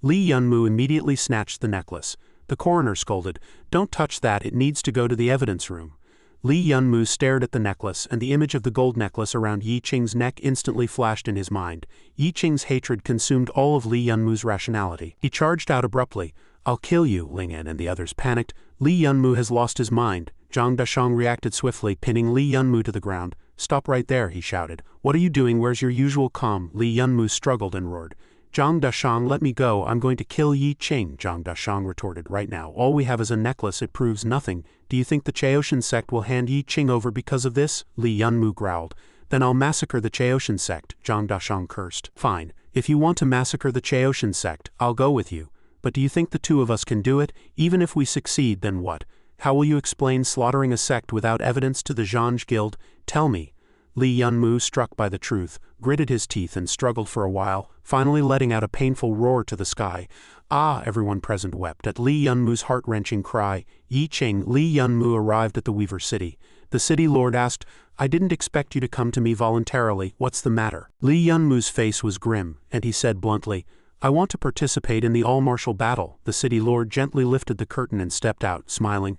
Li Yunmu immediately snatched the necklace. The coroner scolded, Don't touch that, it needs to go to the evidence room. Li Yunmu stared at the necklace, and the image of the gold necklace around Yi Ching's neck instantly flashed in his mind. Yi Ching's hatred consumed all of Li Yunmu's rationality. He charged out abruptly. I'll kill you, Lingan and the others panicked. Li Yunmu has lost his mind. Zhang Dashang reacted swiftly, pinning Li Yunmu to the ground. Stop right there, he shouted. What are you doing? Where's your usual calm? Li Yunmu struggled and roared. Zhang Dashang, let me go, I'm going to kill Yi Qing, Zhang Dashang retorted. Right now, all we have is a necklace, it proves nothing. Do you think the Chaoshan sect will hand Yi Qing over because of this? Li Yunmu growled. Then I'll massacre the Chaoshan sect, Zhang Dashang cursed. Fine, if you want to massacre the Chaoshan sect, I'll go with you. But do you think the two of us can do it? Even if we succeed, then what? How will you explain slaughtering a sect without evidence to the Zhanj Guild? Tell me. Li Yunmu, struck by the truth, gritted his teeth and struggled for a while, finally letting out a painful roar to the sky. Ah! Everyone present wept at Li Yunmu's heart-wrenching cry. Yi Qing. Li Yunmu arrived at the Weaver City. The city lord asked, I didn't expect you to come to me voluntarily, what's the matter? Li Yunmu's face was grim, and he said bluntly, I want to participate in the all-martial battle. The city lord gently lifted the curtain and stepped out, smiling.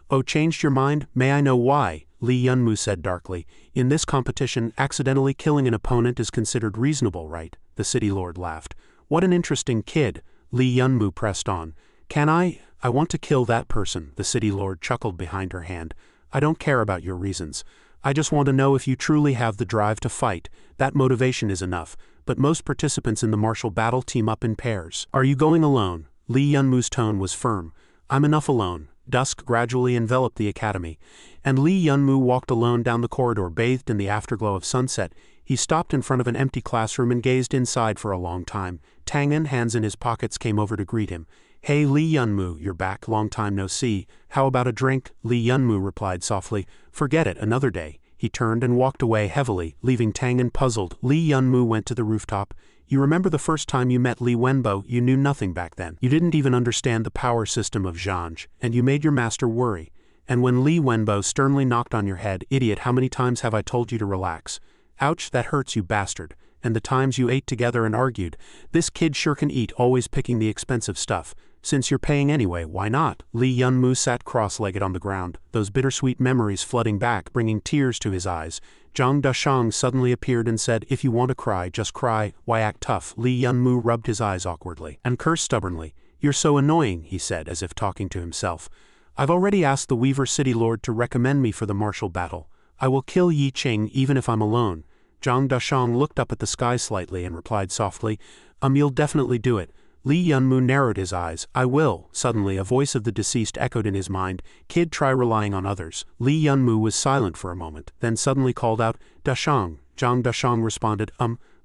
Oh, changed your mind? May I know why? Li Yunmu said darkly. In this competition, accidentally killing an opponent is considered reasonable, right? The city lord laughed. What an interesting kid. Li Yunmu pressed on. Can I want to kill that person, the city lord chuckled behind her hand. I don't care about your reasons. I just want to know if you truly have the drive to fight. That motivation is enough, but most participants in the martial battle team up in pairs. Are you going alone? Li Yunmu's tone was firm. I'm enough alone. Dusk gradually enveloped the academy, and Li Yunmu walked alone down the corridor bathed in the afterglow of sunset. He stopped in front of an empty classroom and gazed inside for a long time. Tangen, hands in his pockets, came over to greet him. Hey Li Yunmu, you're back, long time no see. How about a drink? Li Yunmu replied softly. Forget it, another day. He turned and walked away heavily, leaving Tangen puzzled. Li Yunmu went to the rooftop. You remember the first time you met Li Wenbo, you knew nothing back then. You didn't even understand the power system of Zhanj, and you made your master worry. And when Li Wenbo sternly knocked on your head, idiot, how many times have I told you to relax? Ouch, that hurts, you bastard. And the times you ate together and argued. This kid sure can eat, always picking the expensive stuff. Since you're paying anyway, why not? Li Yunmu sat cross-legged on the ground, those bittersweet memories flooding back, bringing tears to his eyes. Zhang Dashang suddenly appeared and said, if you want to cry, just cry. Why act tough? Li Yunmu rubbed his eyes awkwardly and cursed stubbornly. You're so annoying, he said, as if talking to himself. I've already asked the Weaver City Lord to recommend me for the martial battle. I will kill Yi Qing even if I'm alone. Zhang Dashang looked up at the sky slightly and replied softly, you'll definitely do it. Li Yunmu narrowed his eyes. I will. Suddenly a voice of the deceased echoed in his mind. Kid, try relying on others. Li Yunmu was silent for a moment, then suddenly called out, Dashang. Zhang Dashang responded,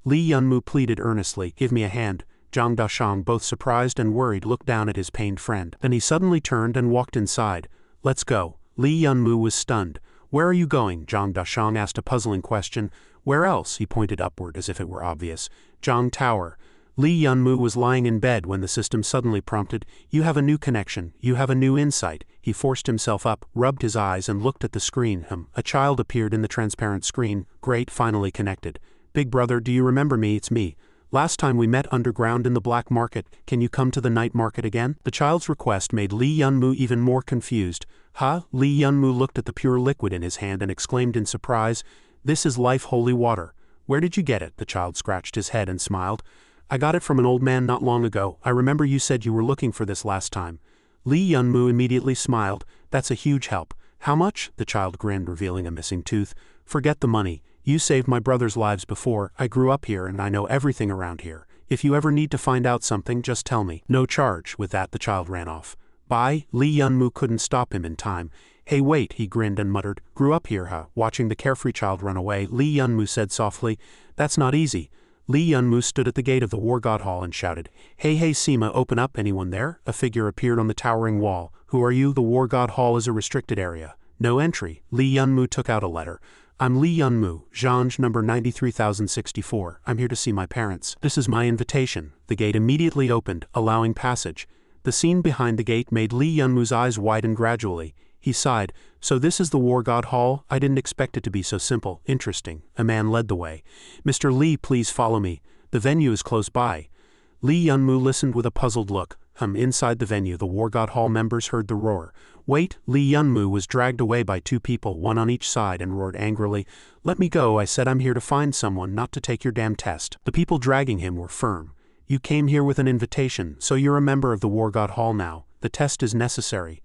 Li Yunmu pleaded earnestly, give me a hand. Zhang Dashang, both surprised and worried, looked down at his pained friend. Then he suddenly turned and walked inside. Let's go. Li Yunmu was stunned. Where are you going? Zhang Dashang asked a puzzling question. Where else? He pointed upward as if it were obvious. Zhang Tower. Li Yunmu was lying in bed when the system suddenly prompted, you have a new connection, you have a new insight. He forced himself up, rubbed his eyes and looked at the screen. A child appeared in the transparent screen. Great, finally connected. Big brother, do you remember me? It's me. Last time we met underground in the black market, can you come to the night market again? The child's request made Li Yunmu even more confused. Huh? Li Yunmu looked at the pure liquid in his hand and exclaimed in surprise, this is life holy water. Where did you get it? The child scratched his head and smiled. I got it from an old man not long ago. I remember you said you were looking for this last time. Li Yunmu immediately smiled. That's a huge help. How much? The child grinned, revealing a missing tooth. Forget the money. You saved my brother's lives before. I grew up here and I know everything around here. If you ever need to find out something, just tell me. No charge. With that, the child ran off. Bye. Li Yunmu couldn't stop him in time. Hey wait, he grinned and muttered. Grew up here, huh? Watching the carefree child run away, Li Yunmu said softly, that's not easy. Li Yunmu stood at the gate of the War God Hall and shouted, Hey Sima, open up, anyone there? A figure appeared on the towering wall. Who are you? The War God Hall is a restricted area. No entry. Li Yunmu took out a letter. I'm Li Yunmu, Zhanj number 93064. I'm here to see my parents. This is my invitation. The gate immediately opened, allowing passage. The scene behind the gate made Li Yunmu's eyes widen gradually. He sighed. So this is the War God Hall? I didn't expect it to be so simple. Interesting. A man led the way. Mr. Li, please follow me. The venue is close by. Li Yunmu listened with a puzzled look. Inside the venue, the War God Hall members heard the roar. Wait, Li Yunmu was dragged away by two people, one on each side, and roared angrily. Let me go, I said I'm here to find someone, not to take your damn test. The people dragging him were firm. You came here with an invitation, so you're a member of the War God Hall now. The test is necessary.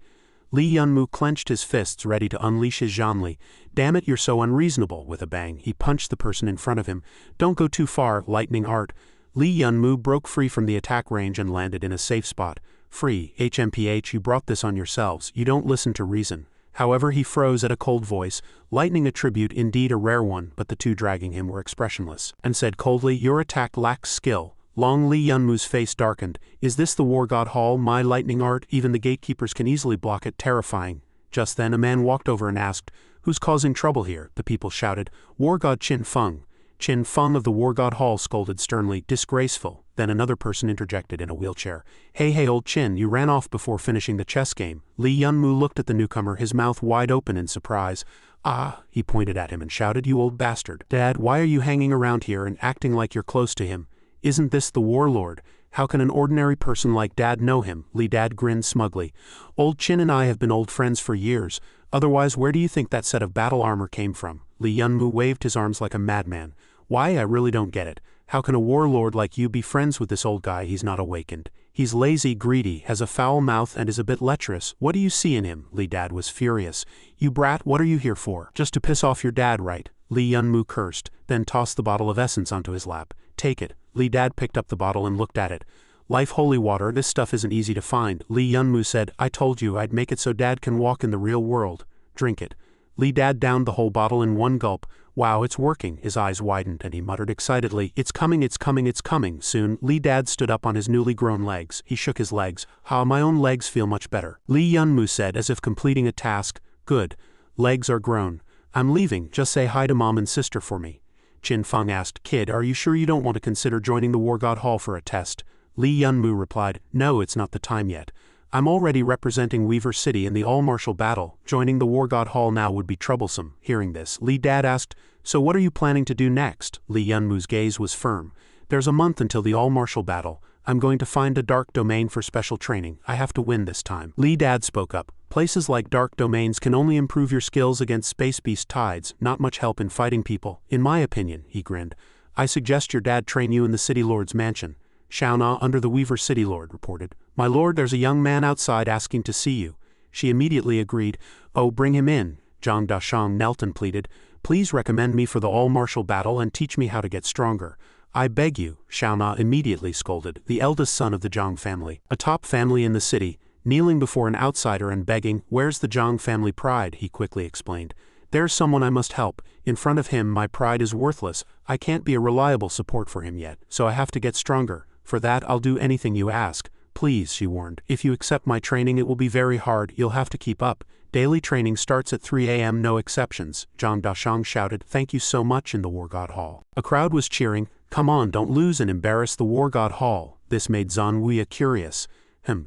Li Yunmu clenched his fists, ready to unleash his Zhanli. Damn it, you're so unreasonable. With a bang, he punched the person in front of him. Don't go too far, lightning art. Lee Yunmu broke free from the attack range and landed in a safe spot. Free, HMPH, you brought this on yourselves, you don't listen to reason. However, he froze at a cold voice, lightning attribute indeed a rare one, but the two dragging him were expressionless, and said coldly, your attack lacks skill. Long Lee Yunmu's face darkened. Is this the War God Hall, my lightning art? Even the gatekeepers can easily block it, terrifying. Just then a man walked over and asked, who's causing trouble here? The people shouted, War God Qin Feng. Qin Feng of the War God Hall scolded sternly, disgraceful. Then another person interjected in a wheelchair. Hey old Qin, you ran off before finishing the chess game. Lee Yunmu looked at the newcomer, his mouth wide open in surprise. Ah, he pointed at him and shouted, you old bastard. Dad, why are you hanging around here and acting like you're close to him? Isn't this the warlord? How can an ordinary person like Dad know him? Lee Dad grinned smugly. Old Qin and I have been old friends for years. Otherwise, where do you think that set of battle armor came from? Lee Yunmu waved his arms like a madman. Why, I really don't get it. How can a warlord like you be friends with this old guy? He's not awakened. He's lazy, greedy, has a foul mouth and is a bit lecherous. What do you see in him? Lee Dad was furious. You brat, what are you here for? Just to piss off your dad, right? Lee Yunmu cursed, then tossed the bottle of essence onto his lap. Take it. Lee Dad picked up the bottle and looked at it. Life holy water, this stuff isn't easy to find. Lee Yunmu said, I told you I'd make it so Dad can walk in the real world. Drink it. Lee Dad downed the whole bottle in one gulp. Wow, it's working. His eyes widened and he muttered excitedly, it's coming, it's coming, it's coming. Soon, Lee Dad stood up on his newly grown legs. He shook his legs. My own legs feel much better. Lee Yunmu said, as if completing a task. Good. Legs are grown. I'm leaving, just say hi to Mom and sister for me. Qin Feng asked, Kid, are you sure you don't want to consider joining the War God Hall for a test? Lee Yunmu replied, no, it's not the time yet. I'm already representing Weaver City in the all-martial battle. Joining the War God Hall now would be troublesome. Hearing this, Lee Dad asked, so what are you planning to do next? Lee Yunmu's gaze was firm. There's a month until the all-martial battle. I'm going to find a dark domain for special training. I have to win this time. Lee Dad spoke up. Places like dark domains can only improve your skills against space beast tides, not much help in fighting people. In my opinion, he grinned. I suggest your dad train you in the City Lord's mansion. Shauna under the Weaver City Lord reported. My lord, there's a young man outside asking to see you. She immediately agreed. Oh, bring him in. Zhang Dashang knelt and pleaded. Please recommend me for the all-martial battle and teach me how to get stronger. I beg you, Shauna immediately scolded, the eldest son of the Zhang family, a top family in the city, kneeling before an outsider and begging, where's the Zhang family pride, he quickly explained. There's someone I must help. In front of him my pride is worthless. I can't be a reliable support for him yet, so I have to get stronger. For that I'll do anything you ask. Please, she warned. If you accept my training it will be very hard, you'll have to keep up. Daily training starts at 3 a.m. no exceptions. Zhang Dashang shouted, thank you so much in the War God Hall. A crowd was cheering, come on, don't lose and embarrass the War God Hall. This made Zhan Wuya curious.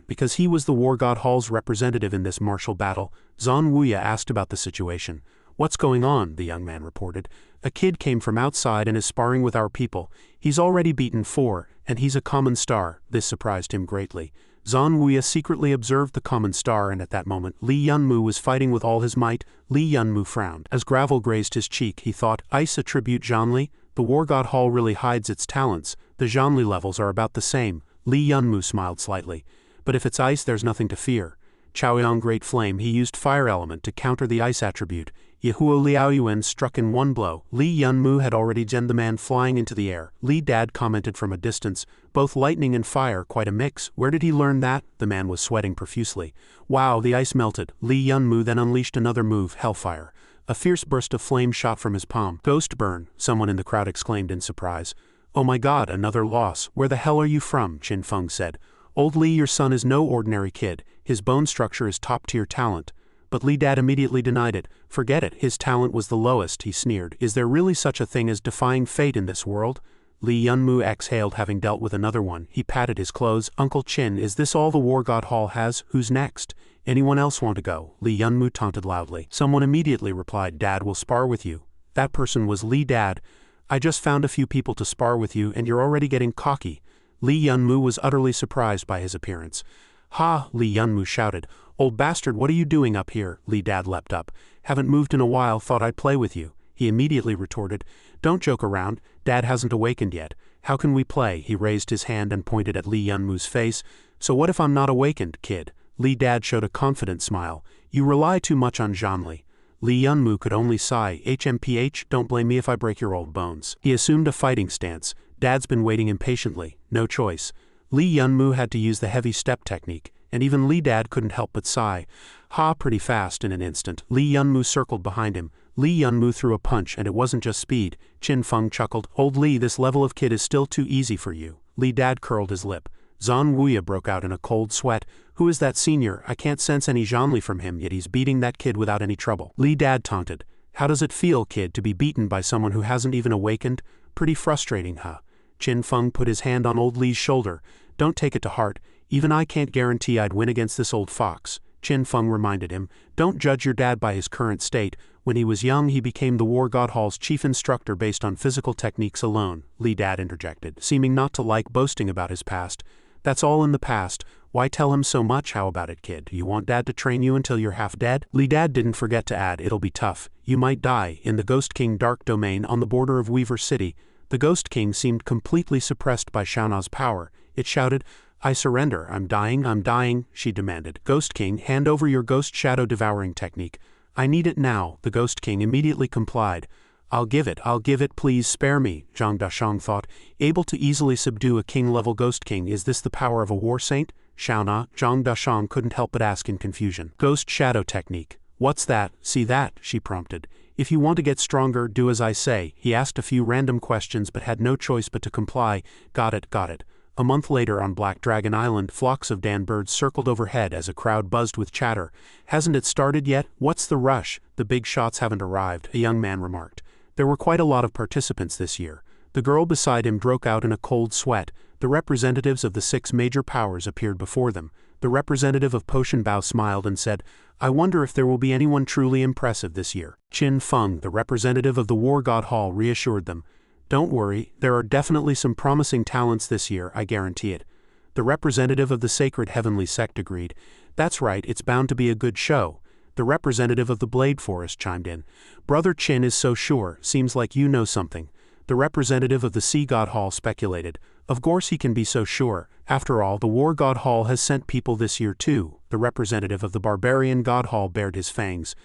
Because he was the War God Hall's representative in this martial battle, Zhan Wuya asked about the situation. What's going on? The young man reported. A kid came from outside and is sparring with our people. He's already beaten 4, and he's a common star. This surprised him greatly. Zhan Wuya secretly observed the common star and at that moment Lee Yunmu was fighting with all his might. Lee Yunmu frowned. As gravel grazed his cheek he thought, ice attribute Zhanli? The War God Hall really hides its talents. The Zhanli levels are about the same. Lee Yunmu smiled slightly. But if it's ice there's nothing to fear. Chaoyang Great Flame he used fire element to counter the ice attribute. Yehuo Liaoyuan struck in one blow. Lee Yunmu had already genned the man flying into the air. Lee Dad commented from a distance, both lightning and fire, quite a mix. Where did he learn that? The man was sweating profusely. Wow, the ice melted. Lee Yunmu then unleashed another move, Hellfire. A fierce burst of flame shot from his palm. Ghost burn, someone in the crowd exclaimed in surprise. Oh my god, another loss. Where the hell are you from? Qin Feng said. Old Lee, your son is no ordinary kid. His bone structure is top-tier talent. But Lee Dad immediately denied it. Forget it, his talent was the lowest, he sneered. Is there really such a thing as defying fate in this world? Lee Yunmu exhaled, having dealt with another one. He patted his clothes. Uncle Qin, is this all the War God Hall has? Who's next? Anyone else want to go? Lee Yunmu taunted loudly. Someone immediately replied, Dad will spar with you. That person was Lee Dad. I just found a few people to spar with you and you're already getting cocky. Lee Yunmu was utterly surprised by his appearance. Ha! Lee Yunmu shouted. Old bastard, what are you doing up here? Lee Dad leapt up. Haven't moved in a while, thought I'd play with you. He immediately retorted. Don't joke around, Dad hasn't awakened yet. How can we play? He raised his hand and pointed at Lee Yunmu's face. So what if I'm not awakened, kid? Lee Dad showed a confident smile. You rely too much on Zhanli. Lee Yunmu could only sigh. HMPH, don't blame me if I break your old bones. He assumed a fighting stance. Dad's been waiting impatiently, no choice. Lee Yunmu had to use the heavy step technique, and even Lee Dad couldn't help but sigh. Ha, pretty fast in an instant. Lee Yunmu circled behind him. Lee Yunmu threw a punch, and it wasn't just speed. Chin Feng chuckled. Old Lee, this level of kid is still too easy for you. Lee Dad curled his lip. Zhan Wuya broke out in a cold sweat. Who is that senior? I can't sense any Zhanli from him, yet he's beating that kid without any trouble. Lee Dad taunted. How does it feel, kid, to be beaten by someone who hasn't even awakened? Pretty frustrating, huh? Chin Feng put his hand on old Lee's shoulder. Don't take it to heart. Even I can't guarantee I'd win against this old fox. Chin Feng reminded him. Don't judge your dad by his current state. When he was young, he became the War God Hall's chief instructor based on physical techniques alone, Lee Dad interjected, seeming not to like boasting about his past. That's all in the past. Why tell him so much? How about it, kid? You want Dad to train you until you're half dead? Lee Dad didn't forget to add, it'll be tough. You might die. In the Ghost King Dark Domain on the border of Weaver City, the Ghost King seemed completely suppressed by Xiaona's power. It shouted, I surrender. I'm dying, she demanded. Ghost King, hand over your ghost shadow devouring technique. I need it now. The Ghost King immediately complied. I'll give it, please spare me, Zhang Dashang thought. Able to easily subdue a king-level Ghost King, is this the power of a war saint? Xiaona, Zhang Dashang couldn't help but ask in confusion. Ghost shadow technique. What's that? See that? She prompted. If you want to get stronger, do as I say. He asked a few random questions but had no choice but to comply. Got it. A month later on Black Dragon Island, flocks of Dan birds circled overhead as a crowd buzzed with chatter. Hasn't it started yet? What's the rush? The big shots haven't arrived, a young man remarked. There were quite a lot of participants this year. The girl beside him broke out in a cold sweat. The representatives of the 6 major powers appeared before them. The representative of Potion Bao smiled and said, I wonder if there will be anyone truly impressive this year. Chin Feng, the representative of the War God Hall, reassured them. Don't worry, there are definitely some promising talents this year, I guarantee it. The representative of the Sacred Heavenly Sect agreed. That's right, it's bound to be a good show. The representative of the Blade Forest chimed in. Brother Chin is so sure, seems like you know something. The representative of the Sea God Hall speculated. Of course he can be so sure. After all, the War God Hall has sent people this year too. The representative of the Barbarian God Hall bared his fangs.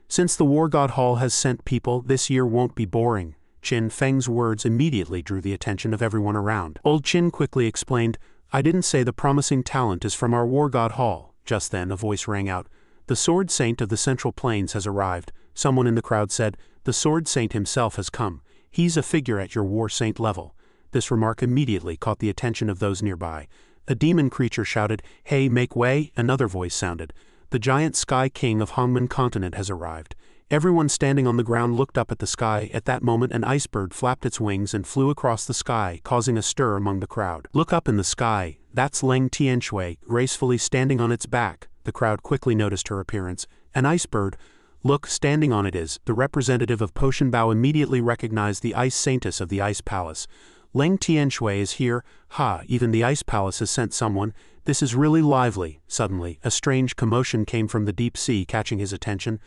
Since the War God Hall has sent people, this year won't be boring. Chin Feng's words immediately drew the attention of everyone around. Old Chin quickly explained, I didn't say the promising talent is from our War God Hall. Just then a voice rang out. The Sword Saint of the Central Plains has arrived. Someone in the crowd said, the Sword Saint himself has come. He's a figure at your War Saint level. This remark immediately caught the attention of those nearby. A demon creature shouted, Hey, make way! Another voice sounded. The giant Sky King of Hongmen Continent has arrived. Everyone standing on the ground looked up at the sky. At that moment an ice bird flapped its wings and flew across the sky, causing a stir among the crowd. Look up in the sky. That's Leng Tianshui, gracefully standing on its back. The crowd quickly noticed her appearance. An ice bird. Look, standing on it is. The representative of Potion Bao immediately recognized the Ice Saintess of the Ice Palace. Leng Tianshui is here. Ha, even the Ice Palace has sent someone. This is really lively. Suddenly, a strange commotion came from the deep sea, catching his attention.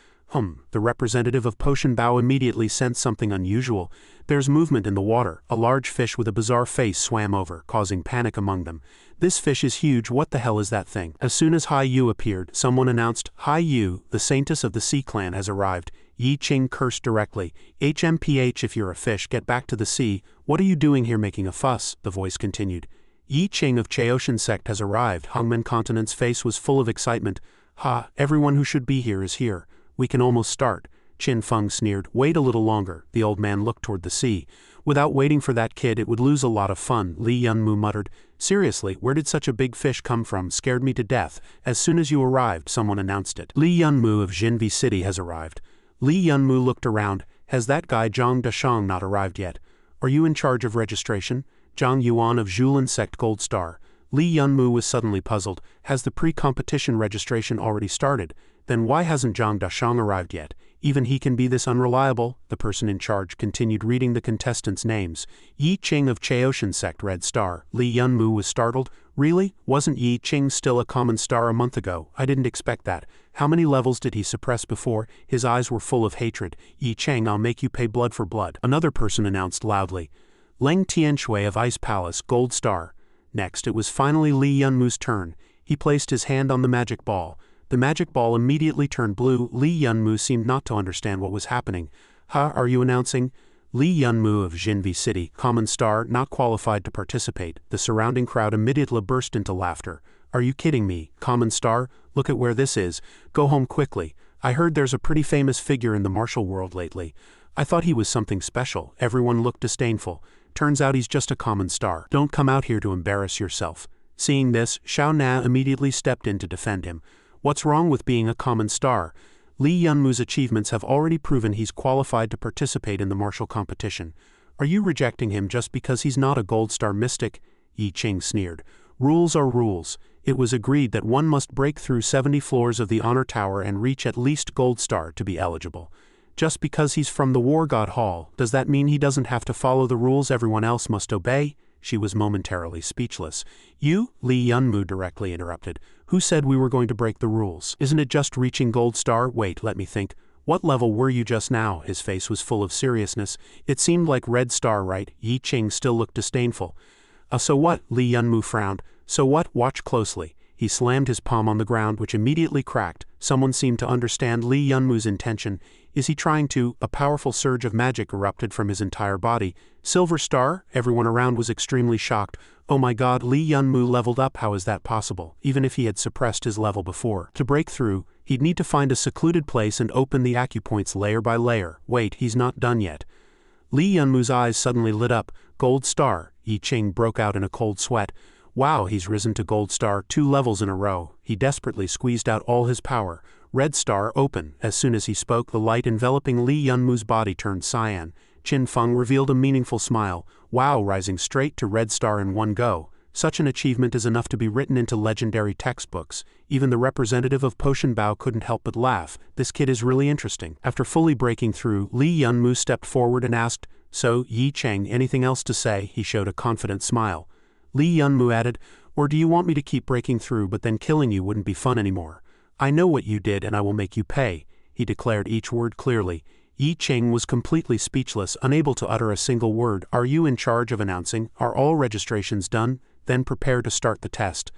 The representative of Potion Bao immediately sensed something unusual. There's movement in the water. A large fish with a bizarre face swam over, causing panic among them. This fish is huge. What the hell is that thing? As soon as Hai Yu appeared, someone announced, Hai Yu, the saintess of the Sea Clan, has arrived. Yi Qing cursed directly. HMPH, if you're a fish, get back to the sea. What are you doing here making a fuss? The voice continued. Yi Qing of Chaoshan sect has arrived. Hongmen Continent's face was full of excitement. Ha, everyone who should be here is here. We can almost start. Chin Feng sneered. Wait a little longer. The old man looked toward the sea. Without waiting for that kid, it would lose a lot of fun. Li Yunmu muttered. Seriously, where did such a big fish come from? Scared me to death. As soon as you arrived, someone announced it. Li Yunmu of Jinvi City has arrived. Li Yunmu looked around. Has that guy Zhang Dashang not arrived yet? Are you in charge of registration? Zhang Yuan of Zhulan Sect Gold Star. Li Yunmu was suddenly puzzled. Has the pre-competition registration already started? Then why hasn't Zhang Dashang arrived yet? Even he can be this unreliable? The person in charge continued reading the contestants' names. Yi Qing of Chaoshan Sect Red Star. Li Yunmu was startled. Really? Wasn't Yi Qing still a common star a month ago? I didn't expect that. How many levels did he suppress before? His eyes were full of hatred. Yi Qing, I'll make you pay blood for blood. Another person announced loudly. Leng Tianshui of Ice Palace, Gold Star. Next, it was finally Li Yunmu's turn. He placed his hand on the magic ball. The magic ball immediately turned blue. Li Yunmu seemed not to understand what was happening. Ha, are you announcing? Lee Yun-moo of Jinvi City, common star, not qualified to participate. The surrounding crowd immediately burst into laughter. Are you kidding me, common star? Look at where this is. Go home quickly. I heard there's a pretty famous figure in the martial world lately. I thought he was something special. Everyone looked disdainful. Turns out he's just a common star. Don't come out here to embarrass yourself. Seeing this, Xiao Na immediately stepped in to defend him. What's wrong with being a common star? Lee Yun-moo's achievements have already proven he's qualified to participate in the martial competition. Are you rejecting him just because he's not a gold star mystic? Yi Qing sneered. Rules are rules. It was agreed that one must break through 70 floors of the honor tower and reach at least gold star to be eligible. Just because he's from the War God Hall, does that mean he doesn't have to follow the rules everyone else must obey? She was momentarily speechless. You? Lee Yun-moo directly interrupted. Who said we were going to break the rules? Isn't it just reaching gold star? Wait, let me think. What level were you just now? His face was full of seriousness. It seemed like red star, right? Yi Qing still looked disdainful. So what? Lee Yun-moo frowned. So what? Watch closely. He slammed his palm on the ground, which immediately cracked. Someone seemed to understand Lee Yun-moo's intention. Is he trying to? A powerful surge of magic erupted from his entire body. Silver star? Everyone around was extremely shocked. Oh my god, Lee Yun-moo leveled up. How is that possible? Even if he had suppressed his level before. To break through, he'd need to find a secluded place and open the acupoints layer by layer. Wait, he's not done yet. Lee Yun-moo's eyes suddenly lit up. Gold star. Yi Qing broke out in a cold sweat. Wow, he's risen to gold star 2 levels in a row. He desperately squeezed out all his power. Red star open. As soon as he spoke, the light enveloping Lee Yun-moo's body turned cyan. Qin Feng revealed a meaningful smile. Wow, rising straight to red star in one go. Such an achievement is enough to be written into legendary textbooks. Even the representative of Potion Bao couldn't help but laugh. This kid is really interesting. After fully breaking through, Lee Yun-moo stepped forward and asked, So, Yi Qing, anything else to say? He showed a confident smile. Lee Yun-moo added, Or do you want me to keep breaking through but then killing you wouldn't be fun anymore? I know what you did and I will make you pay. He declared each word clearly. Yi Qing was completely speechless, unable to utter a single word. Are you in charge of announcing? Are all registrations done? Then prepare to start the test.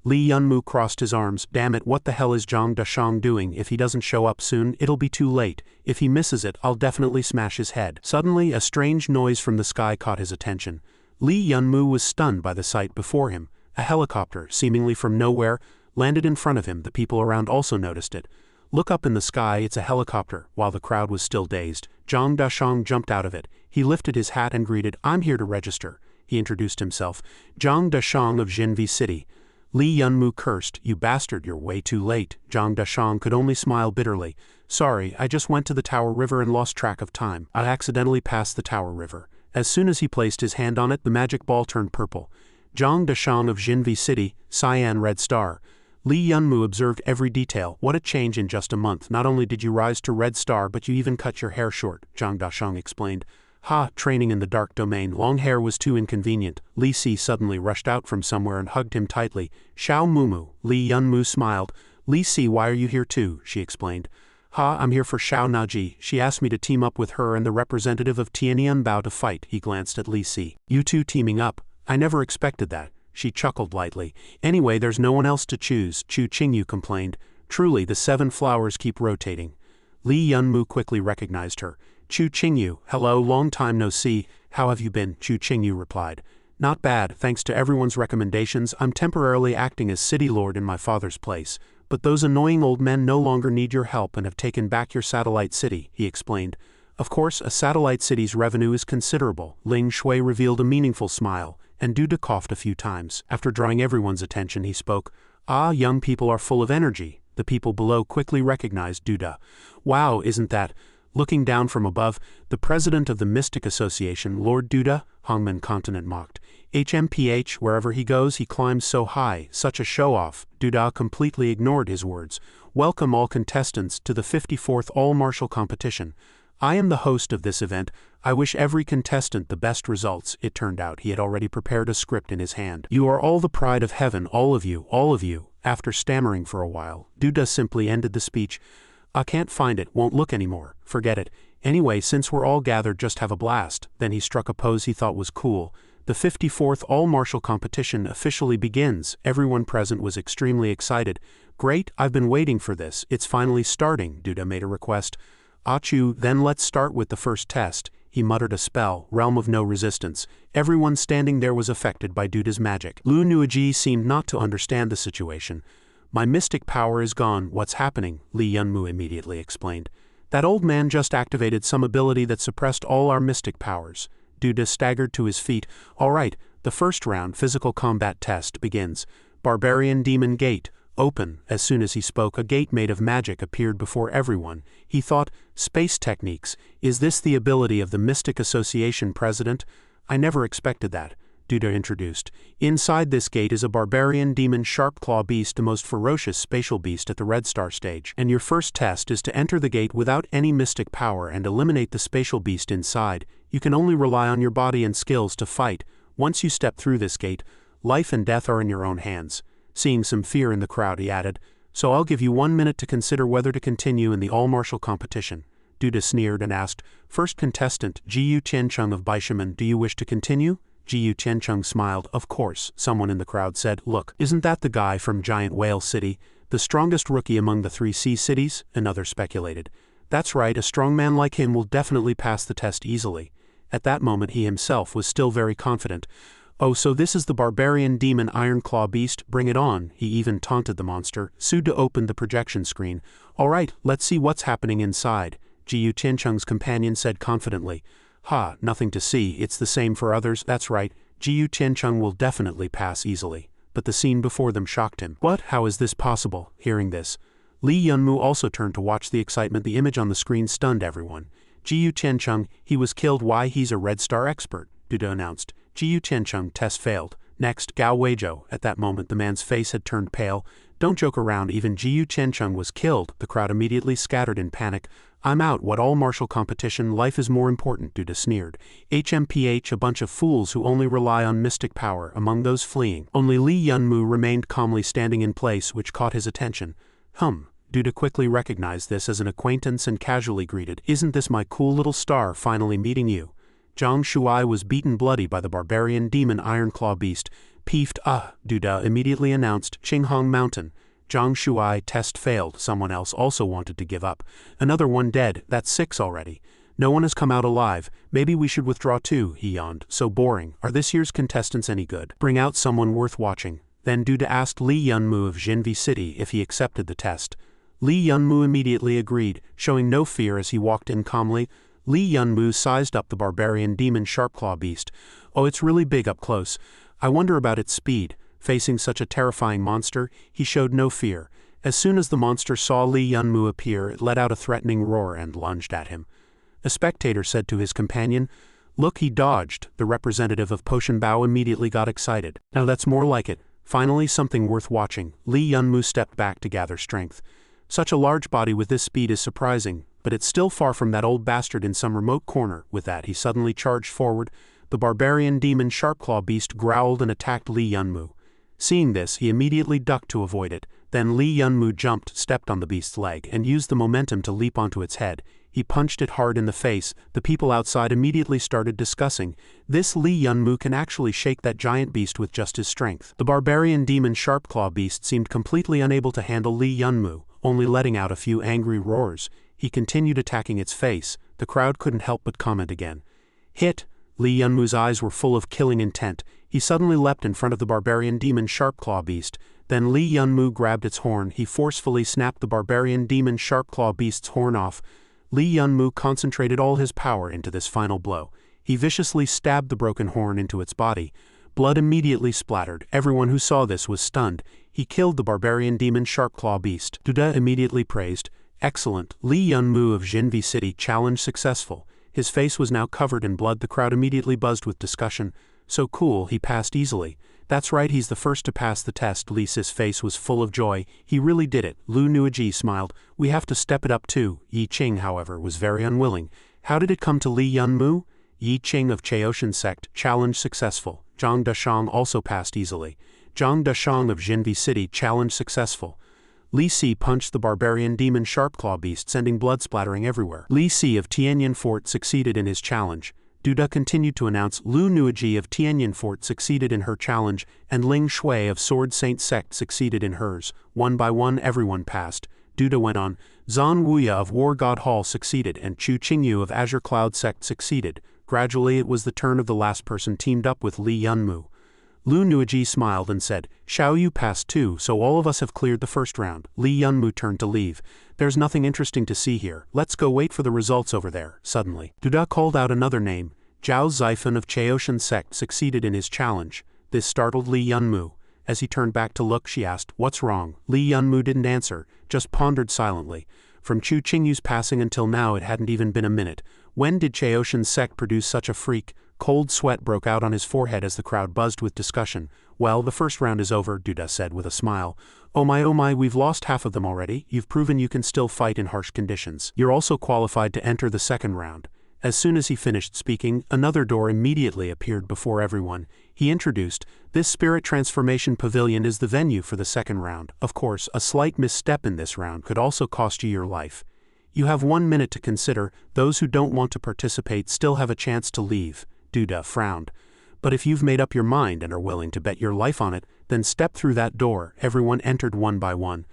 Lee Yun-moo crossed his arms. Damn it, what the hell is Zhang Dashang doing? If he doesn't show up soon, it'll be too late. If he misses it, I'll definitely smash his head. Suddenly, a strange noise from the sky caught his attention. Lee Yun-moo was stunned by the sight before him. A helicopter, seemingly from nowhere, landed in front of him. The people around also noticed it. Look up in the sky, it's a helicopter. While the crowd was still dazed, Zhang Dashang jumped out of it. He lifted his hat and greeted, I'm here to register. He introduced himself. Zhang Dashang of Jinvi City. Lee Yun-moo cursed, You bastard, you're way too late. Zhang Dashang could only smile bitterly. Sorry, I just went to the Tower River and lost track of time. I accidentally passed the Tower River. As soon as he placed his hand on it, the magic ball turned purple. Zhang Dashang of Jinvi City, cyan red star. Lee Yun-moo observed every detail. What a change in just a month. Not only did you rise to red star, but you even cut your hair short, Zhang Dashang explained. Ha, training in the dark domain. Long hair was too inconvenient. Li Si suddenly rushed out from somewhere and hugged him tightly. Xiao Mumu. Lee Yun-moo smiled. Li Si, why are you here too? She explained. Ha, I'm here for Xiao Naji. She asked me to team up with her and the representative of Tianian Bao to fight. He glanced at Li Si. You two teaming up? I never expected that. She chuckled lightly. Anyway, there's no one else to choose, Chu Qingyu complained. Truly, the 7 flowers keep rotating. Lee Yun-moo quickly recognized her. Chu Qingyu, hello, long time no see. How have you been? Chu Qingyu replied. Not bad, thanks to everyone's recommendations. I'm temporarily acting as city lord in my father's place. But those annoying old men no longer need your help and have taken back your satellite city, he explained. Of course, a satellite city's revenue is considerable. Ling Shui revealed a meaningful smile, and Duda coughed a few times. After drawing everyone's attention, he spoke. Ah, young people are full of energy. The people below quickly recognized Duda. Wow, isn't that? Looking down from above, the president of the Mystic Association, Lord Duda, Hongmen Continent mocked. HMPH, wherever he goes, he climbs so high, such a show-off. Duda completely ignored his words. Welcome all contestants to the 54th All-Martial Competition. I am the host of this event. I wish every contestant the best results. It turned out he had already prepared a script in his hand. You are all the pride of heaven, all of you, all of you. After stammering for a while, Duda simply ended the speech. I can't find it, won't look anymore. Forget it. Anyway, since we're all gathered, just have a blast. Then he struck a pose he thought was cool. The 54th All-Martial Competition officially begins. Everyone present was extremely excited. Great, I've been waiting for this. It's finally starting, Duda made a request. Achu, then let's start with the first test. He he muttered a spell, realm of no resistance. Everyone standing there was affected by Duda's magic. Lu Nuaji seemed not to understand the situation. My mystic power is gone, what's happening? Li Yunmu immediately explained. That old man just activated some ability that suppressed all our mystic powers. Duda staggered to his feet. All right, the first round physical combat test begins. Barbarian Demon Gate. Open. As soon as he spoke, a gate made of magic appeared before everyone. He thought, space techniques. Is this the ability of the Mystic Association president? I never expected that, Duda introduced. Inside this gate is a barbarian demon sharp claw beast, the most ferocious spatial beast at the Red Star stage. And your first test is to enter the gate without any mystic power and eliminate the spatial beast inside. You can only rely on your body and skills to fight. Once you step through this gate, life and death are in your own hands. Seeing some fear in the crowd, he added, so I'll give you 1 minute to consider whether to continue in the all-martial competition. Duda sneered and asked, First contestant, Jiyu Tiancheng of Baishaman, do you wish to continue? Jiyu Tiancheng smiled. Of course, someone in the crowd said. Look, isn't that the guy from Giant Whale City, the strongest rookie among the 3 sea cities? Another speculated. That's right, a strong man like him will definitely pass the test easily. At that moment he himself was still very confident. Oh, so this is the barbarian demon Ironclaw beast, bring it on, he even taunted the monster. Suda opened the projection screen. All right, let's see what's happening inside, Jiyu Tiancheng's companion said confidently. Ha, nothing to see, it's the same for others, that's right, Jiyu Tiancheng will definitely pass easily. But the scene before them shocked him. What? How is this possible? Hearing this, Li Yunmu also turned to watch the excitement. The image on the screen stunned everyone. Jiyu Tiancheng, he was killed. Why, he's a Red Star expert, Duda announced. Jiyu Tiancheng, test failed. Next, Gao Weijo. At that moment the man's face had turned pale. Don't joke around, even Jiyu Tiancheng was killed. The crowd immediately scattered in panic. I'm out, what all martial competition, life is more important, Duda sneered. HMPH, a bunch of fools who only rely on mystic power, among those fleeing. Only Li Yunmu remained calmly standing in place, which caught his attention. Duda quickly recognized this as an acquaintance and casually greeted. Isn't this my cool little star finally meeting you? Zhang Shuai was beaten bloody by the barbarian demon Ironclaw beast. Peeved, Duda immediately announced, Qinghong Mountain. Zhang Shuai, test failed. Someone else also wanted to give up. Another one dead, that's 6 already. No one has come out alive. Maybe we should withdraw too, he yawned. So boring. Are this year's contestants any good? Bring out someone worth watching. Then Duda asked Li Yunmu of Jinvi City if he accepted the test. Li Yunmu immediately agreed, showing no fear as he walked in calmly. Li Yunmu sized up the barbarian demon Sharpclaw beast. Oh, it's really big up close. I wonder about its speed. Facing such a terrifying monster, he showed no fear. As soon as the monster saw Li Yunmu appear, it let out a threatening roar and lunged at him. A spectator said to his companion, Look, he dodged. The representative of Potion Bao immediately got excited. Now that's more like it. Finally, something worth watching. Li Yunmu stepped back to gather strength. Such a large body with this speed is surprising, but it's still far from that old bastard in some remote corner. With that, he suddenly charged forward. The barbarian demon Sharpclaw beast growled and attacked Li Yunmu. Seeing this, he immediately ducked to avoid it. Then Li Yunmu jumped, stepped on the beast's leg, and used the momentum to leap onto its head. He punched it hard in the face. The people outside immediately started discussing. This Li Yunmu can actually shake that giant beast with just his strength. The barbarian demon Sharpclaw beast seemed completely unable to handle Li Yunmu, only letting out a few angry roars. He continued attacking its face. The crowd couldn't help but comment again. Hit! Li Yunmu's eyes were full of killing intent. He suddenly leapt in front of the barbarian demon Sharpclaw beast. Then Li Yunmu grabbed its horn. He forcefully snapped the barbarian demon Sharpclaw beast's horn off. Li Yunmu concentrated all his power into this final blow. He viciously stabbed the broken horn into its body. Blood immediately splattered. Everyone who saw this was stunned. He killed the barbarian demon Sharpclaw beast. Duda immediately praised. Excellent. Li Yunmu of Jinvi City, challenge successful. His face was now covered in blood. The crowd immediately buzzed with discussion. So cool, he passed easily. That's right, he's the first to pass the test. Lisa's face was full of joy. He really did it. Lu Nuaji smiled. We have to step it up too. Yi Qing, however, was very unwilling. How did it come to Li Yunmu? Yi Qing of Chaoshan sect, challenge successful. Zhang Dashang also passed easily. Zhang Dashang of Jinvi City, challenge successful. Li Si punched the barbarian demon Sharpclaw beast, sending blood splattering everywhere. Li Si of Tianyan Fort succeeded in his challenge. Duda continued to announce. Lu Nuaji of Tianyan Fort succeeded in her challenge, and Ling Shui of Sword Saint Sect succeeded in hers. One by one everyone passed. Duda went on. Zan Wuya of War God Hall succeeded and Chu Qingyu of Azure Cloud Sect succeeded. Gradually it was the turn of the last person teamed up with Li Yunmu. Lu Nuiji smiled and said, Xiao Yu passed too, so all of us have cleared the first round. Li Yunmu turned to leave. There's nothing interesting to see here, let's go wait for the results over there. Suddenly, Duda called out another name. Zhao Xifen of Chaoshan Sect succeeded in his challenge. This startled Li Yunmu. As he turned back to look, she asked, What's wrong? Li Yunmu didn't answer, just pondered silently. From Chu Qingyu's passing until now it hadn't even been a minute. When did Chaoshan Sect produce such a freak? Cold sweat broke out on his forehead as the crowd buzzed with discussion. Well, the first round is over, Duda said with a smile. Oh my, we've lost half of them already. You've proven you can still fight in harsh conditions. You're also qualified to enter the second round. As soon as he finished speaking, another door immediately appeared before everyone. He introduced, This Spirit Transformation Pavilion is the venue for the second round. Of course, a slight misstep in this round could also cost you your life. You have 1 minute to consider. Those who don't want to participate still have a chance to leave. Duda frowned. But if you've made up your mind and are willing to bet your life on it, then step through that door. Everyone entered one by one.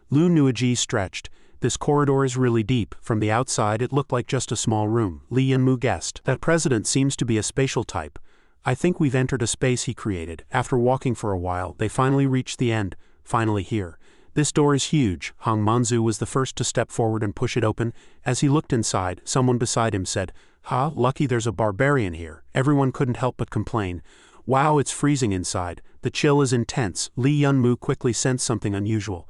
Lu Nuiji stretched. This corridor is really deep. From the outside it looked like just a small room. Li Yunmu guessed. That president seems to be a spatial type. I think we've entered a space he created. After walking for a while, they finally reached the end. Finally here. This door is huge. Hong Manzu was the first to step forward and push it open. As he looked inside, someone beside him said, lucky there's a barbarian here. Everyone couldn't help but complain. Wow, it's freezing inside. The chill is intense. Li Yunmu quickly sensed something unusual.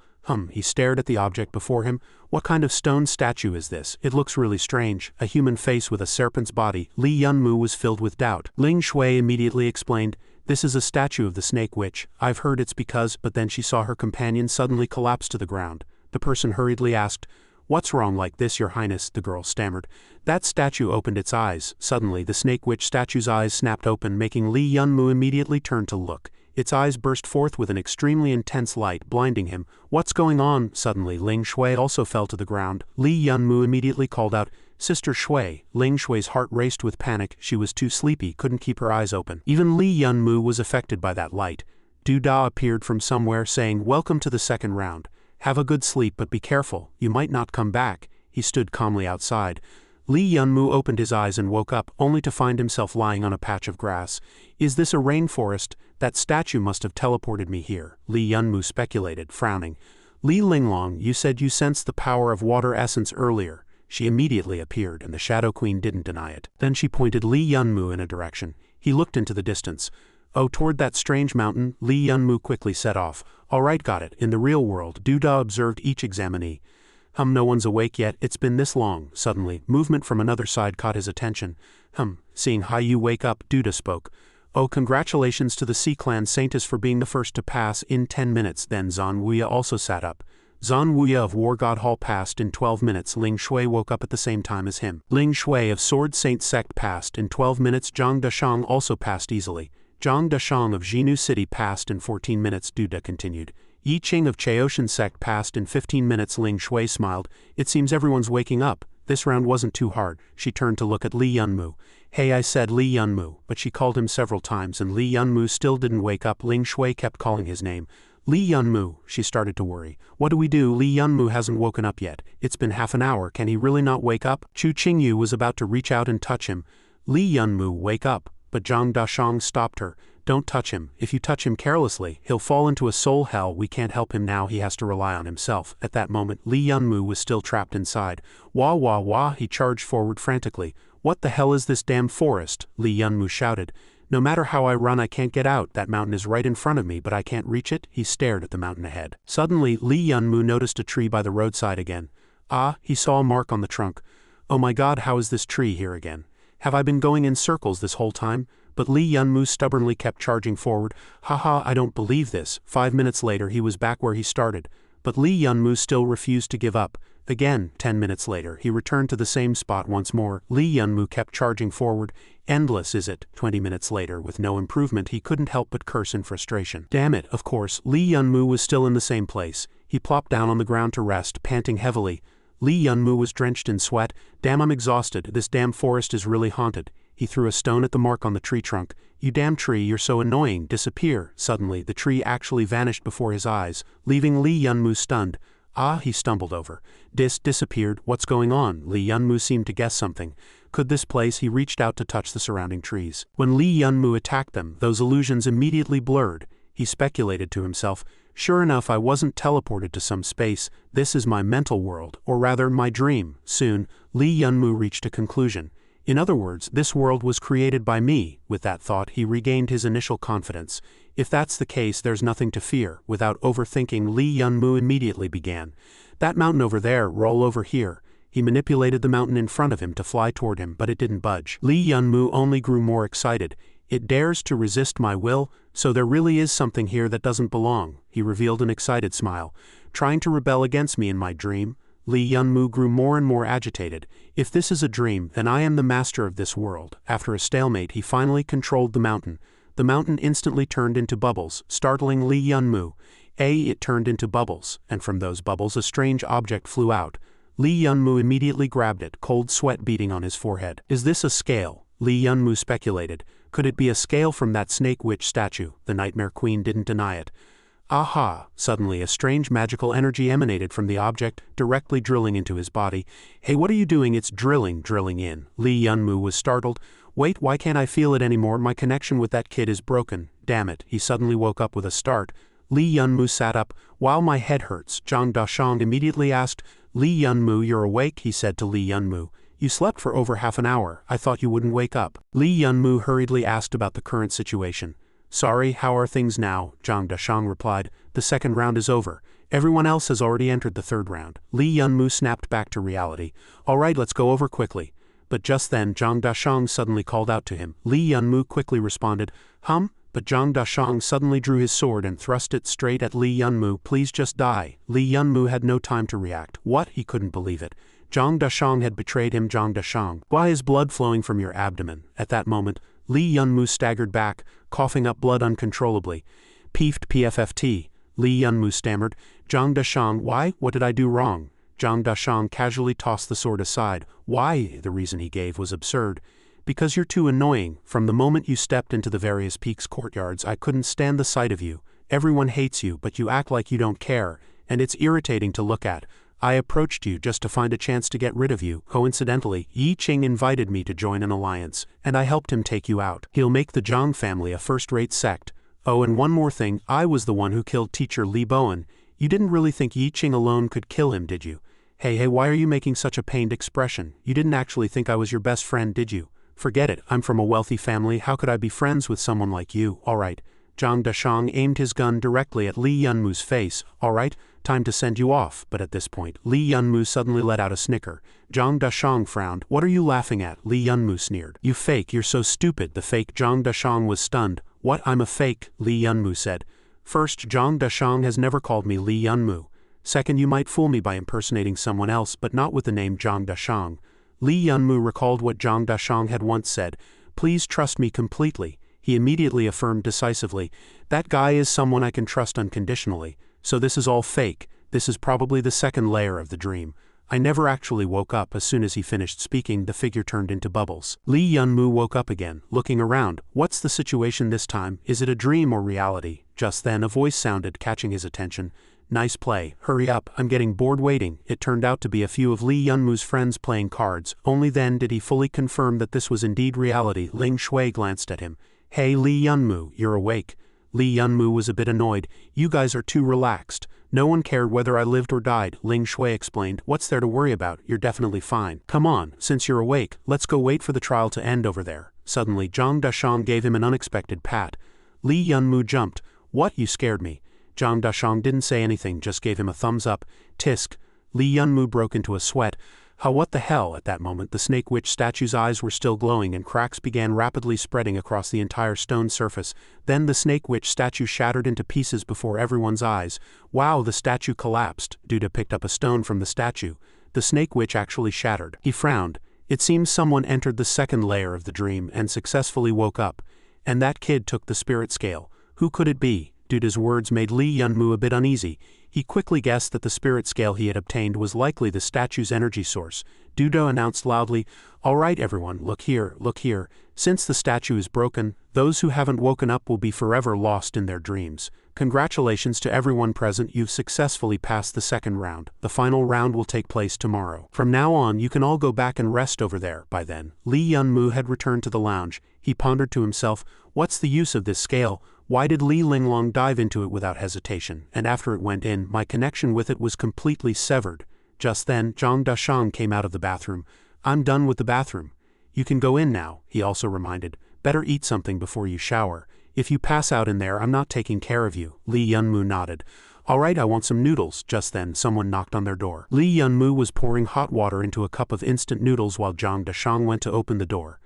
He stared at the object before him. What kind of stone statue is this? It looks really strange. A human face with a serpent's body. Li Yunmu was filled with doubt. Ling Shui immediately explained, This is a statue of the Snake Witch. I've heard it's because, but then she saw her companion suddenly collapse to the ground. The person hurriedly asked, What's wrong like this, Your Highness? The girl stammered. That statue opened its eyes. Suddenly the Snake Witch statue's eyes snapped open, making Li Yunmu immediately turn to look. Its eyes burst forth with an extremely intense light, blinding him. What's going on? Suddenly Ling Shui also fell to the ground. Li Yunmu immediately called out, Sister Shui. Ling Shui's heart raced with panic. She was too sleepy, couldn't keep her eyes open. Even Li Yunmu was affected by that light. Du Da appeared from somewhere saying, Welcome to the second round. Have a good sleep, but be careful. You might not come back. He stood calmly outside. Li Yunmu opened his eyes and woke up, only to find himself lying on a patch of grass. Is this a rainforest? That statue must have teleported me here, Li Yunmu speculated, frowning. Li Linglong, you said you sensed the power of water essence earlier. She immediately appeared, and the Shadow Queen didn't deny it. Then she pointed Li Yunmu in a direction. He looked into the distance. Oh, toward that strange mountain, Li Yunmu quickly set off. All right, got it. In the real world, Duda observed each examinee. No one's awake yet. It's been this long. Suddenly, movement from another side caught his attention. Seeing Haiyu wake up, Duda spoke. Oh, congratulations to the Sea Clan Saintess for being the first to pass in 10 minutes. Then Zan Wuya also sat up. Zan Wuya of War God Hall passed in 12 minutes. Ling Shui woke up at the same time as him. Ling Shui of Sword Saint Sect passed in 12 minutes. Zhang Dashang also passed easily. Zhang Dashang of Jinu City passed in 14 minutes. Duda continued. Yi Qing of Chaoshan Sect passed in 15 minutes. Ling Shui smiled. It seems everyone's waking up. This round wasn't too hard. She turned to look at Li Yunmu. Hey, I said Li Yunmu, but she called him several times and Li Yunmu still didn't wake up. Ling Shui kept calling his name. Li Yunmu, she started to worry. What do we do? Li Yunmu hasn't woken up yet. It's been half an hour. Can he really not wake up? Chu Qingyu was about to reach out and touch him. Li Yunmu, wake up. But Zhang Dashang stopped her. Don't touch him. If you touch him carelessly, he'll fall into a soul hell. We can't help him now. He has to rely on himself. At that moment, Li Yunmu was still trapped inside. Wah wah wah, he charged forward frantically. What the hell is this damn forest? Li Yunmu shouted. No matter how I run, I can't get out. That mountain is right in front of me, but I can't reach it. He stared at the mountain ahead. Suddenly, Li Yunmu noticed a tree by the roadside again. He saw a mark on the trunk. Oh my god, how is this tree here again? Have I been going in circles this whole time? But Li Yunmu stubbornly kept charging forward. I don't believe this. 5 minutes later he was back where he started. But Li Yunmu still refused to give up. Again, 10 minutes later, he returned to the same spot once more. Li Yunmu kept charging forward. Endless is it. 20 minutes later, with no improvement, he couldn't help but curse in frustration. Damn it, of course, Li Yunmu was still in the same place. He plopped down on the ground to rest, panting heavily. Li Yunmu was drenched in sweat. Damn, I'm exhausted. This damn forest is really haunted. He threw a stone at the mark on the tree trunk. You damn tree, you're so annoying. Disappear. Suddenly, the tree actually vanished before his eyes, leaving Li Yunmu stunned. Ah, he stumbled over. Disappeared. What's going on? Lee Yunmu seemed to guess something. Could this place? He reached out to touch the surrounding trees. When Lee Yunmu attacked them, those illusions immediately blurred. He speculated to himself, sure enough, I wasn't teleported to some space. This is my mental world, or rather my dream. Soon, Lee Yunmu reached a conclusion. In other words, this world was created by me. With that thought, he regained his initial confidence. If that's the case, there's nothing to fear. Without overthinking, Lee Yunmu immediately began. That mountain over there, roll over here. He manipulated the mountain in front of him to fly toward him, but it didn't budge. Lee Yunmu only grew more excited. It dares to resist my will, so there really is something here that doesn't belong. He revealed an excited smile. Trying to rebel against me in my dream? Lee Yunmu grew more and more agitated. If this is a dream, then I am the master of this world. After a stalemate, he finally controlled the mountain. The mountain instantly turned into bubbles, startling Lee Yunmu. It turned into bubbles, and from those bubbles a strange object flew out. Lee Yunmu immediately grabbed it, cold sweat beating on his forehead. Is this a scale? Lee Yunmu speculated. Could it be a scale from that snake witch statue? The Nightmare Queen didn't deny it. Aha! Suddenly a strange magical energy emanated from the object, directly drilling into his body. Hey, what are you doing? It's drilling in. Lee Yunmu was startled. Wait, why can't I feel it anymore? My connection with that kid is broken. Damn it. He suddenly woke up with a start. Lee Yunmu sat up. While my head hurts, Zhang Dashang immediately asked, Lee Yunmu, you're awake? He said to Lee Yunmu. You slept for over half an hour. I thought you wouldn't wake up. Lee Yunmu hurriedly asked about the current situation. Sorry, how are things now? Zhang Dashang replied. The second round is over. Everyone else has already entered the third round. Lee Yunmu snapped back to reality. Alright, let's go over quickly. But just then, Zhang Dashang suddenly called out to him. Lee Yunmu quickly responded, But Zhang Dashang suddenly drew his sword and thrust it straight at Lee Yunmu. Please just die. Lee Yunmu had no time to react. What? He couldn't believe it. Zhang Dashang had betrayed him. Zhang Dashang. Why is blood flowing from your abdomen? At that moment, Lee Yunmu staggered back, coughing up blood uncontrollably. Peeved PFFT. Lee Yunmu stammered. Zhang Dashang, why? What did I do wrong? Zhang Dashang casually tossed the sword aside. Why? The reason he gave was absurd. Because you're too annoying. From the moment you stepped into the various peaks courtyards, I couldn't stand the sight of you. Everyone hates you, but you act like you don't care, and it's irritating to look at. I approached you just to find a chance to get rid of you. Coincidentally, Yi Qing invited me to join an alliance, and I helped him take you out. He'll make the Zhang family a first-rate sect. Oh, and one more thing, I was the one who killed teacher Li Bowen. You didn't really think Yi Qing alone could kill him, did you? Hey, why are you making such a pained expression? You didn't actually think I was your best friend, did you? Forget it, I'm from a wealthy family, how could I be friends with someone like you? Alright. Zhang Dashang aimed his gun directly at Lee Yunmu's face. Alright, time to send you off. But at this point, Lee Yunmu suddenly let out a snicker. Zhang Dashang frowned. What are you laughing at? Lee Yunmu sneered. You fake, you're so stupid. The fake Zhang Dashang was stunned. What? I'm a fake, Lee Yunmu said. First, Zhang Dashang has never called me Lee Yunmu. Second, you might fool me by impersonating someone else, but not with the name Zhang Dashang. Lee Yunmu recalled what Zhang Dashang had once said. Please trust me completely. He immediately affirmed decisively. That guy is someone I can trust unconditionally. So this is all fake. This is probably the second layer of the dream. I never actually woke up. As soon as he finished speaking, the figure turned into bubbles. Lee Yunmu woke up again, looking around. What's the situation this time? Is it a dream or reality? Just then a voice sounded, catching his attention. Nice play. Hurry up, I'm getting bored waiting. It turned out to be a few of Lee Yunmu's friends playing cards. Only then did he fully confirm that this was indeed reality. Ling Shui glanced at him. Hey Lee Yunmu, you're awake. Lee Yunmu was a bit annoyed. You guys are too relaxed. No one cared whether I lived or died, Ling Shui explained. What's there to worry about? You're definitely fine. Come on, since you're awake, let's go wait for the trial to end over there. Suddenly, Zhang Dashang gave him an unexpected pat. Lee Yunmu jumped. What? You scared me. Zhang Dashang didn't say anything, just gave him a thumbs up. Tisk. Lee Yunmu broke into a sweat. What the hell? At that moment, the snake witch statue's eyes were still glowing and cracks began rapidly spreading across the entire stone surface. Then the snake witch statue shattered into pieces before everyone's eyes. Wow, the statue collapsed. Duda picked up a stone from the statue. The snake witch actually shattered. He frowned. It seems someone entered the second layer of the dream and successfully woke up. And that kid took the spirit scale. Who could it be? Duda's words made Lee Yunmu a bit uneasy. He quickly guessed that the spirit scale he had obtained was likely the statue's energy source. Duda announced loudly, All right everyone, look here, look here. Since the statue is broken, Those who haven't woken up will be forever lost in their dreams. Congratulations to everyone present, you've successfully passed the second round. The final round will take place tomorrow. From now on, you can all go back and rest over there. By then, Lee Yun-moo had returned to the lounge. He pondered to himself, what's the use of this scale? Why did Li Linglong dive into it without hesitation? And after it went in, my connection with it was completely severed. Just then, Zhang Dashang came out of the bathroom. I'm done with the bathroom. You can go in now, he also reminded. Better eat something before you shower. If you pass out in there, I'm not taking care of you. Lee Yun-moo nodded. All right, I want some noodles. Just then, someone knocked on their door. Lee Yun-moo was pouring hot water into a cup of instant noodles while Zhang Dashang went to open the door.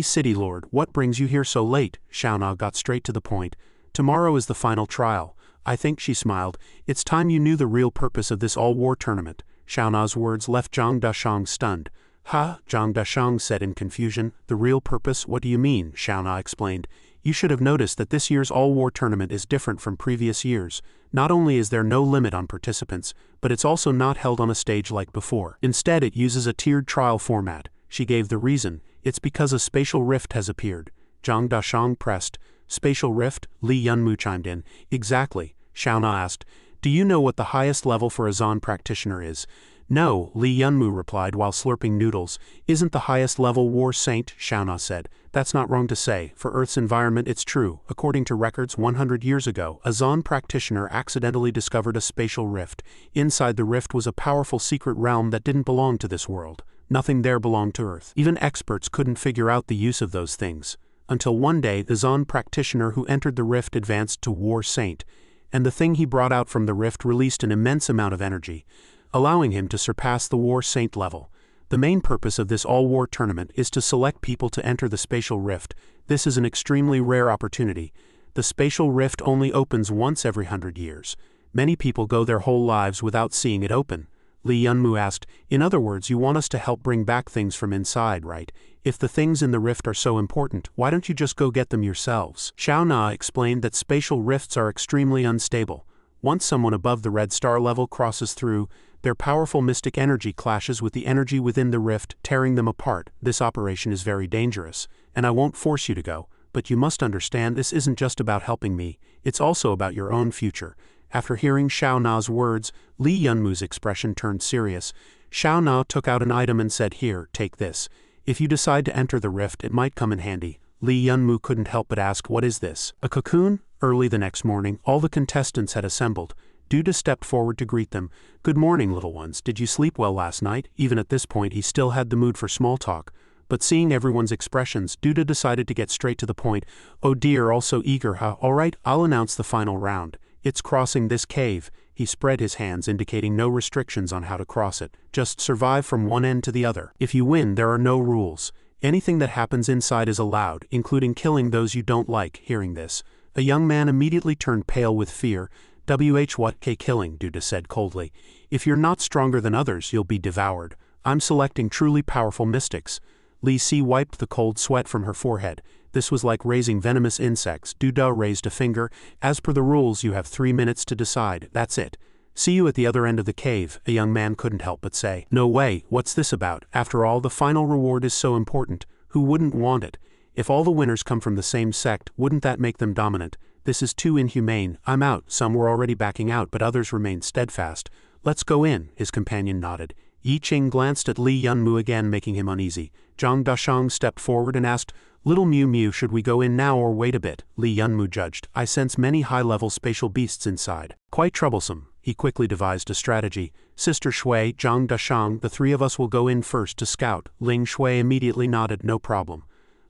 City Lord, what brings you here so late? Xiaona got straight to the point. Tomorrow is the final trial. I think, she smiled, it's time you knew the real purpose of this all-war tournament. Xiaona's words left Zhang Dashang stunned. Ha, Zhang Dashang said in confusion. The real purpose? What do you mean? Xiaona explained. You should have noticed that this year's all-war tournament is different from previous years. Not only is there no limit on participants, but it's also not held on a stage like before. Instead, it uses a tiered trial format. She gave the reason. It's because a spatial rift has appeared. Zhang Dashang pressed. Spatial rift? Lee Yun-moo chimed in. Exactly. Xiaona asked. Do you know what the highest level for a Zon practitioner is? No, Lee Yun-moo replied while slurping noodles. Isn't the highest level War Saint? Xiaona said. That's not wrong to say. For Earth's environment, it's true. According to records 100 years ago, a Zon practitioner accidentally discovered a spatial rift. Inside the rift was a powerful secret realm that didn't belong to this world. Nothing there belonged to Earth. Even experts couldn't figure out the use of those things. Until one day, the Zon practitioner who entered the rift advanced to War Saint, and the thing he brought out from the rift released an immense amount of energy, allowing him to surpass the War Saint level. The main purpose of this all-war tournament is to select people to enter the spatial rift. This is an extremely rare opportunity. The spatial rift only opens once every 100 years. Many people go their whole lives without seeing it open. Lee Yun-moo asked, in other words, you want us to help bring back things from inside, right? If the things in the rift are so important, why don't you just go get them yourselves? Xiaona explained that spatial rifts are extremely unstable. Once someone above the red star level crosses through, their powerful mystic energy clashes with the energy within the rift, tearing them apart. This operation is very dangerous, and I won't force you to go, but you must understand this isn't just about helping me, it's also about your own future. After hearing Xiaona's words, Lee Yun-moo's expression turned serious. Xiaona took out an item and said, here, take this. If you decide to enter the rift, it might come in handy. Lee Yun-moo couldn't help but ask, what is this? A cocoon? Early the next morning, all the contestants had assembled. Duda stepped forward to greet them. Good morning, little ones. Did you sleep well last night? Even at this point, he still had the mood for small talk. But seeing everyone's expressions, Duda decided to get straight to the point. Oh dear, all so eager, huh? All right, I'll announce the final round. It's crossing this cave. He spread his hands, indicating no restrictions on how to cross it. Just survive from one end to the other. If you win, there are no rules. Anything that happens inside is allowed, including killing those you don't like. Hearing this, a young man immediately turned pale with fear. What killing? Duda said coldly. If you're not stronger than others, you'll be devoured. I'm selecting truly powerful mystics. Li Si wiped the cold sweat from her forehead. This was like raising venomous insects. Duda raised a finger. As per the rules, you have 3 minutes to decide. That's it. See you at the other end of the cave, a young man couldn't help but say. No way, what's this about? After all, the final reward is so important. Who wouldn't want it? If all the winners come from the same sect, wouldn't that make them dominant? This is too inhumane. I'm out. Some were already backing out, but others remained steadfast. Let's go in, his companion nodded. Yi Qing glanced at Lee Yun-moo again, making him uneasy. Zhang Dashang stepped forward and asked, Little Mew Mew, should we go in now or wait a bit? Lee Yun-moo judged. I sense many high-level spatial beasts inside. Quite troublesome. He quickly devised a strategy. Sister Shui, Zhang Dashang, the three of us will go in first to scout. Ling Shui immediately nodded, no problem.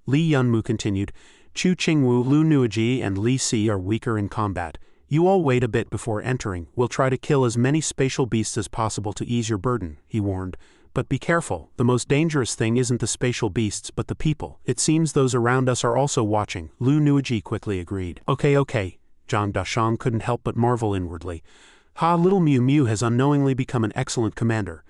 Lee Yun-moo continued, Chu Qingwu, Lu Nuoji, and Li Si are weaker in combat. You all wait a bit before entering. We'll try to kill as many spatial beasts as possible to ease your burden, he warned. But be careful, the most dangerous thing isn't the spatial beasts but the people. It seems those around us are also watching. Lu Nuoji quickly agreed. Okay. Zhang Dashang couldn't help but marvel inwardly. Ha, little Mew Mew has unknowingly become an excellent commander.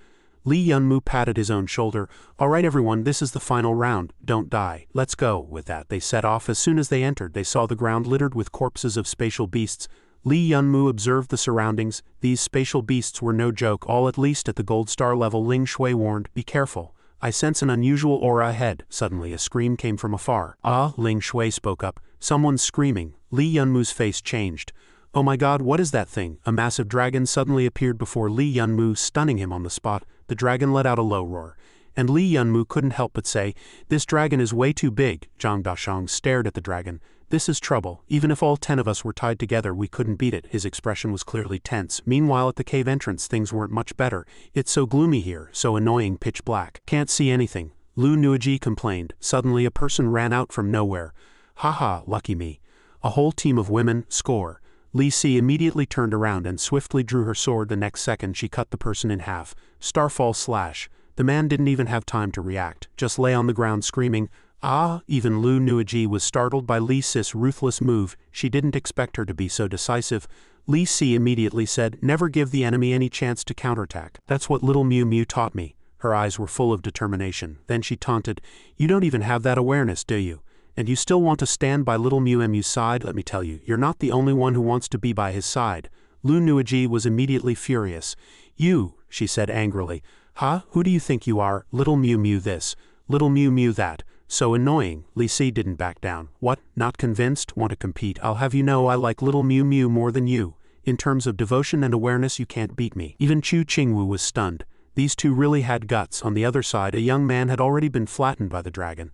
Lee Yun-moo patted his own shoulder. All right everyone, this is the final round. Don't die. Let's go. With that, they set off. As soon as they entered, they saw the ground littered with corpses of spatial beasts. Lee Yun-moo observed the surroundings. These spatial beasts were no joke, all at least at the gold star level. Ling Shui warned, be careful. I sense an unusual aura ahead. Suddenly a scream came from afar. Ah, Ling Shui spoke up. Someone's screaming. Li Yunmu's face changed. Oh my god, what is that thing? A massive dragon suddenly appeared before Li Yunmu, stunning him on the spot. The dragon let out a low roar. And Li Yunmu couldn't help but say, "This dragon is way too big." Zhang Dashang stared at the dragon. "This is trouble. Even if all 10 of us were tied together, we couldn't beat it." His expression was clearly tense. Meanwhile, at the cave entrance, things weren't much better. "It's so gloomy here, so annoying, pitch black. Can't see anything." Lu Nuiji complained. Suddenly a person ran out from nowhere. "Haha, lucky me." A whole team of women, score. Li Si immediately turned around and swiftly drew her sword. The next second she cut the person in half. Starfall slash. The man didn't even have time to react, just lay on the ground screaming, "Ah!" Even Lu Nuiji was startled by Li Si's ruthless move. She didn't expect her to be so decisive. Li Si immediately said, "Never give the enemy any chance to counterattack. That's what little Miu Miu taught me." Her eyes were full of determination. Then she taunted, "You don't even have that awareness, do you? And you still want to stand by little Miu Mu's side? Let me tell you, you're not the only one who wants to be by his side." Lu Nuiji was immediately furious. "You," she said angrily. "Huh? Who do you think you are? Little Miu Miu this, little Miu Miu that. So annoying." Li Si didn't back down. "What? Not convinced? Want to compete? I'll have you know I like little Miu Miu more than you. In terms of devotion and awareness, you can't beat me." Even Chu Qingwu was stunned. These two really had guts. On the other side, a young man had already been flattened by the dragon.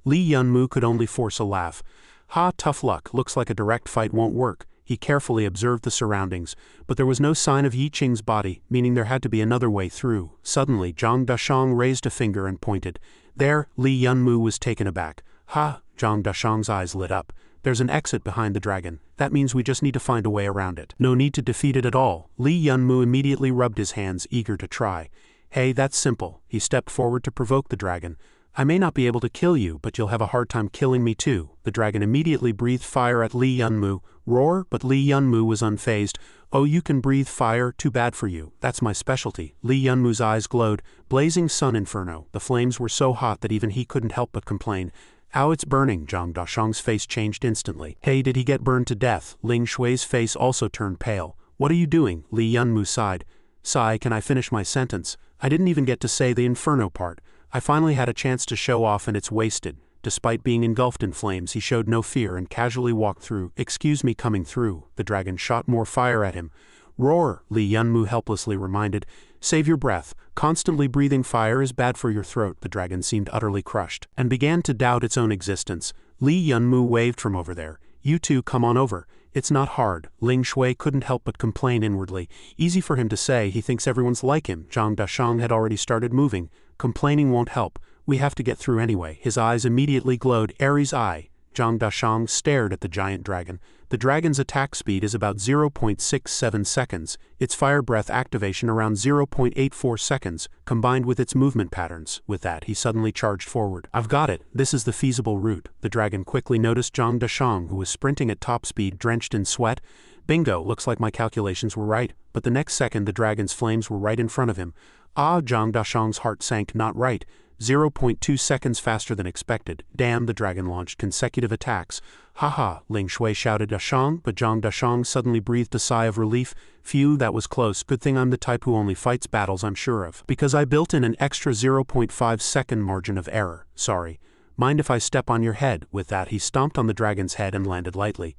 Li Yunmu could only force a laugh. "Ha, tough luck. Looks like a direct fight won't work." He carefully observed the surroundings, but there was no sign of Yi Qing's body, meaning there had to be another way through. Suddenly, Zhang Dashang raised a finger and pointed. There, Li Yunmu was taken aback. "Ha!" Zhang Dashang's eyes lit up. "There's an exit behind the dragon. That means we just need to find a way around it. No need to defeat it at all." Li Yunmu immediately rubbed his hands, eager to try. "Hey, that's simple." He stepped forward to provoke the dragon. "I may not be able to kill you, but you'll have a hard time killing me too." The dragon immediately breathed fire at Li Yunmu. Roar, but Li Yunmu was unfazed. "Oh, you can breathe fire? Too bad for you. That's my specialty." Li Yunmu's eyes glowed. Blazing sun inferno. The flames were so hot that even he couldn't help but complain. "Ow, it's burning." Zhang Dashang's face changed instantly. "Hey, did he get burned to death?" Ling Shui's face also turned pale. "What are you doing?" Li Yunmu sighed. "Sigh, can I finish my sentence? I didn't even get to say the inferno part. I finally had a chance to show off and it's wasted." Despite being engulfed in flames, he showed no fear and casually walked through. "Excuse me coming through." The dragon shot more fire at him. "Roar," Li Yunmu helplessly reminded. "Save your breath. Constantly breathing fire is bad for your throat." The dragon seemed utterly crushed, and began to doubt its own existence. Li Yunmu waved from over there. "You two come on over. It's not hard." Ling Shui couldn't help but complain inwardly. Easy for him to say, he thinks everyone's like him. Zhang Dashang had already started moving. Complaining won't help. We have to get through anyway. His eyes immediately glowed. Ares' eye. Zhang Dashang stared at the giant dragon. The dragon's attack speed is about 0.67 seconds, its fire breath activation around 0.84 seconds, combined with its movement patterns. With that, he suddenly charged forward. "I've got it. This is the feasible route." The dragon quickly noticed Zhang Dashang, who was sprinting at top speed, drenched in sweat. "Bingo, looks like my calculations were right." But the next second, the dragon's flames were right in front of him. Ah, Zhang Dashang's heart sank. Not right. 0.2 seconds faster than expected. Damn, the dragon launched consecutive attacks. "Haha," Ling Shui shouted Dashang, but Zhang Dashang suddenly breathed a sigh of relief. "Phew, that was close. Good thing I'm the type who only fights battles I'm sure of. Because I built in an extra 0.5 second margin of error. Sorry. Mind if I step on your head?" With that, he stomped on the dragon's head and landed lightly.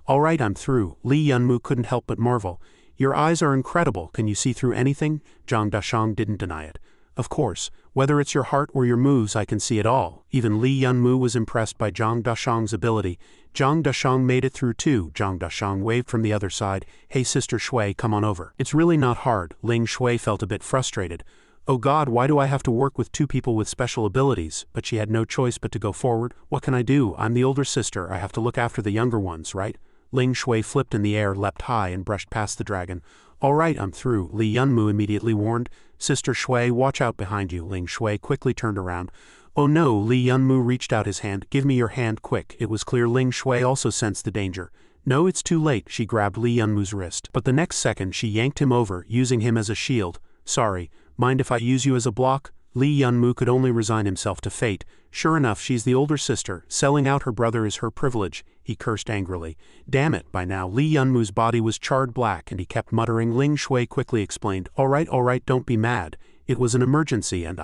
"All right, I'm through." Li Yunmu couldn't help but marvel. "Your eyes are incredible. Can you see through anything?" Zhang Dashang didn't deny it. "Of course. Whether it's your heart or your moves, I can see it all." Even Li Yunmu was impressed by Zhang Dashang's ability. Zhang Dashang made it through too. Zhang Dashang waved from the other side. "Hey Sister Shui, come on over." "It's really not hard." Ling Shui felt a bit frustrated. "Oh God, why do I have to work with two people with special abilities?" But she had no choice but to go forward. "What can I do? I'm the older sister. I have to look after the younger ones, right?" Ling Shui flipped in the air, leapt high, and brushed past the dragon. "All right, I'm through." Li Yunmu immediately warned. "Sister Shui, watch out behind you." Ling Shui quickly turned around. "Oh no," Li Yunmu reached out his hand. "Give me your hand, quick." It was clear Ling Shui also sensed the danger. "No, it's too late." She grabbed Li Yunmu's wrist. But the next second she yanked him over, using him as a shield. "Sorry, mind if I use you as a block?" Li Yunmu could only resign himself to fate. Sure enough, she's the older sister. Selling out her brother is her privilege. He cursed angrily. Damn it, by now Li Yunmu's body was charred black and he kept muttering. Ling Shui quickly explained, all right, don't be mad. It was an emergency and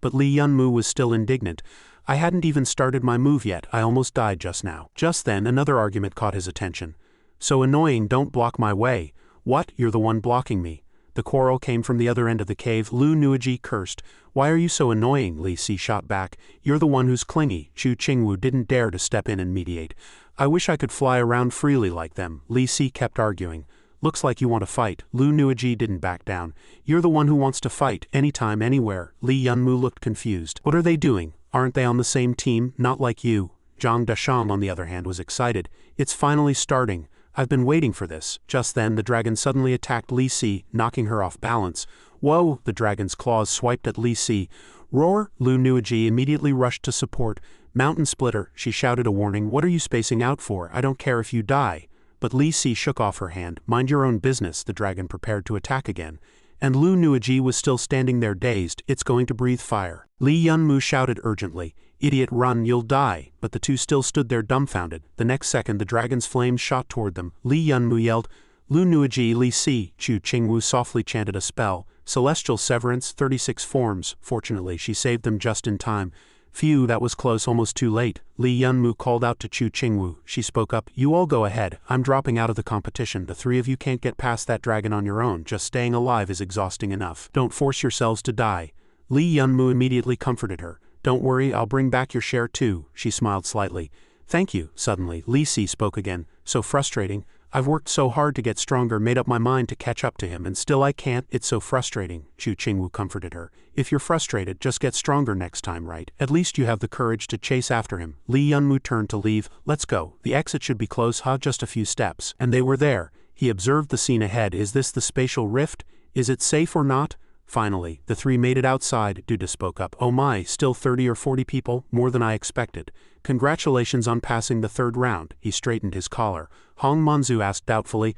but Li Yunmu was still indignant. I hadn't even started my move yet, I almost died just now. Just then another argument caught his attention. So annoying, don't block my way. What, you're the one blocking me. The quarrel came from the other end of the cave. Lu Nuiji cursed. Why are you so annoying? Li Si shot back. You're the one who's clingy. Chu Qingwu didn't dare to step in and mediate. I wish I could fly around freely like them. Li Si kept arguing. Looks like you want to fight. Lu Nuiji didn't back down. You're the one who wants to fight, anytime, anywhere. Li Yunmu looked confused. What are they doing? Aren't they on the same team? Not like you. Zhang Dashang, on the other hand, was excited. It's finally starting. I've been waiting for this. Just then, the dragon suddenly attacked Li Si, knocking her off balance. Whoa! The dragon's claws swiped at Li Si. Roar! Lu Nuiji immediately rushed to support. Mountain Splitter, she shouted a warning. What are you spacing out for? I don't care if you die. But Li Si shook off her hand. Mind your own business. The dragon prepared to attack again. And Lu Nuiji was still standing there dazed. It's going to breathe fire. Li Yunmu shouted urgently. Idiot, run, you'll die. But the two still stood there dumbfounded. The next second the dragon's flames shot toward them. Li Yunmu yelled, Lu Nuiji Li Si. Chu Qingwu softly chanted a spell. Celestial Severance, 36 forms. Fortunately, she saved them just in time. Phew, that was close, almost too late. Li Yunmu called out to Chu Qingwu. She spoke up. You all go ahead. I'm dropping out of the competition. The three of you can't get past that dragon on your own. Just staying alive is exhausting enough. Don't force yourselves to die. Li Yunmu immediately comforted her. Don't worry, I'll bring back your share too. She smiled slightly. Thank you. Suddenly, Li Si spoke again. So frustrating. I've worked so hard to get stronger, made up my mind to catch up to him, and still I can't. It's so frustrating. Chu Qingwu comforted her. If you're frustrated, just get stronger next time, right? At least you have the courage to chase after him. Li Yunmu turned to leave. Let's go. The exit should be close, huh? Just a few steps. And they were there. He observed the scene ahead. Is this the spatial rift? Is it safe or not? Finally, the three made it outside. Duda spoke up. Oh my, still 30 or 40 people? More than I expected. Congratulations on passing the third round. He straightened his collar. Hong Manzu asked doubtfully.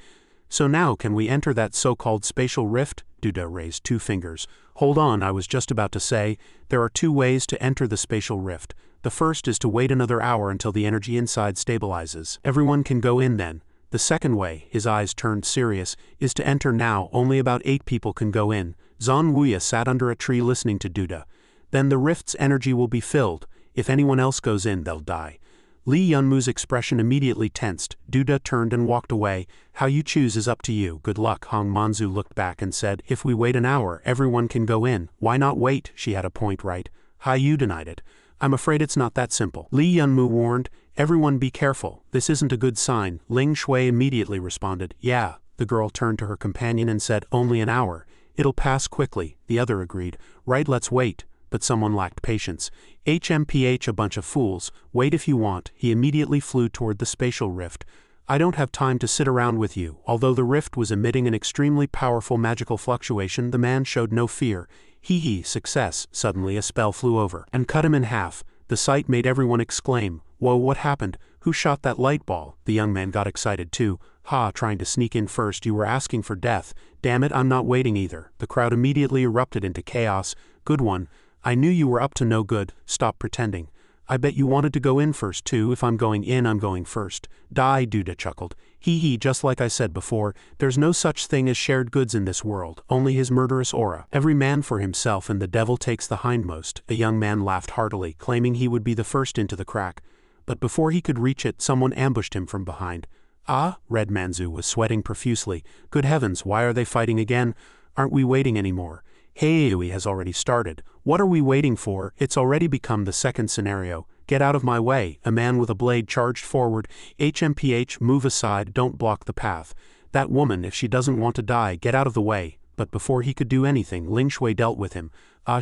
So now can we enter that so-called spatial rift? Duda raised two fingers. Hold on, I was just about to say, there are two ways to enter the spatial rift. The first is to wait another hour until the energy inside stabilizes. Everyone can go in then. The second way, his eyes turned serious, is to enter now. Only about 8 people can go in. Zan Wuya sat under a tree listening to Duda. Then the rift's energy will be filled. If anyone else goes in, they'll die. Li Yunmu's expression immediately tensed. Duda turned and walked away. How you choose is up to you. Good luck. Hong Manzu looked back and said, if we wait an hour, everyone can go in. Why not wait? She had a point, right? Yu denied it. I'm afraid it's not that simple. Li Yunmu warned. Everyone be careful. This isn't a good sign. Ling Shui immediately responded. Yeah. The girl turned to her companion and said, only an hour. It'll pass quickly. The other agreed. Right, let's wait. But someone lacked patience. HMPH, a bunch of fools. Wait if you want. He immediately flew toward the spatial rift. I don't have time to sit around with you. Although the rift was emitting an extremely powerful magical fluctuation, the man showed no fear. Hee, success. Suddenly a spell flew over and cut him in half. The sight made everyone exclaim. Whoa, what happened? Who shot that light ball? The young man got excited too. Ha, trying to sneak in first. You were asking for death. Damn it, I'm not waiting either. The crowd immediately erupted into chaos. Good one. I knew you were up to no good. Stop pretending. I bet you wanted to go in first too. If I'm going in, I'm going first. Die, Duda chuckled. Hee, just like I said before, there's no such thing as shared goods in this world, only his murderous aura. Every man for himself and the devil takes the hindmost. A young man laughed heartily, claiming he would be the first into the crack. But before he could reach it, someone ambushed him from behind. Ah, Red Manzu was sweating profusely. Good heavens, why are they fighting again? Aren't we waiting anymore? Heiui has already started. What are we waiting for? It's already become the second scenario. Get out of my way. A man with a blade charged forward. HMPH, move aside, don't block the path. That woman, if she doesn't want to die, get out of the way. But before he could do anything, Ling Shui dealt with him.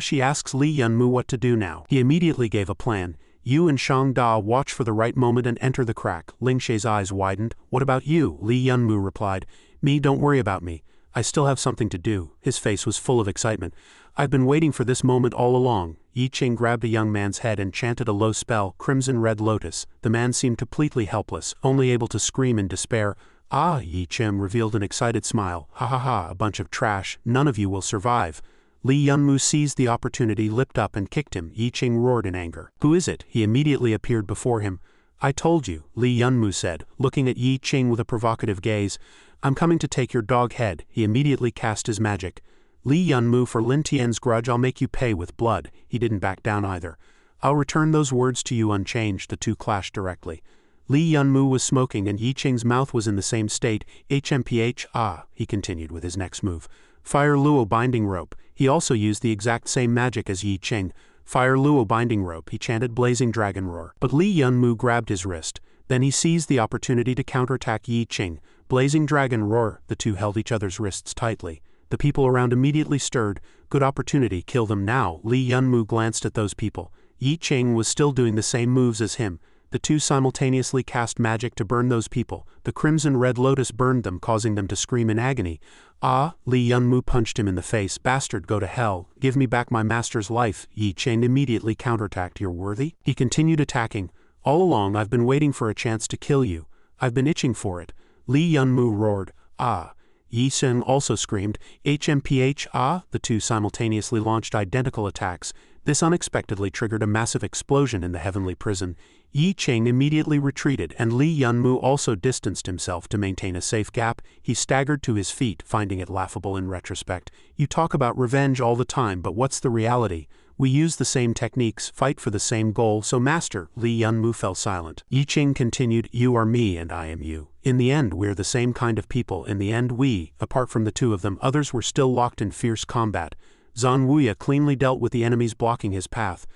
She asks Li Yunmu what to do now. He immediately gave a plan. You and Shang Da watch for the right moment and enter the crack. Ling Shui's eyes widened. What about you? Li Yunmu replied. Me, don't worry about me. I still have something to do. His face was full of excitement. I've been waiting for this moment all along. Yi Qing grabbed a young man's head and chanted a low spell, Crimson Red Lotus. The man seemed completely helpless, only able to scream in despair. Ah, Yi Qing revealed an excited smile. Ha ha ha, a bunch of trash. None of you will survive. Li Yunmu seized the opportunity, leapt up and kicked him. Yi Qing roared in anger. Who is it? He immediately appeared before him. I told you, Li Yunmu said, looking at Yi Qing with a provocative gaze. I'm coming to take your dog head. He immediately cast his magic. Li Yunmu, for Lin Tian's grudge I'll make you pay with blood. He didn't back down either. I'll return those words to you unchanged. The two clashed directly. Li Yunmu was smoking and Yi Qing's mouth was in the same state. HMPH, he continued with his next move. Fire Luo binding rope. He also used the exact same magic as Yi Qing. Fire Luo binding rope, he chanted, blazing dragon roar. But Li Yunmu grabbed his wrist. Then he seized the opportunity to counterattack Yi Qing. Blazing dragon roar, the two held each other's wrists tightly. The people around immediately stirred. Good opportunity, kill them now. Li Yunmu glanced at those people. Yi Qing was still doing the same moves as him. The two simultaneously cast magic to burn those people. The crimson red lotus burned them, causing them to scream in agony. Li Yunmu punched him in the face. Bastard, go to hell. Give me back my master's life. Yi Qing immediately counterattacked. You're worthy? He continued attacking. All along I've been waiting for a chance to kill you. I've been itching for it. Li Yunmu roared. Yi Qing also screamed. HMPH, the two simultaneously launched identical attacks. This unexpectedly triggered a massive explosion in the heavenly prison. Yi Qing immediately retreated and Li Yunmu also distanced himself to maintain a safe gap. He staggered to his feet, finding it laughable in retrospect. You talk about revenge all the time, but what's the reality? We use the same techniques, fight for the same goal, so master. Li Yunmu fell silent. Yi Qing continued, you are me and I am you. In the end we're the same kind of people. In the end we, apart from the two of them, others were still locked in fierce combat. Zhang Wuya cleanly dealt with the enemies blocking his path.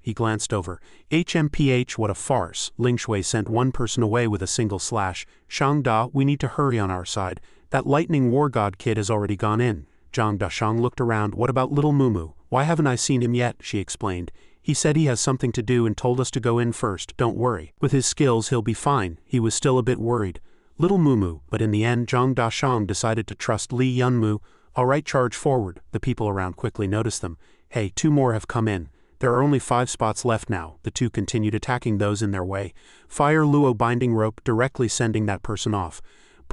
He glanced over. HMPH, what a farce. Ling Shui sent one person away with a single slash. Shang Da, we need to hurry on our side. That lightning war god kid has already gone in. Zhang Dashang looked around. What about little Mumu? Why haven't I seen him yet? She explained. He said he has something to do and told us to go in first. Don't worry. With his skills he'll be fine. He was still a bit worried. Little Mumu, but in the end Zhang Dashang decided to trust Li Yunmu. Alright, charge forward. The people around quickly noticed them. Hey, two more have come in. There are only 5 spots left now. The two continued attacking those in their way. Fire Luo binding rope, directly sending that person off.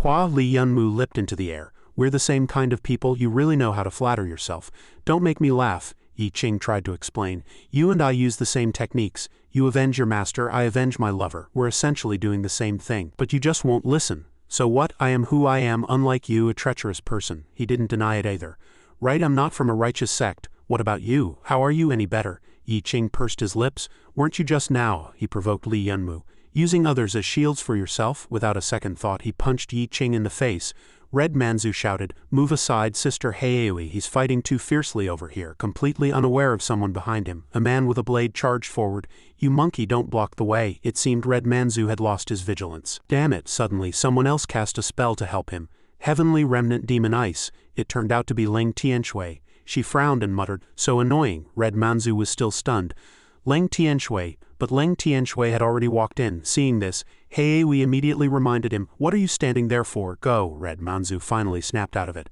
Li Yunmu leapt into the air. We're the same kind of people. You really know how to flatter yourself. Don't make me laugh. Yi Qing tried to explain. You and I use the same techniques. You avenge your master, I avenge my lover. We're essentially doing the same thing. But you just won't listen. So what? I am who I am, unlike you, a treacherous person. He didn't deny it either. Right, I'm not from a righteous sect. What about you? How are you any better? Yi Qing pursed his lips. Weren't you just now? He provoked Li Yunmu. Using others as shields for yourself? Without a second thought he punched Yi Qing in the face. Red Manzu shouted, move aside, Sister Heiui, he's fighting too fiercely over here, completely unaware of someone behind him. A man with a blade charged forward. You monkey, don't block the way. It seemed Red Manzu had lost his vigilance. Damn it, suddenly someone else cast a spell to help him. Heavenly Remnant Demon Ice. It turned out to be Ling Tianshui. She frowned and muttered, so annoying. Red Manzu was still stunned. Ling Tianshui, but Ling Tianshui had already walked in. Seeing this, Heiui immediately reminded him, what are you standing there for? Go. Red Manzu finally snapped out of it.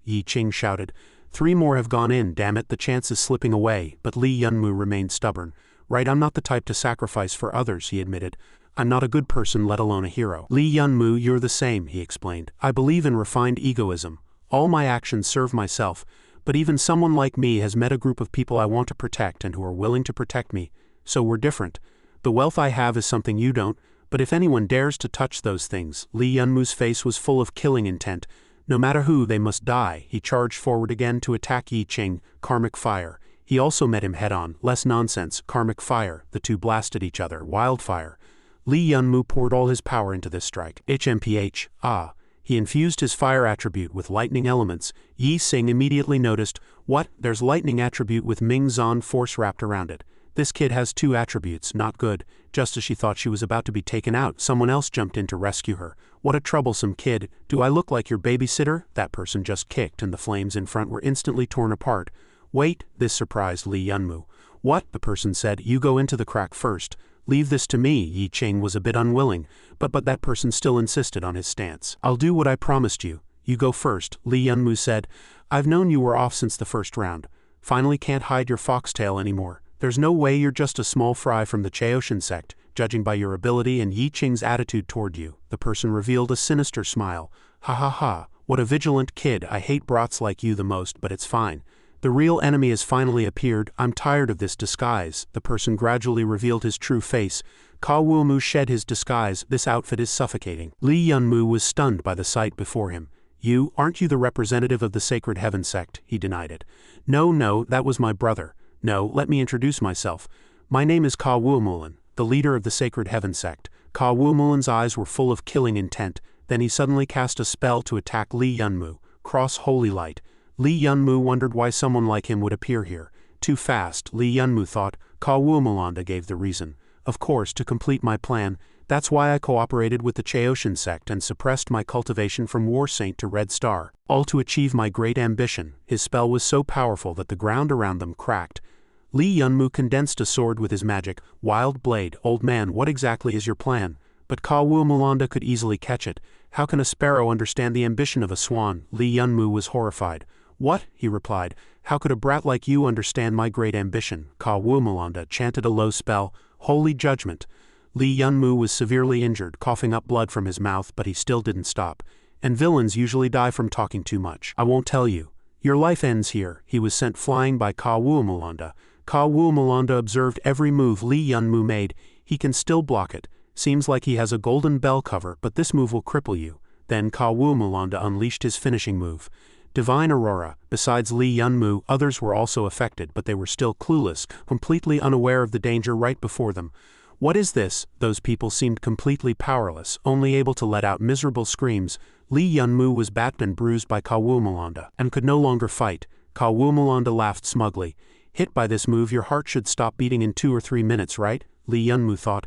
Yi Qing shouted. 3 more have gone in, damn it, the chance is slipping away. But Li Yunmu remained stubborn. Right, I'm not the type to sacrifice for others, he admitted. I'm not a good person, let alone a hero. Li Yunmu, you're the same, he explained. I believe in refined egoism. All my actions serve myself. But even someone like me has met a group of people I want to protect and who are willing to protect me. So we're different. The wealth I have is something you don't, but if anyone dares to touch those things, Li Yunmu's face was full of killing intent. No matter who, they must die. He charged forward again to attack Yi Qing, karmic fire. He also met him head-on. Less nonsense, karmic fire. The two blasted each other, wildfire. Li Yunmu poured all his power into this strike. HMPH, He infused his fire attribute with lightning elements. Yi Qing immediately noticed, what? There's lightning attribute with Ming Zan force wrapped around it. This kid has 2 attributes, not good. Just as she thought she was about to be taken out, someone else jumped in to rescue her. What a troublesome kid. Do I look like your babysitter? That person just kicked and the flames in front were instantly torn apart. Wait, this surprised Li Yunmu. What? The person said, you go into the crack first. Leave this to me. Yi Qing was a bit unwilling, but that person still insisted on his stance. I'll do what I promised you. You go first, Li Yunmu said. I've known you were off since the first round. Finally can't hide your foxtail anymore. There's no way you're just a small fry from the Chaoshan sect, judging by your ability and Yi Qing's attitude toward you. The person revealed a sinister smile. Ha ha ha, what a vigilant kid. I hate brats like you the most, but it's fine. The real enemy has finally appeared. I'm tired of this disguise. The person gradually revealed his true face. Ka Wumu shed his disguise. This outfit is suffocating. Li Yunmu was stunned by the sight before him. You, aren't you the representative of the Sacred Heaven sect? He denied it. No, that was my brother. No, let me introduce myself. My name is Ka Woomulan, the leader of the Sacred Heaven sect. Ka Woomulan's eyes were full of killing intent. Then he suddenly cast a spell to attack Lee Yunmu, cross holy light. Lee Yunmu wondered why someone like him would appear here. Too fast, Lee Yunmu thought. Ka Woomulanda gave the reason. Of course, to complete my plan. That's why I cooperated with the Chaoshan sect and suppressed my cultivation from War Saint to Red Star, all to achieve my great ambition. His spell was so powerful that the ground around them cracked. Lee Yunmu condensed a sword with his magic. Wild blade, old man, what exactly is your plan? But Ka Woomulanda could easily catch it. How can a sparrow understand the ambition of a swan? Lee Yunmu was horrified. What? He replied. How could a brat like you understand my great ambition? Ka Woomulanda chanted a low spell. Holy judgment. Lee Yunmu was severely injured, coughing up blood from his mouth, but he still didn't stop. And villains usually die from talking too much. I won't tell you. Your life ends here. He was sent flying by Ka Woomulanda. Ka Woomulanda observed every move Lee Yunmu made. He can still block it. Seems like he has a golden bell cover, but this move will cripple you. Then Ka Woomulanda unleashed his finishing move. Divine Aurora. Besides Lee Yunmu, others were also affected, but they were still clueless, completely unaware of the danger right before them. What is this? Those people seemed completely powerless, only able to let out miserable screams. Lee Yunmu was battered and bruised by Ka Woomulanda, and could no longer fight. Ka Woomulanda laughed smugly. Hit by this move, your heart should stop beating in 2 or 3 minutes, right? Lee Yunmu thought.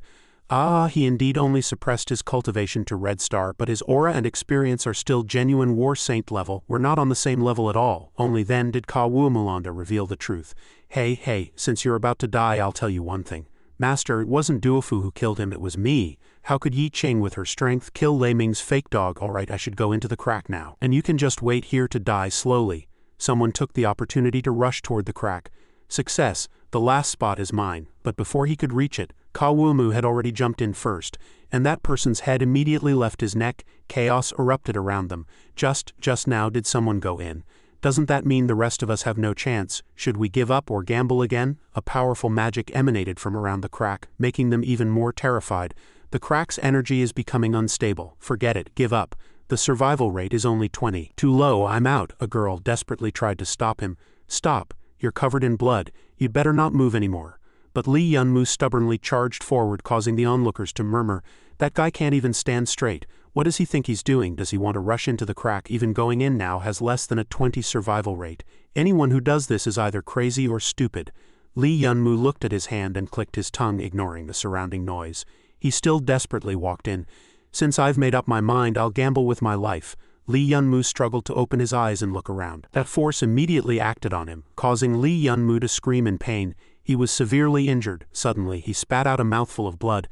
He indeed only suppressed his cultivation to Red Star, but his aura and experience are still genuine War Saint level. We're not on the same level at all. Only then did Ka Woomulanda reveal the truth. Hey, since you're about to die, I'll tell you one thing. Master, it wasn't Duofu who killed him, it was me. How could Yi Ching with her strength kill Lei Ming's fake dog? Alright, I should go into the crack now. And you can just wait here to die slowly. Someone took the opportunity to rush toward the crack. Success, the last spot is mine. But before he could reach it, Ka Woomu had already jumped in first, and that person's head immediately left his neck. Chaos erupted around them. Just now did someone go in. Doesn't that mean the rest of us have no chance? Should we give up or gamble again? A powerful magic emanated from around the crack, making them even more terrified. The crack's energy is becoming unstable. Forget it, give up. The survival rate is only 20. Too low, I'm out. A girl desperately tried to stop him. Stop, you're covered in blood. You'd better not move anymore. But Lee Yunmu stubbornly charged forward, causing the onlookers to murmur. That guy can't even stand straight. What does he think he's doing? Does he want to rush into the crack? Even going in now has less than a 20 survival rate. Anyone who does this is either crazy or stupid. Lee Yunmu looked at his hand and clicked his tongue, ignoring the surrounding noise. He still desperately walked in. Since I've made up my mind, I'll gamble with my life. Lee Yunmu struggled to open his eyes and look around. That force immediately acted on him, causing Lee Yunmu to scream in pain. He was severely injured. Suddenly, he spat out a mouthful of blood.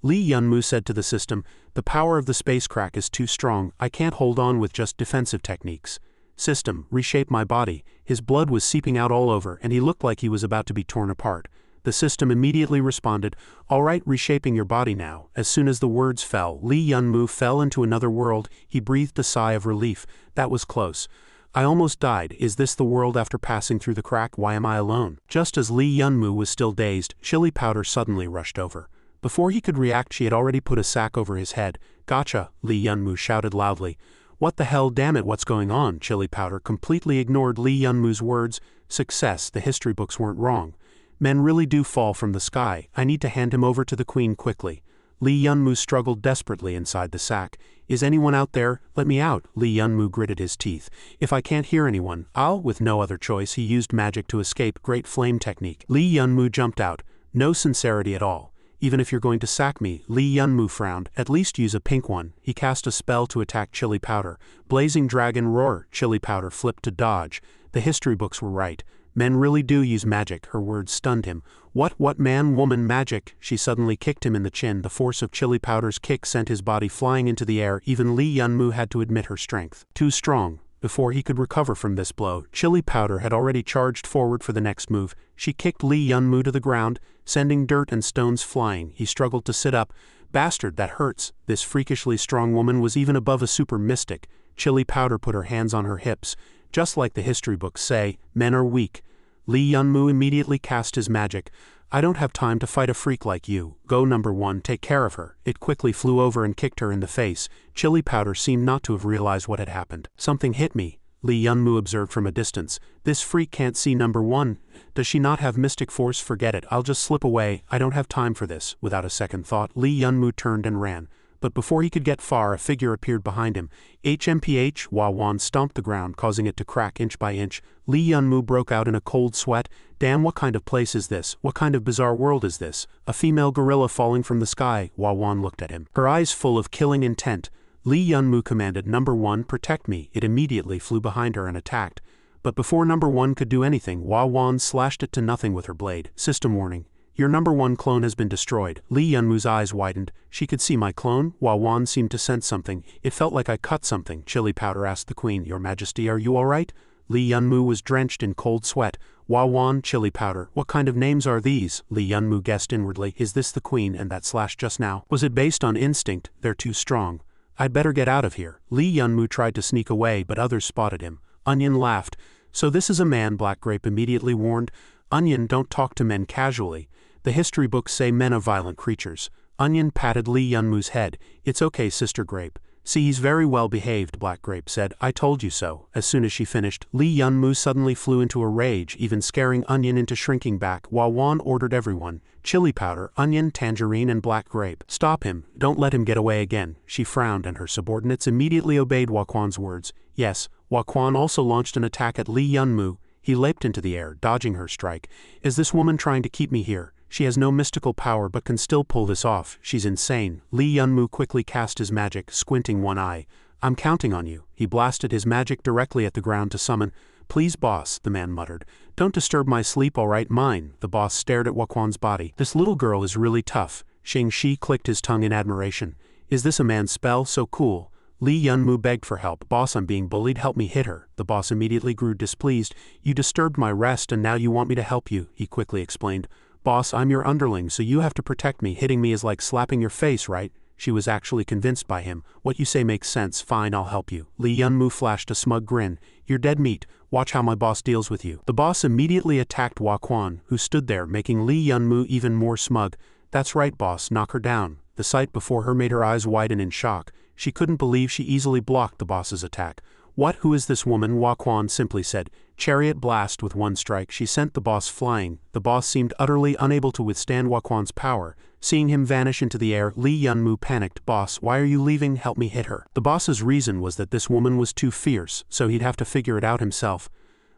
Lee Yunmu said to the system, the power of the space crack is too strong. I can't hold on with just defensive techniques. System, reshape my body. His blood was seeping out all over, and he looked like he was about to be torn apart. The system immediately responded, all right, reshaping your body now. As soon as the words fell, Lee Yunmu fell into another world. He breathed a sigh of relief. That was close. I almost died. Is this the world after passing through the crack? Why am I alone? Just as Lee Yunmu was still dazed, Chili Powder suddenly rushed over. Before he could react, she had already put a sack over his head. Gotcha, Lee Yunmu shouted loudly. What the hell, damn it, what's going on? Chili Powder completely ignored Lee Yunmu's words. Success, the history books weren't wrong. Men really do fall from the sky. I need to hand him over to the queen quickly. Lee Yunmu struggled desperately inside the sack. Is anyone out there? Let me out. Lee Yunmu gritted his teeth. If I can't hear anyone, I'll. With no other choice, he used magic to escape. Great flame technique. Lee Yunmu jumped out. No sincerity at all. Even if you're going to sack me, Lee Yunmu frowned. At least use a pink one. He cast a spell to attack Chili Powder. Blazing Dragon Roar. Chili Powder flipped to dodge. The history books were right. Men really do use magic. Her words stunned him. What man, woman, magic? She suddenly kicked him in the chin. The force of Chili Powder's kick sent his body flying into the air. Even Lee Yunmu had to admit her strength. Too strong. Before he could recover from this blow, Chili Powder had already charged forward for the next move. She kicked Lee Yunmu to the ground, sending dirt and stones flying. He struggled to sit up. Bastard, that hurts. This freakishly strong woman was even above a super mystic. Chili Powder put her hands on her hips. Just like the history books say, men are weak. Lee Yunmu immediately cast his magic. I don't have time to fight a freak like you. Go number 1, take care of her. It quickly flew over and kicked her in the face. Chili Powder seemed not to have realized what had happened. Something hit me, Lee Yunmu observed from a distance. This freak can't see number 1. Does she not have mystic force? Forget it, I'll just slip away. I don't have time for this. Without a second thought, Lee Yunmu turned and ran. But before he could get far, a figure appeared behind him. HMPH, Wawan stomped the ground, causing it to crack inch by inch. Lee Yunmu broke out in a cold sweat. Damn, what kind of place is this? What kind of bizarre world is this? A female gorilla falling from the sky. Wawan looked at him, her eyes full of killing intent. Lee Yunmu commanded, number 1, protect me. It immediately flew behind her and attacked. But before number 1 could do anything, Wawan slashed it to nothing with her blade. System warning. Your number 1 clone has been destroyed. Lee Yunmu's eyes widened. She could see my clone? Wawan seemed to sense something. It felt like I cut something. Chili Powder asked the queen. Your Majesty, are you alright? Lee Yunmu was drenched in cold sweat. Wawan, Chili Powder, what kind of names are these? Lee Yunmu guessed inwardly. Is this the queen and that slash just now? Was it based on instinct? They're too strong. I'd better get out of here. Lee Yunmu tried to sneak away, but others spotted him. Onion laughed. So this is a man, Black Grape immediately warned. Onion, don't talk to men casually. The history books say men are violent creatures. Onion patted Lee Yunmu's head. It's okay, Sister Grape. See, he's very well behaved, Black Grape said. I told you so. As soon as she finished, Lee Yunmu suddenly flew into a rage, even scaring Onion into shrinking back. Wawan ordered everyone, Chili Powder, Onion, Tangerine, and Black Grape. Stop him. Don't let him get away again. She frowned, and her subordinates immediately obeyed Waquan's words. Yes, Waquan also launched an attack at Lee Yunmu. He leaped into the air, dodging her strike. Is this woman trying to keep me here? She has no mystical power but can still pull this off. She's insane. Lee Yunmu quickly cast his magic, squinting one eye. I'm counting on you. He blasted his magic directly at the ground to summon. Please, boss, the man muttered. Don't disturb my sleep, all right? Mine. The boss stared at Waquan's body. This little girl is really tough. Xing Shi clicked his tongue in admiration. Is this a man's spell? So cool. Lee Yunmu begged for help. Boss, I'm being bullied. Help me hit her. The boss immediately grew displeased. You disturbed my rest and now you want me to help you, he quickly explained. Boss, I'm your underling, so you have to protect me. Hitting me is like slapping your face, right? She was actually convinced by him. What you say makes sense. Fine, I'll help you. Lee Yunmu flashed a smug grin. You're dead meat. Watch how my boss deals with you. The boss immediately attacked Waquan, who stood there, making Lee Yunmu even more smug. That's right, boss, knock her down. The sight before her made her eyes widen in shock. She couldn't believe she easily blocked the boss's attack. What? Who is this woman? Waquan simply said. Chariot blast. With one strike, she sent the boss flying. The boss seemed utterly unable to withstand Waquan's power. Seeing him vanish into the air, Lee Yunmu panicked. Boss, why are you leaving? Help me hit her. The boss's reason was that this woman was too fierce, so he'd have to figure it out himself.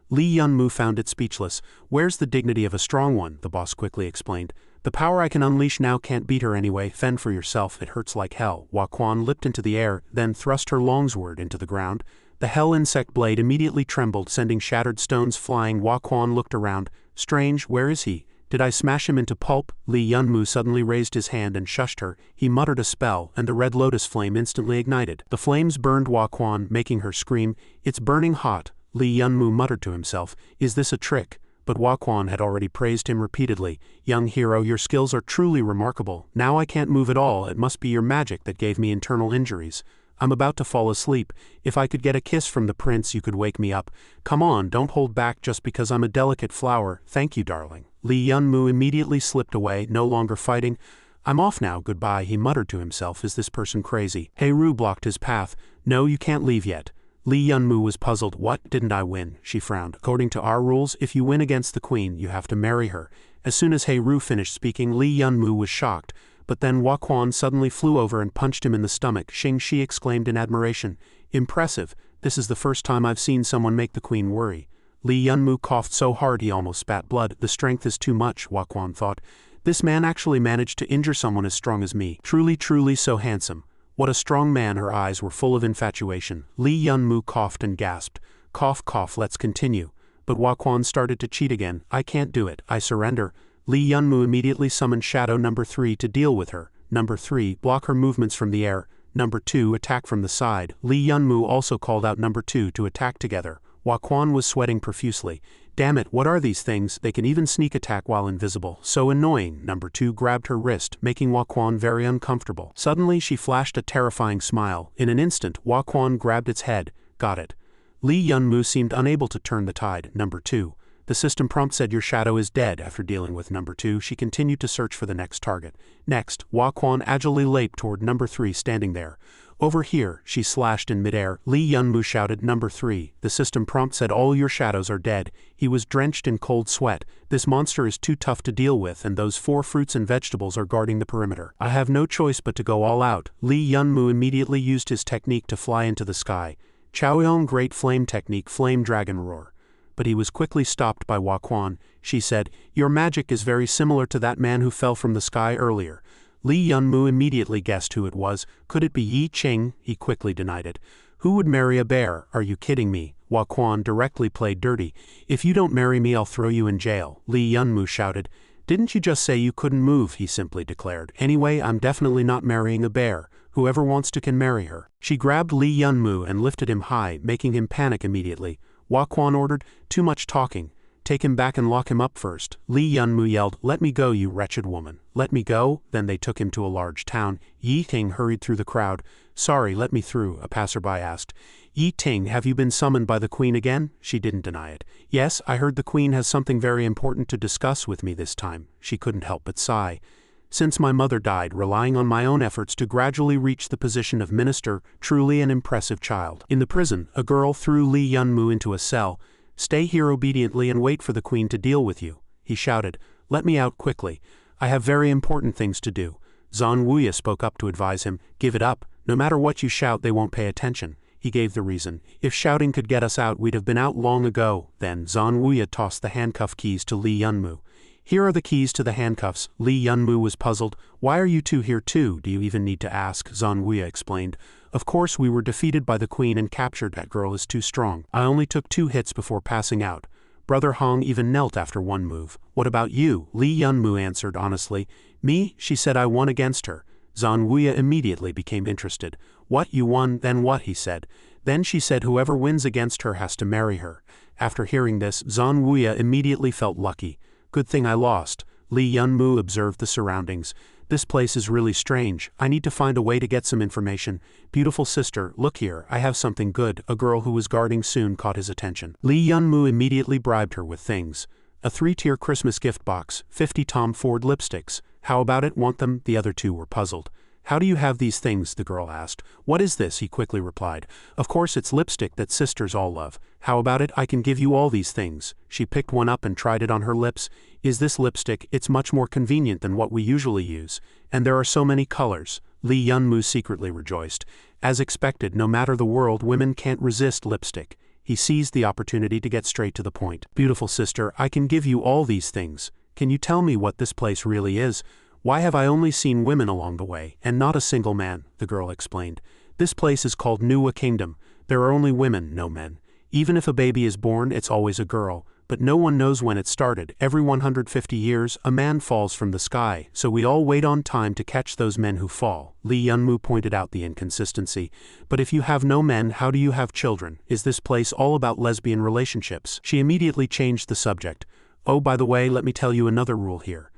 Lee Yunmu found it speechless. Where's the dignity of a strong one? The boss quickly explained. The power I can unleash now can't beat her anyway. Fend for yourself. It hurts like hell. Waquan leapt into the air, then thrust her longsword into the ground. The hell insect blade immediately trembled, sending shattered stones flying. Waquan looked around. Strange, where is he? Did I smash him into pulp? Lee Yunmu suddenly raised his hand and shushed her. He muttered a spell, and the red lotus flame instantly ignited. The flames burned Waquan, making her scream. It's burning hot. Lee Yunmu muttered to himself. Is this a trick? But Waquan had already praised him repeatedly. Young hero, your skills are truly remarkable. Now I can't move at all. It must be your magic that gave me internal injuries. I'm about to fall asleep. If I could get a kiss from the prince, you could wake me up. Come on, don't hold back just because I'm a delicate flower. Thank you, darling. Lee Yunmu immediately slipped away, no longer fighting. I'm off now, goodbye, he muttered to himself. Is this person crazy? Heiru blocked his path. No, you can't leave yet. Lee Yunmu was puzzled. What? Didn't I win? She frowned. According to our rules, if you win against the queen, you have to marry her. As soon as Heiru finished speaking, Lee Yunmu was shocked. But then Waquan suddenly flew over and punched him in the stomach. Xing Shi exclaimed in admiration. Impressive. This is the first time I've seen someone make the queen worry. Lee Yunmu coughed so hard he almost spat blood. The strength is too much, Waquan thought. This man actually managed to injure someone as strong as me. Truly, truly so handsome. What a strong man. Her eyes were full of infatuation. Lee Yunmu coughed and gasped. Cough, cough, let's continue. But Waquan started to cheat again. I can't do it. I surrender. Lee Yunmu immediately summoned Shadow Number 3 to deal with her. Number 3, block her movements from the air. Number 2, attack from the side. Lee Yunmu also called out Number 2 to attack together. Waquan was sweating profusely. Damn it, what are these things? They can even sneak attack while invisible. So annoying. Number 2 grabbed her wrist, making Waquan very uncomfortable. Suddenly she flashed a terrifying smile. In an instant, Waquan grabbed its head. Got it. Lee Yunmu seemed unable to turn the tide. Number 2. The system prompt said your shadow is dead. After dealing with number 2, she continued to search for the next target. Next, Hua Quan agilely leaped toward number 3 standing there. Over here, she slashed in midair. Li Yunmu shouted, number 3. The system prompt said all your shadows are dead. He was drenched in cold sweat. This monster is too tough to deal with, and those 4 fruits and vegetables are guarding the perimeter. I have no choice but to go all out. Li Yunmu immediately used his technique to fly into the sky. Chaoyong Great Flame Technique, Flame Dragon Roar. But he was quickly stopped by Hua Quan. She said, your magic is very similar to that man who fell from the sky earlier. Li Yunmu immediately guessed who it was. Could it be Yi Qing? He quickly denied it. Who would marry a bear? Are you kidding me? Hua Quan directly played dirty. If you don't marry me, I'll throw you in jail. Li Yunmu shouted. Didn't you just say you couldn't move? He simply declared. Anyway, I'm definitely not marrying a bear. Whoever wants to can marry her. She grabbed Li Yunmu and lifted him high, making him panic immediately. Hua Quan ordered, too much talking. Take him back and lock him up first. Li Yunmu yelled, let me go, you wretched woman. Let me go? Then they took him to a large town. Yi Ting hurried through the crowd. Sorry, let me through, a passerby asked. Yi Ting, have you been summoned by the queen again? She didn't deny it. Yes, I heard the queen has something very important to discuss with me this time. She couldn't help but sigh. Since my mother died, relying on my own efforts to gradually reach the position of minister, truly an impressive child. In the prison, a girl threw Li Yunmu into a cell. Stay here obediently and wait for the queen to deal with you. He shouted, let me out quickly. I have very important things to do. Zhang Wuya spoke up to advise him, give it up. No matter what you shout, they won't pay attention. He gave the reason. If shouting could get us out, we'd have been out long ago. Then Zhang Wuya tossed the handcuff keys to Li Yunmu. Here are the keys to the handcuffs. Li Yunmu was puzzled. Why are you two here too? Do you even need to ask? Zhang Wuya explained. Of course, we were defeated by the queen and captured. That girl is too strong. I only took 2 hits before passing out. Brother Hong even knelt after 1 move. What about you? Li Yunmu answered honestly. Me? She said I won against her. Zhang Wuya immediately became interested. What, you won? Then what? He said. Then she said whoever wins against her has to marry her. After hearing this, Zhang Wuya immediately felt lucky. Good thing I lost. Li Yunmu observed the surroundings. This place is really strange. I need to find a way to get some information. Beautiful sister, look here, I have something good. A girl who was guarding soon caught his attention. Li Yunmu immediately bribed her with things. A 3-tier Christmas gift box, 50 Tom Ford lipsticks. How about it? Want them? The other 2 were puzzled. How do you have these things? The girl asked. What is this? He quickly replied. Of course it's lipstick that sisters all love. How about it? I can give you all these things. She picked one up and tried it on her lips. Is this lipstick? It's much more convenient than what we usually use. And there are so many colors. Li Yunmu secretly rejoiced. As expected, no matter the world, women can't resist lipstick. He seized the opportunity to get straight to the point. Beautiful sister, I can give you all these things. Can you tell me what this place really is? Why have I only seen women along the way, and not a single man? The girl explained. This place is called Manhwa Kingdom. There are only women, no men. Even if a baby is born, it's always a girl. But no one knows when it started. Every 150 years, a man falls from the sky, so we all wait on time to catch those men who fall. Li Yunmu pointed out the inconsistency. But if you have no men, how do you have children? Is this place all about lesbian relationships? She immediately changed the subject. Oh, by the way, let me tell you another rule here.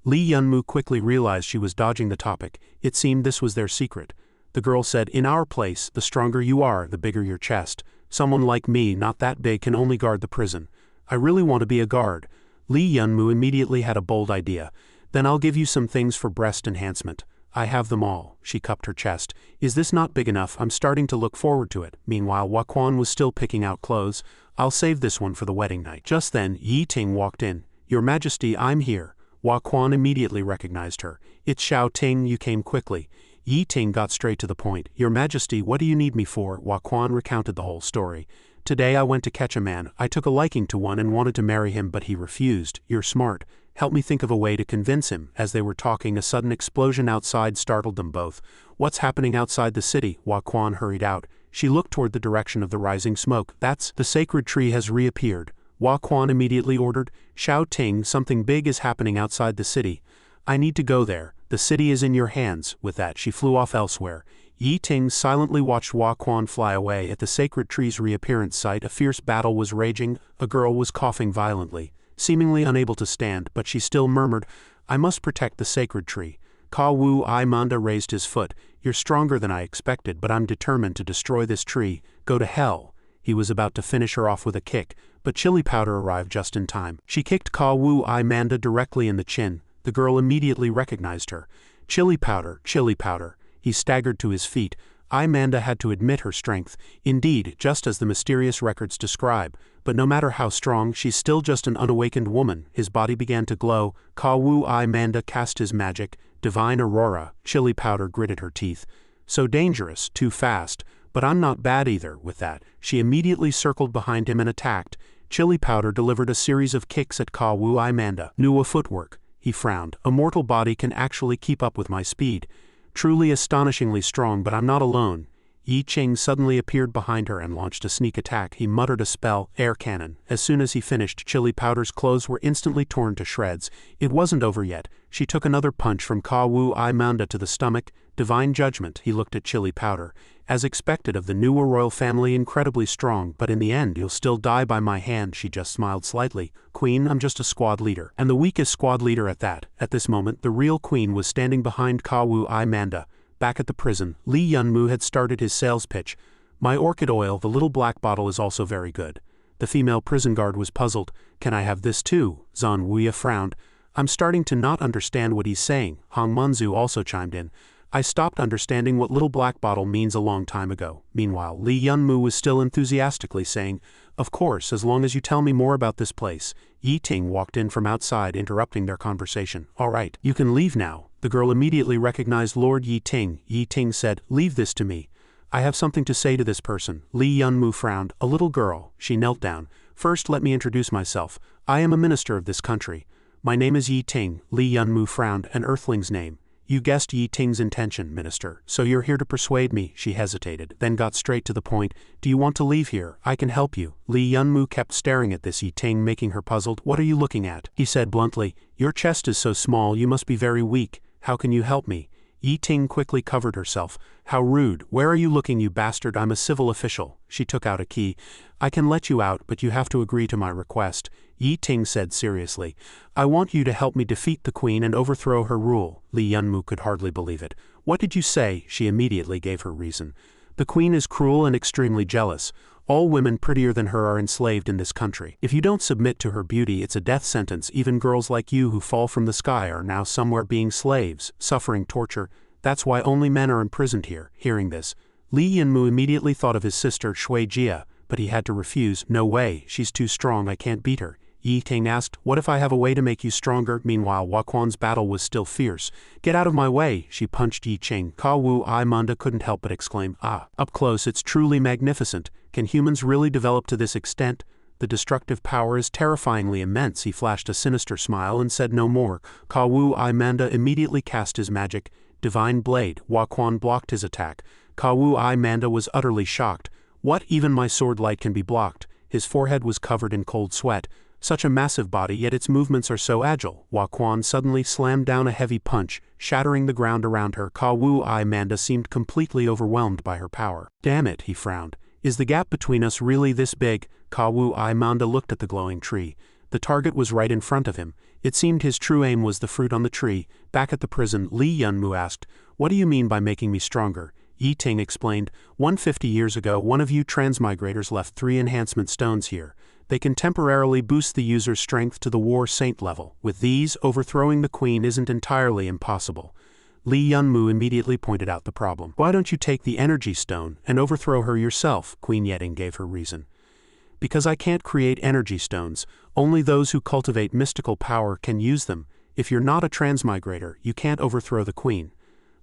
Li Yunmu quickly realized she was dodging the topic. It seemed this was their secret. The girl said, in our place, the stronger you are, the bigger your chest. Someone like me, not that big, can only guard the prison. I really want to be a guard. Li Yunmu immediately had a bold idea. Then I'll give you some things for breast enhancement. I have them all. She cupped her chest. Is this not big enough? I'm starting to look forward to it. Meanwhile, Hua Quan was still picking out clothes. I'll save this one for the wedding night. Just then, Yi Ting walked in. Your Majesty, I'm here. Hua Quan immediately recognized her. It's Xiao Ting, you came quickly. Yi Ting got straight to the point. Your Majesty, what do you need me for? Hua Quan recounted the whole story. Today I went to catch a man. I took a liking to one and wanted to marry him, but he refused. You're smart. Help me think of a way to convince him. As they were talking, a sudden explosion outside startled them both. What's happening outside the city? Hua Quan hurried out. She looked toward the direction of the rising smoke. That's the sacred tree has reappeared. Hua Quan immediately ordered, Xiao Ting, something big is happening outside the city. I need to go there. The city is in your hands. With that, she flew off elsewhere. Yi Ting silently watched Hua Quan fly away. At the sacred tree's reappearance site, a fierce battle was raging. A girl was coughing violently, seemingly unable to stand, but she still murmured, I must protect the sacred tree. Ka Wu I Manda raised his foot. You're stronger than I expected, but I'm determined to destroy this tree. Go to hell. He was about to finish her off with a kick, but Chili Powder arrived just in time. She kicked Ka Wu Ai Manda directly in the chin. The girl immediately recognized her. Chili Powder, Chili Powder. He staggered to his feet. Ai Manda had to admit her strength, indeed, just as the mysterious records describe. But no matter how strong, she's still just an unawakened woman. His body began to glow. Ka Wu Ai Manda cast his magic. Divine Aurora. Chili Powder gritted her teeth. So dangerous, too fast. But I'm not bad either, with that. She immediately circled behind him and attacked. Chili Powder delivered a series of kicks at Ka Wu Ai Manda. Nuwa footwork. He frowned. A mortal body can actually keep up with my speed. Truly astonishingly strong, but I'm not alone. Yi Ching suddenly appeared behind her and launched a sneak attack. He muttered a spell, air cannon. As soon as he finished, Chili Powder's clothes were instantly torn to shreds. It wasn't over yet. She took another punch from Ka Wu Ai Manda to the stomach. Divine judgment. He looked at Chili Powder. As expected of the Nuwa royal family, incredibly strong, but in the end you'll still die by my hand. She just smiled slightly. Queen, I'm just a squad leader. And the weakest squad leader at that. At this moment, the real queen was standing behind Ka Wu Ai Manda. Back at the prison, Li Yunmu had started his sales pitch. My orchid oil, the little black bottle, is also very good. The female prison guard was puzzled. Can I have this too? Zan Wuya frowned. I'm starting to not understand what he's saying. Hong Munzu also chimed in. I stopped understanding what little black bottle means a long time ago. Meanwhile, Li Yunmu was still enthusiastically saying, of course, as long as you tell me more about this place. Yi Ting walked in from outside, interrupting their conversation. All right, you can leave now. The girl immediately recognized Lord Yi Ting. Yi Ting said, leave this to me. I have something to say to this person. Li Yunmu frowned. A little girl. She knelt down. First, let me introduce myself. I am a minister of this country. My name is Yi Ting. Li Yunmu frowned. An earthling's name. You guessed Yi Ting's intention, Minister. So you're here to persuade me. She hesitated, then got straight to the point. Do you want to leave here? I can help you. Li Yunmu kept staring at this Yi Ting, making her puzzled. What are you looking at? He said bluntly. Your chest is so small, you must be very weak. How can you help me? Yi Ting quickly covered herself. How rude. Where are you looking, you bastard? I'm a civil official. She took out a key. I can let you out, but you have to agree to my request. Yi Ting said seriously. I want you to help me defeat the queen and overthrow her rule. Li Yunmu could hardly believe it. What did you say? She immediately gave her reason. The queen is cruel and extremely jealous. All women prettier than her are enslaved in this country. If you don't submit to her beauty, it's a death sentence. Even girls like you who fall from the sky are now somewhere being slaves, suffering torture. That's why only men are imprisoned here. Hearing this, Li Yunmu immediately thought of his sister Shui Jia, but he had to refuse. No way, she's too strong, I can't beat her. Yi Ting asked, what if I have a way to make you stronger? Meanwhile, Waquan's battle was still fierce. Get out of my way, she punched Yi Ching. Ka Wu Ai Manda couldn't help but exclaim, ah, up close it's truly magnificent. Can humans really develop to this extent? The destructive power is terrifyingly immense. He flashed a sinister smile and said no more. Ka Wu Ai Manda immediately cast his magic. Divine Blade. Waquan blocked his attack. Ka Wu Ai Manda was utterly shocked. What? Even my sword light can be blocked. His forehead was covered in cold sweat. Such a massive body, yet its movements are so agile. Waquan suddenly slammed down a heavy punch, shattering the ground around her. Ka Wu Ai Manda seemed completely overwhelmed by her power. Damn it, he frowned. Is the gap between us really this big? Ka Wu Ai Manda looked at the glowing tree. The target was right in front of him. It seemed his true aim was the fruit on the tree. Back at the prison, Li Yunmu asked, what do you mean by making me stronger? Yi Ting explained, 150 years ago, one of you transmigrators left 3 enhancement stones here. They can temporarily boost the user's strength to the War Saint level. With these, overthrowing the queen isn't entirely impossible. Li Yunmu immediately pointed out the problem. Why don't you take the energy stone and overthrow her yourself? Queen Yeting gave her reason. Because I can't create energy stones. Only those who cultivate mystical power can use them. If you're not a transmigrator, you can't overthrow the queen.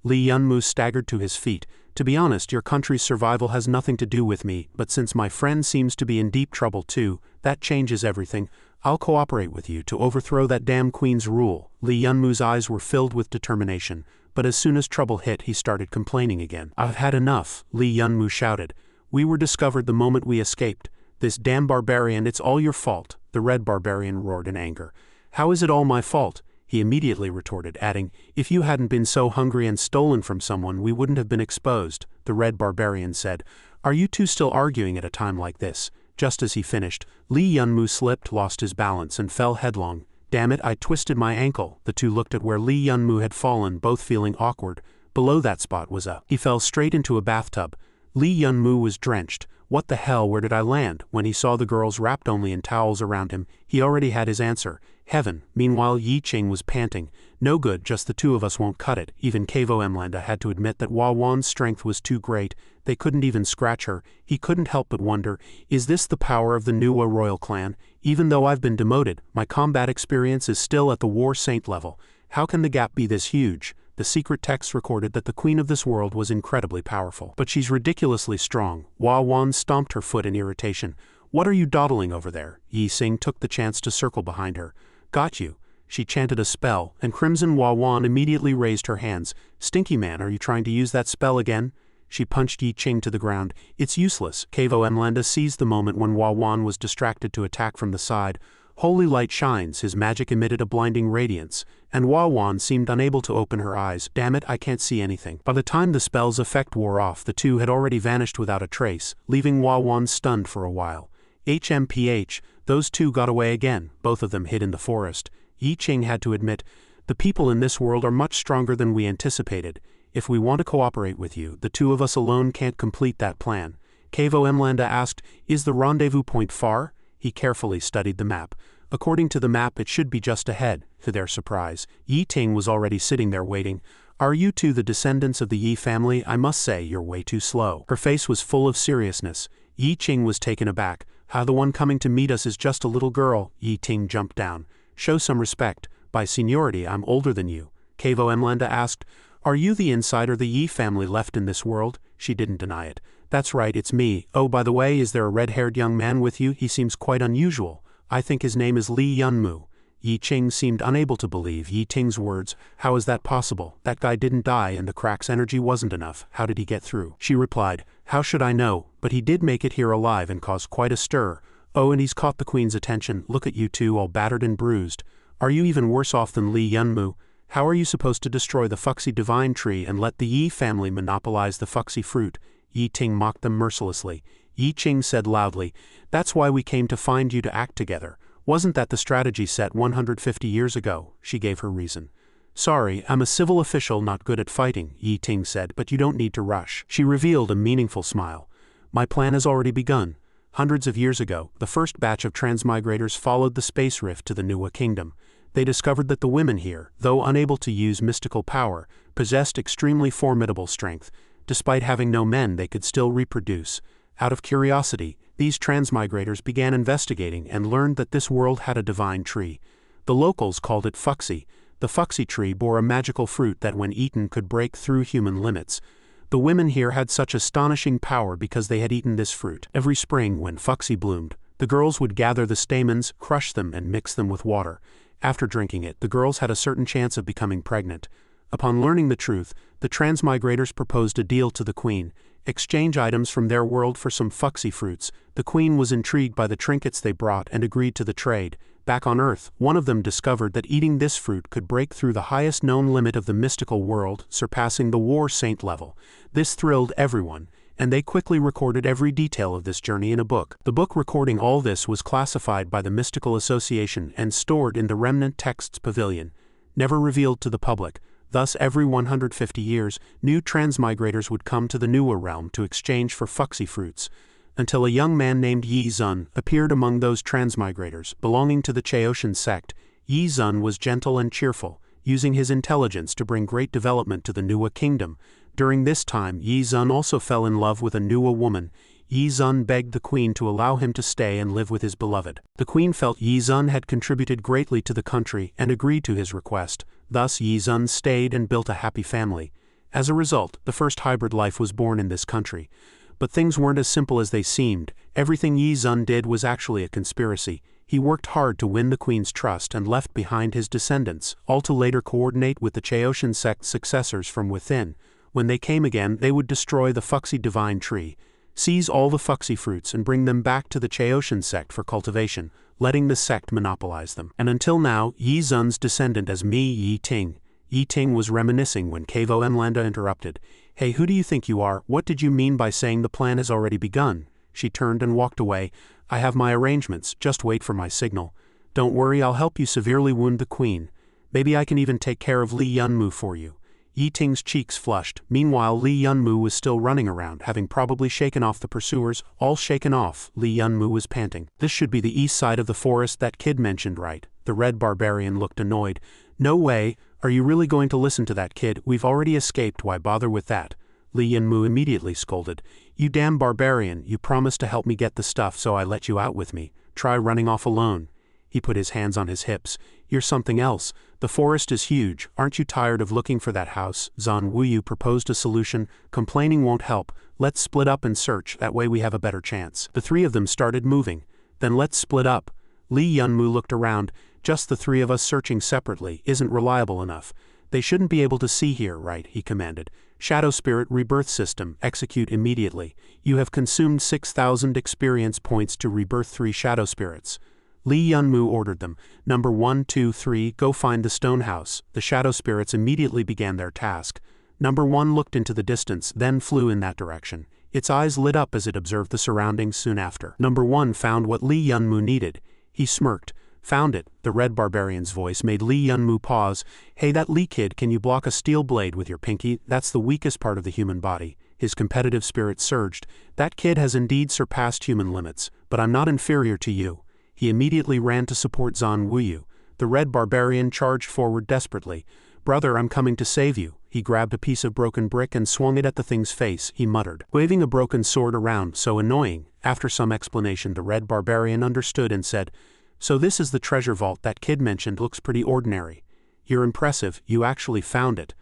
Li Yunmu staggered to his feet. To be honest, your country's survival has nothing to do with me, but since my friend seems to be in deep trouble too, that changes everything. I'll cooperate with you to overthrow that damn queen's rule. Li Yunmu's eyes were filled with determination, but as soon as trouble hit, he started complaining again. I've had enough, Li Yunmu shouted. We were discovered the moment we escaped. This damn barbarian, it's all your fault. The red barbarian roared in anger. How is it all my fault? He immediately retorted, adding, if you hadn't been so hungry and stolen from someone, we wouldn't have been exposed. The red barbarian said, are you two still arguing at a time like this? Just as he finished, Li Yunmu slipped, lost his balance, and fell headlong. Damn it, I twisted my ankle. The two looked at where Li Yunmu had fallen, both feeling awkward. Below that spot was a... He fell straight into a bathtub. Li Yunmu was drenched. What the hell, where did I land? When he saw the girls wrapped only in towels around him, he already had his answer. Heaven. Meanwhile, Yi Ching was panting. No good, just the two of us won't cut it. Even Kavo Mlanda had to admit that Hua Wan's strength was too great. They couldn't even scratch her. He couldn't help but wonder, is this the power of the Nuwa royal clan? Even though I've been demoted, my combat experience is still at the war saint level. How can the gap be this huge? The secret text recorded that the queen of this world was incredibly powerful. But she's ridiculously strong. Hua Wan stomped her foot in irritation. What are you dawdling over there? Yi Xing took the chance to circle behind her. Got you. She chanted a spell, and Crimson Hua Wan immediately raised her hands. Stinky man, are you trying to use that spell again? She punched Yi Ching to the ground. It's useless. Kavo Mlanda seized the moment when Hua Wan was distracted to attack from the side. Holy light shines, his magic emitted a blinding radiance, and Hua Wan seemed unable to open her eyes. Damn it, I can't see anything. By the time the spell's effect wore off, the two had already vanished without a trace, leaving Hua Wan stunned for a while. HMPH, those two got away again, both of them hid in the forest. Yi Ching had to admit, the people in this world are much stronger than we anticipated. If we want to cooperate with you, the two of us alone can't complete that plan. Kavo Mlanda asked, is the rendezvous point far? He carefully studied the map. According to the map, it should be just ahead. To their surprise, Yi Ting was already sitting there waiting. Are you two the descendants of the Yi family? I must say, you're way too slow. Her face was full of seriousness. Yi Ching was taken aback. How the one coming to meet us is just a little girl. Yi Ting jumped down. Show some respect. By seniority, I'm older than you. Kavo Mlanda asked, are you the insider the Yi family left in this world? She didn't deny it. That's right, it's me. Oh, by the way, is there a red-haired young man with you? He seems quite unusual. I think his name is Li Yunmu. Yi Ching seemed unable to believe Yi Ting's words. How is that possible? That guy didn't die and the crack's energy wasn't enough. How did he get through? She replied, how should I know? But he did make it here alive and caused quite a stir. Oh, and he's caught the queen's attention. Look at you two, all battered and bruised. Are you even worse off than Li Yunmu? How are you supposed to destroy the Fuxi divine tree and let the Yi family monopolize the Fuxi fruit? Yi Ting mocked them mercilessly. Yi Ching said loudly, that's why we came to find you to act together. Wasn't that the strategy set 150 years ago? She gave her reason. Sorry, I'm a civil official not good at fighting, Yi Ting said, but you don't need to rush. She revealed a meaningful smile. My plan has already begun. Hundreds of years ago, the first batch of transmigrators followed the space rift to the Nuwa kingdom. They discovered that the women here, though unable to use mystical power, possessed extremely formidable strength. Despite having no men, they could still reproduce. Out of curiosity, these transmigrators began investigating and learned that this world had a divine tree. The locals called it Fuxi. The Fuxi tree bore a magical fruit that when eaten could break through human limits. The women here had such astonishing power because they had eaten this fruit. Every spring when Fuxi bloomed, the girls would gather the stamens, crush them and mix them with water. After drinking it, the girls had a certain chance of becoming pregnant. Upon learning the truth, the transmigrators proposed a deal to the queen. Exchange items from their world for some Fuxi fruits. The queen was intrigued by the trinkets they brought and agreed to the trade. Back on Earth, one of them discovered that eating this fruit could break through the highest known limit of the mystical world, surpassing the war saint level. This thrilled everyone, and they quickly recorded every detail of this journey in a book. The book recording all this was classified by the Mystical Association and stored in the Remnant Texts Pavilion, never revealed to the public. Thus, every 150 years, new transmigrators would come to the Nuwa realm to exchange for Fuxi fruits, until a young man named Yi Zun appeared among those transmigrators, belonging to the Chaoshan sect. Yi Zun was gentle and cheerful, using his intelligence to bring great development to the Nuwa kingdom. During this time, Yi Zun also fell in love with a Nuwa woman. Yi Zun begged the queen to allow him to stay and live with his beloved. The queen felt Yi Zun had contributed greatly to the country and agreed to his request. Thus Yi Zun stayed and built a happy family. As a result, the first hybrid life was born in this country. But things weren't as simple as they seemed. Everything Yi Zun did was actually a conspiracy. He worked hard to win the queen's trust and left behind his descendants, all to later coordinate with the Chaoshan sect successors from within. When they came again, they would destroy the Fuxi divine tree, seize all the Fuxi fruits and bring them back to the Chaoshan sect for cultivation, letting the sect monopolize them. And until now, Yi Zun's descendant as me, Yi Ting. Yi Ting was reminiscing when Kavo Mlanda interrupted. Hey, who do you think you are? What did you mean by saying the plan has already begun? She turned and walked away. I have my arrangements, just wait for my signal. Don't worry, I'll help you severely wound the queen. Maybe I can even take care of Li Yunmu for you. Yi Ting's cheeks flushed. Meanwhile, Li Yunmu was still running around, having probably shaken off the pursuers. All shaken off, Li Yunmu was panting. This should be the east side of the forest that kid mentioned, right? The red barbarian looked annoyed. No way, are you really going to listen to that kid? We've already escaped, why bother with that? Li Yunmu immediately scolded. You damn barbarian, you promised to help me get the stuff, so I let you out with me. Try running off alone. He put his hands on his hips. You're something else. The forest is huge. Aren't you tired of looking for that house? Zhan Wuyu proposed a solution. Complaining won't help. Let's split up and search, that way we have a better chance. The three of them started moving. Then let's split up. Li Yunmu looked around. Just the three of us searching separately isn't reliable enough. They shouldn't be able to see here, right? He commanded. Shadow Spirit Rebirth System, execute immediately. You have consumed 6,000 experience points to rebirth 3 Shadow Spirits. Li Yunmu ordered them. Number 1, 2, 3, go find the stone house. The Shadow Spirits immediately began their task. Number 1 looked into the distance, then flew in that direction. Its eyes lit up as it observed the surroundings soon after. Number 1 found what Li Yunmu needed. He smirked. Found it. The red barbarian's voice made Li Yunmu pause. Hey, that Li kid, can you block a steel blade with your pinky? That's the weakest part of the human body. His competitive spirit surged. That kid has indeed surpassed human limits, but I'm not inferior to you. He immediately ran to support Zhan Wuyu. The red barbarian charged forward desperately. Brother, I'm coming to save you. He grabbed a piece of broken brick and swung it at the thing's face, he muttered, waving a broken sword around, so annoying. After some explanation, the red barbarian understood and said, so this is the treasure vault that kid mentioned. Looks pretty ordinary. You're impressive, you actually found it.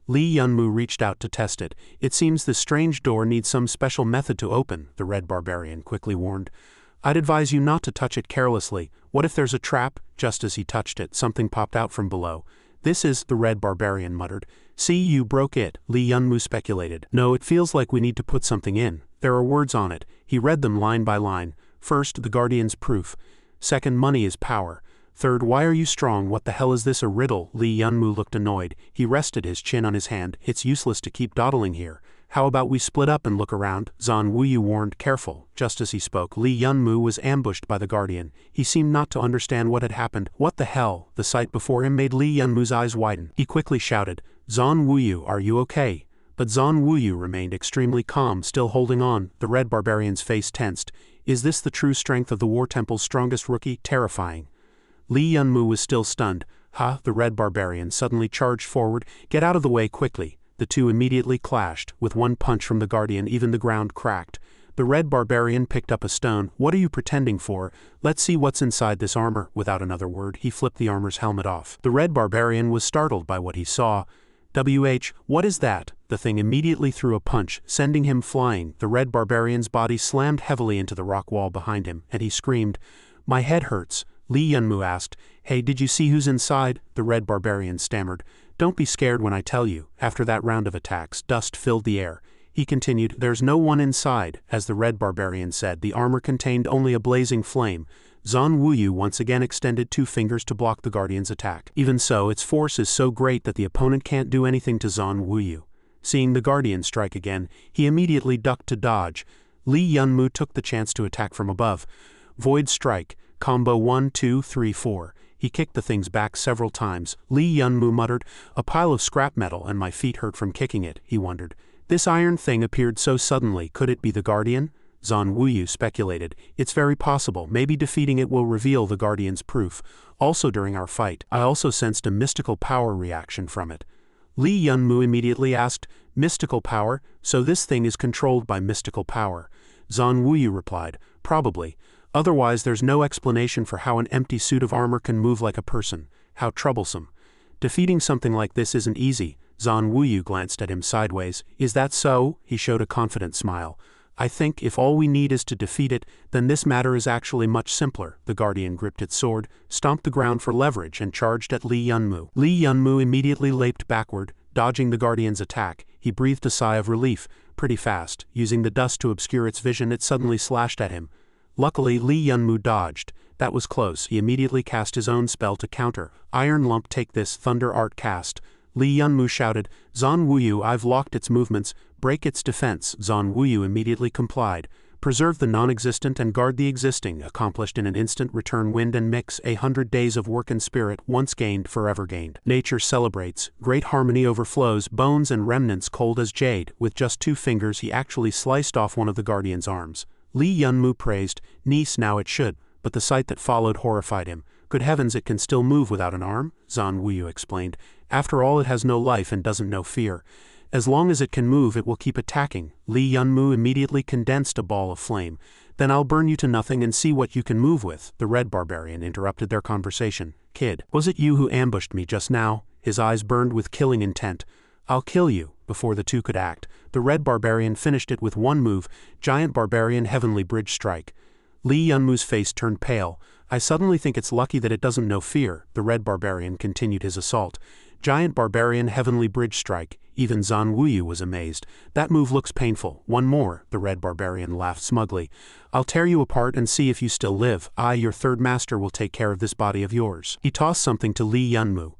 Li Yunmu reached out to test it. It seems this strange door needs some special method to open, the red barbarian quickly warned. I'd advise you not to touch it carelessly. What if there's a trap? Just as he touched it, something popped out from below. This is, the red barbarian muttered. See, you broke it, Li Yunmu speculated. No, it feels like we need to put something in. There are words on it. He read them line by line. First, the guardian's proof. Second, money is power. Third, why are you strong? What the hell is this, a riddle? Li Yunmu looked annoyed. He rested his chin on his hand. It's useless to keep dawdling here. How about we split up and look around? Zhan Wuyu warned. Careful. Just as he spoke, Li Yunmu was ambushed by the guardian. He seemed not to understand what had happened. What the hell? The sight before him made Li Yunmu's eyes widen. He quickly shouted, Zhan Wuyu, are you okay? But Zhan Wuyu remained extremely calm, still holding on. The red barbarian's face tensed. Is this the true strength of the War Temple's strongest rookie? Terrifying. Li Yunmu was still stunned. Ha! The red barbarian suddenly charged forward. Get out of the way quickly. The two immediately clashed. With one punch from the guardian, even the ground cracked. The red barbarian picked up a stone. What are you pretending for? Let's see what's inside this armor. Without another word, he flipped the armor's helmet off. The red barbarian was startled by what he saw. What is that? The thing immediately threw a punch, sending him flying. The red barbarian's body slammed heavily into the rock wall behind him, and he screamed. My head hurts. Li Yunmu asked. Hey, did you see who's inside? The red barbarian stammered. Don't be scared when I tell you. After that round of attacks, dust filled the air. He continued, there's no one inside. As the red barbarian said, the armor contained only a blazing flame. Zhan Wuyu once again extended 2 fingers to block the guardian's attack. Even so, its force is so great that the opponent can't do anything to Zhan Wuyu. Seeing the guardian strike again, he immediately ducked to dodge. Li Yunmu took the chance to attack from above. Void Strike, combo 1, 2, 3, 4. He kicked the things back several times. Li Yunmu muttered, a pile of scrap metal and my feet hurt from kicking it, he wondered. This iron thing appeared so suddenly, could it be the guardian? Zhan Wuyu speculated. It's very possible. Maybe defeating it will reveal the guardian's proof. Also during our fight, I also sensed a mystical power reaction from it. Li Yunmu immediately asked, mystical power? So this thing is controlled by mystical power? Zhan Wuyu replied, probably. Otherwise there's no explanation for how an empty suit of armor can move like a person. How troublesome. Defeating something like this isn't easy. Zhan Wuyu glanced at him sideways. Is that so? He showed a confident smile. I think if all we need is to defeat it, then this matter is actually much simpler. The guardian gripped its sword, stomped the ground for leverage, and charged at Li Yunmu. Li Yunmu immediately leaped backward, dodging the guardian's attack. He breathed a sigh of relief. Pretty fast. Using the dust to obscure its vision, it suddenly slashed at him. Luckily, Li Yunmu dodged. That was close. He immediately cast his own spell to counter. Iron Lump, take this, Thunder Art cast. Li Yunmu shouted, Zhan Wuyu, I've locked its movements. Break its defense. Zhan Wuyu immediately complied. Preserve the non-existent and guard the existing, accomplished in an instant. Return wind and mix, 100 days of work and spirit, once gained, forever gained. Nature celebrates, great harmony overflows, bones and remnants cold as jade. With just 2 fingers he actually sliced off one of the guardian's arms. Lee Yunmu praised, niece, now it should, but the sight that followed horrified him. Good heavens, it can still move without an arm? Zan Wuyu explained. After all, it has no life and doesn't know fear. As long as it can move, it will keep attacking. Lee Yunmu immediately condensed a ball of flame. Then I'll burn you to nothing and see what you can move with. The red barbarian interrupted their conversation. Kid, was it you who ambushed me just now? His eyes burned with killing intent. I'll kill you. Before the two could act, the red barbarian finished it with one move, giant barbarian heavenly bridge strike. Lee Yunmu's face turned pale. I suddenly think it's lucky that it doesn't know fear. The red barbarian continued his assault. Giant barbarian heavenly bridge strike. Even Zan Wuyu was amazed. That move looks painful. One more, the red barbarian laughed smugly. I'll tear you apart and see if you still live. I, your third master, will take care of this body of yours. He tossed something to Lee Yunmu.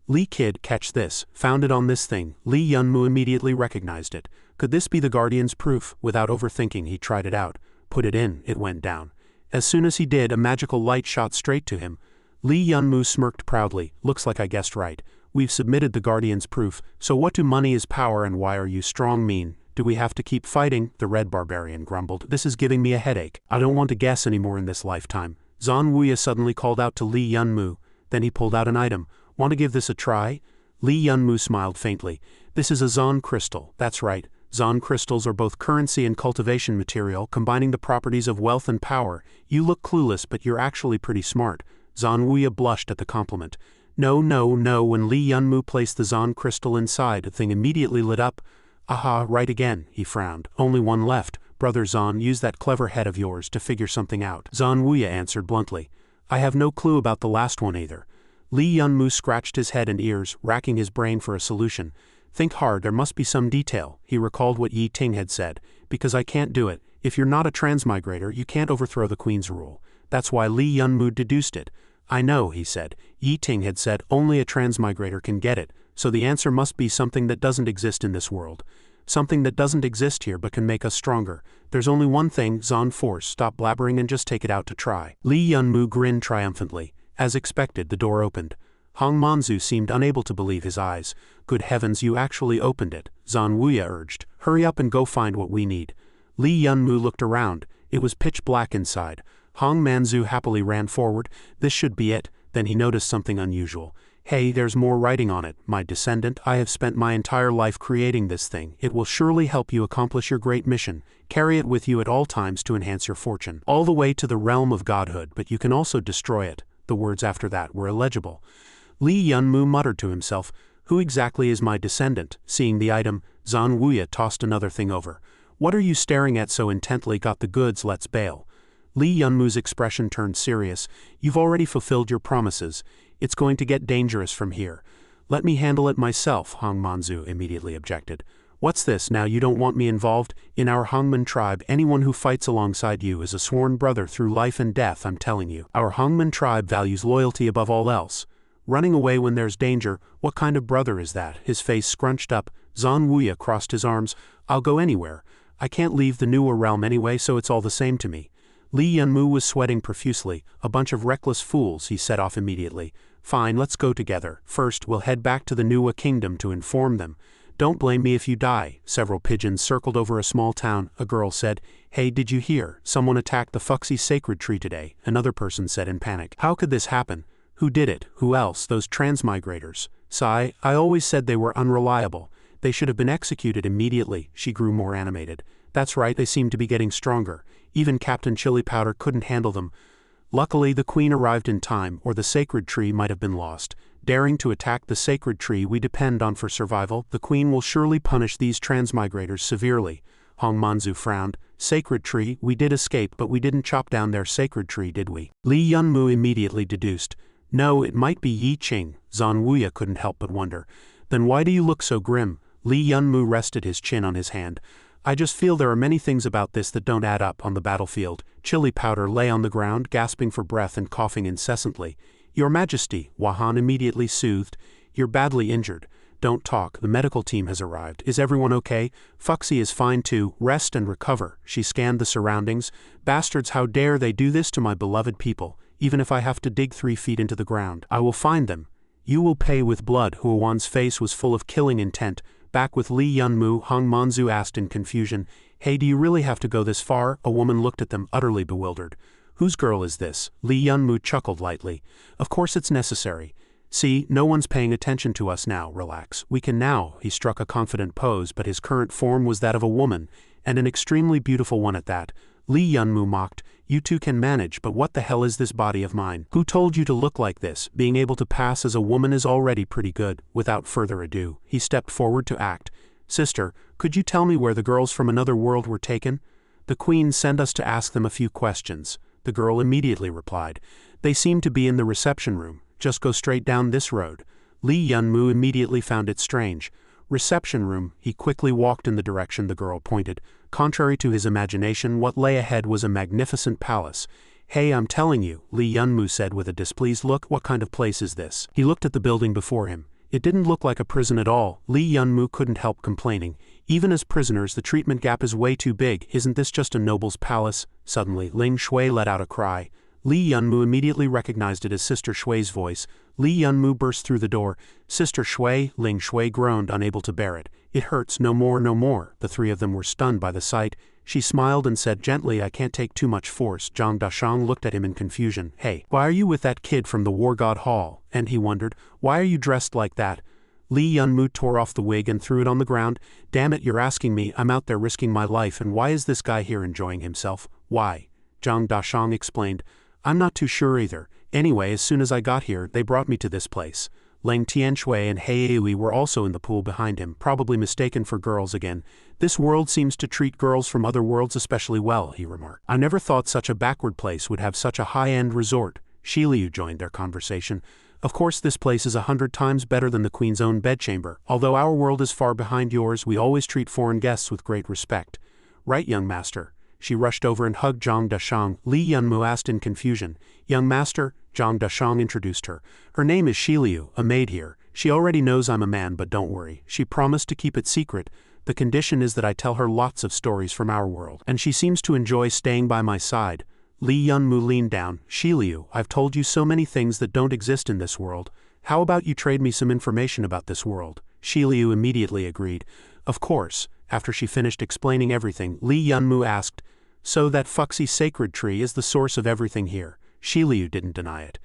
Lee, kid, catch this. Found it on this thing. Lee Yunmu immediately recognized it. Could this be the guardian's proof? Without overthinking, he tried it out. Put it in. It went down. As soon as he did, a magical light shot straight to him. Lee Yunmu smirked proudly. Looks like I guessed right. We've submitted the guardian's proof, so what do money is power and why are you strong mean? Do we have to keep fighting? The red barbarian grumbled. This is giving me a headache. I don't want to guess anymore in this lifetime. Zan Wuya suddenly called out to Lee Yunmu. Then he pulled out an item. Want to give this a try? Lee Yunmu smiled faintly. This is a Zan crystal. That's right. Zan crystals are both currency and cultivation material, combining the properties of wealth and power. You look clueless, but you're actually pretty smart. Zan Wuya blushed at the compliment. No. When Lee Yunmu placed the Zan crystal inside, the thing immediately lit up. Aha, right again, he frowned. Only one left. Brother Zan, use that clever head of yours to figure something out. Zan Wuya answered bluntly. I have no clue about the last one either. Lee Yunmu scratched his head and ears, racking his brain for a solution. Think hard, there must be some detail. He recalled what Yi Ting had said. Because I can't do it. If you're not a transmigrator, you can't overthrow the Queen's rule. That's why Lee Yunmu deduced it. I know, he said. Yi Ting had said only a transmigrator can get it, so the answer must be something that doesn't exist in this world. Something that doesn't exist here but can make us stronger. There's only one thing, Zan Force, stop blabbering and just take it out to try. Lee Yunmu grinned triumphantly. As expected, the door opened. Hong Manzu seemed unable to believe his eyes. Good heavens, you actually opened it, Zan Wuya urged. Hurry up and go find what we need. Lee Yunmu looked around. It was pitch black inside. Hong Manzu happily ran forward. This should be it. Then he noticed something unusual. Hey, there's more writing on it. My descendant, I have spent my entire life creating this thing. It will surely help you accomplish your great mission. Carry it with you at all times to enhance your fortune. All the way to the realm of godhood, but you can also destroy it. The words after that were illegible. Lee Yunmu muttered to himself, who exactly is my descendant? Seeing the item, Zan Wuya tossed another thing over. What are you staring at so intently? Got the goods, let's bail. Lee Yunmu's expression turned serious. You've already fulfilled your promises. It's going to get dangerous from here. Let me handle it myself, Hong Manzu immediately objected. What's this, now you don't want me involved? In our Hongman tribe, anyone who fights alongside you is a sworn brother through life and death, I'm telling you. Our Hongman tribe values loyalty above all else. Running away when there's danger, what kind of brother is that? His face scrunched up. Zan Wuya crossed his arms. I'll go anywhere. I can't leave the newer realm anyway, so it's all the same to me. Lee Yunmu was sweating profusely. A bunch of reckless fools, he set off immediately. Fine, let's go together. First, we'll head back to the Nuwa kingdom to inform them. Don't blame me if you die. Several pigeons circled over a small town. A girl said, Hey, did you hear? Someone attacked the Fuxi sacred tree today. Another person said in panic. How could this happen? Who did it? Who else? Those transmigrators. Sigh, I always said they were unreliable. They should have been executed immediately. She grew more animated. That's right, they seem to be getting stronger. Even Captain Chili Powder couldn't handle them. Luckily, the Queen arrived in time, or the sacred tree might have been lost. Daring to attack the sacred tree we depend on for survival, the Queen will surely punish these transmigrators severely. Hong Manzu frowned. Sacred tree, we did escape, but we didn't chop down their sacred tree, did we? Lee Yunmu immediately deduced. No, it might be Yi Ching. Zan Wuya couldn't help but wonder. Then why do you look so grim? Lee Yunmu rested his chin on his hand. I just feel there are many things about this that don't add up on the battlefield. Chili Powder lay on the ground, gasping for breath and coughing incessantly. Your Majesty, Wahan immediately soothed. You're badly injured. Don't talk, the medical team has arrived. Is everyone okay? Fuxi is fine too. Rest and recover. She scanned the surroundings. Bastards, how dare they do this to my beloved people? Even if I have to dig 3 feet into the ground, I will find them. You will pay with blood. Huowan's face was full of killing intent. Back with Li Yunmu, Hong Manzu asked in confusion, "Hey, do you really have to go this far?" A woman looked at them, utterly bewildered. "Whose girl is this?" Li Yunmu chuckled lightly. "Of course it's necessary. See, no one's paying attention to us now. Relax. We can now." He struck a confident pose, but his current form was that of a woman, and an extremely beautiful one at that. Li Yunmu mocked, "You two can manage, but what the hell is this body of mine? Who told you to look like this? Being able to pass as a woman is already pretty good." Without further ado, he stepped forward to act. "Sister, could you tell me where the girls from another world were taken? The queen sent us to ask them a few questions." The girl immediately replied, "They seem to be in the reception room. Just go straight down this road." Li Yunmu immediately found it strange. Reception room. He quickly walked in the direction the girl pointed. Contrary to his imagination, what lay ahead was a magnificent palace. "Hey, I'm telling you," Li Yunmu said with a displeased look, "what kind of place is this?" He looked at the building before him. It didn't look like a prison at all. Li Yunmu couldn't help complaining. "Even as prisoners, the treatment gap is way too big. Isn't this just a noble's palace?" Suddenly, Ling Shui let out a cry. Li Yunmu immediately recognized it as Sister Shui's voice. Li Yunmu burst through the door. "Sister Shui," Ling Shui groaned, unable to bear it. "It hurts, no more, no more." The 3 of them were stunned by the sight. She smiled and said gently, "I can't take too much force." Zhang Dashang looked at him in confusion. "Hey, why are you with that kid from the War God Hall?" And he wondered, "Why are you dressed like that?" Li Yunmu tore off the wig and threw it on the ground. "Damn it, you're asking me. I'm out there risking my life, and why is this guy here enjoying himself?" "Why?" Zhang Dashang explained. "I'm not too sure either. Anyway, as soon as I got here, they brought me to this place." Lang Tianshui and He Yui were also in the pool behind him, probably mistaken for girls again. "This world seems to treat girls from other worlds especially well," he remarked. "I never thought such a backward place would have such a high-end resort." Shi Liu joined their conversation. "Of course this place is 100 times better than the queen's own bedchamber. Although our world is far behind yours, we always treat foreign guests with great respect. Right, young master?" She rushed over and hugged Zhang Dashang. Li Yunmu asked in confusion, "Young master?" Zhang Dashang introduced her. "Her name is Shi Liu, a maid here. She already knows I'm a man, but don't worry. She promised to keep it secret. The condition is that I tell her lots of stories from our world, and she seems to enjoy staying by my side." Li Yunmu leaned down. "Shi Liu, I've told you so many things that don't exist in this world. How about you trade me some information about this world?" Shi Liu immediately agreed. "Of course." After she finished explaining everything, Li Yunmu asked, "So that Fuxi sacred tree is the source of everything here?" Shi Liu didn't deny it.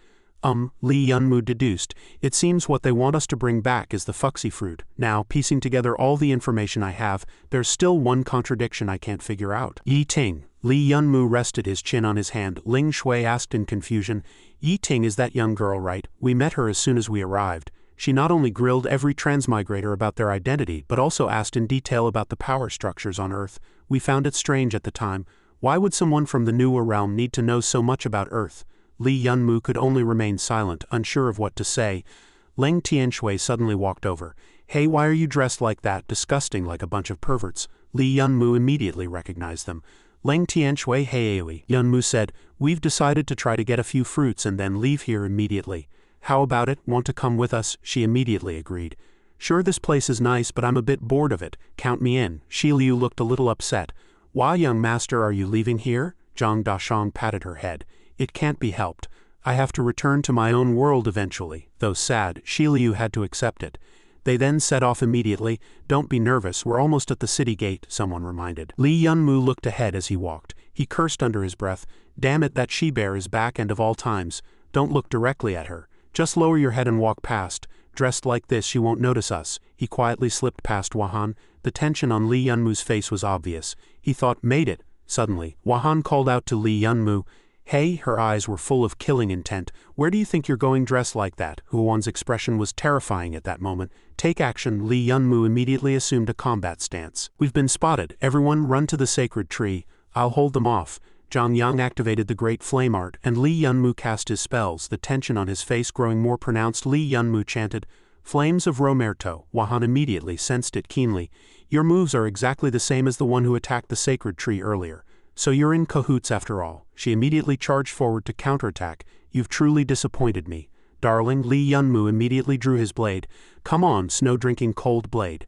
Li Yunmu deduced, "It seems what they want us to bring back is the Fuxi fruit. Now, piecing together all the information I have, there's still one contradiction I can't figure out." "Yi Ting." Li Yunmu rested his chin on his hand. Ling Shui asked in confusion, "Yi Ting is that young girl, right? We met her as soon as we arrived. She not only grilled every transmigrator about their identity, but also asked in detail about the power structures on Earth. We found it strange at the time. Why would someone from the newer realm need to know so much about Earth?" Li Yunmu could only remain silent, unsure of what to say. Leng Tianshui suddenly walked over. "Hey, why are you dressed like that? Disgusting, like a bunch of perverts." Li Yunmu immediately recognized them. Leng Tianshui Heiui, Yunmu said, "We've decided to try to get a few fruits and then leave here immediately. How about it? Want to come with us?" She immediately agreed. "Sure, this place is nice, but I'm a bit bored of it. Count me in." Shi Liu looked a little upset. "Why, young master, are you leaving here?" Zhang Dashang patted her head. "It can't be helped. I have to return to my own world eventually." Though sad, Shi Liu had to accept it. They then set off immediately. "Don't be nervous, we're almost at the city gate," someone reminded. Li Yunmu looked ahead as he walked. He cursed under his breath. "Damn it, that she-bear is back, and of all times. Don't look directly at her. Just lower your head and walk past. Dressed like this, she won't notice us." He quietly slipped past Wahan. The tension on Li Yunmu's face was obvious. He thought, "Made it." Suddenly, Wahan called out to Li Yunmu. "Hey," her eyes were full of killing intent. "Where do you think you're going dressed like that?" Huan's expression was terrifying at that moment. "Take action." Li Yunmu immediately assumed a combat stance. "We've been spotted. Everyone run to the sacred tree. I'll hold them off." Zhang Yang activated the great flame art, and Li Yunmu cast his spells, the tension on his face growing more pronounced. Li Yunmu chanted, "Flames of Romerto." Wahan immediately sensed it keenly. "Your moves are exactly the same as the one who attacked the sacred tree earlier. So you're in cahoots after all." She immediately charged forward to counterattack. "You've truly disappointed me." darling. Li Yunmu immediately drew his blade. Come on, snow-drinking cold blade.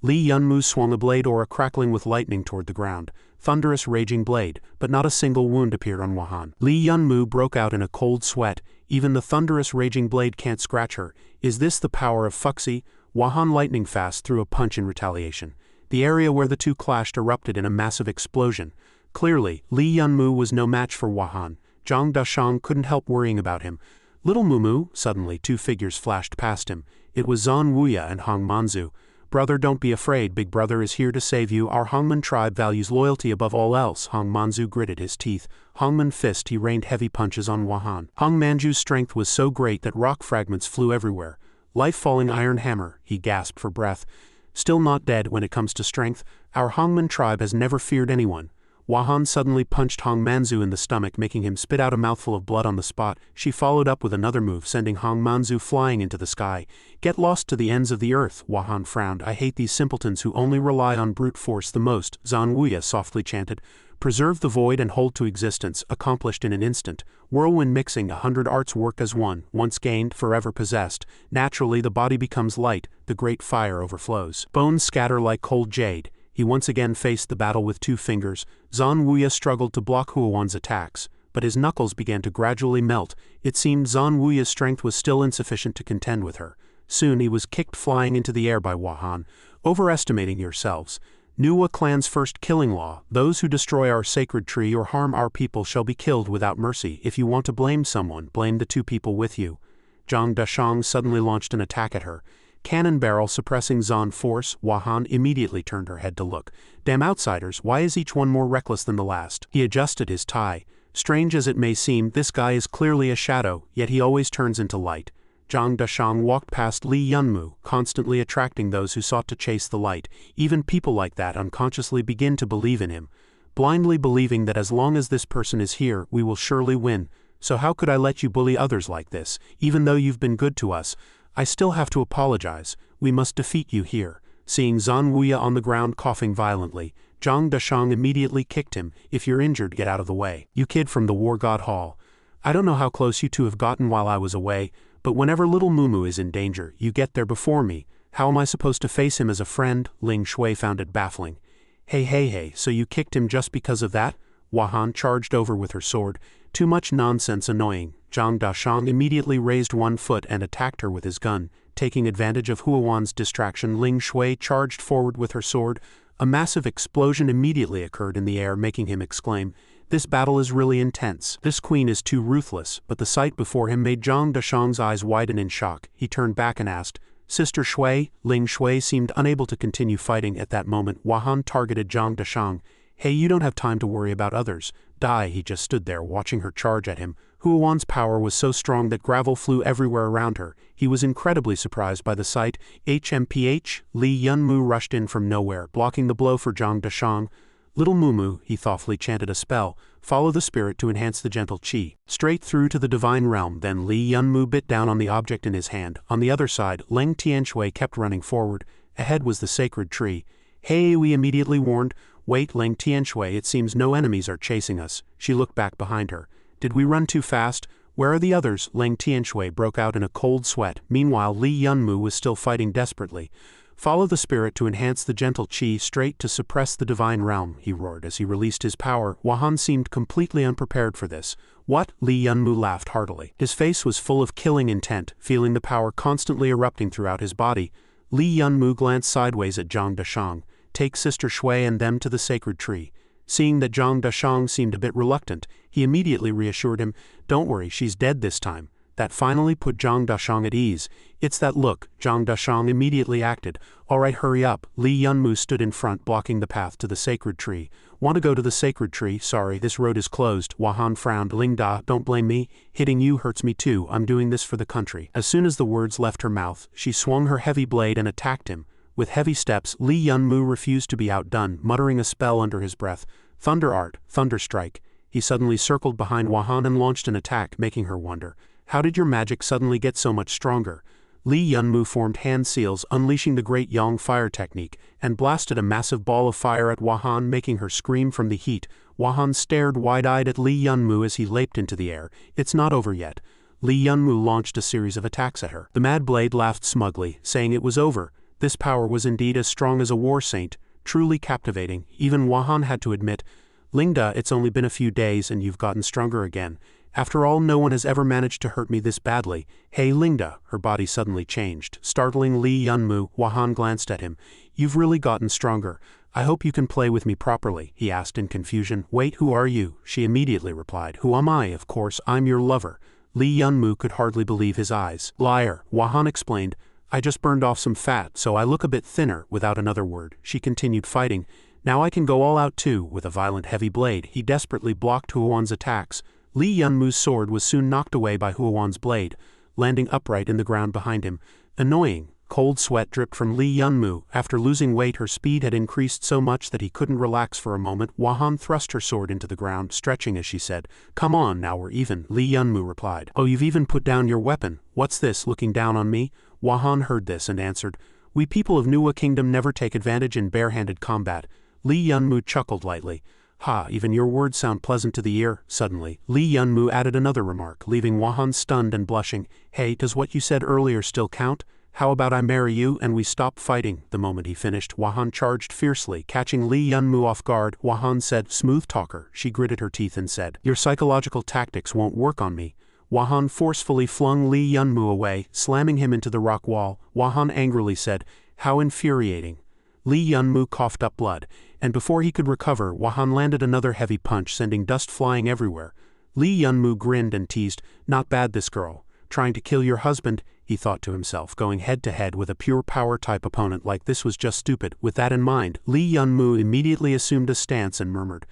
Li Yunmu swung a blade aura crackling with lightning toward the ground. Thunderous raging blade, but not a single wound appeared on Wahan. Li Yunmu broke out in a cold sweat. Even the thunderous raging blade can't scratch her. Is this the power of Fuxi? Wahan lightning fast threw a punch in retaliation. The area where the two clashed erupted in a massive explosion. Clearly, Li Yunmu was no match for Wahan. Zhang Dashang couldn't help worrying about him. Little Mumu, suddenly 2 figures flashed past him. It was Zan Wuya and Hong Manzu. Brother, don't be afraid, big brother is here to save you. Our Hongman tribe values loyalty above all else. Hong Manzu gritted his teeth. Hongman fist, he rained heavy punches on Wahan. Hong Manju's strength was so great that rock fragments flew everywhere. Life-falling iron hammer, he gasped for breath. Still not dead when it comes to strength. Our Hongman tribe has never feared anyone. Wahan suddenly punched Hong Manzu in the stomach, making him spit out a mouthful of blood on the spot. She followed up with another move, sending Hong Manzu flying into the sky. Get lost to the ends of the earth, Wahan frowned. I hate these simpletons who only rely on brute force the most, Zan Wuya softly chanted. Preserve the void and hold to existence, accomplished in an instant. Whirlwind mixing 100 arts work as one, once gained, forever possessed. Naturally the body becomes light, the great fire overflows. Bones scatter like cold jade. He once again faced the battle with 2 fingers. Zan Wuya struggled to block Huowan's attacks, but his knuckles began to gradually melt. It seemed Zan Wuya's strength was still insufficient to contend with her. Soon he was kicked flying into the air by Wahan. Overestimating yourselves. Nuwa clan's first killing law, those who destroy our sacred tree or harm our people shall be killed without mercy. If you want to blame someone, blame the 2 people with you. Zhang Dashang suddenly launched an attack at her. Cannon barrel suppressing Zan force, Wahan immediately turned her head to look. Damn outsiders, why is each one more reckless than the last? He adjusted his tie. Strange as it may seem, this guy is clearly a shadow, yet he always turns into light. Zhang Dashang walked past Li Yunmu, constantly attracting those who sought to chase the light. Even people like that unconsciously begin to believe in him, blindly believing that as long as this person is here, we will surely win. So how could I let you bully others like this? Even though you've been good to us, I still have to apologize. We must defeat you here. Seeing Zan Wuya on the ground coughing violently, Zhang Dashang immediately kicked him. If you're injured, get out of the way. You kid from the War God Hall. I don't know how close you two have gotten while I was away, but whenever little Mumu is in danger, you get there before me. How am I supposed to face him as a friend? Ling Shui found it baffling. Hey, so you kicked him just because of that? Wahan charged over with her sword. Too much nonsense, annoying. Zhang Dashang immediately raised 1 foot and attacked her with his gun. Taking advantage of Huowan's distraction, Ling Shui charged forward with her sword. A massive explosion immediately occurred in the air, making him exclaim, "This battle is really intense. This queen is too ruthless." But the sight before him made Zhang Dashang's eyes widen in shock. He turned back and asked, "Sister Shui?" Ling Shui seemed unable to continue fighting at that moment. Wahan targeted Zhang Dashang. "Hey, you don't have time to worry about others. Die." He just stood there watching her charge at him. Huowan's power was so strong that gravel flew everywhere around her. He was incredibly surprised by the sight. HMPH, Li Yunmu rushed in from nowhere, blocking the blow for Zhang Dashang. Little Mumu, he thoughtfully chanted a spell. Follow the spirit to enhance the gentle chi. Straight through to the divine realm. Then Li Yunmu bit down on the object in his hand. On the other side, Leng Tianshui kept running forward. Ahead was the sacred tree. Hey, we immediately warned. Wait, Leng Tianshui, it seems no enemies are chasing us. She looked back behind her. Did we run too fast? Where are the others? Leng Tianshui broke out in a cold sweat. Meanwhile, Li Yunmu was still fighting desperately. Follow the spirit to enhance the gentle chi, straight to suppress the divine realm, he roared as he released his power. Wahan seemed completely unprepared for this. What? Li Yunmu laughed heartily. His face was full of killing intent, feeling the power constantly erupting throughout his body. Li Yunmu glanced sideways at Zhang Dashang. Take Sister Shui and them to the sacred tree. Seeing that Zhang Dashang seemed a bit reluctant, he immediately reassured him. Don't worry, she's dead this time. That finally put Zhang Dashang at ease. It's that look. Zhang Dashang immediately acted. All right, hurry up. Li Yunmu stood in front, blocking the path to the sacred tree. Want to go to the sacred tree? Sorry, this road is closed. Wahan frowned. Ling Da, don't blame me. Hitting you hurts me too. I'm doing this for the country. As soon as the words left her mouth, she swung her heavy blade and attacked him. With heavy steps, Li Yunmu refused to be outdone, muttering a spell under his breath. Thunder Art, Thunder Strike. He suddenly circled behind Wahan and launched an attack, making her wonder. How did your magic suddenly get so much stronger? Li Yunmu formed hand seals, unleashing the great Yang fire technique, and blasted a massive ball of fire at Wahan, making her scream from the heat. Wahan stared wide-eyed at Li Yunmu as he leaped into the air. It's not over yet. Li Yunmu launched a series of attacks at her. The Mad Blade laughed smugly, saying it was over. This power was indeed as strong as a war saint, truly captivating. Even Wahan had to admit, Lingda, it's only been a few days and you've gotten stronger again. After all, no one has ever managed to hurt me this badly. Hey Lingda, her body suddenly changed. Startling Li Yunmu, Wahan glanced at him. You've really gotten stronger. I hope you can play with me properly, he asked in confusion. Wait, who are you? She immediately replied. Who am I? Of course, I'm your lover. Li Yunmu could hardly believe his eyes. Liar, Wahan explained. I just burned off some fat, so I look a bit thinner. Without another word, she continued fighting. Now I can go all out too. With a violent heavy blade, he desperately blocked Huowan's attacks. Li Yunmu's sword was soon knocked away by Huowan's blade, landing upright in the ground behind him. Annoying. Cold sweat dripped from Li Yunmu. After losing weight, her speed had increased so much that he couldn't relax for a moment. Wahan thrust her sword into the ground, stretching as she said, Come on, now we're even. Li Yunmu replied. Oh, you've even put down your weapon. What's this, looking down on me? Wahan heard this and answered, We people of Nuwa Kingdom never take advantage in bare-handed combat. Li Yunmu chuckled lightly. Ha, even your words sound pleasant to the ear. Suddenly, Li Yunmu added another remark, leaving Wahan stunned and blushing. Hey, does what you said earlier still count? How about I marry you and we stop fighting? The moment he finished, Wahan charged fiercely, catching Li Yunmu off guard. Wahan said, Smooth talker. She gritted her teeth and said, Your psychological tactics won't work on me. Wahan forcefully flung Li Yunmu away, slamming him into the rock wall. Wahan angrily said, How infuriating. Li Yunmu coughed up blood, and before he could recover, Wahan landed another heavy punch, sending dust flying everywhere. Li Yunmu grinned and teased, Not bad, this girl. Trying to kill your husband, he thought to himself. Going head-to-head with a pure power-type opponent like this was just stupid. With that in mind, Li Yunmu immediately assumed a stance and murmured,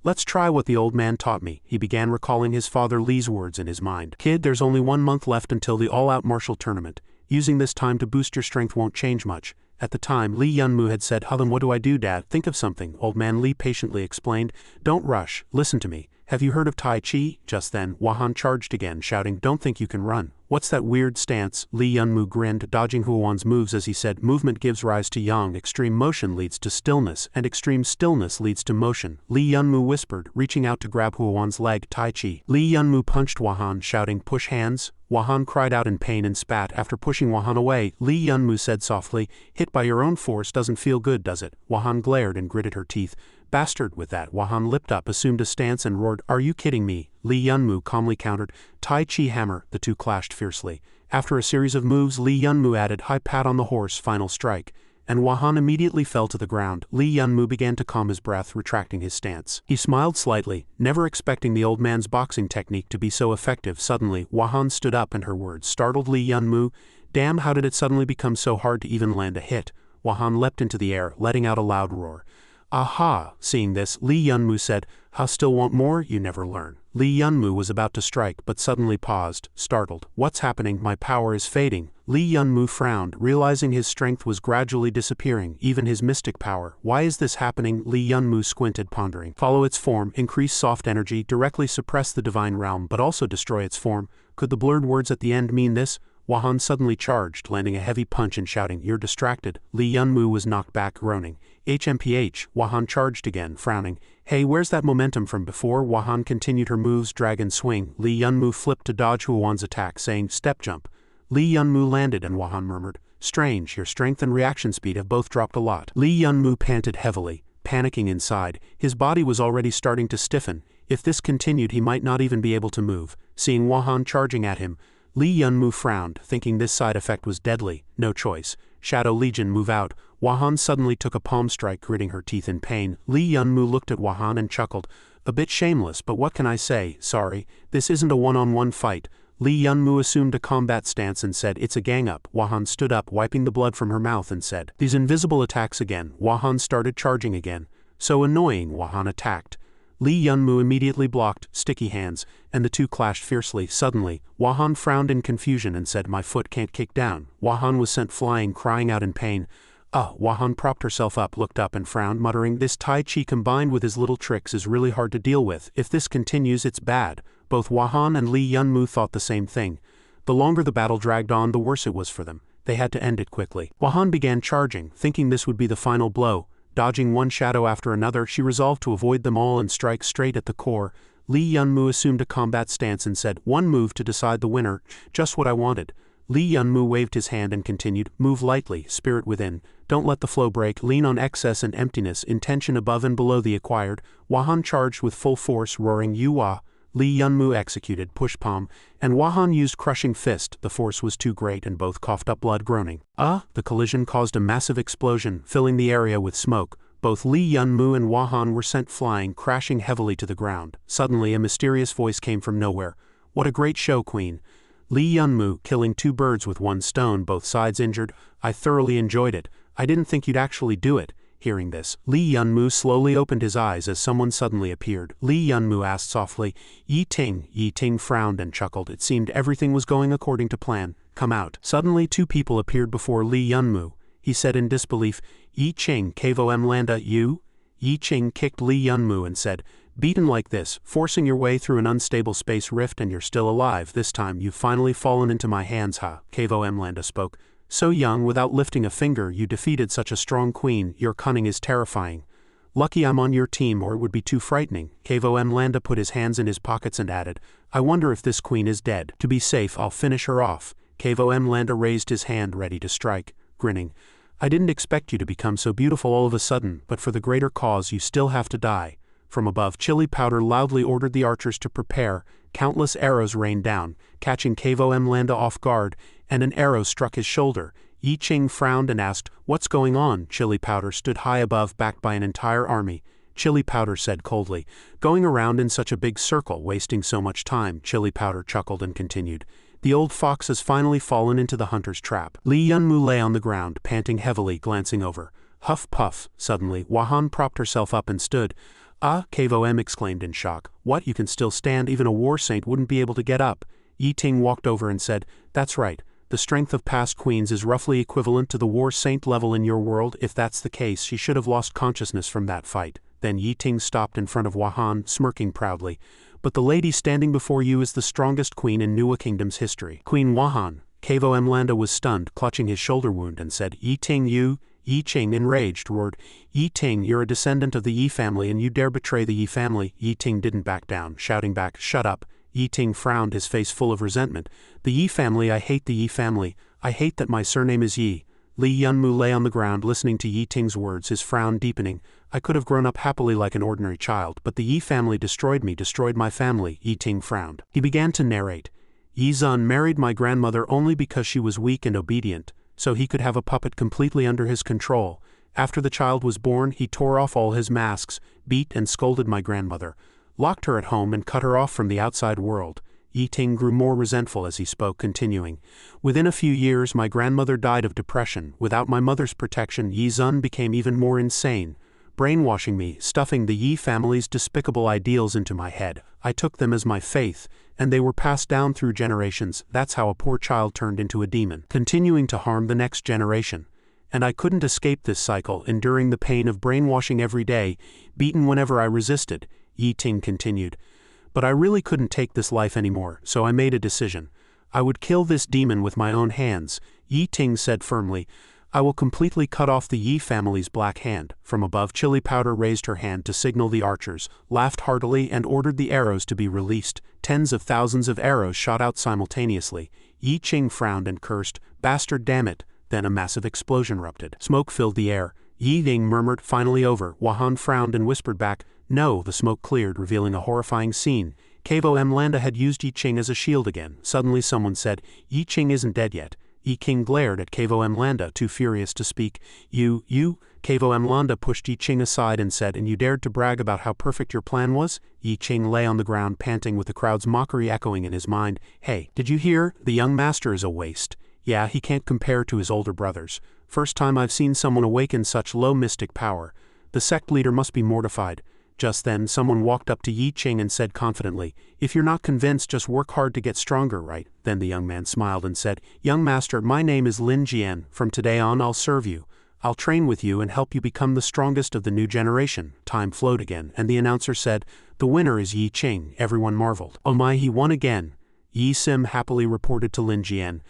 Let's try what the old man taught me. He began recalling his father Li's words in his mind. Kid, there's only 1 month left until the all-out martial tournament. Using this time to boost your strength won't change much. At the time, Li Yunmu had said, Then what do I do, Dad? Think of something. Old man Li patiently explained. Don't rush. Listen to me. Have you heard of Tai Chi? Just then, Wahan charged again, shouting, Don't think you can run. What's that weird stance? Li Yunmu grinned, dodging Huowan's moves as he said, Movement gives rise to yang, extreme motion leads to stillness, and extreme stillness leads to motion. Li Yunmu whispered, reaching out to grab Huowan's leg. Tai Chi. Li Yunmu punched Wahan, shouting, Push hands. Wahan cried out in pain and spat. After pushing Wahan away, Li Yunmu said softly, Hit by your own force doesn't feel good, does it? Wahan glared and gritted her teeth. Bastard. With that, Wahan lipped up, assumed a stance and roared, Are you kidding me? Li Yunmu calmly countered, Tai Chi hammer. The two clashed fiercely. After a series of moves, Li Yunmu added, High pat on the horse, final strike. And Wahan immediately fell to the ground. Li Yunmu began to calm his breath, retracting his stance. He smiled slightly, never expecting the old man's boxing technique to be so effective. Suddenly, Wahan stood up and her words startled Li Yunmu. Damn, how did it suddenly become so hard to even land a hit? Wahan leapt into the air, letting out a loud roar. Aha! Seeing this, Li Yunmu said, How still want more? You never learn. Li Yunmu was about to strike but suddenly paused, startled. What's happening? My power is fading. Li Yunmu frowned, realizing his strength was gradually disappearing, even his mystic power. Why is this happening? Li Yunmu squinted, pondering. Follow its form, increase soft energy, directly suppress the divine realm but also destroy its form. Could the blurred words at the end mean this? Wahan suddenly charged, landing a heavy punch and shouting, You're distracted. Li Yunmu was knocked back, groaning. HMPH, Wahan charged again, frowning. Hey, where's that momentum from before? Wahan continued her moves, dragon swing. Li Yunmu flipped to dodge Huowan's attack, saying, Step jump. Li Yunmu landed and Wahan murmured, Strange, your strength and reaction speed have both dropped a lot. Li Yunmu panted heavily, panicking inside. His body was already starting to stiffen. If this continued, he might not even be able to move. Seeing Wahan charging at him, Li Yunmu frowned, thinking this side effect was deadly. No choice. Shadow Legion, move out. Wahan suddenly took a palm strike, gritting her teeth in pain. Li Yunmu looked at Wahan and chuckled. A bit shameless, but what can I say? Sorry, this isn't a one-on-one fight. Li Yunmu assumed a combat stance and said, It's a gang-up. Wahan stood up, wiping the blood from her mouth and said, These invisible attacks again. Wahan started charging again. So annoying, Wahan attacked. Li Yunmu immediately blocked, sticky hands, and the two clashed fiercely. Suddenly, Wahan frowned in confusion and said, My foot can't kick down. Wahan was sent flying, crying out in pain. Wahan propped herself up, looked up and frowned, muttering, This Tai Chi combined with his little tricks is really hard to deal with. If this continues, it's bad. Both Wahan and Li Yunmu thought the same thing. The longer the battle dragged on, the worse it was for them. They had to end it quickly. Wahan began charging, thinking this would be the final blow. Dodging one shadow after another, she resolved to avoid them all and strike straight at the core. Li Yunmu assumed a combat stance and said, "One move to decide the winner, just what I wanted." Li Yunmu waved his hand and continued, "Move lightly, spirit within. Don't let the flow break, lean on excess and emptiness, intention above and below the acquired." Wahan charged with full force, roaring Yuwa. Li Yunmu executed push palm, and Wahan used crushing fist. The force was too great and both coughed up blood, groaning. The collision caused a massive explosion, filling the area with smoke. Both Li Yunmu and Wahan were sent flying, crashing heavily to the ground. Suddenly a mysterious voice came from nowhere. "What a great show, Queen." Li Yunmu, killing 2 birds with 1 stone, both sides injured. "I thoroughly enjoyed it. I didn't think you'd actually do it." Hearing this, Li Yunmu slowly opened his eyes as someone suddenly appeared. Li Yunmu asked softly, "Yi Ting." Yi Ting frowned and chuckled. It seemed everything was going according to plan. "Come out." Suddenly 2 people appeared before Li Yunmu. He said in disbelief, "Yi Ching, Kavo M. Landa, you?" Yi Ching kicked Li Yunmu and said, "Beaten like this, forcing your way through an unstable space rift, and you're still alive. This time you've finally fallen into my hands, ha." Kavo M. Landa spoke. "So young, without lifting a finger, you defeated such a strong queen. Your cunning is terrifying. Lucky I'm on your team, or it would be too frightening." Kavo M. Landa put his hands in his pockets and added, "I wonder if this queen is dead. To be safe, I'll finish her off." Kavo M. Landa raised his hand ready to strike, grinning. "I didn't expect you to become so beautiful all of a sudden, but for the greater cause you still have to die." From above, Chili Powder loudly ordered the archers to prepare. Countless arrows rained down, catching Kavo M. Landa off guard, and an arrow struck his shoulder. Yi Ching frowned and asked, "What's going on?" Chili Powder stood high above, backed by an entire army. Chili Powder said coldly, "Going around in such a big circle, wasting so much time." Chili Powder chuckled and continued, "The old fox has finally fallen into the hunter's trap." Li Yunmu lay on the ground, panting heavily, glancing over. Huff puff. Suddenly, Wahan propped herself up and stood. "Ah!" Kavo M exclaimed in shock. "What, you can still stand? Even a war saint wouldn't be able to get up." Yi Ting walked over and said, "That's right. The strength of past queens is roughly equivalent to the war saint level in your world. If that's the case, she should have lost consciousness from that fight." Then Yi Ting stopped in front of Wahan, smirking proudly. "But the lady standing before you is the strongest queen in Nuwa Kingdom's history." "Queen Wahan." Kavo M. Landa was stunned, clutching his shoulder wound, and said, "Yi Ting, you?" Yi Ching, enraged, roared, "Yi Ting, you're a descendant of the Yi family and you dare betray the Yi family." Yi Ting didn't back down, shouting back, "Shut up." Yi Ting frowned, his face full of resentment. "The Yi family, I hate the Yi family. I hate that my surname is Yi." Li Yunmu lay on the ground listening to Yi Ting's words, his frown deepening. "I could have grown up happily like an ordinary child, but the Yi family destroyed me, destroyed my family." Yi Ting frowned. He began to narrate. "Yi Zun married my grandmother only because she was weak and obedient, so he could have a puppet completely under his control. After the child was born, he tore off all his masks, beat and scolded my grandmother, locked her at home and cut her off from the outside world." Yi Ting grew more resentful as he spoke, continuing, "Within a few years my grandmother died of depression. Without my mother's protection, Yi Zun became even more insane, brainwashing me, stuffing the Yi family's despicable ideals into my head. I took them as my faith, and they were passed down through generations. That's how a poor child turned into a demon, continuing to harm the next generation. And I couldn't escape this cycle, enduring the pain of brainwashing every day, beaten whenever I resisted." Yi Ting continued, "But I really couldn't take this life anymore, so I made a decision. I would kill this demon with my own hands." Yi Ting said firmly, "I will completely cut off the Yi family's black hand." From above, Chili Powder raised her hand to signal the archers, laughed heartily, and ordered the arrows to be released. Tens of thousands of arrows shot out simultaneously. Yi Ching frowned and cursed, "Bastard, damn it." Then a massive explosion erupted. Smoke filled the air. Yi Ting murmured, "Finally over." Wahan frowned and whispered back, "No." The smoke cleared, revealing a horrifying scene. Kavo M. Landa had used Yi Ching as a shield again. Suddenly someone said, "Yi Ching isn't dead yet." Yi King glared at Kavo M. Landa, too furious to speak. You. Kavo M. Landa pushed Yi Ching aside and said, "And you dared to brag about how perfect your plan was?" Yi Ching lay on the ground panting, with the crowd's mockery echoing in his mind. "Hey, did you hear? The young master is a waste. Yeah, he can't compare to his older brothers. First time I've seen someone awaken such low mystic power. The sect leader must be mortified." Just then, someone walked up to Yi Ching and said confidently, "If you're not convinced, just work hard to get stronger, right?" Then the young man smiled and said, "Young master, my name is Lin Jian. From today on, I'll serve you. I'll train with you and help you become the strongest of the new generation." Time flowed again, and the announcer said, "The winner is Yi Ching." Everyone marveled. "Oh my, he won again." Yi Sim happily reported to Lin Jian,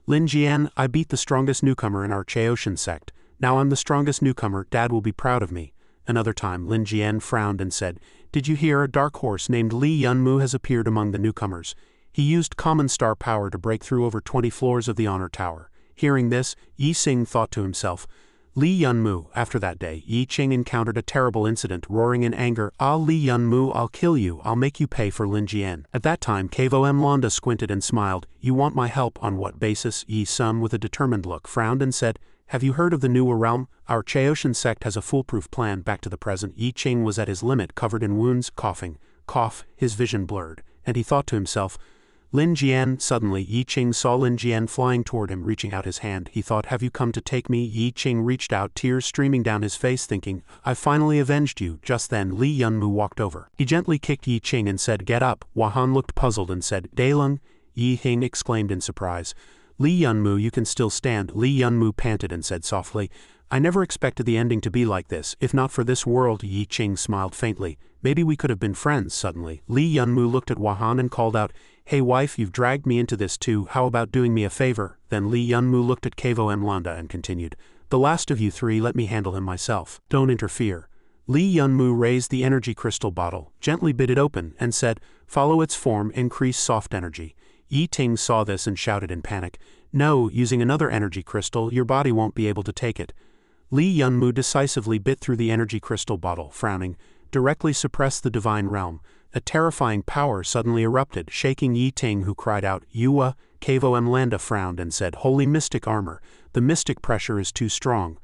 "Lin Jian, I beat the strongest newcomer in our Chaoshan sect. Now I'm the strongest newcomer. Dad will be proud of me." Another time, Lin Jian frowned and said, "Did you hear? A dark horse named Li Yunmu has appeared among the newcomers. He used common star power to break through over 20 floors of the honor tower." Hearing this, Yi Xing thought to himself, Li Yunmu. After that day, Yi Qing encountered a terrible incident, roaring in anger, "Ah, Li Yunmu, I'll kill you, I'll make you pay for Lin Jian." At that time, Kavo Mlanda squinted and smiled. "You want my help? On what basis?" Yi Sun, with a determined look, frowned and said, "Have you heard of the Manhwa realm? Our Chaoshan sect has a foolproof plan back to the present." Yi Qing was at his limit, covered in wounds, coughing. His vision blurred, and he thought to himself, Lin Jian. Suddenly, Yi Qing saw Lin Jian flying toward him, reaching out his hand. He thought, "Have you come to take me?" Yi Qing reached out, tears streaming down his face, thinking, "I've finally avenged you." Just then, Li Yunmu walked over. He gently kicked Yi Qing and said, "Get up." Wahan looked puzzled and said, "Dailung?" Yi Hing exclaimed in surprise. "Li Yunmu, you can still stand." Li Yunmu panted and said softly, "I never expected the ending to be like this. If not for this world." Yi Qing smiled faintly. "Maybe we could have been friends." Suddenly, Li Yunmu looked at Wahan and called out, "Hey wife, you've dragged me into this too, how about doing me a favor?" Then Li Yunmu looked at Kavo Mlanda and continued, "The last of you three, let me handle him myself. Don't interfere." Li Yunmu raised the energy crystal bottle, gently bit it open, and said, "Follow its form, increase soft energy." Yi Ting saw this and shouted in panic, "No, using another energy crystal, your body won't be able to take it." Li Yunmu decisively bit through the energy crystal bottle, frowning, directly suppressed the divine realm. A terrifying power suddenly erupted, shaking Yi Ting, who cried out, "Yuwa!" Kavo Mlanda frowned and said, "Holy mystic armor. The mystic pressure is too strong."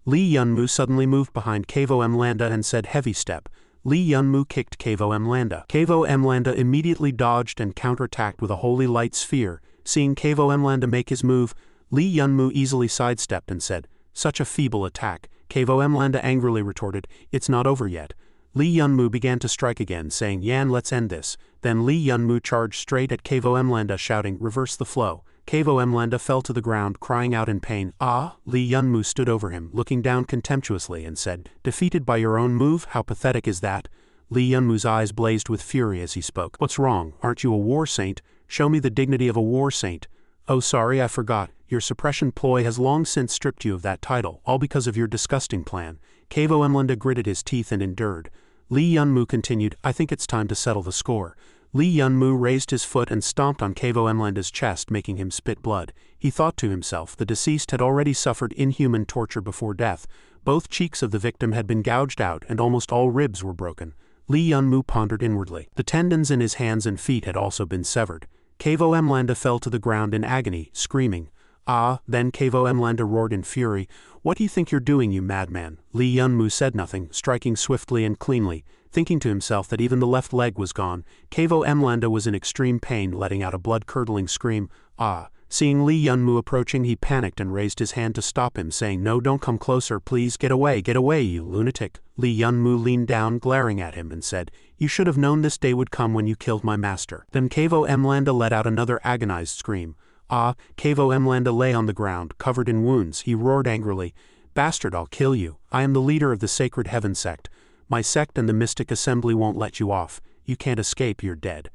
Li Yunmu suddenly moved behind Kavo Mlanda and said, "Heavy step." Li Yunmu kicked Kavo Mlanda. Kavo Mlanda immediately dodged and counterattacked with a holy light sphere. Seeing Kavo Mlanda make his move, Li Yunmu easily sidestepped and said, "Such a feeble attack." Kavo Mlanda angrily retorted, "It's not over yet." Li Yunmu began to strike again, saying, "Yan, let's end this." Then Li Yunmu charged straight at Kavo Mlanda, shouting, "Reverse the flow." Kavo Mlanda fell to the ground, crying out in pain. "Ah!" Li Yunmu stood over him, looking down contemptuously, and said, "Defeated by your own move? How pathetic is that?" Li Yunmu's eyes blazed with fury as he spoke. "What's wrong? Aren't you a war saint? Show me the dignity of a war saint." "Oh, sorry, I forgot. Your suppression ploy has long since stripped you of that title, all because of your disgusting plan." Kavo Mlanda gritted his teeth and endured. Li Yunmu continued, "I think it's time to settle the score." Li Yunmu raised his foot and stomped on Kavo Mlanda's chest, making him spit blood. He thought to himself, the deceased had already suffered inhuman torture before death. Both cheeks of the victim had been gouged out and almost all ribs were broken. Li Yunmu pondered inwardly. The tendons in his hands and feet had also been severed. Kavo Mlanda fell to the ground in agony, screaming. "Ah!" Then Kavo Mlanda roared in fury, "What do you think you're doing, you madman?" Li Yunmu said nothing, striking swiftly and cleanly. Thinking to himself that even the left leg was gone, Kavo Mlanda was in extreme pain, letting out a blood-curdling scream. "Ah!" Seeing Li Yunmu approaching, he panicked and raised his hand to stop him, saying, "No, don't come closer, please, get away, you lunatic." Li Yunmu leaned down, glaring at him, and said, "You should have known this day would come when you killed my master." Then Kavo Mlanda let out another agonized scream. "Ah!" Kavo Mlanda lay on the ground, covered in wounds. He roared angrily, "Bastard, I'll kill you. I am the leader of the Sacred Heaven sect. My sect and the Mystic Assembly won't let you off. You can't escape, you're dead."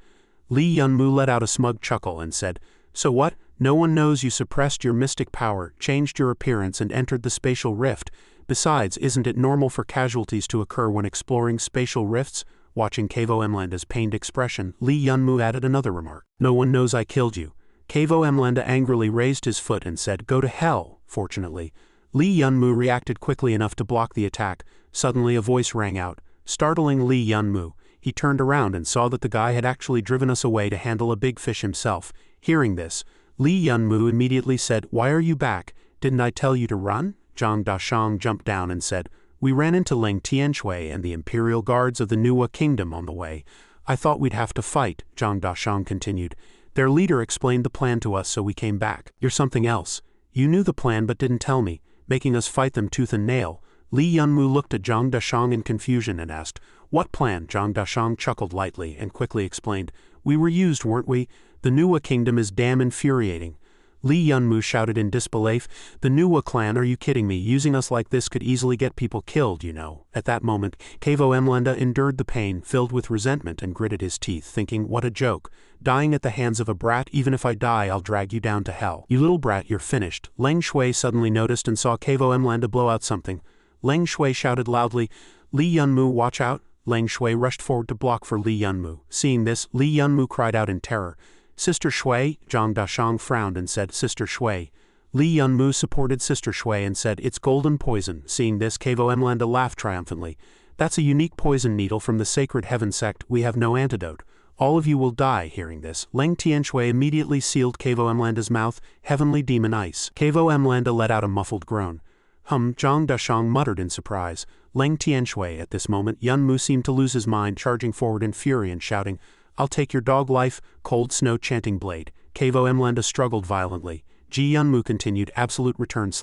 Li Yunmu let out a smug chuckle and said, "So what? No one knows you suppressed your mystic power, changed your appearance, and entered the spatial rift. Besides, isn't it normal for casualties to occur when exploring spatial rifts?" Watching Kavo Mlanda's pained expression, Li Yunmu added another remark. "No one knows I killed you." Kavo Mlanda angrily raised his foot and said, "Go to hell." Fortunately, Li Yunmu reacted quickly enough to block the attack. Suddenly a voice rang out, startling Li Yunmu. He turned around and saw that the guy had actually driven us away to handle a big fish himself. Hearing this, Li Yunmu immediately said, "Why are you back? Didn't I tell you to run?" Zhang Dashang jumped down and said, "We ran into Ling Tianshui and the Imperial Guards of the Manhwa Kingdom on the way. I thought we'd have to fight," Zhang Dashang continued. "Their leader explained the plan to us, so we came back." "You're something else. You knew the plan but didn't tell me, making us fight them tooth and nail." Li Yunmu looked at Zhang Dashang in confusion and asked, "What plan?" Zhang Dashang chuckled lightly and quickly explained, "We were used, weren't we? The Manhwa Kingdom is damn infuriating." Li Yunmu shouted in disbelief, "The Manhwa clan, are you kidding me? Using us like this could easily get people killed, you know." At that moment, Kavo Mlanda endured the pain, filled with resentment, and gritted his teeth, thinking, "What a joke. Dying at the hands of a brat, even if I die, I'll drag you down to hell. You little brat, you're finished." Leng Shui suddenly noticed and saw Kavo Mlanda blow out something. Leng Shui shouted loudly, Li Yunmu, watch out! Lang Shui rushed forward to block for Li Yunmu. Seeing this, Li Yunmu cried out in terror. Sister Shui? Zhang Dashang frowned and said, Sister Shui. Li Yunmu supported Sister Shui and said, it's golden poison. Seeing this, Kavo Mlanda laughed triumphantly. That's a unique poison needle from the Sacred Heaven sect. We have no antidote. All of you will die. Hearing this, Leng Tianshui immediately sealed Kavo Mlanda's mouth, heavenly demon ice. Kavo Mlanda let out a muffled groan. Zhang Dashang muttered in surprise. Leng Tianshui. At this moment, Yunmu seemed to lose his mind, charging forward in fury and shouting, I'll take your dog life, cold snow chanting blade. Kavo Mlanda struggled violently. Ji Yunmu continued, absolute return /.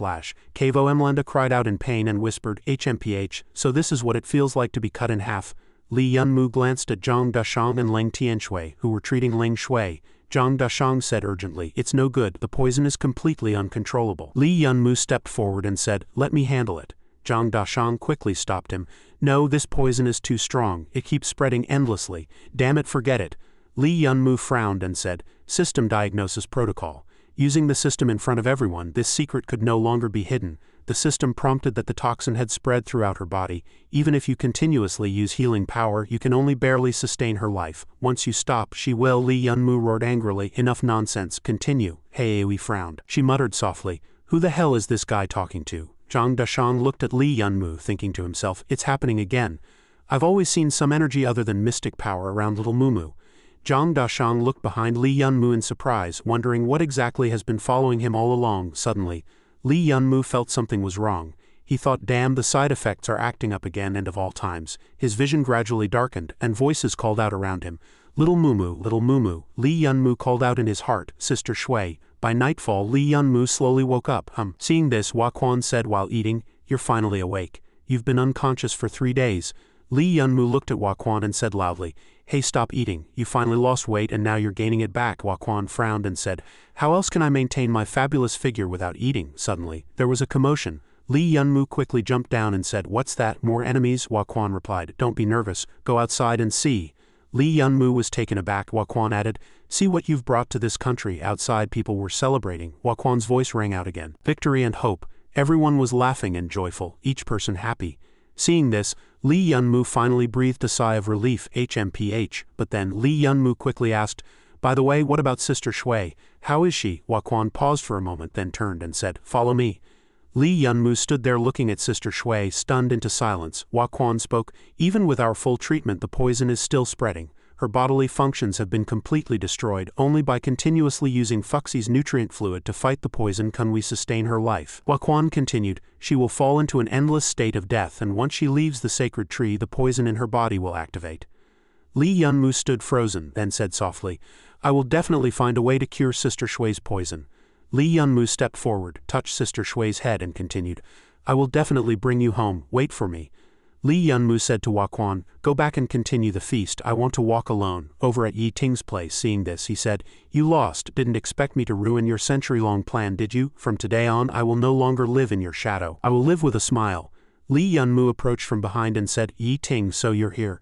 Kavo Mlanda cried out in pain and whispered, HMPH, so this is what it feels like to be cut in half. Li Yunmu glanced at Zhang Dashang and Leng Tianshui, who were treating Leng Shui. Zhang Dashang said urgently, it's no good, the poison is completely uncontrollable. Li Yunmu stepped forward and said, let me handle it. Zhang Dashang quickly stopped him. No, this poison is too strong, it keeps spreading endlessly. Damn it, forget it. Li Yunmu frowned and said, System diagnosis protocol. Using the system in front of everyone, this secret could no longer be hidden. The system prompted that the toxin had spread throughout her body. Even if you continuously use healing power, you can only barely sustain her life. Once you stop, she will. Li Yunmu roared angrily. Enough nonsense, continue. Heiwi frowned. She muttered softly, who the hell is this guy talking to? Zhang Dashang looked at Li Yunmu, thinking to himself, it's happening again. I've always seen some energy other than mystic power around little Mumu. Zhang Dashang looked behind Li Yunmu in surprise, wondering what exactly has been following him all along. Suddenly, Li Yunmu felt something was wrong. He thought, damn, the side effects are acting up again, and of all times. His vision gradually darkened, and voices called out around him. Little Mumu, little Mumu. Li Yunmu called out in his heart, Sister Shui. By nightfall, Li Yunmu slowly woke up. Seeing this, Hua Quan said while eating, you're finally awake. You've been unconscious for 3 days. Li Yunmu looked at Hua Quan and said loudly, hey, stop eating. You finally lost weight and now you're gaining it back. Hua Quan frowned and said, how else can I maintain my fabulous figure without eating? Suddenly, there was a commotion. Li Yunmu quickly jumped down and said, what's that? More enemies? Hua Quan replied, don't be nervous. Go outside and see. Li Yunmu was taken aback. Hua Quan added, see what you've brought to this country. Outside, people were celebrating. Hua Quan's voice rang out again. Victory and hope. Everyone was laughing and joyful, each person happy. Seeing this, Li Yunmu finally breathed a sigh of relief. HMPH. But then Li Yunmu quickly asked, by the way, what about Sister Shui? How is she? Hua Quan paused for a moment, then turned and said, follow me. Li Yunmu stood there looking at Sister Shui, stunned into silence. Hua Quan spoke, even with our full treatment, the poison is still spreading. Her bodily functions have been completely destroyed. Only by continuously using Fuxi's nutrient fluid to fight the poison can we sustain her life. Hua Quan continued, she will fall into an endless state of death, and once she leaves the sacred tree, the poison in her body will activate. Li Yunmu stood frozen, then said softly, I will definitely find a way to cure Sister Shui's poison. Li Yunmu stepped forward, touched Sister Shui's head and continued, I will definitely bring you home, wait for me. Li Yunmu said to Hua Quan, go back and continue the feast, I want to walk alone. Over at Yi Ting's place, seeing this, he said, you lost, didn't expect me to ruin your century-long plan, did you? From today on, I will no longer live in your shadow. I will live with a smile. Li Yunmu approached from behind and said, Yi Ting, so you're here.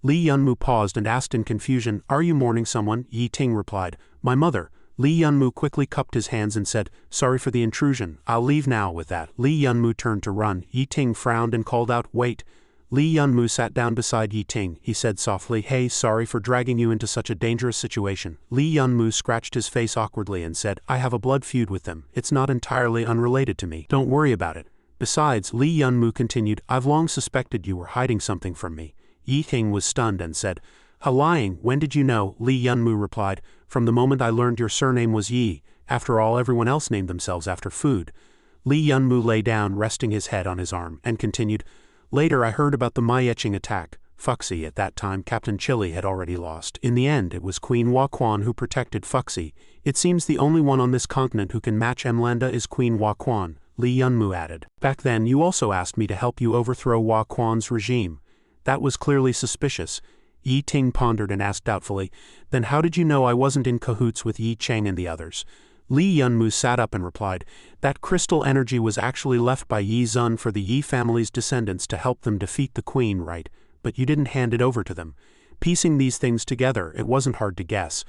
Li Yunmu paused and asked in confusion, are you mourning someone? Yi Ting replied, my mother. Li Yunmu quickly cupped his hands and said, sorry for the intrusion, I'll leave now. With that, Li Yunmu turned to run. Yi Ting frowned and called out, wait. Li Yunmu sat down beside Yi Ting. He said softly, hey, sorry for dragging you into such a dangerous situation. Li Yunmu scratched his face awkwardly and said, I have a blood feud with them. It's not entirely unrelated to me. Don't worry about it. Besides, Li Yunmu continued, I've long suspected you were hiding something from me. Yi Ting was stunned and said, lying, when did you know? Li Yunmu replied, from the moment I learned your surname was Yi. After all, everyone else named themselves after food. Li Yunmu lay down, resting his head on his arm, and continued, later I heard about the Maiyeching attack. Fuxi, at that time Captain Chili had already lost. In the end, it was Queen Hua Quan who protected Fuxi. It seems the only one on this continent who can match Mlanda is Queen Hua Quan, Li Yunmu added. Back then, you also asked me to help you overthrow Hua Quan's regime. That was clearly suspicious. Yi Ting pondered and asked doubtfully, then how did you know I wasn't in cahoots with Yi Cheng and the others? Li Yunmu sat up and replied, that crystal energy was actually left by Yi Zun for the Yi family's descendants to help them defeat the queen, right? But you didn't hand it over to them. Piecing these things together, it wasn't hard to guess.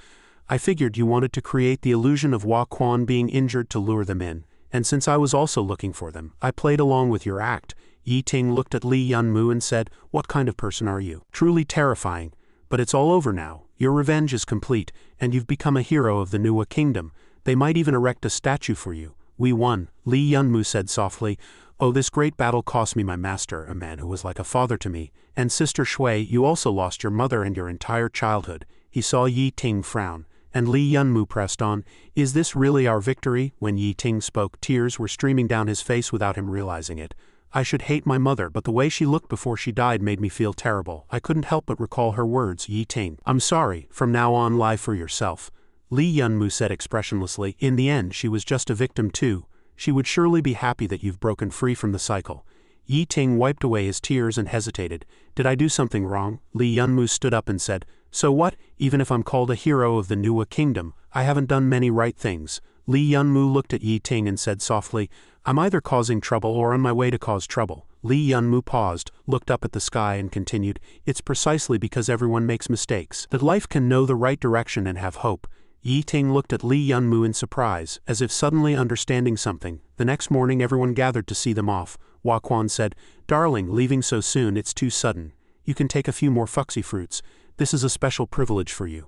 I figured you wanted to create the illusion of Hua Quan being injured to lure them in, and since I was also looking for them, I played along with your act. Yi Ting looked at Li Yunmu and said, "What kind of person are you? Truly terrifying. But it's all over now. Your revenge is complete, and you've become a hero of the Manhwa kingdom. They might even erect a statue for you. We won," Li Yunmu said softly. "Oh, this great battle cost me my master, a man who was like a father to me. And Sister Shui, you also lost your mother and your entire childhood." He saw Yi Ting frown, and Li Yunmu pressed on, "Is this really our victory?" When Yi Ting spoke, tears were streaming down his face without him realizing it. "I should hate my mother, but the way she looked before she died made me feel terrible. I couldn't help but recall her words, Yi Ting. I'm sorry, from now on lie for yourself." Li Yunmu said expressionlessly, "In the end she was just a victim too. She would surely be happy that you've broken free from the cycle." Yi Ting wiped away his tears and hesitated. "Did I do something wrong?" Li Yunmu stood up and said, "So what? Even if I'm called a hero of the Manhwa kingdom, I haven't done many right things." Li Yunmu looked at Yi Ting and said softly, "I'm either causing trouble or on my way to cause trouble." Li Yunmu paused, looked up at the sky and continued, "It's precisely because everyone makes mistakes that life can know the right direction and have hope." Yi Ting looked at Li Yunmu in surprise, as if suddenly understanding something. The next morning everyone gathered to see them off. Hua Quan said, "Darling, leaving so soon, it's too sudden. You can take a few more fuxi fruits. This is a special privilege for you."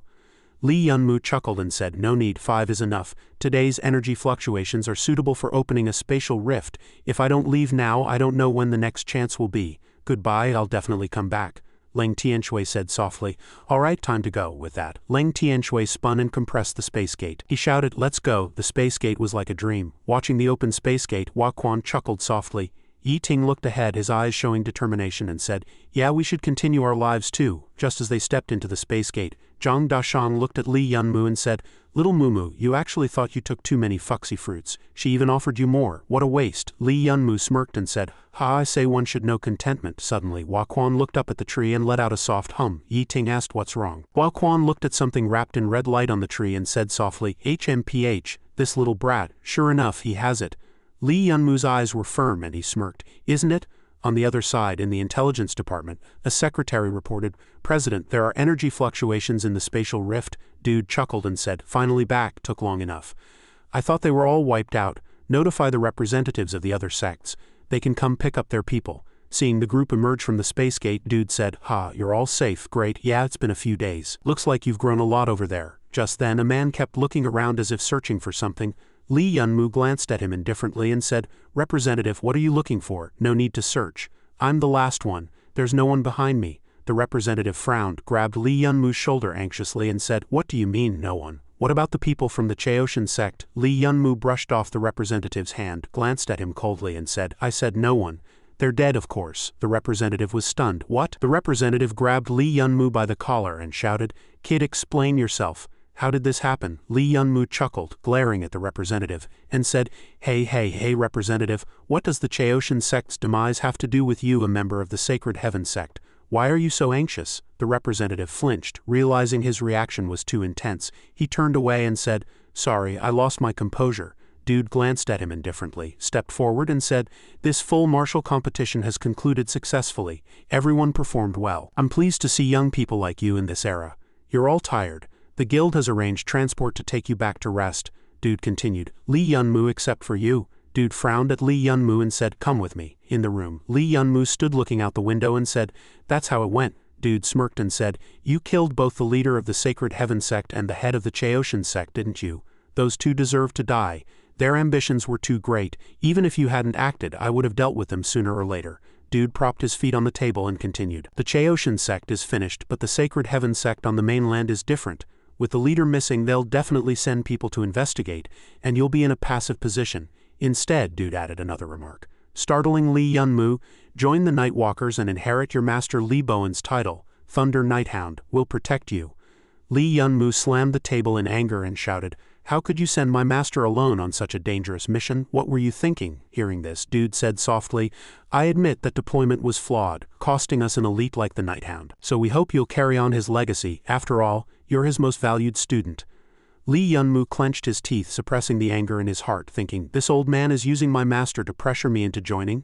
Li Yunmu chuckled and said, "No need, 5 is enough. Today's energy fluctuations are suitable for opening a spatial rift. If I don't leave now, I don't know when the next chance will be. Goodbye, I'll definitely come back." Leng Tianshui said softly, "All right, time to go." With that, Leng Tianshui spun and compressed the space gate. He shouted, "Let's go." The space gate was like a dream. Watching the open space gate, Hua Quan chuckled softly. Yi Ting looked ahead, his eyes showing determination, and said, "Yeah, we should continue our lives too." Just as they stepped into the space gate, Zhang Dashang looked at Li Yunmu and said, "Little Mumu, you actually thought you took too many fuxi fruits. She even offered you more. What a waste." Li Yunmu smirked and said, "Ha, I say one should know contentment." Suddenly, Hua Quan looked up at the tree and let out a soft hum. Yi Ting asked, "What's wrong?" Hua Quan looked at something wrapped in red light on the tree and said softly, "HMPH, this little brat. Sure enough, he has it." Li Yunmu's eyes were firm and he smirked. "Isn't it?" On the other side, in the intelligence department, a secretary reported, "President, there are energy fluctuations in the spatial rift." Dude chuckled and said, "Finally back, took long enough. I thought they were all wiped out. Notify the representatives of the other sects. They can come pick up their people." Seeing the group emerge from the space gate, Dude said, "Ha, you're all safe, great. Yeah, it's been a few days. Looks like you've grown a lot over there." Just then a man kept looking around as if searching for something. Li Yunmu glanced at him indifferently and said, "Representative, what are you looking for? No need to search. I'm the last one. There's no one behind me." The representative frowned, grabbed Li Yunmu's shoulder anxiously and said, "What do you mean, no one? What about the people from the Chaoshan sect?" Li Yunmu brushed off the representative's hand, glanced at him coldly and said, "I said no one. They're dead, of course." The representative was stunned. "What?" The representative grabbed Li Yunmu by the collar and shouted, "Kid, explain yourself. How did this happen?" Li Yunmu chuckled, glaring at the representative, and said, Hey, representative, what does the Chaoshan sect's demise have to do with you, a member of the Sacred Heaven sect? Why are you so anxious?" The representative flinched, realizing his reaction was too intense. He turned away and said, "Sorry, I lost my composure." Dude glanced at him indifferently, stepped forward and said, "This full martial competition has concluded successfully. Everyone performed well. I'm pleased to see young people like you in this era. You're all tired. The guild has arranged transport to take you back to rest." Dude continued, "Li Yunmu, except for you." Dude frowned at Li Yunmu and said, "Come with me." In the room, Li Yunmu stood looking out the window and said, "That's how it went." Dude smirked and said, "You killed both the leader of the Sacred Heaven sect and the head of the Chaoshan sect, didn't you? Those two deserve to die. Their ambitions were too great. Even if you hadn't acted, I would have dealt with them sooner or later." Dude propped his feet on the table and continued, "The Chaoshan sect is finished, but the Sacred Heaven sect on the mainland is different. With the leader missing, they'll definitely send people to investigate, and you'll be in a passive position. Instead," Dude added another remark, startling Li Yunmu, "join the Nightwalkers and inherit your master Li Bowen's title. Thunder Nighthound will protect you." Li Yunmu slammed the table in anger and shouted, "How could you send my master alone on such a dangerous mission? What were you thinking?" Hearing this, Dude said softly, "I admit that deployment was flawed, costing us an elite like the Nighthound. So we hope you'll carry on his legacy. After all, you're his most valued student." Li Yunmu clenched his teeth, suppressing the anger in his heart, thinking, "This old man is using my master to pressure me into joining?"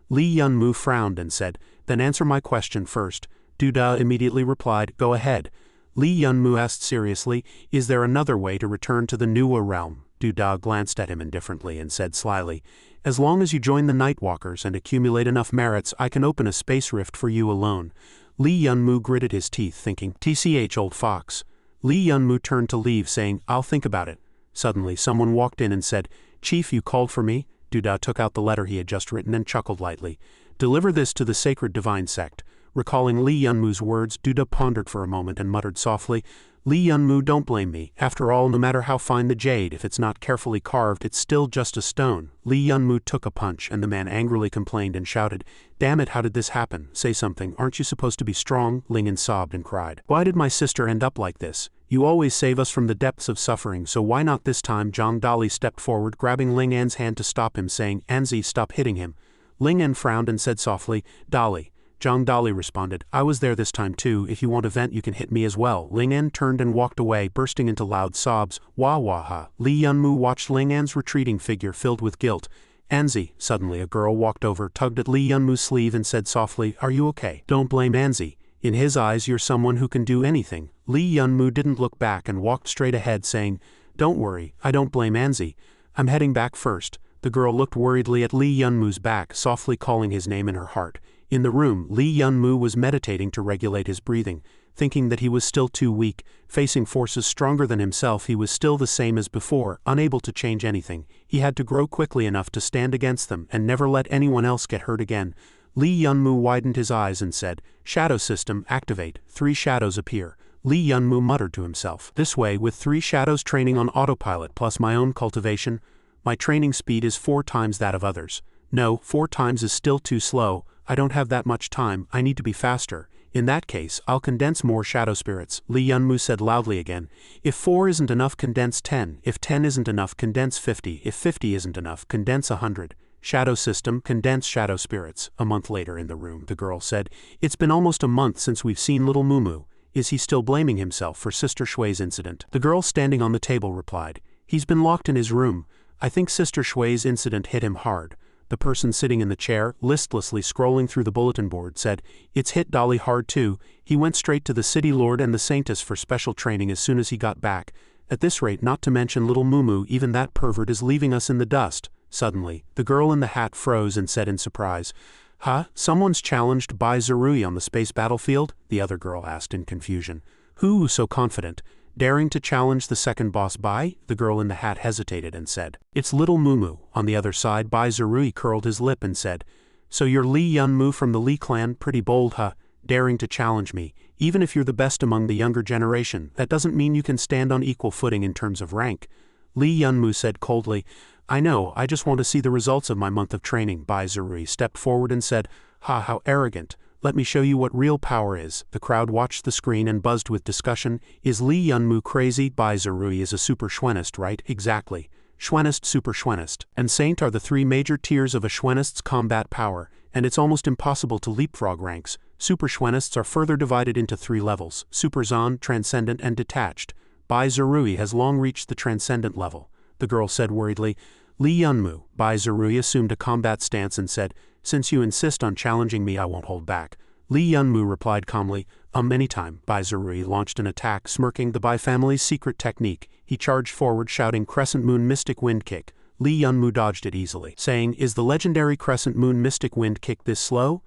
Li Yunmu frowned and said, "Then answer my question first." Duda immediately replied, "Go ahead." Li Yunmu asked seriously, "Is there another way to return to the Manhwa realm?" Duda glanced at him indifferently and said slyly, As long as you join the Nightwalkers and accumulate enough merits, I can open a space rift for you alone. Lee Yun-moo gritted his teeth, thinking, TCH old fox. Lee Yun-moo turned to leave, saying, I'll think about it. Suddenly, someone walked in and said, Chief, you called for me? Duda took out the letter he had just written and chuckled lightly. Deliver this to the sacred divine sect. Recalling Lee Yun-moo's words, Duda pondered for a moment and muttered softly, Lee Yun-moo, don't blame me. After all, no matter how fine the jade, if it's not carefully carved, it's still just a stone. Lee Yun-moo took a punch, and the man angrily complained and shouted, Damn it, how did this happen? Say something, aren't you supposed to be strong? Lingen sobbed and cried. Why did my sister end up like this? You always save us from the depths of suffering, so why not this time? Zhang Dali stepped forward, grabbing Ling An's hand to stop him, saying, Anzi, stop hitting him. Ling An frowned and said softly, Dali. Zhang Dali responded, I was there this time too, if you want to vent you can hit me as well. Ling An turned and walked away, bursting into loud sobs. Wah wah ha. Lee Yun-moo watched Ling An's retreating figure filled with guilt. Anzi. Suddenly a girl walked over, tugged at Lee Yun-moo's sleeve and said softly, Are you okay? Don't blame Anzi. In his eyes you're someone who can do anything. Lee Yun-moo didn't look back and walked straight ahead, saying, Don't worry, I don't blame Anzi. I'm heading back first. The girl looked worriedly at Lee Yun-moo's back, softly calling his name in her heart. In the room, Lee Yun-moo was meditating to regulate his breathing, thinking that he was still too weak. Facing forces stronger than himself, he was still the same as before, unable to change anything. He had to grow quickly enough to stand against them and never let anyone else get hurt again. Lee Yun-moo widened his eyes and said, Shadow system, activate. 3 shadows appear. Lee Yun-moo muttered to himself. This way, with 3 shadows training on autopilot plus my own cultivation, my training speed is 4 times that of others. No, 4 times is still too slow. I don't have that much time, I need to be faster. In that case, I'll condense more shadow spirits, Lee Yun-moo said loudly again. If 4 isn't enough, condense 10. If 10 isn't enough, condense 50. If 50 isn't enough, condense 100. Shadow system, condense shadow spirits. A month later in the room, the girl said, It's been almost a month since we've seen little Mumu. Is he still blaming himself for Sister Shui's incident? The girl standing on the table replied, He's been locked in his room. I think Sister Shui's incident hit him hard. The person sitting in the chair, listlessly scrolling through the bulletin board, said, It's hit Dolly hard too. He went straight to the City Lord and the Saintess for special training as soon as he got back. At this rate, not to mention little Mumu, even that pervert is leaving us in the dust. Suddenly, the girl in the hat froze and said in surprise, Huh? Someone's challenged Bai Zerui on the space battlefield? The other girl asked in confusion. Who so confident? Daring to challenge the second boss Bai? The girl in the hat hesitated and said, It's little Mumu. On the other side, Bai Zerui curled his lip and said, So you're Lee Yun-moo from the Lee clan, pretty bold, huh? Daring to challenge me. Even if you're the best among the younger generation, that doesn't mean you can stand on equal footing in terms of rank. Lee Yun-moo said coldly, I know, I just want to see the results of my month of training. Bai Zerui stepped forward and said, Ha, how arrogant. Let me show you what real power is. The crowd watched the screen and buzzed with discussion. Is Lee Yun-moo crazy? Bai Zerui is a super Schwenist, right? Exactly. Schwenist, super Schwenist, and Saint are the 3 major tiers of a Schwenist's combat power, and it's almost impossible to leapfrog ranks. Super Schwenists are further divided into 3 levels, Super Zon, Transcendent, and Detached. Bai Zerui has long reached the Transcendent level. The girl said worriedly, Lee Yun-moo. Bai Zerui assumed a combat stance and said, Since you insist on challenging me, I won't hold back. Lee Yun-moo replied calmly, anytime. Bai Zerui launched an attack, smirking the Bai family's secret technique. He charged forward, shouting Crescent Moon Mystic Wind Kick. Lee Yun-moo dodged it easily, saying, Is the legendary Crescent Moon Mystic Wind Kick this slow?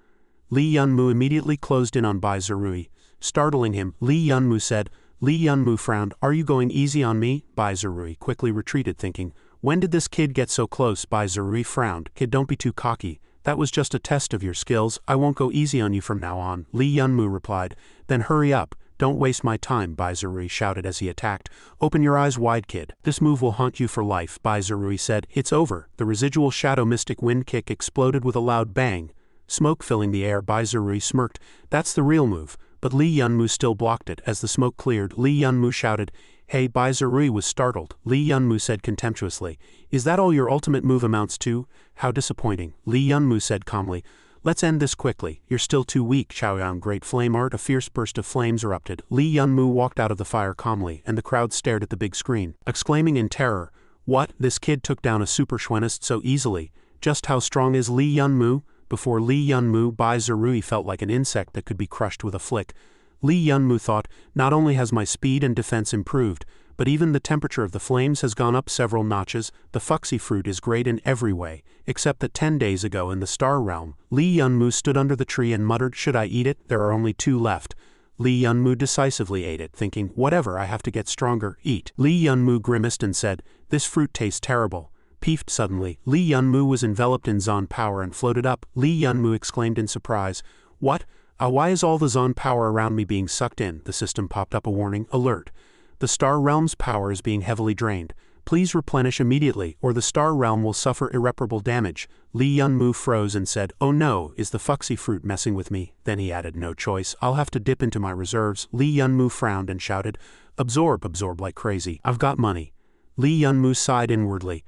Lee Yun-moo immediately closed in on Bai Zerui. Startling him, Lee Yun-moo said, Lee Yun-moo frowned, Are you going easy on me? Bai Zerui quickly retreated, thinking, When did this kid get so close? Bai Zerui frowned, Kid, don't be too cocky. That was just a test of your skills. I won't go easy on you from now on. Lee Yun-moo replied, Then hurry up. Don't waste my time, Bai Zerui shouted as he attacked. Open your eyes wide, kid. This move will haunt you for life, Bai Zerui said. It's over. The residual shadow mystic wind kick exploded with a loud bang. Smoke filling the air, Bai Zerui smirked. That's the real move. But Lee Yun-moo still blocked it. As the smoke cleared, Lee Yun-moo shouted, Hey, Bai Zerui was startled. Lee Yun-moo said contemptuously, Is that all your ultimate move amounts to? How disappointing. Lee Yun-moo said calmly, Let's end this quickly. You're still too weak. Chaoyang Great Flame Art. A fierce burst of flames erupted. Lee Yun-moo walked out of the fire calmly, and the crowd stared at the big screen, exclaiming in terror, What? This kid took down a super Schwenist so easily. Just how strong is Lee Yun-moo? Before Lee Yun-moo, Bai Zerui felt like an insect that could be crushed with a flick. Lee Yun-moo thought, Not only has my speed and defense improved, but even the temperature of the flames has gone up several notches. The fuxi fruit is great in every way, except that 10 days ago in the star realm, Lee Yunmu stood under the tree and muttered, "Should I eat it? There are only 2 left." Lee Yunmu decisively ate it, thinking, "Whatever, I have to get stronger, eat." Lee Yunmu grimaced and said, "This fruit tastes terrible." Peeved suddenly, Lee Yunmu was enveloped in Zon power and floated up. Lee Yunmu exclaimed in surprise, "What? Why is all the Zon power around me being sucked in?" The system popped up a warning, "Alert. The star realm's power is being heavily drained. Please replenish immediately, or the star realm will suffer irreparable damage." Lee Yunmu froze and said, "Oh no, is the fuxi fruit messing with me?" Then he added, "No choice, I'll have to dip into my reserves." Lee Yunmu frowned and shouted, "Absorb, absorb like crazy. I've got money." Lee Yunmu sighed inwardly.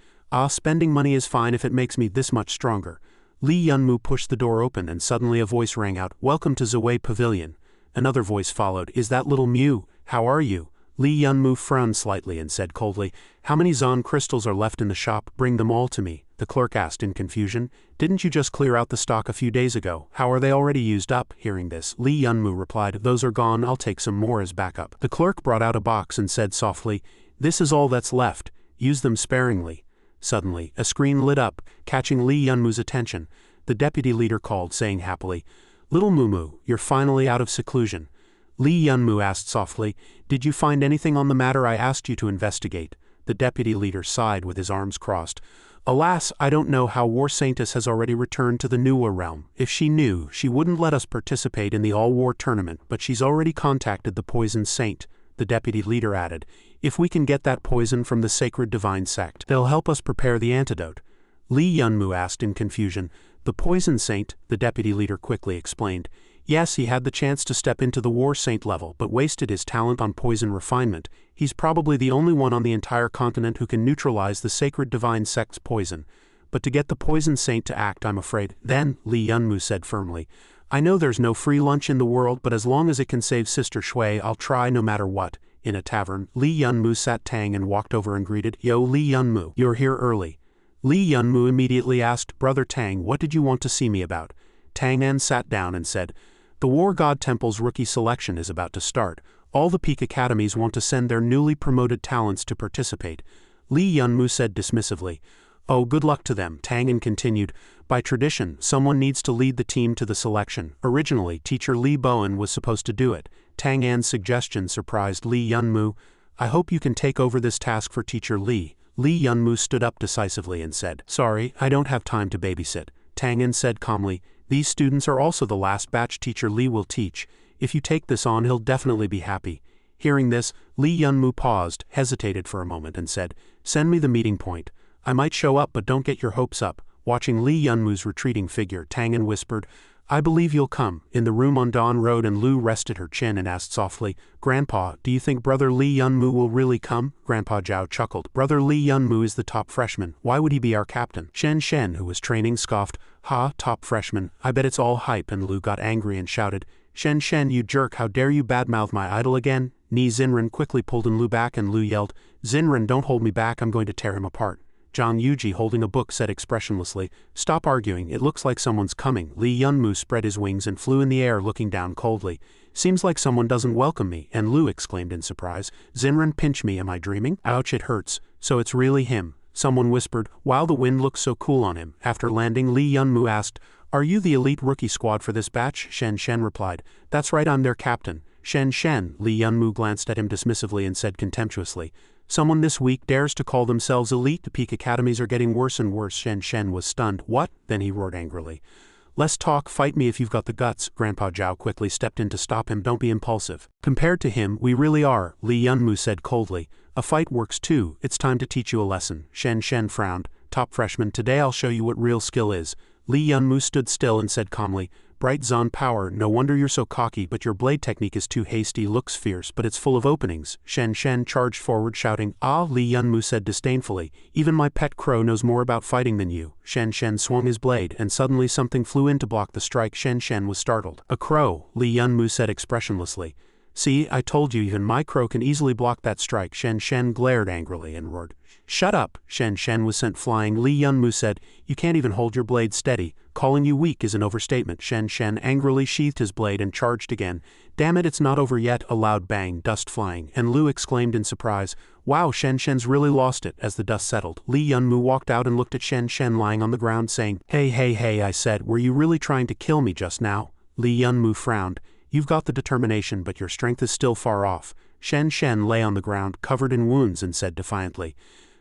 Spending money is fine if it makes me this much stronger." Lee Yunmu pushed the door open and suddenly a voice rang out, "Welcome to Zoe Pavilion." Another voice followed, "Is that little Mew? How are you?" Lee Yunmu frowned slightly and said coldly, "How many Zon crystals are left in the shop? Bring them all to me." The clerk asked in confusion, "Didn't you just clear out the stock a few days ago? How are they already used up?" Hearing this, Lee Yunmu replied, "Those are gone, I'll take some more as backup." The clerk brought out a box and said softly, "This is all that's left. Use them sparingly." Suddenly, a screen lit up, catching Lee Yunmu's attention. The deputy leader called, saying happily, "Little Mumu, you're finally out of seclusion." Lee Yunmu asked softly, "Did you find anything on the matter I asked you to investigate?" The deputy leader sighed with his arms crossed. "Alas, I don't know how War Saintess has already returned to the Nuwa realm. If she knew, she wouldn't let us participate in the all-war tournament, but she's already contacted the Poison Saint." The deputy leader added, "If we can get that poison from the sacred divine sect, they'll help us prepare the antidote." Lee Yunmu asked in confusion, "The Poison Saint?" The deputy leader quickly explained, "Yes, he had the chance to step into the War Saint level, but wasted his talent on poison refinement. He's probably the only one on the entire continent who can neutralize the sacred divine sect's poison. But to get the Poison Saint to act, I'm afraid." "Then," Lee Yunmu said firmly, "I know there's no free lunch in the world, but as long as it can save Sister Shui, I'll try no matter what." In a tavern, Lee Yunmu sat Tang and walked over and greeted, "Yo, Lee Yunmu, you're here early." Lee Yunmu immediately asked, "Brother Tang, what did you want to see me about?" Tang An sat down and said, "The War God Temple's rookie selection is about to start. All the peak academies want to send their newly promoted talents to participate." Lee Yunmu said dismissively, "Oh, good luck to them." Tang An continued, "By tradition, someone needs to lead the team to the selection. Originally, teacher Lee Bowen was supposed to do it." Tang An's suggestion surprised Lee Yunmu. "I hope you can take over this task for teacher Lee." Lee Yunmu stood up decisively and said, "Sorry, I don't have time to babysit." Tang An said calmly, "These students are also the last batch teacher Lee will teach. If you take this on, he'll definitely be happy." Hearing this, Lee Yunmu paused, hesitated for a moment and said, "Send me the meeting point. I might show up, but don't get your hopes up." Watching Lee Yunmu's retreating figure, Tang An whispered, "I believe you'll come." In the room on Dawn Road, and Lu rested her chin and asked softly, "Grandpa, do you think Brother Lee Yunmu will really come?" Grandpa Zhao chuckled. "Brother Lee Yunmu is the top freshman. Why would he be our captain?" Shen Shen, who was training, scoffed, "Ha, top freshman. I bet it's all hype." And Lu got angry and shouted, "Shen Shen, you jerk, how dare you badmouth my idol again?" Ni Xinren quickly pulled Lu back and Lu yelled, "Xinren, don't hold me back, I'm going to tear him apart." Zhang Yuji, holding a book, said expressionlessly, "Stop arguing, it looks like someone's coming." Lee Yunmu spread his wings and flew in the air, looking down coldly. "Seems like someone doesn't welcome me." And Lu exclaimed in surprise, "Xinren, pinch me, am I dreaming?" "Ouch, it hurts. So it's really him." Someone whispered, "Wow, the wind looks so cool on him." After landing, Lee Yunmu asked, "Are you the elite rookie squad for this batch?" Shen Shen replied, "That's right, I'm their captain." "Shen Shen," Lee Yunmu glanced at him dismissively and said contemptuously, "Someone this week dares to call themselves elite? The peak academies are getting worse and worse." Shen Shen was stunned. "What?" Then he roared angrily, "Less talk, fight me if you've got the guts." Grandpa Zhao quickly stepped in to stop him. "Don't be impulsive. Compared to him, we really are," Lee Yunmu said coldly. "A fight works too. It's time to teach you a lesson." Shen Shen frowned. "Top freshman, today I'll show you what real skill is." Lee Yunmu stood still and said calmly, "Bright Zon power, no wonder you're so cocky, but your blade technique is too hasty. Looks fierce, but it's full of openings." Shen Shen charged forward shouting, "Ah," Lee Yunmu said disdainfully, "Even my pet crow knows more about fighting than you." Shen Shen swung his blade, and suddenly something flew in to block the strike. Shen Shen was startled. "A crow," Lee Yunmu said expressionlessly. See, I told you even my crow can easily block that strike. Shen Shen glared angrily and roared. Shut up! Shen Shen was sent flying. Li Yunmu said, you can't even hold your blade steady. Calling you weak is an overstatement. Shen Shen angrily sheathed his blade and charged again. Damn it, it's not over yet. A loud bang, dust flying, and Lu exclaimed in surprise, wow, Shen Shen's really lost it. As the dust settled, Li Yunmu walked out and looked at Shen Shen lying on the ground saying, hey, I said, were you really trying to kill me just now? Li Yunmu frowned. You've got the determination, but your strength is still far off. Shen Shen lay on the ground, covered in wounds, and said defiantly,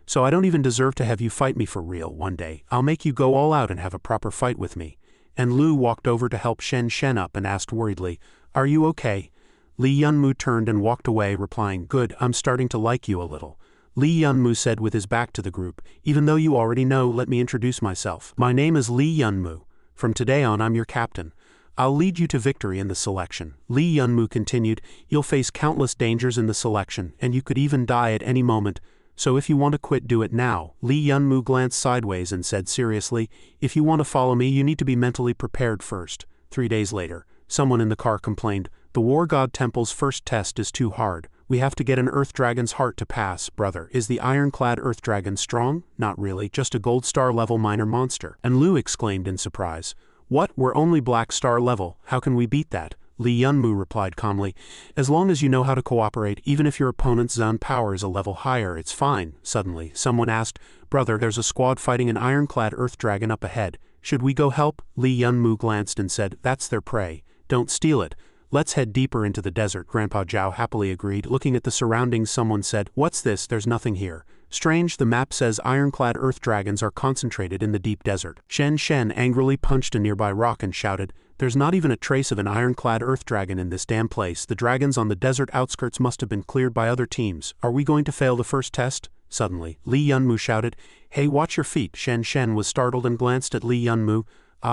so I don't even deserve to have you fight me for real one day. I'll make you go all out and have a proper fight with me. And Lu walked over to help Shen Shen up and asked worriedly, are you okay? Li Yunmu turned and walked away, replying, good, I'm starting to like you a little. Li Yunmu said with his back to the group, even though you already know, let me introduce myself. My name is Li Yunmu. From today on, I'm your captain. I'll lead you to victory in the selection. Li Yunmu continued, you'll face countless dangers in the selection, and you could even die at any moment. So if you want to quit, do it now. Li Yunmu glanced sideways and said seriously, if you want to follow me, you need to be mentally prepared first. 3 days later, someone in the car complained, the War God Temple's first test is too hard. We have to get an Earth Dragon's heart to pass. Brother, is the ironclad Earth Dragon strong? Not really, just a gold star level minor monster. And Lu exclaimed in surprise, what, we're only black star level, how can we beat that? Li Yunmu replied calmly, as long as you know how to cooperate, even if your opponent's Zun power is a level higher, it's fine. Suddenly, someone asked, brother, there's a squad fighting an ironclad Earth Dragon up ahead. Should we go help? Li Yunmu glanced and said, that's their prey. Don't steal it. Let's head deeper into the desert. Grandpa Zhao happily agreed. Looking at the surroundings, someone said, what's this? There's nothing here. Strange, the map says ironclad Earth Dragons are concentrated in the deep desert. Shen Shen angrily punched a nearby rock and shouted, there's not even a trace of an ironclad Earth Dragon in this damn place. The dragons on the desert outskirts must have been cleared by other teams. Are we going to fail the first test? Suddenly, Li Yunmu shouted, hey, watch your feet. Shen Shen was startled and glanced at Li Yunmu.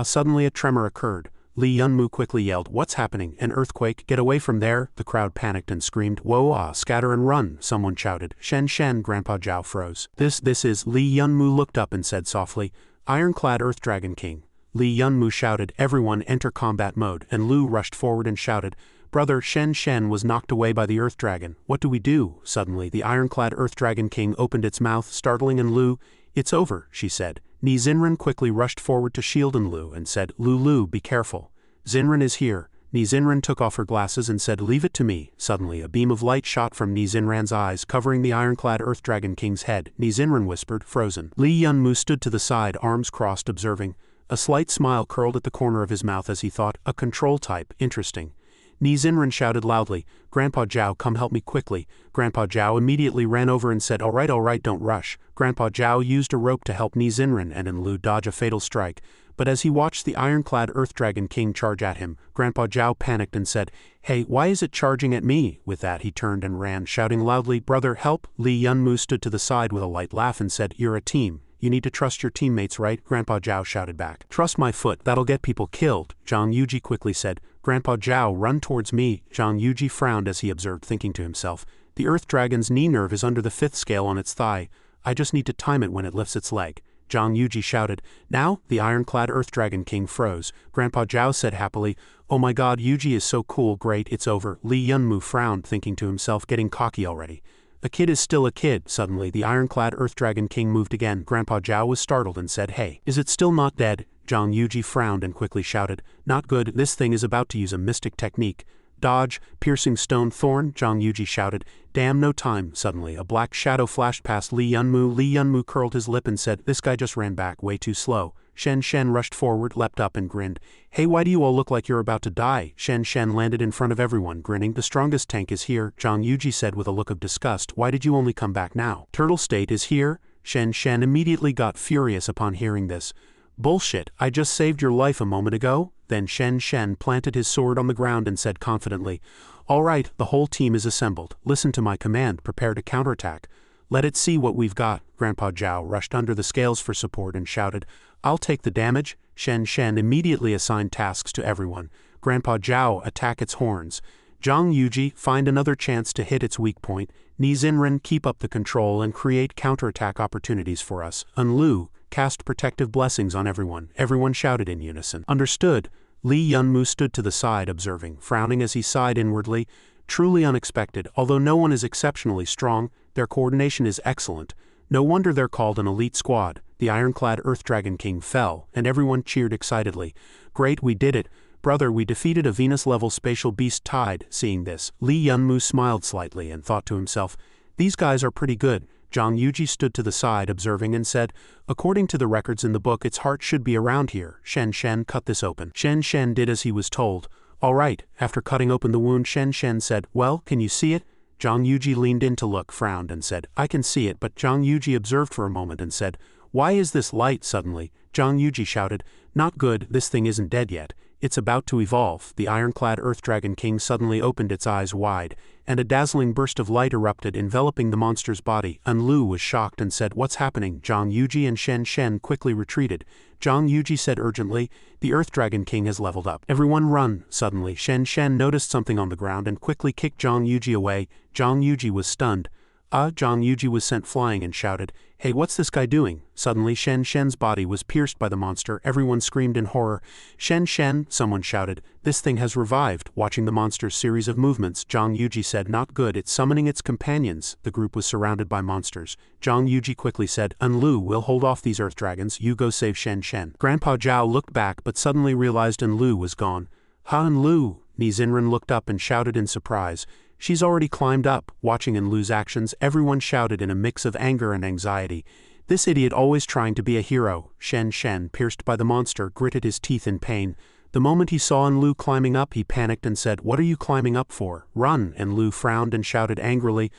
Suddenly a tremor occurred. Li Yunmu quickly yelled, what's happening? An earthquake? Get away from there! The crowd panicked and screamed, whoa, scatter and run! Someone shouted. Shen Shen, Grandpa Zhao froze. This is, Li Yunmu looked up and said softly, ironclad Earth Dragon King. Li Yunmu shouted, everyone enter combat mode, and Lu rushed forward and shouted, brother, Shen Shen was knocked away by the Earth Dragon. What do we do? Suddenly, the ironclad Earth Dragon King opened its mouth, startling and Lu, it's over, she said. Ni Zinran quickly rushed forward to shield Lu and said, Lu, be careful. Zinran is here. Ni Zinran took off her glasses and said, leave it to me. Suddenly, a beam of light shot from Ni Zinran's eyes, covering the ironclad Earth Dragon King's head. Ni Zinran whispered, frozen. Li Yunmu stood to the side, arms crossed, observing. A slight smile curled at the corner of his mouth as he thought, a control type, interesting. Ni Zinran shouted loudly, Grandpa Zhao, come help me quickly. Grandpa Zhao immediately ran over and said, all right, don't rush. Grandpa Zhao used a rope to help Ni Zinran and Lu dodge a fatal strike. But as he watched the ironclad Earth Dragon King charge at him, Grandpa Zhao panicked and said, hey, why is it charging at me? With that he turned and ran, shouting loudly, brother, help! Li Yunmu stood to the side with a light laugh and said, you're a team. You need to trust your teammates, right? Grandpa Zhao shouted back. Trust my foot, that'll get people killed. Zhang Yuji quickly said, Grandpa Zhao, run towards me. Zhang Yuji frowned as he observed, thinking to himself, the Earth Dragon's knee nerve is under the 5th scale on its thigh. I just need to time it when it lifts its leg. Zhang Yuji shouted. Now, the ironclad Earth Dragon King froze. Grandpa Zhao said happily, oh my god, Yuji is so cool, great, it's over. Li Yunmu frowned, thinking to himself, getting cocky already. A kid is still a kid. Suddenly, the ironclad Earth Dragon King moved again. Grandpa Zhao was startled and said, hey, is it still not dead? Zhang Yuji frowned and quickly shouted, not good, this thing is about to use a mystic technique. Dodge, piercing stone thorn, Zhang Yuji shouted. Damn, no time. Suddenly, a black shadow flashed past Li Yunmu. Li Yunmu curled his lip and said, this guy just ran back way too slow. Shen Shen rushed forward, leapt up and grinned. Hey, why do you all look like you're about to die? Shen Shen landed in front of everyone, grinning. The strongest tank is here, Zhang Yuji said with a look of disgust. Why did you only come back now? Turtle State is here? Shen Shen immediately got furious upon hearing this. Bullshit, I just saved your life a moment ago? Then Shen Shen planted his sword on the ground and said confidently, all right, the whole team is assembled. Listen to my command, prepare to counterattack. Let it see what we've got. Grandpa Zhao rushed under the scales for support and shouted, I'll take the damage. Shen Shen immediately assigned tasks to everyone. Grandpa Zhao, attack its horns. Zhang Yuji, find another chance to hit its weak point. Ni Zinran, keep up the control and create counterattack opportunities for us. Lu, cast protective blessings on everyone. Everyone shouted in unison. Understood. Li Yunmu stood to the side observing, frowning as he sighed inwardly. Truly unexpected. Although no one is exceptionally strong, their coordination is excellent. No wonder they're called an elite squad. The ironclad Earth Dragon King fell, and everyone cheered excitedly. Great, we did it. Brother, we defeated a Venus-level spatial beast Tide. Seeing this, Lee Yunmu smiled slightly and thought to himself, these guys are pretty good. Zhang Yuji stood to the side observing and said, according to the records in the book, its heart should be around here. Shen Shen, cut this open. Shen Shen did as he was told. All right. After cutting open the wound, Shen Shen said, well, can you see it? Zhang Yuji leaned in to look, frowned and said, I can see it, but Zhang Yuji observed for a moment and said, why is this light suddenly? Zhang Yuji shouted, not good, this thing isn't dead yet. It's about to evolve. The ironclad Earth Dragon King suddenly opened its eyes wide, and a dazzling burst of light erupted, enveloping the monster's body. Lu was shocked and said, what's happening? Zhang Yuji and Shen Shen quickly retreated. Zhang Yuji said urgently, the Earth Dragon King has leveled up. Everyone run. Suddenly, Shen Shen noticed something on the ground and quickly kicked Zhang Yuji away. Zhang Yuji was stunned. Zhang Yuji was sent flying and shouted, hey, what's this guy doing? Suddenly Shen Shen's body was pierced by the monster. Everyone screamed in horror. Shen Shen, someone shouted, this thing has revived. Watching the monster's series of movements, Zhang Yuji said, not good, it's summoning its companions. The group was surrounded by monsters. Zhang Yuji quickly said, Lu, we'll hold off these earth dragons, you go save Shen Shen. Grandpa Zhao looked back but suddenly realized Lu was gone. Lu! Ni Zinran looked up and shouted in surprise. She's already climbed up. Watching Lu's actions, everyone shouted in a mix of anger and anxiety. This idiot always trying to be a hero. Shen Shen, pierced by the monster, gritted his teeth in pain. The moment he saw Lu climbing up, he panicked and said, what are you climbing up for? Run! Lu frowned and shouted angrily,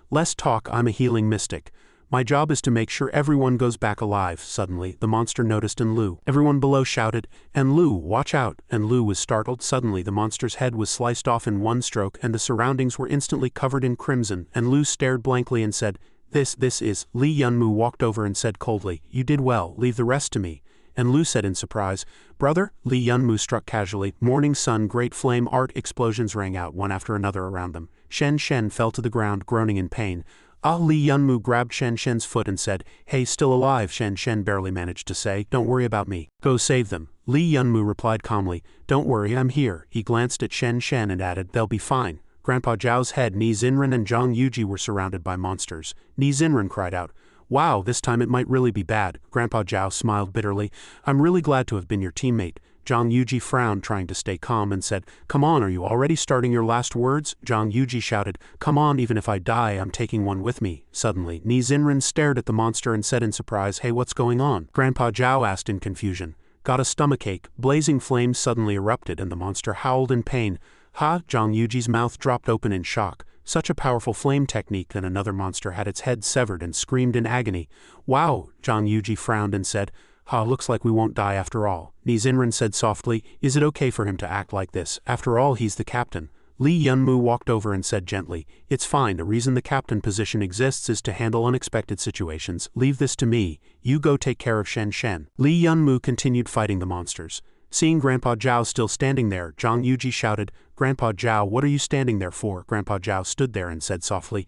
less talk, I'm a healing mystic. My job is to make sure everyone goes back alive. Suddenly, the monster noticed Lu. Everyone below shouted, Lu, watch out! Lu was startled. Suddenly, the monster's head was sliced off in one stroke and the surroundings were instantly covered in crimson. Lu stared blankly and said, this is. Lee Yunmu walked over and said coldly, you did well, leave the rest to me. Lu said in surprise, brother? Lee Yunmu struck casually. Morning sun, great flame art explosions rang out one after another around them. Shen Shen fell to the ground groaning in pain. Lee Yunmu grabbed Shen Shen's foot and said, hey, still alive? Shen Shen barely managed to say, don't worry about me. Go save them. Lee Yunmu replied calmly, don't worry, I'm here. He glanced at Shen Shen and added, they'll be fine. Grandpa Zhao's head, Ni Zinran and Zhang Yuji were surrounded by monsters. Ni Zinran cried out, wow, this time it might really be bad. Grandpa Zhao smiled bitterly, I'm really glad to have been your teammate. Zhang Yuji frowned, trying to stay calm, and said, come on, are you already starting your last words? Zhang Yuji shouted, come on, even if I die, I'm taking one with me. Suddenly, Ni Zinran stared at the monster and said in surprise, hey, what's going on? Grandpa Zhao asked in confusion. Got a stomachache. Blazing flames suddenly erupted and the monster howled in pain. Zhang Yuji's mouth dropped open in shock. Such a powerful flame technique that another monster had its head severed and screamed in agony. Wow! Zhang Yuji frowned and said, looks like we won't die after all. Ni Zinran said softly, is it okay for him to act like this? After all, he's the captain. Lee Yunmu walked over and said gently, it's fine, the reason the captain position exists is to handle unexpected situations. Leave this to me. You go take care of Shen Shen. Lee Yunmu continued fighting the monsters. Seeing Grandpa Zhao still standing there, Zhang Yuji shouted, Grandpa Zhao, what are you standing there for? Grandpa Zhao stood there and said softly,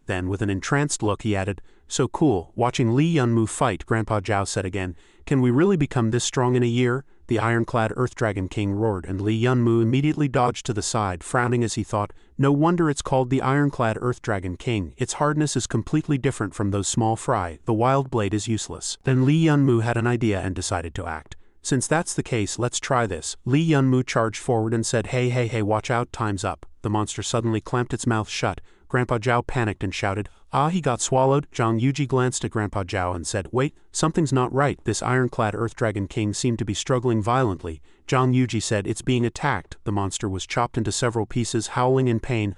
Then, with an entranced look, he added, so cool. Watching Lee Yunmu fight, Grandpa Zhao said again, can we really become this strong in a year? The ironclad Earth Dragon King roared and Lee Yunmu immediately dodged to the side, frowning as he thought, no wonder it's called the ironclad Earth Dragon King. Its hardness is completely different from those small fry. The wild blade is useless. Then Lee Yunmu had an idea and decided to act. Since that's the case, let's try this. Lee Yunmu charged forward and said, hey, watch out, time's up. The monster suddenly clamped its mouth shut. Grandpa Zhao panicked and shouted, he got swallowed. Zhang Yuji glanced at Grandpa Zhao and said, wait, something's not right. This ironclad Earth Dragon King seemed to be struggling violently. Zhang Yuji said, it's being attacked. The monster was chopped into several pieces, howling in pain.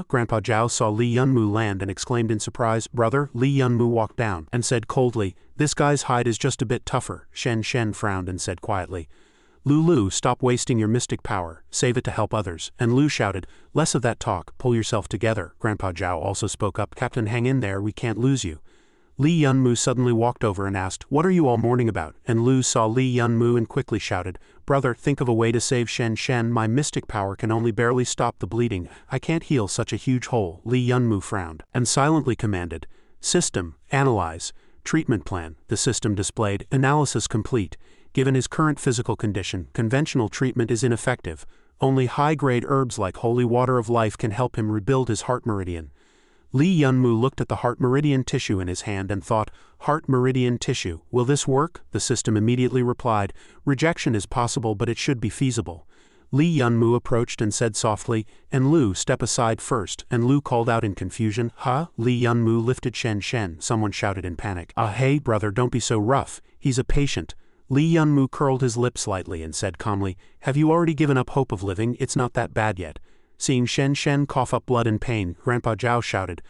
Grandpa Zhao saw Lee Yunmu land and exclaimed in surprise, brother. Lee Yunmu walked down and said coldly, this guy's hide is just a bit tougher. Shen Shen frowned and said quietly, Lulu, stop wasting your mystic power, save it to help others. And Lu shouted, less of that talk, pull yourself together. Grandpa Zhao also spoke up, Captain, hang in there, we can't lose you. Lee Yunmu suddenly walked over and asked, what are you all mourning about? And Lu saw Lee Yunmu and quickly shouted, brother, think of a way to save Shen Shen, my mystic power can only barely stop the bleeding, I can't heal such a huge hole. Lee Yunmu frowned, and silently commanded, system, analyze, treatment plan. The system displayed, analysis complete. Given his current physical condition, conventional treatment is ineffective. Only high-grade herbs like holy water of life can help him rebuild his heart meridian. Li Yunmu looked at the heart meridian tissue in his hand and thought, heart meridian tissue, will this work? The system immediately replied, rejection is possible but it should be feasible. Li Yunmu approached and said softly, and Lu, step aside first, and Lu called out in confusion, huh? Li Yunmu lifted Shen Shen, someone shouted in panic. Hey brother, don't be so rough, he's a patient. Li Yunmu curled his lip slightly and said calmly, have you already given up hope of living? It's not that bad yet. Seeing Shen Shen cough up blood in pain, Grandpa Zhao shouted,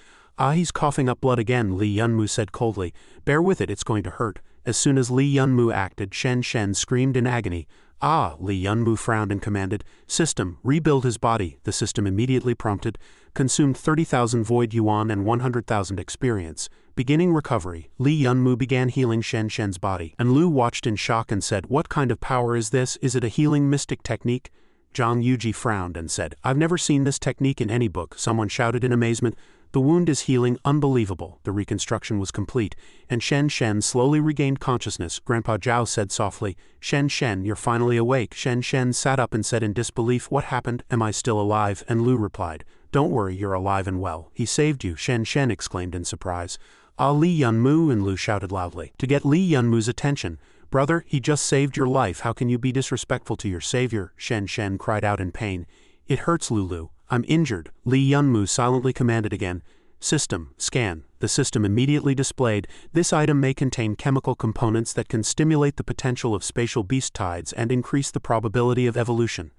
he's coughing up blood again, Li Yunmu said coldly. Bear with it, it's going to hurt. As soon as Li Yunmu acted, Shen Shen screamed in agony. Li Yunmu frowned and commanded, system, rebuild his body. The system immediately prompted, consumed 30,000 void yuan and 100,000 experience. Beginning recovery, Li Yunmu began healing Shen Shen's body, and Lu watched in shock and said, what kind of power is this? Is it a healing mystic technique? Zhang Yuji frowned and said, I've never seen this technique in any book. Someone shouted in amazement, the wound is healing, unbelievable. The reconstruction was complete, and Shen Shen slowly regained consciousness. Grandpa Zhao said softly, Shen Shen, you're finally awake. Shen Shen sat up and said in disbelief, what happened? Am I still alive? And Lu replied, don't worry, you're alive and well. He saved you, Shen Shen exclaimed in surprise. Li Yunmu, and Lu shouted loudly, to get Li Yunmu's attention. Brother, he just saved your life, how can you be disrespectful to your savior? Shen Shen cried out in pain. It hurts, Lulu. I'm injured. Li Yunmu silently commanded again. System, scan. The system immediately displayed, this item may contain chemical components that can stimulate the potential of spatial beast tides and increase the probability of evolution.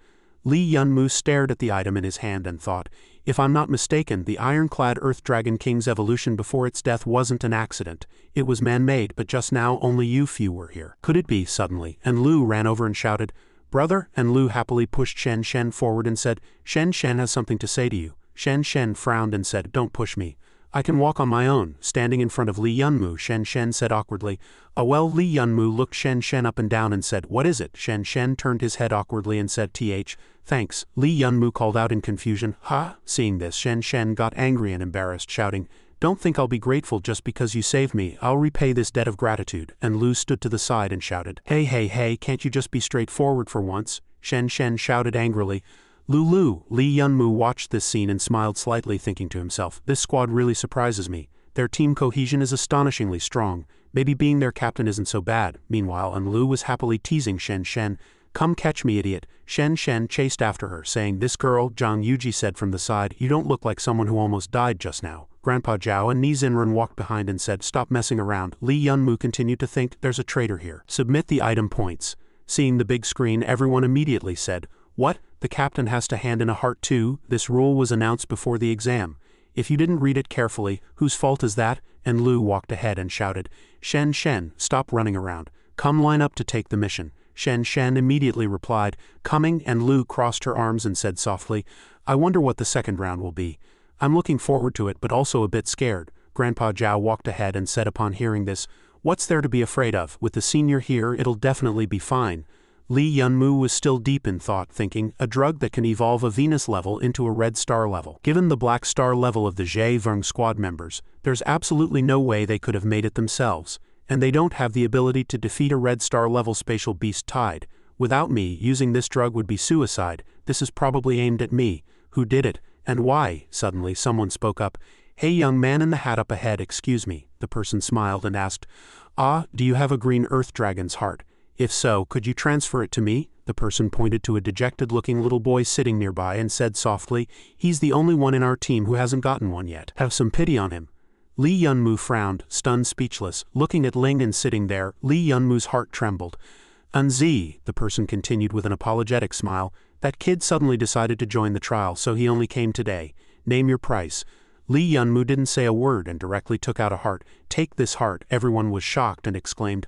Li Yunmu stared at the item in his hand and thought, if I'm not mistaken, the ironclad Earth Dragon King's evolution before its death wasn't an accident. It was man-made, but just now only you few were here. Could it be, suddenly? And Lu ran over and shouted, brother, and Lu happily pushed Shen Shen forward and said, Shen Shen has something to say to you. Shen Shen frowned and said, don't push me. I can walk on my own. Standing in front of Li Yunmu, Shen Shen said awkwardly. Well, Li Yunmu looked Shen Shen up and down and said, what is it? Shen Shen turned his head awkwardly and said, thanks. Li Yunmu called out in confusion, Seeing this, Shen Shen got angry and embarrassed, shouting, don't think I'll be grateful just because you saved me. I'll repay this debt of gratitude. And Lu stood to the side and shouted, hey, can't you just be straightforward for once? Shen Shen shouted angrily. Lulu. Li Yunmu watched this scene and smiled slightly, thinking to himself, this squad really surprises me. Their team cohesion is astonishingly strong. Maybe being their captain isn't so bad. Meanwhile, Lu was happily teasing Shen Shen. Come catch me, idiot. Shen Shen chased after her, saying, this girl, Zhang Yuji said from the side, you don't look like someone who almost died just now. Grandpa Zhao and Ni Xinren walked behind and said, stop messing around. Li Yunmu continued to think, there's a traitor here. Submit the item points. Seeing the big screen, everyone immediately said, what? The captain has to hand in a heart too? This rule was announced before the exam. If you didn't read it carefully, whose fault is that? And Lu walked ahead and shouted, Shen Shen, stop running around. Come line up to take the mission. Shen Shen immediately replied, coming, and Lu crossed her arms and said softly, I wonder what the second round will be. I'm looking forward to it but also a bit scared. Grandpa Zhao walked ahead and said upon hearing this, what's there to be afraid of? With the senior here, it'll definitely be fine. Li Yunmu was still deep in thought, thinking, a drug that can evolve a Venus level into a Red Star level. Given the Black Star level of the Zhe Veng squad members, there's absolutely no way they could have made it themselves, and they don't have the ability to defeat a Red Star level spatial beast tide. Without me, using this drug would be suicide. This is probably aimed at me. Who did it? And why? Suddenly someone spoke up. Hey, young man in the hat up ahead, excuse me. The person smiled and asked, do you have a green earth dragon's heart? If so, could you transfer it to me? The person pointed to a dejected-looking little boy sitting nearby and said softly, he's the only one in our team who hasn't gotten one yet. Have some pity on him. Li Yunmu frowned, stunned speechless. Looking at Ling and sitting there, Li Yunmu's heart trembled. Unzi, the person continued with an apologetic smile, that kid suddenly decided to join the trial, so he only came today. Name your price. Li Yunmu didn't say a word and directly took out a heart. Take this heart. Everyone was shocked and exclaimed,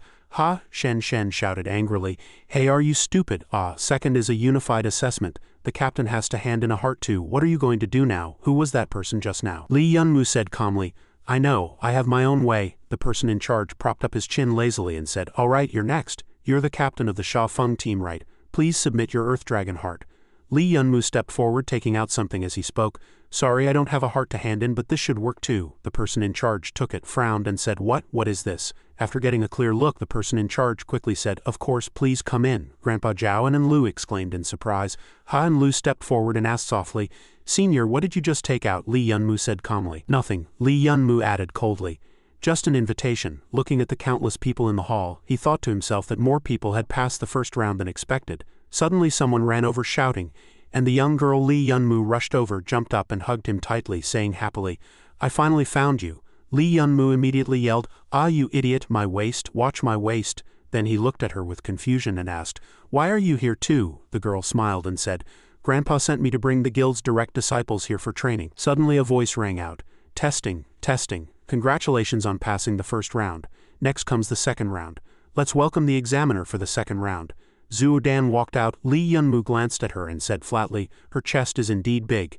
Shen Shen shouted angrily. Hey, are you stupid? Second is a unified assessment. The captain has to hand in a heart too. What are you going to do now? Who was that person just now? Li Yunmu said calmly, I know, I have my own way. The person in charge propped up his chin lazily and said, all right, you're next. You're the captain of the Sha Feng team, right? Please submit your Earth Dragon heart. Lee Yunmu stepped forward, taking out something as he spoke. Sorry, I don't have a heart to hand in, but this should work too. The person in charge took it, frowned, and said, What is this? After getting a clear look, the person in charge quickly said, Of course, please come in. Grandpa Zhao and Lu exclaimed in surprise. Ha and Lu stepped forward and asked softly, Senior, what did you just take out? Lee Yunmu said calmly. Nothing, Lee Yunmu added coldly. Just an invitation. Looking at the countless people in the hall, he thought to himself that more people had passed the first round than expected. Suddenly someone ran over shouting, and the young girl Lee Yunmu rushed over, jumped up and hugged him tightly, saying happily, I finally found you. Lee Yunmu immediately yelled, Ah, you idiot, my waist, watch my waist. Then he looked at her with confusion and asked, Why are you here too? The girl smiled and said, Grandpa sent me to bring the guild's direct disciples here for training. Suddenly a voice rang out, Testing, testing. Congratulations on passing the first round. Next comes the second round. Let's welcome the examiner for the second round. Zhuo Dan walked out. Lee Yunmu glanced at her and said flatly, Her chest is indeed big.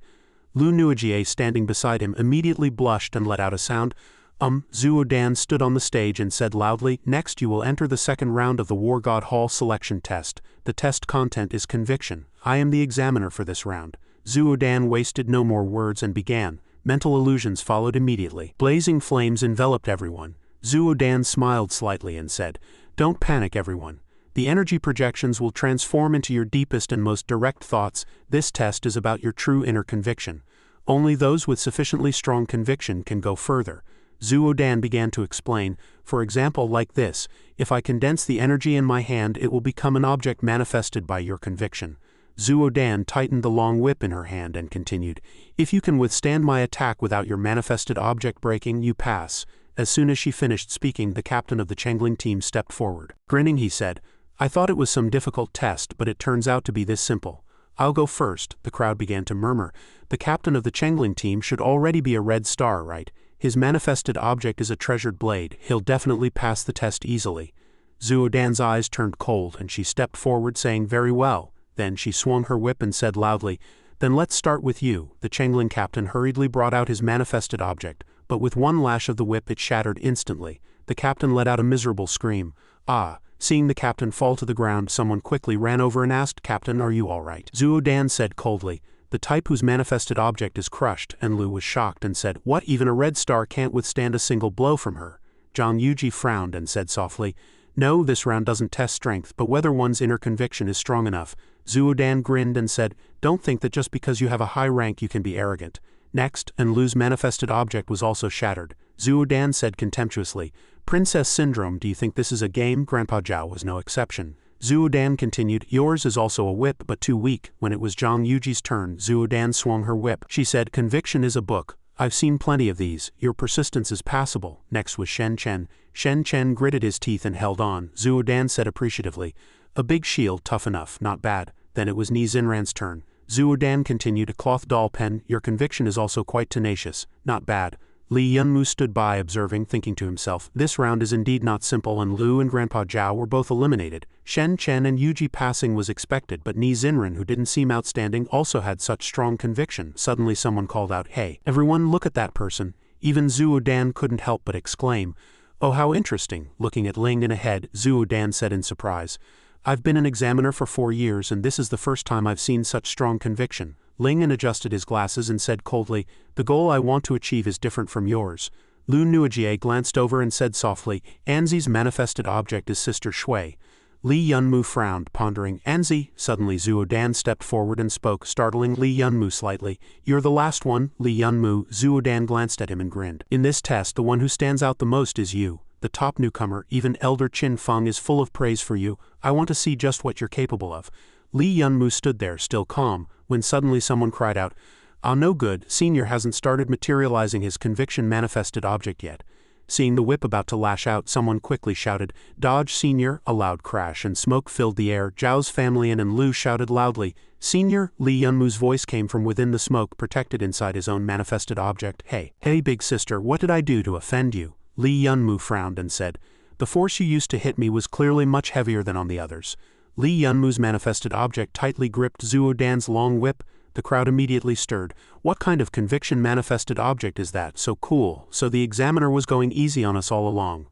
Lu Nuijie, standing beside him, immediately blushed and let out a sound. Zhuo Dan stood on the stage and said loudly, Next you will enter the second round of the War God Hall selection test. The test content is conviction. I am the examiner for this round. Zhuo Dan wasted no more words and began. Mental illusions followed immediately. Blazing flames enveloped everyone. Zhuo Dan smiled slightly and said, Don't panic, everyone. The energy projections will transform into your deepest and most direct thoughts. This test is about your true inner conviction. Only those with sufficiently strong conviction can go further. Zhuo Dan began to explain, for example like this, if I condense the energy in my hand it will become an object manifested by your conviction. Zhuo Dan tightened the long whip in her hand and continued, If you can withstand my attack without your manifested object breaking, you pass. As soon as she finished speaking, the captain of the Changling team stepped forward. Grinning, he said, I thought it was some difficult test, but it turns out to be this simple. I'll go first. The crowd began to murmur. The captain of the Changling team should already be a red star, right? His manifested object is a treasured blade. He'll definitely pass the test easily. Zhuo Dan's eyes turned cold, and she stepped forward saying, Very well. Then she swung her whip and said loudly, Then let's start with you. The Changling captain hurriedly brought out his manifested object, but with one lash of the whip it shattered instantly. The captain let out a miserable scream. Ah! Seeing the captain fall to the ground, someone quickly ran over and asked, Captain, are you all right? Zhuo Dan said coldly, The type whose manifested object is crushed, and Lu was shocked and said, What, even a red star can't withstand a single blow from her? Zhang Yuji frowned and said softly, No, this round doesn't test strength, but whether one's inner conviction is strong enough. Zhuo Dan grinned and said, Don't think that just because you have a high rank you can be arrogant. Next, and Lu's manifested object was also shattered. Zhuo Dan said contemptuously, Princess Syndrome, do you think this is a game? Grandpa Zhao was no exception. Zhuo Dan continued, Yours is also a whip, but too weak. When it was Zhang Yuji's turn, Zhuo Dan swung her whip. She said, Conviction is a book. I've seen plenty of these. Your persistence is passable. Next was Shen Chen. Shen Chen gritted his teeth and held on. Zhuo Dan said appreciatively, A big shield, tough enough, not bad. Then it was Ni Xinran's turn. Zhuo Dan continued, A cloth doll pen. Your conviction is also quite tenacious. Not bad. Lee Yunmu stood by observing, thinking to himself, This round is indeed not simple, and Lu and Grandpa Zhao were both eliminated. Shen Chen and Yuji passing was expected, but Ni Xinran, who didn't seem outstanding, also had such strong conviction. Suddenly someone called out, Hey, everyone, look at that person. Even Zhuo Dan couldn't help but exclaim, Oh, how interesting. Looking at Ling in ahead, Zhuo Dan said in surprise, I've been an examiner for 4 years, and this is the first time I've seen such strong conviction. Ling adjusted his glasses and said coldly, The goal I want to achieve is different from yours. Lu Nuijie glanced over and said softly, Anzi's manifested object is Sister Shui. Lee Yunmu frowned, pondering, Anzi. Suddenly Zhuo Dan stepped forward and spoke, startling Lee Yunmu slightly. You're the last one, Lee Yunmu. Zhuo Dan glanced at him and grinned. In this test, the one who stands out the most is you. The top newcomer, even Elder Qin Feng, is full of praise for you. I want to see just what you're capable of. Lee Yunmu stood there, still calm, when suddenly someone cried out, Ah, no good, Senior hasn't started materializing his conviction manifested object yet. Seeing the whip about to lash out, someone quickly shouted, Dodge, Senior. A loud crash and smoke filled the air. Zhao's family and Lu shouted loudly, Senior. Lee Yunmu's voice came from within the smoke, protected inside his own manifested object. Hey, big sister, what did I do to offend you? Lee Yunmu frowned and said, The force you used to hit me was clearly much heavier than on the others. Lee Yunmu's manifested object tightly gripped Zhuo Dan's long whip. The crowd immediately stirred. What kind of conviction manifested object is that? So cool. So the examiner was going easy on us all along.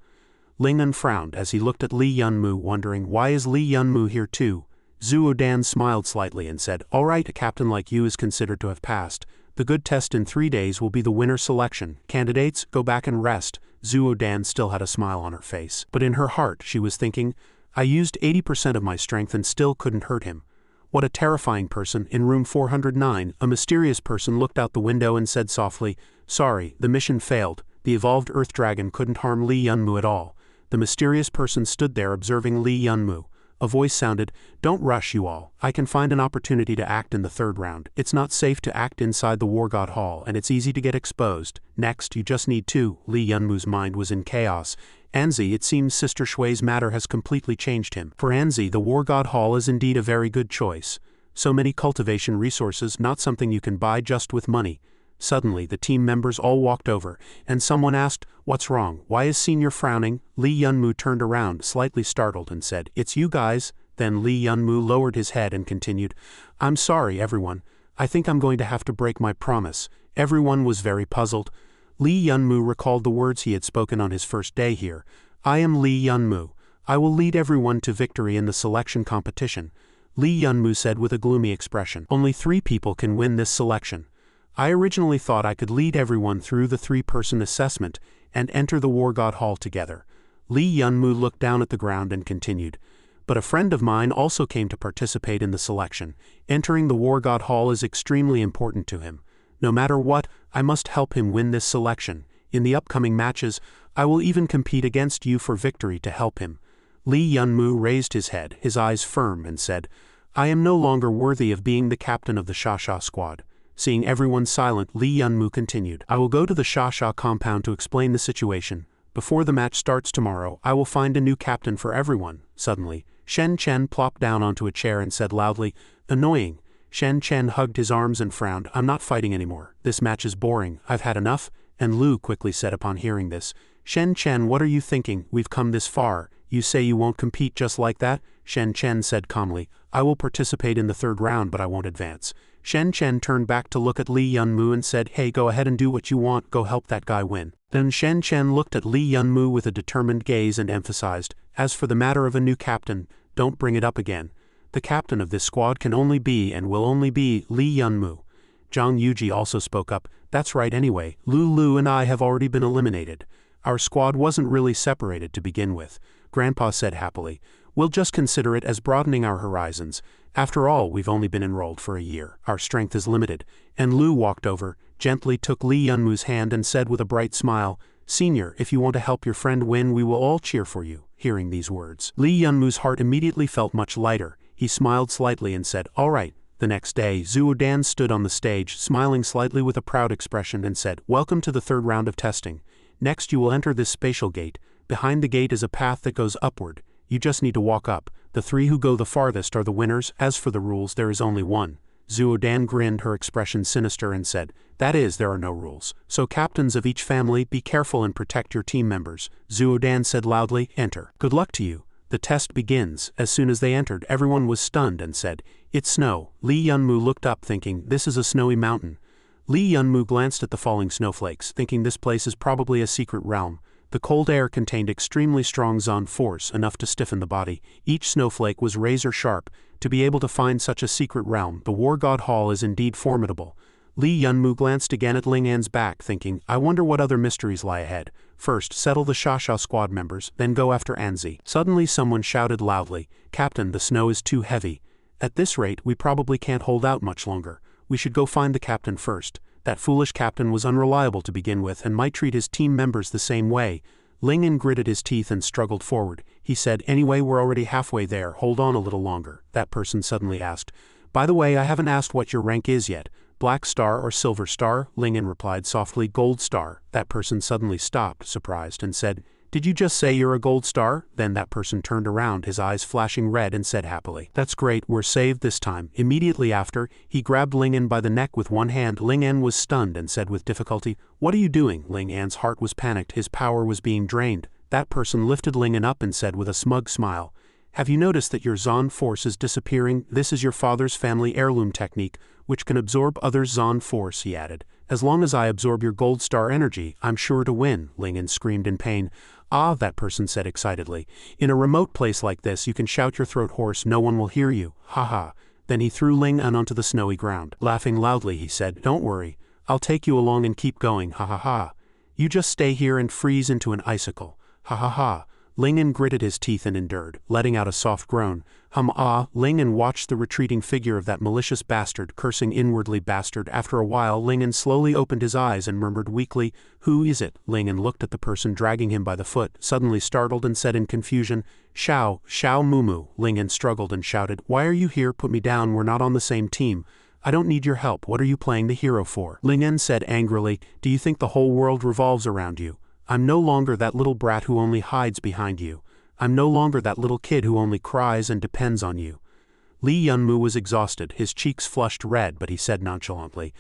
Ling frowned as he looked at Lee Yunmu, wondering, Why is Lee Yunmu here too? Zhuo Dan smiled slightly and said, "All right, a captain like you is considered to have passed. The good test in 3 days will be the winner selection. Candidates, go back and rest." Zhuo Dan still had a smile on her face, but in her heart she was thinking, I used 80% of my strength and still couldn't hurt him. What a terrifying person. In room 409, a mysterious person looked out the window and said softly, "Sorry, the mission failed. The evolved Earth Dragon couldn't harm Li Yunmu at all." The mysterious person stood there observing Li Yunmu. A voice sounded, "Don't rush, you all. I can find an opportunity to act in the 3rd round. It's not safe to act inside the War God Hall, and it's easy to get exposed. Next, you just need to." Li Yunmu's mind was in chaos. Anzi, it seems Sister Shui's matter has completely changed him. For Anzi, the War God Hall is indeed a very good choice. So many cultivation resources, not something you can buy just with money. Suddenly, the team members all walked over, and someone asked, "What's wrong? Why is Senior frowning?" Li Yunmu turned around, slightly startled, and said, "It's you guys." Then Li Yunmu lowered his head and continued, "I'm sorry, everyone. I think I'm going to have to break my promise." Everyone was very puzzled. Li Yunmu recalled the words he had spoken on his first day here. "I am Li Yunmu. I will lead everyone to victory in the selection competition." Li Yunmu said with a gloomy expression, "Only 3 people can win this selection. I originally thought I could lead everyone through the 3-person assessment and enter the War God Hall together." Li Yunmu looked down at the ground and continued, "But a friend of mine also came to participate in the selection. Entering the War God Hall is extremely important to him. No matter what, I must help him win this selection. In the upcoming matches, I will even compete against you for victory to help him." Li Yunmu raised his head, his eyes firm, and said, "I am no longer worthy of being the captain of the Sha squad." Seeing everyone silent, Li Yunmu continued, "I will go to the Sha compound to explain the situation. Before the match starts tomorrow, I will find a new captain for everyone." Suddenly, Shen Chen plopped down onto a chair and said loudly, "Annoying." Shen Chen hugged his arms and frowned, "I'm not fighting anymore. This match is boring. I've had enough." And Lu quickly said upon hearing this, "Shen Chen, what are you thinking? We've come this far. You say you won't compete just like that?" Shen Chen said calmly, "I will participate in the 3rd round, but I won't advance." Shen Chen turned back to look at Li Yunmu and said, "Hey, go ahead and do what you want. Go help that guy win." Then Shen Chen looked at Li Yunmu with a determined gaze and emphasized, "As for the matter of a new captain, don't bring it up again. The captain of this squad can only be and will only be Li Yunmu." Zhang Yuji also spoke up, "That's right anyway. Lu and I have already been eliminated. Our squad wasn't really separated to begin with." Grandpa said happily, "We'll just consider it as broadening our horizons. After all, we've only been enrolled for a year. Our strength is limited." And Lu walked over, gently took Li Yunmu's hand and said with a bright smile, "Senior, if you want to help your friend win, we will all cheer for you." Hearing these words, Li Yunmu's heart immediately felt much lighter. He smiled slightly and said, "All right." The next day, Zhuo Dan stood on the stage, smiling slightly with a proud expression, and said, "Welcome to the 3rd round of testing. Next you will enter this spatial gate. Behind the gate is a path that goes upward. You just need to walk up. The 3 who go the farthest are the winners. As for the rules, there is only one." Zhuo Dan grinned, her expression sinister, and said, "That is, there are no rules. So captains of each family, be careful and protect your team members." Zhuo Dan said loudly, "Enter. Good luck to you." The test begins. As soon as they entered, everyone was stunned and said, "It's snow." Li Yunmu looked up thinking, "This is a snowy mountain." Li Yunmu glanced at the falling snowflakes, thinking this place is probably a secret realm. The cold air contained extremely strong Zon force, enough to stiffen the body. Each snowflake was razor sharp. To be able to find such a secret realm, the War God Hall is indeed formidable. Li Yunmu glanced again at Ling An's back, thinking, I wonder what other mysteries lie ahead. First, settle the Sha squad members, then go after Anzi. Suddenly someone shouted loudly, "Captain, the snow is too heavy. At this rate, we probably can't hold out much longer. We should go find the captain first. That foolish captain was unreliable to begin with and might treat his team members the same way." Ling An gritted his teeth and struggled forward. He said, "Anyway, we're already halfway there. Hold on a little longer." That person suddenly asked, "By the way, I haven't asked what your rank is yet. Black Star or Silver Star?" Ling An replied softly, "Gold Star." That person suddenly stopped, surprised, and said, "Did you just say you're a Gold Star?" Then that person turned around, his eyes flashing red, and said happily, "That's great, we're saved this time." Immediately after, he grabbed Ling An by the neck with one hand. Ling An was stunned and said with difficulty, "What are you doing?" Ling An's heart was panicked, his power was being drained. That person lifted Ling An up and said with a smug smile, "Have you noticed that your Zon force is disappearing? This is your father's family heirloom technique, which can absorb others' Zon force," he added. "As long as I absorb your Gold Star energy, I'm sure to win." Ling An screamed in pain. Ah, that person said excitedly. In a remote place like this you can shout your throat hoarse, no one will hear you. Ha ha. Then he threw Ling An onto the snowy ground. Laughing loudly he said, don't worry. I'll take you along and keep going, ha ha ha. You just stay here and freeze into an icicle. Ha ha ha. Ling An gritted his teeth and endured, letting out a soft groan. Ling An watched the retreating figure of that malicious bastard, cursing inwardly bastard. After a while Ling An slowly opened his eyes and murmured weakly, who is it? Ling An looked at the person dragging him by the foot, suddenly startled and said in confusion, Xiao Mumu. Ling An struggled and shouted, why are you here? Put me down, we're not on the same team. I don't need your help, what are you playing the hero for? Ling An said angrily, do you think the whole world revolves around you? I'm no longer that little brat who only hides behind you. I'm no longer that little kid who only cries and depends on you. Li Yunmu was exhausted, his cheeks flushed red, but he said nonchalantly,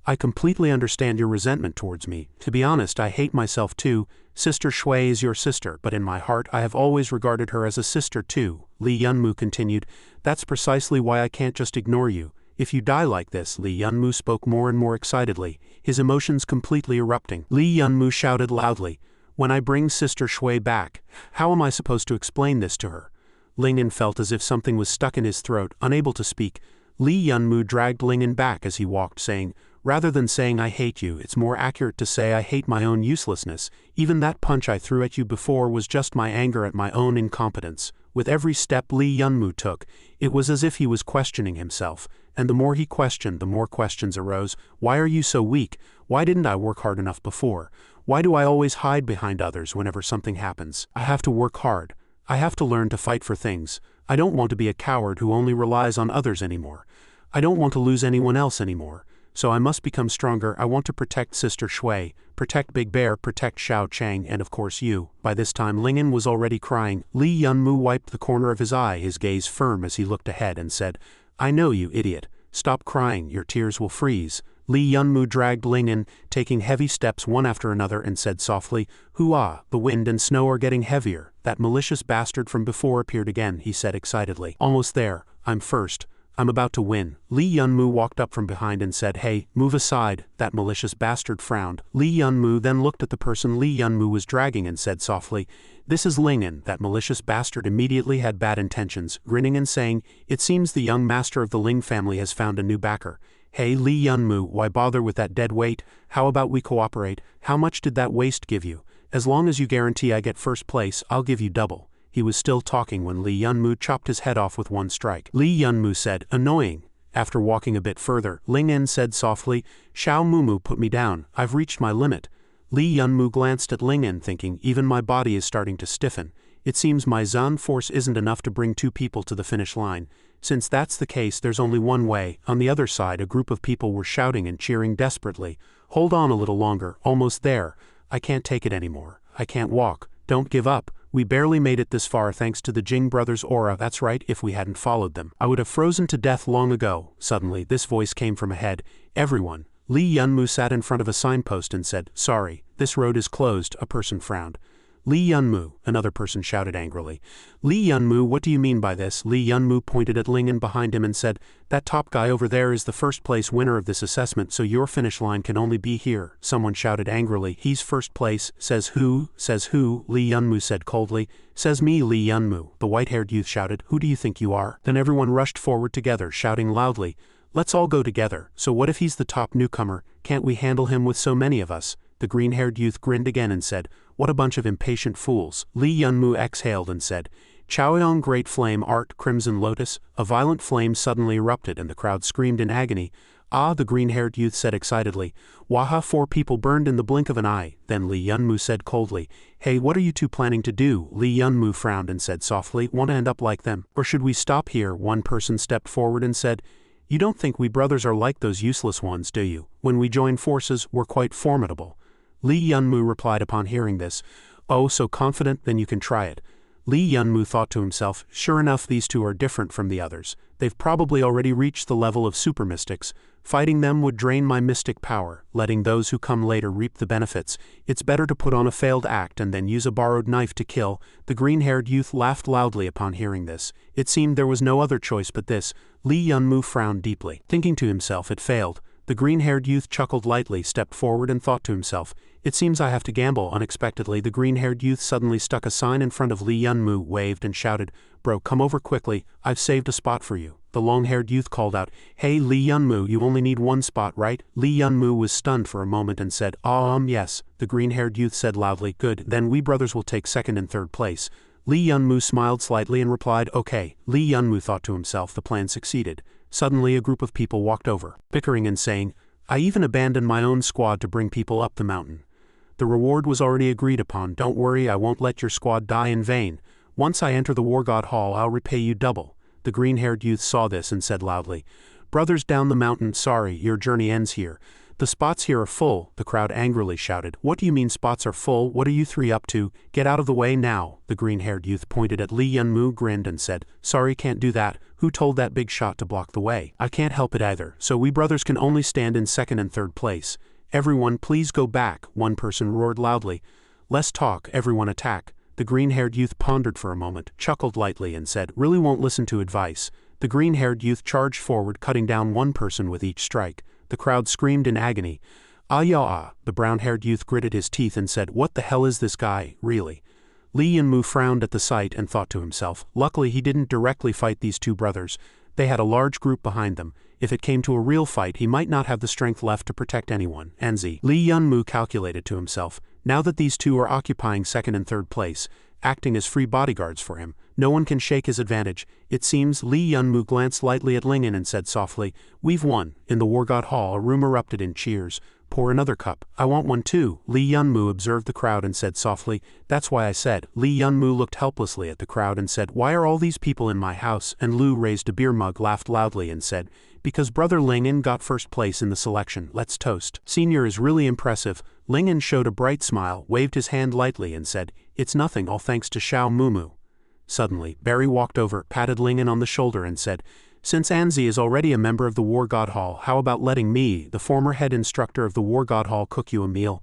I completely understand your resentment towards me. To be honest, I hate myself too. Sister Shui is your sister, but in my heart I have always regarded her as a sister too. Li Yunmu continued, that's precisely why I can't just ignore you. If you die like this, Li Yunmu spoke more and more excitedly, his emotions completely erupting. Li Yunmu shouted loudly, when I bring Sister Shui back, how am I supposed to explain this to her? Ling An felt as if something was stuck in his throat, unable to speak. Li Yunmu dragged Ling An back as he walked, saying, rather than saying I hate you, it's more accurate to say I hate my own uselessness. Even that punch I threw at you before was just my anger at my own incompetence. With every step Li Yunmu took, it was as if he was questioning himself, and the more he questioned, the more questions arose. Why are you so weak? Why didn't I work hard enough before? Why do I always hide behind others whenever something happens? I have to work hard. I have to learn to fight for things. I don't want to be a coward who only relies on others anymore. I don't want to lose anyone else anymore. So I must become stronger. I want to protect Sister Shui, protect Big Bear, protect Xiao Chang, and of course you. By this time Ling An was already crying. Li Yunmu wiped the corner of his eye, his gaze firm as he looked ahead, and said, I know, you idiot. Stop crying, your tears will freeze. Li Yunmu dragged Ling An, taking heavy steps one after another, and said softly, Hoo-ah, the wind and snow are getting heavier. That malicious bastard from before appeared again, he said excitedly. Almost there. I'm first. I'm about to win. Li Yunmu walked up from behind and said, hey, move aside. That malicious bastard frowned. Li Yunmu then looked at the person Li Yunmu was dragging and said softly, this is Ling An. That malicious bastard immediately had bad intentions, grinning and saying, it seems the young master of the Ling family has found a new backer. Hey Li Yunmu, why bother with that dead weight? How about we cooperate? How much did that waste give you? As long as you guarantee I get first place, I'll give you double. He was still talking when Li Yunmu chopped his head off with one strike. Li Yunmu said, annoying. After walking a bit further, Ling An said softly, Xiao Mumu, put me down. I've reached my limit. Li Yunmu glanced at Ling An thinking, even my body is starting to stiffen. It seems my Zan force isn't enough to bring two people to the finish line. Since that's the case, there's only one way. On the other side, a group of people were shouting and cheering desperately. Hold on a little longer, almost there. I can't take it anymore. I can't walk. Don't give up. We barely made it this far thanks to the Jing brothers' aura. That's right, if we hadn't followed them, I would have frozen to death long ago. Suddenly, this voice came from ahead. Everyone. Li Yunmu sat in front of a signpost and said, sorry, this road is closed. A person frowned. Li Yunmu, another person shouted angrily. Li Yunmu, what do you mean by this? Li Yunmu pointed at Ling An behind him and said, that top guy over there is the first place winner of this assessment, so your finish line can only be here. Someone shouted angrily, he's first place. Says who? Says who? Li Yunmu said coldly. Says me, Li Yunmu. The white-haired youth shouted, who do you think you are? Then everyone rushed forward together, shouting loudly, let's all go together. So what if he's the top newcomer? Can't we handle him with so many of us? The green-haired youth grinned again and said, what a bunch of impatient fools. Li Yunmu exhaled and said, Chaoyong Great Flame Art Crimson Lotus. A violent flame suddenly erupted and the crowd screamed in agony. Ah, the green-haired youth said excitedly. Waha, 4 people burned in the blink of an eye. Then Li Yunmu said coldly, hey, what are you two planning to do? Li Yunmu frowned and said softly, want to end up like them? Or should we stop here? One person stepped forward and said, you don't think we brothers are like those useless ones, do you? When we join forces, we're quite formidable. Li Yunmu replied upon hearing this, oh, so confident, then you can try it. Li Yunmu thought to himself, sure enough these two are different from the others. They've probably already reached the level of super mystics. Fighting them would drain my mystic power, letting those who come later reap the benefits. It's better to put on a failed act and then use a borrowed knife to kill. The green-haired youth laughed loudly upon hearing this. It seemed there was no other choice but this. Li Yunmu frowned deeply. Thinking to himself, it failed. The green-haired youth chuckled lightly, stepped forward and thought to himself, It seems I have to gamble. Unexpectedly, the green-haired youth suddenly stuck a sign in front of Lee Yun-moo, waved and shouted, "Bro, come over quickly, I've saved a spot for you." The long-haired youth called out, "Hey Lee Yun-moo, you only need one spot, right?" Lee Yun-moo was stunned for a moment and said, yes." The green-haired youth said loudly, "Good, then we brothers will take second and third place." Lee Yun-moo smiled slightly and replied, "Okay." Lee Yun-moo thought to himself, the plan succeeded. Suddenly a group of people walked over, bickering and saying, "I even abandoned my own squad to bring people up the mountain. The reward was already agreed upon. Don't worry, I won't let your squad die in vain. Once I enter the War God Hall, I'll repay you double." The green-haired youth saw this and said loudly, "Brothers down the mountain, sorry, your journey ends here. The spots here are full." The crowd angrily shouted, "What do you mean spots are full? What are you three up to? Get out of the way now." The green-haired youth pointed at Lee Yun-moo, grinned and said, "Sorry, can't do that. Who told that big shot to block the way? I can't help it either, so we brothers can only stand in second and third place. Everyone please go back," one person roared loudly. "Less talk, everyone attack." The green-haired youth pondered for a moment, chuckled lightly and said, "Really won't listen to advice." The green-haired youth charged forward, cutting down one person with each strike. The crowd screamed in agony. "Ah." The brown-haired youth gritted his teeth and said, "What the hell is this guy, really?" Lee Yun-moo frowned at the sight and thought to himself, luckily he didn't directly fight these two brothers. They had a large group behind them. If it came to a real fight, he might not have the strength left to protect anyone. Anzi. Lee Yun-moo calculated to himself, now that these two are occupying second and third place, acting as free bodyguards for him, no one can shake his advantage. It seems. Lee Yun-moo glanced lightly at Lingen and said softly, "We've won." In the War God Hall, a room erupted in cheers. "Pour another cup. I want one too." Lee Yun-moo observed the crowd and said softly, "That's why I said." Lee Yun-moo looked helplessly at the crowd and said, "Why are all these people in my house?" And Lu raised a beer mug, laughed loudly and said, "Because brother Lingen got first place in the selection. Let's toast. Senior is really impressive." Lingen showed a bright smile, waved his hand lightly and said, "It's nothing, all thanks to Xiao Mumu." Suddenly, Barry walked over, patted Lingen on the shoulder and said, "Since Anzi is already a member of the War God Hall, how about letting me, the former head instructor of the War God Hall, cook you a meal?"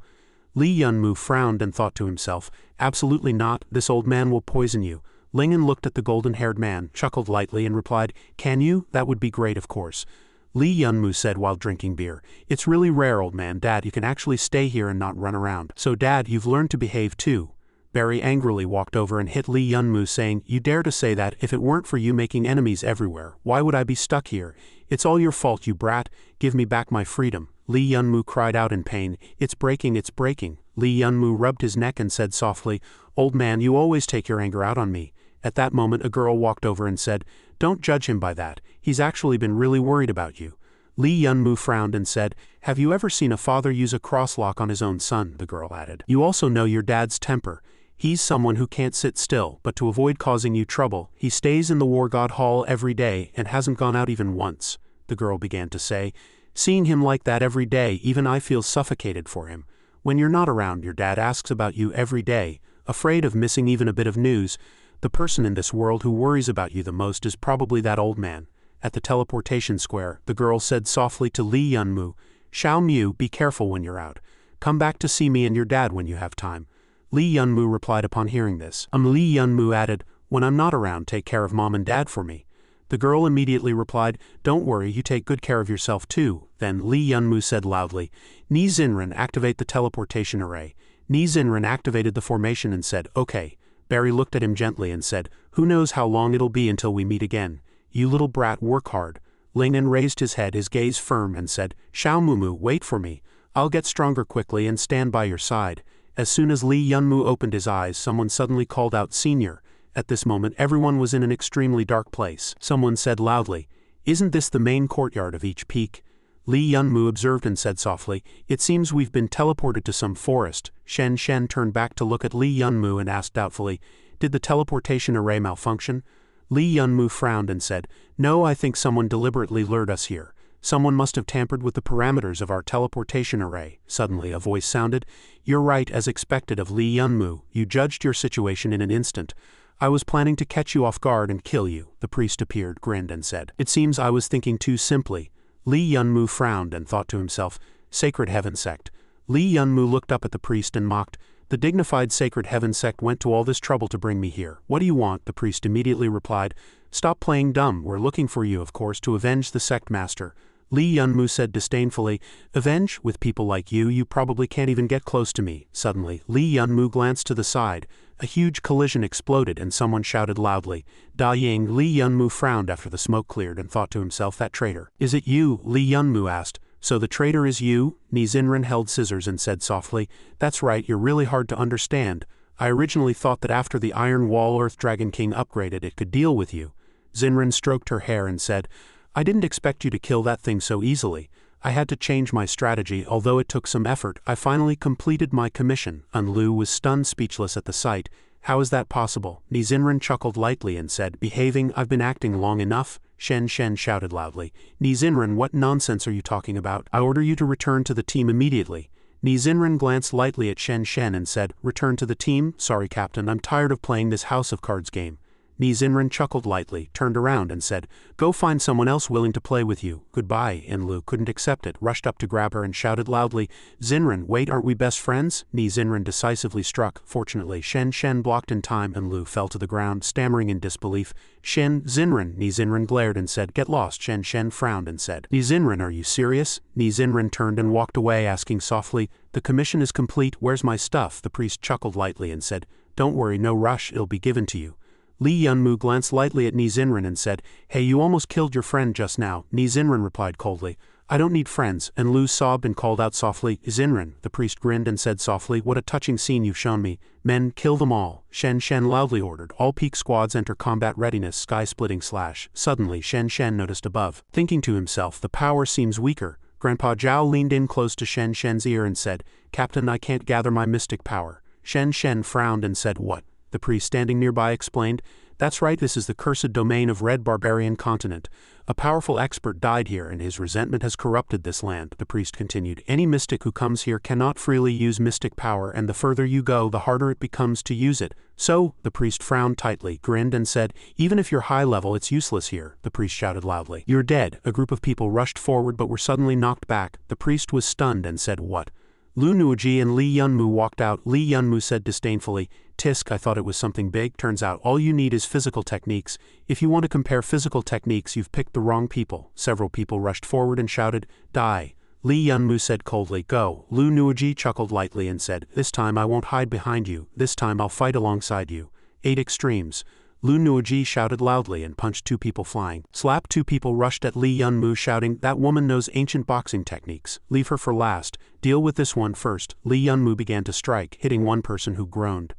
Lee Yun-moo frowned and thought to himself, "Absolutely not, this old man will poison you." Lingen looked at the golden-haired man, chuckled lightly and replied, "Can you? That would be great, of course." Lee Yun-moo said while drinking beer, "It's really rare, old man. Dad, you can actually stay here and not run around. So Dad, you've learned to behave too." Barry angrily walked over and hit Lee Yun-moo, saying, "You dare to say that? If it weren't for you making enemies everywhere, why would I be stuck here? It's all your fault, you brat. Give me back my freedom." Lee Yun-moo cried out in pain, "It's breaking, it's breaking." Lee Yun-moo rubbed his neck and said softly, "Old man, you always take your anger out on me." At that moment a girl walked over and said, "Don't judge him by that. He's actually been really worried about you." Lee Yun-moo frowned and said, "Have you ever seen a father use a crosslock on his own son?" The girl added. "You also know your dad's temper. He's someone who can't sit still, but to avoid causing you trouble, he stays in the War God Hall every day and hasn't gone out even once." The girl began to say, "Seeing him like that every day, even I feel suffocated for him. When you're not around, your dad asks about you every day, afraid of missing even a bit of news. The person in this world who worries about you the most is probably that old man." At the teleportation square, the girl said softly to Lee Yun-moo, "Xiao Mu, be careful when you're out. Come back to see me and your dad when you have time." Lee Yun-moo replied upon hearing this. Lee Yun-moo added, "When I'm not around, take care of mom and dad for me." The girl immediately replied, "Don't worry, you take good care of yourself too." Then Lee Yun-moo said loudly, "Ni Zinran, activate the teleportation array." Ni Zinran activated the formation and said, "Okay." Barry looked at him gently and said, "Who knows how long it'll be until we meet again. You little brat, work hard." Lingen raised his head, his gaze firm, and said, "Xiao Mumu, wait for me. I'll get stronger quickly and stand by your side." As soon as Lee Yun-moo opened his eyes, someone suddenly called out, "Senior." At this moment everyone was in an extremely dark place. Someone said loudly, "Isn't this the main courtyard of each peak?" Lee Yun-moo observed and said softly, "It seems we've been teleported to some forest." Shen Shen turned back to look at Lee Yun-moo and asked doubtfully, "Did the teleportation array malfunction?" Lee Yun-moo frowned and said, "No, I think someone deliberately lured us here. Someone must have tampered with the parameters of our teleportation array." Suddenly a voice sounded, "You're right, as expected of Lee Yun-moo. You judged your situation in an instant. I was planning to catch you off guard and kill you." The priest appeared, grinned and said, "It seems I was thinking too simply." Lee Yun-moo frowned and thought to himself, "Sacred Heaven Sect." Lee Yun-moo looked up at the priest and mocked, "The dignified Sacred Heaven Sect went to all this trouble to bring me here. What do you want?" The priest immediately replied, "Stop playing dumb. We're looking for you, of course, to avenge the sect master." Lee Yunmu said disdainfully. Avenge? With people like you probably can't even get close to me. Suddenly, Lee Yunmu glanced to the side. A huge collision exploded and someone shouted loudly. Da Ying. Lee Yunmu frowned after the smoke cleared and thought to himself, that traitor. Is it you? Lee Yunmu asked. So the traitor is you? Ni Zinran held scissors and said softly. That's right, you're really hard to understand. I originally thought that after the Iron Wall Earth Dragon King upgraded it could deal with you. Zinran stroked her hair and said, I didn't expect you to kill that thing so easily. I had to change my strategy, although it took some effort. I finally completed my commission. Lu was stunned speechless at the sight. How is that possible? Ni Zinran chuckled lightly and said, Behaving, I've been acting long enough. Shen shouted loudly. Ni Zinran, what nonsense are you talking about? I order you to return to the team immediately. Ni Zinran glanced lightly at Shen and said, Return to the team? Sorry, Captain, I'm tired of playing this House of Cards game. Ni Zinran chuckled lightly, turned around and said, Go find someone else willing to play with you. Goodbye. Lu couldn't accept it, rushed up to grab her and shouted loudly, Zinran, wait, aren't we best friends? Ni Zinran decisively struck. Fortunately, Shen blocked in time and Lu fell to the ground, stammering in disbelief. Zinran. Ni Zinran glared and said, Get lost. Shen frowned and said, Ni Zinran, are you serious? Ni Zinran turned and walked away, asking softly, The commission is complete, where's my stuff? The priest chuckled lightly and said, Don't worry, no rush, it'll be given to you. Lee Yunmu glanced lightly at Ni Zinran and said, Hey, you almost killed your friend just now. Ni Zinran replied coldly, I don't need friends, and Lu sobbed and called out softly, Zinran. The priest grinned and said softly, What a touching scene you've shown me. Men, kill them all. Shen loudly ordered. All peak squads enter combat readiness, sky-splitting slash. Suddenly, Shen noticed above. Thinking to himself, the power seems weaker. Grandpa Zhao leaned in close to Shen's ear and said, Captain, I can't gather my mystic power. Shen frowned and said, What? The priest standing nearby explained, That's right, this is the cursed domain of Red Barbarian Continent. A powerful expert died here and his resentment has corrupted this land. The priest continued, Any mystic who comes here cannot freely use mystic power, and the further you go, the harder it becomes to use it. So, the priest frowned tightly, grinned and said, Even if you're high level, it's useless here. The priest shouted loudly, You're dead. A group of people rushed forward but were suddenly knocked back. The priest was stunned and said, What? Lu Nuoji and Lee Yunmu walked out. Lee Yunmu said disdainfully, Tisk, I thought it was something big. Turns out all you need is physical techniques. If you want to compare physical techniques, you've picked the wrong people. Several people rushed forward and shouted, Die. Lee Yunmu said coldly, Go. Lu Nuoji chuckled lightly and said, This time I won't hide behind you. This time I'll fight alongside you. 8 extremes. Lu Nuoji shouted loudly and punched 2 people flying. Slap. 2 people rushed at Lee Yunmu shouting, That woman knows ancient boxing techniques. Leave her for last. Deal with this one first. Lee Yunmu began to strike, hitting one person who groaned.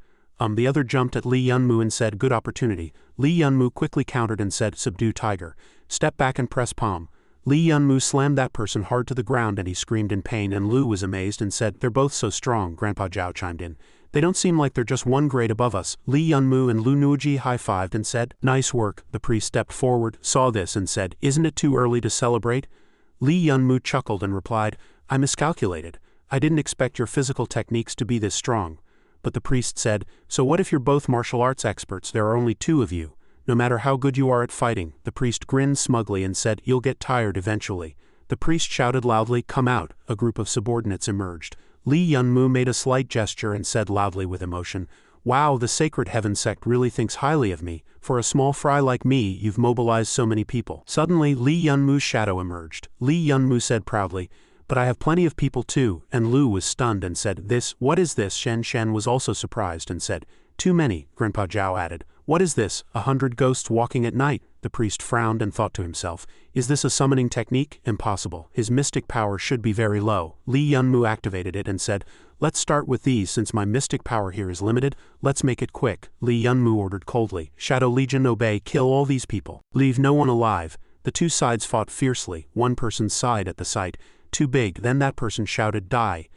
The other jumped at Lee Yunmu and said, Good opportunity. Lee Yunmu quickly countered and said, Subdue tiger. Step back and press palm. Lee Yunmu slammed that person hard to the ground and he screamed in pain, and Lu was amazed and said, They're both so strong. Grandpa Zhao chimed in. They don't seem like they're just one grade above us. Lee Yunmu and Lu Nuoji high-fived and said, Nice work. The priest stepped forward, saw this and said, Isn't it too early to celebrate? Lee Yunmu chuckled and replied, I miscalculated. I didn't expect your physical techniques to be this strong. But the priest said, So what if you're both martial arts experts? There are only 2 of you. No matter how good you are at fighting. The priest grinned smugly and said, You'll get tired eventually. The priest shouted loudly, Come out. A group of subordinates emerged. Lee Yunmu made a slight gesture and said loudly with emotion, Wow, the Sacred Heaven sect really thinks highly of me. For a small fry like me, you've mobilized so many people. Suddenly, Lee Yunmu's shadow emerged. Lee Yunmu said proudly, But I have plenty of people too, and Lu was stunned and said, What is this? Shen was also surprised and said, Too many. Grandpa Zhao added, What is this? 100 ghosts walking at night? The priest frowned and thought to himself, Is this a summoning technique? Impossible. His mystic power should be very low. Lee Yunmu activated it and said, Let's start with these since my mystic power here is limited. Let's make it quick. Lee Yunmu ordered coldly, Shadow Legion, obey, kill all these people. Leave no one alive. The 2 sides fought fiercely. One person sighed at the sight. Too big. Then that person shouted, Die.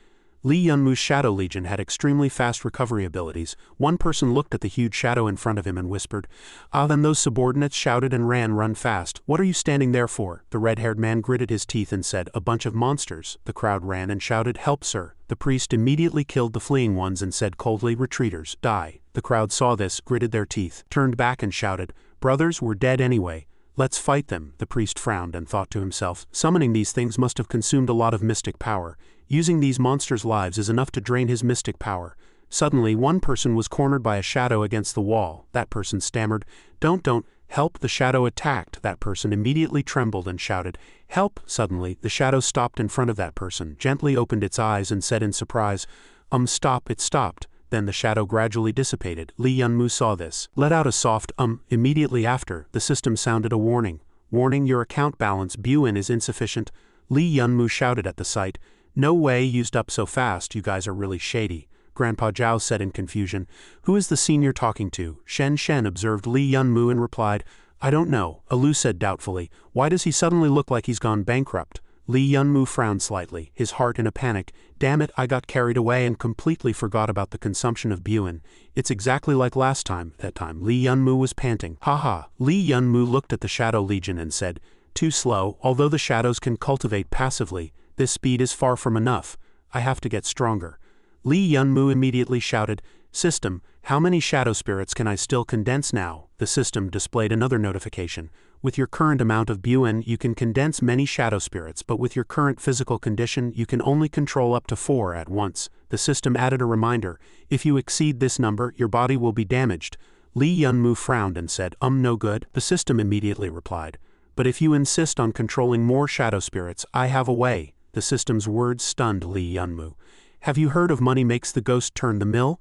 Lee Yunmu's Shadow Legion had extremely fast recovery abilities. One person looked at the huge shadow in front of him and whispered, Then those subordinates shouted and run fast. What are you standing there for? The red-haired man gritted his teeth and said, A bunch of monsters. The crowd ran and shouted, Help, sir. The priest immediately killed the fleeing ones and said coldly, Retreaters, die. The crowd saw this, gritted their teeth, turned back and shouted, Brothers, we're dead anyway. Let's fight them. The priest frowned and thought to himself, Summoning these things must have consumed a lot of mystic power. Using these monsters' lives is enough to drain his mystic power. Suddenly, one person was cornered by a shadow against the wall. That person stammered, Don't. "Help!" The shadow attacked. That person immediately trembled and shouted, "Help!" Suddenly, the shadow stopped in front of that person, gently opened its eyes and said in surprise, Stop." It stopped. Then the shadow gradually dissipated. Lee Yunmu saw this. Let out a soft, Immediately after, the system sounded a warning. "Warning, your account balance Buin is insufficient." Lee Yunmu shouted at the sight. "No way, used up so fast, you guys are really shady." Grandpa Zhao said in confusion. "Who is the senior talking to?" Shen Shen observed Lee Yunmu and replied, "I don't know." Alu said doubtfully, "Why does he suddenly look like he's gone bankrupt?" Lee Yunmu frowned slightly, his heart in a panic. "Damn it, I got carried away and completely forgot about the consumption of Buin. It's exactly like last time." That time, Lee Yunmu was panting. "Haha." Lee Yunmu looked at the Shadow Legion and said, "Too slow. Although the shadows can cultivate passively, this speed is far from enough. I have to get stronger." Lee Yunmu immediately shouted, "System, how many shadow spirits can I still condense now?" The system displayed another notification. "With your current amount of Buin, you can condense many shadow spirits, but with your current physical condition, you can only control up to 4 at once." The system added a reminder, "If you exceed this number, your body will be damaged." Lee Yunmu frowned and said, "No good." The system immediately replied, "But if you insist on controlling more shadow spirits, I have a way." The system's words stunned Lee Yunmu. "Have you heard of money makes the ghost turn the mill?"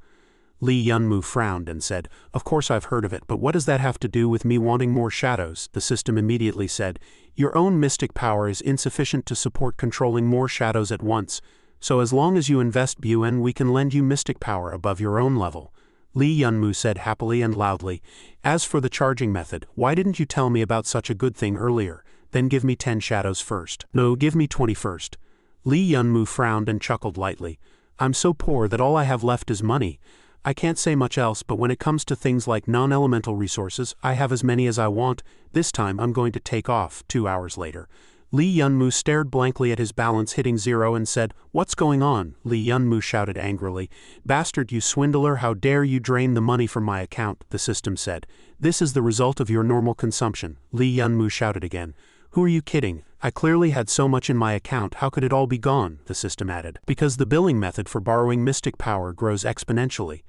Lee Yunmu frowned and said, "Of course I've heard of it, but what does that have to do with me wanting more shadows?" The system immediately said, "Your own mystic power is insufficient to support controlling more shadows at once, so as long as you invest Buin, we can lend you mystic power above your own level." Lee Yunmu said happily and loudly, "As for the charging method, why didn't you tell me about such a good thing earlier? Then give me 10 shadows first. No, give me 20 first." Lee Yunmu frowned and chuckled lightly. "I'm so poor that all I have left is money. I can't say much else, but when it comes to things like non-elemental resources, I have as many as I want. This time I'm going to take off." 2 hours later, Lee Yunmu stared blankly at his balance hitting 0 and said, "What's going on?" Lee Yunmu shouted angrily, "Bastard, you swindler, how dare you drain the money from my account?" The system said, "This is the result of your normal consumption." Lee Yunmu shouted again, "Who are you kidding? I clearly had so much in my account, how could it all be gone?" The system added, "Because the billing method for borrowing mystic power grows exponentially.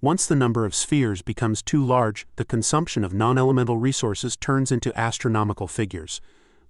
Once the number of spheres becomes too large, the consumption of non-elemental resources turns into astronomical figures."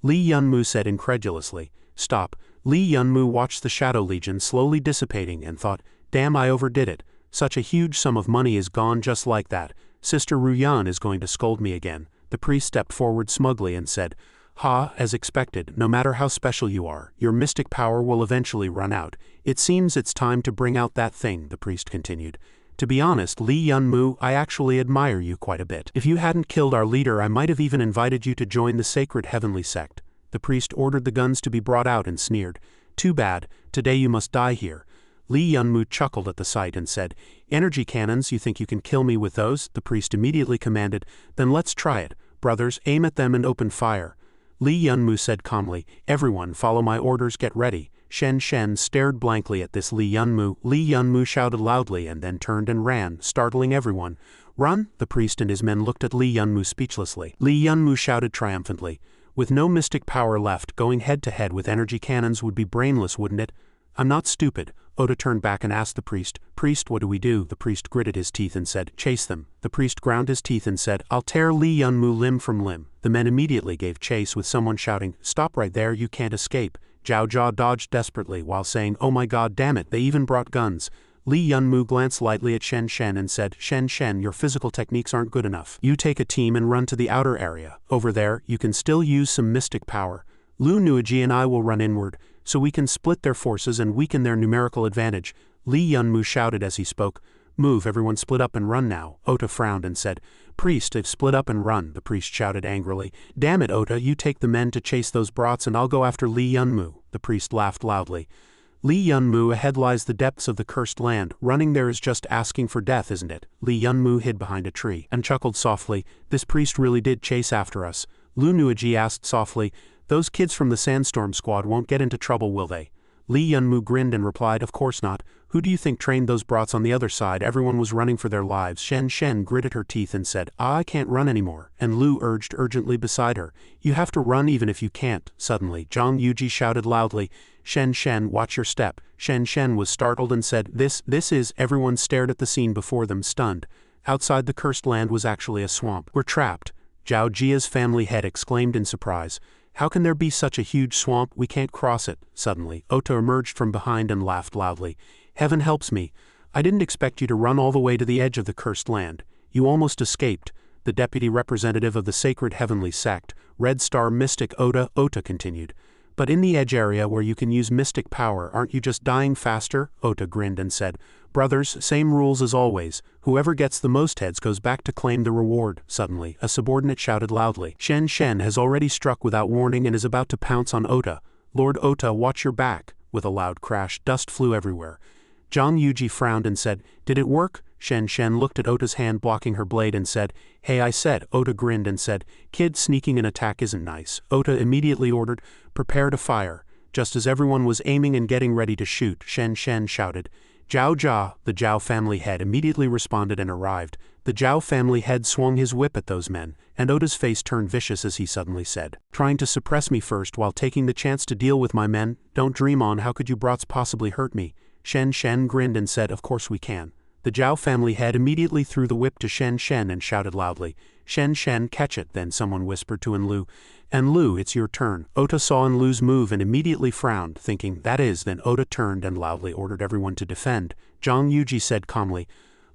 Lee Yunmu said incredulously, "Stop." Lee Yunmu watched the Shadow Legion slowly dissipating and thought, "Damn, I overdid it. Such a huge sum of money is gone just like that. Sister Ruyan is going to scold me again." The priest stepped forward smugly and said, As expected, no matter how special you are, your mystic power will eventually run out. It seems it's time to bring out that thing," the priest continued. "To be honest, Lee Yunmu, I actually admire you quite a bit. If you hadn't killed our leader, I might have even invited you to join the sacred heavenly sect." The priest ordered the guns to be brought out and sneered, "Too bad, today you must die here." Lee Yunmu chuckled at the sight and said, "Energy cannons, you think you can kill me with those?" The priest immediately commanded, "Then let's try it. Brothers, aim at them and open fire." Lee Yunmu said calmly, "Everyone follow my orders, get ready." Shen Shen stared blankly at this Lee Yunmu. Lee Yunmu shouted loudly and then turned and ran, startling everyone. "Run!" The priest and his men looked at Lee Yunmu speechlessly. Lee Yunmu shouted triumphantly, "With no mystic power left, going head-to-head with energy cannons would be brainless, wouldn't it?" "I'm not stupid." Oda turned back and asked the priest, "Priest, what do we do?" The priest gritted his teeth and said, "Chase them." The priest ground his teeth and said, "I'll tear Lee Yunmu limb from limb." The men immediately gave chase with someone shouting, "Stop right there, you can't escape." Zhao Jia dodged desperately while saying, "Oh my god, damn it, they even brought guns." Lee Yunmu glanced lightly at Shen Shen and said, "Shen Shen, your physical techniques aren't good enough. You take a team and run to the outer area. Over there, you can still use some mystic power. Lu Nuiji and I will run inward, so we can split their forces and weaken their numerical advantage." Lee Yunmu shouted as he spoke, "Move, everyone split up and run now." Ota frowned and said, "Priest, they've split up and run." The priest shouted angrily, "Damn it, Ota, you take the men to chase those brats and I'll go after Lee Yunmu." The priest laughed loudly. "Lee Yunmu, ahead lies the depths of the cursed land. Running there is just asking for death, isn't it?" Lee Yunmu hid behind a tree and chuckled softly. "This priest really did chase after us." Lu Nuiji asked softly, "Those kids from the Sandstorm Squad won't get into trouble, will they?" Lee Yunmu grinned and replied, "Of course not. Who do you think trained those brats on the other side? Everyone was running for their lives." Shen Shen gritted her teeth and said, "I can't run anymore." And Lu urged urgently beside her, "You have to run even if you can't." Suddenly, Zhang Yuji shouted loudly, "Shen Shen, watch your step." Shen Shen was startled and said, This is." Everyone stared at the scene before them, stunned. Outside the cursed land was actually a swamp. "We're trapped." Zhao Jia's family head exclaimed in surprise. How can there be such a huge swamp? We can't cross it. Suddenly, Ota emerged from behind and laughed loudly. Heaven helps me. I didn't expect you to run all the way to the edge of the cursed land. You almost escaped. The deputy representative of the sacred heavenly sect, Red Star Mystic Ota continued. But in the edge area where you can use mystic power, aren't you just dying faster? Ota grinned and said, Brothers, same rules as always. Whoever gets the most heads goes back to claim the reward. Suddenly, a subordinate shouted loudly. Shen Shen has already struck without warning and is about to pounce on Ota. Lord Ota, watch your back. With a loud crash, dust flew everywhere. Zhang Yuji frowned and said, Did it work? Shen Shen looked at Ota's hand blocking her blade and said, Hey, I said. Ota grinned and said, Kid, sneaking an attack isn't nice. Ota immediately ordered, Prepare to fire. Just as everyone was aiming and getting ready to shoot, Shen Shen shouted, Zhao Jia, the Zhao family head immediately responded and arrived. The Zhao family head swung his whip at those men, and Ota's face turned vicious as he suddenly said, Trying to suppress me first while taking the chance to deal with my men? Don't dream on, how could you brats possibly hurt me? Shen Shen grinned and said, Of course we can. The Zhao family head immediately threw the whip to Shen Shen and shouted loudly, Shen Shen, catch it. Then someone whispered to Enlu, Enlu, it's your turn. Ota saw Enlu's move and immediately frowned, thinking, that is. Then Ota turned and loudly ordered everyone to defend. Zhang Yuji said calmly,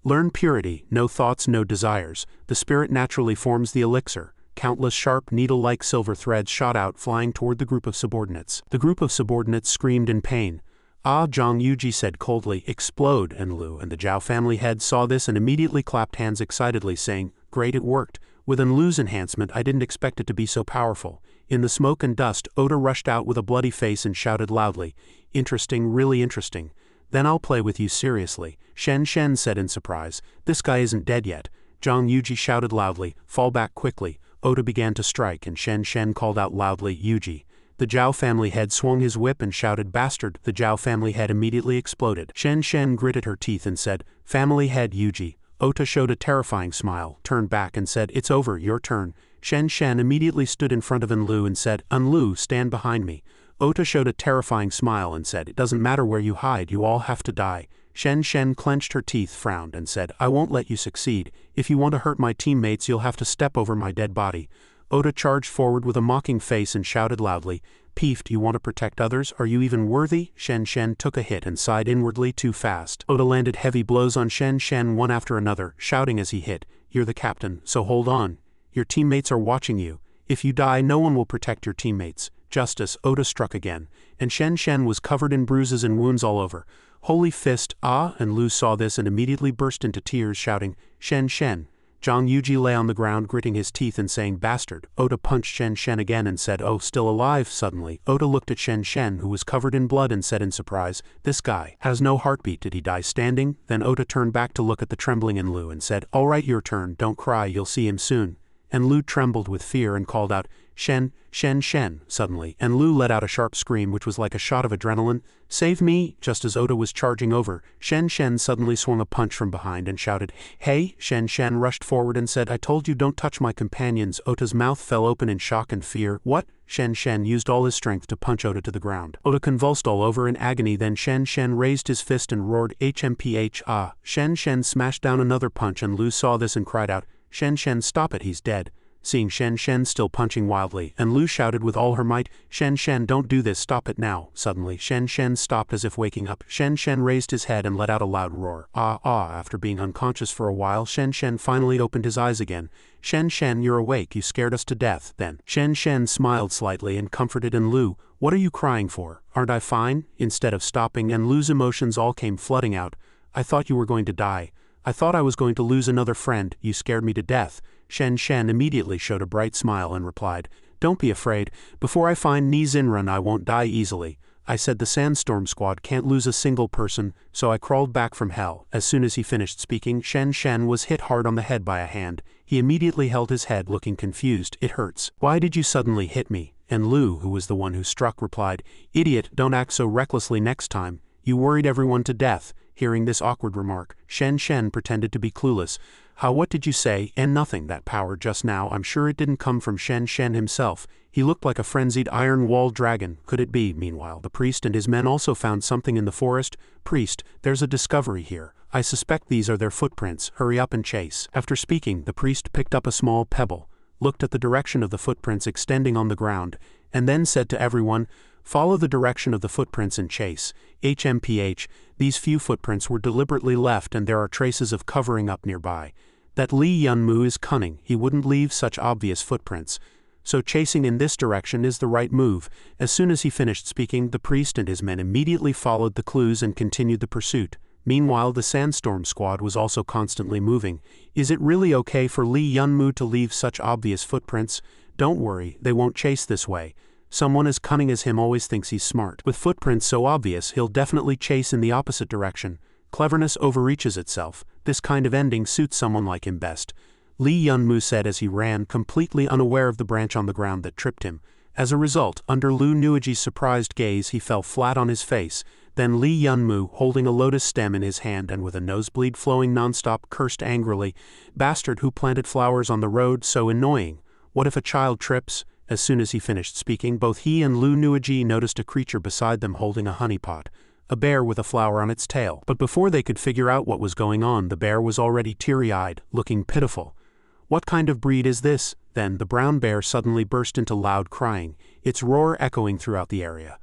Learn purity, no thoughts, no desires. The spirit naturally forms the elixir. Countless sharp, needle-like silver threads shot out, flying toward the group of subordinates. The group of subordinates screamed in pain. Ah, Zhang Yuji said coldly, Explode, Enlu, and the Zhao family head saw this and immediately clapped hands excitedly, saying, Great, it worked. With Enlu's enhancement, I didn't expect it to be so powerful. In the smoke and dust, Ota rushed out with a bloody face and shouted loudly, Interesting, really interesting. Then I'll play with you seriously, Shen Shen said in surprise. This guy isn't dead yet. Zhang Yuji shouted loudly, Fall back quickly. Ota began to strike and Shen Shen called out loudly, Yuji. The Zhao family head swung his whip and shouted, Bastard. The Zhao family head immediately exploded. Shen Shen gritted her teeth and said, Family head Yuji. Ota showed a terrifying smile, turned back and said, It's over, your turn. Shen Shen immediately stood in front of Enlu and said, Enlu, stand behind me. Ota showed a terrifying smile and said, It doesn't matter where you hide, you all have to die. Shen Shen clenched her teeth, frowned, and said, I won't let you succeed. If you want to hurt my teammates, you'll have to step over my dead body. Ota charged forward with a mocking face and shouted loudly, Peeved, you want to protect others? Are you even worthy? Shen Shen took a hit and sighed inwardly too fast. Ota landed heavy blows on Shen Shen one after another, shouting as he hit, You're the captain, so hold on. Your teammates are watching you. If you die, no one will protect your teammates. Justice. Ota struck again, and Shen Shen was covered in bruises and wounds all over. Holy fist, ah! And Lu saw this and immediately burst into tears, shouting, Shen Shen. Zhang Yuji lay on the ground gritting his teeth and saying, Bastard. Ota punched Shen Shen again and said, Oh, still alive. Suddenly, Ota looked at Shen Shen, who was covered in blood, and said in surprise, This guy has no heartbeat. Did he die standing? Then Ota turned back to look at the trembling Enlu and said, All right, your turn. Don't cry, you'll see him soon. Enlu trembled with fear and called out, Shen, Shen, Shen. Suddenly, Enlu let out a sharp scream which was like a shot of adrenaline. Save me! Just as Ota was charging over, Shen Shen suddenly swung a punch from behind and shouted, Hey! Shen Shen rushed forward and said, I told you don't touch my companions. Ota's mouth fell open in shock and fear. What? Shen Shen used all his strength to punch Ota to the ground. Ota convulsed all over in agony, then Shen Shen raised his fist and roared, HMPH, ah! Shen Shen smashed down another punch and Lu saw this and cried out, Shen Shen, stop it, he's dead. Seeing Shen Shen still punching wildly, and Lu shouted with all her might, Shen Shen, don't do this, stop it now. Suddenly, Shen Shen stopped as if waking up. Shen Shen raised his head and let out a loud roar. Ah, ah, after being unconscious for a while, Shen Shen finally opened his eyes again. Shen Shen, you're awake, you scared us to death. Then, Shen Shen smiled slightly and comforted Enlu. What are you crying for? Aren't I fine? Instead of stopping, Enlu's emotions all came flooding out. I thought you were going to die. I thought I was going to lose another friend, you scared me to death. Shen Shen immediately showed a bright smile and replied, Don't be afraid, before I find Ni Zinran I won't die easily. I said the Sandstorm Squad can't lose a single person, so I crawled back from hell. As soon as he finished speaking, Shen Shen was hit hard on the head by a hand. He immediately held his head looking confused. It hurts. Why did you suddenly hit me? And Lu, who was the one who struck, replied, Idiot, don't act so recklessly next time. You worried everyone to death. Hearing this awkward remark, Shen Shen pretended to be clueless. How, what did you say? And nothing, that power just now, I'm sure it didn't come from Shen Shen himself. He looked like a frenzied iron-walled dragon. Could it be? Meanwhile, the priest and his men also found something in the forest. Priest, there's a discovery here. I suspect these are their footprints. Hurry up and chase. After speaking, the priest picked up a small pebble. looked at the direction of the footprints extending on the ground, and then said to everyone, "Follow the direction of the footprints and chase. HMPH, these few footprints were deliberately left and there are traces of covering up nearby. That Lee Yun-moo is cunning, he wouldn't leave such obvious footprints. So chasing in this direction is the right move." As soon as he finished speaking, the priest and his men immediately followed the clues and continued the pursuit. Meanwhile, the Sandstorm Squad was also constantly moving. "Is it really okay for Lee Yun-moo to leave such obvious footprints? Don't worry, they won't chase this way. Someone as cunning as him always thinks he's smart. With footprints so obvious, he'll definitely chase in the opposite direction. Cleverness overreaches itself. This kind of ending suits someone like him best," Lee Yun-moo said as he ran, completely unaware of the branch on the ground that tripped him. As a result, under Lu Nuiji's surprised gaze, he fell flat on his face. Then Lee Yun-moo, holding a lotus stem in his hand and with a nosebleed flowing nonstop, cursed angrily, "Bastard who planted flowers on the road, so annoying. What if a child trips?" As soon as he finished speaking, both he and Lu Nuiji noticed a creature beside them holding a honeypot, a bear with a flower on its tail. But before they could figure out what was going on, the bear was already teary-eyed, looking pitiful. "What kind of breed is this?" Then the brown bear suddenly burst into loud crying, its roar echoing throughout the area.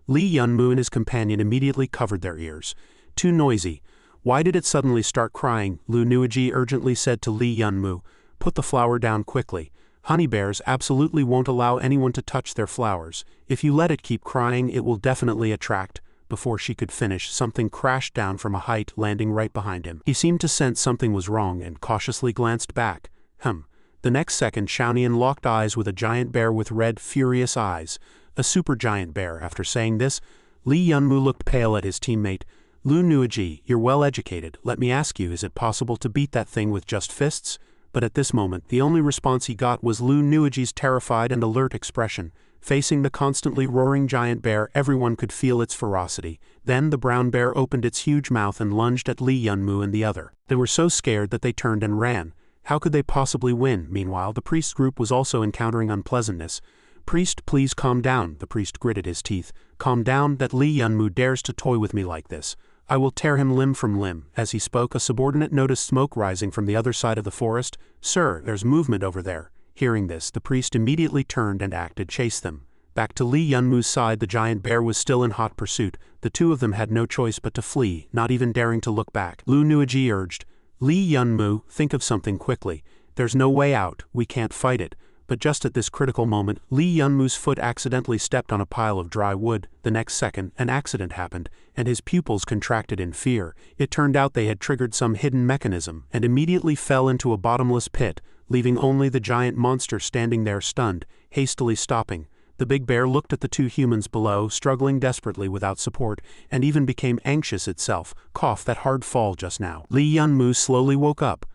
Lee Yun-moo and his companion immediately covered their ears. "Too noisy. Why did it suddenly start crying?" Lu Nuiji urgently said to Lee Yun-moo. "Put the flower down quickly. Honey bears absolutely won't allow anyone to touch their flowers. If you let it keep crying, it will definitely attract." Before she could finish, something crashed down from a height, landing right behind him. He seemed to sense something was wrong and cautiously glanced back. The next second, Xiaonian locked eyes with a giant bear with red, furious eyes. A supergiant bear. After saying this, Lee Yun-moo looked pale at his teammate. "Lu Nuiji, you're well educated. Let me ask you, is it possible to beat that thing with just fists?" But at this moment, the only response he got was Lu Nuiji's terrified and alert expression. Facing the constantly roaring giant bear, everyone could feel its ferocity. Then the brown bear opened its huge mouth and lunged at Lee Yun-moo and the other. They were so scared that they turned and ran. How could they possibly win? Meanwhile, the priest's group was also encountering unpleasantness. "Priest, please calm down," the priest gritted his teeth. "Calm down, that Lee Yun-moo dares to toy with me like this. I will tear him limb from limb." As he spoke, a subordinate noticed smoke rising from the other side of the forest. "Sir, there's movement over there." Hearing this, the priest immediately turned and acted chase them. Back to Lee Yun-moo's side, the giant bear was still in hot pursuit. The two of them had no choice but to flee, not even daring to look back. Lu Nuiji urged, "Lee Yun-moo, think of something quickly. There's no way out, we can't fight it." But just at this critical moment, Lee Yun-moo's foot accidentally stepped on a pile of dry wood. The next second, an accident happened, and his pupils contracted in fear. It turned out they had triggered some hidden mechanism, and immediately fell into a bottomless pit, leaving only the giant monster standing there stunned, hastily stopping. The big bear looked at the two humans below, struggling desperately without support, and even became anxious itself. "Cough, that hard fall just now." Lee Yun-moo slowly woke up.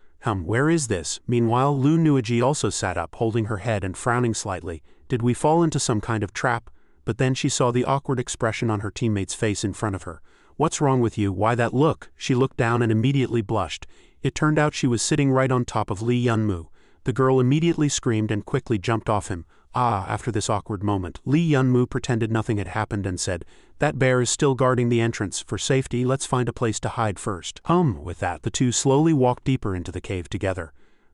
Where is this?" Meanwhile, Lu Nuiji also sat up, holding her head and frowning slightly. "Did we fall into some kind of trap?" But then she saw the awkward expression on her teammate's face in front of her. "What's wrong with you? Why that look?" She looked down and immediately blushed. It turned out she was sitting right on top of Lee Yun-moo. The girl immediately screamed and quickly jumped off him. After this awkward moment, Lee Yun-moo pretended nothing had happened and said, "That bear is still guarding the entrance. For safety, let's find a place to hide first." With that, the two slowly walked deeper into the cave together.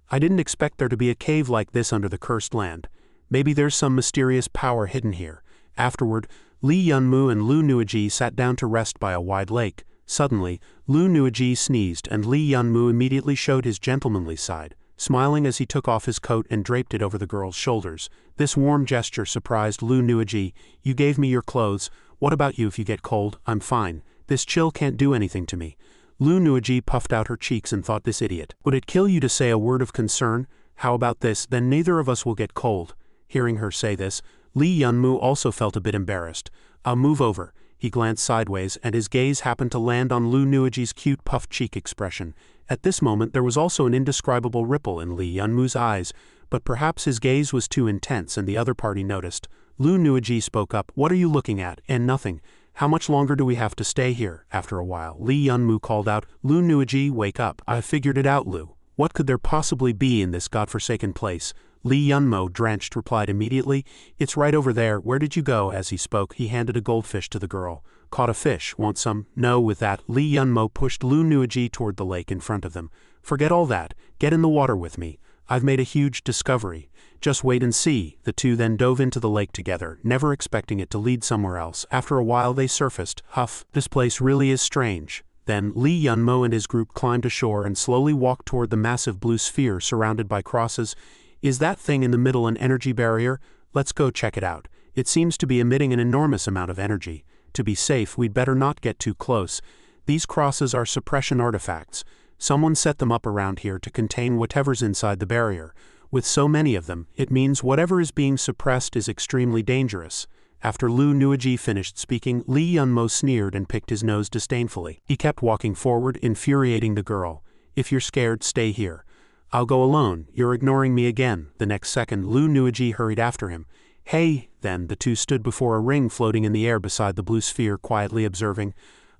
"I didn't expect there to be a cave like this under the cursed land. Maybe there's some mysterious power hidden here." Afterward, Lee Yun-moo and Lu Nuiji sat down to rest by a wide lake. Suddenly, Lu Nuiji sneezed and Lee Yun-moo immediately showed his gentlemanly side, smiling as he took off his coat and draped it over the girl's shoulders. This warm gesture surprised Lu Nuiji. "You gave me your clothes. What about you if you get cold?" "I'm fine. This chill can't do anything to me." Lu Nuiji puffed out her cheeks and thought, this idiot. "Would it kill you to say a word of concern? How about this, then neither of us will get cold." Hearing her say this, Lee Yun-moo also felt a bit embarrassed. "I'll move over." He glanced sideways, and his gaze happened to land on Lu Nuiji's cute puffed cheek expression. At this moment there was also an indescribable ripple in Lee Yun-moo's eyes, but perhaps his gaze was too intense and the other party noticed. Lu Nuiji spoke up, "What are you looking at?" "And nothing. How much longer do we have to stay here?" After a while, Lee Yun-moo called out, "Lu Nuiji, wake up." "I've figured it out, Lu. What could there possibly be in this godforsaken place?" Lee Yun-moo, drenched, replied immediately, "It's right over there. Where did you go?" As he spoke, he handed a goldfish to the girl. "Caught a fish. Want some?" "No." With that, Lee Yun-moo pushed Lu Nuiji toward the lake in front of them. "Forget all that. Get in the water with me." I've made a huge discovery. Just wait and see." The two then dove into the lake together, never expecting it to lead somewhere else. After a while they surfaced. Huff, "This place really is strange." Then Lee Yunmo and his group climbed ashore and slowly walked toward the massive blue sphere surrounded by crosses. "Is that thing in the middle an energy barrier? Let's go check it out. It seems to be emitting an enormous amount of energy. To be safe, we'd better not get too close. These crosses are suppression artifacts. Someone set them up around here to contain whatever's inside the barrier. With so many of them, it means whatever is being suppressed is extremely dangerous." After Lu Nuaji finished speaking, Lee Yunmo sneered and picked his nose disdainfully. He kept walking forward, infuriating the girl. "If you're scared, stay here." "I'll go alone. You're ignoring me again." The next second, Lu Nuaji hurried after him. "Hey!" Then the two stood before a ring floating in the air beside the blue sphere, quietly observing.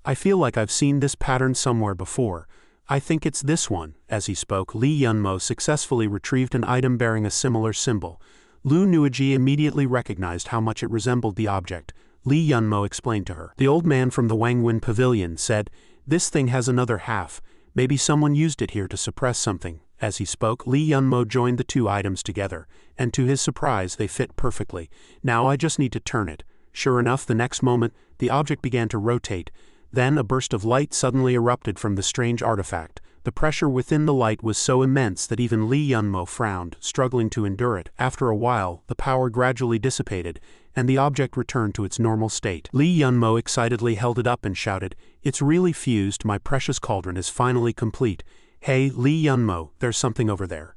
"I feel like I've seen this pattern somewhere before. I think it's this one." As he spoke, Lee Yunmo successfully retrieved an item bearing a similar symbol. Lu Nuaji immediately recognized how much it resembled the object. Lee Yunmo explained to her. The old man from the Wangwin Pavilion said, "This thing has another half. Maybe someone used it here to suppress something." As he spoke, Lee Yunmo joined the two items together, and to his surprise they fit perfectly. "Now I just need to turn it." Sure enough, the next moment, the object began to rotate. Then a burst of light suddenly erupted from the strange artifact. The pressure within the light was so immense that even Lee Yunmo frowned, struggling to endure it. After a while, the power gradually dissipated, and the object returned to its normal state. Lee Yunmo excitedly held it up and shouted, "It's really fused, my precious cauldron is finally complete. Hey, Lee Yunmo, there's something over there."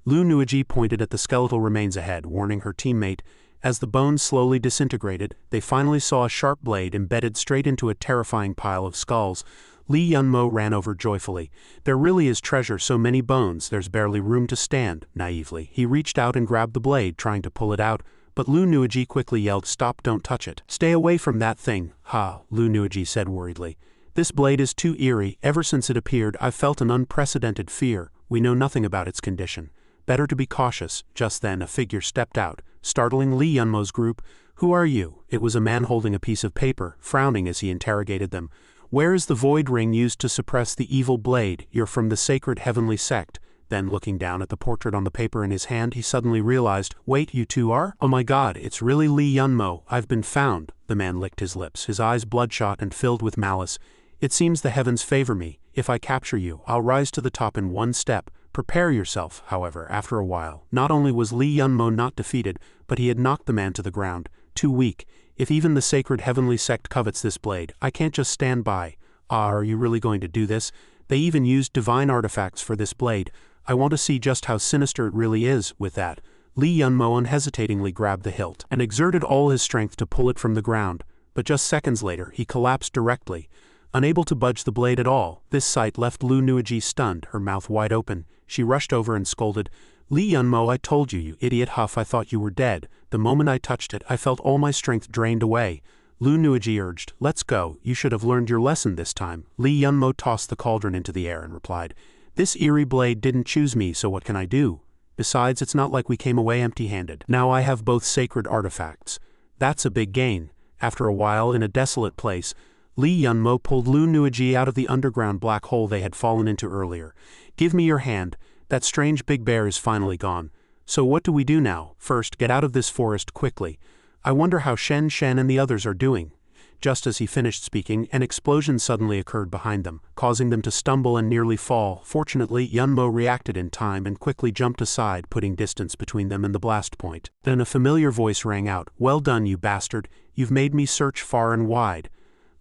Lu Nuaji pointed at the skeletal remains ahead, warning her teammate. As the bones slowly disintegrated, they finally saw a sharp blade embedded straight into a terrifying pile of skulls. Lee Yunmo ran over joyfully. "There really is treasure, so many bones, there's barely room to stand." Naively, he reached out and grabbed the blade, trying to pull it out, but Lu Nuaji quickly yelled, "Stop, don't touch it." "Stay away from that thing." "Ha," Lu Nuaji said worriedly. "This blade is too eerie. Ever since it appeared, I've felt an unprecedented fear. We know nothing about its condition. Better to be cautious." Just then a figure stepped out, startling Lee Yunmo's group. "Who are you?" It was a man holding a piece of paper, frowning as he interrogated them. "Where is the void ring used to suppress the evil blade? You're from the sacred heavenly sect." Then, looking down at the portrait on the paper in his hand, he suddenly realized, "Wait, you two are? Oh my god, it's really Lee Yunmo. I've been found." The man licked his lips, his eyes bloodshot and filled with malice. "It seems the heavens favor me. If I capture you, I'll rise to the top in one step. Prepare yourself." However, after a while, not only was Lee Yunmo not defeated, but he had knocked the man to the ground. "Too weak. If even the sacred heavenly sect covets this blade, I can't just stand by." "Ah, are you really going to do this? They even used divine artifacts for this blade. I want to see just how sinister it really is." With that, Lee Yunmo unhesitatingly grabbed the hilt and exerted all his strength to pull it from the ground. But just seconds later, he collapsed directly, unable to budge the blade at all. This sight left Lu Nuaji stunned, her mouth wide open. She rushed over and scolded, "Lee Yunmo, I told you, you idiot huff, I thought you were dead. The moment I touched it, I felt all my strength drained away." Lu Nuaji urged, "Let's go, you should have learned your lesson this time." Lee Yunmo tossed the cauldron into the air and replied, "This eerie blade didn't choose me, so what can I do? Besides, it's not like we came away empty-handed. Now I have both sacred artifacts. That's a big gain." After a while, in a desolate place, Lee Yunmo pulled Lu Nuaji out of the underground black hole they had fallen into earlier. "Give me your hand. That strange big bear is finally gone. So what do we do now? First, get out of this forest quickly. I wonder how Shen and the others are doing." Just as he finished speaking, an explosion suddenly occurred behind them, causing them to stumble and nearly fall. Fortunately, Yunmo reacted in time and quickly jumped aside, putting distance between them and the blast point. Then a familiar voice rang out, "Well done, you bastard. You've made me search far and wide."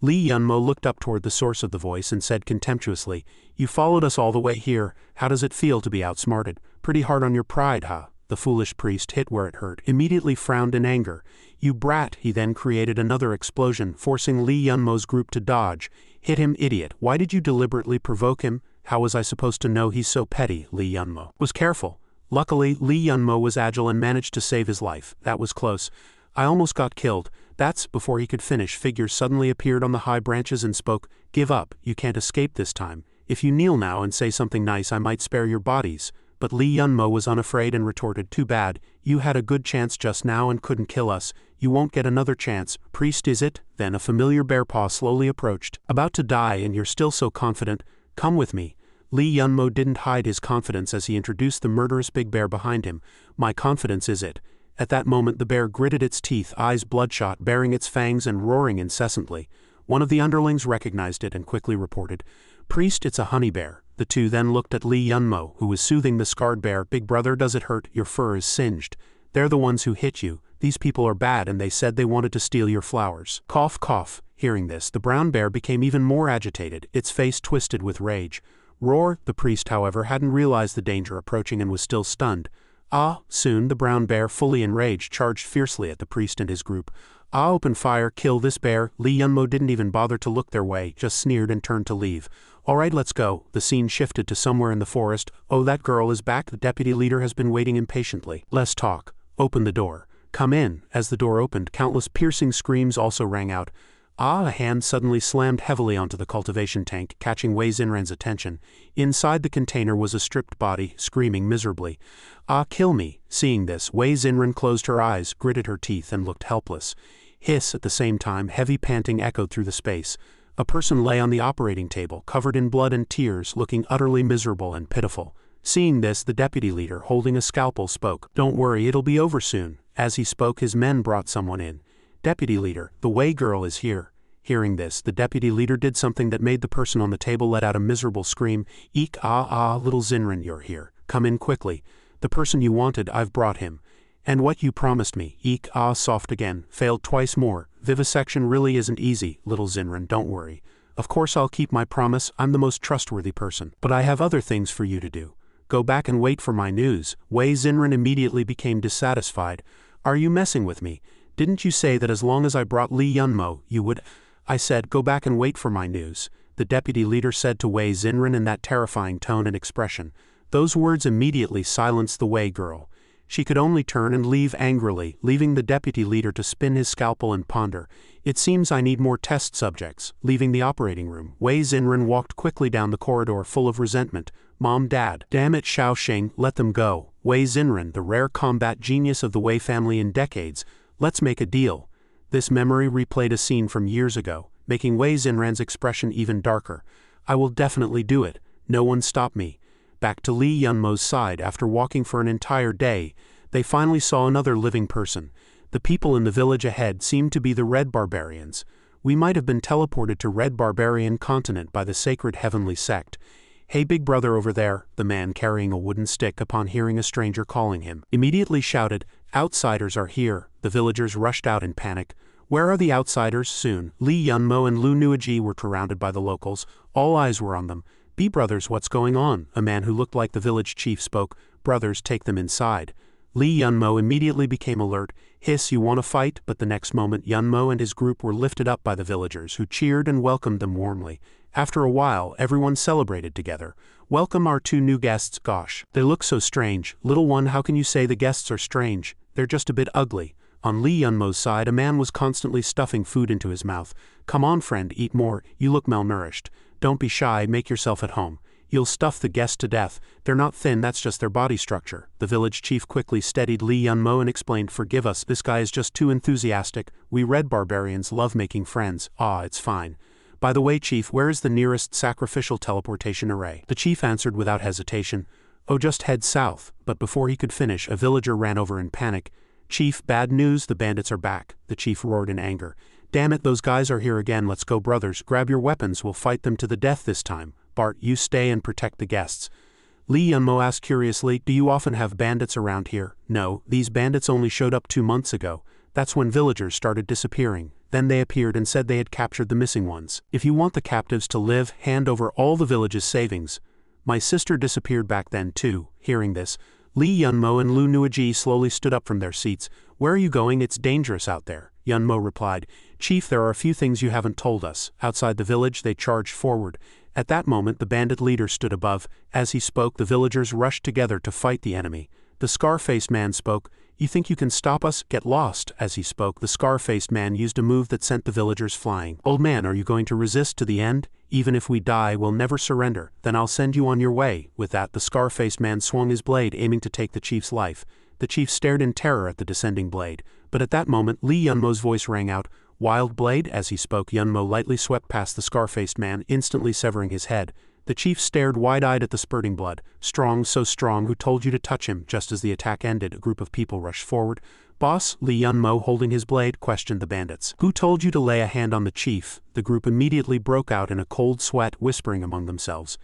Lee Yunmo looked up toward the source of the voice and said contemptuously, "You followed us all the way here. How does it feel to be outsmarted? Pretty hard on your pride, huh?" The foolish priest, hit where it hurt, immediately frowned in anger. "You brat!" He then created another explosion, forcing Lee Yunmo's group to dodge. "Hit him, idiot. Why did you deliberately provoke him? How was I supposed to know he's so petty?" Lee Yunmo was careful. Luckily, Lee Yunmo was agile and managed to save his life. "That was close. I almost got killed." That's before he could finish. Figures suddenly appeared on the high branches and spoke, "Give up. You can't escape this time. If you kneel now and say something nice, I might spare your bodies." But Lee Yunmo was unafraid and retorted, "Too bad. You had a good chance just now and couldn't kill us. You won't get another chance. Priest, is it?" Then a familiar bear paw slowly approached. "About to die and you're still so confident? Come with me." Lee Yunmo didn't hide his confidence as he introduced the murderous big bear behind him. My confidence is it. At that moment the bear gritted its teeth, eyes bloodshot, baring its fangs and roaring incessantly. One of the underlings recognized it and quickly reported, "Priest, it's a honey bear." The two then looked at Lee Yunmo, who was soothing the scarred bear. "Big brother, does it hurt? Your fur is singed. They're the ones who hit you. These people are bad and they said they wanted to steal your flowers." Cough, cough. Hearing this, the brown bear became even more agitated, its face twisted with rage. Roar. The priest, however, hadn't realized the danger approaching and was still stunned. Soon the brown bear, fully enraged, charged fiercely at the priest and his group. Open fire, kill this bear." Lee Yunmo didn't even bother to look their way, just sneered and turned to leave. "Alright, let's go." The scene shifted to somewhere in the forest. "Oh, that girl is back. The deputy leader has been waiting impatiently. Let's talk. Open the door. Come in." As the door opened, countless piercing screams also rang out. A hand suddenly slammed heavily onto the cultivation tank, catching Wei Xinren's attention. Inside the container was a stripped body, screaming miserably. Kill me." Seeing this, Wei Xinren closed her eyes, gritted her teeth, and looked helpless. Hiss. At the same time, heavy panting echoed through the space. A person lay on the operating table, covered in blood and tears, looking utterly miserable and pitiful. Seeing this, the deputy leader, holding a scalpel, spoke. "Don't worry, it'll be over soon." As he spoke, his men brought someone in. "Deputy leader, the Wei girl is here." Hearing this, the deputy leader did something that made the person on the table let out a miserable scream. "Eek, little Xinren, you're here. Come in quickly. The person you wanted, I've brought him. And what you promised me." Eek, soft again, failed twice more. "Vivisection really isn't easy, little Xinren, don't worry. Of course I'll keep my promise, I'm the most trustworthy person. But I have other things for you to do. Go back and wait for my news." Wei Xinren immediately became dissatisfied. "Are you messing with me? Didn't you say that as long as I brought Lee Yunmo, you would—" "I said, go back and wait for my news," the deputy leader said to Wei Xinren in that terrifying tone and expression. Those words immediately silenced the Wei girl. She could only turn and leave angrily, leaving the deputy leader to spin his scalpel and ponder. "It seems I need more test subjects." Leaving the operating room, Wei Xinren walked quickly down the corridor full of resentment. "Mom, Dad, damn it, Shaoxing, let them go." Wei Xinren, the rare combat genius of the Wei family in decades. "Let's make a deal." This memory replayed a scene from years ago, making Wei Xinren's expression even darker. "I will definitely do it. No one stop me." Back to Lee Yunmo's side, after walking for an entire day, they finally saw another living person. The people in the village ahead seemed to be the Red Barbarians. "We might have been teleported to Red Barbarian continent by the sacred heavenly sect." "Hey, big brother over there," the man carrying a wooden stick, upon hearing a stranger calling him, immediately shouted, "Outsiders are here." The villagers rushed out in panic. "Where are the outsiders?" Soon, Lee Yunmo and Lu Nuaji were surrounded by the locals. All eyes were on them. "B brothers, what's going on?" A man who looked like the village chief spoke. "Brothers, take them inside." Lee Yunmo immediately became alert. "Hiss, you want to fight?" But the next moment Yunmo and his group were lifted up by the villagers, who cheered and welcomed them warmly. After a while, everyone celebrated together. "Welcome our two new guests." "Gosh, they look so strange." "Little one, how can you say the guests are strange? They're just a bit ugly." On Lee Yunmo's side, a man was constantly stuffing food into his mouth. "Come on, friend, eat more. You look malnourished. Don't be shy, make yourself at home. You'll stuff the guests to death. They're not thin, that's just their body structure." The village chief quickly steadied Lee Yunmo and explained, "Forgive us, this guy is just too enthusiastic. We Red Barbarians love making friends." It's fine. "By the way, chief, where is the nearest sacrificial teleportation array?" The chief answered without hesitation, "Oh, just head south." But before he could finish, a villager ran over in panic. "Chief, bad news, the bandits are back." The chief roared in anger. "Damn it, those guys are here again. Let's go, brothers. Grab your weapons, we'll fight them to the death this time. Bart, you stay and protect the guests." Lee Yunmo asked curiously, "Do you often have bandits around here?" "No, these bandits only showed up 2 months ago. That's when villagers started disappearing. Then they appeared and said they had captured the missing ones. If you want the captives to live, hand over all the village's savings." "My sister disappeared back then too." Hearing this, Lee Yunmo and Lu Nuaji slowly stood up from their seats. "Where are you going? It's dangerous out there." Yunmo replied, "Chief, there are a few things you haven't told us." Outside the village, they charged forward. At that moment, the bandit leader stood above. As he spoke, the villagers rushed together to fight the enemy. The scar-faced man spoke, "You think you can stop us? Get lost." As he spoke, the scar-faced man used a move that sent the villagers flying. "Old man, are you going to resist to the end? Even if we die, we'll never surrender. Then I'll send you on your way." With that, the scar-faced man swung his blade, aiming to take the chief's life. The chief stared in terror at the descending blade. But at that moment, Lee Yunmo's voice rang out, "Wild blade?" As he spoke, Yunmo lightly swept past the scar-faced man, instantly severing his head. The chief stared wide-eyed at the spurting blood. Strong, so strong, who told you to touch him? Just as the attack ended, a group of people rushed forward. Boss, Lee Yunmo, holding his blade, questioned the bandits. Who told you to lay a hand on the chief? The group immediately broke out in a cold sweat, whispering among themselves.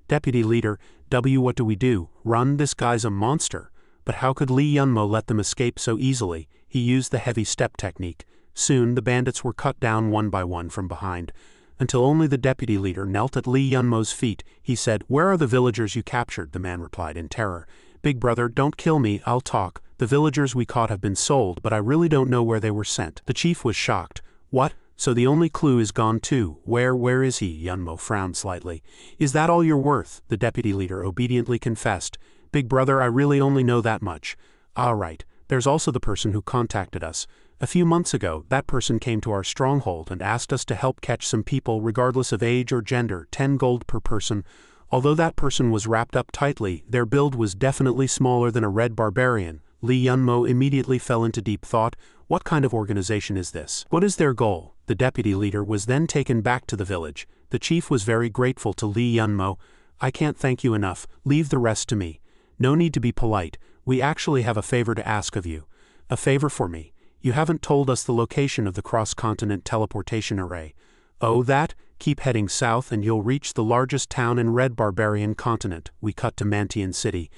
Deputy leader, what do we do? Run, this guy's a monster. But how could Lee Yunmo let them escape so easily? He used the heavy step technique. Soon the bandits were cut down one by one from behind, until only the deputy leader knelt at Lee Yunmo's feet. He said, "Where are the villagers you captured?" The man replied in terror. "Big brother, don't kill me, I'll talk. The villagers we caught have been sold, but I really don't know where they were sent." The chief was shocked. "What? So the only clue is gone too. Where is he?" Yunmo frowned slightly. "Is that all you're worth?" The deputy leader obediently confessed. "Big brother, I really only know that much." "All right. There's also the person who contacted us. A few months ago, that person came to our stronghold and asked us to help catch some people regardless of age or gender, 10 gold per person. Although that person was wrapped up tightly, their build was definitely smaller than a red barbarian." Lee Yunmo immediately fell into deep thought. What kind of organization is this? What is their goal? The deputy leader was then taken back to the village. The chief was very grateful to Lee Yunmo. "I can't thank you enough. Leave the rest to me. No need to be polite. We actually have a favor to ask of you." "A favor for me? You haven't told us the location of the cross-continent teleportation array." "Oh, that? Keep heading south and you'll reach the largest town in Red Barbarian Continent." We cut to Mantian City.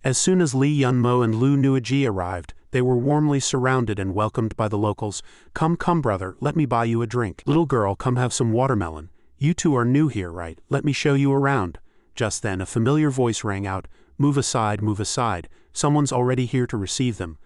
As soon as Lee Yunmo and Lu Nuiji arrived, they were warmly surrounded and welcomed by the locals. Come, brother, let me buy you a drink." "Little girl, come have some watermelon. You two are new here, right? Let me show you around." Just then a familiar voice rang out. Move aside, someone's already here to receive them."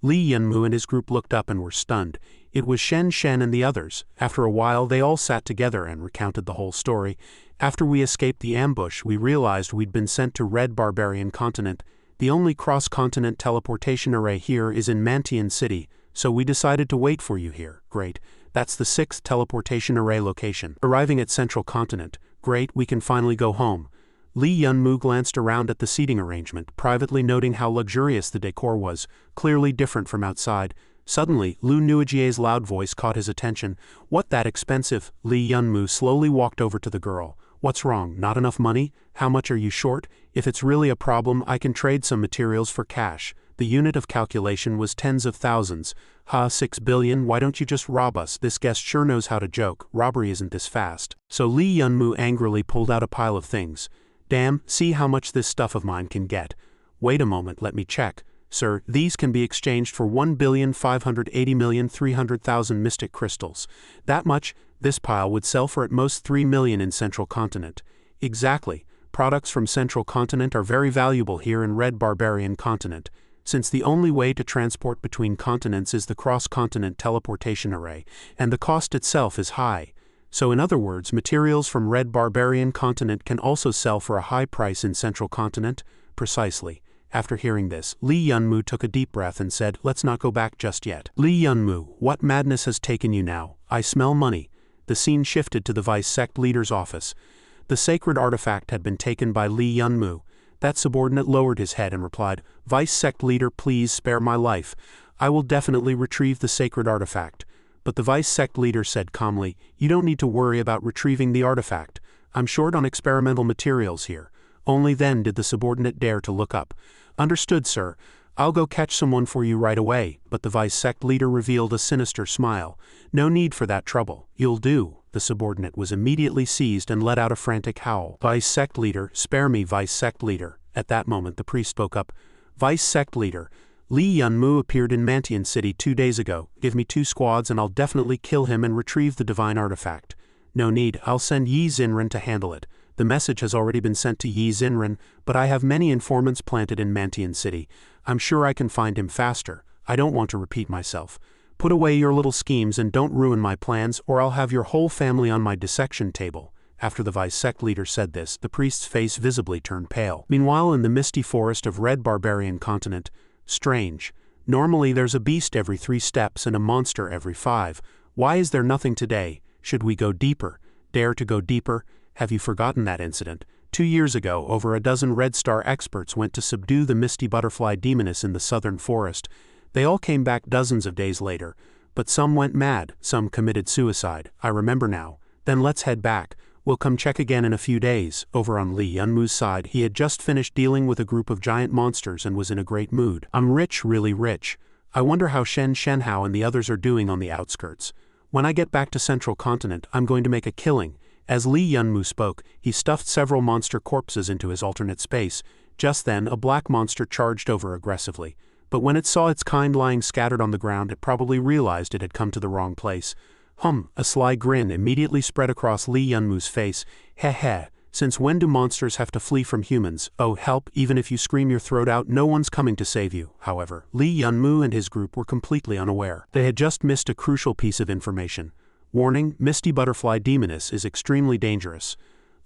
Lee Yunmu and his group looked up and were stunned. It was Shen and the others. After a while they all sat together and recounted the whole story. "After we escaped the ambush, we realized we'd been sent to Red Barbarian Continent. The only cross-continent teleportation array here is in Mantian City, so we decided to wait for you here." "Great. That's the 6th teleportation array location. Arriving at Central Continent. Great, we can finally go home." Lee Yunmu glanced around at the seating arrangement, privately noting how luxurious the decor was, clearly different from outside. Suddenly, Lu Nuijie's loud voice caught his attention. "What, that expensive?" Lee Yunmu slowly walked over to the girl. "What's wrong? Not enough money? How much are you short? If it's really a problem, I can trade some materials for cash." The unit of calculation was tens of thousands. 6 billion, why don't you just rob us? This guest sure knows how to joke. Robbery isn't this fast. So Lee Yunmu angrily pulled out a pile of things. "Damn, see how much this stuff of mine can get." "Wait a moment, let me check. Sir, these can be exchanged for 1,580,300,000 mystic crystals. That much? This pile would sell for at most 3 million in Central Continent." "Exactly. Products from Central Continent are very valuable here in Red Barbarian Continent. Since the only way to transport between continents is the cross-continent teleportation array, and the cost itself is high. So in other words, materials from Red Barbarian Continent can also sell for a high price in Central Continent?" "Precisely." After hearing this, Lee Yunmu took a deep breath and said, "Let's not go back just yet." "Lee Yunmu, what madness has taken you now? I smell money." The scene shifted to the vice sect leader's office. The sacred artifact had been taken by Lee Yunmu. That subordinate lowered his head and replied, "Vice sect leader, please spare my life. I will definitely retrieve the sacred artifact." But the vice sect leader said calmly, "You don't need to worry about retrieving the artifact. I'm short on experimental materials here." Only then did the subordinate dare to look up. "Understood, sir. I'll go catch someone for you right away." But the vice sect leader revealed a sinister smile. "No need for that trouble. You'll do." The subordinate was immediately seized and let out a frantic howl. "Vice sect leader, spare me, vice sect leader." At that moment the priest spoke up. "Vice sect leader, Lee Yunmu appeared in Mantian City 2 days ago. Give me 2 squads and I'll definitely kill him and retrieve the divine artifact." "No need, I'll send Yi Xinren to handle it. The message has already been sent to Yi Xinren, but I have many informants planted in Mantian City. I'm sure I can find him faster. I don't want to repeat myself. Put away your little schemes and don't ruin my plans, or I'll have your whole family on my dissection table." After the vice sect leader said this, the priest's face visibly turned pale. Meanwhile, in the misty forest of Red Barbarian Continent, strange. Normally there's a beast every 3 steps and a monster every 5. Why is there nothing today? Should we go deeper? Dare to go deeper? Have you forgotten that incident? 2 years ago, over a dozen Red Star experts went to subdue the misty butterfly demoness in the southern forest. They all came back dozens of days later, but some went mad, some committed suicide. I remember now. Then let's head back. We'll come check again in a few days. Over on Lee Yunmu's side, he had just finished dealing with a group of giant monsters and was in a great mood. I'm rich, really rich. I wonder how Shen Shenhao and the others are doing on the outskirts. When I get back to Central Continent, I'm going to make a killing. As Lee Yunmu spoke, he stuffed several monster corpses into his alternate space. Just then, a black monster charged over aggressively. But when it saw its kind lying scattered on the ground, it probably realized it had come to the wrong place. A sly grin immediately spread across Lee Yunmu's face. Heh, since when do monsters have to flee from humans? Oh help, even if you scream your throat out, no one's coming to save you. However, Lee Yunmu and his group were completely unaware. They had just missed a crucial piece of information. Warning, Misty Butterfly Demoness is extremely dangerous.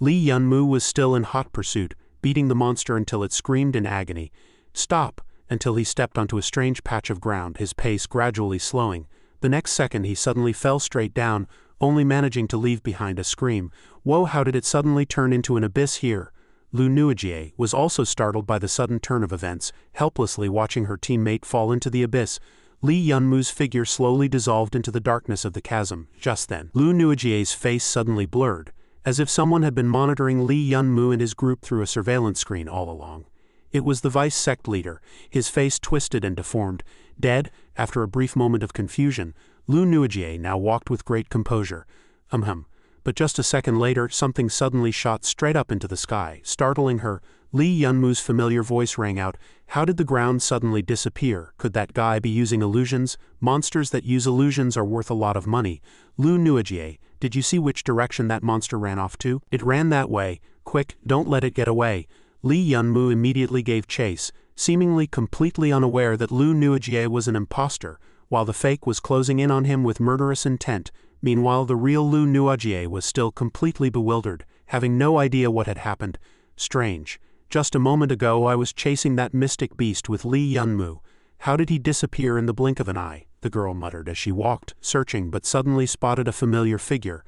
Lee Yunmu was still in hot pursuit, beating the monster until it screamed in agony. Stop! Until he stepped onto a strange patch of ground, his pace gradually slowing. The next second he suddenly fell straight down, only managing to leave behind a scream. Whoa, how did it suddenly turn into an abyss here? Lu Nuijie was also startled by the sudden turn of events, helplessly watching her teammate fall into the abyss. Lee Yunmu's figure slowly dissolved into the darkness of the chasm. Just then, Lu Nuijie's face suddenly blurred, as if someone had been monitoring Lee Yunmu and his group through a surveillance screen all along. It was the vice sect leader, his face twisted and deformed. Dead, after a brief moment of confusion, Lu Nuijie now walked with great composure. But just a second later, something suddenly shot straight up into the sky, startling her. Lee Yunmu's familiar voice rang out. How did the ground suddenly disappear? Could that guy be using illusions? Monsters that use illusions are worth a lot of money. Lu Nuijie, did you see which direction that monster ran off to? It ran that way. Quick, don't let it get away. Lee Yunmu immediately gave chase, seemingly completely unaware that Lu Nuijie was an imposter, while the fake was closing in on him with murderous intent. Meanwhile, the real Lu Nuijie was still completely bewildered, having no idea what had happened. Strange. Just a moment ago I was chasing that mystic beast with Lee Yunmu. How did he disappear in the blink of an eye? The girl muttered as she walked, searching, but suddenly spotted a familiar figure.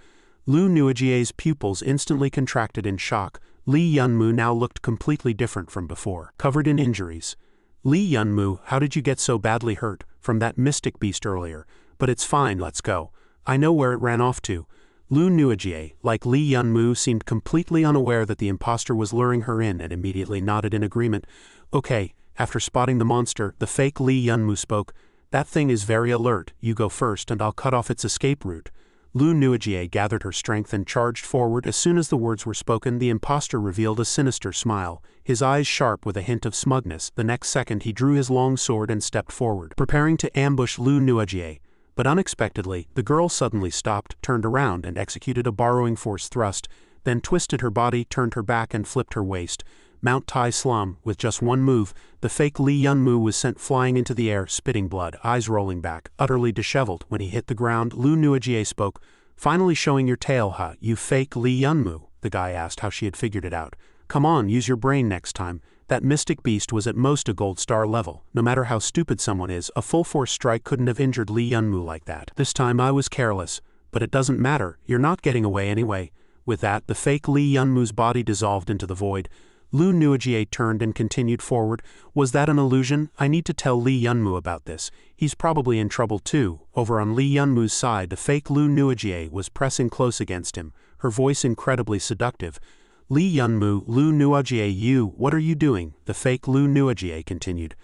Lu Nuijie's pupils instantly contracted in shock. Lee Yunmu now looked completely different from before, covered in injuries. Lee Yunmu, how did you get so badly hurt? From that mystic beast earlier. But it's fine, let's go. I know where it ran off to. Lu Nuijie, like Lee Yunmu, seemed completely unaware that the imposter was luring her in and immediately nodded in agreement. Okay, after spotting the monster, the fake Lee Yunmu spoke. That thing is very alert, you go first and I'll cut off its escape route. Lu Nuijie gathered her strength and charged forward. As soon as the words were spoken, the imposter revealed a sinister smile, his eyes sharp with a hint of smugness. The next second he drew his long sword and stepped forward, preparing to ambush Lu Nuijie. But unexpectedly, the girl suddenly stopped, turned around and executed a borrowing force thrust, then twisted her body, turned her back and flipped her waist. Mount Tai Slum, with just one move, the fake Lee Yunmu was sent flying into the air, spitting blood, eyes rolling back, utterly disheveled. When he hit the ground, Lu Nuijie spoke. Finally showing your tail, huh, you fake Lee Yunmu? The guy asked how she had figured it out. Come on, use your brain next time. That mystic beast was at most a gold star level. No matter how stupid someone is, a full force strike couldn't have injured Lee Yunmu like that. This time I was careless. But it doesn't matter, you're not getting away anyway. With that, the fake Lee Yunmu's body dissolved into the void. Lu Nuijie turned and continued forward. Was that an illusion? I need to tell Lee Yunmu about this. He's probably in trouble too. Over on Lee Yunmu's side, the fake Lu Nuijie was pressing close against him, her voice incredibly seductive. Lee Yunmu, Lu Nuijie, what are you doing? The fake Lu Nuijie continued.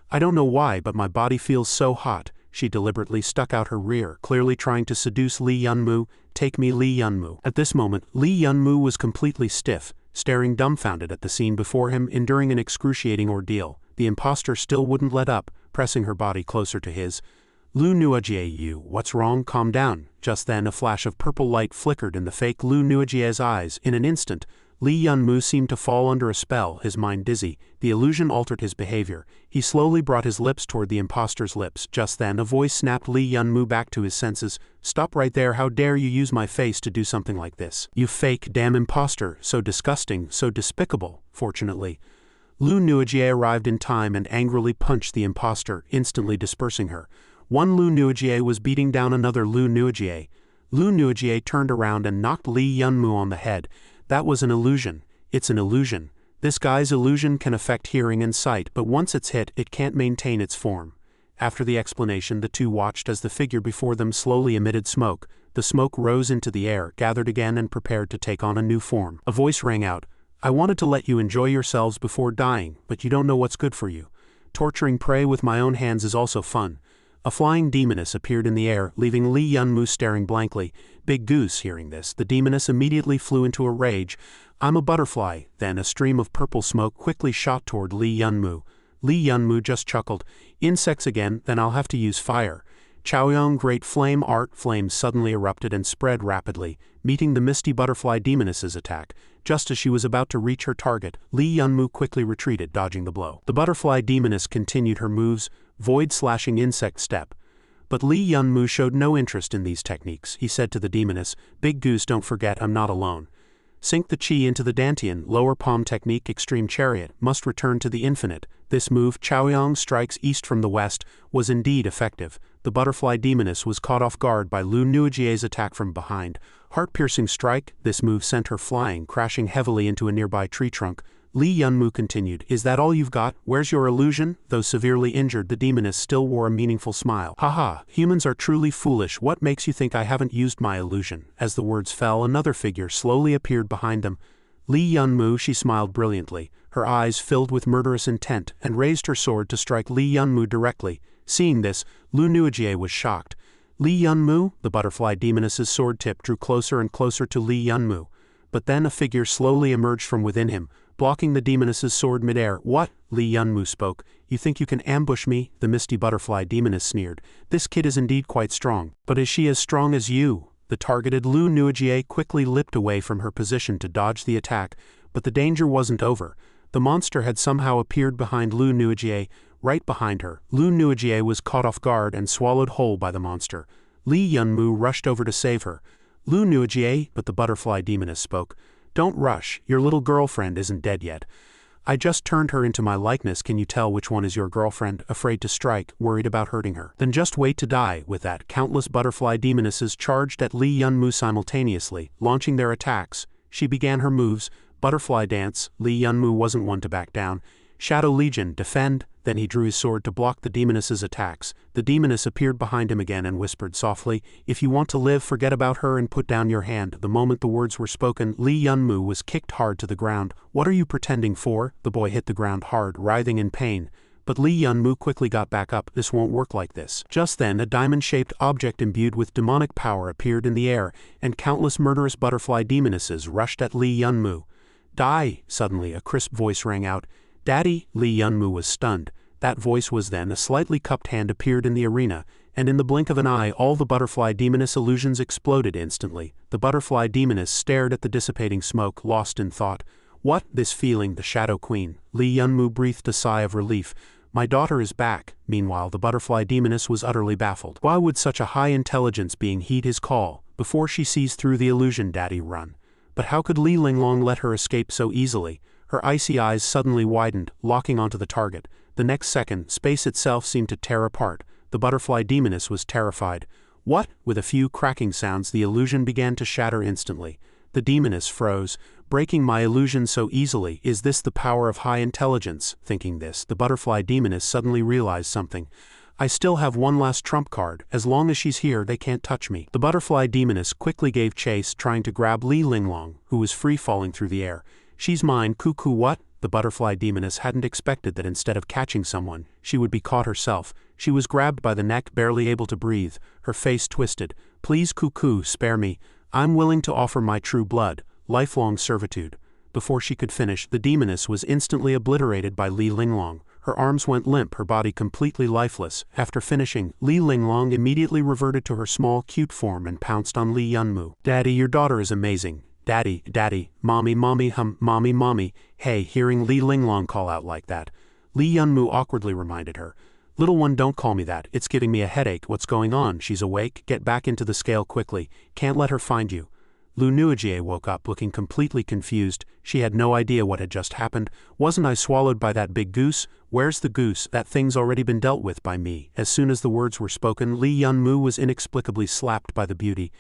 I don't know why, but my body feels so hot. She deliberately stuck out her rear, clearly trying to seduce Lee Yunmu. Take me, Lee Yunmu. At this moment, Lee Yunmu was completely stiff, staring dumbfounded at the scene before him, enduring an excruciating ordeal. The imposter still wouldn't let up, pressing her body closer to his. Lu Nuijie, what's wrong? Calm down. Just then a flash of purple light flickered in the fake Lu Nuijie's eyes. In an instant, Lee Yunmu seemed to fall under a spell, his mind dizzy. The illusion altered his behavior. He slowly brought his lips toward the imposter's lips. Just then a voice snapped Lee Yunmu back to his senses. Stop right there, how dare you use my face to do something like this? You fake damn imposter, so disgusting, so despicable. Fortunately, Lu Nuijie arrived in time and angrily punched the imposter, instantly dispersing her. One Lu Nuijie was beating down another Lu Nuijie. Lu Nuijie turned around and knocked Lee Yunmu on the head. That was an illusion. It's an illusion. This guy's illusion can affect hearing and sight, but once it's hit, it can't maintain its form. After the explanation, the two watched as the figure before them slowly emitted smoke. The smoke rose into the air, gathered again and prepared to take on a new form. A voice rang out, "I wanted to let you enjoy yourselves before dying, but you don't know what's good for you. Torturing prey with my own hands is also fun." A flying demoness appeared in the air, leaving Lee Yunmu staring blankly. Big Goose, hearing this, the demoness immediately flew into a rage. "I'm a butterfly." Then a stream of purple smoke quickly shot toward Lee Yunmu. Lee Yunmu just chuckled. "Insects again, then I'll have to use fire." Chaoyong Great Flame Art Flames suddenly erupted and spread rapidly, meeting the misty butterfly demoness's attack. Just as she was about to reach her target, Lee Yunmu quickly retreated, dodging the blow. The butterfly demoness continued her moves, void-slashing insect step. But Lee Yunmu showed no interest in these techniques. He said to the demoness, "Big Goose, don't forget I'm not alone. Sink the chi into the dantian, lower palm technique extreme chariot, must return to the infinite." This move, Chaoyong Strikes East from the West, was indeed effective. The butterfly demoness was caught off guard by Lu Nuojie's attack from behind. Heart-piercing strike, this move sent her flying, crashing heavily into a nearby tree trunk. Lee Yunmu continued, "Is that all you've got? Where's your illusion?" Though severely injured, the demoness still wore a meaningful smile. "Haha, humans are truly foolish. What makes you think I haven't used my illusion?" As the words fell, another figure slowly appeared behind them. Lee Yunmu, she smiled brilliantly. Her eyes filled with murderous intent, and raised her sword to strike Lee Yunmu directly. Seeing this, Lu Nuojie was shocked. "Lee Yunmu?" The butterfly demoness's sword tip drew closer and closer to Lee Yunmu. But then a figure slowly emerged from within him, blocking the demoness's sword midair. "What?" Lee Yunmu spoke. "You think you can ambush me?" The misty butterfly demoness sneered. "This kid is indeed quite strong. But is she as strong as you?" The targeted Lu Nuojie quickly leapt away from her position to dodge the attack, but the danger wasn't over. The monster had somehow appeared behind Lu Nuojie, right behind her. Lu Nuojie was caught off guard and swallowed whole by the monster. Lee Yunmu rushed over to save her. "Lu Nuojie," but the butterfly demoness spoke. "Don't rush, your little girlfriend isn't dead yet. I just turned her into my likeness. Can you tell which one is your girlfriend?" Afraid to strike, worried about hurting her. "Then just wait to die." With that, countless butterfly demonesses charged at Lee Yunmu simultaneously, launching their attacks. She began her moves. Butterfly dance. Lee Yunmu wasn't one to back down. "Shadow Legion, defend." Then he drew his sword to block the demoness's attacks. The demoness appeared behind him again and whispered softly, "If you want to live, forget about her and put down your hand." The moment the words were spoken, Lee Yunmu was kicked hard to the ground. "What are you pretending for?" The boy hit the ground hard, writhing in pain. But Lee Yunmu quickly got back up. "This won't work like this." Just then, a diamond-shaped object imbued with demonic power appeared in the air, and countless murderous butterfly demonesses rushed at Lee Yunmu. "Die!" Suddenly, a crisp voice rang out. "Daddy!" Lee Yunmu was stunned. That voice was then a slightly cupped hand appeared in the arena, and in the blink of an eye all the butterfly demoness illusions exploded instantly. The butterfly demoness stared at the dissipating smoke, lost in thought. "What?" This feeling, the Shadow Queen. Lee Yunmu breathed a sigh of relief. "My daughter is back." Meanwhile, the butterfly demoness was utterly baffled. Why would such a high intelligence being heed his call? Before she sees through the illusion, Daddy, run. But how could Li Linglong let her escape so easily? Her icy eyes suddenly widened, locking onto the target. The next second, space itself seemed to tear apart. The butterfly demoness was terrified. "What?" With a few cracking sounds, the illusion began to shatter instantly. The demoness froze. "Breaking my illusion so easily, is this the power of high intelligence?" Thinking this, the butterfly demoness suddenly realized something. "I still have one last trump card. As long as she's here, they can't touch me." The butterfly demoness quickly gave chase, trying to grab Li Linglong, who was free-falling through the air. "She's mine, cuckoo." "What?" The butterfly demoness hadn't expected that instead of catching someone, she would be caught herself. She was grabbed by the neck, barely able to breathe, her face twisted. "Please, cuckoo, spare me. I'm willing to offer my true blood, lifelong servitude." Before she could finish, the demoness was instantly obliterated by Li Linglong. Her arms went limp, her body completely lifeless. After finishing, Li Linglong immediately reverted to her small, cute form and pounced on Lee Yunmu. "Daddy, your daughter is amazing." "Daddy, daddy, mommy, mommy, mommy, mommy." Hey, hearing Li Linglong call out like that, Lee Yunmu awkwardly reminded her. "Little one, don't call me that. It's giving me a headache." "What's going on? She's awake. Get back into the scale quickly. Can't let her find you." Lu Nuojie woke up looking completely confused. She had no idea what had just happened. "Wasn't I swallowed by that big goose? Where's the goose? That thing's already been dealt with by me." As soon as the words were spoken, Lee Yunmu was inexplicably slapped by the beauty.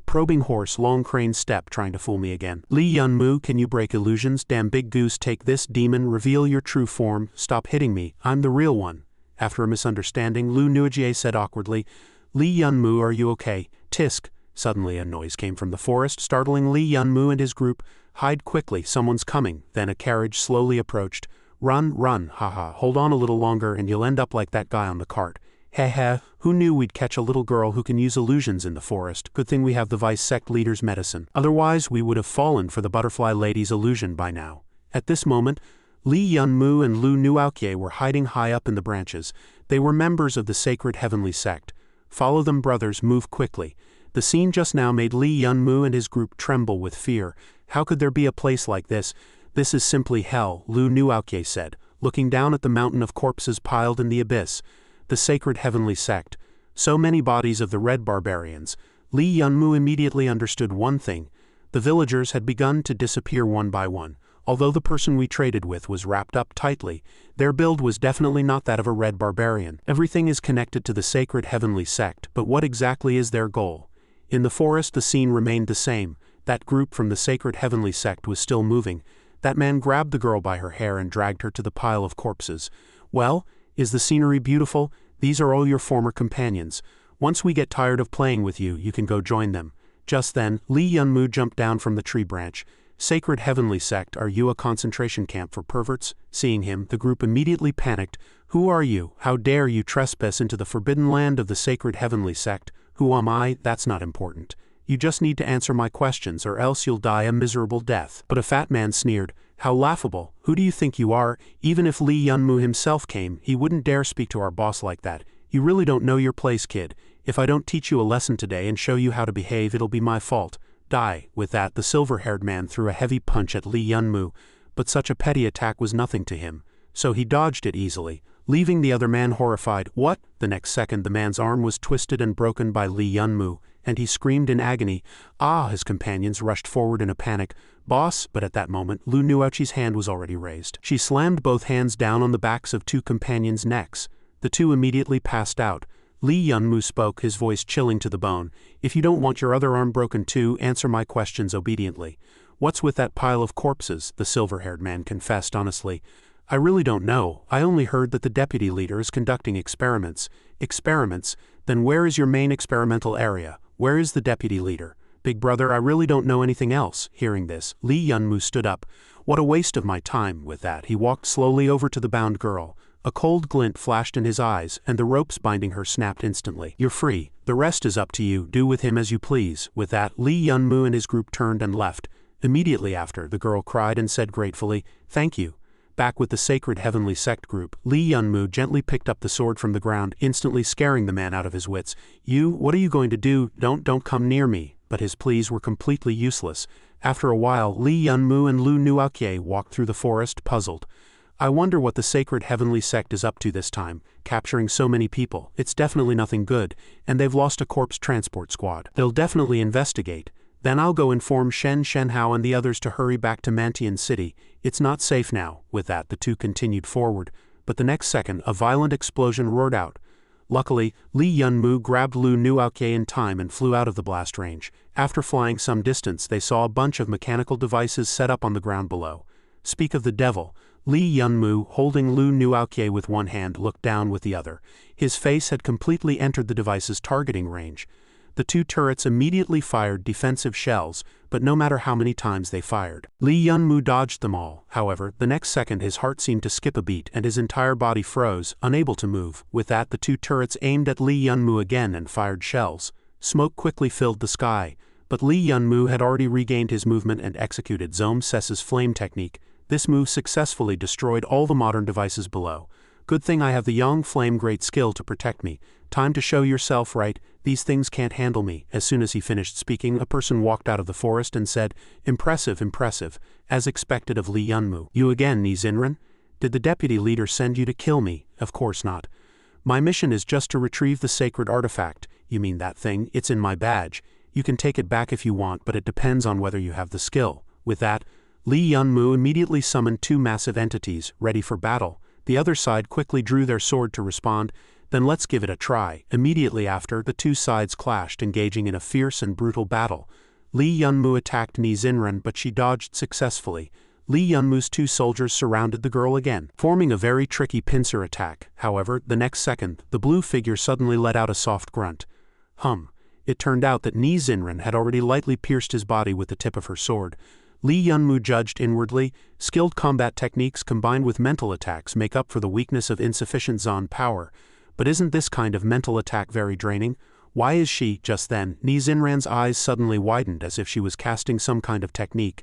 "Probing horse, long crane step, trying to fool me again." "Lee Yunmu, can you break illusions? Damn big goose, take this, demon, reveal your true form. Stop hitting me, I'm the real one." After a misunderstanding, Lu Nuajie said awkwardly, Li Yunmu, are you okay? Tisk. Suddenly a noise came from the forest, startling Li Yunmu and his group. Hide quickly, someone's coming. Then a carriage slowly approached. Run, run, haha, hold on a little longer and you'll end up like that guy on the cart. Heh, who knew we'd catch a little girl who can use illusions in the forest? Good thing we have the vice sect leader's medicine. Otherwise, we would have fallen for the butterfly lady's illusion by now. At this moment, Li Yunmu and Lu Nuaokie were hiding high up in the branches. They were members of the sacred heavenly sect. Follow them, brothers, move quickly. The scene just now made Li Yunmu and his group tremble with fear. How could there be a place like this? This is simply hell, Lu Nuaokie said, looking down at the mountain of corpses piled in the abyss. The sacred heavenly sect. So many bodies of the red barbarians. Li Yunmu immediately understood one thing. The villagers had begun to disappear one by one. Although the person we traded with was wrapped up tightly, their build was definitely not that of a red barbarian. Everything is connected to the sacred heavenly sect, but what exactly is their goal? In the forest the scene remained the same. That group from the sacred heavenly sect was still moving. That man grabbed the girl by her hair and dragged her to the pile of corpses. Well, is the scenery beautiful? These are all your former companions. Once we get tired of playing with you, you can go join them. Just then, Li Yunmu jumped down from the tree branch. Sacred heavenly sect, are you a concentration camp for perverts? Seeing him, the group immediately panicked. Who are you? How dare you trespass into the forbidden land of the sacred heavenly sect? Who am I? That's not important. You just need to answer my questions or else you'll die a miserable death. But a fat man sneered. How laughable. Who do you think you are? Even if Li Yunmu himself came, he wouldn't dare speak to our boss like that. You really don't know your place, kid. If I don't teach you a lesson today and show you how to behave, it'll be my fault. Die. With that, the silver-haired man threw a heavy punch at Li Yunmu, but such a petty attack was nothing to him. So he dodged it easily, leaving the other man horrified. What? The next second the man's arm was twisted and broken by Li Yunmu, and he screamed in agony. Ah! His companions rushed forward in a panic. Boss! But at that moment, Lu Nuaochie's hand was already raised. She slammed both hands down on the backs of two companions' necks. The two immediately passed out. Li Yunmu spoke, his voice chilling to the bone. If you don't want your other arm broken too, answer my questions obediently. What's with that pile of corpses? The silver-haired man confessed honestly. I really don't know. I only heard that the deputy leader is conducting experiments. Experiments? Then where is your main experimental area? Where is the deputy leader? Big brother, I really don't know anything else. Hearing this, Li Yunmu stood up. What a waste of my time. With that, he walked slowly over to the bound girl. A cold glint flashed in his eyes, and the ropes binding her snapped instantly. You're free. The rest is up to you. Do with him as you please. With that, Li Yunmu and his group turned and left. Immediately after, the girl cried and said gratefully, Thank you. Back with the sacred heavenly sect group, Li Yunmu gently picked up the sword from the ground, instantly scaring the man out of his wits. You, what are you going to do? Don't come near me. But his pleas were completely useless. After a while, Li Yunmu and Lu Nuaokie walked through the forest, puzzled. I wonder what the sacred heavenly sect is up to this time, capturing so many people. It's definitely nothing good, and they've lost a corpse transport squad. They'll definitely investigate. Then I'll go inform Shen Shenhao and the others to hurry back to Mantian City. It's not safe now. With that, the two continued forward, but the next second, a violent explosion roared out. Luckily, Li Yunmu grabbed Lu Nuaokie in time and flew out of the blast range. After flying some distance, they saw a bunch of mechanical devices set up on the ground below. Speak of the devil. Li Yunmu, holding Lu Nuaokie with one hand, looked down with the other. His face had completely entered the device's targeting range. The two turrets immediately fired defensive shells, but no matter how many times they fired, Li Yunmu dodged them all. However, the next second his heart seemed to skip a beat and his entire body froze, unable to move. With that, the two turrets aimed at Li Yunmu again and fired shells. Smoke quickly filled the sky, but Li Yunmu had already regained his movement and executed Zome Ses's flame technique. This move successfully destroyed all the modern devices below. Good thing I have the Yang Flame Great Skill to protect me. Time to show yourself, right? These things can't handle me. As soon as he finished speaking, a person walked out of the forest and said, Impressive, impressive, as expected of Li Yunmu. You again, Nizinran? Did the deputy leader send you to kill me? Of course not. My mission is just to retrieve the sacred artifact. You mean that thing? It's in my badge. You can take it back if you want, but it depends on whether you have the skill. With that, Li Yunmu immediately summoned two massive entities, ready for battle. The other side quickly drew their sword to respond. Then let's give it a try. Immediately after, the two sides clashed, engaging in a fierce and brutal battle. Li Yunmu attacked Nizinran, but she dodged successfully. Lee Yunmu's two soldiers surrounded the girl again, forming a very tricky pincer attack. However, the next second, the blue figure suddenly let out a soft grunt. It turned out that Ni Zinran had already lightly pierced his body with the tip of her sword. Lee Yunmu judged inwardly, skilled combat techniques combined with mental attacks make up for the weakness of insufficient Zon power. But isn't this kind of mental attack very draining? Why is she? Just then, Ni Zinran's eyes suddenly widened as if she was casting some kind of technique.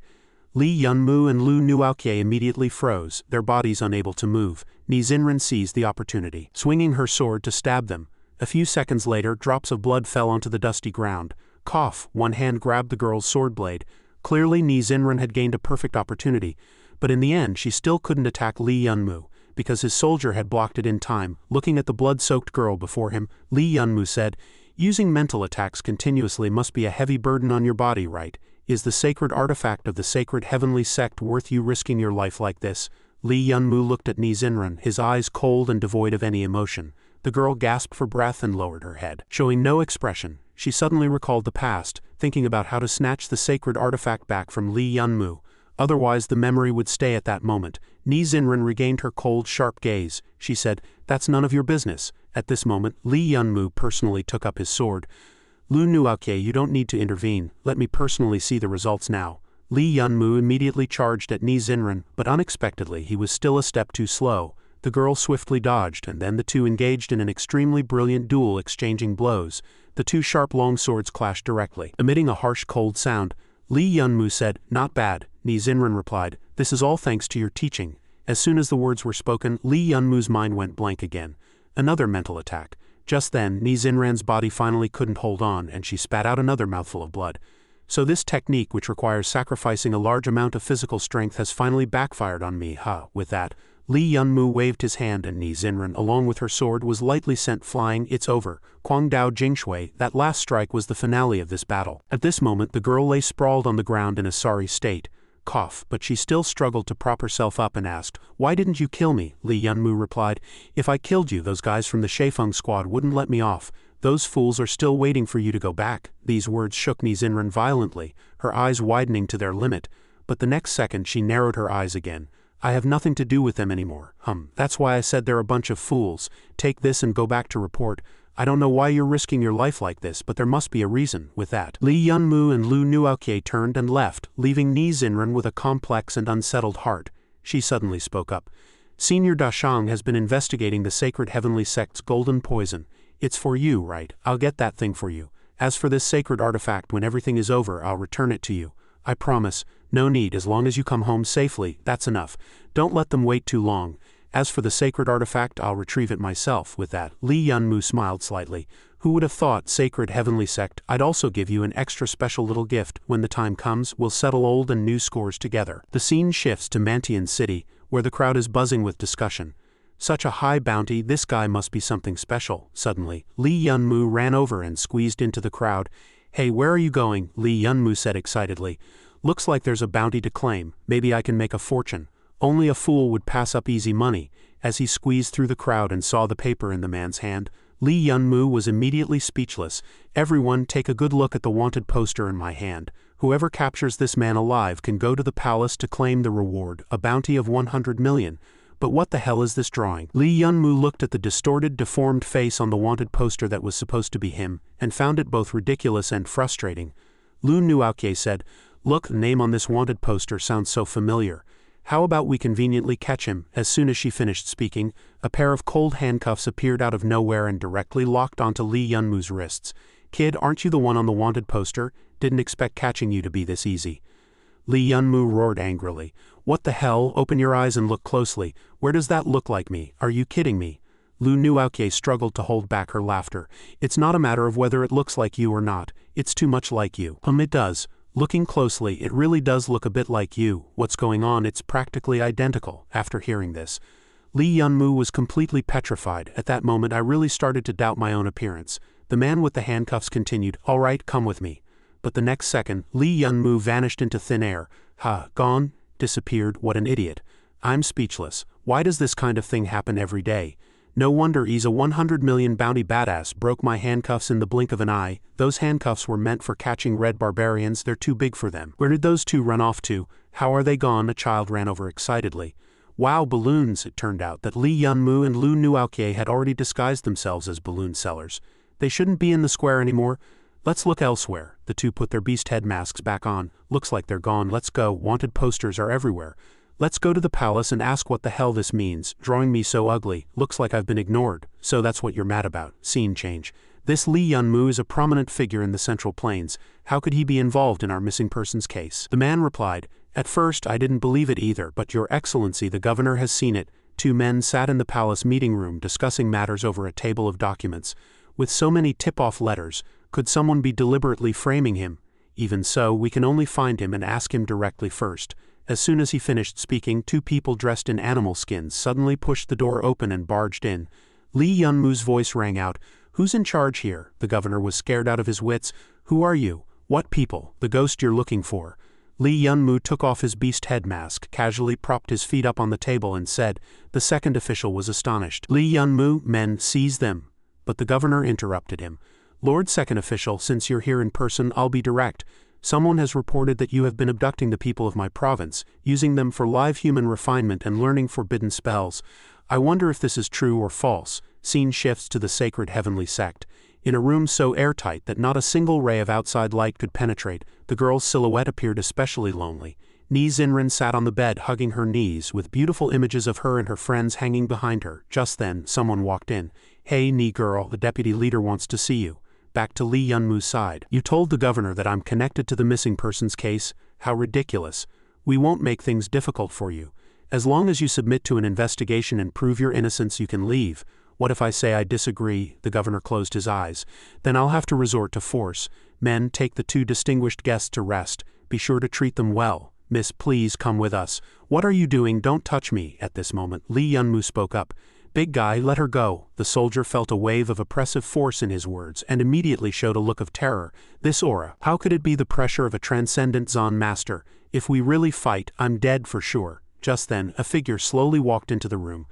Lee Yunmu and Lu Nuaokie immediately froze, their bodies unable to move. Ni Zinran seized the opportunity, swinging her sword to stab them. A few seconds later, drops of blood fell onto the dusty ground. Cough, one hand grabbed the girl's sword blade. Clearly Ni Zinran had gained a perfect opportunity, but in the end she still couldn't attack Lee Yunmu, because his soldier had blocked it in time. Looking at the blood-soaked girl before him, Lee Yunmu said, "Using mental attacks continuously must be a heavy burden on your body, right? Is the sacred artifact of the sacred heavenly sect worth you risking your life like this?" Lee Yunmu looked at Ni Zinran, his eyes cold and devoid of any emotion. The girl gasped for breath and lowered her head. Showing no expression, she suddenly recalled the past, thinking about how to snatch the sacred artifact back from Lee Yunmu. Otherwise the memory would stay at that moment. Ni Zinran regained her cold, sharp gaze. She said, "That's none of your business." At this moment, Lee Yunmu personally took up his sword. "Lu Nuaokie, you don't need to intervene. Let me personally see the results now." Lee Yunmu immediately charged at Ni Zinran, but unexpectedly he was still a step too slow. The girl swiftly dodged, and then the two engaged in an extremely brilliant duel, exchanging blows. The two sharp long swords clashed directly, emitting a harsh cold sound. Lee Yunmu said, "Not bad." Ni Zinran replied, "This is all thanks to your teaching." As soon as the words were spoken, Lee Yunmu's mind went blank again. Another mental attack. Just then, Ni Zinran's body finally couldn't hold on, and she spat out another mouthful of blood. So this technique, which requires sacrificing a large amount of physical strength, has finally backfired on me, huh? With that, Lee Yunmu waved his hand and Ni Zinran, along with her sword, was lightly sent flying. "It's over. Kuang Dao Jingshui." That last strike was the finale of this battle. At this moment the girl lay sprawled on the ground in a sorry state. Cough, but she still struggled to prop herself up and asked, "Why didn't you kill me?" Lee Yunmu replied, "If I killed you, those guys from the Sheifeng squad wouldn't let me off. Those fools are still waiting for you to go back." These words shook Ni Zinran violently, her eyes widening to their limit. But the next second she narrowed her eyes again. "I have nothing to do with them anymore. That's why I said they're a bunch of fools. Take this and go back to report. I don't know why you're risking your life like this, but there must be a reason." With that, Lee Yunmu and Lu Nuaokie turned and left, leaving Ni Zinran with a complex and unsettled heart. She suddenly spoke up. "Senior Dashang has been investigating the sacred heavenly sect's golden poison. It's for you, right? I'll get that thing for you. As for this sacred artifact, when everything is over, I'll return it to you. I promise. No need, as long as you come home safely, that's enough. Don't let them wait too long. As for the sacred artifact, I'll retrieve it myself." With that, Lee Yunmu smiled slightly. "Who would have thought, sacred heavenly sect? I'd also give you an extra special little gift. When the time comes, we'll settle old and new scores together." The scene shifts to Mantian City, where the crowd is buzzing with discussion. "Such a high bounty, this guy must be something special." Suddenly, Lee Yunmu ran over and squeezed into the crowd. "Hey, where are you going?" Lee Yunmu said excitedly. "Looks like there's a bounty to claim. Maybe I can make a fortune. Only a fool would pass up easy money." As he squeezed through the crowd and saw the paper in the man's hand, Lee Yunmu was immediately speechless. "Everyone, take a good look at the wanted poster in my hand. Whoever captures this man alive can go to the palace to claim the reward, a bounty of 100 million. But what the hell is this drawing?" Lee Yunmu looked at the distorted, deformed face on the wanted poster that was supposed to be him, and found it both ridiculous and frustrating. Lu Nuaokie said, "Look, the name on this wanted poster sounds so familiar. How about we conveniently catch him?" As soon as she finished speaking, a pair of cold handcuffs appeared out of nowhere and directly locked onto Lee Yunmu's wrists. "Kid, aren't you the one on the wanted poster? Didn't expect catching you to be this easy." Lee Yunmu roared angrily. "What the hell? Open your eyes and look closely. Where does that look like me? Are you kidding me?" Lu Nuaokie struggled to hold back her laughter. "It's not a matter of whether it looks like you or not. It's too much like you." It does. Looking closely, it really does look a bit like you. What's going on? It's practically identical." After hearing this, Lee Yunmu was completely petrified. At that moment I really started to doubt my own appearance. The man with the handcuffs continued, "All right, come with me." But the next second, Lee Yunmu vanished into thin air. Gone? Disappeared? What an idiot. I'm speechless. Why does this kind of thing happen every day? No wonder he's a 100 million bounty badass. Broke my handcuffs in the blink of an eye. Those handcuffs were meant for catching red barbarians. They're too big for them. Where did those two run off to? How are they gone? A child ran over excitedly. Wow, balloons! It turned out that Lee Yun-moo and Lu Nuaokie had already disguised themselves as balloon sellers. They shouldn't be in the square anymore. Let's look elsewhere. The two put their beast head masks back on. Looks like they're gone. Let's go. Wanted posters are everywhere. Let's go to the palace and ask what the hell this means. Drawing me so ugly. Looks like I've been ignored. So that's what you're mad about. Scene change. This Lee Yun-moo is a prominent figure in the Central Plains. How could he be involved in our missing persons case? The man replied, at first I didn't believe it either, but Your Excellency the governor has seen it. Two men sat in the palace meeting room discussing matters over a table of documents. With so many tip-off letters, could someone be deliberately framing him? Even so, we can only find him and ask him directly first. As soon as he finished speaking, two people dressed in animal skins suddenly pushed the door open and barged in. Lee Yun-moo's voice rang out, "Who's in charge here?" The governor was scared out of his wits. "Who are you? What people? The ghost you're looking for?" Lee Yun-moo took off his beast head mask, casually propped his feet up on the table and said. The second official was astonished. Lee Yun-moo, men, seize them. But the governor interrupted him. Lord Second Official, since you're here in person, I'll be direct. Someone has reported that you have been abducting the people of my province, using them for live human refinement and learning forbidden spells. I wonder if this is true or false. Scene shifts to the sacred heavenly sect. In a room so airtight that not a single ray of outside light could penetrate, the girl's silhouette appeared especially lonely. Ni Zinran sat on the bed hugging her knees, with beautiful images of her and her friends hanging behind her. Just then, someone walked in. "Hey, Ni girl, the deputy leader wants to see you." Back to Lee Yun-moo's side. "You told the governor that I'm connected to the missing persons case? How ridiculous. We won't make things difficult for you. As long as you submit to an investigation and prove your innocence, you can leave. What if I say I disagree?" The governor closed his eyes. "Then I'll have to resort to force. Men, take the two distinguished guests to rest. Be sure to treat them well. Miss, please come with us." "What are you doing? Don't touch me." At this moment, Lee Yun-moo spoke up. "Big guy, let her go." The soldier felt a wave of oppressive force in his words and immediately showed a look of terror. This aura, how could it be the pressure of a transcendent Zon master? "If we really fight, I'm dead for sure." Just then, a figure slowly walked into the room.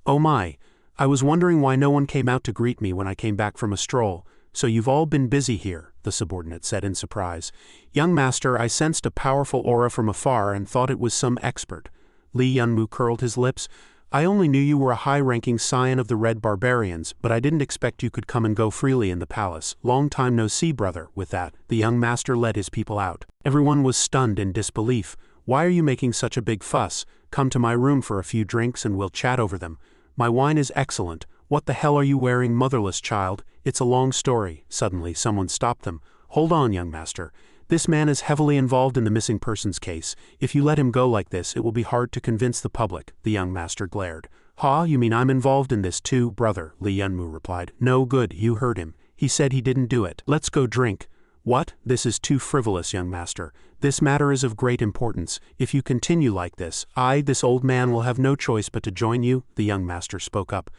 "Oh my. I was wondering why no one came out to greet me when I came back from a stroll. So you've all been busy here," the subordinate said in surprise. "Young master, I sensed a powerful aura from afar and thought it was some expert." Lee Yun-moo curled his lips. "I only knew you were a high-ranking scion of the Red Barbarians, but I didn't expect you could come and go freely in the palace. Long time no see, brother." With that, the young master led his people out. Everyone was stunned in disbelief. "Why are you making such a big fuss? Come to my room for a few drinks and we'll chat over them. My wine is excellent. What the hell are you wearing, motherless child? It's a long story." Suddenly, someone stopped them. "Hold on, young master. This man is heavily involved in the missing persons case. If you let him go like this, it will be hard to convince the public." The young master glared. "Ha, you mean I'm involved in this too, brother?" Lee Yun-moo replied. "No good, you heard him. He said he didn't do it. Let's go drink." "What? This is too frivolous, young master. This matter is of great importance. If you continue like this, this old man will have no choice but to join you." The young master spoke up.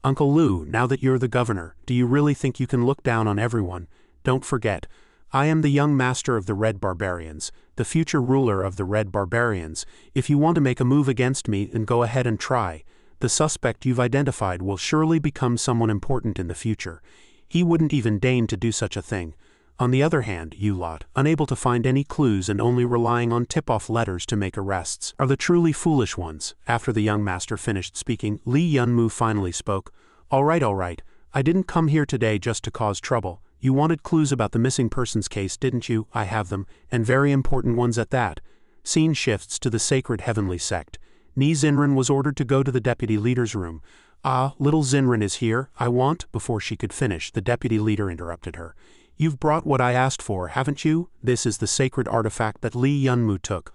"Uncle Lu, now that you're the governor, do you really think you can look down on everyone? Don't forget, I am the young master of the Red Barbarians, the future ruler of the Red Barbarians. If you want to make a move against me, then go ahead and try. The suspect you've identified will surely become someone important in the future. He wouldn't even deign to do such a thing. On the other hand, you lot, unable to find any clues and only relying on tip-off letters to make arrests, are the truly foolish ones." After the young master finished speaking, Lee Yun-moo finally spoke. All right. I didn't come here today just to cause trouble. You wanted clues about the missing persons case, didn't you? I have them, and very important ones at that." Scene shifts to the sacred heavenly sect. Ni Zinran was ordered to go to the deputy leader's room. "Ah, little Zinran is here. I want—" Before she could finish, the deputy leader interrupted her. "You've brought what I asked for, haven't you? This is the sacred artifact that Lee Yun-moo took.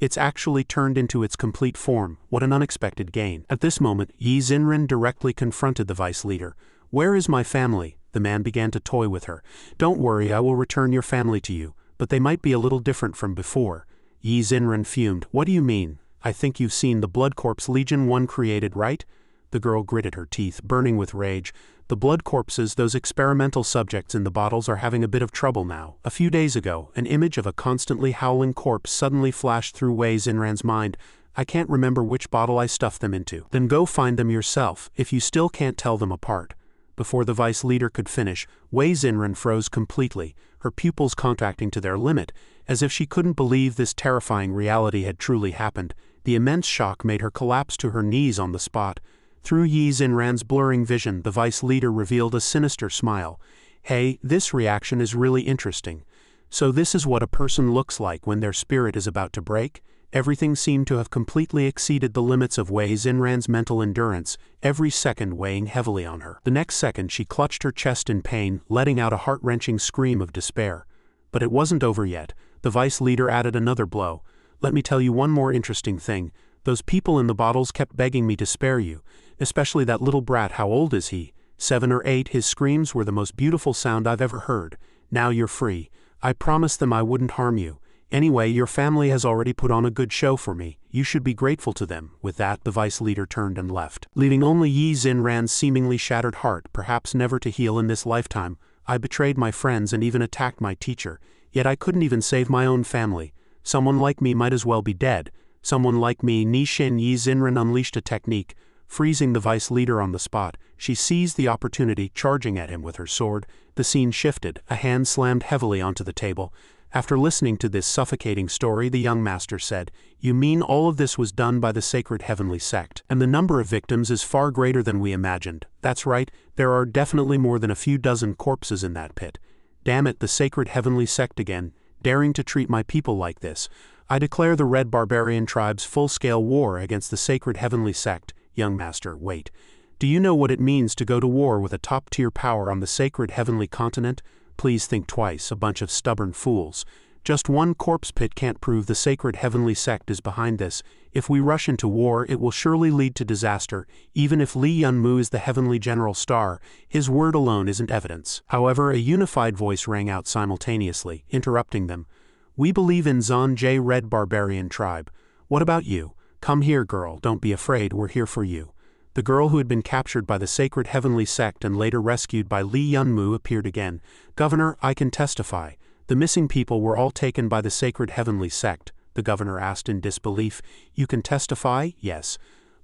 It's actually turned into its complete form. What an unexpected gain." At this moment, Yi Zinran directly confronted the vice leader. "Where is my family?" The man began to toy with her. "Don't worry, I will return your family to you, but they might be a little different from before." Yi Zinran fumed. "What do you mean? I think you've seen the Blood Corpse Legion 1 created, right?" The girl gritted her teeth, burning with rage. "The blood corpses, those experimental subjects in the bottles, are having a bit of trouble now. A few days ago, an image of a constantly howling corpse suddenly flashed through Wei Zinran's mind. I can't remember which bottle I stuffed them into." "Then go find them yourself, if you still can't tell them apart." Before the vice leader could finish, Wei Zinran froze completely, her pupils contracting to their limit. as if she couldn't believe this terrifying reality had truly happened. The immense shock made her collapse to her knees on the spot. Through Yi Xinran's blurring vision, the vice leader revealed a sinister smile. "Hey, this reaction is really interesting. So this is what a person looks like when their spirit is about to break?" Everything seemed to have completely exceeded the limits of Wei Xinran's mental endurance, every second weighing heavily on her. The next second she clutched her chest in pain, letting out a heart-wrenching scream of despair. But it wasn't over yet. The vice leader added another blow. "Let me tell you one more interesting thing. Those people in the bottles kept begging me to spare you, especially that little brat. How old is he? 7 or 8. His screams were the most beautiful sound I've ever heard. Now you're free. I promised them I wouldn't harm you. Anyway, your family has already put on a good show for me. You should be grateful to them." With that, the vice leader turned and left, leaving only Yi Xinran's seemingly shattered heart, perhaps never to heal in this lifetime. "I betrayed my friends and even attacked my teacher, yet I couldn't even save my own family. Someone like me might as well be dead. Someone like me." Nishin Yi Xinran unleashed a technique, freezing the vice leader on the spot. She seized the opportunity, charging at him with her sword. The scene shifted, a hand slammed heavily onto the table. After listening to this suffocating story, the young master said, "You mean all of this was done by the sacred heavenly sect? And the number of victims is far greater than we imagined." "That's right, there are definitely more than a few dozen corpses in that pit. Damn it, the sacred heavenly sect again, daring to treat my people like this. I declare the Red Barbarian Tribe's full-scale war against the sacred heavenly sect." "Young master, wait. Do you know what it means to go to war with a top-tier power on the sacred heavenly continent? Please think twice, a bunch of stubborn fools. Just one corpse pit can't prove the sacred heavenly sect is behind this. If we rush into war, it will surely lead to disaster. Even if Li Yunmu is the heavenly general star, his word alone isn't evidence." However, a unified voice rang out simultaneously, interrupting them. "We believe in Zon-J Red Barbarian Tribe. What about you? Come here, girl, don't be afraid, we're here for you." The girl who had been captured by the sacred heavenly sect and later rescued by Li Yunmu appeared again. "Governor, I can testify. The missing people were all taken by the sacred heavenly sect," the governor asked in disbelief. "You can testify?" "Yes."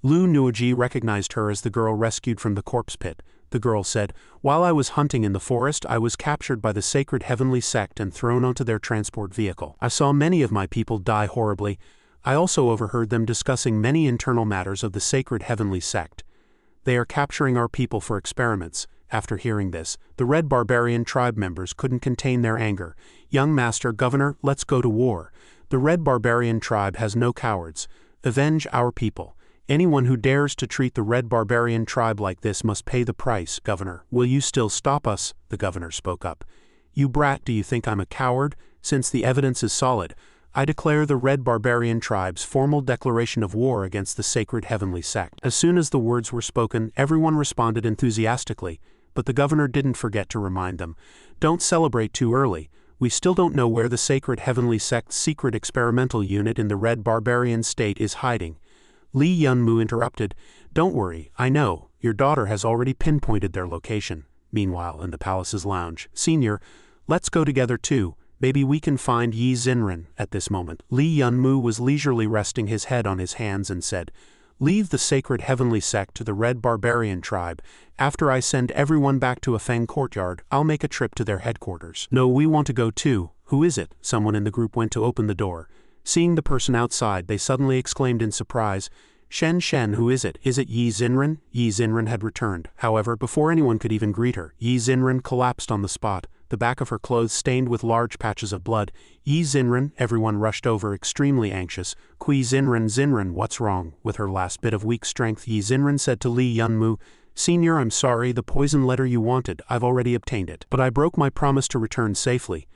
Lu Nuoji recognized her as the girl rescued from the corpse pit. The girl said, "While I was hunting in the forest, I was captured by the sacred heavenly sect and thrown onto their transport vehicle. I saw many of my people die horribly. I also overheard them discussing many internal matters of the sacred heavenly sect. They are capturing our people for experiments." After hearing this, the Red Barbarian Tribe members couldn't contain their anger. "Young master, governor, let's go to war. The Red Barbarian Tribe has no cowards. Avenge our people. Anyone who dares to treat the Red Barbarian Tribe like this must pay the price." "Governor, will you still stop us?" the governor spoke up. "You brat, do you think I'm a coward? Since the evidence is solid, I declare the Red Barbarian Tribe's formal declaration of war against the sacred heavenly sect." As soon as the words were spoken, everyone responded enthusiastically, but the governor didn't forget to remind them. "Don't celebrate too early. We still don't know where the sacred heavenly sect's secret experimental unit in the Red Barbarian state is hiding." Li Yunmu interrupted. "Don't worry, I know. Your daughter has already pinpointed their location." Meanwhile, in the palace's lounge, "Senior, let's go together too. Maybe we can find Yi Xinran." At this moment, Li Yunmu was leisurely resting his head on his hands and said, "Leave the sacred heavenly sect to the Red Barbarian Tribe. After I send everyone back to a Feng courtyard, I'll make a trip to their headquarters." "No, we want to go too. Who is it?" Someone in the group went to open the door. Seeing the person outside, they suddenly exclaimed in surprise, Shen, who is it? Is it Yi Xinran?" Yi Xinran had returned. However, before anyone could even greet her, Yi Xinran collapsed on the spot, the back of her clothes stained with large patches of blood. "Yi Xinran," everyone rushed over, extremely anxious. "Kui Xinran, what's wrong?" With her last bit of weak strength, Yi Xinran said to Li Yunmu, "Senior, I'm sorry, the poison letter you wanted, I've already obtained it. But I broke my promise to return safely."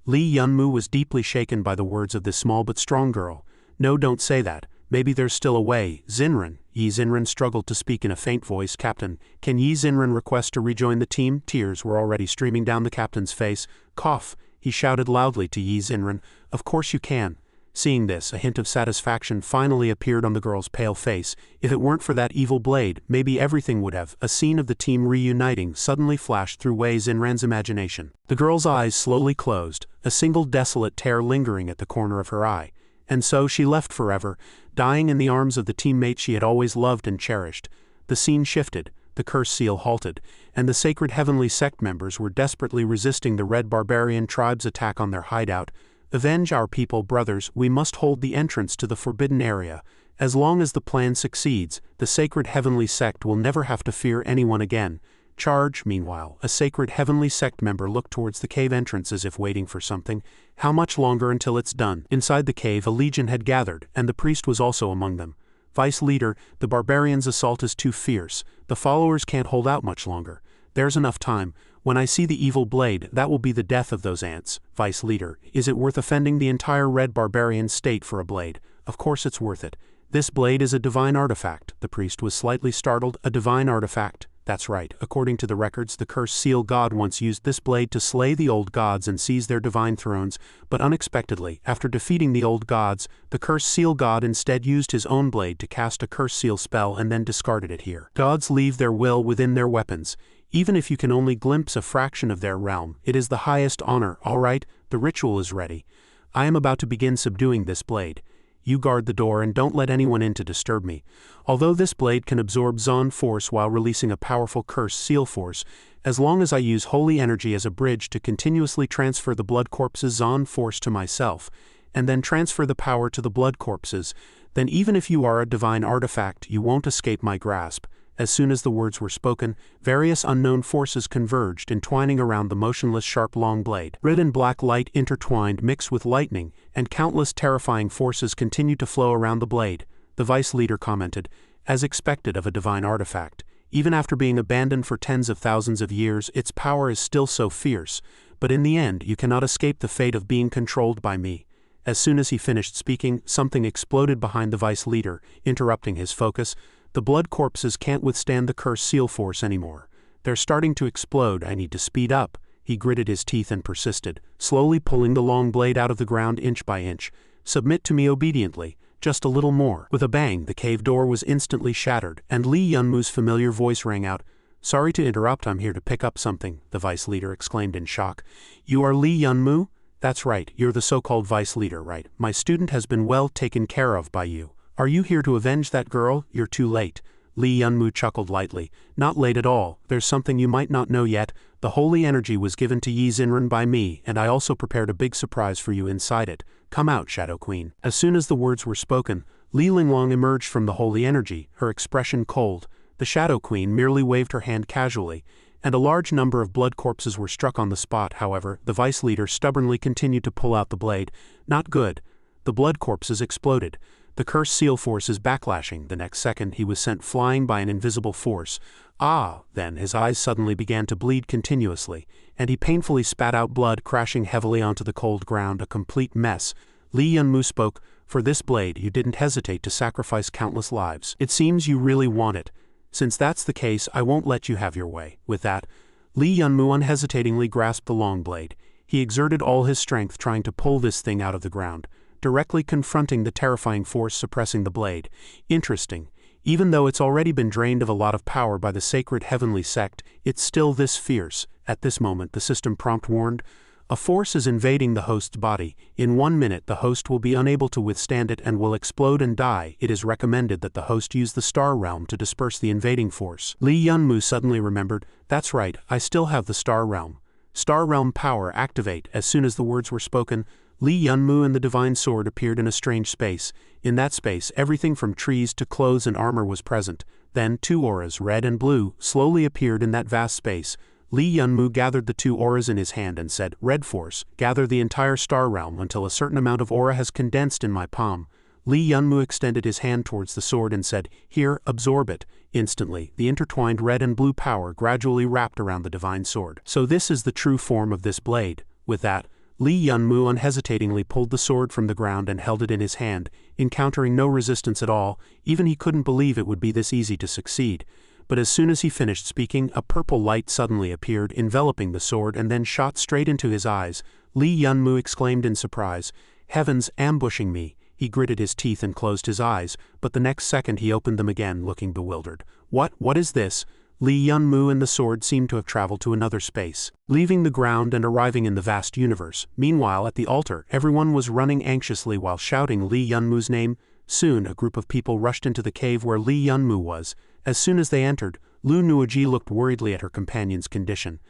Li Yunmu was deeply shaken by the words of this small but strong girl. "No, don't say that. Maybe there's still a way. Xinran." Yi Xinran struggled to speak in a faint voice. "Captain, can Yi Xinran request to rejoin the team?" Tears were already streaming down the captain's face. "Cough," he shouted loudly to Yi Xinran. "Of course you can." Seeing this, a hint of satisfaction finally appeared on the girl's pale face. If it weren't for that evil blade, maybe everything would have. A scene of the team reuniting suddenly flashed through Wei Xinran's imagination. The girl's eyes slowly closed, a single desolate tear lingering at the corner of her eye. And so she left forever, dying in the arms of the teammate she had always loved and cherished. The scene shifted, the curse seal halted, and the sacred heavenly sect members were desperately resisting the Red Barbarian Tribe's attack on their hideout. Avenge our people, brothers, we must hold the entrance to the forbidden area. As long as the plan succeeds, the sacred heavenly sect will never have to fear anyone again. Charge. Meanwhile, a sacred heavenly sect member looked towards the cave entrance as if waiting for something. How much longer until it's done? Inside the cave a legion had gathered, and the priest was also among them. Vice leader, the barbarians' assault is too fierce. The followers can't hold out much longer. There's enough time. When I see the evil blade, that will be the death of those ants. Vice leader, is it worth offending the entire red barbarian state for a blade? Of course it's worth it. This blade is a divine artifact. The priest was slightly startled. A divine artifact? That's right. According to the records, the cursed seal god once used this blade to slay the old gods and seize their divine thrones, but unexpectedly, after defeating the old gods, the cursed seal god instead used his own blade to cast a cursed seal spell and then discarded it here. Gods leave their will within their weapons. Even if you can only glimpse a fraction of their realm, it is the highest honor. All right, the ritual is ready. I am about to begin subduing this blade. You guard the door and don't let anyone in to disturb me. Although this blade can absorb Zon force while releasing a powerful cursed seal force, as long as I use holy energy as a bridge to continuously transfer the blood corpses' Zon force to myself, and then transfer the power to the blood corpses, then even if you are a divine artifact, you won't escape my grasp. As soon as the words were spoken, various unknown forces converged, entwining around the motionless sharp long blade. Red and black light intertwined, mixed with lightning, and countless terrifying forces continued to flow around the blade. The vice leader commented, as expected of a divine artifact. Even after being abandoned for tens of thousands of years, its power is still so fierce, but in the end you cannot escape the fate of being controlled by me. As soon as he finished speaking, something exploded behind the vice leader, interrupting his focus. The blood corpses can't withstand the cursed seal force anymore. They're starting to explode. I need to speed up. He gritted his teeth and persisted, slowly pulling the long blade out of the ground inch by inch. Submit to me obediently. Just a little more. With a bang, the cave door was instantly shattered, and Lee Yunmu's familiar voice rang out. Sorry to interrupt, I'm here to pick up something, the vice leader exclaimed in shock. You are Lee Yunmu? That's right, you're the so-called vice leader, right? My student has been well taken care of by you. Are you here to avenge that girl? You're too late. Lee Yunmu chuckled lightly. Not late at all. There's something you might not know yet. The holy energy was given to Yi Xinren by me, and I also prepared a big surprise for you inside it. Come out, Shadow Queen. As soon as the words were spoken, Li Linglong emerged from the holy energy, her expression cold. The Shadow Queen merely waved her hand casually, and a large number of blood corpses were struck on the spot. However, the vice leader stubbornly continued to pull out the blade. Not good. The blood corpses exploded. The cursed seal force is backlashing. The next second he was sent flying by an invisible force. Then his eyes suddenly began to bleed continuously, and he painfully spat out blood, crashing heavily onto the cold ground, a complete mess. Li Yunmu spoke, for this blade you didn't hesitate to sacrifice countless lives. It seems you really want it. Since that's the case, I won't let you have your way. With that, Li Yunmu unhesitatingly grasped the long blade. He exerted all his strength trying to pull this thing out of the ground, directly confronting the terrifying force suppressing the blade. Interesting. Even though it's already been drained of a lot of power by the sacred heavenly sect, it's still this fierce. At this moment, the system prompt warned, a force is invading the host's body. In 1 minute, the host will be unable to withstand it and will explode and die. It is recommended that the host use the Star Realm to disperse the invading force. Li Yunmu suddenly remembered, that's right, I still have the Star Realm. Star Realm power activate. As soon as the words were spoken, Li Yunmu and the divine sword appeared in a strange space. In that space, everything from trees to clothes and armor was present. Then 2 auras, red and blue, slowly appeared in that vast space. Li Yunmu gathered the 2 auras in his hand and said, Red Force, gather the entire Star Realm until a certain amount of aura has condensed in my palm. Li Yunmu extended his hand towards the sword and said, Here, absorb it. Instantly, the intertwined red and blue power gradually wrapped around the divine sword. So this is the true form of this blade. With that, Li Yunmu unhesitatingly pulled the sword from the ground and held it in his hand, encountering no resistance at all. Even he couldn't believe it would be this easy to succeed. But as soon as he finished speaking, a purple light suddenly appeared, enveloping the sword and then shot straight into his eyes. Li Yunmu exclaimed in surprise, Heavens, ambushing me. He gritted his teeth and closed his eyes, but the next second he opened them again, looking bewildered. What is this? Li Yunmu and the sword seemed to have traveled to another space, leaving the ground and arriving in the vast universe. Meanwhile, at the altar, everyone was running anxiously while shouting Li Yunmu's name. Soon, a group of people rushed into the cave where Li Yunmu was. As soon as they entered, Lu Nuoji looked worriedly at her companion's condition.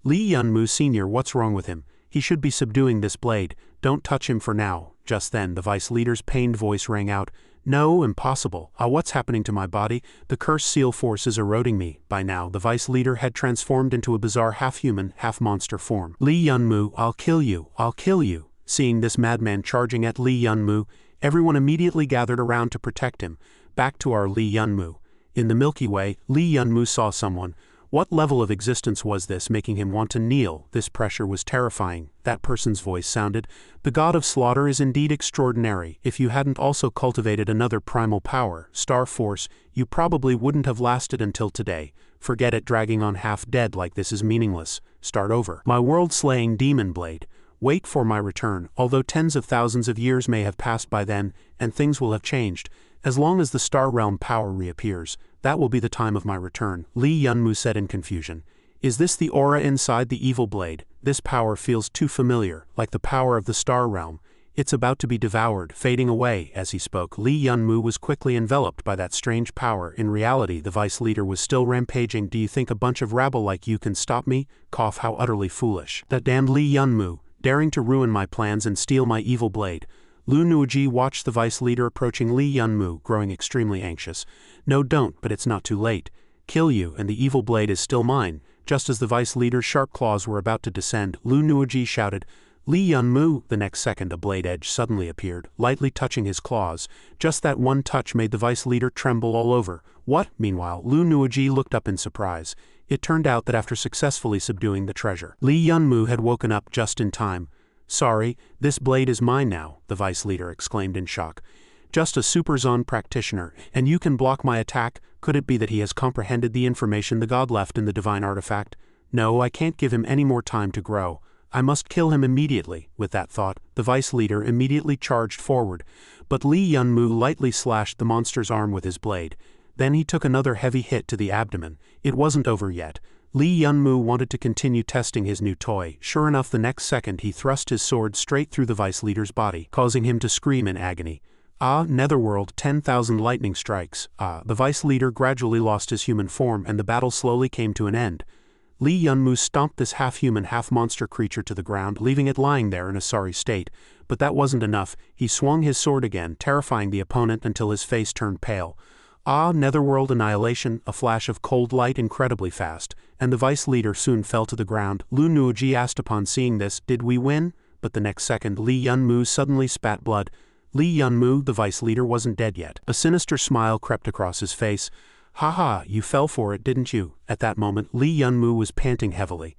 Li Yunmu Sr., what's wrong with him? He should be subduing this blade. Don't touch him for now. Just then, the vice leader's pained voice rang out. No, impossible. What's happening to my body? The cursed seal force is eroding me. By now, the vice leader had transformed into a bizarre half-human, half-monster form. Lee Yunmu, I'll kill you. I'll kill you. Seeing this madman charging at Lee Yunmu, everyone immediately gathered around to protect him. Back to our Lee Yunmu. In the Milky Way, Lee Yunmu saw someone. What level of existence was this, making him want to kneel? This pressure was terrifying. That person's voice sounded. The god of slaughter is indeed extraordinary. If you hadn't also cultivated another primal power, Star Force, you probably wouldn't have lasted until today. Forget it, dragging on half-dead like this is meaningless. Start over. My world-slaying demon blade. Wait for my return, although tens of thousands of years may have passed by then, and things will have changed. As long as the Star Realm power reappears, that will be the time of my return, Lee Yunmu said in confusion. Is this the aura inside the evil blade? This power feels too familiar, like the power of the Star Realm. It's about to be devoured, fading away. As he spoke, Lee Yunmu was quickly enveloped by that strange power. In reality, the vice leader was still rampaging. Do you think a bunch of rabble like you can stop me? Cough, how utterly foolish. That damned Lee Yunmu, daring to ruin my plans and steal my evil blade. Lu Nuoji watched the vice leader approaching Lee Yunmu, growing extremely anxious. No, don't, but it's not too late. Kill you, and the evil blade is still mine. Just as the vice leader's sharp claws were about to descend, Lu Nuoji shouted, Lee Yunmu! The next second a blade edge suddenly appeared, lightly touching his claws. Just that one touch made the vice leader tremble all over. What? Meanwhile, Lu Nuoji looked up in surprise. It turned out that after successfully subduing the treasure, Lee Yunmu had woken up just in time. Sorry, this blade is mine now, the vice leader exclaimed in shock. Just a super zone practitioner, and you can block my attack? Could it be that he has comprehended the information the god left in the divine artifact? No, I can't give him any more time to grow. I must kill him immediately. With that thought, the vice leader immediately charged forward, but Lee Yunmu lightly slashed the monster's arm with his blade. Then he took another heavy hit to the abdomen. It wasn't over yet. Lee Yunmu wanted to continue testing his new toy. Sure enough, the next second he thrust his sword straight through the vice leader's body, causing him to scream in agony. Netherworld, 10,000 lightning strikes. The vice leader gradually lost his human form and the battle slowly came to an end. Lee Yunmu stomped this half-human, half-monster creature to the ground, leaving it lying there in a sorry state. But that wasn't enough. He swung his sword again, terrifying the opponent until his face turned pale. Netherworld annihilation, a flash of cold light incredibly fast, and the vice leader soon fell to the ground. Lu Nuoji asked upon seeing this, did we win? But the next second Lee Yunmu suddenly spat blood. Lee Yunmu, the vice leader, wasn't dead yet. A sinister smile crept across his face. Haha, you fell for it, didn't you? At that moment, Lee Yunmu was panting heavily.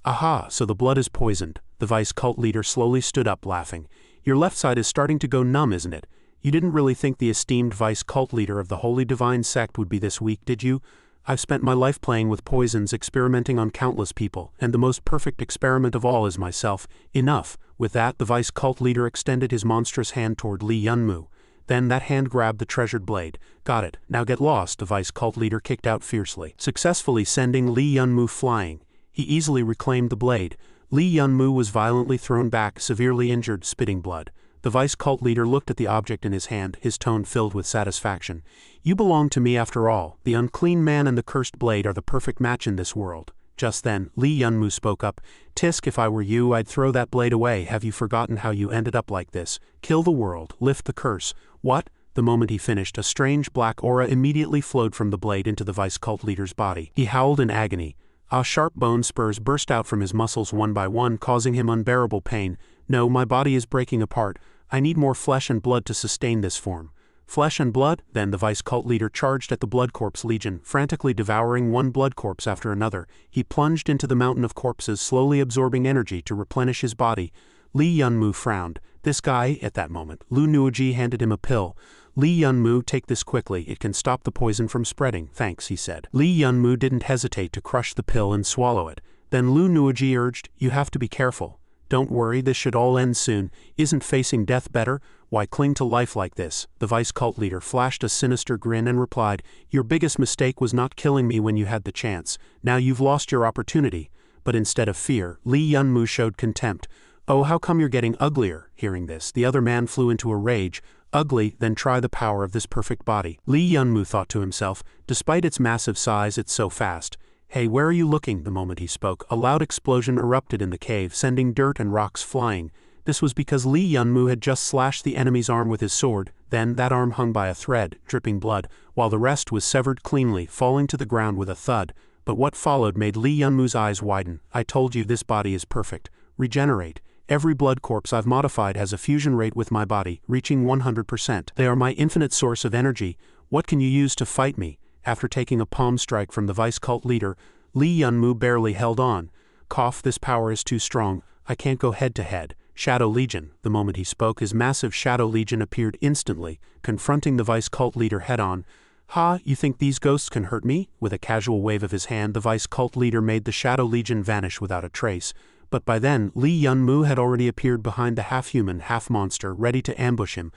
Aha, so the blood is poisoned. The vice cult leader slowly stood up, laughing. Your left side is starting to go numb, isn't it? You didn't really think the esteemed vice cult leader of the Holy Divine Sect would be this weak, did you? I've spent my life playing with poisons, experimenting on countless people, and the most perfect experiment of all is myself. Enough. With that, the vice cult leader extended his monstrous hand toward Lee Yunmu. Then that hand grabbed the treasured blade. Got it. Now get lost, the vice cult leader kicked out fiercely, successfully sending Lee Yunmu flying. He easily reclaimed the blade. Lee Yunmu was violently thrown back, severely injured, spitting blood. The vice cult leader looked at the object in his hand, his tone filled with satisfaction. You belong to me after all. The unclean man and the cursed blade are the perfect match in this world. Just then, Lee Yunmu spoke up. Tisk, if I were you, I'd throw that blade away. Have you forgotten how you ended up like this? Kill the world, lift the curse. What? The moment he finished, a strange black aura immediately flowed from the blade into the vice cult leader's body. He howled in agony. Sharp bone spurs burst out from his muscles one by one, causing him unbearable pain. No, my body is breaking apart. I need more flesh and blood to sustain this form. Flesh and blood? Then the vice cult leader charged at the blood corpse legion, frantically devouring one blood corpse after another. He plunged into the mountain of corpses, slowly absorbing energy to replenish his body. Lee Yunmu frowned. This guy, at that moment, Lu Nuoji handed him a pill. Lee Yunmu, take this quickly, it can stop the poison from spreading. Thanks, he said. Lee Yunmu didn't hesitate to crush the pill and swallow it. Then Lu Nuoji urged, you have to be careful. Don't worry, this should all end soon. Isn't facing death better? Why cling to life like this? The vice cult leader flashed a sinister grin and replied, your biggest mistake was not killing me when you had the chance. Now you've lost your opportunity. But instead of fear, Lee Yunmu showed contempt. Oh, how come you're getting uglier? Hearing this, the other man flew into a rage. Ugly, then try the power of this perfect body. Lee Yunmu thought to himself, despite its massive size, it's so fast. Hey, where are you looking? The moment he spoke, a loud explosion erupted in the cave, sending dirt and rocks flying. This was because Lee Yunmu had just slashed the enemy's arm with his sword, then that arm hung by a thread, dripping blood, while the rest was severed cleanly, falling to the ground with a thud. But what followed made Lee Yunmu's eyes widen. I told you this body is perfect. Regenerate. Every blood corpse I've modified has a fusion rate with my body, reaching 100%. They are my infinite source of energy. What can you use to fight me? After taking a palm strike from the vice cult leader, Lee Yunmu barely held on. Cough, this power is too strong. I can't go head to head. Shadow Legion. The moment he spoke, his massive Shadow Legion appeared instantly, confronting the vice cult leader head-on. Ha, you think these ghosts can hurt me? With a casual wave of his hand, the vice cult leader made the Shadow Legion vanish without a trace. But by then, Lee Yunmu had already appeared behind the half-human, half-monster, ready to ambush him.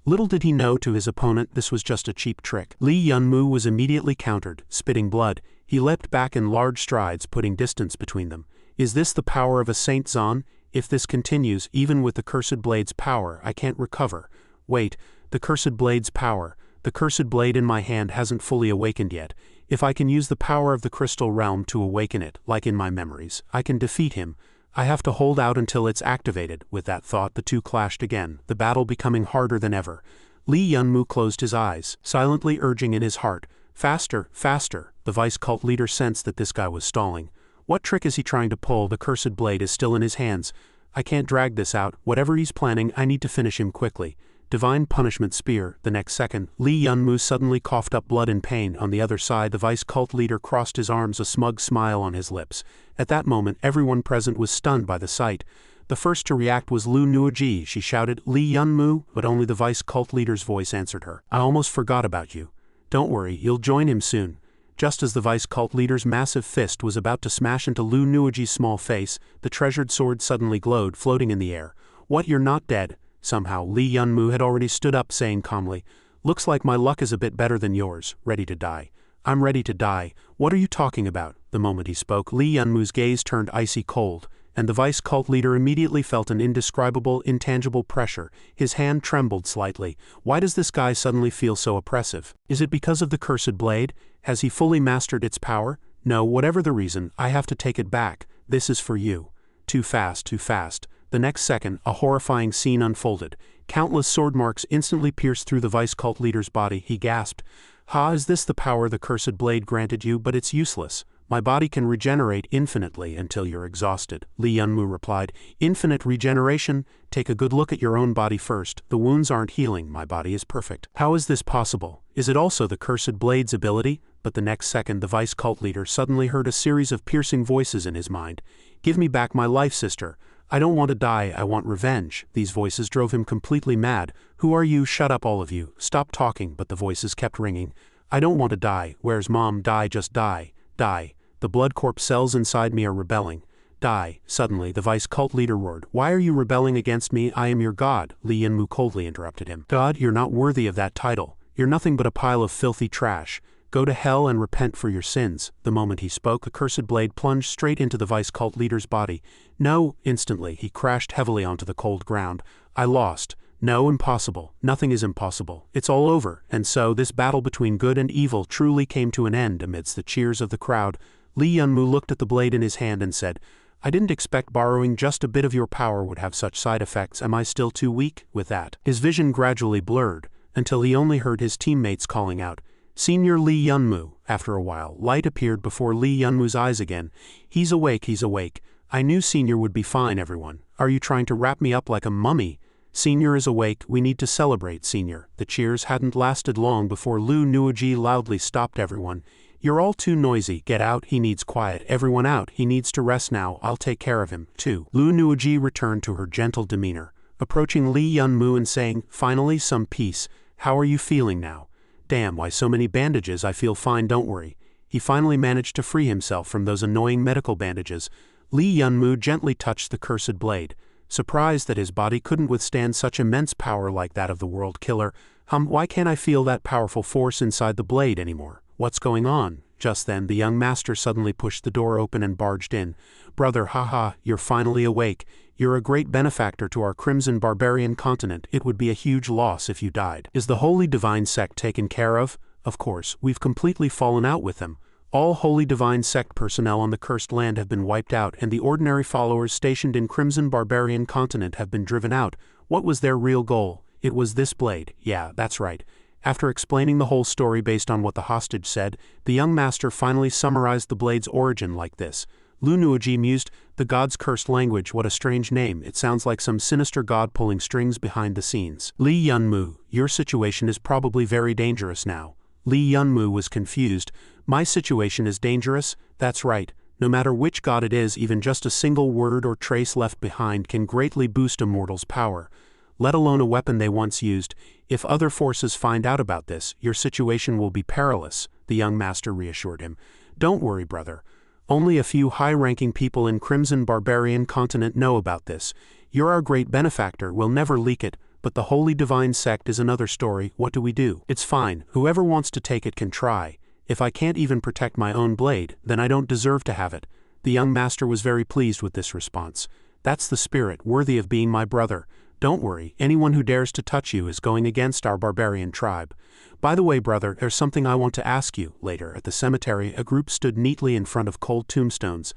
Little did he know to his opponent this was just a cheap trick. Lee Yunmu was immediately countered, spitting blood. He leapt back in large strides, putting distance between them. Is this the power of a Saint Zon? If this continues, even with the Cursed Blade's power, I can't recover. Wait, the Cursed Blade's power. The Cursed Blade in my hand hasn't fully awakened yet. If I can use the power of the Crystal Realm to awaken it, like in my memories, I can defeat him. I have to hold out until it's activated. With that thought, the two clashed again, the battle becoming harder than ever. Lee Yunmu closed his eyes, silently urging in his heart, faster, faster. The vice cult leader sensed that this guy was stalling. What trick is he trying to pull? The Cursed Blade is still in his hands. I can't drag this out. Whatever he's planning, I need to finish him quickly. Divine Punishment Spear. The next second, Lee Yunmu suddenly coughed up blood in pain. On the other side, the vice cult leader crossed his arms, a smug smile on his lips. At that moment, everyone present was stunned by the sight. The first to react was Lu Nuoji. She shouted, Lee Yunmu, but only the vice cult leader's voice answered her. I almost forgot about you. Don't worry, you'll join him soon. Just as the vice cult leader's massive fist was about to smash into Lu Nuoji's small face, the treasured sword suddenly glowed, floating in the air. What, you're not dead? Somehow, Lee Yunmu had already stood up, saying calmly, looks like my luck is a bit better than yours, ready to die. I'm ready to die. What are you talking about? The moment he spoke, Lee Yunmu's gaze turned icy cold, and the vice cult leader immediately felt an indescribable, intangible pressure. His hand trembled slightly. Why does this guy suddenly feel so oppressive? Is it because of the Cursed Blade? Has he fully mastered its power? No, whatever the reason, I have to take it back. This is for you. Too fast, too fast. The next second, a horrifying scene unfolded. Countless sword marks instantly pierced through the vice cult leader's body. He gasped. Ha, is this the power the Cursed Blade granted you? But it's useless. My body can regenerate infinitely until you're exhausted. Lee Yunmu replied. Infinite regeneration? Take a good look at your own body first. The wounds aren't healing. My body is perfect. How is this possible? Is it also the Cursed Blade's ability? But the next second, the vice cult leader suddenly heard a series of piercing voices in his mind. Give me back my life, sister. I don't want to die, I want revenge. These voices drove him completely mad. Who are you? Shut up, all of you. Stop talking. But the voices kept ringing. I don't want to die. Where's mom? Die, just die. Die. The blood corp cells inside me are rebelling. Die. Suddenly, the vice cult leader roared. Why are you rebelling against me? I am your god. Lee Yunmu coldly interrupted him. God, you're not worthy of that title. You're nothing but a pile of filthy trash. Go to hell and repent for your sins. The moment he spoke, a cursed blade plunged straight into the vice cult leader's body. No, instantly, he crashed heavily onto the cold ground. I lost. No, impossible. Nothing is impossible. It's all over. And so, this battle between good and evil truly came to an end. Amidst the cheers of the crowd, Lee Yunmu looked at the blade in his hand and said, I didn't expect borrowing just a bit of your power would have such side effects. Am I still too weak? With that, his vision gradually blurred, until he only heard his teammates calling out, Senior Lee Yunmu. After a while, light appeared before Lee Yunmu's eyes again. He's awake, he's awake. I knew Senior would be fine, everyone. Are you trying to wrap me up like a mummy? Senior is awake, we need to celebrate, Senior. The cheers hadn't lasted long before Lu Nuoji loudly stopped everyone. You're all too noisy. Get out, he needs quiet. Everyone out, he needs to rest now. I'll take care of him, too. Lu Nuoji returned to her gentle demeanor, approaching Lee Yunmu and saying, Finally, some peace. How are you feeling now? Damn, why so many bandages? I feel fine, don't worry. He finally managed to free himself from those annoying medical bandages. Lee Yunmu gently touched the cursed blade, surprised that his body couldn't withstand such immense power like that of the world killer. Why can't I feel that powerful force inside the blade anymore? What's going on? Just then, the young master suddenly pushed the door open and barged in. Brother, haha, you're finally awake. You're a great benefactor to our crimson barbarian continent. It would be a huge loss if you died. Is the holy divine sect taken care of? Of course, we've completely fallen out with them. All Holy Divine Sect personnel on the Cursed Land have been wiped out and the ordinary followers stationed in Crimson Barbarian Continent have been driven out. What was their real goal? It was this blade. Yeah, that's right. After explaining the whole story based on what the hostage said, the young master finally summarized the blade's origin like this. Lu Nuoji mused, "The god's cursed language, what a strange name. It sounds like some sinister god pulling strings behind the scenes." Li Yunmu, your situation is probably very dangerous now. Li Yunmu was confused. My situation is dangerous? That's right. No matter which god it is, even just a single word or trace left behind can greatly boost a mortal's power, let alone a weapon they once used. If other forces find out about this, your situation will be perilous, the young master reassured him. Don't worry, brother. Only a few high-ranking people in Crimson Barbarian Continent know about this. You're our great benefactor, we'll never leak it, but the Holy Divine Sect is another story. What do we do? It's fine, whoever wants to take it can try. If I can't even protect my own blade, then I don't deserve to have it. The young master was very pleased with this response. That's the spirit, worthy of being my brother. Don't worry, anyone who dares to touch you is going against our barbarian tribe. By the way, brother, there's something I want to ask you. Later, at the cemetery, a group stood neatly in front of cold tombstones.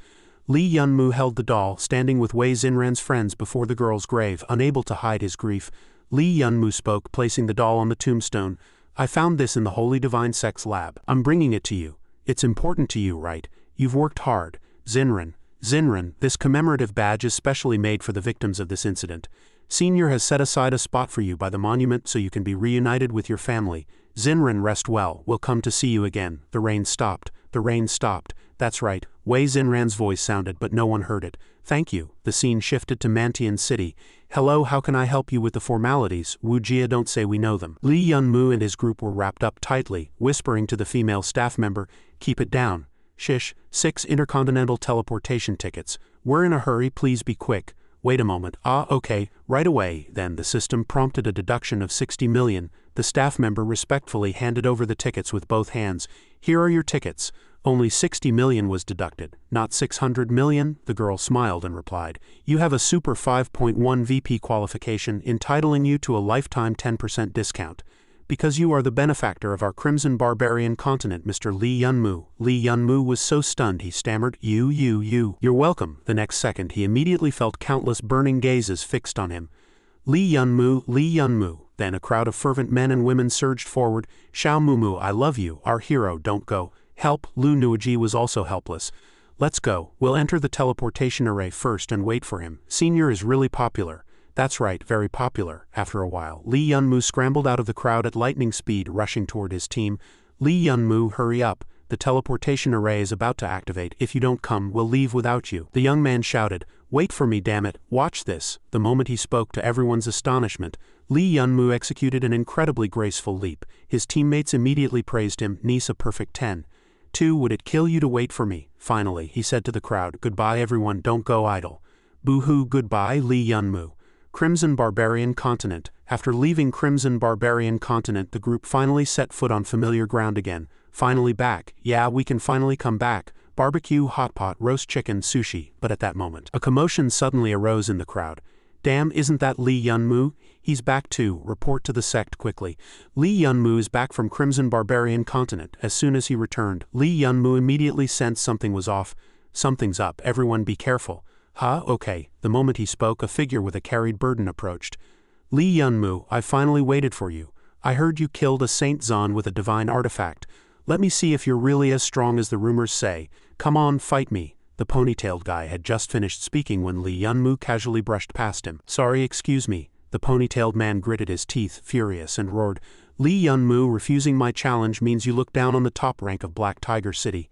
Li Yunmu held the doll, standing with Wei Xinran's friends before the girl's grave, unable to hide his grief. Li Yunmu spoke, placing the doll on the tombstone. I found this in the Holy Divine Sect's lab. I'm bringing it to you. It's important to you, right? You've worked hard. Xinran, this commemorative badge is specially made for the victims of this incident. Senior has set aside a spot for you by the monument so you can be reunited with your family. Xinran, rest well. We'll come to see you again. The rain stopped. The rain stopped. That's right. Wei Xinran's voice sounded, but no one heard it. Thank you. The scene shifted to Mantian City. Hello, how can I help you with the formalities? Wu Jia, don't say we know them. Li Yunmu and his group were wrapped up tightly, whispering to the female staff member, keep it down. Shish, 6 intercontinental teleportation tickets. We're in a hurry, please be quick. Wait a moment. Okay, right away. Then the system prompted a deduction of 60 million. The staff member respectfully handed over the tickets with both hands. Here are your tickets. Only 60 million was deducted, not 600 million, the girl smiled and replied. You have a Super 5.1 VP qualification entitling you to a lifetime 10% discount. Because you are the benefactor of our Crimson Barbarian Continent, Mr. Li Yunmu. Li Yunmu was so stunned he stammered, You're welcome. The next second he immediately felt countless burning gazes fixed on him. Li Yunmu. Then a crowd of fervent men and women surged forward. Xiao Mumu, I love you, our hero, don't go. Help. Lu Nuoji was also helpless. Let's go. We'll enter the teleportation array first and wait for him. Senior is really popular. That's right, very popular. After a while, Li Yunmu scrambled out of the crowd at lightning speed, rushing toward his team. Li Yunmu, hurry up. The teleportation array is about to activate. If you don't come, we'll leave without you. The young man shouted, Wait for me, damn it. Watch this. The moment he spoke, to everyone's astonishment, Li Yunmu executed an incredibly graceful leap. His teammates immediately praised him, Nice a perfect 10. 2. Would it kill you to wait for me? Finally, he said to the crowd, Goodbye everyone, don't go idle. Boo-hoo, goodbye, Li Yunmu. Crimson Barbarian Continent. After leaving Crimson Barbarian Continent, the group finally set foot on familiar ground again. Finally back. Yeah, we can finally come back. Barbecue, hot pot, roast chicken, sushi. But at that moment, a commotion suddenly arose in the crowd. Damn, isn't that Li Yunmu? He's back too. Report to the sect quickly. Li Yunmu is back from Crimson Barbarian Continent. As soon as he returned, Li Yunmu immediately sensed something was off. Something's up, everyone be careful. Okay. The moment he spoke, a figure with a carried burden approached. Li Yunmu, I finally waited for you. I heard you killed a Saint Zan with a divine artifact. Let me see if you're really as strong as the rumors say. Come on, fight me. The ponytailed guy had just finished speaking when Li Yunmu casually brushed past him. Sorry, excuse me. The ponytailed man gritted his teeth, furious, and roared. Li Yunmu, refusing my challenge means you look down on the top rank of Black Tiger City.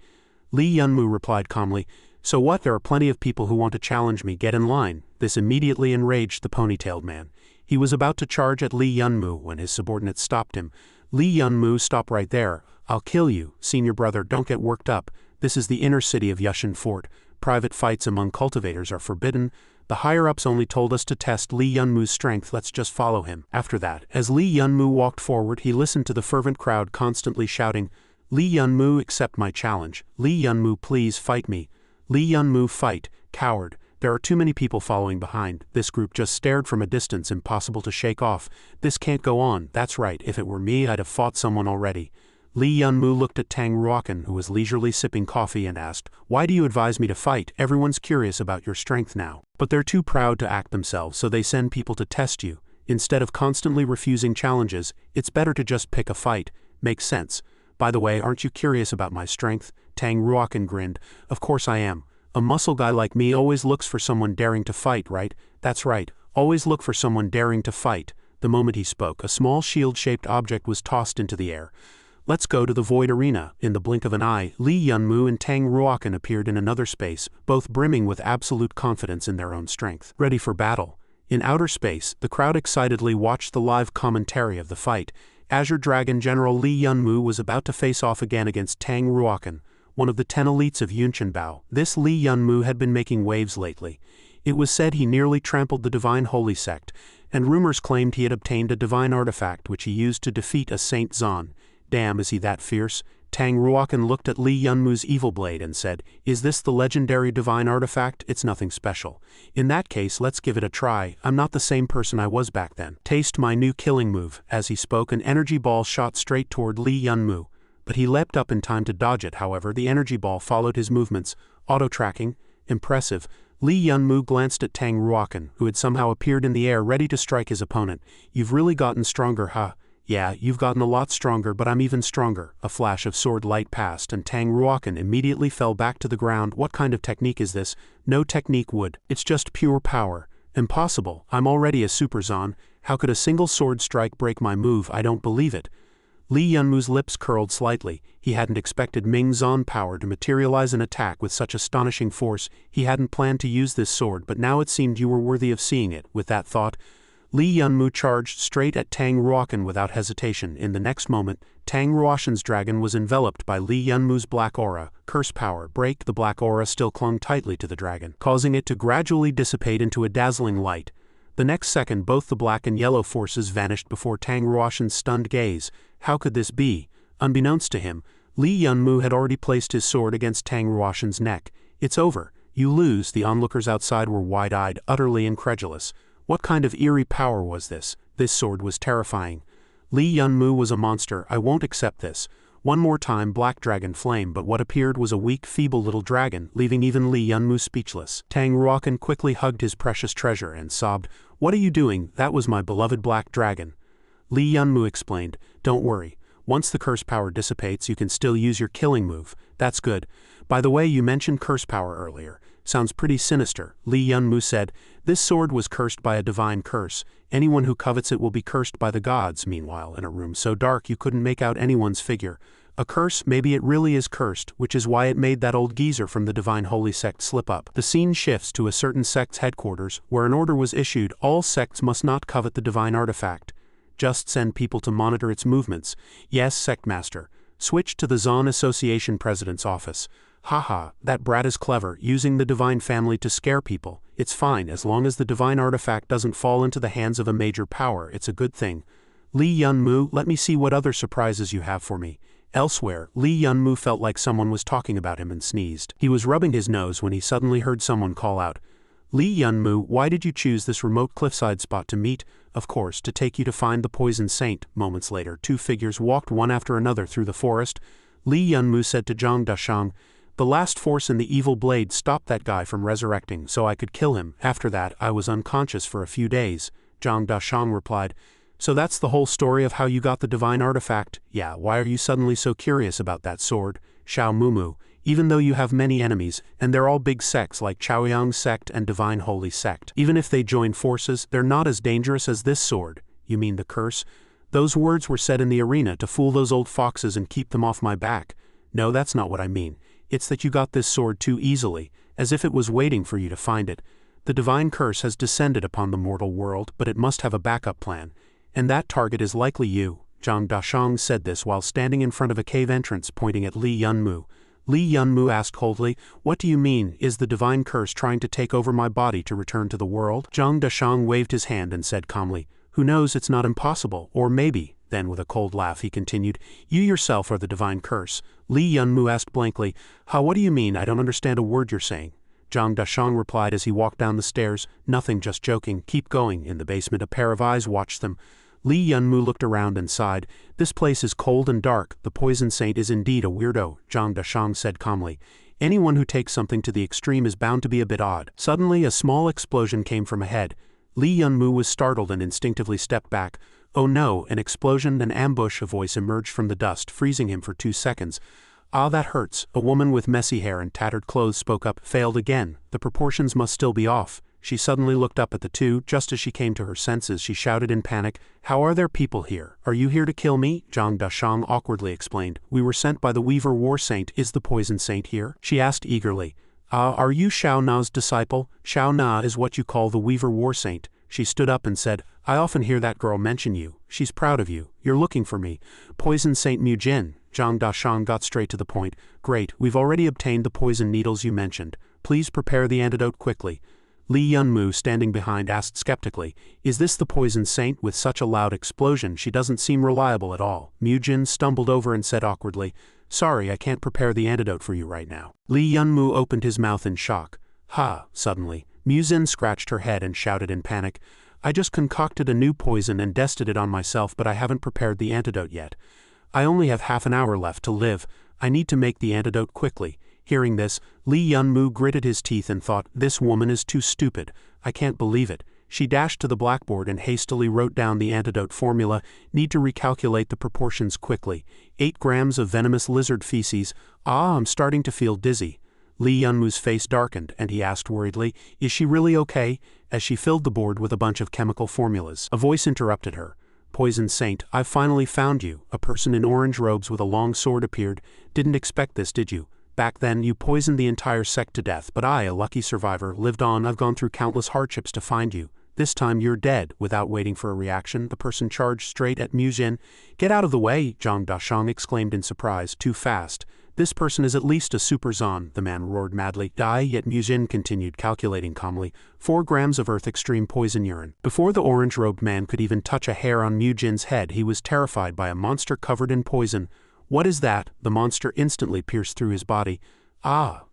Li Yunmu replied calmly, So what? There are plenty of people who want to challenge me. Get in line. This immediately enraged the ponytailed man. He was about to charge at Li Yunmu when his subordinate stopped him. Li Yunmu, stop right there. I'll kill you. Senior brother, don't get worked up. This is the inner city of Yushin Fort. Private fights among cultivators are forbidden. The higher-ups only told us to test Li Yunmu's strength, let's just follow him. After that, as Li Yunmu walked forward, he listened to the fervent crowd constantly shouting, Li Yunmu, accept my challenge. Li Yunmu, please fight me. Li Yunmu, fight. Coward. There are too many people following behind. This group just stared from a distance, impossible to shake off. This can't go on. That's right, if it were me, I'd have fought someone already. Li Yunmu looked at Tang Ruokan, who was leisurely sipping coffee, and asked, "Why do you advise me to fight? Everyone's curious about your strength now. But they're too proud to act themselves, so they send people to test you. Instead of constantly refusing challenges, it's better to just pick a fight. Makes sense. By the way, aren't you curious about my strength?" Tang Ruokan grinned. "Of course I am. A muscle guy like me always looks for someone daring to fight, right?" "That's right. Always look for someone daring to fight." The moment he spoke, a small shield-shaped object was tossed into the air. "Let's go to the void arena." In the blink of an eye, Li Yunmu and Tang Ruokan appeared in another space, both brimming with absolute confidence in their own strength. Ready for battle. In outer space, the crowd excitedly watched the live commentary of the fight. Azure Dragon General Li Yunmu was about to face off again against Tang Ruokan, one of the 10 elites of Yunshanbao. This Li Yunmu had been making waves lately. It was said he nearly trampled the Divine Holy Sect, and rumors claimed he had obtained a divine artifact which he used to defeat a Saint Zan. Damn, is he that fierce? Tang Ruokan looked at Li Yunmu's evil blade and said, "Is this the legendary divine artifact? It's nothing special. In that case, let's give it a try. I'm not the same person I was back then. Taste my new killing move." As he spoke, an energy ball shot straight toward Li Yunmu. But he leapt up in time to dodge it. However, the energy ball followed his movements, auto-tracking. Impressive. Li Yunmu glanced at Tang Ruokan, who had somehow appeared in the air ready to strike his opponent. "You've really gotten stronger, huh?" "Yeah, you've gotten a lot stronger, but I'm even stronger." A flash of sword light passed, and Tang Ruokan immediately fell back to the ground. "What kind of technique is this?" "No technique would. It's just pure power." "Impossible. I'm already a Super Zan. How could a single sword strike break my move? I don't believe it." Li Yunmu's lips curled slightly. He hadn't expected Ming Zan power to materialize an attack with such astonishing force. He hadn't planned to use this sword, but now it seemed you were worthy of seeing it. With that thought, Li Yunmu charged straight at Tang Ruokan without hesitation. In the next moment, Tang Ruokan's dragon was enveloped by Li Yunmu's black aura. Curse power. Break. The black aura still clung tightly to the dragon, causing it to gradually dissipate into a dazzling light. The next second, both the black and yellow forces vanished before Tang Ruokan's stunned gaze. How could this be? Unbeknownst to him, Li Yunmu had already placed his sword against Tang Ruokan's neck. "It's over. You lose." The onlookers outside were wide-eyed, utterly incredulous. What kind of eerie power was this? This sword was terrifying. Li Yunmu was a monster. "I won't accept this." One more time Black Dragon flame, but what appeared was a weak, feeble little dragon, leaving even Li Yunmu speechless. Tang Ruokan quickly hugged his precious treasure and sobbed, "What are you doing? That was my beloved Black Dragon." Li Yunmu explained, "Don't worry. Once the curse power dissipates, you can still use your killing move. That's good. By the way, you mentioned curse power earlier. Sounds pretty sinister." Li Yunmu said, "This sword was cursed by a divine curse. Anyone who covets it will be cursed by the gods." Meanwhile, in a room so dark you couldn't make out anyone's figure. "A curse? Maybe it really is cursed, which is why it made that old geezer from the Divine Holy Sect slip up." The scene shifts to a certain sect's headquarters, where an order was issued: all sects must not covet the divine artifact. Just send people to monitor its movements. "Yes, sect master." Switch to the Zan Association president's office. "Haha, that brat is clever, using the divine family to scare people. It's fine, as long as the divine artifact doesn't fall into the hands of a major power, it's a good thing." "Li Yunmu, let me see what other surprises you have for me." Elsewhere, Li Yunmu felt like someone was talking about him and sneezed. He was rubbing his nose when he suddenly heard someone call out, "Li Yunmu, why did you choose this remote cliffside spot to meet?" "Of course, to take you to find the poison saint." Moments later, two figures walked one after another through the forest. Li Yunmu said to Zhang Dashang, "The last force in the evil blade stopped that guy from resurrecting, so I could kill him. After that, I was unconscious for a few days." Zhang Dashang replied, "So that's the whole story of how you got the divine artifact?" "Yeah, why are you suddenly so curious about that sword?" Xiao Mumu, "Even though you have many enemies, and they're all big sects like Chaoyang sect and Divine Holy Sect, even if they join forces, they're not as dangerous as this sword." "You mean the curse?" "Those words were said in the arena to fool those old foxes and keep them off my back." "No, that's not what I mean. It's that you got this sword too easily, as if it was waiting for you to find it. The divine curse has descended upon the mortal world, but it must have a backup plan. And that target is likely you." Zhang Dashang said this while standing in front of a cave entrance pointing at Li Yunmu. Li Yunmu asked coldly, "What do you mean? Is the divine curse trying to take over my body to return to the world?" Zhang Dashang waved his hand and said calmly, "Who knows, it's not impossible, or maybe." Then with a cold laugh he continued, "You yourself are the divine curse." Li Yunmu asked blankly, What do you mean? I don't understand a word you're saying." Zhang Dashang replied as he walked down the stairs, "Nothing, just joking, keep going." In the basement a pair of eyes watched them. Li Yunmu looked around and sighed. This place is cold and dark. The poison saint is indeed a weirdo, Zhang Dashang said calmly. Anyone who takes something to the extreme is bound to be a bit odd. Suddenly a small explosion came from ahead. Li Yunmu was startled and instinctively stepped back. Oh no, an explosion, an ambush, a voice emerged from the dust, freezing him for 2 seconds. Ah, that hurts. A woman with messy hair and tattered clothes spoke up. Failed again. The proportions must still be off. She suddenly looked up at the two. Just as she came to her senses, she shouted in panic, "How are there people here? Are you here to kill me?" Zhang Dashang awkwardly explained. "We were sent by the Weaver War Saint. Is the poison saint here?" She asked eagerly. Are you Shao Na's disciple? Shao Na is what you call the Weaver War Saint. She stood up and said, "I often hear that girl mention you. She's proud of you. You're looking for me." Poison Saint Mu Jin. Zhang Dashang got straight to the point. "Great, we've already obtained the poison needles you mentioned. Please prepare the antidote quickly." Li Yunmu, standing behind, asked skeptically, "Is this the poison saint? With such a loud explosion, she doesn't seem reliable at all." Mu Jin stumbled over and said awkwardly, "Sorry, I can't prepare the antidote for you right now." Li Yunmu opened his mouth in shock. Suddenly, Mu Jin scratched her head and shouted in panic, "I just concocted a new poison and tested it on myself, but I haven't prepared the antidote yet. I only have half an hour left to live. I need to make the antidote quickly." Hearing this, Li Yunmu gritted his teeth and thought, "This woman is too stupid. I can't believe it." She dashed to the blackboard and hastily wrote down the antidote formula. Need to recalculate the proportions quickly. 8 grams of venomous lizard feces. I'm starting to feel dizzy. Li Yunmu's face darkened, and he asked worriedly, "Is she really okay?" As she filled the board with a bunch of chemical formulas, a voice interrupted her. "Poison Saint, I've finally found you." A person in orange robes with a long sword appeared. "Didn't expect this, did you? Back then, you poisoned the entire sect to death, but I, a lucky survivor, lived on. I've gone through countless hardships to find you. This time you're dead." Without waiting for a reaction, the person charged straight at Mu Jin. "Get out of the way!" Zhang Dashang exclaimed in surprise. "Too fast. This person is at least a super Zon," the man roared madly. "Die," yet Mu Jin continued, calculating calmly. 4 grams of Earth Extreme poison urine. Before the orange-robed man could even touch a hair on Mu Jin's head, he was terrified by a monster covered in poison. "What is that?" The monster instantly pierced through his body.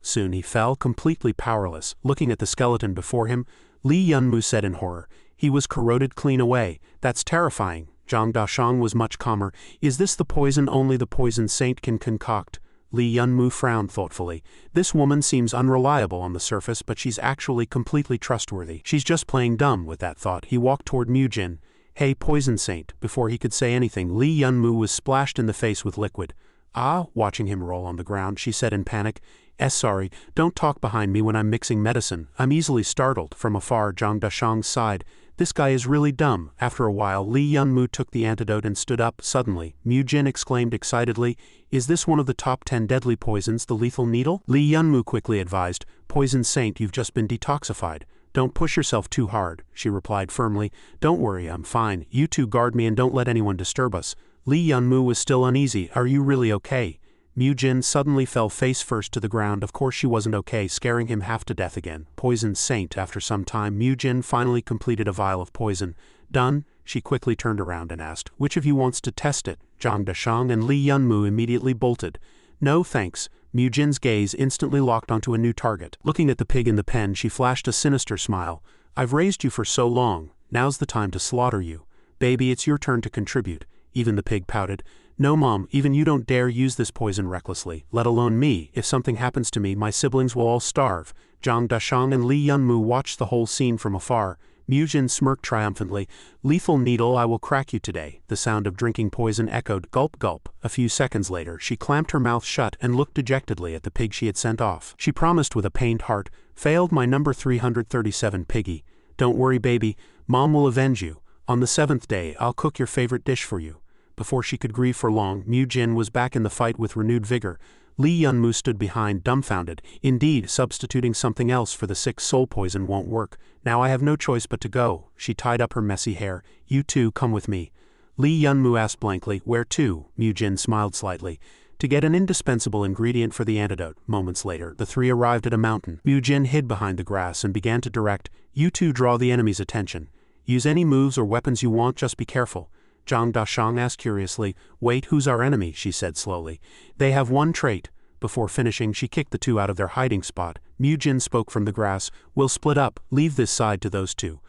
Soon he fell, completely powerless. Looking at the skeleton before him, Li Yunmu said in horror, "He was corroded clean away. That's terrifying." Zhang Dashang was much calmer. "Is this the poison only the poison saint can concoct?" Li Yunmu frowned thoughtfully. "This woman seems unreliable on the surface, but she's actually completely trustworthy. She's just playing dumb." With that thought, he walked toward Mu Jin. "Hey, poison saint." Before he could say anything, Li Yunmu was splashed in the face with liquid. Watching him roll on the ground, she said in panic, "Sorry, don't talk behind me when I'm mixing medicine. I'm easily startled." From afar, Zhang Dashang sighed. "This guy is really dumb." After a while, Li Yunmu took the antidote and stood up. Suddenly, Mu Jin exclaimed excitedly, "Is this one of the top 10 deadly poisons, the lethal needle?" Li Yunmu quickly advised, "Poison Saint, you've just been detoxified. Don't push yourself too hard." She replied firmly, "Don't worry, I'm fine. You two guard me and don't let anyone disturb us." Li Yunmu was still uneasy. "Are you really okay?" Mu Jin suddenly fell face first to the ground. Of course she wasn't okay, scaring him half to death again. Poison Saint. After some time, Mu Jin finally completed a vial of poison. "Done?" She quickly turned around and asked, "Which of you wants to test it?" Zhang Dashang and Li Yunmu immediately bolted. "No thanks." Mu Jin's gaze instantly locked onto a new target. Looking at the pig in the pen, she flashed a sinister smile. "I've raised you for so long. Now's the time to slaughter you. Baby, it's your turn to contribute." Even the pig pouted. "No, Mom, even you don't dare use this poison recklessly, let alone me. If something happens to me, my siblings will all starve." Zhang Dashang and Li Yunmu watched the whole scene from afar. Mu Jin smirked triumphantly. "Lethal needle, I will crack you today." The sound of drinking poison echoed, gulp gulp. A few seconds later, she clamped her mouth shut and looked dejectedly at the pig she had sent off. She promised with a pained heart, "Failed my number 337 piggy. Don't worry, baby, Mom will avenge you. On the 7th day, I'll cook your favorite dish for you." Before she could grieve for long, Mu Jin was back in the fight with renewed vigor. Li Yunmu stood behind, dumbfounded. Indeed, substituting something else for the 6 soul poison won't work. "Now I have no choice but to go." She tied up her messy hair. "You two, come with me." Li Yunmu asked blankly, "Where to?" Mu Jin smiled slightly. "To get an indispensable ingredient for the antidote." Moments later, the 3 arrived at a mountain. Mu Jin hid behind the grass and began to direct, "You two draw the enemy's attention. Use any moves or weapons you want, just be careful." Zhang Dashang asked curiously, "Wait, who's our enemy?" she said slowly. "They have one trait." Before finishing, she kicked the 2 out of their hiding spot. Mu Jin spoke from the grass, "We'll split up, leave this side to those 2.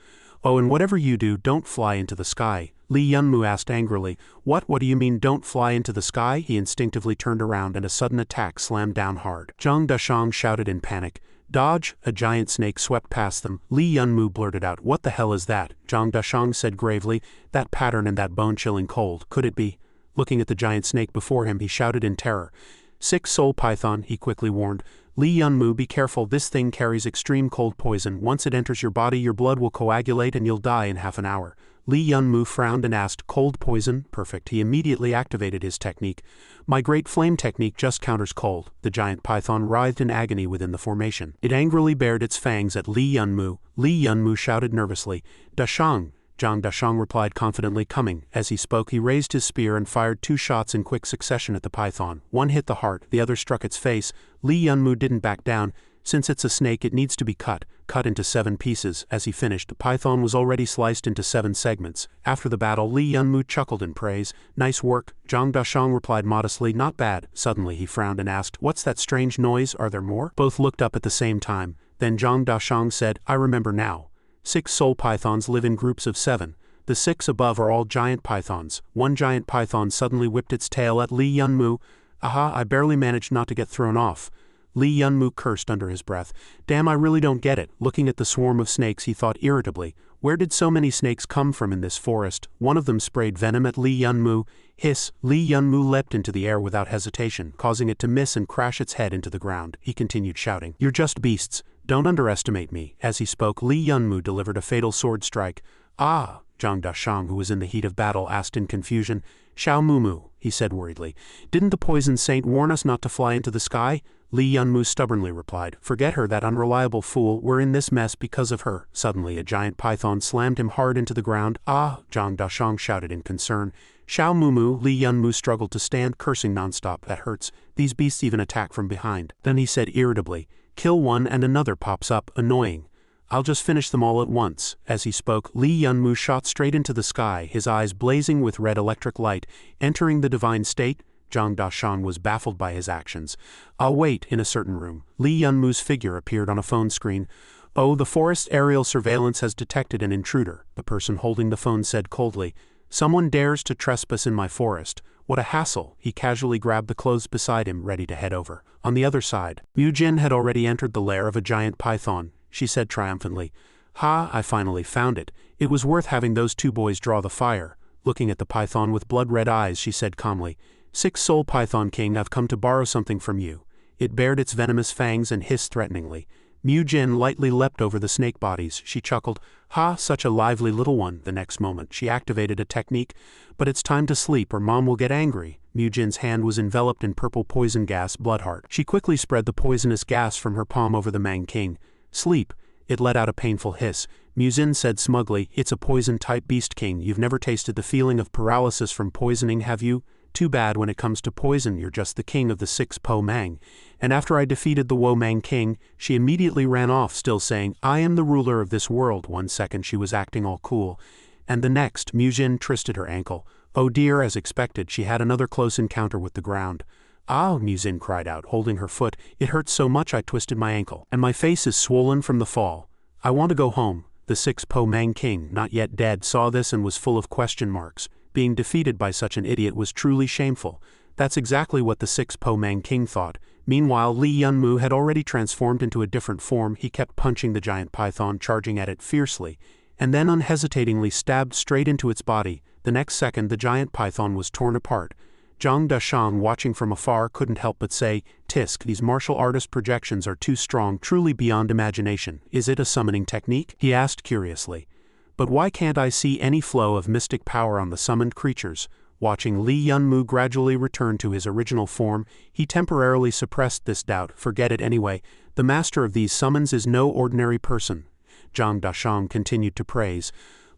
"Oh, and whatever you do, don't fly into the sky," Lee Yunmu asked angrily. What do you mean don't fly into the sky?" He instinctively turned around and a sudden attack slammed down hard. Zhang Dashang shouted in panic. "Dodge!" A giant snake swept past them. Lee Yunmu blurted out, "What the hell is that?" Zhang Dashang said gravely, "That pattern and that bone-chilling cold. Could it be?" Looking at the giant snake before him, he shouted in terror. "Six soul python," he quickly warned. "Lee Yunmu, be careful, this thing carries extreme cold poison. Once it enters your body, your blood will coagulate and you'll die in half an hour." Lee Yunmu frowned and asked, "Cold poison? Perfect." He immediately activated his technique. "My great flame technique just counters cold." The giant python writhed in agony within the formation. It angrily bared its fangs at Lee Yunmu. Lee Yunmu shouted nervously, "Dashang!" Zhang Dashang replied confidently, "Coming." As he spoke, he raised his spear and fired 2 shots in quick succession at the python. One hit the heart, the other struck its face. Lee Yunmu didn't back down. Since it's a snake, it needs to be cut into 7 pieces. As he finished, the python was already sliced into 7 segments. After the battle, Lee Yunmu chuckled in praise. "Nice work." Zhang Dashang replied modestly, "Not bad." Suddenly he frowned and asked, "What's that strange noise? Are there more?" Both looked up at the same time. Then Zhang Dashang said, "I remember now. 6 soul pythons live in groups of 7. The 6 above are all giant pythons." One giant python suddenly whipped its tail at Lee Yunmu. "Aha, I barely managed not to get thrown off." Lee Yunmu cursed under his breath. "Damn, I really don't get it." Looking at the swarm of snakes, he thought irritably, "Where did so many snakes come from in this forest?" One of them sprayed venom at Lee Yunmu. Hiss! Lee Yunmu leapt into the air without hesitation, causing it to miss and crash its head into the ground. He continued shouting, "You're just beasts. Don't underestimate me." As he spoke, Lee Yunmu delivered a fatal sword strike. "Ah!" Zhang Dashang, who was in the heat of battle, asked in confusion. "Xiao Mumu," he said worriedly. "Didn't the poison saint warn us not to fly into the sky?" Lee Yunmu stubbornly replied, "Forget her, that unreliable fool. We're in this mess because of her." Suddenly a giant python slammed him hard into the ground. "Ah!" Zhang Dashang shouted in concern. "Xiao Mumu." Lee Yunmu struggled to stand, cursing nonstop. "That hurts. These beasts even attack from behind." Then he said irritably, "Kill one and another pops up. Annoying. I'll just finish them all at once." As he spoke, Lee Yunmu shot straight into the sky, his eyes blazing with red electric light. Entering the divine state, Zhang Dashang was baffled by his actions. "I'll wait." In a certain room, Lee Yunmu's figure appeared on a phone screen. "Oh, the forest aerial surveillance has detected an intruder," the person holding the phone said coldly. "Someone dares to trespass in my forest. What a hassle." He casually grabbed the clothes beside him, ready to head over. On the other side, Mu Jin had already entered the lair of a giant python. She said triumphantly, "Ha, I finally found it. It was worth having those 2 boys draw the fire." Looking at the python with blood-red eyes, she said calmly, "6 soul python king, I've come to borrow something from you." It bared its venomous fangs and hissed threateningly. Mu Jin lightly leapt over the snake bodies. She chuckled, "Ha, such a lively little one." The next moment, she activated a technique. "But it's time to sleep or Mom will get angry." Mu Jin's hand was enveloped in purple poison gas, Bloodheart. She quickly spread the poisonous gas from her palm over the Mang King. "Sleep." It let out a painful hiss. Mu Jin said smugly, "It's a poison-type beast king. You've never tasted the feeling of paralysis from poisoning, have you? Too bad when it comes to poison, you're just the king of the 6 Po Mang." And after I defeated the Wo Mang King, she immediately ran off, still saying, "I am the ruler of this world." One second she was acting all cool, and the next, Mu Jin twisted her ankle. Oh dear, as expected, she had another close encounter with the ground. "Ah," Mu Jin cried out, holding her foot, "it hurts so much I twisted my ankle, and my face is swollen from the fall. I want to go home." The 6 Po Mang King, not yet dead, saw this and was full of question marks. Being defeated by such an idiot was truly shameful. That's exactly what the 6 Po Mang King thought. Meanwhile, Lee Yunmu had already transformed into a different form. He kept punching the giant python, charging at it fiercely, and then unhesitatingly stabbed straight into its body. The next second, the giant python was torn apart. Zhang Dashang, watching from afar, couldn't help but say, "Tisk, these martial artist projections are too strong, truly beyond imagination." "Is it a summoning technique?" he asked curiously. "But why can't I see any flow of mystic power on the summoned creatures?" Watching Lee Yunmu gradually return to his original form, he temporarily suppressed this doubt. "Forget it anyway. The master of these summons is no ordinary person." Zhang Dashang continued to praise.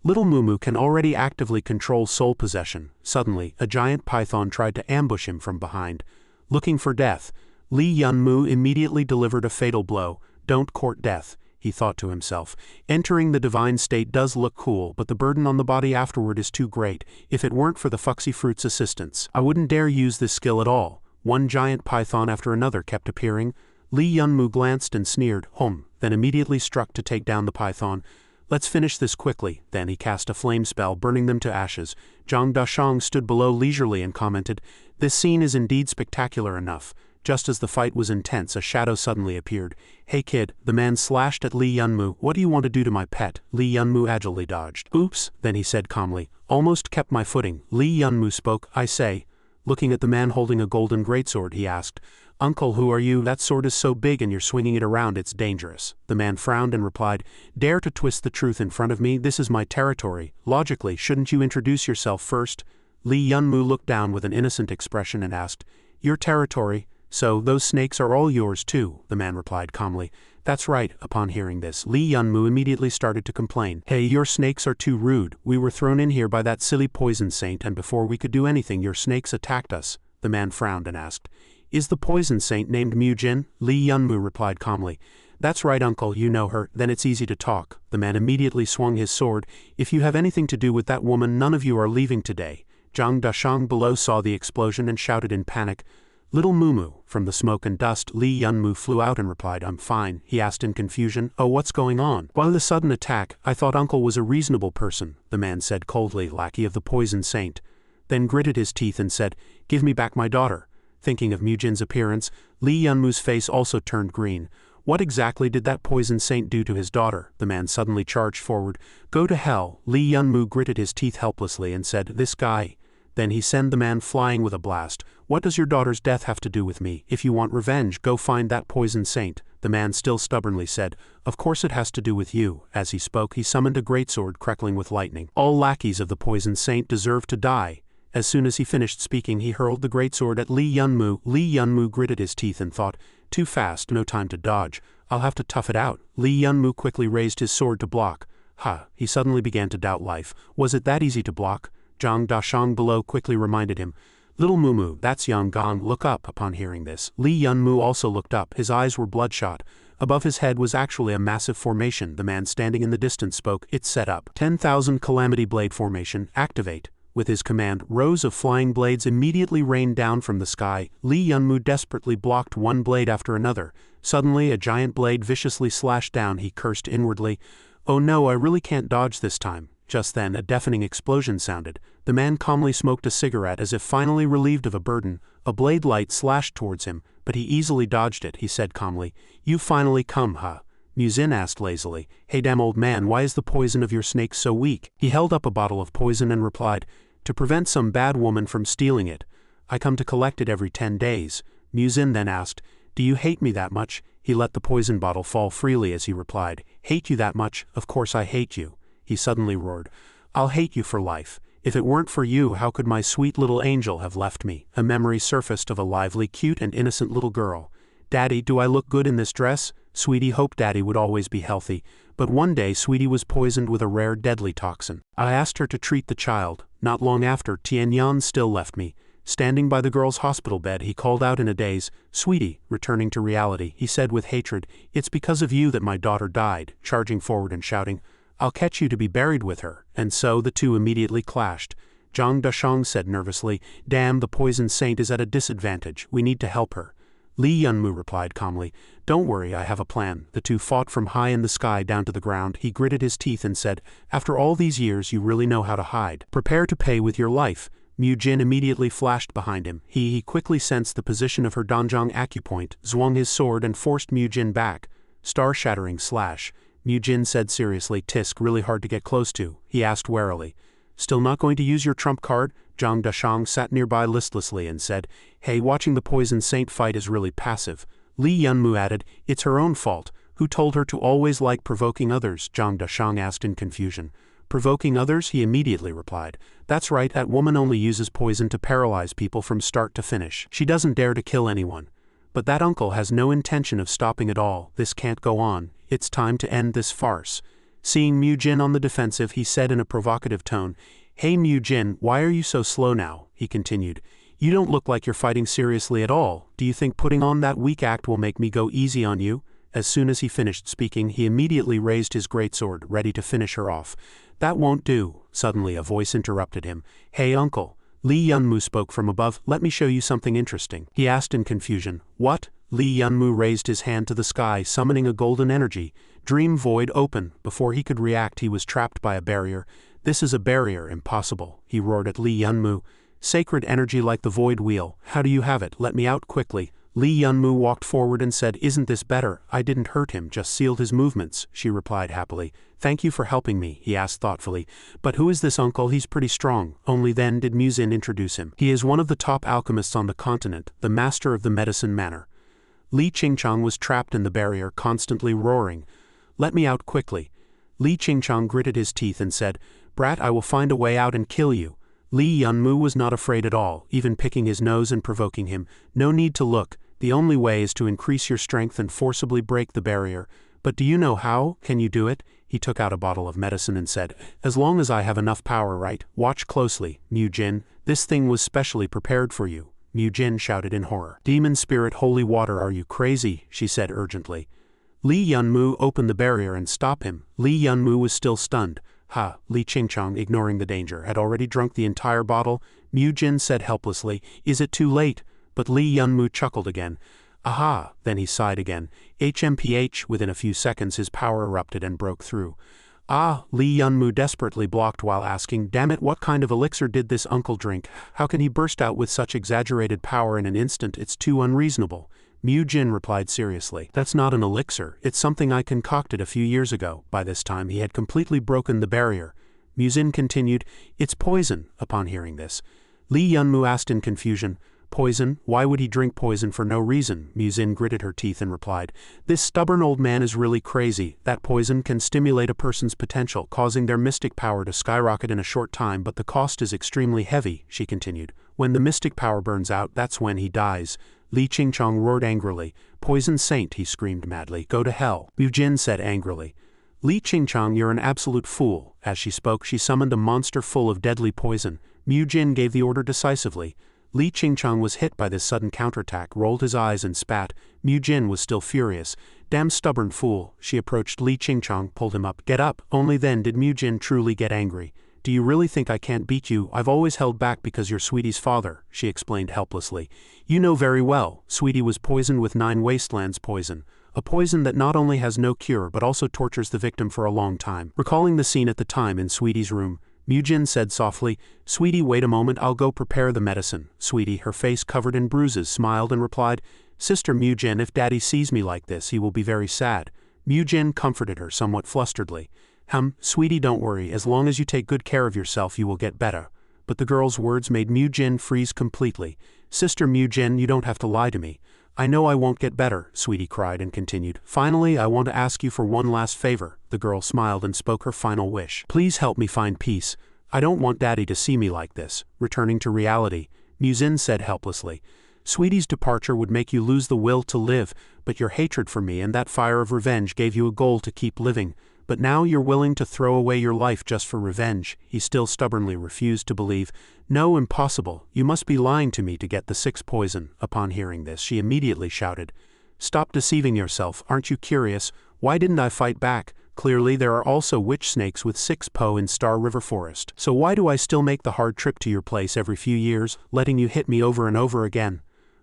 "Little Mumu can already actively control soul possession." Suddenly, a giant python tried to ambush him from behind. Looking for death, Lee Yunmu immediately delivered a fatal blow. "Don't court death," he thought to himself. "Entering the divine state does look cool, but the burden on the body afterward is too great. If it weren't for the Fuxi Fruit's assistance, I wouldn't dare use this skill at all." One giant python after another kept appearing. Lee Yunmu glanced and sneered, then immediately struck to take down the python. Let's finish this quickly. Then he cast a flame spell, burning them to ashes. Zhang Dashang stood below leisurely and commented, "This scene is indeed spectacular enough." Just as the fight was intense, a shadow suddenly appeared. "Hey kid," the man slashed at Li Yunmu. "What do you want to do to my pet?" Li Yunmu agilely dodged. "Oops," then he said calmly. "Almost kept my footing." Li Yunmu spoke. "I say." Looking at the man holding a golden greatsword, he asked, "Uncle, who are you? That sword is so big and you're swinging it around, it's dangerous." The man frowned and replied, "Dare to twist the truth in front of me? This is my territory. Logically, shouldn't you introduce yourself first?" Li Yunmu looked down with an innocent expression and asked, "Your territory? So those snakes are all yours too?" The man replied calmly, "That's right." Upon hearing this, Li Yunmu immediately started to complain. "Hey, your snakes are too rude. We were thrown in here by that silly poison saint, and before we could do anything your snakes attacked us." The man frowned and asked, "Is the poison saint named Mu-Jin?" Li Yunmu replied calmly, "That's right, uncle, you know her, then it's easy to talk." The man immediately swung his sword. "If you have anything to do with that woman, none of you are leaving today." Zhang Dashang below saw the explosion and shouted in panic, "Little Mumu." From the smoke and dust, Li Yunmu flew out and replied, "I'm fine." He asked in confusion, "Oh, what's going on?" "Why the sudden attack? I thought uncle was a reasonable person," the man said coldly, "lackey of the poison saint." Then gritted his teeth and said, "Give me back my daughter." Thinking of Mu-Jin's appearance, Li Yunmu's face also turned green. What exactly did that poison saint do to his daughter? The man suddenly charged forward. "Go to hell." Li Yunmu gritted his teeth helplessly and said, "This guy." Then he sent the man flying with a blast. "What does your daughter's death have to do with me? If you want revenge, go find that poison saint." The man still stubbornly said, "Of course it has to do with you." As he spoke, he summoned a greatsword crackling with lightning. "All lackeys of the poison saint deserve to die." As soon as he finished speaking, he hurled the greatsword at Li Yunmu. Li Yunmu gritted his teeth and thought, "Too fast, no time to dodge. I'll have to tough it out." Li Yunmu quickly raised his sword to block. He suddenly began to doubt life. Was it that easy to block? Zhang Dashang below quickly reminded him, "Little Mumu, that's Yang Gong, look up." Upon hearing this, Li Yunmu also looked up. His eyes were bloodshot. Above his head was actually a massive formation. The man standing in the distance spoke. "It's set up. 10,000 Calamity Blade formation, activate." With his command, rows of flying blades immediately rained down from the sky. Li Yunmu desperately blocked one blade after another. Suddenly, a giant blade viciously slashed down. He cursed inwardly, "Oh no, I really can't dodge this time." Just then, a deafening explosion sounded. The man calmly smoked a cigarette as if finally relieved of a burden. A blade light slashed towards him, but he easily dodged it. He said calmly, "You finally come, huh?" Mu-Jin asked lazily, "Hey damn old man, why is the poison of your snakes so weak?" He held up a bottle of poison and replied, "To prevent some bad woman from stealing it. I come to collect it every 10 days. Mu-Jin then asked, "Do you hate me that much?" He let the poison bottle fall freely as he replied, "Hate you that much? Of course I hate you." He suddenly roared, "I'll hate you for life. If it weren't for you, how could my sweet little angel have left me?" A memory surfaced of a lively, cute and innocent little girl. "Daddy, do I look good in this dress?" Sweetie hoped Daddy would always be healthy, but one day Sweetie was poisoned with a rare deadly toxin. I asked her to treat the child. Not long after, Tianyan still left me. Standing by the girl's hospital bed, he called out in a daze, "Sweetie," returning to reality, he said with hatred, "It's because of you that my daughter died," charging forward and shouting, "I'll catch you to be buried with her." And so the two immediately clashed. Zhang Dashang said nervously, "Damn, the poison saint is at a disadvantage. We need to help her." Li Yunmu replied calmly, "Don't worry, I have a plan." The two fought from high in the sky down to the ground. He gritted his teeth and said, "After all these years, you really know how to hide. Prepare to pay with your life." Mu-Jin immediately flashed behind him. He quickly sensed the position of her Danjiang acupoint, swung his sword and forced Mu-Jin back. Star-shattering slash. Mu-Jin said seriously, "Tisk, really hard to get close to." He asked warily, "Still not going to use your trump card?" Zhang Dashang sat nearby listlessly and said, "Hey, watching the poison saint fight is really passive." Li Yunmu added, "It's her own fault. Who told her to always like provoking others?" Zhang Dashang asked in confusion. "Provoking others?" he immediately replied. "That's right, that woman only uses poison to paralyze people from start to finish. She doesn't dare to kill anyone. But that uncle has no intention of stopping at all. This can't go on. It's time to end this farce." Seeing Mu-Jin on the defensive, he said in a provocative tone, "Hey Mu-Jin, why are you so slow now?" He continued, "You don't look like you're fighting seriously at all. Do you think putting on that weak act will make me go easy on you?" As soon as he finished speaking, he immediately raised his greatsword, ready to finish her off. "That won't do." Suddenly a voice interrupted him. "Hey uncle." Li Yunmu spoke from above. "Let me show you something interesting." He asked in confusion, "What?" Li Yunmu raised his hand to the sky, summoning a golden energy. Dream void open. Before he could react, he was trapped by a barrier. This is a barrier, impossible, he roared at Lee Yunmu. Sacred energy like the void wheel. How do you have it? Let me out quickly. Lee Yunmu walked forward and said, Isn't this better? I didn't hurt him, just sealed his movements, she replied happily. Thank you for helping me, he asked thoughtfully. But who is this uncle? He's pretty strong. Only then did Muzin introduce him. He is one of the top alchemists on the continent, the master of the medicine manor. Li Qingchang was trapped in the barrier, constantly roaring. Let me out quickly. Li Qingchang gritted his teeth and said, Brat, I will find a way out and kill you. Li Yunmu was not afraid at all, even picking his nose and provoking him. No need to look. The only way is to increase your strength and forcibly break the barrier. But do you know how? Can you do it? He took out a bottle of medicine and said, As long as I have enough power, right? Watch closely, Mu Jin. This thing was specially prepared for you. Mu Jin shouted in horror. Demon spirit, holy water, are you crazy? She said urgently. Li Yunmu opened the barrier and stopped him. Li Yunmu was still stunned. Ha, Li Qingchang, ignoring the danger, had already drunk the entire bottle. Mu Jin said helplessly, Is it too late? But Li Yunmu chuckled again. Aha, then he sighed again. HMPH, within a few seconds his power erupted and broke through. Ah, Li Yunmu desperately blocked while asking, Damn it, what kind of elixir did this uncle drink? How can he burst out with such exaggerated power in an instant? It's too unreasonable. Mu Jin replied seriously, That's not an elixir, it's something I concocted a few years ago. By this time he had completely broken the barrier. Mu Jin continued, It's poison. Upon hearing this, Li Yunmu asked in confusion, Poison? Why would he drink poison for no reason? Mu Jin gritted her teeth and replied, This stubborn old man is really crazy. That poison can stimulate a person's potential, causing their mystic power to skyrocket in a short time, but the cost is extremely heavy, she continued. When the mystic power burns out, that's when he dies. Li Qingchang roared angrily. Poison saint, he screamed madly. Go to hell. Mu Jin said angrily. Li Qingchang, you're an absolute fool. As she spoke, she summoned a monster full of deadly poison. Mu Jin gave the order decisively. Li Qingchang was hit by this sudden counterattack, rolled his eyes and spat. Mu Jin was still furious. Damn stubborn fool. She approached Li Qingchang, pulled him up. Get up. Only then did Mu Jin truly get angry. Do you really think I can't beat you? I've always held back because you're Sweetie's father, she explained helplessly. You know very well, Sweetie was poisoned with 9 wastelands poison. A poison that not only has no cure but also tortures the victim for a long time. Recalling the scene at the time in Sweetie's room, Mu Jin said softly, Sweetie, wait a moment, I'll go prepare the medicine. Sweetie, her face covered in bruises, smiled and replied, Sister Mu Jin, if Daddy sees me like this, he will be very sad. Mu Jin comforted her somewhat flusteredly. Sweetie, don't worry, as long as you take good care of yourself you will get better. But the girl's words made Mu Jin freeze completely. Sister Mu Jin, you don't have to lie to me. I know I won't get better, Sweetie cried and continued. Finally, I want to ask you for one last favor. The girl smiled and spoke her final wish. Please help me find peace. I don't want Daddy to see me like this. Returning to reality, Mu Jin said helplessly. Sweetie's departure would make you lose the will to live, but your hatred for me and that fire of revenge gave you a goal to keep living. But now you're willing to throw away your life just for revenge. He still stubbornly refused to believe. No, impossible. You must be lying to me to get the 6 poison. Upon hearing this, she immediately shouted, Stop deceiving yourself. Aren't you curious? Why didn't I fight back? Clearly there are also witch snakes with 6 po in Star River Forest. So why do I still make the hard trip to your place every few years, letting you hit me over and over again?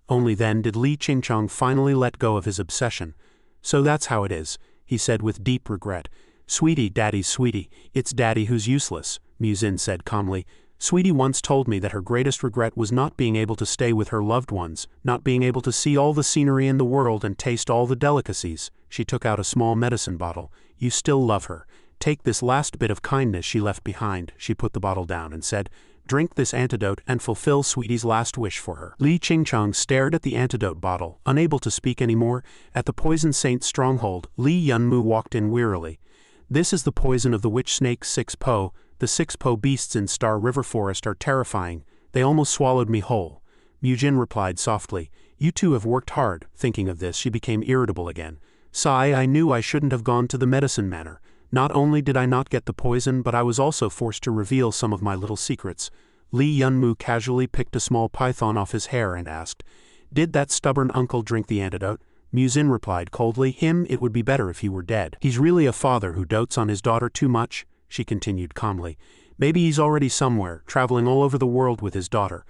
Only then did Li Qingchang finally let go of his obsession. So that's how it is, he said with deep regret. Sweetie, Daddy's Sweetie, it's Daddy who's useless, Mu Jin said calmly. Sweetie once told me that her greatest regret was not being able to stay with her loved ones, not being able to see all the scenery in the world and taste all the delicacies. She took out a small medicine bottle. You still love her. Take this last bit of kindness she left behind. She put the bottle down and said, Drink this antidote and fulfill Sweetie's last wish for her. Li Qingchang stared at the antidote bottle, unable to speak anymore. At the poison saint's stronghold, Li Yunmu walked in wearily. This is the poison of the witch snake 6 po. The 6 po beasts in Star River Forest are terrifying. They almost swallowed me whole. Mu Jin replied softly. You two have worked hard. Thinking of this, she became irritable again. Sigh, I knew I shouldn't have gone to the medicine manor. Not only did I not get the poison, but I was also forced to reveal some of my little secrets. Li Yunmu casually picked a small python off his hair and asked, Did that stubborn uncle drink the antidote? Mu Jin replied coldly, it would be better if he were dead. He's really a father who dotes on his daughter too much, she continued calmly. Maybe he's already somewhere, traveling all over the world with his daughter.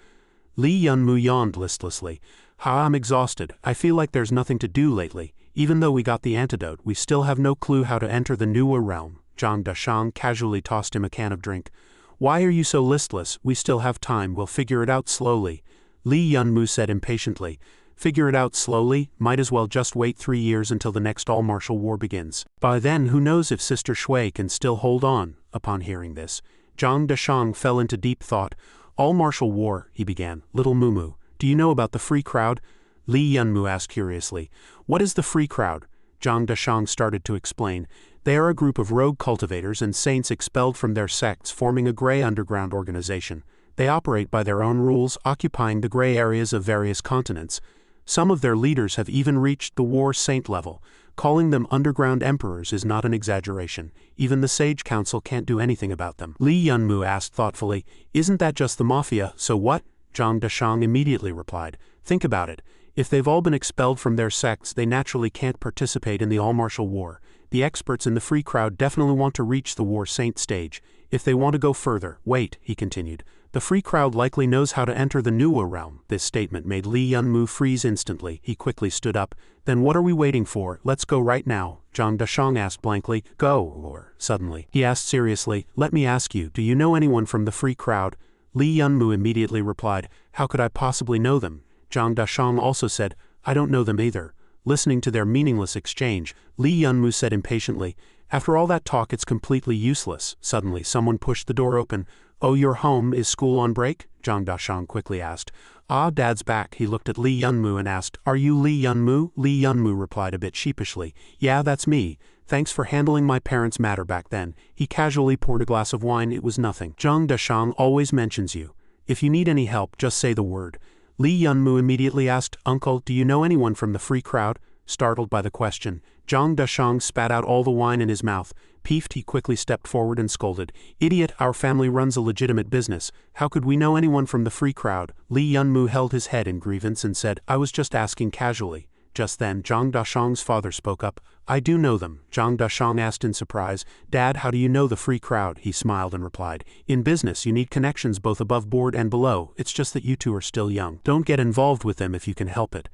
Li Yunmu yawned listlessly. I'm exhausted. I feel like there's nothing to do lately. Even though we got the antidote, we still have no clue how to enter the Nuwa realm. Zhang Dashang casually tossed him a can of drink. Why are you so listless? We still have time, we'll figure it out slowly. Li Yunmu said impatiently. Figure it out slowly? Might as well just wait 3 years until the next all-martial war begins. By then, who knows if Sister Shui can still hold on? Upon hearing this, Zhang Dashang fell into deep thought. All-martial war, he began. Little Mumu, do you know about the Free Crowd? Li Yunmu asked curiously. What is the Free Crowd? Zhang Dashang started to explain. They are a group of rogue cultivators and saints expelled from their sects, forming a gray underground organization. They operate by their own rules, occupying the gray areas of various continents. Some of their leaders have even reached the war saint level. Calling them underground emperors is not an exaggeration. Even the Sage Council can't do anything about them. Li Yunmu asked thoughtfully, Isn't that just the mafia, so what? Zhang Dashang immediately replied, Think about it. If they've all been expelled from their sects, they naturally can't participate in the all-martial war. The experts in the Free Crowd definitely want to reach the war saint stage. If they want to go further, wait, he continued. The Free Crowd likely knows how to enter the Nuwa realm. This statement made Li Yunmu freeze instantly. He quickly stood up. Then what are we waiting for? Let's go right now. Zhang Dashang asked blankly. Go, or suddenly. He asked seriously, Let me ask you, do you know anyone from the Free Crowd? Li Yunmu immediately replied, How could I possibly know them? Zhang Dashang also said, I don't know them either. Listening to their meaningless exchange, Li Yunmu said impatiently, After all that talk, it's completely useless. Suddenly, someone pushed the door open. Oh, you're home, is school on break? Zhang Dashang quickly asked. Ah, Dad's back. He looked at Li Yunmu and asked, Are you Li Yunmu? Li Yunmu replied a bit sheepishly, Yeah, that's me. Thanks for handling my parents' matter back then. He casually poured a glass of wine. It was nothing. Zhang Dashang always mentions you. If you need any help, just say the word. Li Yunmu immediately asked, Uncle, do you know anyone from the Free Crowd? Startled by the question, Zhang Dashang spat out all the wine in his mouth. Peeved, he quickly stepped forward and scolded, Idiot, our family runs a legitimate business. How could we know anyone from the Free Crowd? Li Yunmu held his head in grievance and said, I was just asking casually. Just then, Zhang Dashang's father spoke up. I do know them. Zhang Dashang asked in surprise, Dad, how do you know the Free Crowd? He smiled and replied, In business, you need connections both above board and below. It's just that you two are still young. Don't get involved with them if you can help it.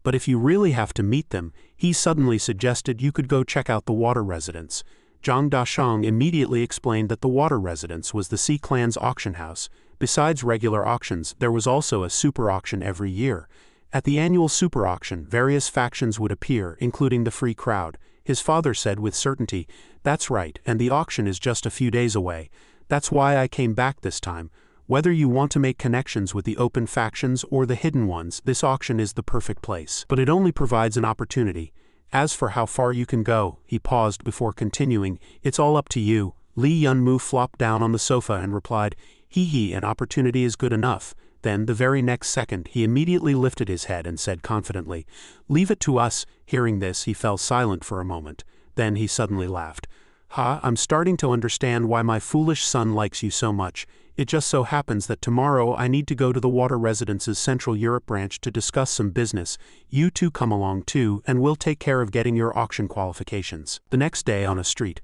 But if you really have to meet them, he suddenly suggested you could go check out the Water Residence. Zhang Dashang immediately explained that the Water Residence was the Sea Clan's auction house. Besides regular auctions, there was also a super auction every year. At the annual super auction, various factions would appear, including the Free Crowd. His father said with certainty, That's right, and the auction is just a few days away. That's why I came back this time. Whether you want to make connections with the open factions or the hidden ones, this auction is the perfect place. But it only provides an opportunity. As for how far you can go, he paused before continuing, It's all up to you. Li Yunmu flopped down on the sofa and replied, Hee, an opportunity is good enough. Then, the very next second, he immediately lifted his head and said confidently, Leave it to us. Hearing this, he fell silent for a moment. Then he suddenly laughed. I'm starting to understand why my foolish son likes you so much. It just so happens that tomorrow I need to go to the Water Residence's Central Europe branch to discuss some business. You two come along too, and we'll take care of getting your auction qualifications. The next day on a street,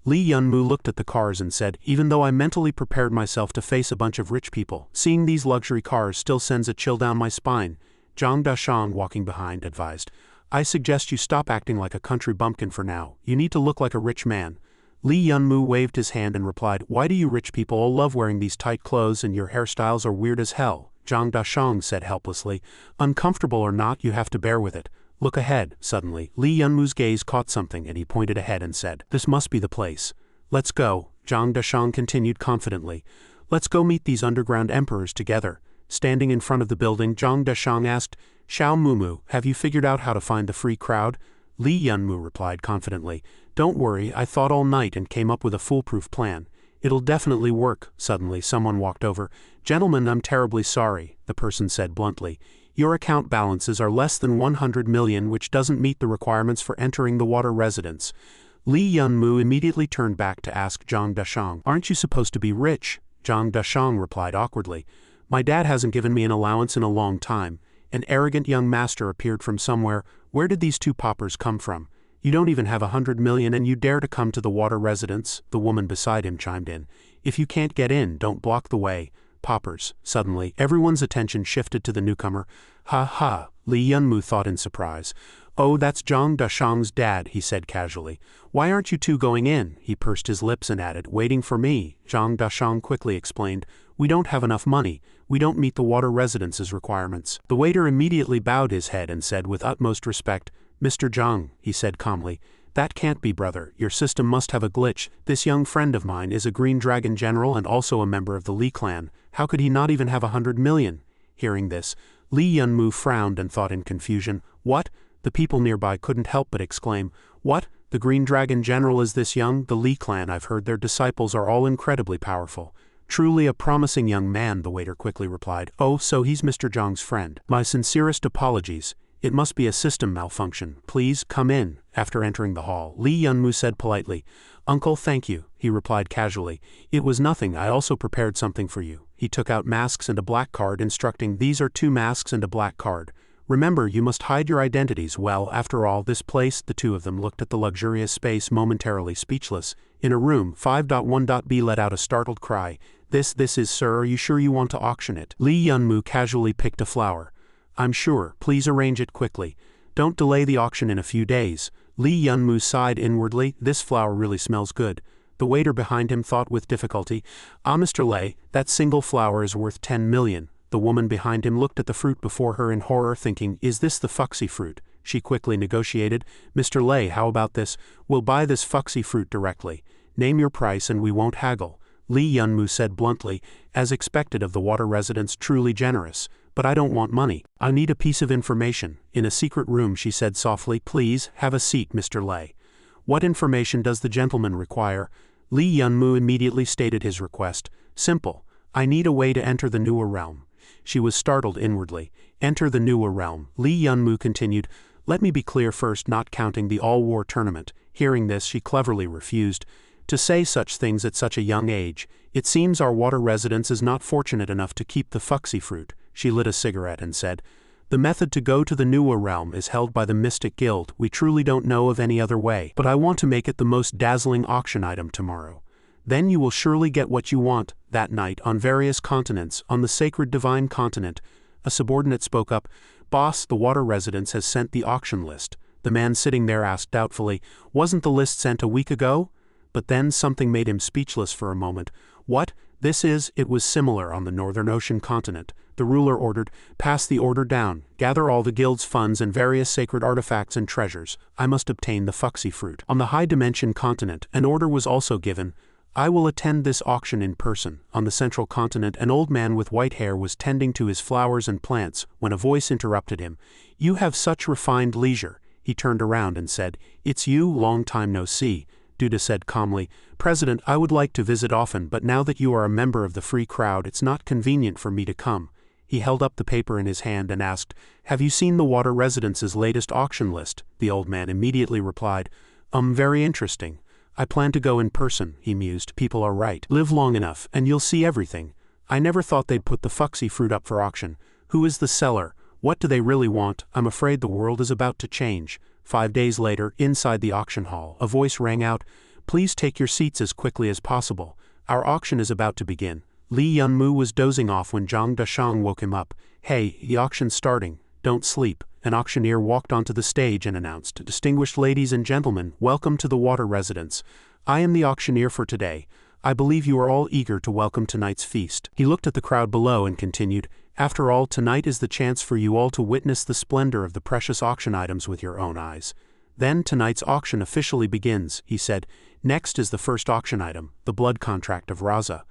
Li Yunmu looked at the cars and said, Even though I mentally prepared myself to face a bunch of rich people, seeing these luxury cars still sends a chill down my spine. Zhang Dashang, walking behind, advised, I suggest you stop acting like a country bumpkin for now. You need to look like a rich man. Li Yunmu waved his hand and replied, Why do you rich people all love wearing these tight clothes and your hairstyles are weird as hell? Zhang Dashang said helplessly, Uncomfortable or not, you have to bear with it. Look ahead. Suddenly, Li Yunmu's gaze caught something and he pointed ahead and said, This must be the place. Let's go. Zhang Dashang continued confidently. Let's go meet these underground emperors together. Standing in front of the building, Zhang Dashang asked, Xiao Mumu, have you figured out how to find the Free Crowd? Li Yunmu replied confidently, Don't worry, I thought all night and came up with a foolproof plan. It'll definitely work. Suddenly, someone walked over. Gentlemen, I'm terribly sorry, the person said bluntly. Your account balances are less than 100 million, which doesn't meet the requirements for entering the Water Residence. Li Yunmu immediately turned back to ask Zhang Dashang, Aren't you supposed to be rich? Zhang Dashang replied awkwardly, My dad hasn't given me an allowance in a long time. An arrogant young master appeared from somewhere. Where did these two paupers come from? You don't even have 100 million and you dare to come to the Water Residence? The woman beside him chimed in. If you can't get in, don't block the way. Paupers. Suddenly, everyone's attention shifted to the newcomer. Ha ha, Li Yunmu thought in surprise. "Oh, that's Zhang Dashang's dad," he said casually. "Why aren't you two going in?" He pursed his lips and added, "Waiting for me." Zhang Dashang quickly explained, "We don't have enough money. We don't meet the water residence's requirements." The waiter immediately bowed his head and said with utmost respect, "Mr. Zhang," he said calmly, "that can't be, brother. Your system must have a glitch. This young friend of mine is a Green Dragon general and also a member of the Li clan. How could he not even have 100 million? Hearing this, Li Yunmu frowned and thought in confusion, "What?" The people nearby couldn't help but exclaim, "What? The Green Dragon general is this young? The Li clan, I've heard their disciples are all incredibly powerful." "Truly a promising young man," the waiter quickly replied. "Oh, so he's Mr. Zhang's friend. My sincerest apologies. It must be a system malfunction. Please, come in." After entering the hall, Li Yunmu said politely, "Uncle, thank you," he replied casually. "It was nothing, I also prepared something for you." He took out masks and a black card instructing, "These are 2 masks and a black card. Remember, you must hide your identities." Well, after all, this place, the two of them looked at the luxurious space momentarily speechless. In a room, 5.1.B let out a startled cry. This is, sir, are you sure you want to auction it?" Li Yunmu casually picked a flower. "I'm sure, please arrange it quickly. Don't delay the auction in a few days." Li Yunmu sighed inwardly, this flower really smells good. The waiter behind him thought with difficulty, "Ah, Mr. Lei, that single flower is worth 10 million. The woman behind him looked at the fruit before her in horror, thinking, "Is this the fuxi fruit?" She quickly negotiated, "Mr. Lei, how about this? We'll buy this fuxi fruit directly. Name your price and we won't haggle." Li Yunmu said bluntly, as expected of the water residents, truly generous. "But I don't want money. I need a piece of information." In a secret room she said softly, "Please, have a seat, Mr. Lei." "What information does the gentleman require?" Li Yunmu immediately stated his request. "Simple. I need a way to enter the newer realm." She was startled inwardly. "Enter the newer realm." Li Yunmu continued, "Let me be clear first, not counting the all-war tournament." Hearing this, she cleverly refused. "To say such things at such a young age. It seems our water residence is not fortunate enough to keep the fuxi fruit." She lit a cigarette and said, "The method to go to the newer realm is held by the Mystic Guild. We truly don't know of any other way. But I want to make it the most dazzling auction item tomorrow. Then you will surely get what you want." That night, on various continents, on the sacred divine continent, a subordinate spoke up, "Boss, the water residence has sent the auction list." The man sitting there asked doubtfully, "Wasn't the list sent a week ago?" But then something made him speechless for a moment. "What? It was similar on the Northern Ocean continent." The ruler ordered, "Pass the order down. Gather all the guild's funds and various sacred artifacts and treasures. I must obtain the fuxi fruit." On the high dimension continent, an order was also given, "I will attend this auction in person." On the central continent, an old man with white hair was tending to his flowers and plants when a voice interrupted him. "You have such refined leisure." He turned around and said, "It's you, long time no see." Duda said calmly, "President, I would like to visit often, but now that you are a member of the free crowd, it's not convenient for me to come." He held up the paper in his hand and asked, "Have you seen the water residence's latest auction list?" The old man immediately replied, Very interesting. I plan to go in person," he mused. "People are right. Live long enough, and you'll see everything. I never thought they'd put the fuxi fruit up for auction. Who is the seller? What do they really want? I'm afraid the world is about to change." 5 days later, inside the auction hall, a voice rang out, "Please take your seats as quickly as possible. Our auction is about to begin." Li Yunmu was dozing off when Zhang Dashang woke him up. "Hey, the auction's starting. Don't sleep." An auctioneer walked onto the stage and announced, "Distinguished ladies and gentlemen, welcome to the water residence. I am the auctioneer for today. I believe you are all eager to welcome tonight's feast." He looked at the crowd below and continued, "After all, tonight is the chance for you all to witness the splendor of the precious auction items with your own eyes. Then tonight's auction officially begins," he said. "Next is the first auction item, the blood contract of Raza."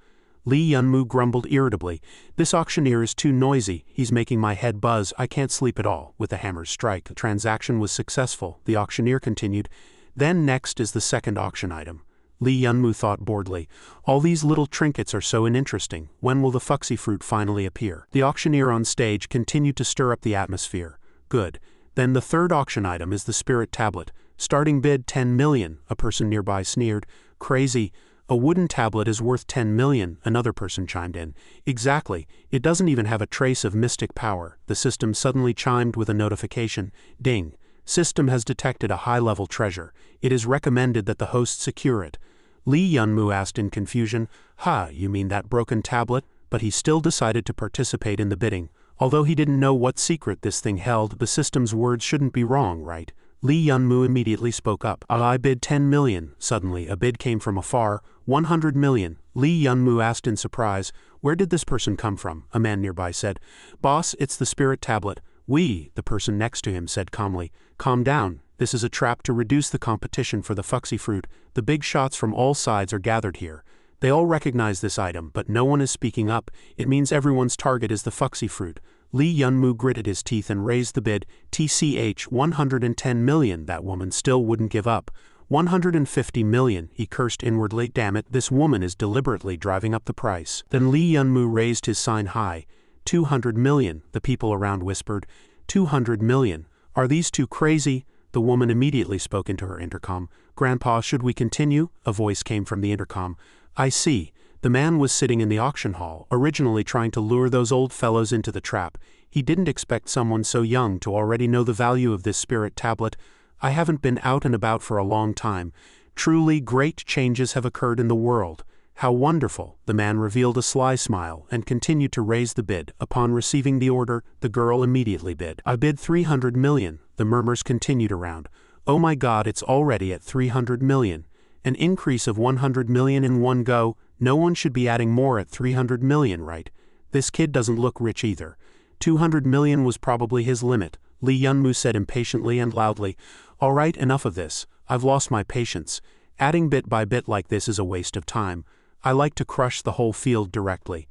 Li Yunmu grumbled irritably, "This auctioneer is too noisy, he's making my head buzz, I can't sleep at all." With a hammer's strike, the transaction was successful. The auctioneer continued, "Then next is the second auction item." Li Yunmu thought boredly, "All these little trinkets are so uninteresting. When will the fuxi fruit finally appear?" The auctioneer on stage continued to stir up the atmosphere. "Good. Then the third auction item is the spirit tablet. Starting bid 10 million, a person nearby sneered. "Crazy. A wooden tablet is worth 10 million, another person chimed in. "Exactly. It doesn't even have a trace of mystic power." The system suddenly chimed with a notification. "Ding. System has detected a high-level treasure. It is recommended that the host secure it." Li Yunmu asked in confusion, "Ha, you mean that broken tablet?" But he still decided to participate in the bidding. Although he didn't know what secret this thing held, the system's words shouldn't be wrong, right? Lee Yun-moo immediately spoke up. I bid 10 million. Suddenly, a bid came from afar. 100 million. Lee Yun-moo asked in surprise, "Where did this person come from?" A man nearby said, "Boss, it's the spirit tablet." "We," the person next to him said calmly. "Calm down. This is a trap to reduce the competition for the fuxi fruit. The big shots from all sides are gathered here. They all recognize this item, but no one is speaking up. It means everyone's target is the fuxi fruit." Lee Yun-moo gritted his teeth and raised the bid. TCH 110 million. That woman still wouldn't give up. 150 million, he cursed inwardly. Damn it, this woman is deliberately driving up the price. Then Lee Yun-moo raised his sign high. 200 million, the people around whispered. 200 million. Are these two crazy? The woman immediately spoke into her intercom. "Grandpa, should we continue?" A voice came from the intercom. "I see." The man was sitting in the auction hall, originally trying to lure those old fellows into the trap. He didn't expect someone so young to already know the value of this spirit tablet. "I haven't been out and about for a long time. Truly great changes have occurred in the world. How wonderful." The man revealed a sly smile and continued to raise the bid. Upon receiving the order, the girl immediately bid. "I bid 300 million. The murmurs continued around. "Oh my God, it's already at 300 million. An increase of 100 million in one go. No one should be adding more at 300 million, right? This kid doesn't look rich either." 200 million was probably his limit, Lee Yun-moo said impatiently and loudly. "All right, enough of this. I've lost my patience. Adding bit by bit like this is a waste of time. I like to crush the whole field directly."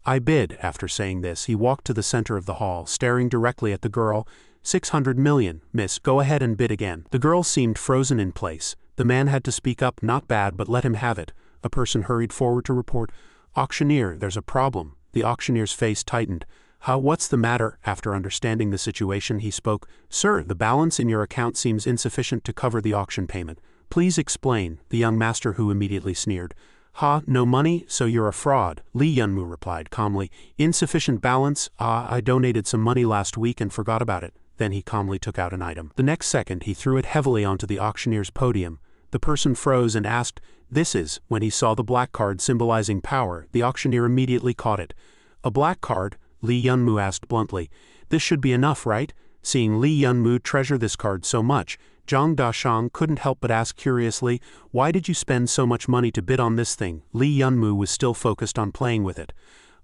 "I bid." After saying this, he walked to the center of the hall, staring directly at the girl. 600 million, miss, go ahead and bid again." The girl seemed frozen in place. The man had to speak up. "Not bad, but let him have it." A person hurried forward to report. "Auctioneer, there's a problem." The auctioneer's face tightened. What's the matter?" After understanding the situation, he spoke. "Sir, the balance in your account seems insufficient to cover the auction payment. Please explain." The young master who immediately sneered. No money, so you're a fraud," Lee Yun-moo replied calmly. "Insufficient balance? I donated some money last week and forgot about it." Then he calmly took out an item. The next second, he threw it heavily onto the auctioneer's podium. The person froze and asked, "This is?" When he saw the black card symbolizing power, the auctioneer immediately caught it. "A black card?" Lee Yun-moo asked bluntly. "This should be enough, right?" Seeing Lee Yun-moo treasure this card so much, Zhang Dashang couldn't help but ask curiously, "Why did you spend so much money to bid on this thing?" Lee Yun-moo was still focused on playing with it.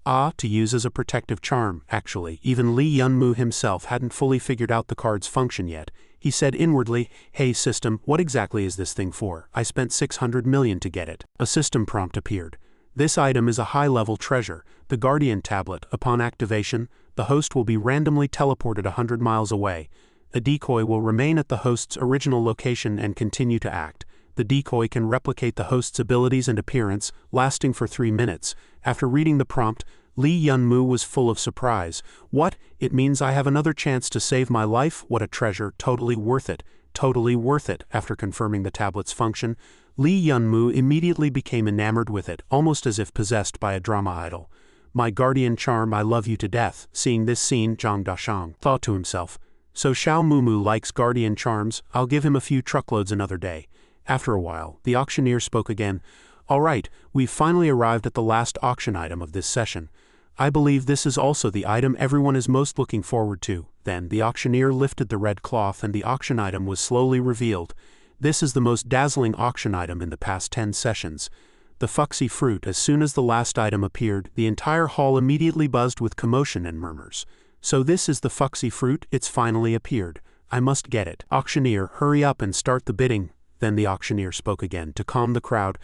To use as a protective charm, actually. Even Lee Yun-moo himself hadn't fully figured out the card's function yet. He said inwardly, "Hey system, what exactly is this thing for? I spent 600 million to get it." A system prompt appeared. "This item is a high-level treasure, the Guardian Tablet. Upon activation, the host will be randomly teleported 100 miles away. A decoy will remain at the host's original location and continue to act. The decoy can replicate the host's abilities and appearance, lasting for 3 minutes. After reading the prompt, Lee Yun-moo was full of surprise. "What? It means I have another chance to save my life? What a treasure, totally worth it. Totally worth it." After confirming the tablet's function, Lee Yun-moo immediately became enamored with it, almost as if possessed by a drama idol. "My guardian charm, I love you to death." Seeing this scene, Zhang Dashang thought to himself, "So Xiao Mumu likes guardian charms, I'll give him a few truckloads another day." After a while, the auctioneer spoke again. "All right, we've finally arrived at the last auction item of this session. I believe this is also the item everyone is most looking forward to." Then the auctioneer lifted the red cloth and the auction item was slowly revealed. "This is the most dazzling auction item in the past 10 sessions. The fuxi fruit." As soon as the last item appeared, the entire hall immediately buzzed with commotion and murmurs. "So this is the fuxi fruit? It's finally appeared. I must get it. Auctioneer, hurry up and start the bidding." Then the auctioneer spoke again to calm the crowd.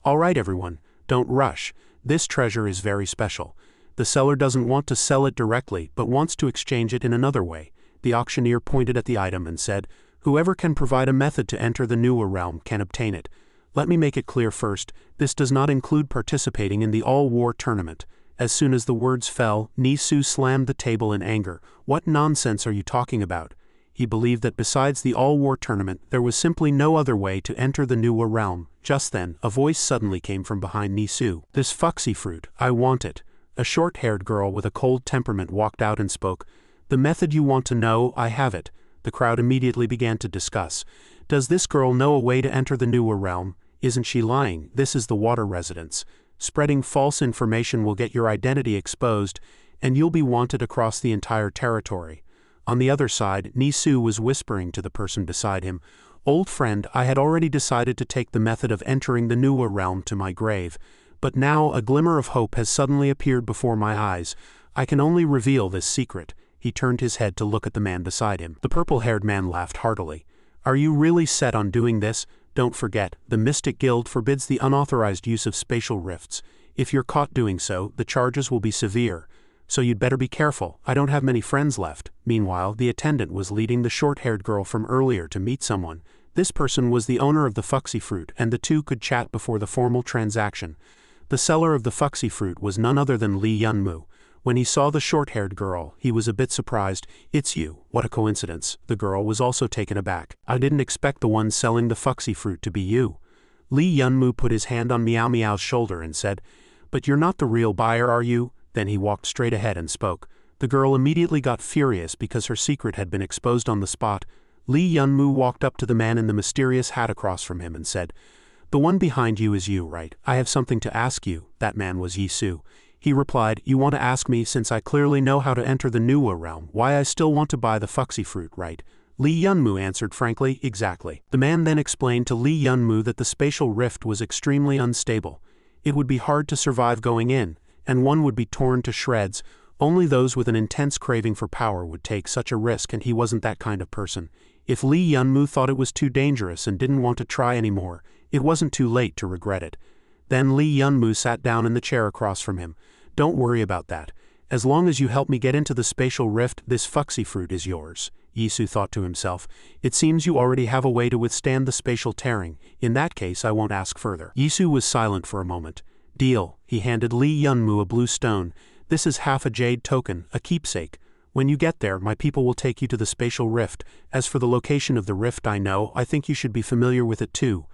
"All right everyone, don't rush. This treasure is very special. The seller doesn't want to sell it directly but wants to exchange it in another way." The auctioneer pointed at the item and said, "Whoever can provide a method to enter the newer realm can obtain it. Let me make it clear first, this does not include participating in the all-war tournament." As soon as the words fell, Nisu slammed the table in anger. "What nonsense are you talking about?" He believed that besides the all-war tournament, there was simply no other way to enter the newer realm. Just then, a voice suddenly came from behind Nisu. "This fuxi fruit, I want it." A short-haired girl with a cold temperament walked out and spoke. "The method you want to know, I have it." The crowd immediately began to discuss. "Does this girl know a way to enter the newer realm? Isn't she lying? This is the water residence. Spreading false information will get your identity exposed." and you'll be wanted across the entire territory." On the other side, Nisu was whispering to the person beside him, "Old friend, I had already decided to take the method of entering the Nuwa realm to my grave, but now a glimmer of hope has suddenly appeared before my eyes. I can only reveal this secret." He turned his head to look at the man beside him. The purple-haired man laughed heartily. "Are you really set on doing this? Don't forget, the Mystic Guild forbids the unauthorized use of spatial rifts. If you're caught doing so, the charges will be severe. So you'd better be careful. I don't have many friends left." Meanwhile, the attendant was leading the short-haired girl from earlier to meet someone. This person was the owner of the fuxi fruit, and the two could chat before the formal transaction. The seller of the fuxi fruit was none other than Lee Yunmu. When he saw the short-haired girl, he was a bit surprised. "It's you, what a coincidence." The girl was also taken aback. "I didn't expect the one selling the fuxi fruit to be you." Lee Yunmu put his hand on Meow Meow's shoulder and said, "But you're not the real buyer, are you?" Then he walked straight ahead and spoke. The girl immediately got furious because her secret had been exposed on the spot. Lee Yunmu walked up to the man in the mysterious hat across from him and said, "The one behind you is you, right? I have something to ask you." That man was Yisu. He replied, "You want to ask me, since I clearly know how to enter the Nuwa realm, why I still want to buy the fuxi fruit, right?" Lee Yunmu answered frankly, "Exactly." The man then explained to Lee Yunmu that the spatial rift was extremely unstable. It would be hard to survive going in, and one would be torn to shreds. Only those with an intense craving for power would take such a risk, and he wasn't that kind of person. If Lee Yunmu thought it was too dangerous and didn't want to try anymore, it wasn't too late to regret it. Then Lee Yunmu sat down in the chair across from him. "Don't worry about that. As long as you help me get into the spatial rift, this fuxi fruit is yours." Yisu thought to himself, "It seems you already have a way to withstand the spatial tearing. In that case, I won't ask further." Yisu was silent for a moment. "Deal." He handed Lee Yunmu a blue stone. "This is half a jade token, a keepsake. When you get there, my people will take you to the spatial rift. As for the location of the rift, I think you should be familiar with it too."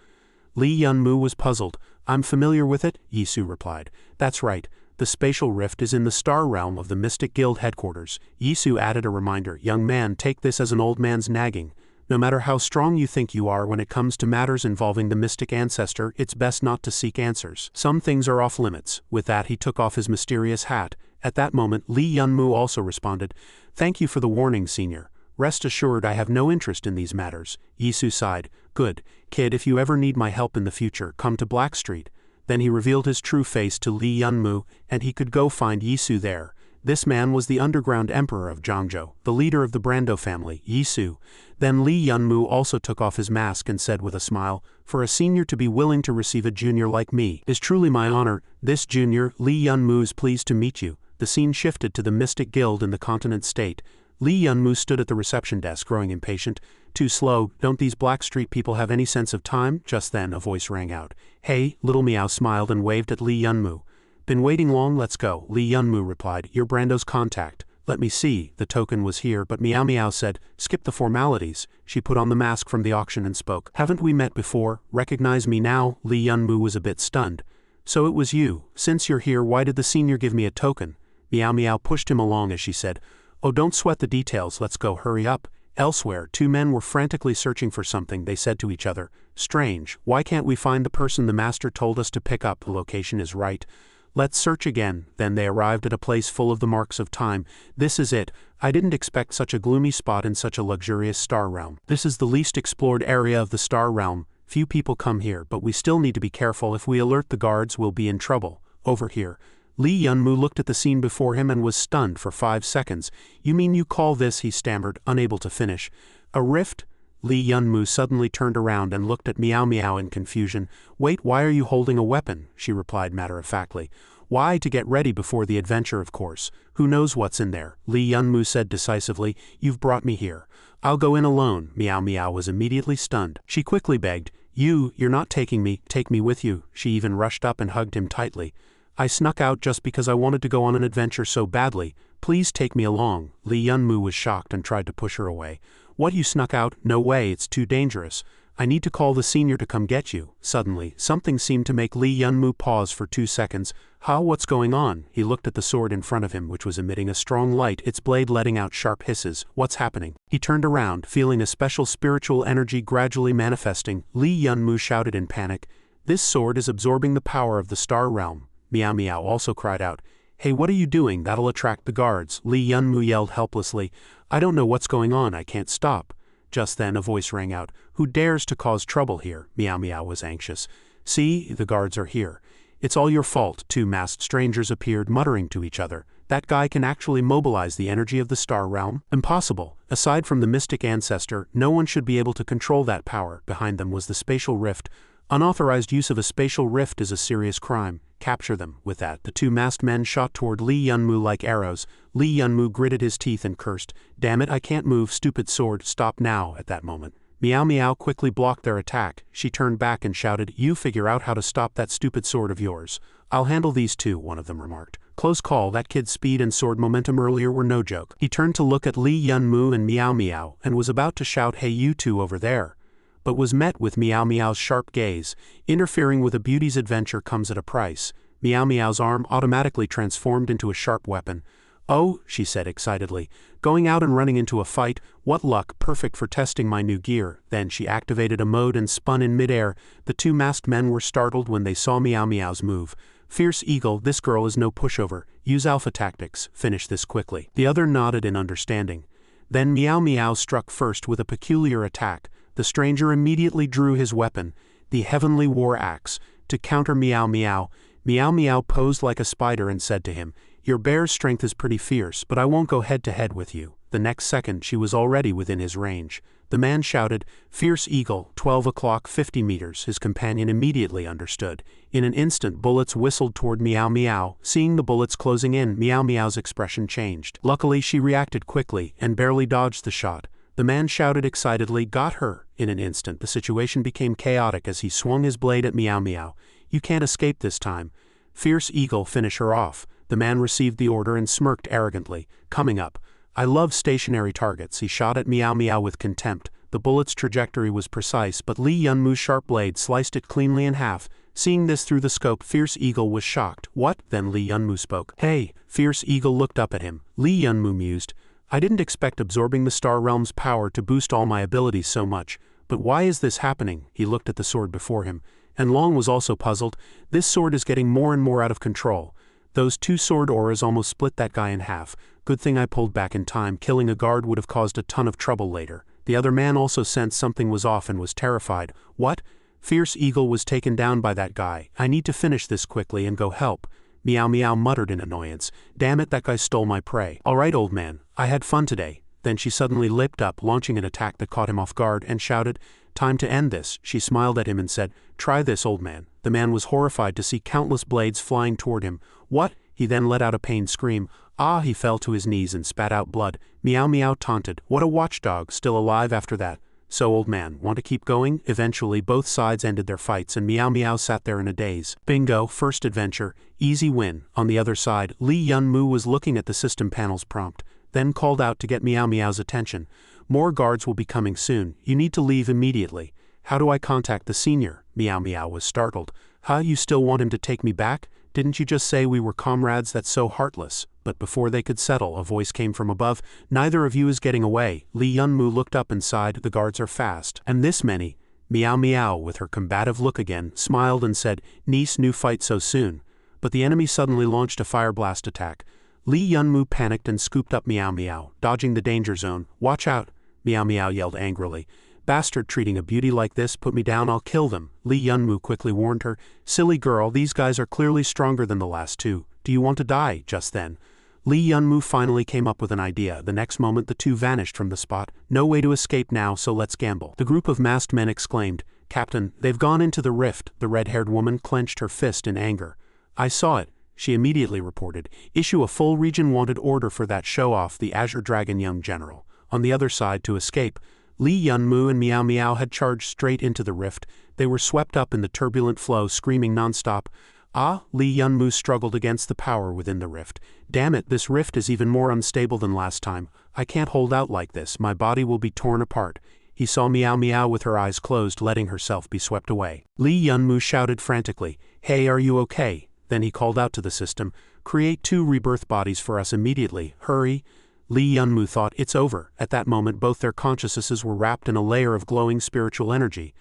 Lee Yunmu was puzzled. "I'm familiar with it," Yisu replied. "That's right. The spatial rift is in the star realm of the Mystic Guild headquarters." Yisu added a reminder, "Young man, take this as an old man's nagging. No matter how strong you think you are when it comes to matters involving the mystic ancestor, it's best not to seek answers. Some things are off limits." With that, he took off his mysterious hat. At that moment, Lee Yunmu also responded, "Thank you for the warning, senior. Rest assured I have no interest in these matters." Yisu sighed. "Good. Kid, if you ever need my help in the future, come to Black Street." Then he revealed his true face to Lee Yunmu, and he could go find Yisu there. This man was the underground emperor of Zhangzhou, the leader of the Brando family, Yisu. Then Lee Yunmu also took off his mask and said with a smile, "For a senior to be willing to receive a junior like me is truly my honor. This junior, Lee Yunmu, is pleased to meet you." The scene shifted to the Mystic Guild in the continent state. Lee Yunmu stood at the reception desk, growing impatient. "Too slow, don't these Black Street people have any sense of time?" Just then a voice rang out. "Hey," Little Meow smiled and waved at Lee Yunmu. "Been waiting long? Let's go." Lee Yunmu replied, "You're Brando's contact." "Let me see." The token was here, but Meow Meow said, "Skip the formalities." She put on the mask from the auction and spoke. "Haven't we met before? Recognize me now?" Lee Yunmu was a bit stunned. "So it was you. Since you're here, why did the senior give me a token?" Meow Meow pushed him along as she said, "Oh, don't sweat the details, let's go, hurry up." Elsewhere, two men were frantically searching for something. They said to each other, "Strange, why can't we find the person the master told us to pick up? The location is right. Let's search again." Then they arrived at a place full of the marks of time. "This is it. I didn't expect such a gloomy spot in such a luxurious star realm. This is the least explored area of the star realm. Few people come here, but we still need to be careful. If we alert the guards, we'll be in trouble. Over here." Lee Yunmu looked at the scene before him and was stunned for 5 seconds. "You mean you call this," he stammered, unable to finish, "a rift?" Lee Yunmu suddenly turned around and looked at Meow Meow in confusion. "Wait, why are you holding a weapon?" She replied matter-of-factly. "Why, to get ready before the adventure, of course. Who knows what's in there?" Lee Yunmu said decisively. "You've brought me here. I'll go in alone." Meow Meow was immediately stunned. She quickly begged, You're not taking me, take me with you." She even rushed up and hugged him tightly. "I snuck out just because I wanted to go on an adventure so badly. Please take me along." Lee Yunmu was shocked and tried to push her away. "What, you snuck out? No way, it's too dangerous. I need to call the senior to come get you." Suddenly, something seemed to make Lee Yunmu pause for 2 seconds. What's going on?" He looked at the sword in front of him, which was emitting a strong light, its blade letting out sharp hisses. "What's happening?" He turned around, feeling a special spiritual energy gradually manifesting. Lee Yunmu shouted in panic, "This sword is absorbing the power of the star realm." Meow Meow also cried out, Hey, what are you doing? That'll attract the guards, Li Yunmu yelled helplessly. I don't know what's going on, I can't stop. Just then a voice rang out. Who dares to cause trouble here? Meow Meow was anxious. See, the guards are here. It's all your fault. Two masked strangers appeared, muttering to each other. That guy can actually mobilize the energy of the star realm? Impossible. Aside from the mystic ancestor, no one should be able to control that power. Behind them was the spatial rift. Unauthorized use of a spatial rift is a serious crime. Capture them. With that, the two masked men shot toward Li Yunmu like arrows. Li Yunmu gritted his teeth and cursed. Damn it, I can't move, stupid sword, stop now. At that moment, Meow Meow quickly blocked their attack. She turned back and shouted, You figure out how to stop that stupid sword of yours. I'll handle these two, one of them remarked. Close call, that kid's speed and sword momentum earlier were no joke. He turned to look at Li Yunmu and Meow Meow and was about to shout, Hey you two over there, but was met with Meow Meow's sharp gaze. Interfering with a beauty's adventure comes at a price. Meow Meow's arm automatically transformed into a sharp weapon. Oh, she said excitedly, going out and running into a fight, what luck, perfect for testing my new gear. Then she activated a mode and spun in midair. The two masked men were startled when they saw Meow Meow's move. Fierce Eagle, this girl is no pushover. Use alpha tactics, finish this quickly. The other nodded in understanding. Then Meow Meow struck first with a peculiar attack. The stranger immediately drew his weapon, the Heavenly War Axe, to counter Meow Meow. Meow Meow posed like a spider and said to him, Your bear's strength is pretty fierce, but I won't go head-to-head with you. The next second she was already within his range. The man shouted, Fierce Eagle, 12 o'clock, 50 meters. His companion immediately understood. In an instant bullets whistled toward Meow Meow. Seeing the bullets closing in, Meow Meow's expression changed. Luckily she reacted quickly and barely dodged the shot. The man shouted excitedly, Got her! In an instant the situation became chaotic as he swung his blade at Meow Meow. You can't escape this time. Fierce Eagle, finish her off. The man received the order and smirked arrogantly. Coming up. I love stationary targets. He shot at Meow Meow with contempt. The bullet's trajectory was precise, but Li Yunmu's sharp blade sliced it cleanly in half. Seeing this through the scope, Fierce Eagle was shocked. What? Then Li Yunmu spoke. Hey! Fierce Eagle looked up at him. Li Yunmu mused. I didn't expect absorbing the Star Realm's power to boost all my abilities so much. But why is this happening? He looked at the sword before him. And Long was also puzzled. This sword is getting more and more out of control. Those two sword auras almost split that guy in half. Good thing I pulled back in time. Killing a guard would have caused a ton of trouble later. The other man also sensed something was off and was terrified. What? Fierce Eagle was taken down by that guy. I need to finish this quickly and go help. Meow Meow muttered in annoyance. Damn it, that guy stole my prey. All right, old man. I had fun today. Then she suddenly leapt up, launching an attack that caught him off guard, and shouted, Time to end this. She smiled at him and said, Try this, old man. The man was horrified to see countless blades flying toward him. What? He then let out a pained scream. Ah! He fell to his knees and spat out blood. Meow Meow taunted. What a watchdog, still alive after that. So, old man, want to keep going? Eventually both sides ended their fights and Meow Meow sat there in a daze. Bingo, first adventure, easy win. On the other side, Li Yunmu was looking at the system panel's prompt, then called out to get Meow Meow's attention. More guards will be coming soon. You need to leave immediately. How do I contact the senior? Meow Meow was startled. Huh, you still want him to take me back? Didn't you just say we were comrades? That's so heartless. But before they could settle, a voice came from above. Neither of you is getting away. Li Yunmu looked up and sighed. The guards are fast. And this many? Meow Meow, with her combative look again, smiled and said, Niece, new fight so soon. But the enemy suddenly launched a fire blast attack. Li Yunmu panicked and scooped up Meow Meow, dodging the danger zone. Watch out! Meow Meow yelled angrily. Bastard, treating a beauty like this, put me down, I'll kill them. Li Yunmu quickly warned her. Silly girl, these guys are clearly stronger than the last two. Do you want to die? Just then, Li Yunmu finally came up with an idea. The next moment the two vanished from the spot. No way to escape now, so let's gamble. The group of masked men exclaimed, Captain, they've gone into the rift. The red-haired woman clenched her fist in anger. I saw it. She immediately reported. Issue a full region-wanted order for that show-off, the Azure Dragon young general. On the other side, to escape, Li Yunmu and Meow Meow had charged straight into the rift. They were swept up in the turbulent flow, screaming non-stop. Ah! Li Yunmu struggled against the power within the rift. Damn it, this rift is even more unstable than last time. I can't hold out like this, my body will be torn apart. He saw Meow Meow with her eyes closed, letting herself be swept away. Li Yunmu shouted frantically, Hey, are you okay? Then he called out to the system, Create 2 rebirth bodies for us immediately, hurry. Li Yunmu thought, it's over. At that moment both their consciousnesses were wrapped in a layer of glowing spiritual energy.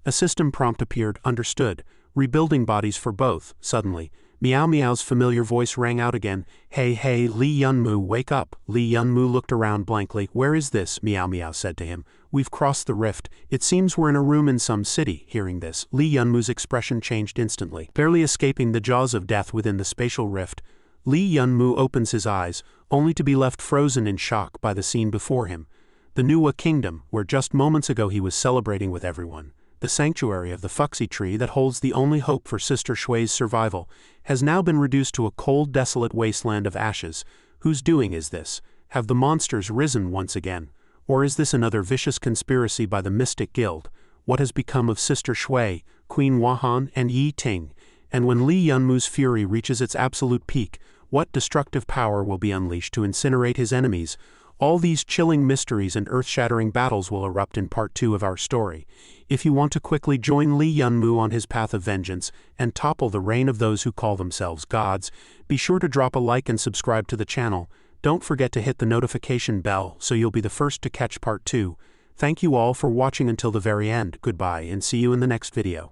A system prompt appeared, understood. Rebuilding bodies for both. Suddenly, Meow Meow's familiar voice rang out again. Hey, hey, Lee Yunmu, wake up. Lee Yunmu looked around blankly. Where is this? Meow Meow said to him. We've crossed the rift. It seems we're in a room in some city. Hearing this, Lee Yunmu's expression changed instantly. Barely escaping the jaws of death within the spatial rift, Lee Yunmu opens his eyes, only to be left frozen in shock by the scene before him. The Nuwa Kingdom, where just moments ago he was celebrating with everyone. The sanctuary of the Fuxi tree that holds the only hope for Sister Shui's survival, has now been reduced to a cold, desolate wasteland of ashes. Whose doing is this? Have the monsters risen once again? Or is this another vicious conspiracy by the Mystic Guild? What has become of Sister Shui, Queen Wahan, and Yi Ting? And when Lee Yunmu's fury reaches its absolute peak, what destructive power will be unleashed to incinerate his enemies? All these chilling mysteries and earth-shattering battles will erupt in Part 2 of our story. If you want to quickly join Lee Yunmu on his path of vengeance and topple the reign of those who call themselves gods, be sure to drop a like and subscribe to the channel. Don't forget to hit the notification bell so you'll be the first to catch Part 2. Thank you all for watching until the very end. Goodbye and see you in the next video.